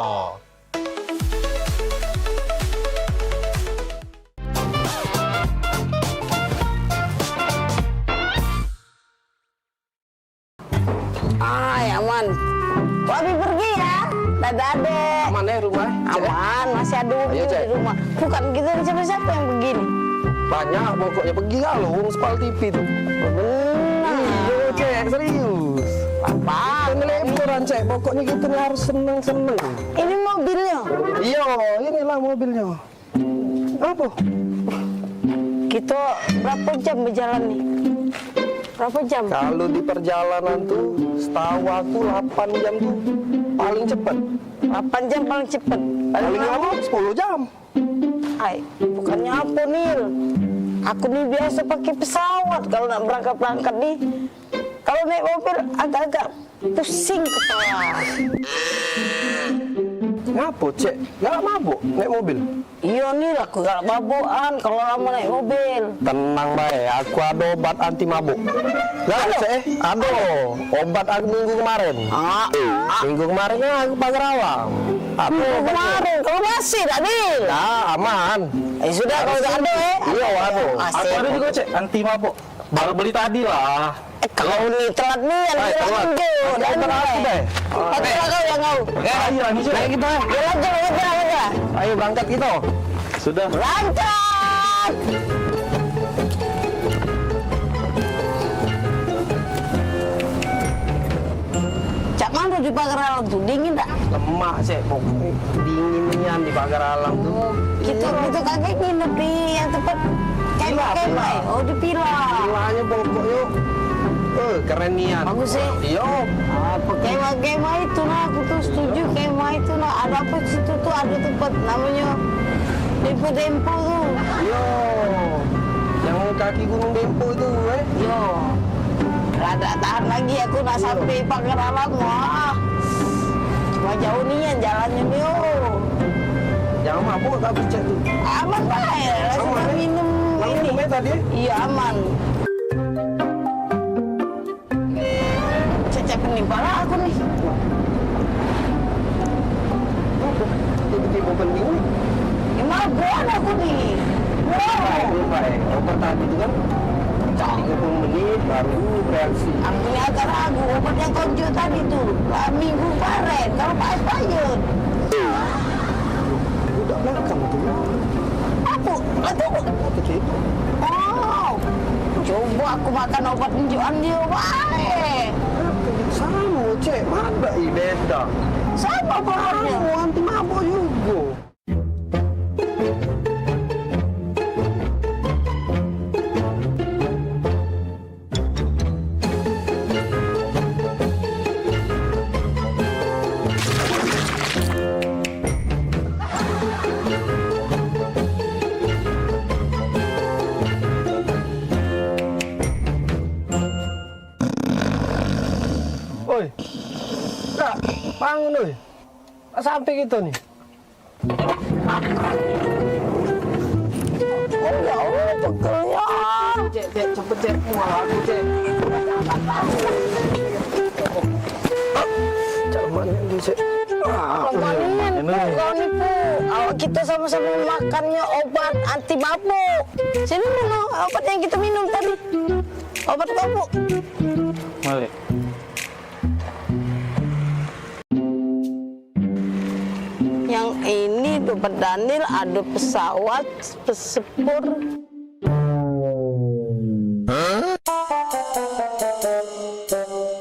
Aman. Wabi pergi ya. Dadah adek. Aman ya rumah? Aman, masih ada Ayo, di rumah. Bukan kita siapa-siapa yang begini. Banyak pokoknya pergi kalau urus Pal TV tuh. Iya, Cek, serius. Apa? Liburan, Cek. Pokoknya kita nih harus seneng-seneng. Ini mobilnya? Iya, inilah mobilnya. Apa? Kita berapa jam berjalan nih? Berapa jam? Kalau di perjalanan tuh, setahu aku 8 jam tuh paling cepat. 8 jam paling cepat. Paling lama 10 jam. Ay, bukannya apa Nil? Aku nih biasa pakai pesawat kalau nak berangkat nih. Kalau naik mobil agak-agak pusing kepala. Ngapa, Cek? Galak mabuk naik mobil? Iya nih, aku galak mabukan kalau lama naik mobil. Tenang baik, aku ada obat anti mabuk. Galak, Cek? Ada. Obat aku minggu kemarin. Minggu kemarin kan aku pagar alam. Minggu kemarin, kalau masih tak Nil? Nah, aman. Sudah, kalau tak ada Iya, ada. Aku ada juga, Cek, anti mabuk. Baru beli tadi lah. Kalau nih telat nih yang bilang deh. Hati-hati kau yang kau. Ayo kita. Ya lanjut. Ayo berangkat kita. Sudah. Berangkat. Cak mana di pagar alam tuh? Dingin tak? Lemak, Cek. Pokoknya dinginnya di pagar alam tuh. Kita kakek nginep di yang tempat kemah. Oh di Pila. Pilanya pokoknya keren nian. Bagus sih. Iya. Kemah itu nah, aku tuh setuju kemah itu nah. Ada apa situ tuh, ada tempat namanya Dempo tuh. Iya. Yang kaki Gunung Dempo itu, Iya. Ada tahan lagi aku nak sampai pagar alam. Wah. Cuma jauh nih ya jalannya nih. Jangan mabuk gak Cek tuh. Aman baik. Langsung minum ini. Tadi? Iya aman. Cecep pening pala aku nih. Tiba-tiba penting nih. Mabuan aku nih. Baik. Obat tadi itu kan 30 menit baru reaksi. Aku ini agak ragu. Obat yang konjo tadi tuh. Minggu kemarin. Kalau pas payun. Udah belakang tuh. Apa? Itu. Oh. Coba aku makan obat tunjukan dia baik. Sama, Cek. Mana beda. Sama obatnya. Anti mabuk juga. Oi. Kak, bangun oi. Sampai gitu nih. Oh ya Allah, pegelnya. Cek, cepet cek. Wah, aku cek. Cuman ini cek. Kau nipu. Awak kita sama-sama makannya obat anti mabuk. Sini mana obat yang kita minum tadi? Obat mabuk. Malik. Yang ini dompet Daniel, ada pesawat, pesepur.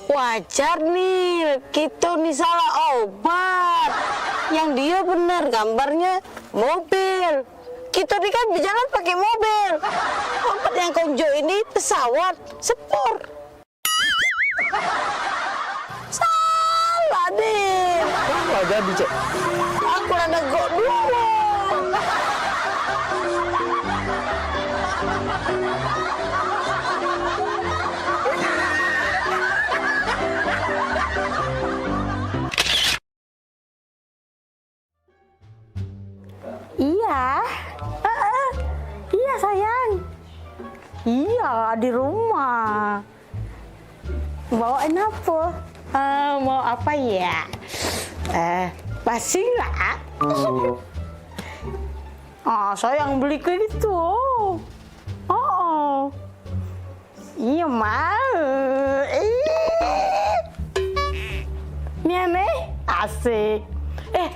Wajar nih, kita nih salah obat. Yang dia benar gambarnya mobil. Kita nih kan berjalan pakai mobil. Obat yang konjo ini pesawat, sepur. Salah deh. Wah, jadi cek. Aku ada gok dulu. Iya. Iya sayang. Iya di rumah. Bawain apa? Mau apa ya? Basing lah. Sayang beli kayak gitu. Oh. Iya mau. Nih, asik.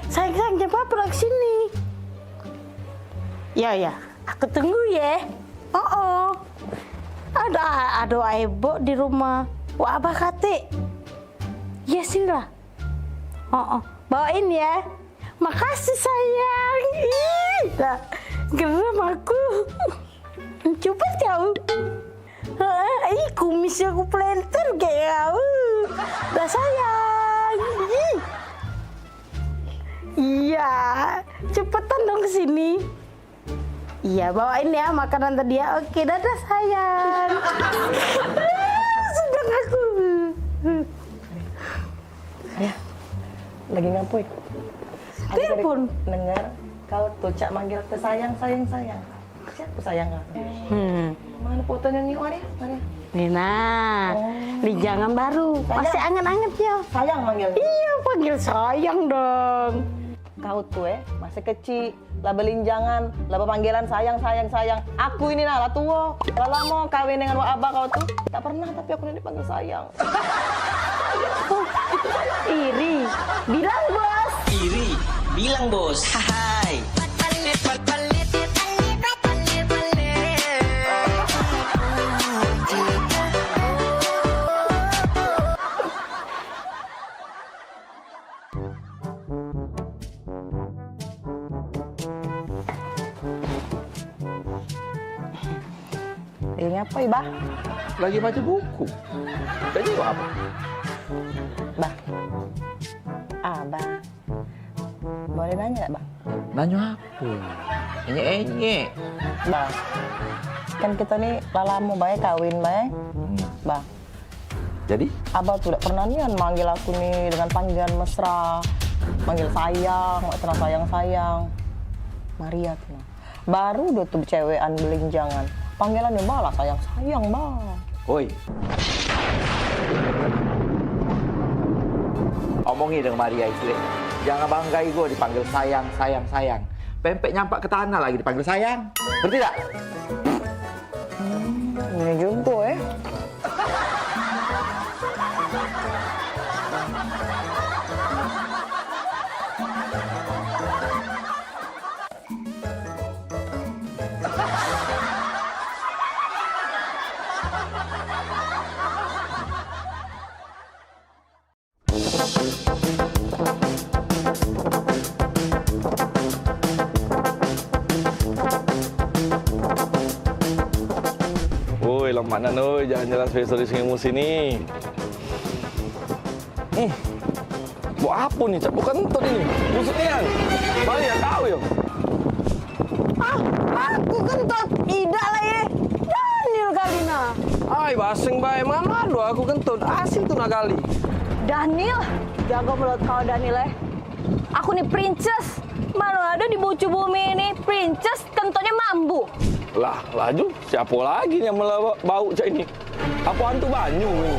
Sayang jam berapa ke sini? Ya, aku tunggu ya. Ada ibu di rumah. Wah, abah kate. Ya sini lah. Bawain ya. Makasih sayang. Lah, geram aku. Coba tahu. Kumisnya aku planter kayak dah sayang. Iya, cepetan dong ke sini. Iya, bawain ya makanan tadi ya. Oke, dadah sayang. Sedang aku. Ya, lagi ngapain? Telepon. Dengar kau tuh cak manggil ke sayang. Siapa sayang aku? Mana fotonya nih, Maria? Nina, di jangan baru. Masih anget-anget ya. Sayang manggil. Iya, panggil sayang dong. Kau tuh masih kecil, lah belinjangan, lah panggilan sayang. Aku ini lah tua, lah lama kawin dengan wak abah kau tuh. Tak pernah tapi aku ini panggil sayang. Iri, bilang bos. Hai. Lagi ngapain, Bah? Lagi baca buku. Jadi apa? Bah. Bah. Boleh nanya nggak, Bah? Nanya apa? Enye. Bah. Kan kita nih lama bae kawin bae. Bah. Jadi? Abah tuh udah pernah nih manggil aku nih dengan panggilan mesra. Manggil sayang, sayang. Maria tuh. Baru udah tuh cewekan belinjangan. Panggilannya balas sayang, Bang. Oi. Omongi dengan Maria itu. Jangan banggai gue dipanggil sayang. Pempek nyampak ke tanah lagi dipanggil sayang. Ngerti tak? Ini juga Woi, lamanan oi, jalan-jalan spesialis emosi nih. Buat apa nih, Cak? Bukan entot ini. Maksudnya kan? Balik ya kau yo. Aku kentut. Tidak lah ya. Daniel kali nah. Ay, basing bae mana aduh aku kentut. Asin tuh nakali. Daniel, jaga mulut kau Daniel ya. Aku nih princess. Mana ada di bucu bumi ini princess kentutnya mambu. Lah, laju siapa lagi yang bau cak ini? Apa hantu banyu ini?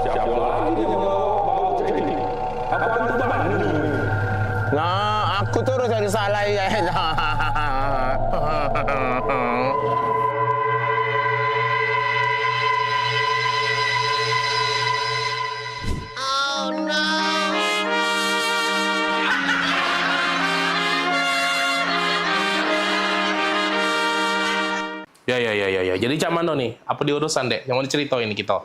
Siapa lagi yang bau cak ini? Apa hantu banyu ini? Nah, aku terus ada salah ya. Ya. Jadi cak mano nih? Apa diurusan dek? Yang mau diceritain ini kita?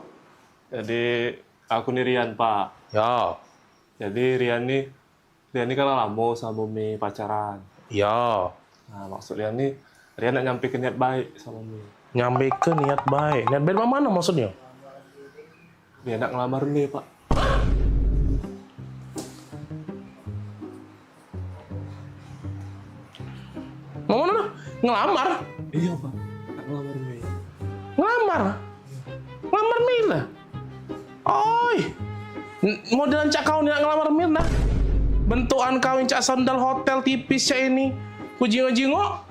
Jadi aku nih Rian Pak. Ya. Jadi Rian nih kan lama sama Mimi pacaran. Ya. Nah maksud Rian nih, Rian nak nyampe ke niat baik sama Mimi. Nyampe ke niat baik? Niat baik mana maksudnya? Dia nak ngelamar Mimi Pak. Mau mana? Ngelamar? Iya Pak, nak ngelamar Mimi. Ngelamar? Ngelamar Mirna? Oi, modelan cak kau nih nak ngelamar Mirna? Bentukan kau yang cak sandal hotel tipis cak ini. Ku jingok-jingok.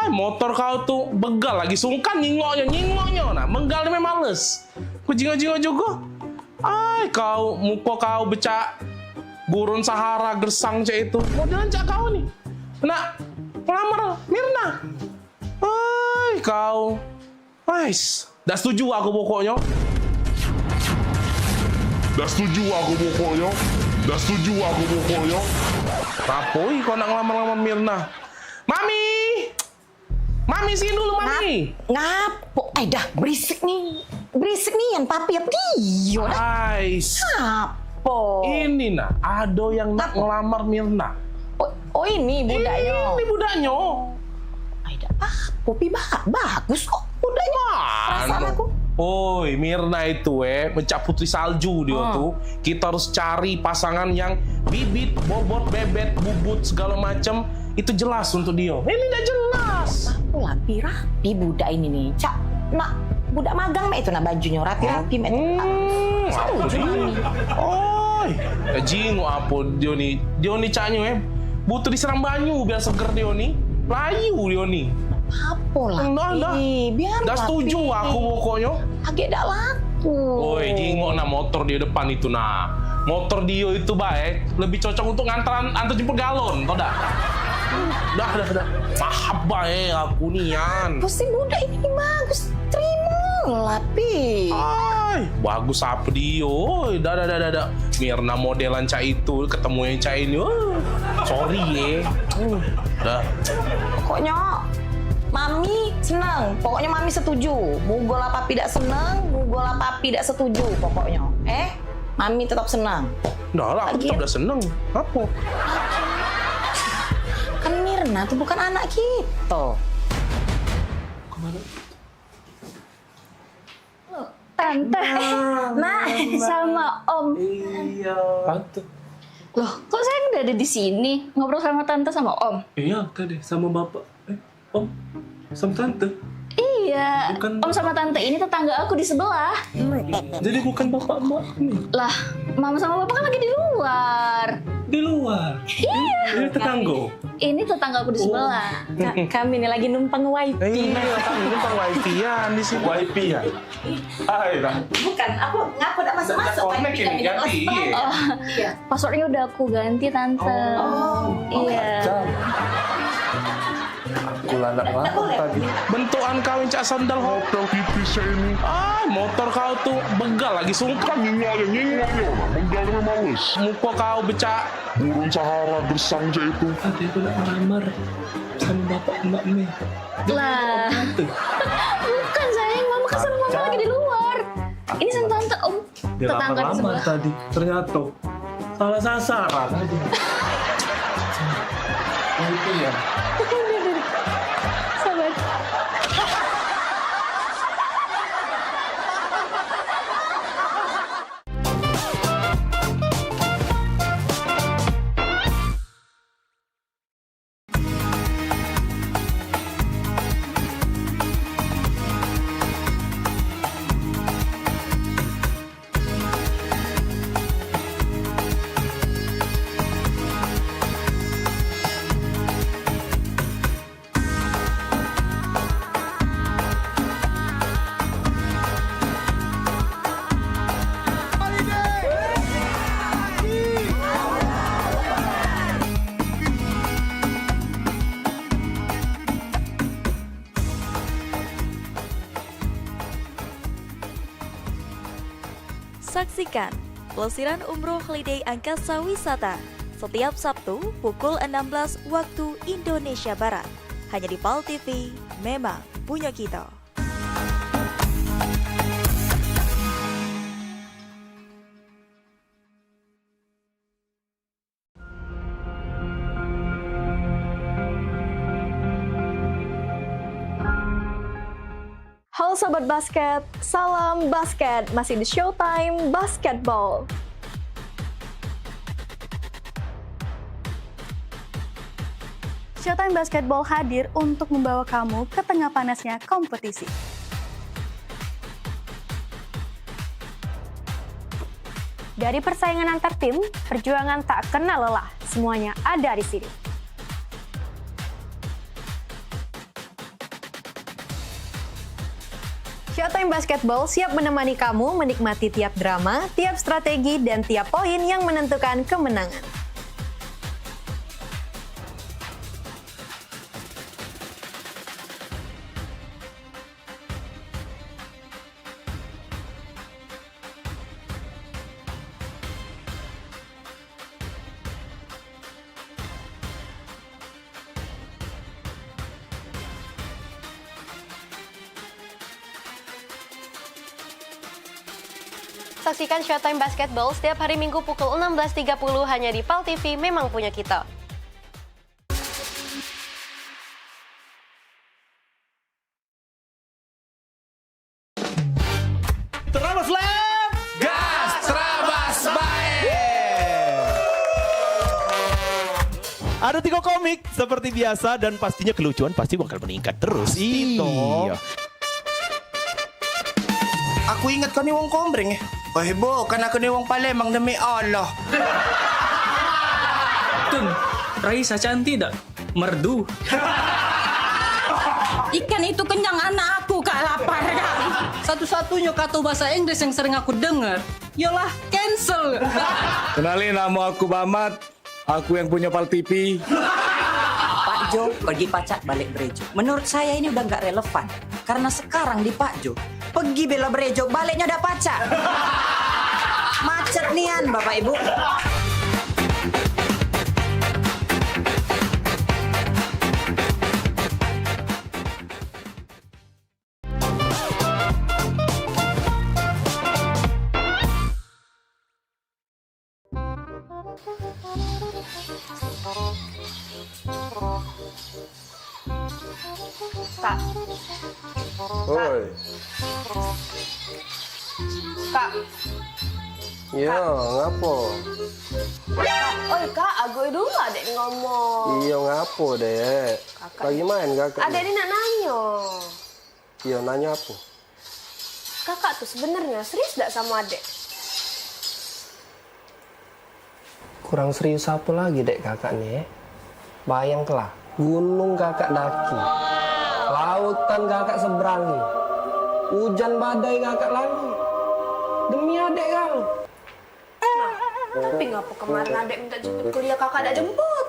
Motor kau tuh begal lagi sungkan nyingoknya. Nah, menggal memang males. Ku jingok-jingok juga. Kau muka kau becak gurun Sahara gersang cak itu. Modelan cak kau nih. Nak ngelamar Mirna. Kau. Dah setuju aku pokoknya. Rapoi kau nak ngelamar Mirna. Mami sini dulu Mami. Ngapo? Dah berisik nih yang papi apa dia? Ngapo? Ini nah, ada yang nak ngelamar Mirna. Oh ini budaknya. Ini budaknya. Popi bagus kok budaknya. Perasaan aku. Oi, Mirna itu mencak putri salju dia tuh. Kita harus cari pasangan yang bibit, bobot, bebet, bubut segala macam itu jelas untuk dia. Ini udah jelas. Aku rapi budak ini nih. Cak, nak budak magang mek itu nak bajunya rapi-rapi mek. Oi, jingok apa dia nih? Dia nih caknya butuh disiram banyu biar seger dia nih. Layu dia nih. Apa lah? Biar dah setuju aku pokoknya. Agak dak laku. Oi, jingok nah motor di depan itu nah. Motor dia itu baik, lebih cocok untuk antar jemput galon, tau dah? Dah. Maaf baik aku nian. Pasti budak ini bagus. Terima lah, Pi. Bagus apa dia? Oi, dah. Mirna modelan cak itu ketemu yang cak ini. Sorry dah. Pokoknya Mami senang. Pokoknya Mami setuju. Mugol apa tidak senang, mugol apa tidak setuju pokoknya. Mami tetap senang. Dah lah, aku tetap udah seneng. Apa? Kan Mirna tuh bukan anak kita. Tante, Mak, sama Om. Iya. Tante. Loh, kok saya udah ada di sini ngobrol sama Tante sama Om? Iya, tadi sama Bapak. Om, sama Tante. Iya, Om sama Tante ini tetangga aku di sebelah. Jadi bukan Bapak Mbak nih. Lah, Mama sama Bapak kan lagi di luar. Di luar? Iya. Ini tetangga? Ini tetangga aku di sebelah. Kami ini lagi numpang wifi. Numpang wifi-an di sini. Wifi-an? Bukan, aku ngaku udah masuk-masuk. Connect ini, ganti. Iya. Passwordnya udah aku ganti, Tante. Iya. Aku lanak tadi. Bentukan kau yang cak sandal hotel tipis ini. Motor kau tuh begal lagi sungkan nyingoknya. Menggal memang males. Muka kau becak gurun Sahara gersang cak itu. Tadi aku nak melamar sama Bapak Mbak Mei. Lah. Bukan sayang, Mama kan sama Mama lagi di luar. Ini sama Tante Om. Tetangga di sebelah. Tadi ternyata salah sasaran tadi. Itu ya. Sabar. Saksikan Pelesiran Umroh Holiday Angkasa Wisata setiap Sabtu pukul 16 waktu Indonesia Barat. Hanya di PAL TV, memang punya kita. Halo Sobat Basket, salam basket, masih di Showtime Basketball. Showtime Basketball hadir untuk membawa kamu ke tengah panasnya kompetisi. Dari persaingan antar tim, perjuangan tak kenal lelah, semuanya ada di sini. Showtime Basketball siap menemani kamu menikmati tiap drama, tiap strategi, dan tiap poin yang menentukan kemenangan. Saksikan Showtime Basketball setiap hari Minggu pukul 16.30 hanya di PAL TV, memang punya kita. Terabas Lab! Gas! Terabas baik! Ada 3 komik seperti biasa dan pastinya kelucuan pasti bakal meningkat terus. Iya. Aku ingat kau ni wong Kombreng Oh heboh, kan aku ni wong Palembang demi Allah. Tun, Raisa cantik tak? Merdu. Ikan itu kenyang anak aku, Kak, lapar, Kak. Satu-satunya kata bahasa Inggris yang sering aku dengar, yalah cancel. Kenalin, nama aku Bamat. Aku yang punya PAL TV. Pak Jo pergi pacak balik Brejo. Menurut saya ini udah nggak relevan. Karena sekarang di Pak Jo, pergi bela Brejo, baliknya udah pacak. Macet nian Bapak Ibu. Kak. Oi. Kak. Ya, ngapo? Oi Kak, agak dulu adek ngomong. Iya, ngapo, Dek? Lagi main kakak? Adek ini nak nanya. Iya, nanya apa? Kakak tuh sebenarnya serius gak sama adek? Kurang serius apa lagi, Dek, kakak nih? Bayangkanlah, gunung kakak daki. Lautan kakak seberangi. Hujan badai kakak lagi. Demi adek kau. Tapi ngapa kemarin adek minta jemput kuliah kakak ada jemput?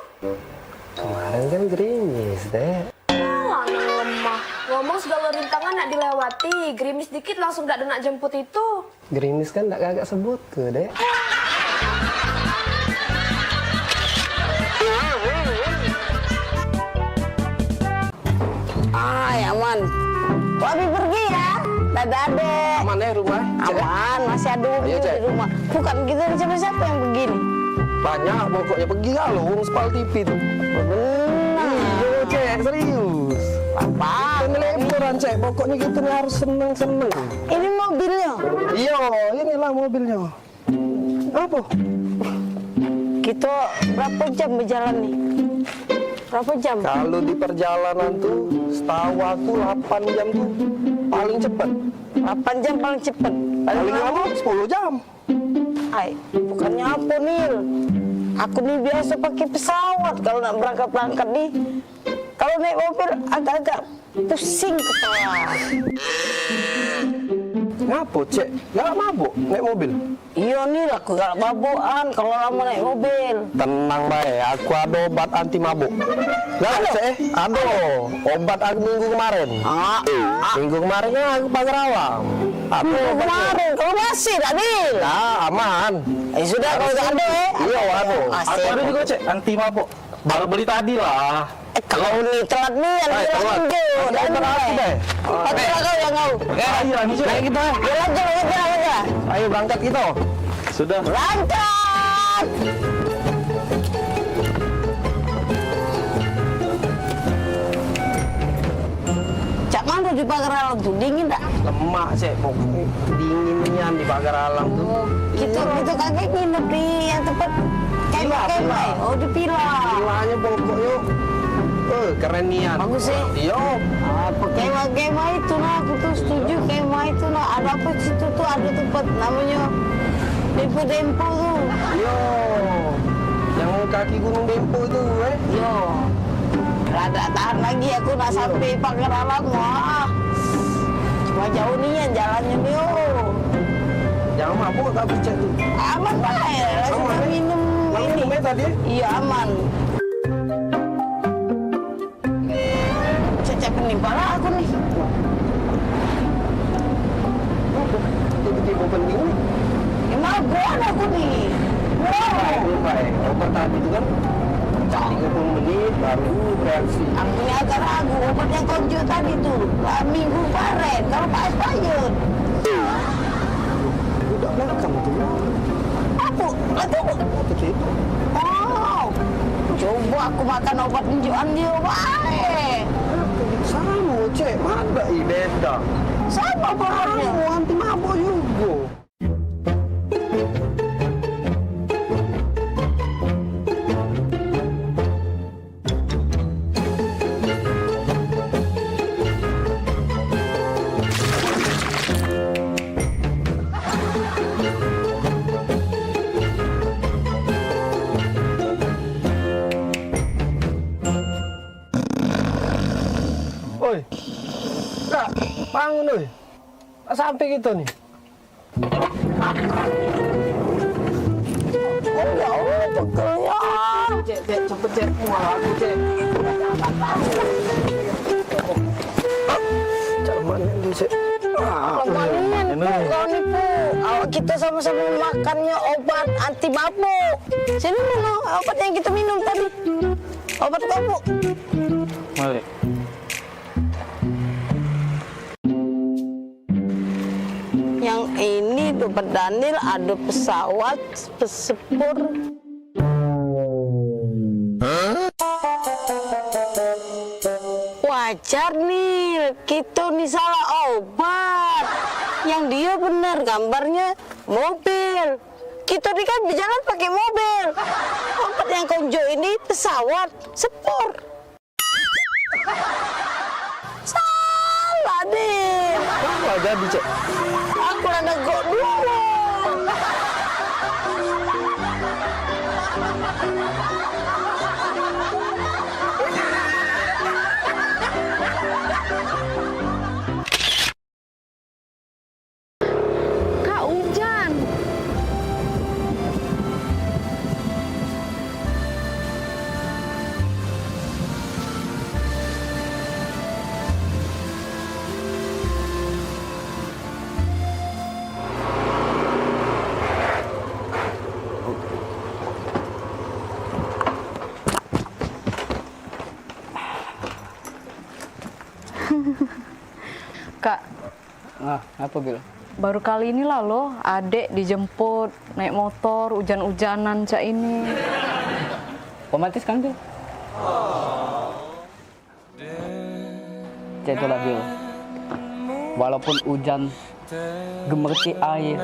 Kemarin kan gerimis, Dek. Anak lemah. Ngomong segala rintangan nak dilewati. Gerimis dikit langsung gak ada nak jemput itu. Gerimis kan gak kakak sebut ke, Dek. Aman. Wabi pergi ya. Dadah adek. Aman ya rumah? Aman, masih ada Wabi di rumah. Bukan kita siapa-siapa yang begini. Banyak pokoknya pergi kalau urus PAL TV tuh. Benar. Iya, Cek, serius. Apa? Pengeleporan, Cek. Pokoknya kita harus seneng-seneng. Ini mobilnya? Iya, inilah mobilnya. Apa? Kita berapa jam berjalan nih? Berapa jam? Kalau di perjalanan tuh, setahu aku 8 jam tuh paling cepat. 8 jam paling cepat. Paling lama 10 jam. Ay, bukannya apa Nil? Aku nih biasa pakai pesawat kalau nak berangkat nih. Kalau naik mobil agak-agak pusing kepala. Ngapa, Cek? Gak mabuk naik mobil? Iya nih aku galak mabukan kalau lama naik mobil. Tenang bae, aku ada obat anti mabuk. Galak sih? Ada. Obat aku minggu kemarin. Minggu kemarin kan aku pagar awam. Minggu kemarin, kalau masih tak bil? Nah, aman. Sudah kalau tak ada Iya, waduh. Aku Aku ada juga cek anti mabuk. Baru beli tadi lah. Kau ni telat ni, telat. Dan aku deh. Patutlah kau yang kau. Ayo lagi cek. Ayo kita. Ayo. Ayo berangkat kita. Sudah. Berangkat. Cak mana di pagar alam tuh dingin tak? Lemak cek, pokoknya dinginnya di pagar alam tuh. Kita kakek nginep di yang tempat kemah. Oh di Pila. Pilanya pokoknya. Keren nian. Bagus sih. Iya. Kemah itu nah, aku tuh setuju kemah itu nah. Ada apa situ tuh ada tempat namanya Dempo tuh. Yo. Yang kaki Gunung Dempo itu, Yo. Rada tahan lagi aku nak sampai pagar alam wah. Cuma jauh nih yang jalannya nih. Jangan mabuk tapi cek tuh. Aman baik. Langsung minum ini. Tadi? Iya aman. Cecep penimpa lah aku nih. Tiba-tiba penting nih. Emang gue aku nih. Baik. Obat tadi itu kan 30 menit baru bereaksi. Aku ini agak ragu obat yang konjo tadi tuh. Minggu kemarin kalau Pak Espanyol. Udah belakang tuh. Aku itu. Oh, coba aku makan obat tunjukan dia baik. Sama cek, mana beda. Sama obatnya. Anti mabuk juga. Oi, Kak, bangun oi. Sampai kita nih. Oh ya Allah, pegelnya. Cek, cepet cek. Wah, aku cek. Cek mana dulu cek. Kau nipu. Awak kita sama-sama makannya obat anti mabuk. Sini mana obat yang kita minum tadi? Obat mabuk. Mari. Yang ini dompet Daniel ada pesawat pesepur. Wajar nih, kita nih salah obat. Yang dia benar gambarnya mobil. Kita nih kan berjalan pakai mobil. Obat yang konjo ini pesawat sepur. Salah deh. Apa jadi cek? Aku ada gok dulu. Kak hujan. Kak, Apa Bil? baru kali ini lah loh, adek dijemput naik motor hujan-hujanan cak ini. Romantis kan Bil? Cek itulah Bil. Walaupun hujan gemerci air,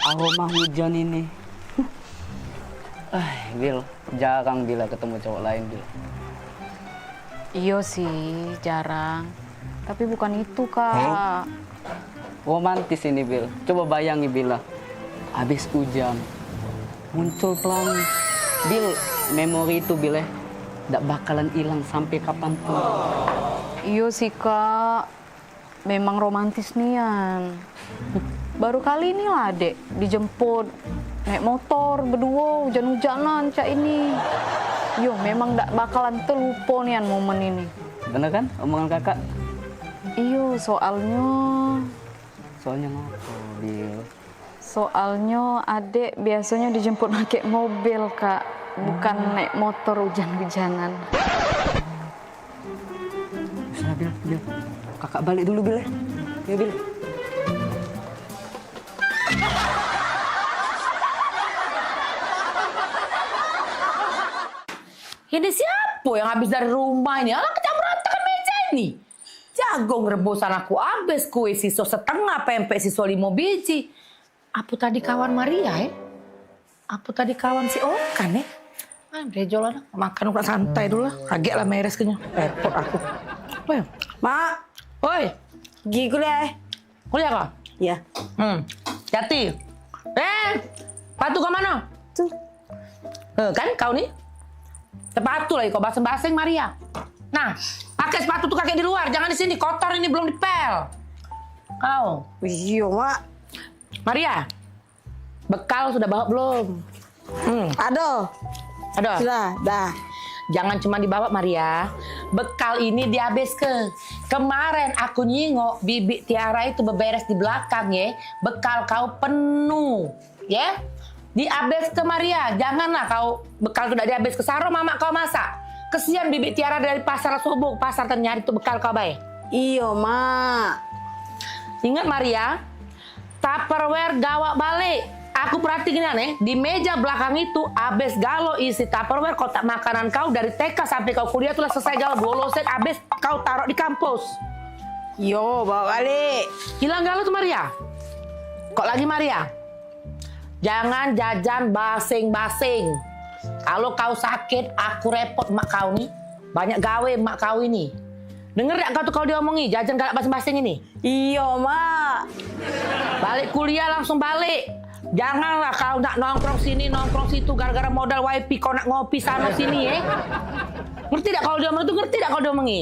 aroma hujan ini. Bil, jarang Bila ketemu cowok lain Bil. Iya sih, jarang. Tapi bukan itu, Kak. Romantis ini Bil. Coba bayangi Bila. Habis hujan, muncul pelangi. Bil, memori itu Bil nggak bakalan hilang sampai kapanpun. Iya sih, Kak. Memang romantis nian. Baru kali ini lah Dek dijemput naik motor berdua hujan-hujanan cak ini. Yo memang ndak bakalan terlupa nian momen ini. Bener kan omongan kakak? Iyo soalnya ngapa, Bil? Soalnya adek biasanya dijemput pakai mobil kak, bukan naik motor hujan-hujanan. Bisa Bil. Kakak balik dulu Bil ya. Ya Bil. Ini siapa yang habis dari rumah ini? Alah kita berantakan meja ini. Jagung rebusan aku habis, kue siso setengah, pempek siso 5 biji. Apa tadi kawan Maria ya? Apa tadi kawan si Okan ya? Rejolan makan udah santai dulu lah. Kaget lah meres kenyang. Repot aku. Apa ya? Mak. Woi. Pergi kuliah. Kuliah kau? Iya. Jati. Sepatu ke mana? Tuh. Kan kau nih? Sepatu lagi kau baseng-baseng Maria. Nah, pakai sepatu tuh kakek di luar, jangan di sini, kotor ini belum dipel. Kau. Iya, Mak. Maria. Bekal sudah bawa belum? Ada. Sudah, dah. Jangan cuma dibawa Maria. Bekal ini dihabis ke. Kemarin aku nyingok Bibi Tiara itu beberes di belakang ya. Bekal kau penuh, ya. Dihabis ke Maria. Janganlah kau bekal sudah dihabis ke Saro mama kau masak. Kesian Bibi Tiara dari pasar subuh, pasar ternyari itu bekal kau baik. Iya, Mak. Ingat Maria, Tupperware gawak balik. Aku perhatikan nih, di meja belakang itu habis galo isi Tupperware kotak makanan kau dari TK sampai kau kuliah tuh selesai galo boloset habis kau taruh di kampus. Yo, bawa balik. Hilang galo tuh Maria. Kok lagi Maria? Jangan jajan basing-basing. Kalau kau sakit, aku repot mak kau nih. Banyak gawe mak kau ini. Denger gak kau tuh kalau diomongi, jajan galak basing-basing ini? Iya, Mak. Balik kuliah langsung balik. Janganlah kau nak nongkrong sini, nongkrong situ gara-gara modal wifi kau nak ngopi sana sini ya. Ngerti gak kalau diomongi itu? Ngerti gak kalau diomongi?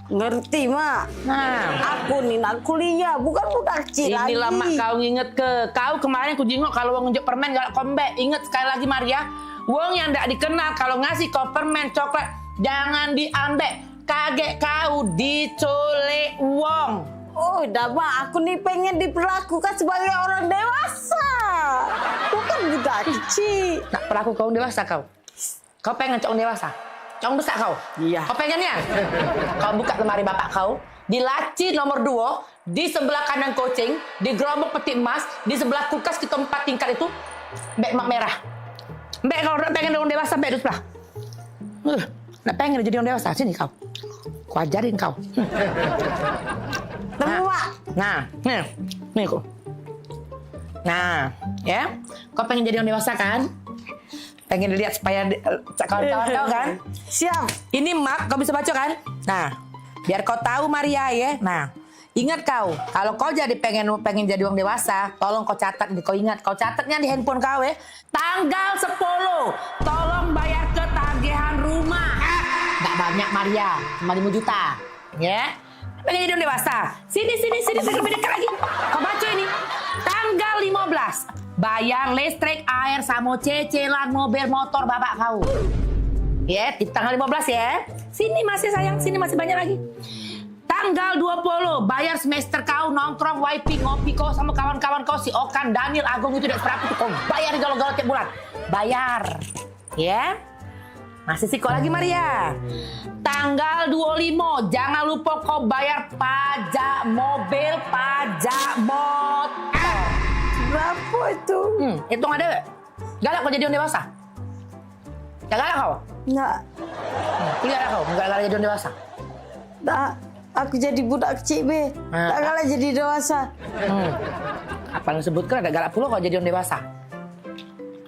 Ngerti, Mak. Nah, aku nih nak kuliah, bukan budak kecil lagi. Inilah mak kau nginget ke. Kau kemarin ku jingok kalau wong nunjuk permen galak kombek. Ingat sekali lagi Maria, wong yang ndak dikenal kalau ngasih kau permen coklat jangan diambek. Kaget kau diculik wong. Oh, dah Mak, aku nih pengen diperlakukan sebagai orang dewasa. Bukan budak kecil. Nak perlaku kau dewasa kau. Kau pengen cowok dewasa? Cowok besar kau? Iya. Kau pengennya? Kau buka lemari bapak kau, di laci nomor 2, di sebelah kanan kucing, di gerobak peti emas, di sebelah kulkas di tempat tingkat itu, beg mak merah. Mbak kalau pengen orang dewasa, mbak itu sebelah. Nak pengen jadi orang dewasa, sini kau. Ku ajarin kau. Nah, nih kau. Nah, ya, kau pengen jadi orang dewasa kan? Pengen dilihat supaya kawan-kawan kau kan? Siap. Ini mak, kau bisa baca kan? Nah, biar kau tahu Maria ya. Nah, ingat kau, kalau kau jadi pengen jadi orang dewasa, tolong kau catat, kau ingat, kau catatnya di handphone kau ya. Tanggal 10, tolong bayar ketagihan rumah. Gak banyak Maria, cuma 5 juta, ya. Pengen jadi orang dewasa. Sini, lebih dekat lagi. Kau baca ini. Tanggal 15. Bayar listrik, air, sama cicilan mobil motor bapak kau. Ya, di tanggal 15 ya. Sini masih sayang, sini masih banyak lagi. Tanggal 20, bayar semester kau, nongkrong, wifi, ngopi kau sama kawan-kawan kau, si Okan, Daniel, Agung itu tidak seberapa tuh kau bayar di galau-galau tiap bulan. Bayar. Ya. Masih sih kok lagi Maria. Tanggal 25, jangan lupa kau bayar pajak mobil, pajak motor. Berapa itu? Hitung ada. Galak kau jadi orang dewasa? Gak galak kau? Enggak. Kuliah kau? Gak galak jadi orang dewasa? Nah, aku jadi budak kecil, Be. Tak galak jadi dewasa. Apa yang sebutkan ada galak pula kau jadi orang dewasa?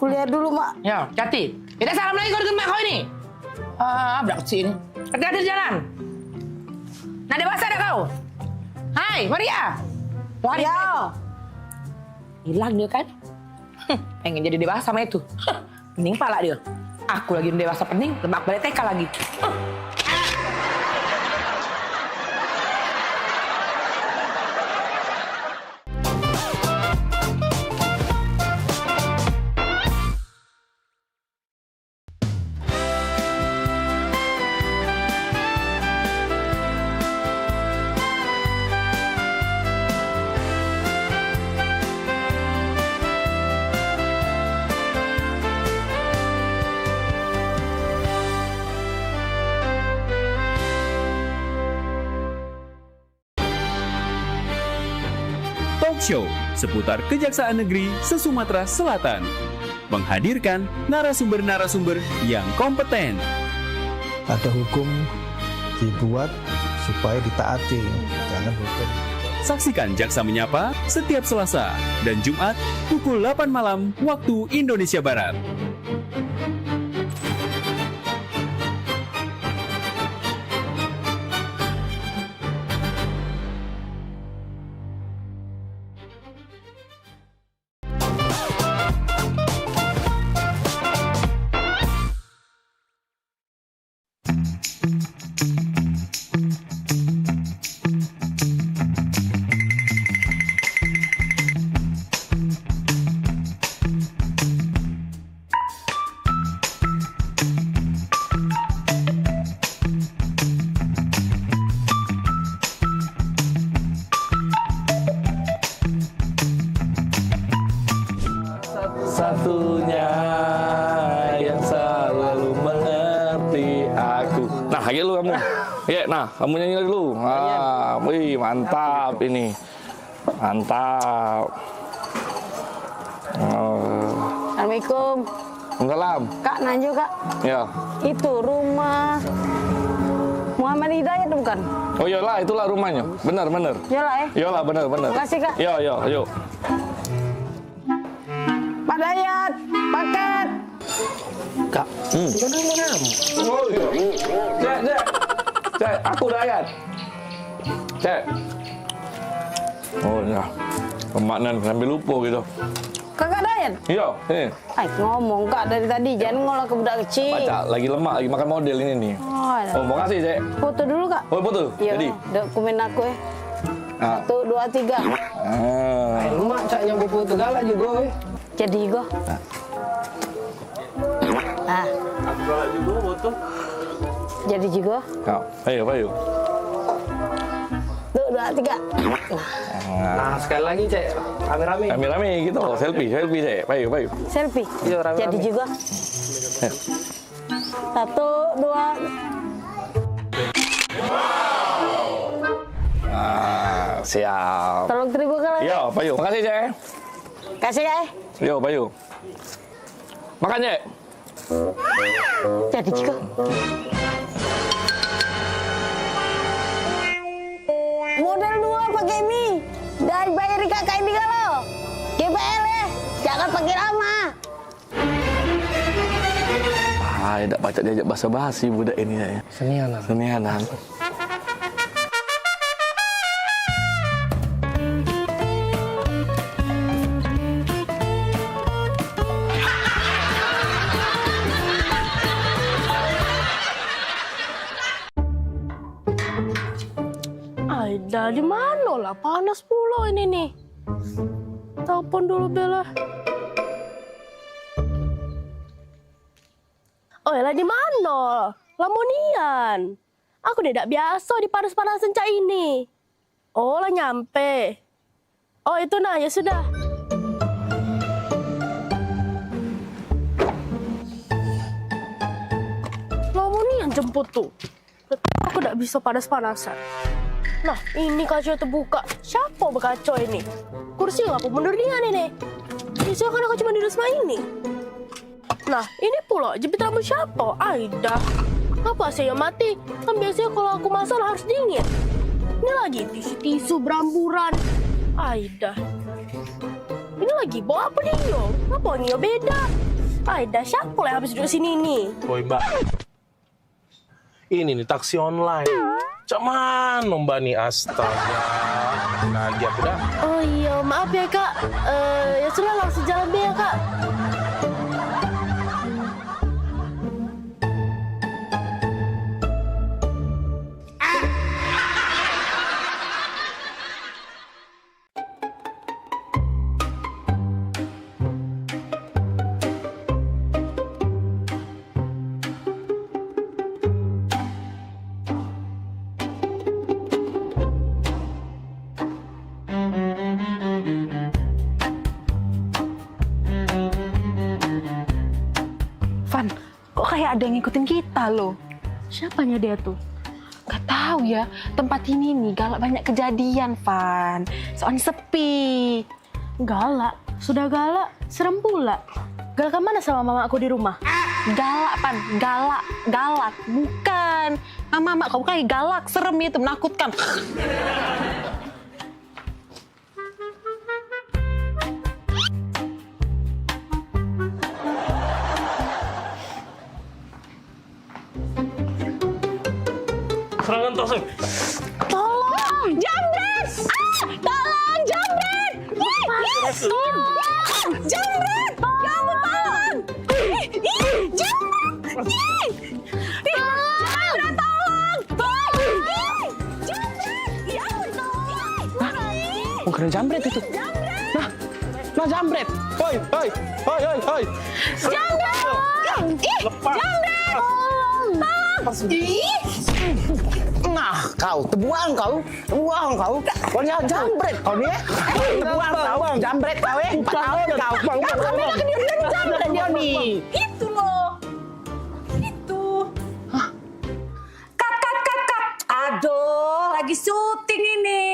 Kuliah dulu, Mak. Ya, Jati. Kita salam lagi kau dengan mak kau ini. Budak kecil ini. Hati-hati di jalan. Nah, dewasa ada kau? Hai, Maria. Lari. Ya. Hilang dia kan? Pengen jadi dewasa sama itu. Pening pala dia. Aku lagi dewasa pening, lemak balik TK lagi. talk show seputar Kejaksaan Negeri se-Sumatera Selatan. Menghadirkan narasumber-narasumber yang kompeten. Ada hukum dibuat supaya ditaati, jangan hukum. Saksikan Jaksa Menyapa setiap Selasa dan Jumat pukul 8 malam waktu Indonesia Barat. Satunya yang selalu mengerti aku. Nah, lagi lu kamu. Ya, nah, kamu nyanyi lagi dulu. Wih, mantap ini. Mantap. Assalamualaikum. Waalaikumsalam. Kak, Nanjo kak. Ya. Itu rumah Muhammad Hidayat bukan? Oh iyalah, itulah rumahnya. Benar. Iyalah Iyalah, benar. Makasih kak. Yuk. Pak Dayat, paket. Kak, Oh iya. Cek, aku Dayat. Cek. Oh ya. Pemaknan sambil lupa gitu. Kakak Dayat? Iya, ini. Ngomong kak dari tadi, jangan ngolah ke budak kecil. Baca, lagi lemak, lagi makan model ini nih. Oh, mau kasih, Cek. Foto dulu kak. Oh, foto? Iya, Jadi? dokumen aku ya. Ah. 1, 2, 3. Lemak cak nyampe foto galak juga. Jadi go. Aku galak juga foto. Jadi juga. Ayo. 1, 2, 3. Nah, sekali lagi cek, rame-rame. Rame-rame gitu, selfie, Cek. Ayo. Selfie. Iya, rame-rame. Jadi juga. 1, 2. Siap. Tolong terigu kalian. Iya, Bayu. Makasih, Cek. Kasih kak. Yo, Bayu. Makan, Cek. Jadi juga. Model 2 pakai mie. Dan bayar kakak ini kalau. GPL ya. Jangan pakai lama. Tak baca diajak basa-basi budak ini ya. Senianan. Aida di mana lah? Panas pula ini nih. Telepon dulu Bella. Oh lah di mana? Lamonian. Aku tidak biasa di panas-panasan cak ini. Oh lah nyampe. Oh itu nah ya sudah. Lamonian jemput tuh. Aku tidak bisa panas-panasan. Nah, ini kaca terbuka. Siapa berkaca ini? Kursi ngapa mundur dia nih? Bisa kan aku cuma duduk sama ini. Nah, ini pula jepit rambut siapa? Aida. Apa saya mati? Kan biasanya kalau aku masak harus dingin. Ini lagi tisu-tisu beramburan. Aida. Ini lagi bawa apa dia? Apa ini beda? Aida, siapa yang habis duduk sini nih? Woi mbak, ini nih taksi online. Cak mana mbak nih, astaga. Lagi aku dah. Oh iya, maaf ya kak. Ya sudah langsung jalan deh ya kak. Van, kok kayak ada yang ngikutin kita loh? Siapanya dia tuh? Gak tahu ya, tempat ini nih galak banyak kejadian, Van. Soalnya sepi. Galak? Sudah galak, serem pula. Galak mana sama mama aku di rumah? Galak, Pan. Galak. Bukan. Mama kamu kayak galak, serem itu, menakutkan. Serangan toseng. Tolong, jambret! Tolong, jambret! Tolong, jambret! Ya ampun, tolong! Jambret! Jambret, tolong! Jambret! Ya ampun, tolong! Oh, kena jambret itu. Nah jambret. Hoi. Jambret! Lepas. Jambret! Nah, kau terbuang kau. Kau ni jambret kau ni. Terbuang kau, jambret kau 4 tahun kau. Kami nak kediri jambret dia ni. Itu loh. Itu. Kat. Aduh, lagi syuting ini.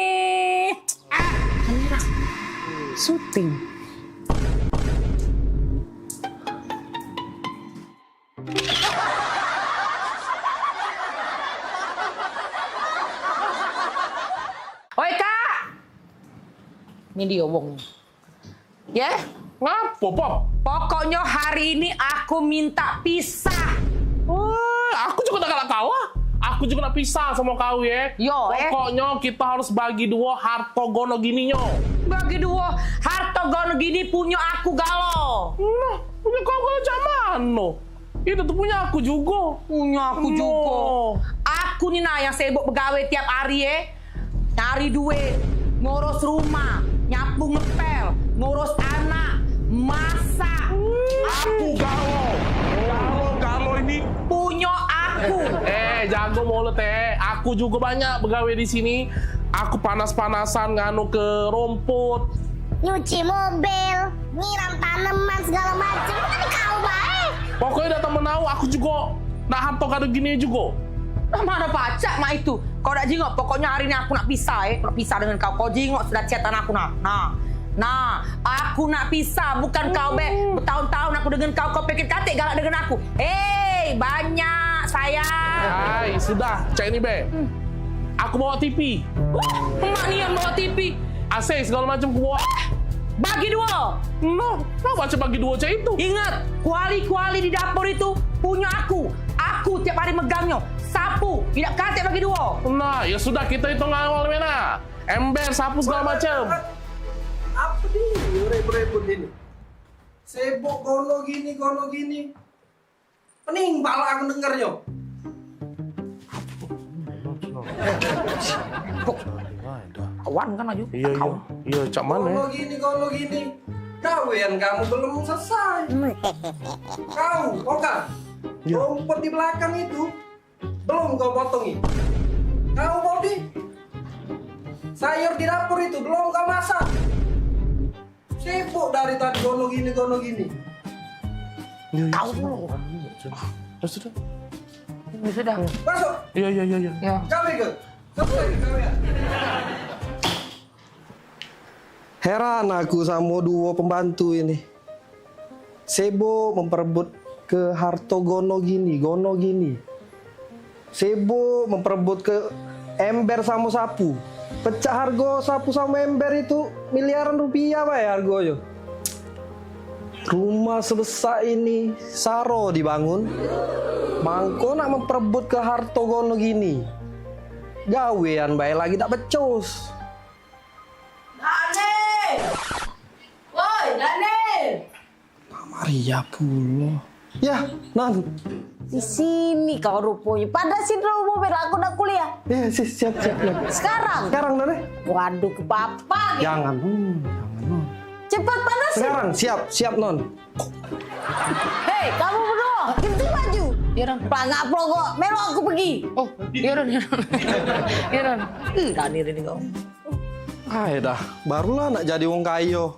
Syuting. Oi Kak. Ini dia wong. Ya? Ngapo, Pop? Pokoknya hari ini aku minta pisah. Aku juga tak kalah kau. Aku juga nak pisah sama kau ya. Pokoknya kita harus bagi dua harta gono gininya. Bagi dua harta gono gini punya aku galo. Nah, punya kau galo mana? Itu tuh punya aku juga. Punya aku juga. Aku nih nah yang sibuk begawe tiap hari ya. Cari duit, ngurus rumah, nyapu ngepel, ngurus anak, masak. Aku galo ini punya aku. Jago mulut Aku juga banyak begawe di sini. Aku panas-panasan nganu ke rumput. Nyuci mobil, nyiram tanaman segala macam. Tapi kau baik. Pokoknya datang menau aku juga. Nah harta kado gini juga. Nah, mana pacak mak itu? Kau nak jingok, pokoknya hari ini aku nak pisah Aku nak pisah dengan kau. Kau jingok sudah chatan aku Nah, aku nak pisah, bukan kau bertahun-tahun aku dengan kau pikir katik galak dengan aku. Banyak sayang. Hai, sudah, cek ini be. Aku bawa TV. Emak nih yang bawa TV. AC segala macam aku bawa. Bagi dua. No, baca bagi dua cek itu. Ingat, kuali-kuali di dapur itu punya aku. Aku tiap hari megangnya. Sapu, tidak katik bagi dua. Nah, ya sudah kita hitung awal mana. Ember, sapu segala macam. Apa ini? Repot-repot ini. Sibuk gono gini. Pening pala aku dengarnya. Kawan kan aja. Iya, cak mana? Gono gini. Kawian kamu belum selesai. Kau, Oka. Rumput di belakang itu belum kau potongi. Kau Bodi. Sayur di dapur itu belum kau masak. Sibuk dari tadi gono gini. Kau dulu. Sudah. Sudah. Masuk. Iya. Kami ke. Selesai kalian. Heran aku sama dua pembantu ini. Sibuk memperebut ke harto gono gini. Sibuk memperebut ke ember sama sapu. Pecah harga sapu sama ember itu miliaran rupiah Pak ya harganya. Rumah sebesar ini saro dibangun. Mangko nak memperebut ke harto gono gini. Gawean baik lagi tak becus. Daniel! Woi, Daniel! Maria pula. Ya, Nan. Di sini kau rupanya. Pada sini mobil aku nak kuliah. Ya, siap. Sekarang? Sekarang, Nan. Waduh, ke papa. Jangan, Non. Cepat panasin. Sekarang, siap, Non. Hei, kamu berdua, ganti baju. Iya, Ron. Pelangak pelongo, melo aku pergi. Oh, iya, Ron. Daniel ini kau. Dah, barulah nak jadi wong kayo.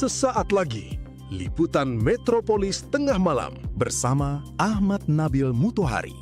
Sesaat lagi, Liputan Metropolis Tengah Malam bersama Ahmad Nabil Mutohari.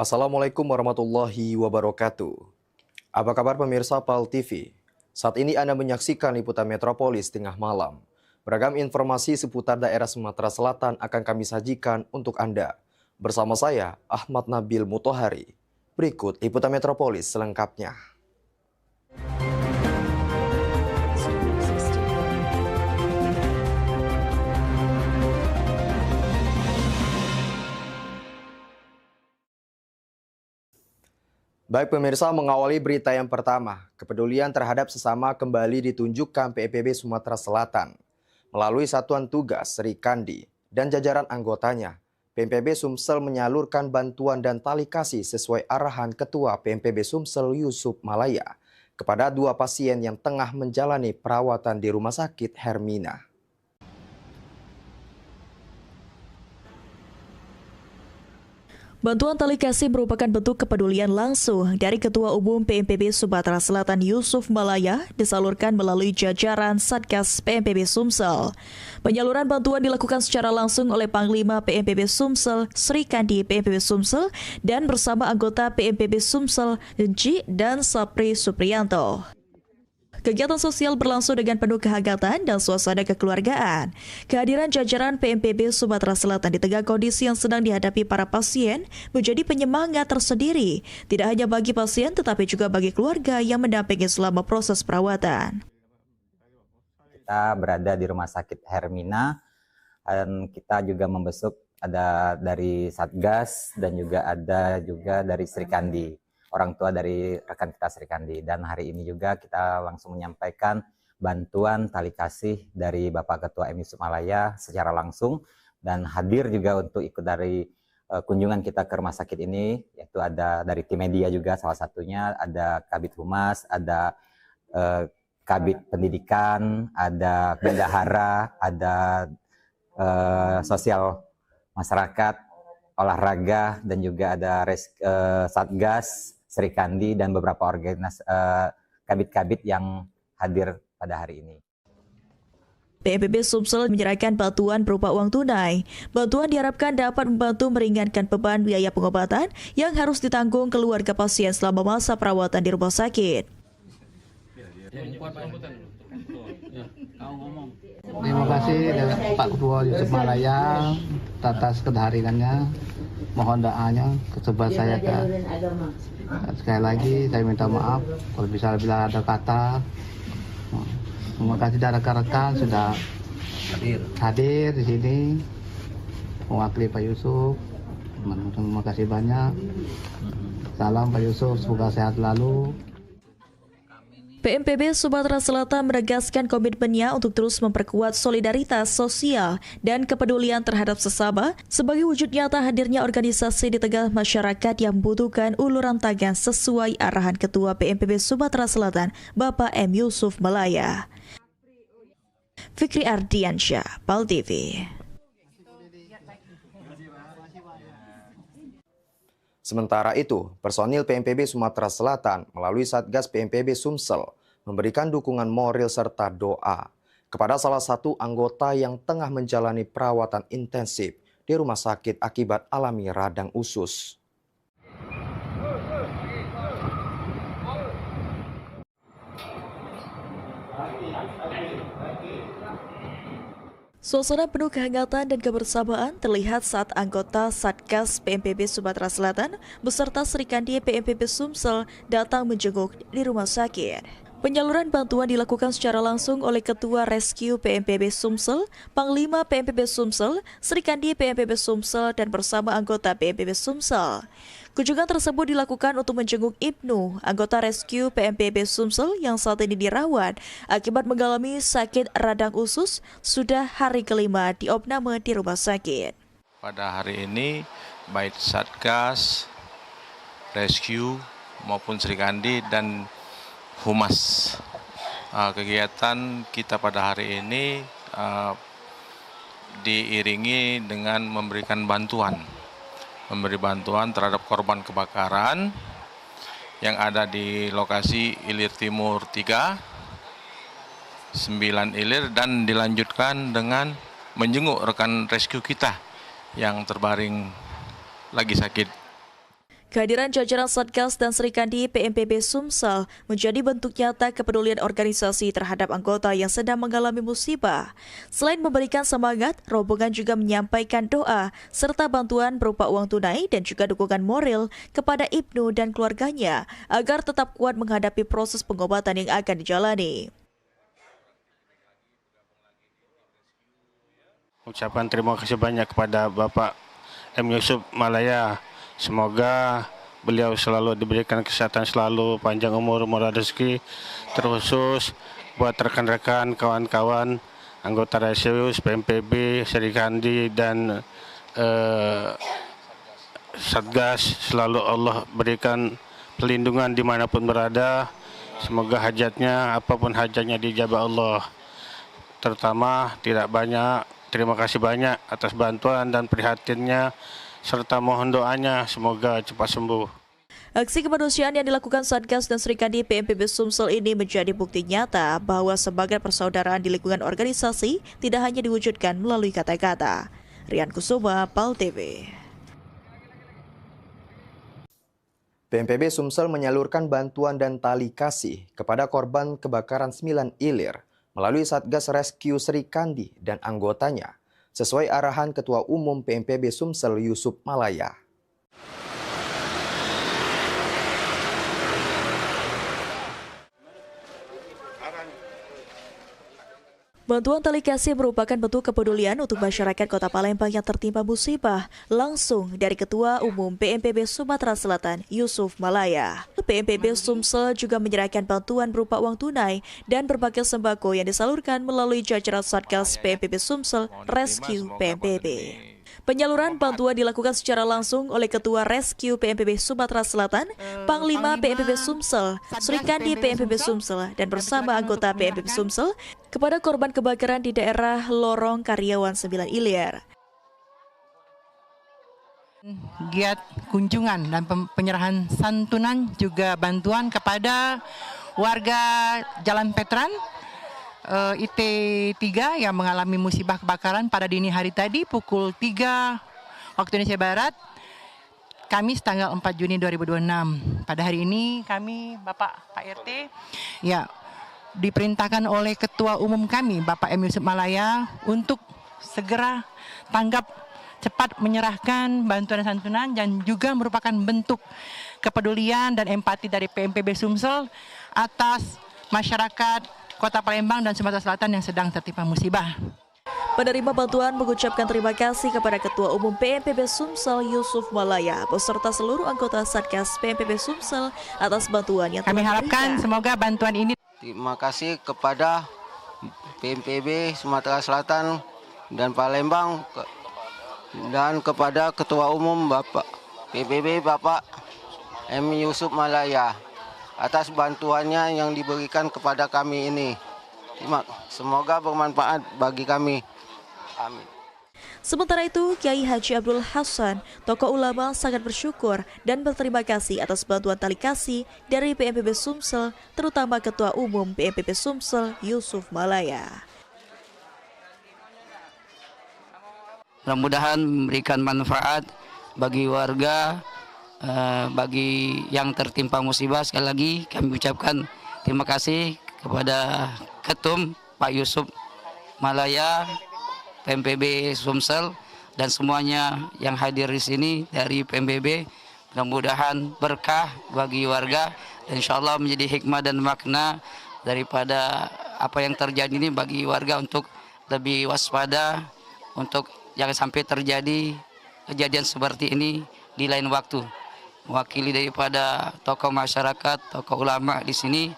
Assalamualaikum warahmatullahi wabarakatuh. Apa kabar pemirsa PAL TV? Saat ini Anda menyaksikan Liputan Metropolis Tengah Malam. Beragam informasi seputar daerah Sumatera Selatan akan kami sajikan untuk Anda. Bersama saya, Ahmad Nabil Mutohari. Berikut Liputan Metropolis selengkapnya. Baik pemirsa, mengawali berita yang pertama, kepedulian terhadap sesama kembali ditunjukkan PMPB Sumatera Selatan. Melalui Satuan Tugas Sri Kandi dan jajaran anggotanya, PMPB Sumsel menyalurkan bantuan dan tali kasih sesuai arahan Ketua PMPB Sumsel Yusuf Malaya kepada 2 pasien yang tengah menjalani perawatan di Rumah Sakit Hermina. Bantuan tali kasih merupakan bentuk kepedulian langsung dari Ketua Umum PMPB Sumatera Selatan Yusuf Malaya disalurkan melalui jajaran Satgas PMPB Sumsel. Penyaluran bantuan dilakukan secara langsung oleh Panglima PMPB Sumsel Sri Kandi PMPB Sumsel dan bersama anggota PMPB Sumsel Enci dan Sapri Supriyanto. Kegiatan sosial berlangsung dengan penuh kehangatan dan suasana kekeluargaan. Kehadiran jajaran PMPB Sumatera Selatan di tengah kondisi yang sedang dihadapi para pasien menjadi penyemangat tersendiri, tidak hanya bagi pasien tetapi juga bagi keluarga yang mendampingi selama proses perawatan. Kita berada di Rumah Sakit Hermina dan kita juga membesuk ada dari Satgas dan juga ada dari Sri Kandi, orang tua dari rekan kita Sri Kandi. Dan hari ini juga kita langsung menyampaikan bantuan tali kasih dari Bapak Ketua MI Malaya secara langsung, dan hadir juga untuk ikut dari kunjungan kita ke rumah sakit ini, yaitu ada dari tim media juga salah satunya, ada Kabid Humas, ada Kabid Pendidikan, ada Bendahara, ada sosial masyarakat, olahraga, dan juga ada Satgas Sri Kandi dan beberapa organisasi kabit-kabit yang hadir pada hari ini. PMPB Sumsel menyerahkan bantuan berupa uang tunai. Bantuan diharapkan dapat membantu meringankan beban biaya pengobatan yang harus ditanggung keluarga pasien selama masa perawatan di rumah sakit. Terima kasih Pak Ketua Yusuf Malaya atas kehadirannya. Mohon doanya kesebat saya sekali lagi saya minta maaf kalau bila ada kata. Terima kasih dari rekan-rekan sudah hadir di sini mewakili Pak Yusuf. Terima kasih banyak. Salam Pak Yusuf, semoga sehat selalu. PMPB Sumatera Selatan menegaskan komitmennya untuk terus memperkuat solidaritas sosial dan kepedulian terhadap sesama sebagai wujud nyata hadirnya organisasi di tengah masyarakat yang membutuhkan uluran tangan sesuai arahan Ketua PMPB Sumatera Selatan, Bapak M. Yusuf Malaya. Fikri Ardiansyah, PAL TV. Sementara itu, personil PMPB Sumatera Selatan melalui Satgas PMPB Sumsel memberikan dukungan moral serta doa kepada salah satu anggota yang tengah menjalani perawatan intensif di rumah sakit akibat alami radang usus. Suasana penuh kehangatan dan kebersamaan terlihat saat anggota Satgas PMPB Sumatera Selatan beserta Sri Kandi PMPB Sumsel datang menjenguk di rumah sakit. Penyaluran bantuan dilakukan secara langsung oleh Ketua Rescue PMPB Sumsel, Panglima PMPB Sumsel, Serikandi PMPB Sumsel, dan bersama anggota PMPB Sumsel. Kunjungan tersebut dilakukan untuk menjenguk Ibnu, anggota Rescue PMPB Sumsel yang saat ini dirawat akibat mengalami sakit radang usus sudah hari kelima diopname di rumah sakit. Pada hari ini, baik Satgas, Rescue, maupun Serikandi dan Humas. Kegiatan kita pada hari ini diiringi dengan memberi bantuan terhadap korban kebakaran yang ada di lokasi Ilir Timur 3, 9 Ilir, dan dilanjutkan dengan menjenguk rekan rescue kita yang terbaring lagi sakit. Kehadiran jajaran Satgas dan Serikandi PMPB Sumsel menjadi bentuk nyata kepedulian organisasi terhadap anggota yang sedang mengalami musibah. Selain memberikan semangat, rombongan juga menyampaikan doa serta bantuan berupa uang tunai dan juga dukungan moral kepada Ibnu dan keluarganya agar tetap kuat menghadapi proses pengobatan yang akan dijalani. Ucapan terima kasih banyak kepada Bapak M. Yusuf Malaya. Semoga beliau selalu diberikan kesehatan selalu, panjang umur, murah rezeki, terkhusus buat rekan-rekan, kawan-kawan, anggota Resius, PMPB, Serikandi, dan Satgas. Selalu Allah berikan perlindungan dimanapun berada. Semoga hajatnya, apapun hajatnya dijabah Allah. Terutama tidak banyak, terima kasih banyak atas bantuan dan prihatinnya, serta mohon doanya semoga cepat sembuh. Aksi kemanusiaan yang dilakukan Satgas dan Serikandi PMPB Sumsel ini menjadi bukti nyata bahwa sebagai persaudaraan di lingkungan organisasi tidak hanya diwujudkan melalui kata-kata. Rian Kusuma, PAL TV. PMPB Sumsel menyalurkan bantuan dan tali kasih kepada korban kebakaran 9 Ilir melalui Satgas Rescue Serikandi dan anggotanya, sesuai arahan Ketua Umum PMPB Sumsel Yusuf Malaya. Bantuan tali kasih merupakan bentuk kepedulian untuk masyarakat Kota Palembang yang tertimpa musibah langsung dari Ketua Umum PMPB Sumatera Selatan Yusuf Malaya. PMPB Sumsel juga menyerahkan bantuan berupa uang tunai dan berbagai sembako yang disalurkan melalui jajaran Satgas PMPB Sumsel Rescue PMPB. Penyaluran bantuan dilakukan secara langsung oleh Ketua Rescue PMPB Sumatera Selatan, Panglima PMPB Sumsel, Serikandi PMPB Sumsel, dan bersama anggota PMPB Sumsel kepada korban kebakaran di daerah Lorong Karyawan 9 Ilir. Giat kunjungan dan penyerahan santunan juga bantuan kepada warga Jalan Petran IT3 yang mengalami musibah kebakaran pada dini hari tadi pukul 3 waktu Indonesia Barat, Kamis tanggal 4 Juni 2026. Pada hari ini kami, Pak RT, ya diperintahkan oleh Ketua Umum kami, Bapak M. Yusuf Malaya, untuk segera tanggap cepat menyerahkan bantuan santunan dan juga merupakan bentuk kepedulian dan empati dari PMPB Sumsel atas masyarakat Kota Palembang dan Sumatera Selatan yang sedang tertimpa musibah. Penerima bantuan mengucapkan terima kasih kepada Ketua Umum PMPB Sumsel Yusuf Malaya beserta seluruh anggota Satgas PMPB Sumsel atas bantuan yang kami harapkan semoga bantuan ini. Terima kasih kepada PMPB Sumatera Selatan dan Palembang dan kepada Ketua Umum Bapak PMPB Bapak M. Yusuf Malaya atas bantuannya yang diberikan kepada kami ini. Semoga bermanfaat bagi kami. Amin. Sementara itu, Kiai Haji Abdul Hasan, tokoh ulama, sangat bersyukur dan berterima kasih atas bantuan tali kasih dari PMPB Sumsel, terutama Ketua Umum PMPB Sumsel Yusuf Malaya. Mudah-mudahan memberikan manfaat bagi warga, bagi yang tertimpa musibah. Sekali lagi kami ucapkan terima kasih kepada Ketum Pak Yusuf Malaya, PMPB Sumsel, dan semuanya yang hadir di sini dari PMPB. Mudah-mudahan berkah bagi warga dan insya Allah menjadi hikmah dan makna daripada apa yang terjadi ini, bagi warga untuk lebih waspada untuk jangan sampai terjadi kejadian seperti ini di lain waktu. Mewakili daripada tokoh masyarakat, tokoh ulama di sini,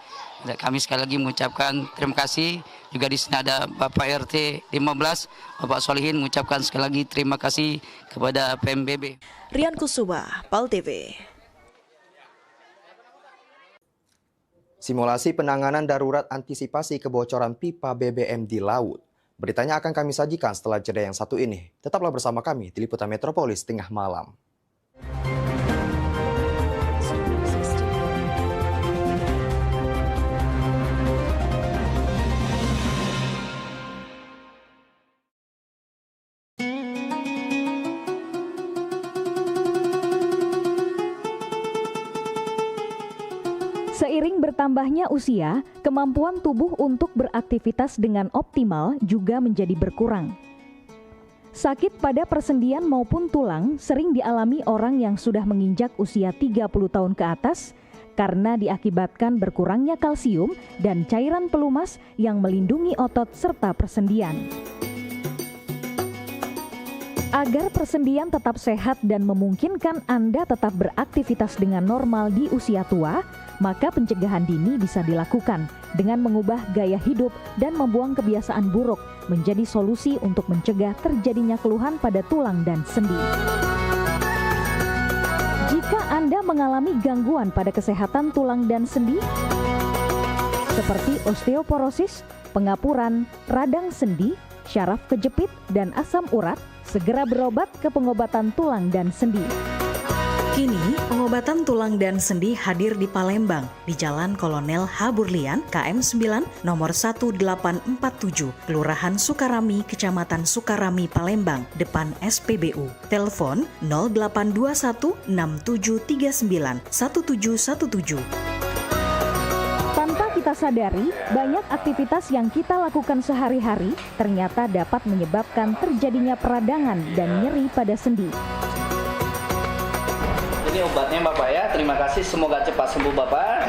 kami sekali lagi mengucapkan terima kasih. Juga di sini ada Bapak RT 15, Bapak Solihin, mengucapkan sekali lagi terima kasih kepada PMBB. Rian Kusuma, PAL TV. Simulasi penanganan darurat antisipasi kebocoran pipa BBM di laut. Beritanya akan kami sajikan setelah jeda yang satu ini. Tetaplah bersama kami di Liputan Metropolis Tengah Malam. Seiring bertambahnya usia, kemampuan tubuh untuk beraktivitas dengan optimal juga menjadi berkurang. Sakit pada persendian maupun tulang sering dialami orang yang sudah menginjak usia 30 tahun ke atas karena diakibatkan berkurangnya kalsium dan cairan pelumas yang melindungi otot serta persendian. Agar persendian tetap sehat dan memungkinkan Anda tetap beraktivitas dengan normal di usia tua, maka pencegahan dini bisa dilakukan dengan mengubah gaya hidup dan membuang kebiasaan buruk menjadi solusi untuk mencegah terjadinya keluhan pada tulang dan sendi. Jika Anda mengalami gangguan pada kesehatan tulang dan sendi, seperti osteoporosis, pengapuran, radang sendi, syaraf kejepit, dan asam urat, segera berobat ke pengobatan tulang dan sendi. Kini, pengobatan tulang dan sendi hadir di Palembang, di Jalan Kolonel H. Burlian, KM 9, nomor 1847, Kelurahan Sukarami, Kecamatan Sukarami, Palembang, depan SPBU. Telepon 0821 6739 1717. Tanpa kita sadari, banyak aktivitas yang kita lakukan sehari-hari ternyata dapat menyebabkan terjadinya peradangan dan nyeri pada sendi. Ini obatnya Bapak ya, terima kasih, semoga cepat sembuh Bapak.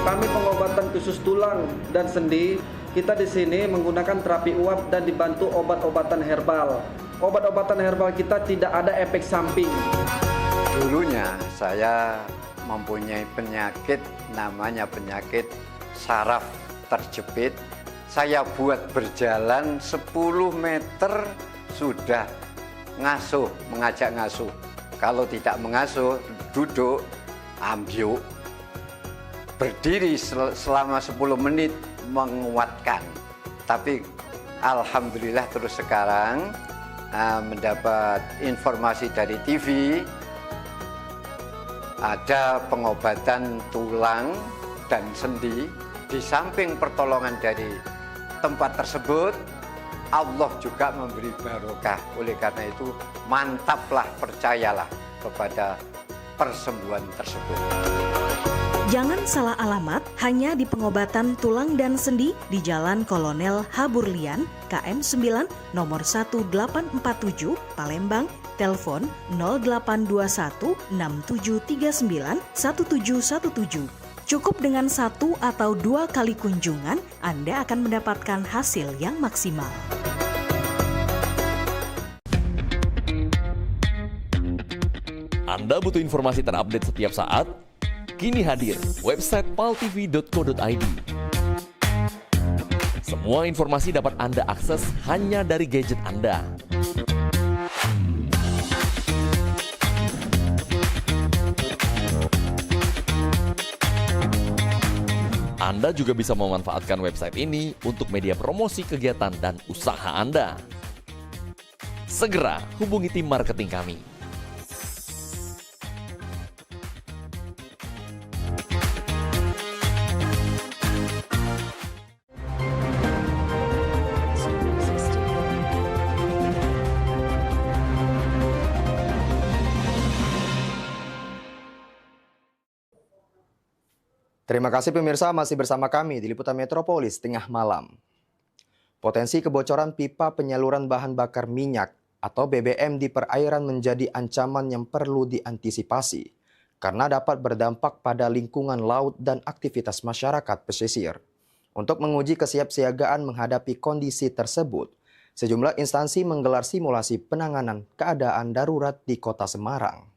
Kami pengobatan khusus tulang dan sendi, kita di sini menggunakan terapi uap dan dibantu obat-obatan herbal. Obat-obatan herbal kita tidak ada efek samping. Dulunya saya mempunyai penyakit namanya penyakit saraf terjepit. Saya buat berjalan 10 meter sudah ngasuh, mengajak ngasuh. Kalau tidak mengasuh, duduk, ambyuk, berdiri selama 10 menit menguatkan. Tapi alhamdulillah terus sekarang mendapat informasi dari TV, ada pengobatan tulang dan sendi. Di samping pertolongan dari tempat tersebut, Allah juga memberi barokah. Oleh karena itu, mantaplah, percayalah kepada persembuhan tersebut. Jangan salah alamat, hanya di pengobatan tulang dan sendi di Jalan Kolonel H. Burlian, KM 9, nomor 1847, Palembang, telepon 0821 6739 1717. Cukup dengan 1 atau 2 kali kunjungan, Anda akan mendapatkan hasil yang maksimal. Anda butuh informasi terupdate setiap saat? Kini hadir website paltv.co.id. Semua informasi dapat Anda akses hanya dari gadget Anda. Anda juga bisa memanfaatkan website ini untuk media promosi kegiatan dan usaha Anda. Segera hubungi tim marketing kami. Terima kasih pemirsa, masih bersama kami di Liputan Metropolis Tengah Malam. Potensi kebocoran pipa penyaluran bahan bakar minyak atau BBM di perairan menjadi ancaman yang perlu diantisipasi. karena dapat berdampak pada lingkungan laut dan aktivitas masyarakat pesisir. Untuk menguji kesiapsiagaan menghadapi kondisi tersebut, sejumlah instansi menggelar simulasi penanganan keadaan darurat di Kota Semarang.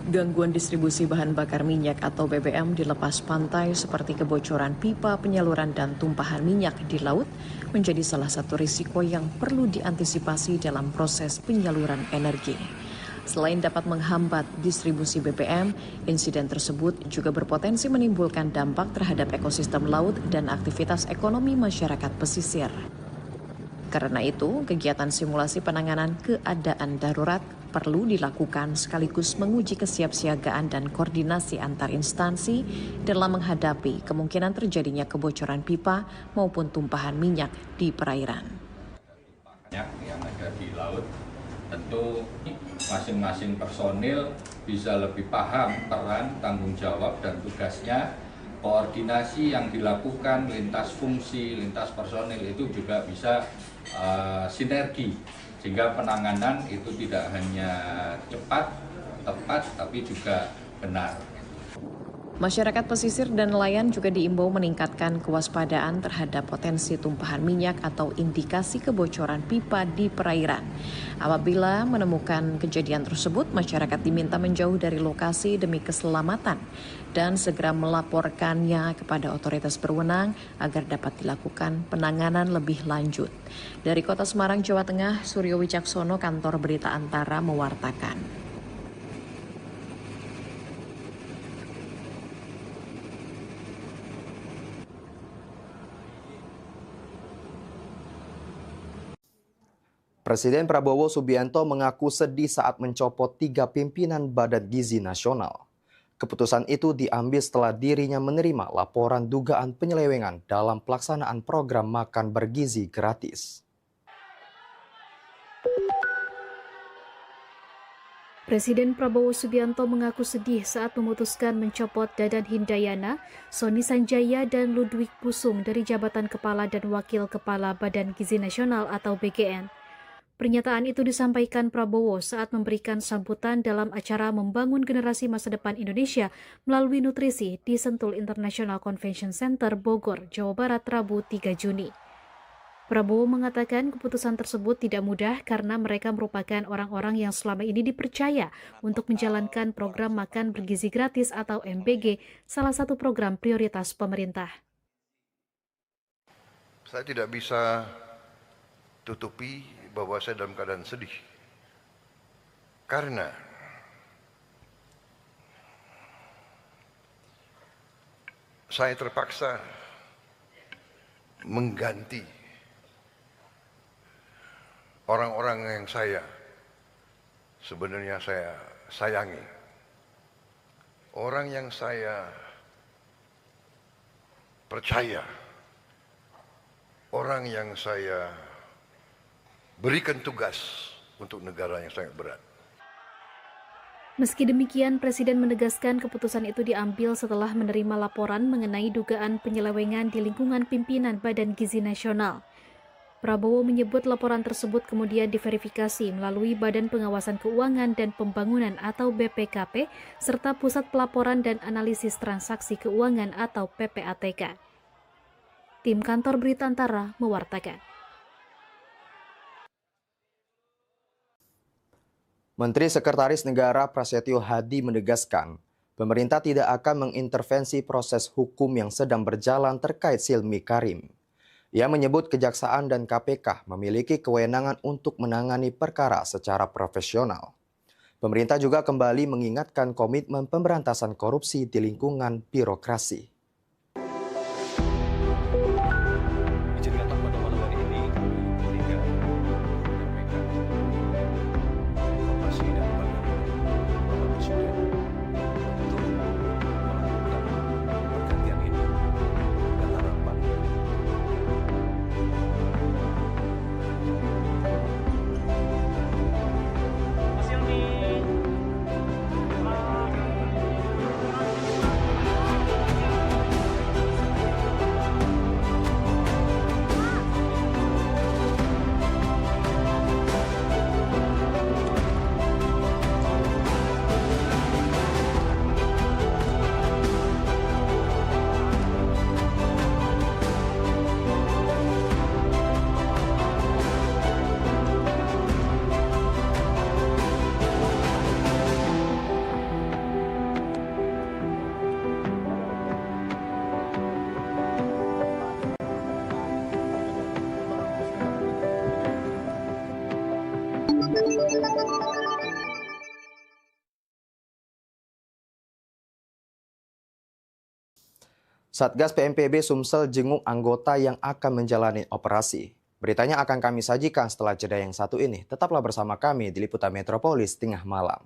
Gangguan distribusi bahan bakar minyak atau BBM di lepas pantai seperti kebocoran pipa penyaluran dan tumpahan minyak di laut menjadi salah satu risiko yang perlu diantisipasi dalam proses penyaluran energi. Selain dapat menghambat distribusi BBM, insiden tersebut juga berpotensi menimbulkan dampak terhadap ekosistem laut dan aktivitas ekonomi masyarakat pesisir. Karena itu, kegiatan simulasi penanganan keadaan darurat perlu dilakukan sekaligus menguji kesiapsiagaan dan koordinasi antar instansi dalam menghadapi kemungkinan terjadinya kebocoran pipa maupun tumpahan minyak di perairan. Yang ada di laut, tentu masing-masing personil bisa lebih paham peran, tanggung jawab, dan tugasnya. Koordinasi yang dilakukan lintas fungsi, lintas personil itu juga bisa sinergi, sehingga penanganan itu tidak hanya cepat, tepat, tapi juga benar. Masyarakat pesisir dan nelayan juga diimbau meningkatkan kewaspadaan terhadap potensi tumpahan minyak atau indikasi kebocoran pipa di perairan. Apabila menemukan kejadian tersebut, masyarakat diminta menjauh dari lokasi demi keselamatan dan segera melaporkannya kepada otoritas berwenang agar dapat dilakukan penanganan lebih lanjut. Dari Kota Semarang, Jawa Tengah, Suryo Wicaksono, Kantor Berita Antara mewartakan. Presiden Prabowo Subianto mengaku sedih saat mencopot 3 pimpinan Badan Gizi Nasional. Keputusan itu diambil setelah dirinya menerima laporan dugaan penyelewengan dalam pelaksanaan program makan bergizi gratis. Presiden Prabowo Subianto mengaku sedih saat memutuskan mencopot Dadan Hindayana, Sony Sanjaya, dan Ludwig Pusung dari jabatan Kepala dan Wakil Kepala Badan Gizi Nasional atau BGN. Pernyataan itu disampaikan Prabowo saat memberikan sambutan dalam acara Membangun Generasi Masa Depan Indonesia melalui nutrisi di Sentul International Convention Center, Bogor, Jawa Barat, Rabu 3 Juni. Prabowo mengatakan keputusan tersebut tidak mudah karena mereka merupakan orang-orang yang selama ini dipercaya untuk menjalankan program makan bergizi gratis atau MBG, salah satu program prioritas pemerintah. Saya tidak bisa tutupi bahwa saya dalam keadaan sedih. Karena saya terpaksa mengganti orang-orang yang sebenarnya saya sayangi. Orang yang saya percaya. Orang yang saya berikan tugas untuk negara yang sangat berat. Meski demikian, Presiden menegaskan keputusan itu diambil setelah menerima laporan mengenai dugaan penyelewengan di lingkungan pimpinan Badan Gizi Nasional. Prabowo menyebut laporan tersebut kemudian diverifikasi melalui Badan Pengawasan Keuangan dan Pembangunan atau BPKP, serta Pusat Pelaporan dan Analisis Transaksi Keuangan atau PPATK. Tim Kantor Berita Antara mewartakan. Menteri Sekretaris Negara Prasetyo Hadi menegaskan, pemerintah tidak akan mengintervensi proses hukum yang sedang berjalan terkait Silmi Karim. Ia menyebut Kejaksaan dan KPK memiliki kewenangan untuk menangani perkara secara profesional. Pemerintah juga kembali mengingatkan komitmen pemberantasan korupsi di lingkungan birokrasi. Satgas PMPB Sumsel jenguk anggota yang akan menjalani operasi. Beritanya akan kami sajikan setelah jeda yang satu ini. Tetaplah bersama kami di Liputan Metropolis Tengah Malam.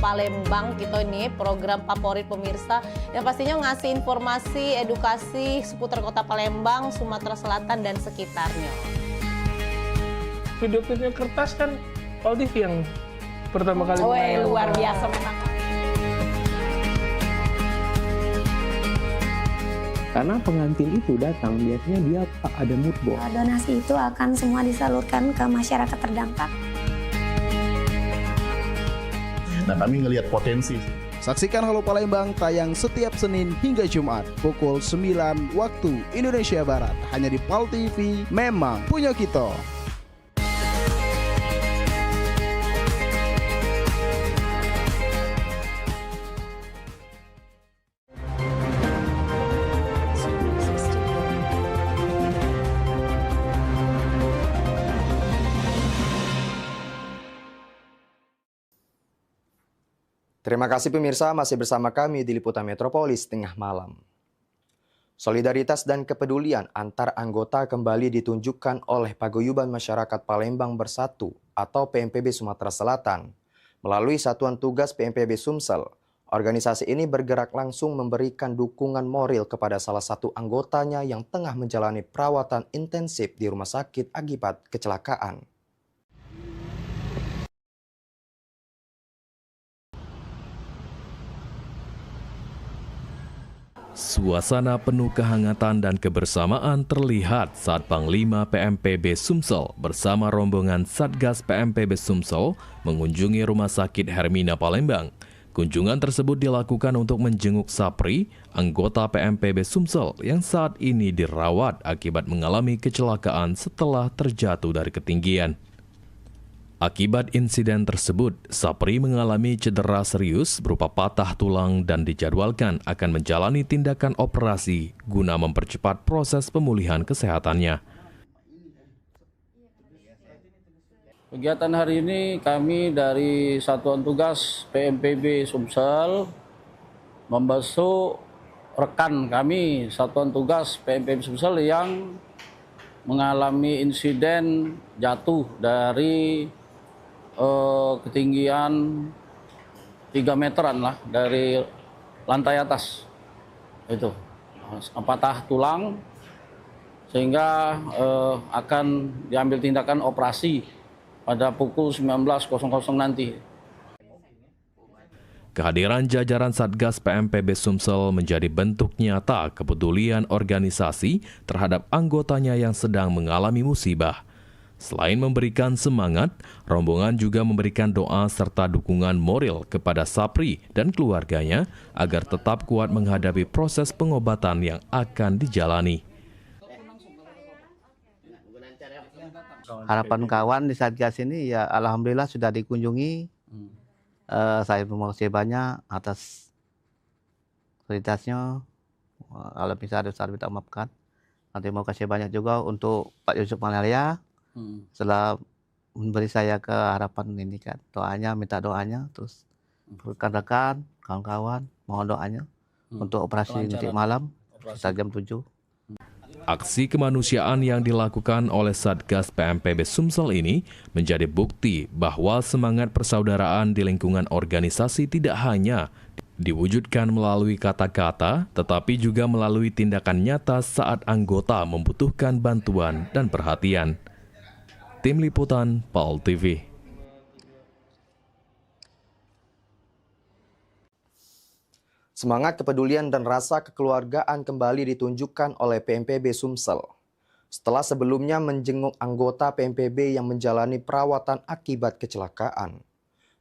Palembang kita ini program favorit pemirsa yang pastinya ngasih informasi, edukasi seputar kota Palembang, Sumatera Selatan dan sekitarnya. Video-video kertas kan Pal TV yang pertama kali. Luar biasa memang. Karena pengantin itu datang biasanya dia ada mood board. Donasi itu akan semua disalurkan ke masyarakat terdampak. Nah, kami ngelihat potensi. Saksikan Halo Palembang tayang setiap Senin hingga Jumat pukul 9 waktu Indonesia Barat hanya di Pal TV. Memang punya kita. Terima kasih pemirsa, masih bersama kami di Liputan Metropolis Tengah Malam. Solidaritas dan kepedulian antar anggota kembali ditunjukkan oleh Paguyuban Masyarakat Palembang Bersatu atau PMPB Sumatera Selatan. Melalui Satuan Tugas PMPB Sumsel, organisasi ini bergerak langsung memberikan dukungan moral kepada salah satu anggotanya yang tengah menjalani perawatan intensif di rumah sakit akibat kecelakaan. Suasana penuh kehangatan dan kebersamaan terlihat saat Panglima PMPB Sumsel bersama rombongan Satgas PMPB Sumsel mengunjungi Rumah Sakit Hermina Palembang. Kunjungan tersebut dilakukan untuk menjenguk Sapri, anggota PMPB Sumsel yang saat ini dirawat akibat mengalami kecelakaan setelah terjatuh dari ketinggian. Akibat insiden tersebut, Sapri mengalami cedera serius berupa patah tulang dan dijadwalkan akan menjalani tindakan operasi guna mempercepat proses pemulihan kesehatannya. Kegiatan hari ini kami dari Satuan Tugas PMPB Sumsel membesuk rekan kami Satuan Tugas PMPB Sumsel yang mengalami insiden jatuh dari ketinggian 3 meteran lah dari lantai atas. Itu patah tulang sehingga akan diambil tindakan operasi pada pukul 19.00 nanti. Kehadiran jajaran Satgas PMPB Sumsel menjadi bentuk nyata kepedulian organisasi terhadap anggotanya yang sedang mengalami musibah. Selain memberikan semangat, rombongan juga memberikan doa serta dukungan moral kepada Sapri dan keluarganya agar tetap kuat menghadapi proses pengobatan yang akan dijalani. Harapan kawan di Satgas ini ya alhamdulillah sudah dikunjungi. Saya terima kasih banyak atas solidaritasnya. Kalau bisa ada saya minta maafkan. Terima kasih banyak juga untuk Pak Yusuf Malaria. Setelah memberi saya ke harapan ini kan, doanya, minta doanya, terus rekan-rekan, kawan-kawan, mohon doanya untuk operasi nanti malam. sekitar jam 7. Aksi kemanusiaan yang dilakukan oleh Satgas PMPB Sumsel ini menjadi bukti bahwa semangat persaudaraan di lingkungan organisasi tidak hanya diwujudkan melalui kata-kata, tetapi juga melalui tindakan nyata saat anggota membutuhkan bantuan dan perhatian. Tim Liputan PAL TV. Semangat kepedulian dan rasa kekeluargaan kembali ditunjukkan oleh PMPB Sumsel. Setelah sebelumnya menjenguk anggota PMPB yang menjalani perawatan akibat kecelakaan.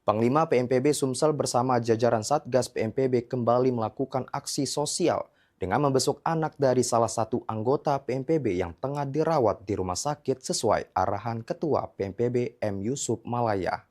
Panglima PMPB Sumsel bersama jajaran Satgas PMPB kembali melakukan aksi sosial dengan membesuk anak dari salah satu anggota PMPB yang tengah dirawat di rumah sakit sesuai arahan Ketua PMPB M. Yusuf Malaya.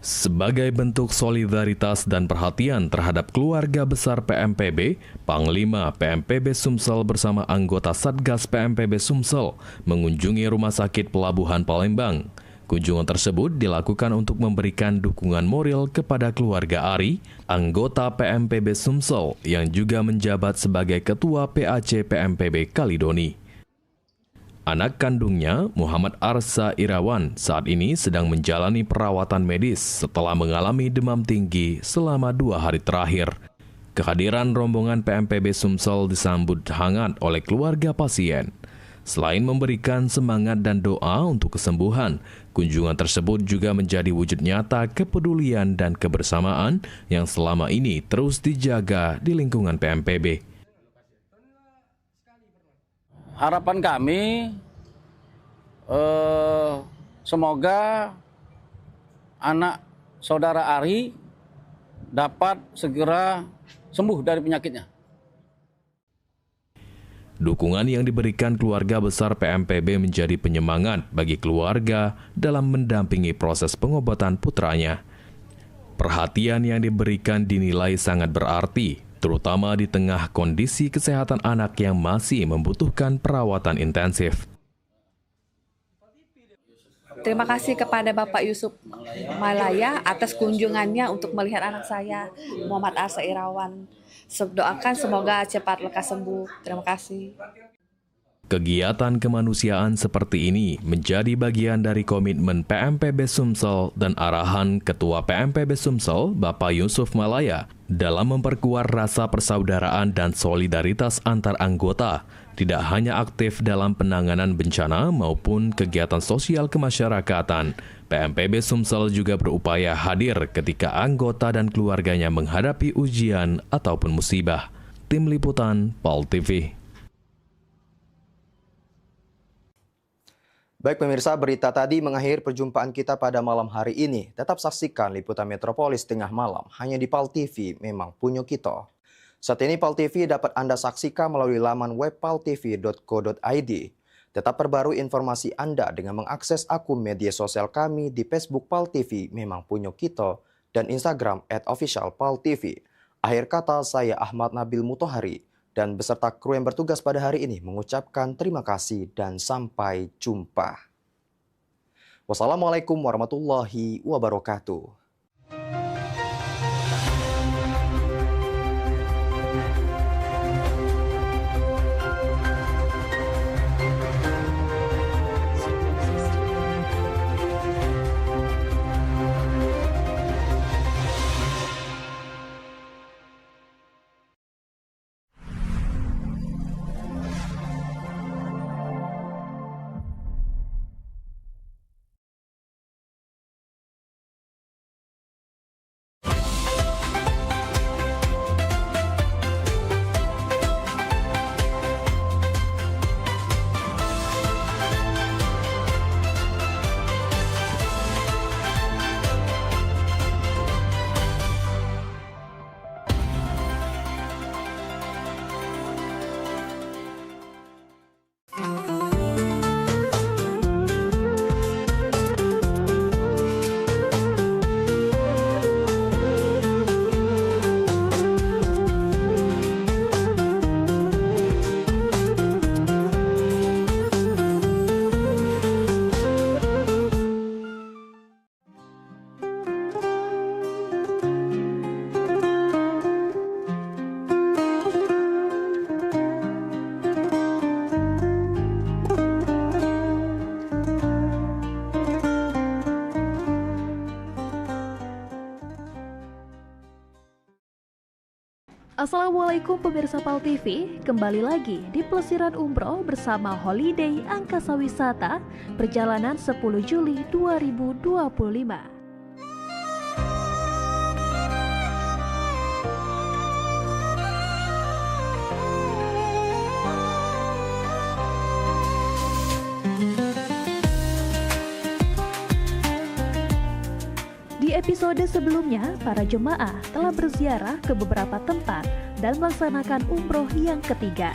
Sebagai bentuk solidaritas dan perhatian terhadap keluarga besar PMPB, Panglima PMPB Sumsel bersama anggota Satgas PMPB Sumsel mengunjungi Rumah Sakit Pelabuhan Palembang. Kunjungan tersebut dilakukan untuk memberikan dukungan moral kepada keluarga Ari, anggota PMPB Sumsel yang juga menjabat sebagai Ketua PAC PMPB Kalidoni. Anak kandungnya, Muhammad Arsa Irawan, saat ini sedang menjalani perawatan medis setelah mengalami demam tinggi selama 2 hari terakhir. Kehadiran rombongan PMPB Sumsel disambut hangat oleh keluarga pasien. Selain memberikan semangat dan doa untuk kesembuhan, kunjungan tersebut juga menjadi wujud nyata kepedulian dan kebersamaan yang selama ini terus dijaga di lingkungan PMPB. Harapan kami semoga anak saudara Ari dapat segera sembuh dari penyakitnya. Dukungan yang diberikan keluarga besar PMPB menjadi penyemangat bagi keluarga dalam mendampingi proses pengobatan putranya. Perhatian yang diberikan dinilai sangat berarti, terutama di tengah kondisi kesehatan anak yang masih membutuhkan perawatan intensif. Terima kasih kepada Bapak Yusuf Malaya atas kunjungannya untuk melihat anak saya, Muhammad Arsa Irawan. Doakan semoga cepat lekas sembuh. Terima kasih. Kegiatan kemanusiaan seperti ini menjadi bagian dari komitmen PMPB Sumsel dan arahan Ketua PMPB Sumsel, Bapak Yusuf Malaya, dalam memperkuat rasa persaudaraan dan solidaritas antar anggota, tidak hanya aktif dalam penanganan bencana maupun kegiatan sosial kemasyarakatan. PMPB Sumsel juga berupaya hadir ketika anggota dan keluarganya menghadapi ujian ataupun musibah. Tim Liputan PAL TV. Baik pemirsa, berita tadi mengakhiri perjumpaan kita pada malam hari ini. Tetap saksikan Liputan Metropolis tengah malam hanya di PAL TV, memang punya kita. Saat ini PAL TV dapat Anda saksikan melalui laman web paltv.co.id. Tetap perbarui informasi Anda dengan mengakses akun media sosial kami di Facebook PAL TV, memang punya kita, dan Instagram @officialpaltv. Akhir kata, saya Ahmad Nabil Mutohari dan beserta kru yang bertugas pada hari ini mengucapkan terima kasih dan sampai jumpa. Wassalamualaikum warahmatullahi wabarakatuh. Assalamualaikum pemirsa PAL TV, kembali lagi di Pelesiran Umroh bersama Holiday Angkasa Wisata perjalanan 10 Juli 2025. Di episode sebelumnya, para jemaah telah berziarah ke beberapa tempat dan melaksanakan umroh yang ketiga.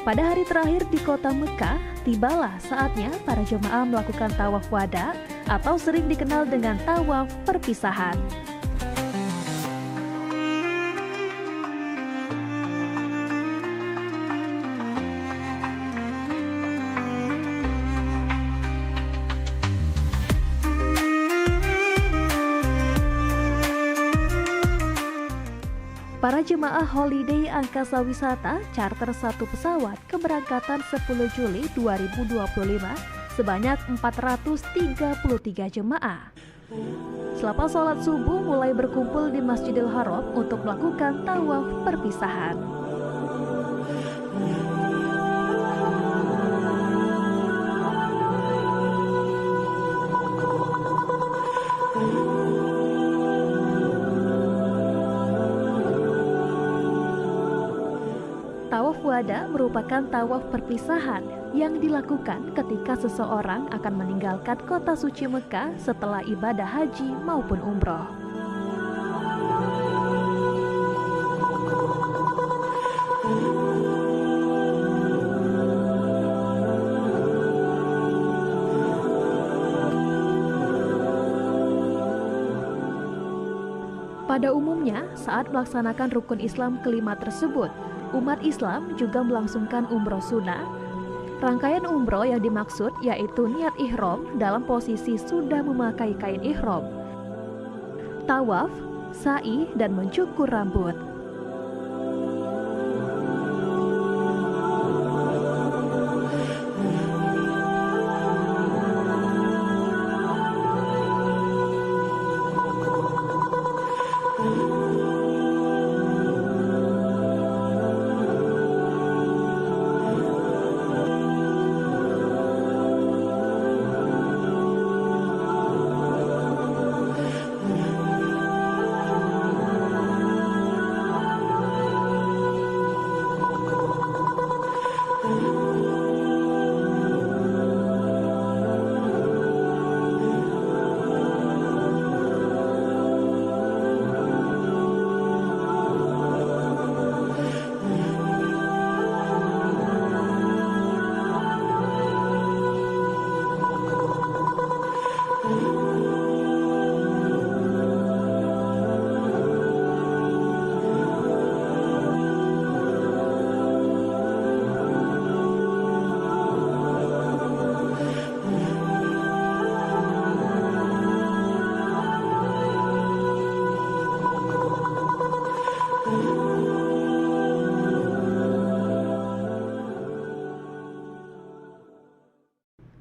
Pada hari terakhir di kota Mekah, tibalah saatnya para jemaah melakukan tawaf wada atau sering dikenal dengan tawaf perpisahan. Para jemaah Holiday Angkasa Wisata charter satu pesawat keberangkatan 10 Juli 2025 sebanyak 433 jemaah. Selepas sholat subuh mulai berkumpul di Masjidil Haram untuk melakukan tawaf perpisahan. Tawaf wada merupakan tawaf perpisahan yang dilakukan ketika seseorang akan meninggalkan kota suci Mekah setelah ibadah haji maupun umroh. Pada umumnya, saat melaksanakan rukun Islam kelima tersebut, umat Islam juga melangsungkan umroh sunnah. Rangkaian umroh yang dimaksud yaitu niat ihram dalam posisi sudah memakai kain ihram, tawaf, sa'i, dan mencukur rambut.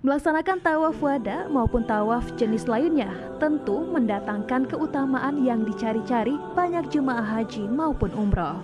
Melaksanakan tawaf wada maupun tawaf jenis lainnya tentu mendatangkan keutamaan yang dicari-cari banyak jemaah haji maupun umroh.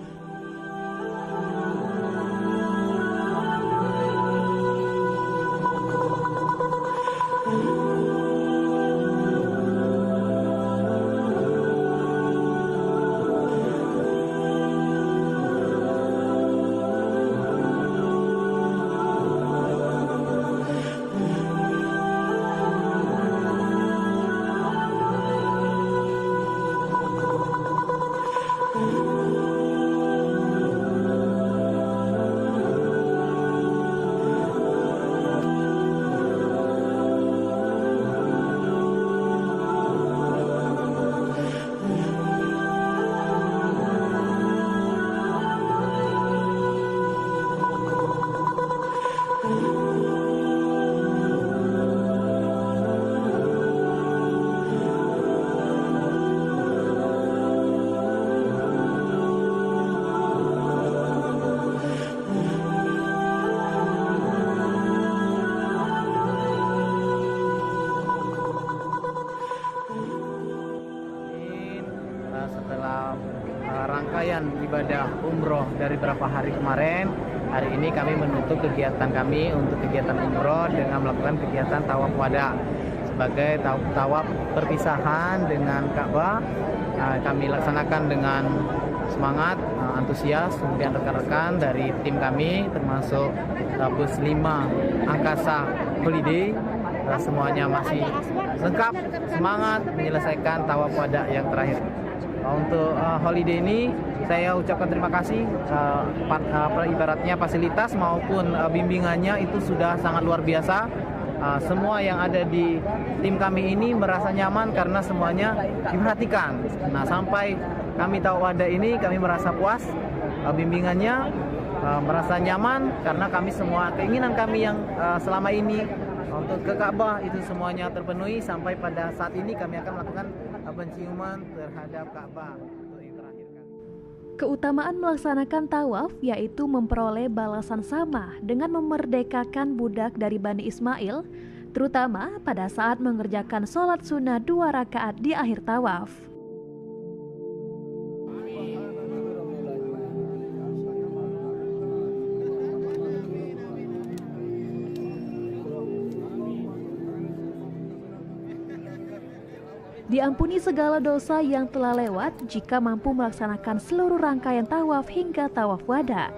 ibadah umroh dari beberapa hari kemarin. Hari ini kami menutup kegiatan kami untuk kegiatan umroh dengan melakukan kegiatan tawaf wada. Sebagai tawaf perpisahan dengan Ka'bah, kami laksanakan dengan semangat, antusias, kemudian rekan-rekan dari tim kami termasuk bus 5 Angkasa Holiday, semuanya masih lengkap, semangat menyelesaikan tawaf wada yang terakhir. Untuk holiday ini saya ucapkan terima kasih, ibaratnya fasilitas maupun bimbingannya itu sudah sangat luar biasa. Semua yang ada di tim kami ini merasa nyaman karena semuanya diperhatikan. Nah, sampai kami tahu ada ini, kami merasa puas, bimbingannya merasa nyaman karena kami semua keinginan kami yang selama ini untuk ke Ka'bah itu semuanya terpenuhi. Sampai pada saat ini kami akan melakukan penciuman terhadap Ka'bah. Keutamaan melaksanakan tawaf yaitu memperoleh balasan sama dengan memerdekakan budak dari Bani Ismail, terutama pada saat mengerjakan sholat sunnah 2 rakaat di akhir tawaf. Diampuni segala dosa yang telah lewat jika mampu melaksanakan seluruh rangkaian tawaf hingga tawaf wada.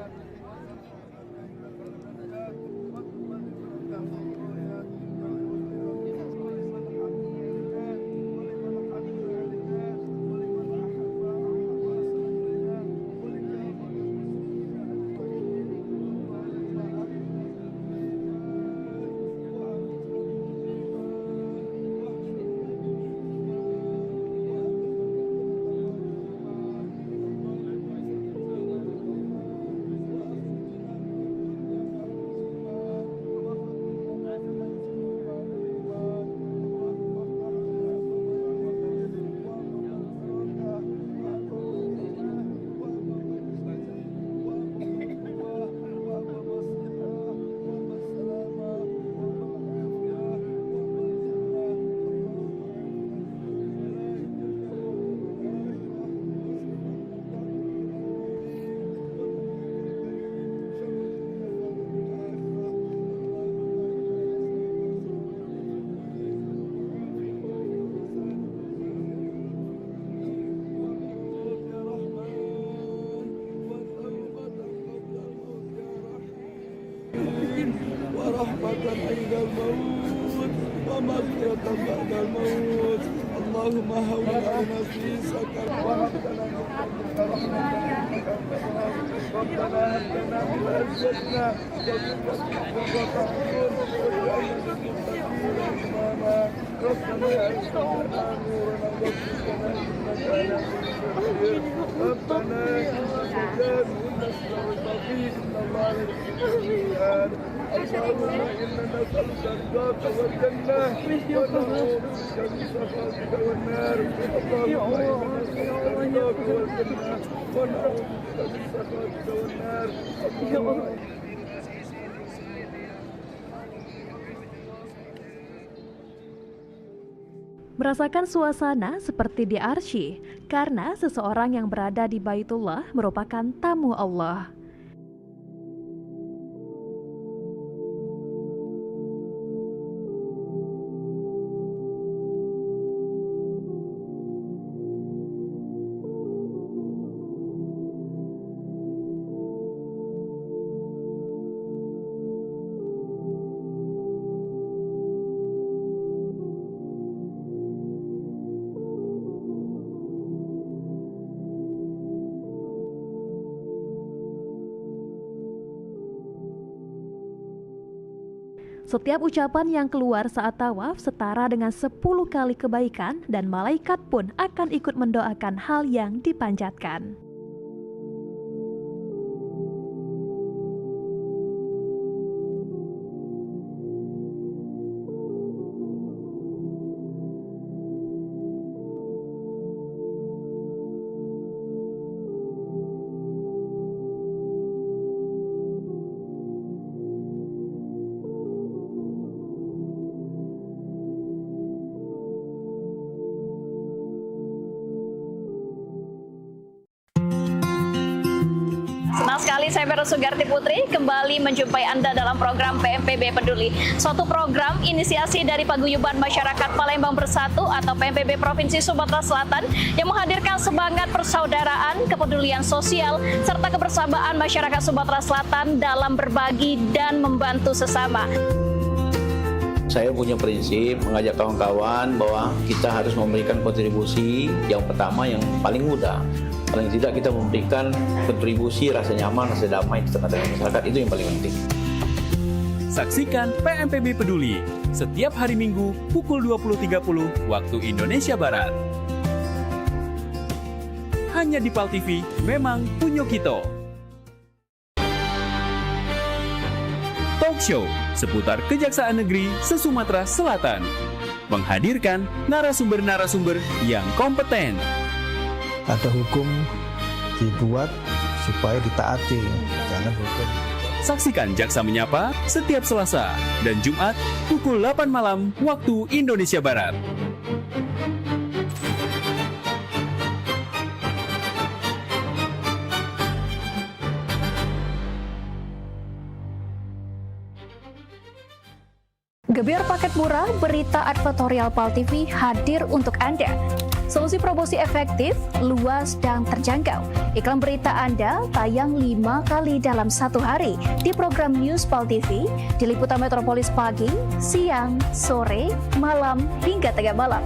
ورحمة عند الموت ومغفرة بعد الموت اللهم هون علينا في سكر ربنا هب لنا من أزواجنا وذريتنا قرة أعين واجعلنا للمتقين إماما ربنا أرسل لنا نورنا واغفر لنا إنك على كل شيء ربنا إنك جامع الناس للمتقين إن الله لا يحب الميعاد اللهم إنا نسألك رضاك والجنة ونعوذ بك من سخطك والنار اللهم إنا نسألك رضاك والجنة ونعوذ بك من سخطك والنار اللهم Merasakan suasana seperti di Arsy karena seseorang yang berada di Baitullah merupakan tamu Allah. Setiap ucapan yang keluar saat tawaf setara dengan 10 kali kebaikan dan malaikat pun akan ikut mendoakan hal yang dipanjatkan. saya Vera Sugarti Putri, kembali menjumpai Anda dalam program PMPB Peduli. Suatu program inisiasi dari Paguyuban Masyarakat Palembang Bersatu atau PMPB Provinsi Sumatera Selatan yang menghadirkan semangat persaudaraan, kepedulian sosial, serta kebersamaan masyarakat Sumatera Selatan dalam berbagi dan membantu sesama. Saya punya prinsip mengajak kawan-kawan bahwa kita harus memberikan kontribusi yang pertama yang paling mudah. Paling tidak kita memberikan kontribusi rasa nyaman, rasa damai di tengah-tengah masyarakat, itu yang paling penting. Saksikan PMPB Peduli setiap hari Minggu pukul 20.30 waktu Indonesia Barat. Hanya di PAL TV, memang punya kita. Talk show seputar Kejaksaan Negeri se-Sumatera Selatan. Menghadirkan narasumber-narasumber yang kompeten. Ada hukum dibuat supaya ditaati, jangan hukum. Saksikan Jaksa Menyapa setiap Selasa dan Jumat pukul 8 malam waktu Indonesia Barat. Gebyar paket murah, berita advertorial PAL TV hadir untuk Anda. Solusi promosi efektif, luas, dan terjangkau. Iklan berita Anda tayang 5 kali dalam satu hari di program News PAL TV, di liputan Metropolis pagi, siang, sore, malam, hingga tengah malam.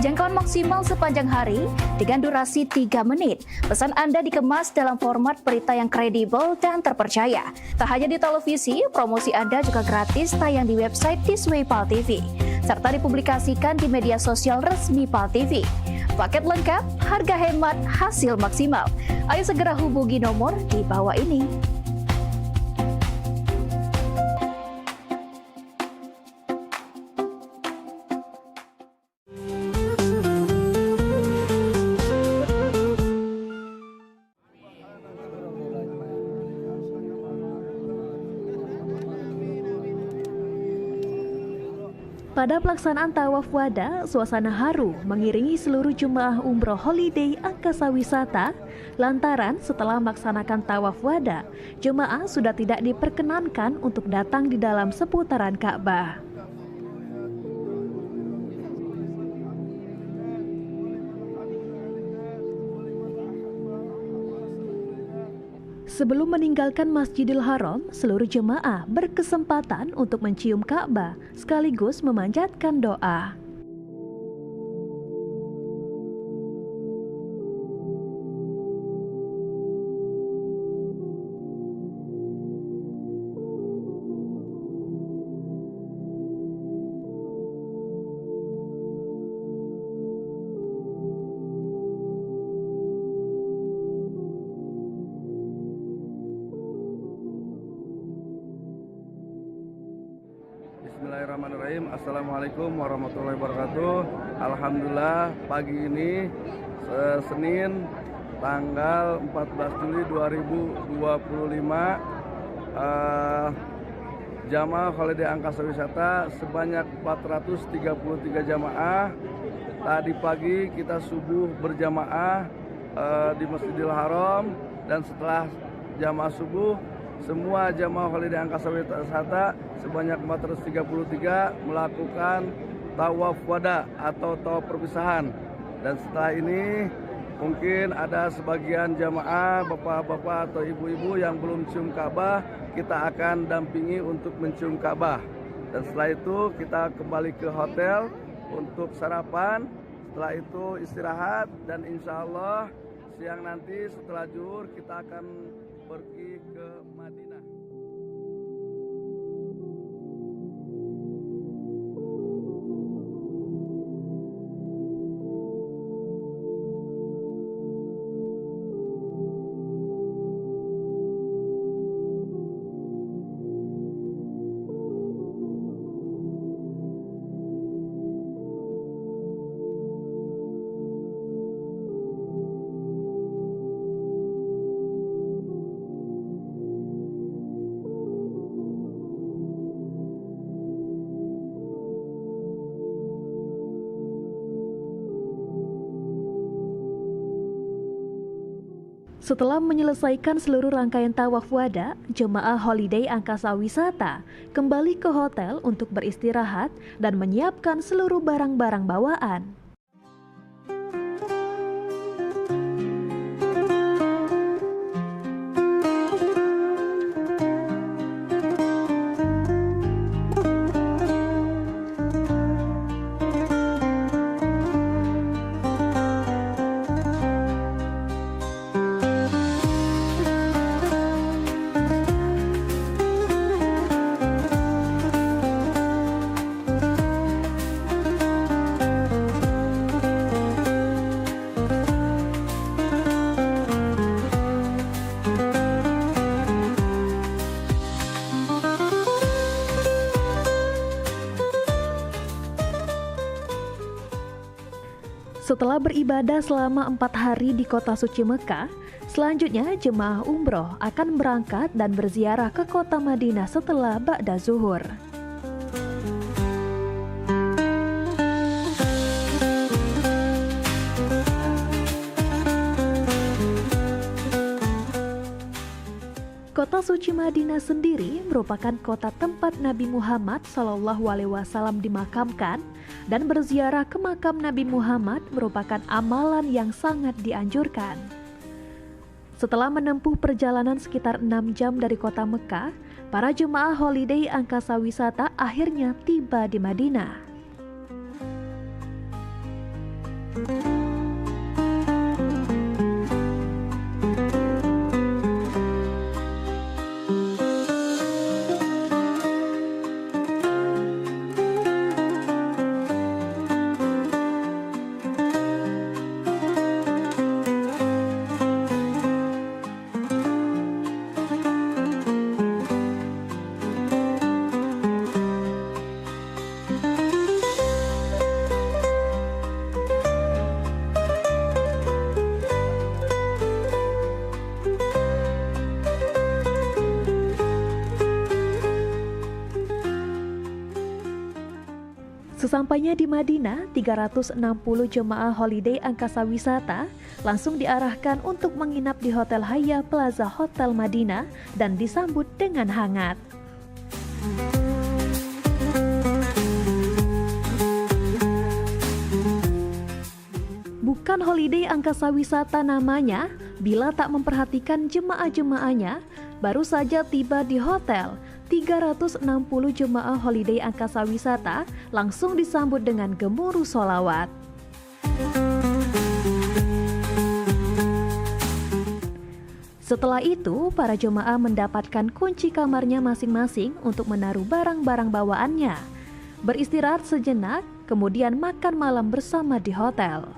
Jangkauan maksimal sepanjang hari dengan durasi 3 menit. Pesan Anda dikemas dalam format berita yang kredibel dan terpercaya. Tak hanya di televisi, promosi Anda juga gratis tayang di website Tisway PAL TV, serta dipublikasikan di media sosial resmi PAL TV. Paket lengkap, harga hemat, hasil maksimal. Ayo segera hubungi nomor di bawah ini. Pada pelaksanaan tawaf wada, suasana haru mengiringi seluruh jemaah umroh holiday Angkasa Wisata lantaran setelah melaksanakan tawaf wada, jemaah sudah tidak diperkenankan untuk datang di dalam seputaran Ka'bah. Sebelum meninggalkan Masjidil Haram, seluruh jemaah berkesempatan untuk mencium Ka'bah sekaligus memanjatkan doa. Bismillahirrahmanirrahim. Assalamualaikum warahmatullahi wabarakatuh. Alhamdulillah pagi ini Senin tanggal 14 Juli 2025 jamaah holiday Angkasa Wisata sebanyak 433 jamaah. Tadi pagi kita subuh berjamaah di Masjidil Haram, dan setelah jamaah subuh semua jamaah holiday Angkasa Wisata sebanyak 433 melakukan tawaf wada atau tawaf perpisahan. Dan setelah ini mungkin ada sebagian jamaah bapak-bapak atau ibu-ibu yang belum cium Ka'bah, kita akan dampingi untuk mencium Ka'bah. Dan setelah itu kita kembali ke hotel untuk sarapan. Setelah itu istirahat, dan insya Allah siang nanti setelah zuhur kita akan pergi ke Madinah. Setelah menyelesaikan seluruh rangkaian tawaf wada, jemaah Holiday Angkasa Wisata kembali ke hotel untuk beristirahat dan menyiapkan seluruh barang-barang bawaan. Setelah beribadah selama 4 hari di kota suci Mekah, selanjutnya jemaah umroh akan berangkat dan berziarah ke kota Madinah setelah ba'da zuhur. Kota suci Madinah sendiri merupakan kota tempat Nabi Muhammad SAW dimakamkan, dan berziarah ke makam Nabi Muhammad merupakan amalan yang sangat dianjurkan. Setelah menempuh perjalanan sekitar 6 jam dari kota Mekah, para jemaah Holiday Angkasa Wisata akhirnya tiba di Madinah. Sesampainya di Madinah, 360 jemaah Holiday Angkasa Wisata langsung diarahkan untuk menginap di Hotel Haya Plaza Hotel Madinah dan disambut dengan hangat. Bukan Holiday Angkasa Wisata namanya, bila tak memperhatikan jemaah-jemaahnya, baru saja tiba di hotel, 360 jemaah Holiday Angkasa Wisata langsung disambut dengan gemuruh sholawat. Setelah itu, para jemaah mendapatkan kunci kamarnya masing-masing untuk menaruh barang-barang bawaannya, beristirahat sejenak, kemudian makan malam bersama di hotel.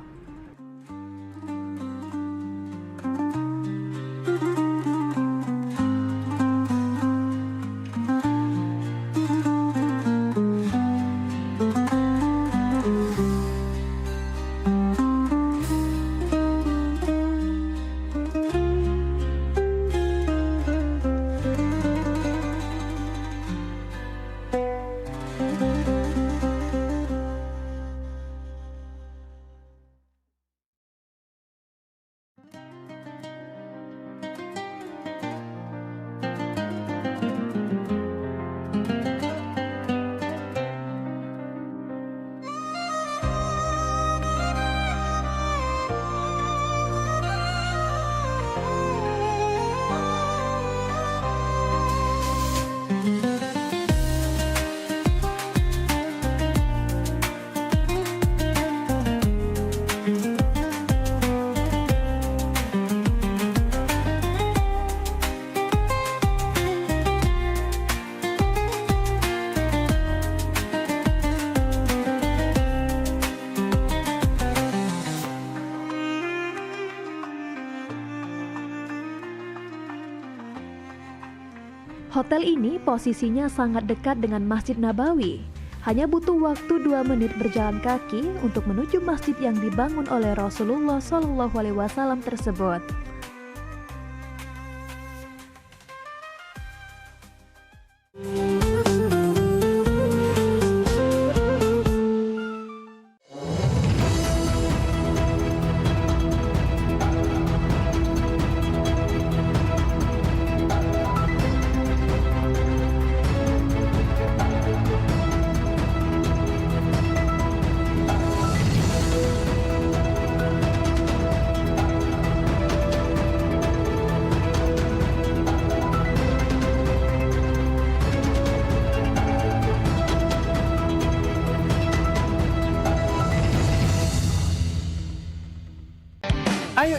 Hotel ini posisinya sangat dekat dengan Masjid Nabawi. Hanya butuh waktu 2 menit berjalan kaki untuk menuju masjid yang dibangun oleh Rasulullah SAW tersebut.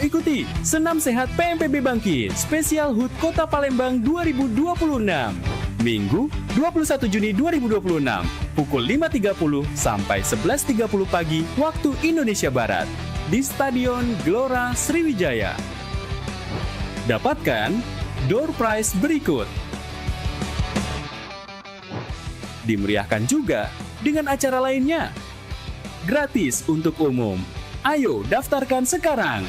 ikuti Senam Sehat PMPB Bangkit Spesial HUT Kota Palembang 2026. Minggu 21 Juni 2026 pukul 5.30 sampai 11.30 pagi waktu Indonesia Barat di Stadion Gelora Sriwijaya. Dapatkan door prize berikut. Dimeriahkan juga dengan acara lainnya. Gratis untuk umum. Ayo daftarkan sekarang.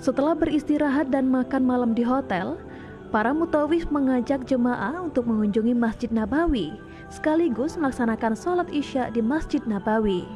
Setelah beristirahat dan makan malam di hotel, para mutawif mengajak jemaah untuk mengunjungi Masjid Nabawi, sekaligus melaksanakan sholat Isya di Masjid Nabawi.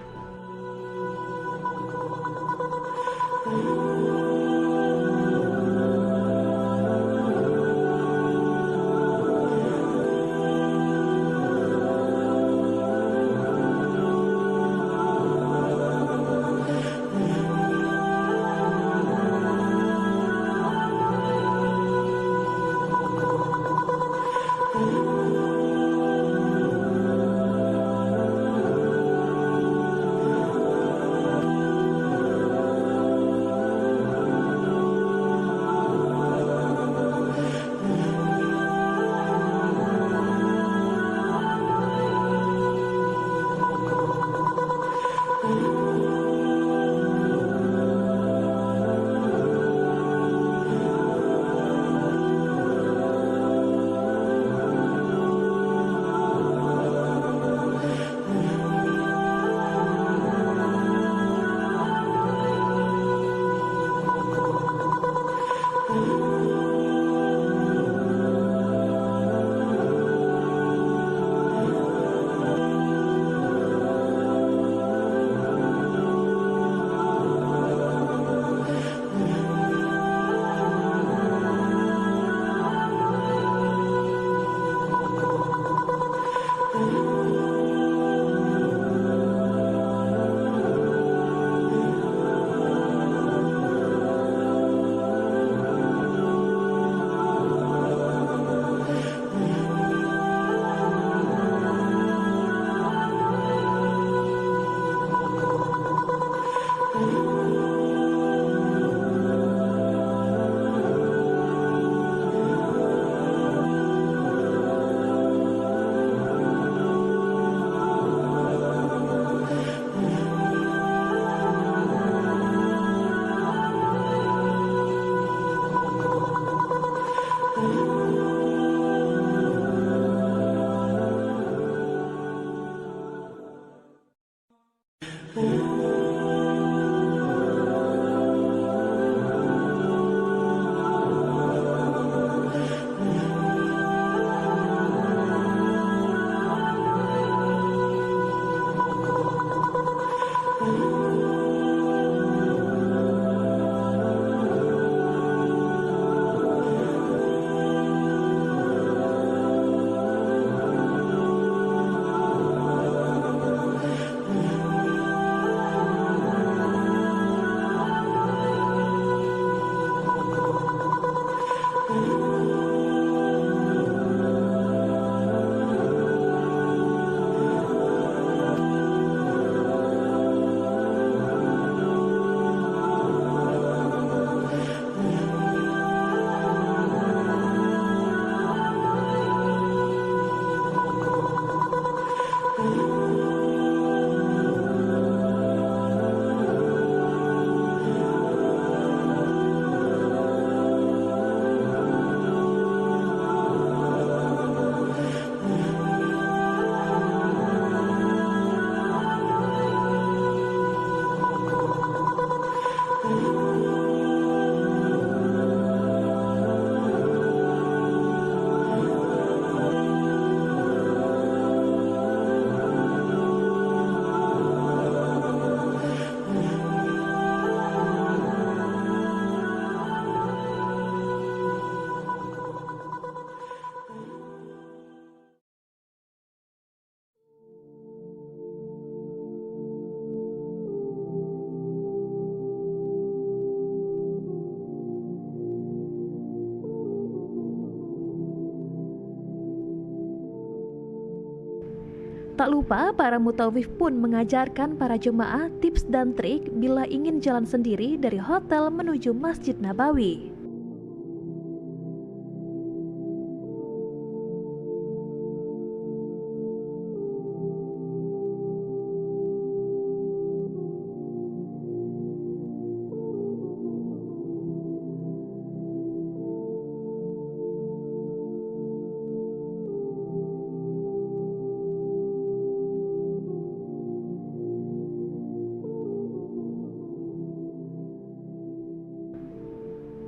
Tak lupa, para mutawif pun mengajarkan para jemaah tips dan trik bila ingin jalan sendiri dari hotel menuju Masjid Nabawi.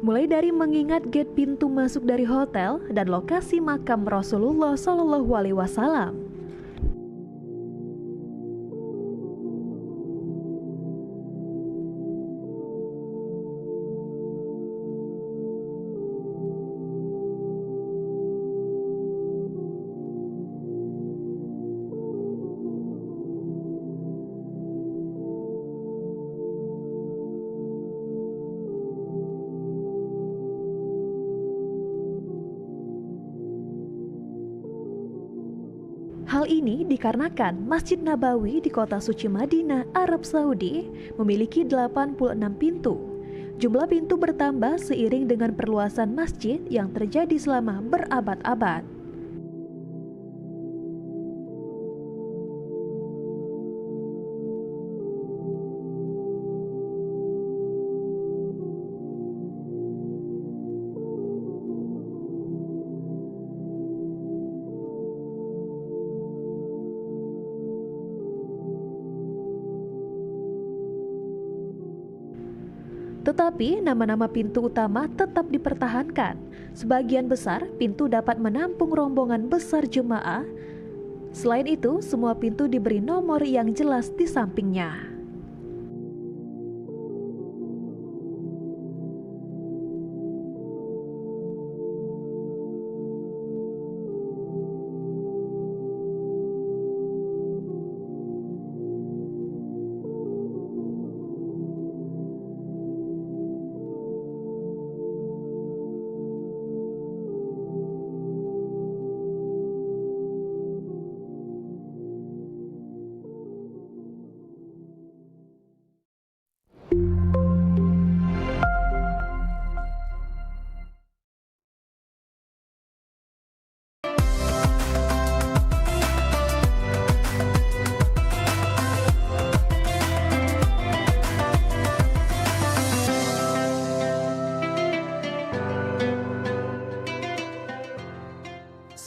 Mulai dari mengingat gate pintu masuk dari hotel dan lokasi makam Rasulullah Shallallahu Alaihi Wasallam. Hal ini dikarenakan Masjid Nabawi di kota suci Madinah, Arab Saudi memiliki 86 pintu. Jumlah pintu bertambah seiring dengan perluasan masjid yang terjadi selama berabad-abad. Tetapi nama-nama pintu utama tetap dipertahankan. Sebagian besar pintu dapat menampung rombongan besar jemaah. Selain itu, semua pintu diberi nomor yang jelas di sampingnya.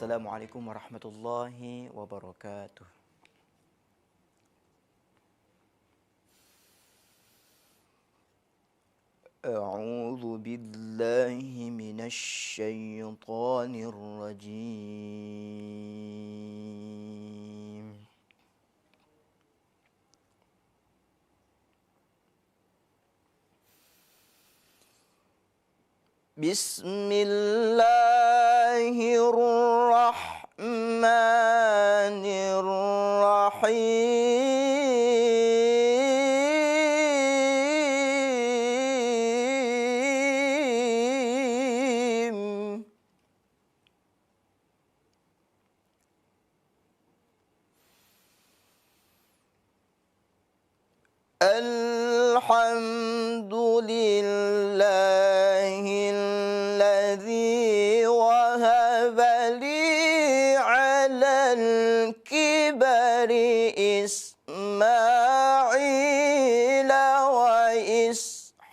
Assalamualaikum warahmatullahi wabarakatuh. A'udzu billahi minasy syaithanir rajim. Bismillahirrahmanirrahim. Alhamdulillahilladzi wahaba li 'alal kibari Ismaila wa Ishaq.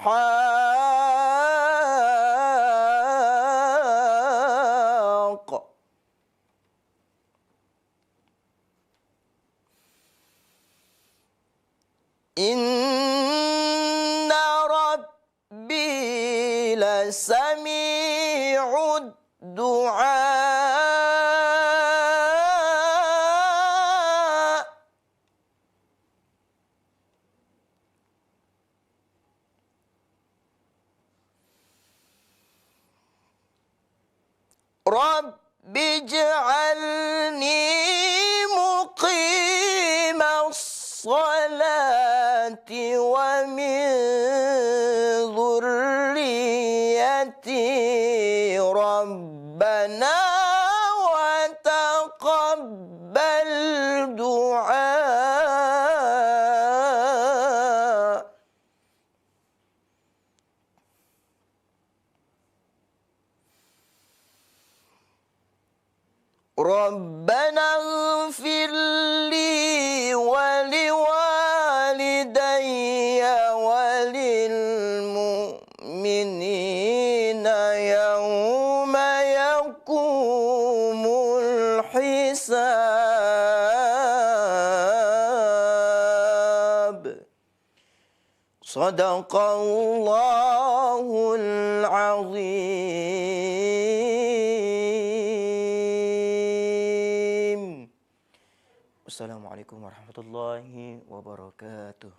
Inna Rabbi lasami'ud du'a. Rabbi ij'alni muqimas salati wa min dhurriyyati Rabbana wa taqabbal du'a. ربنا اغفر لي ولوالدي وللمؤمنين يوم يقوم الحساب صدق الله العظيم. Assalamualaikum warahmatullahi wabarakatuh.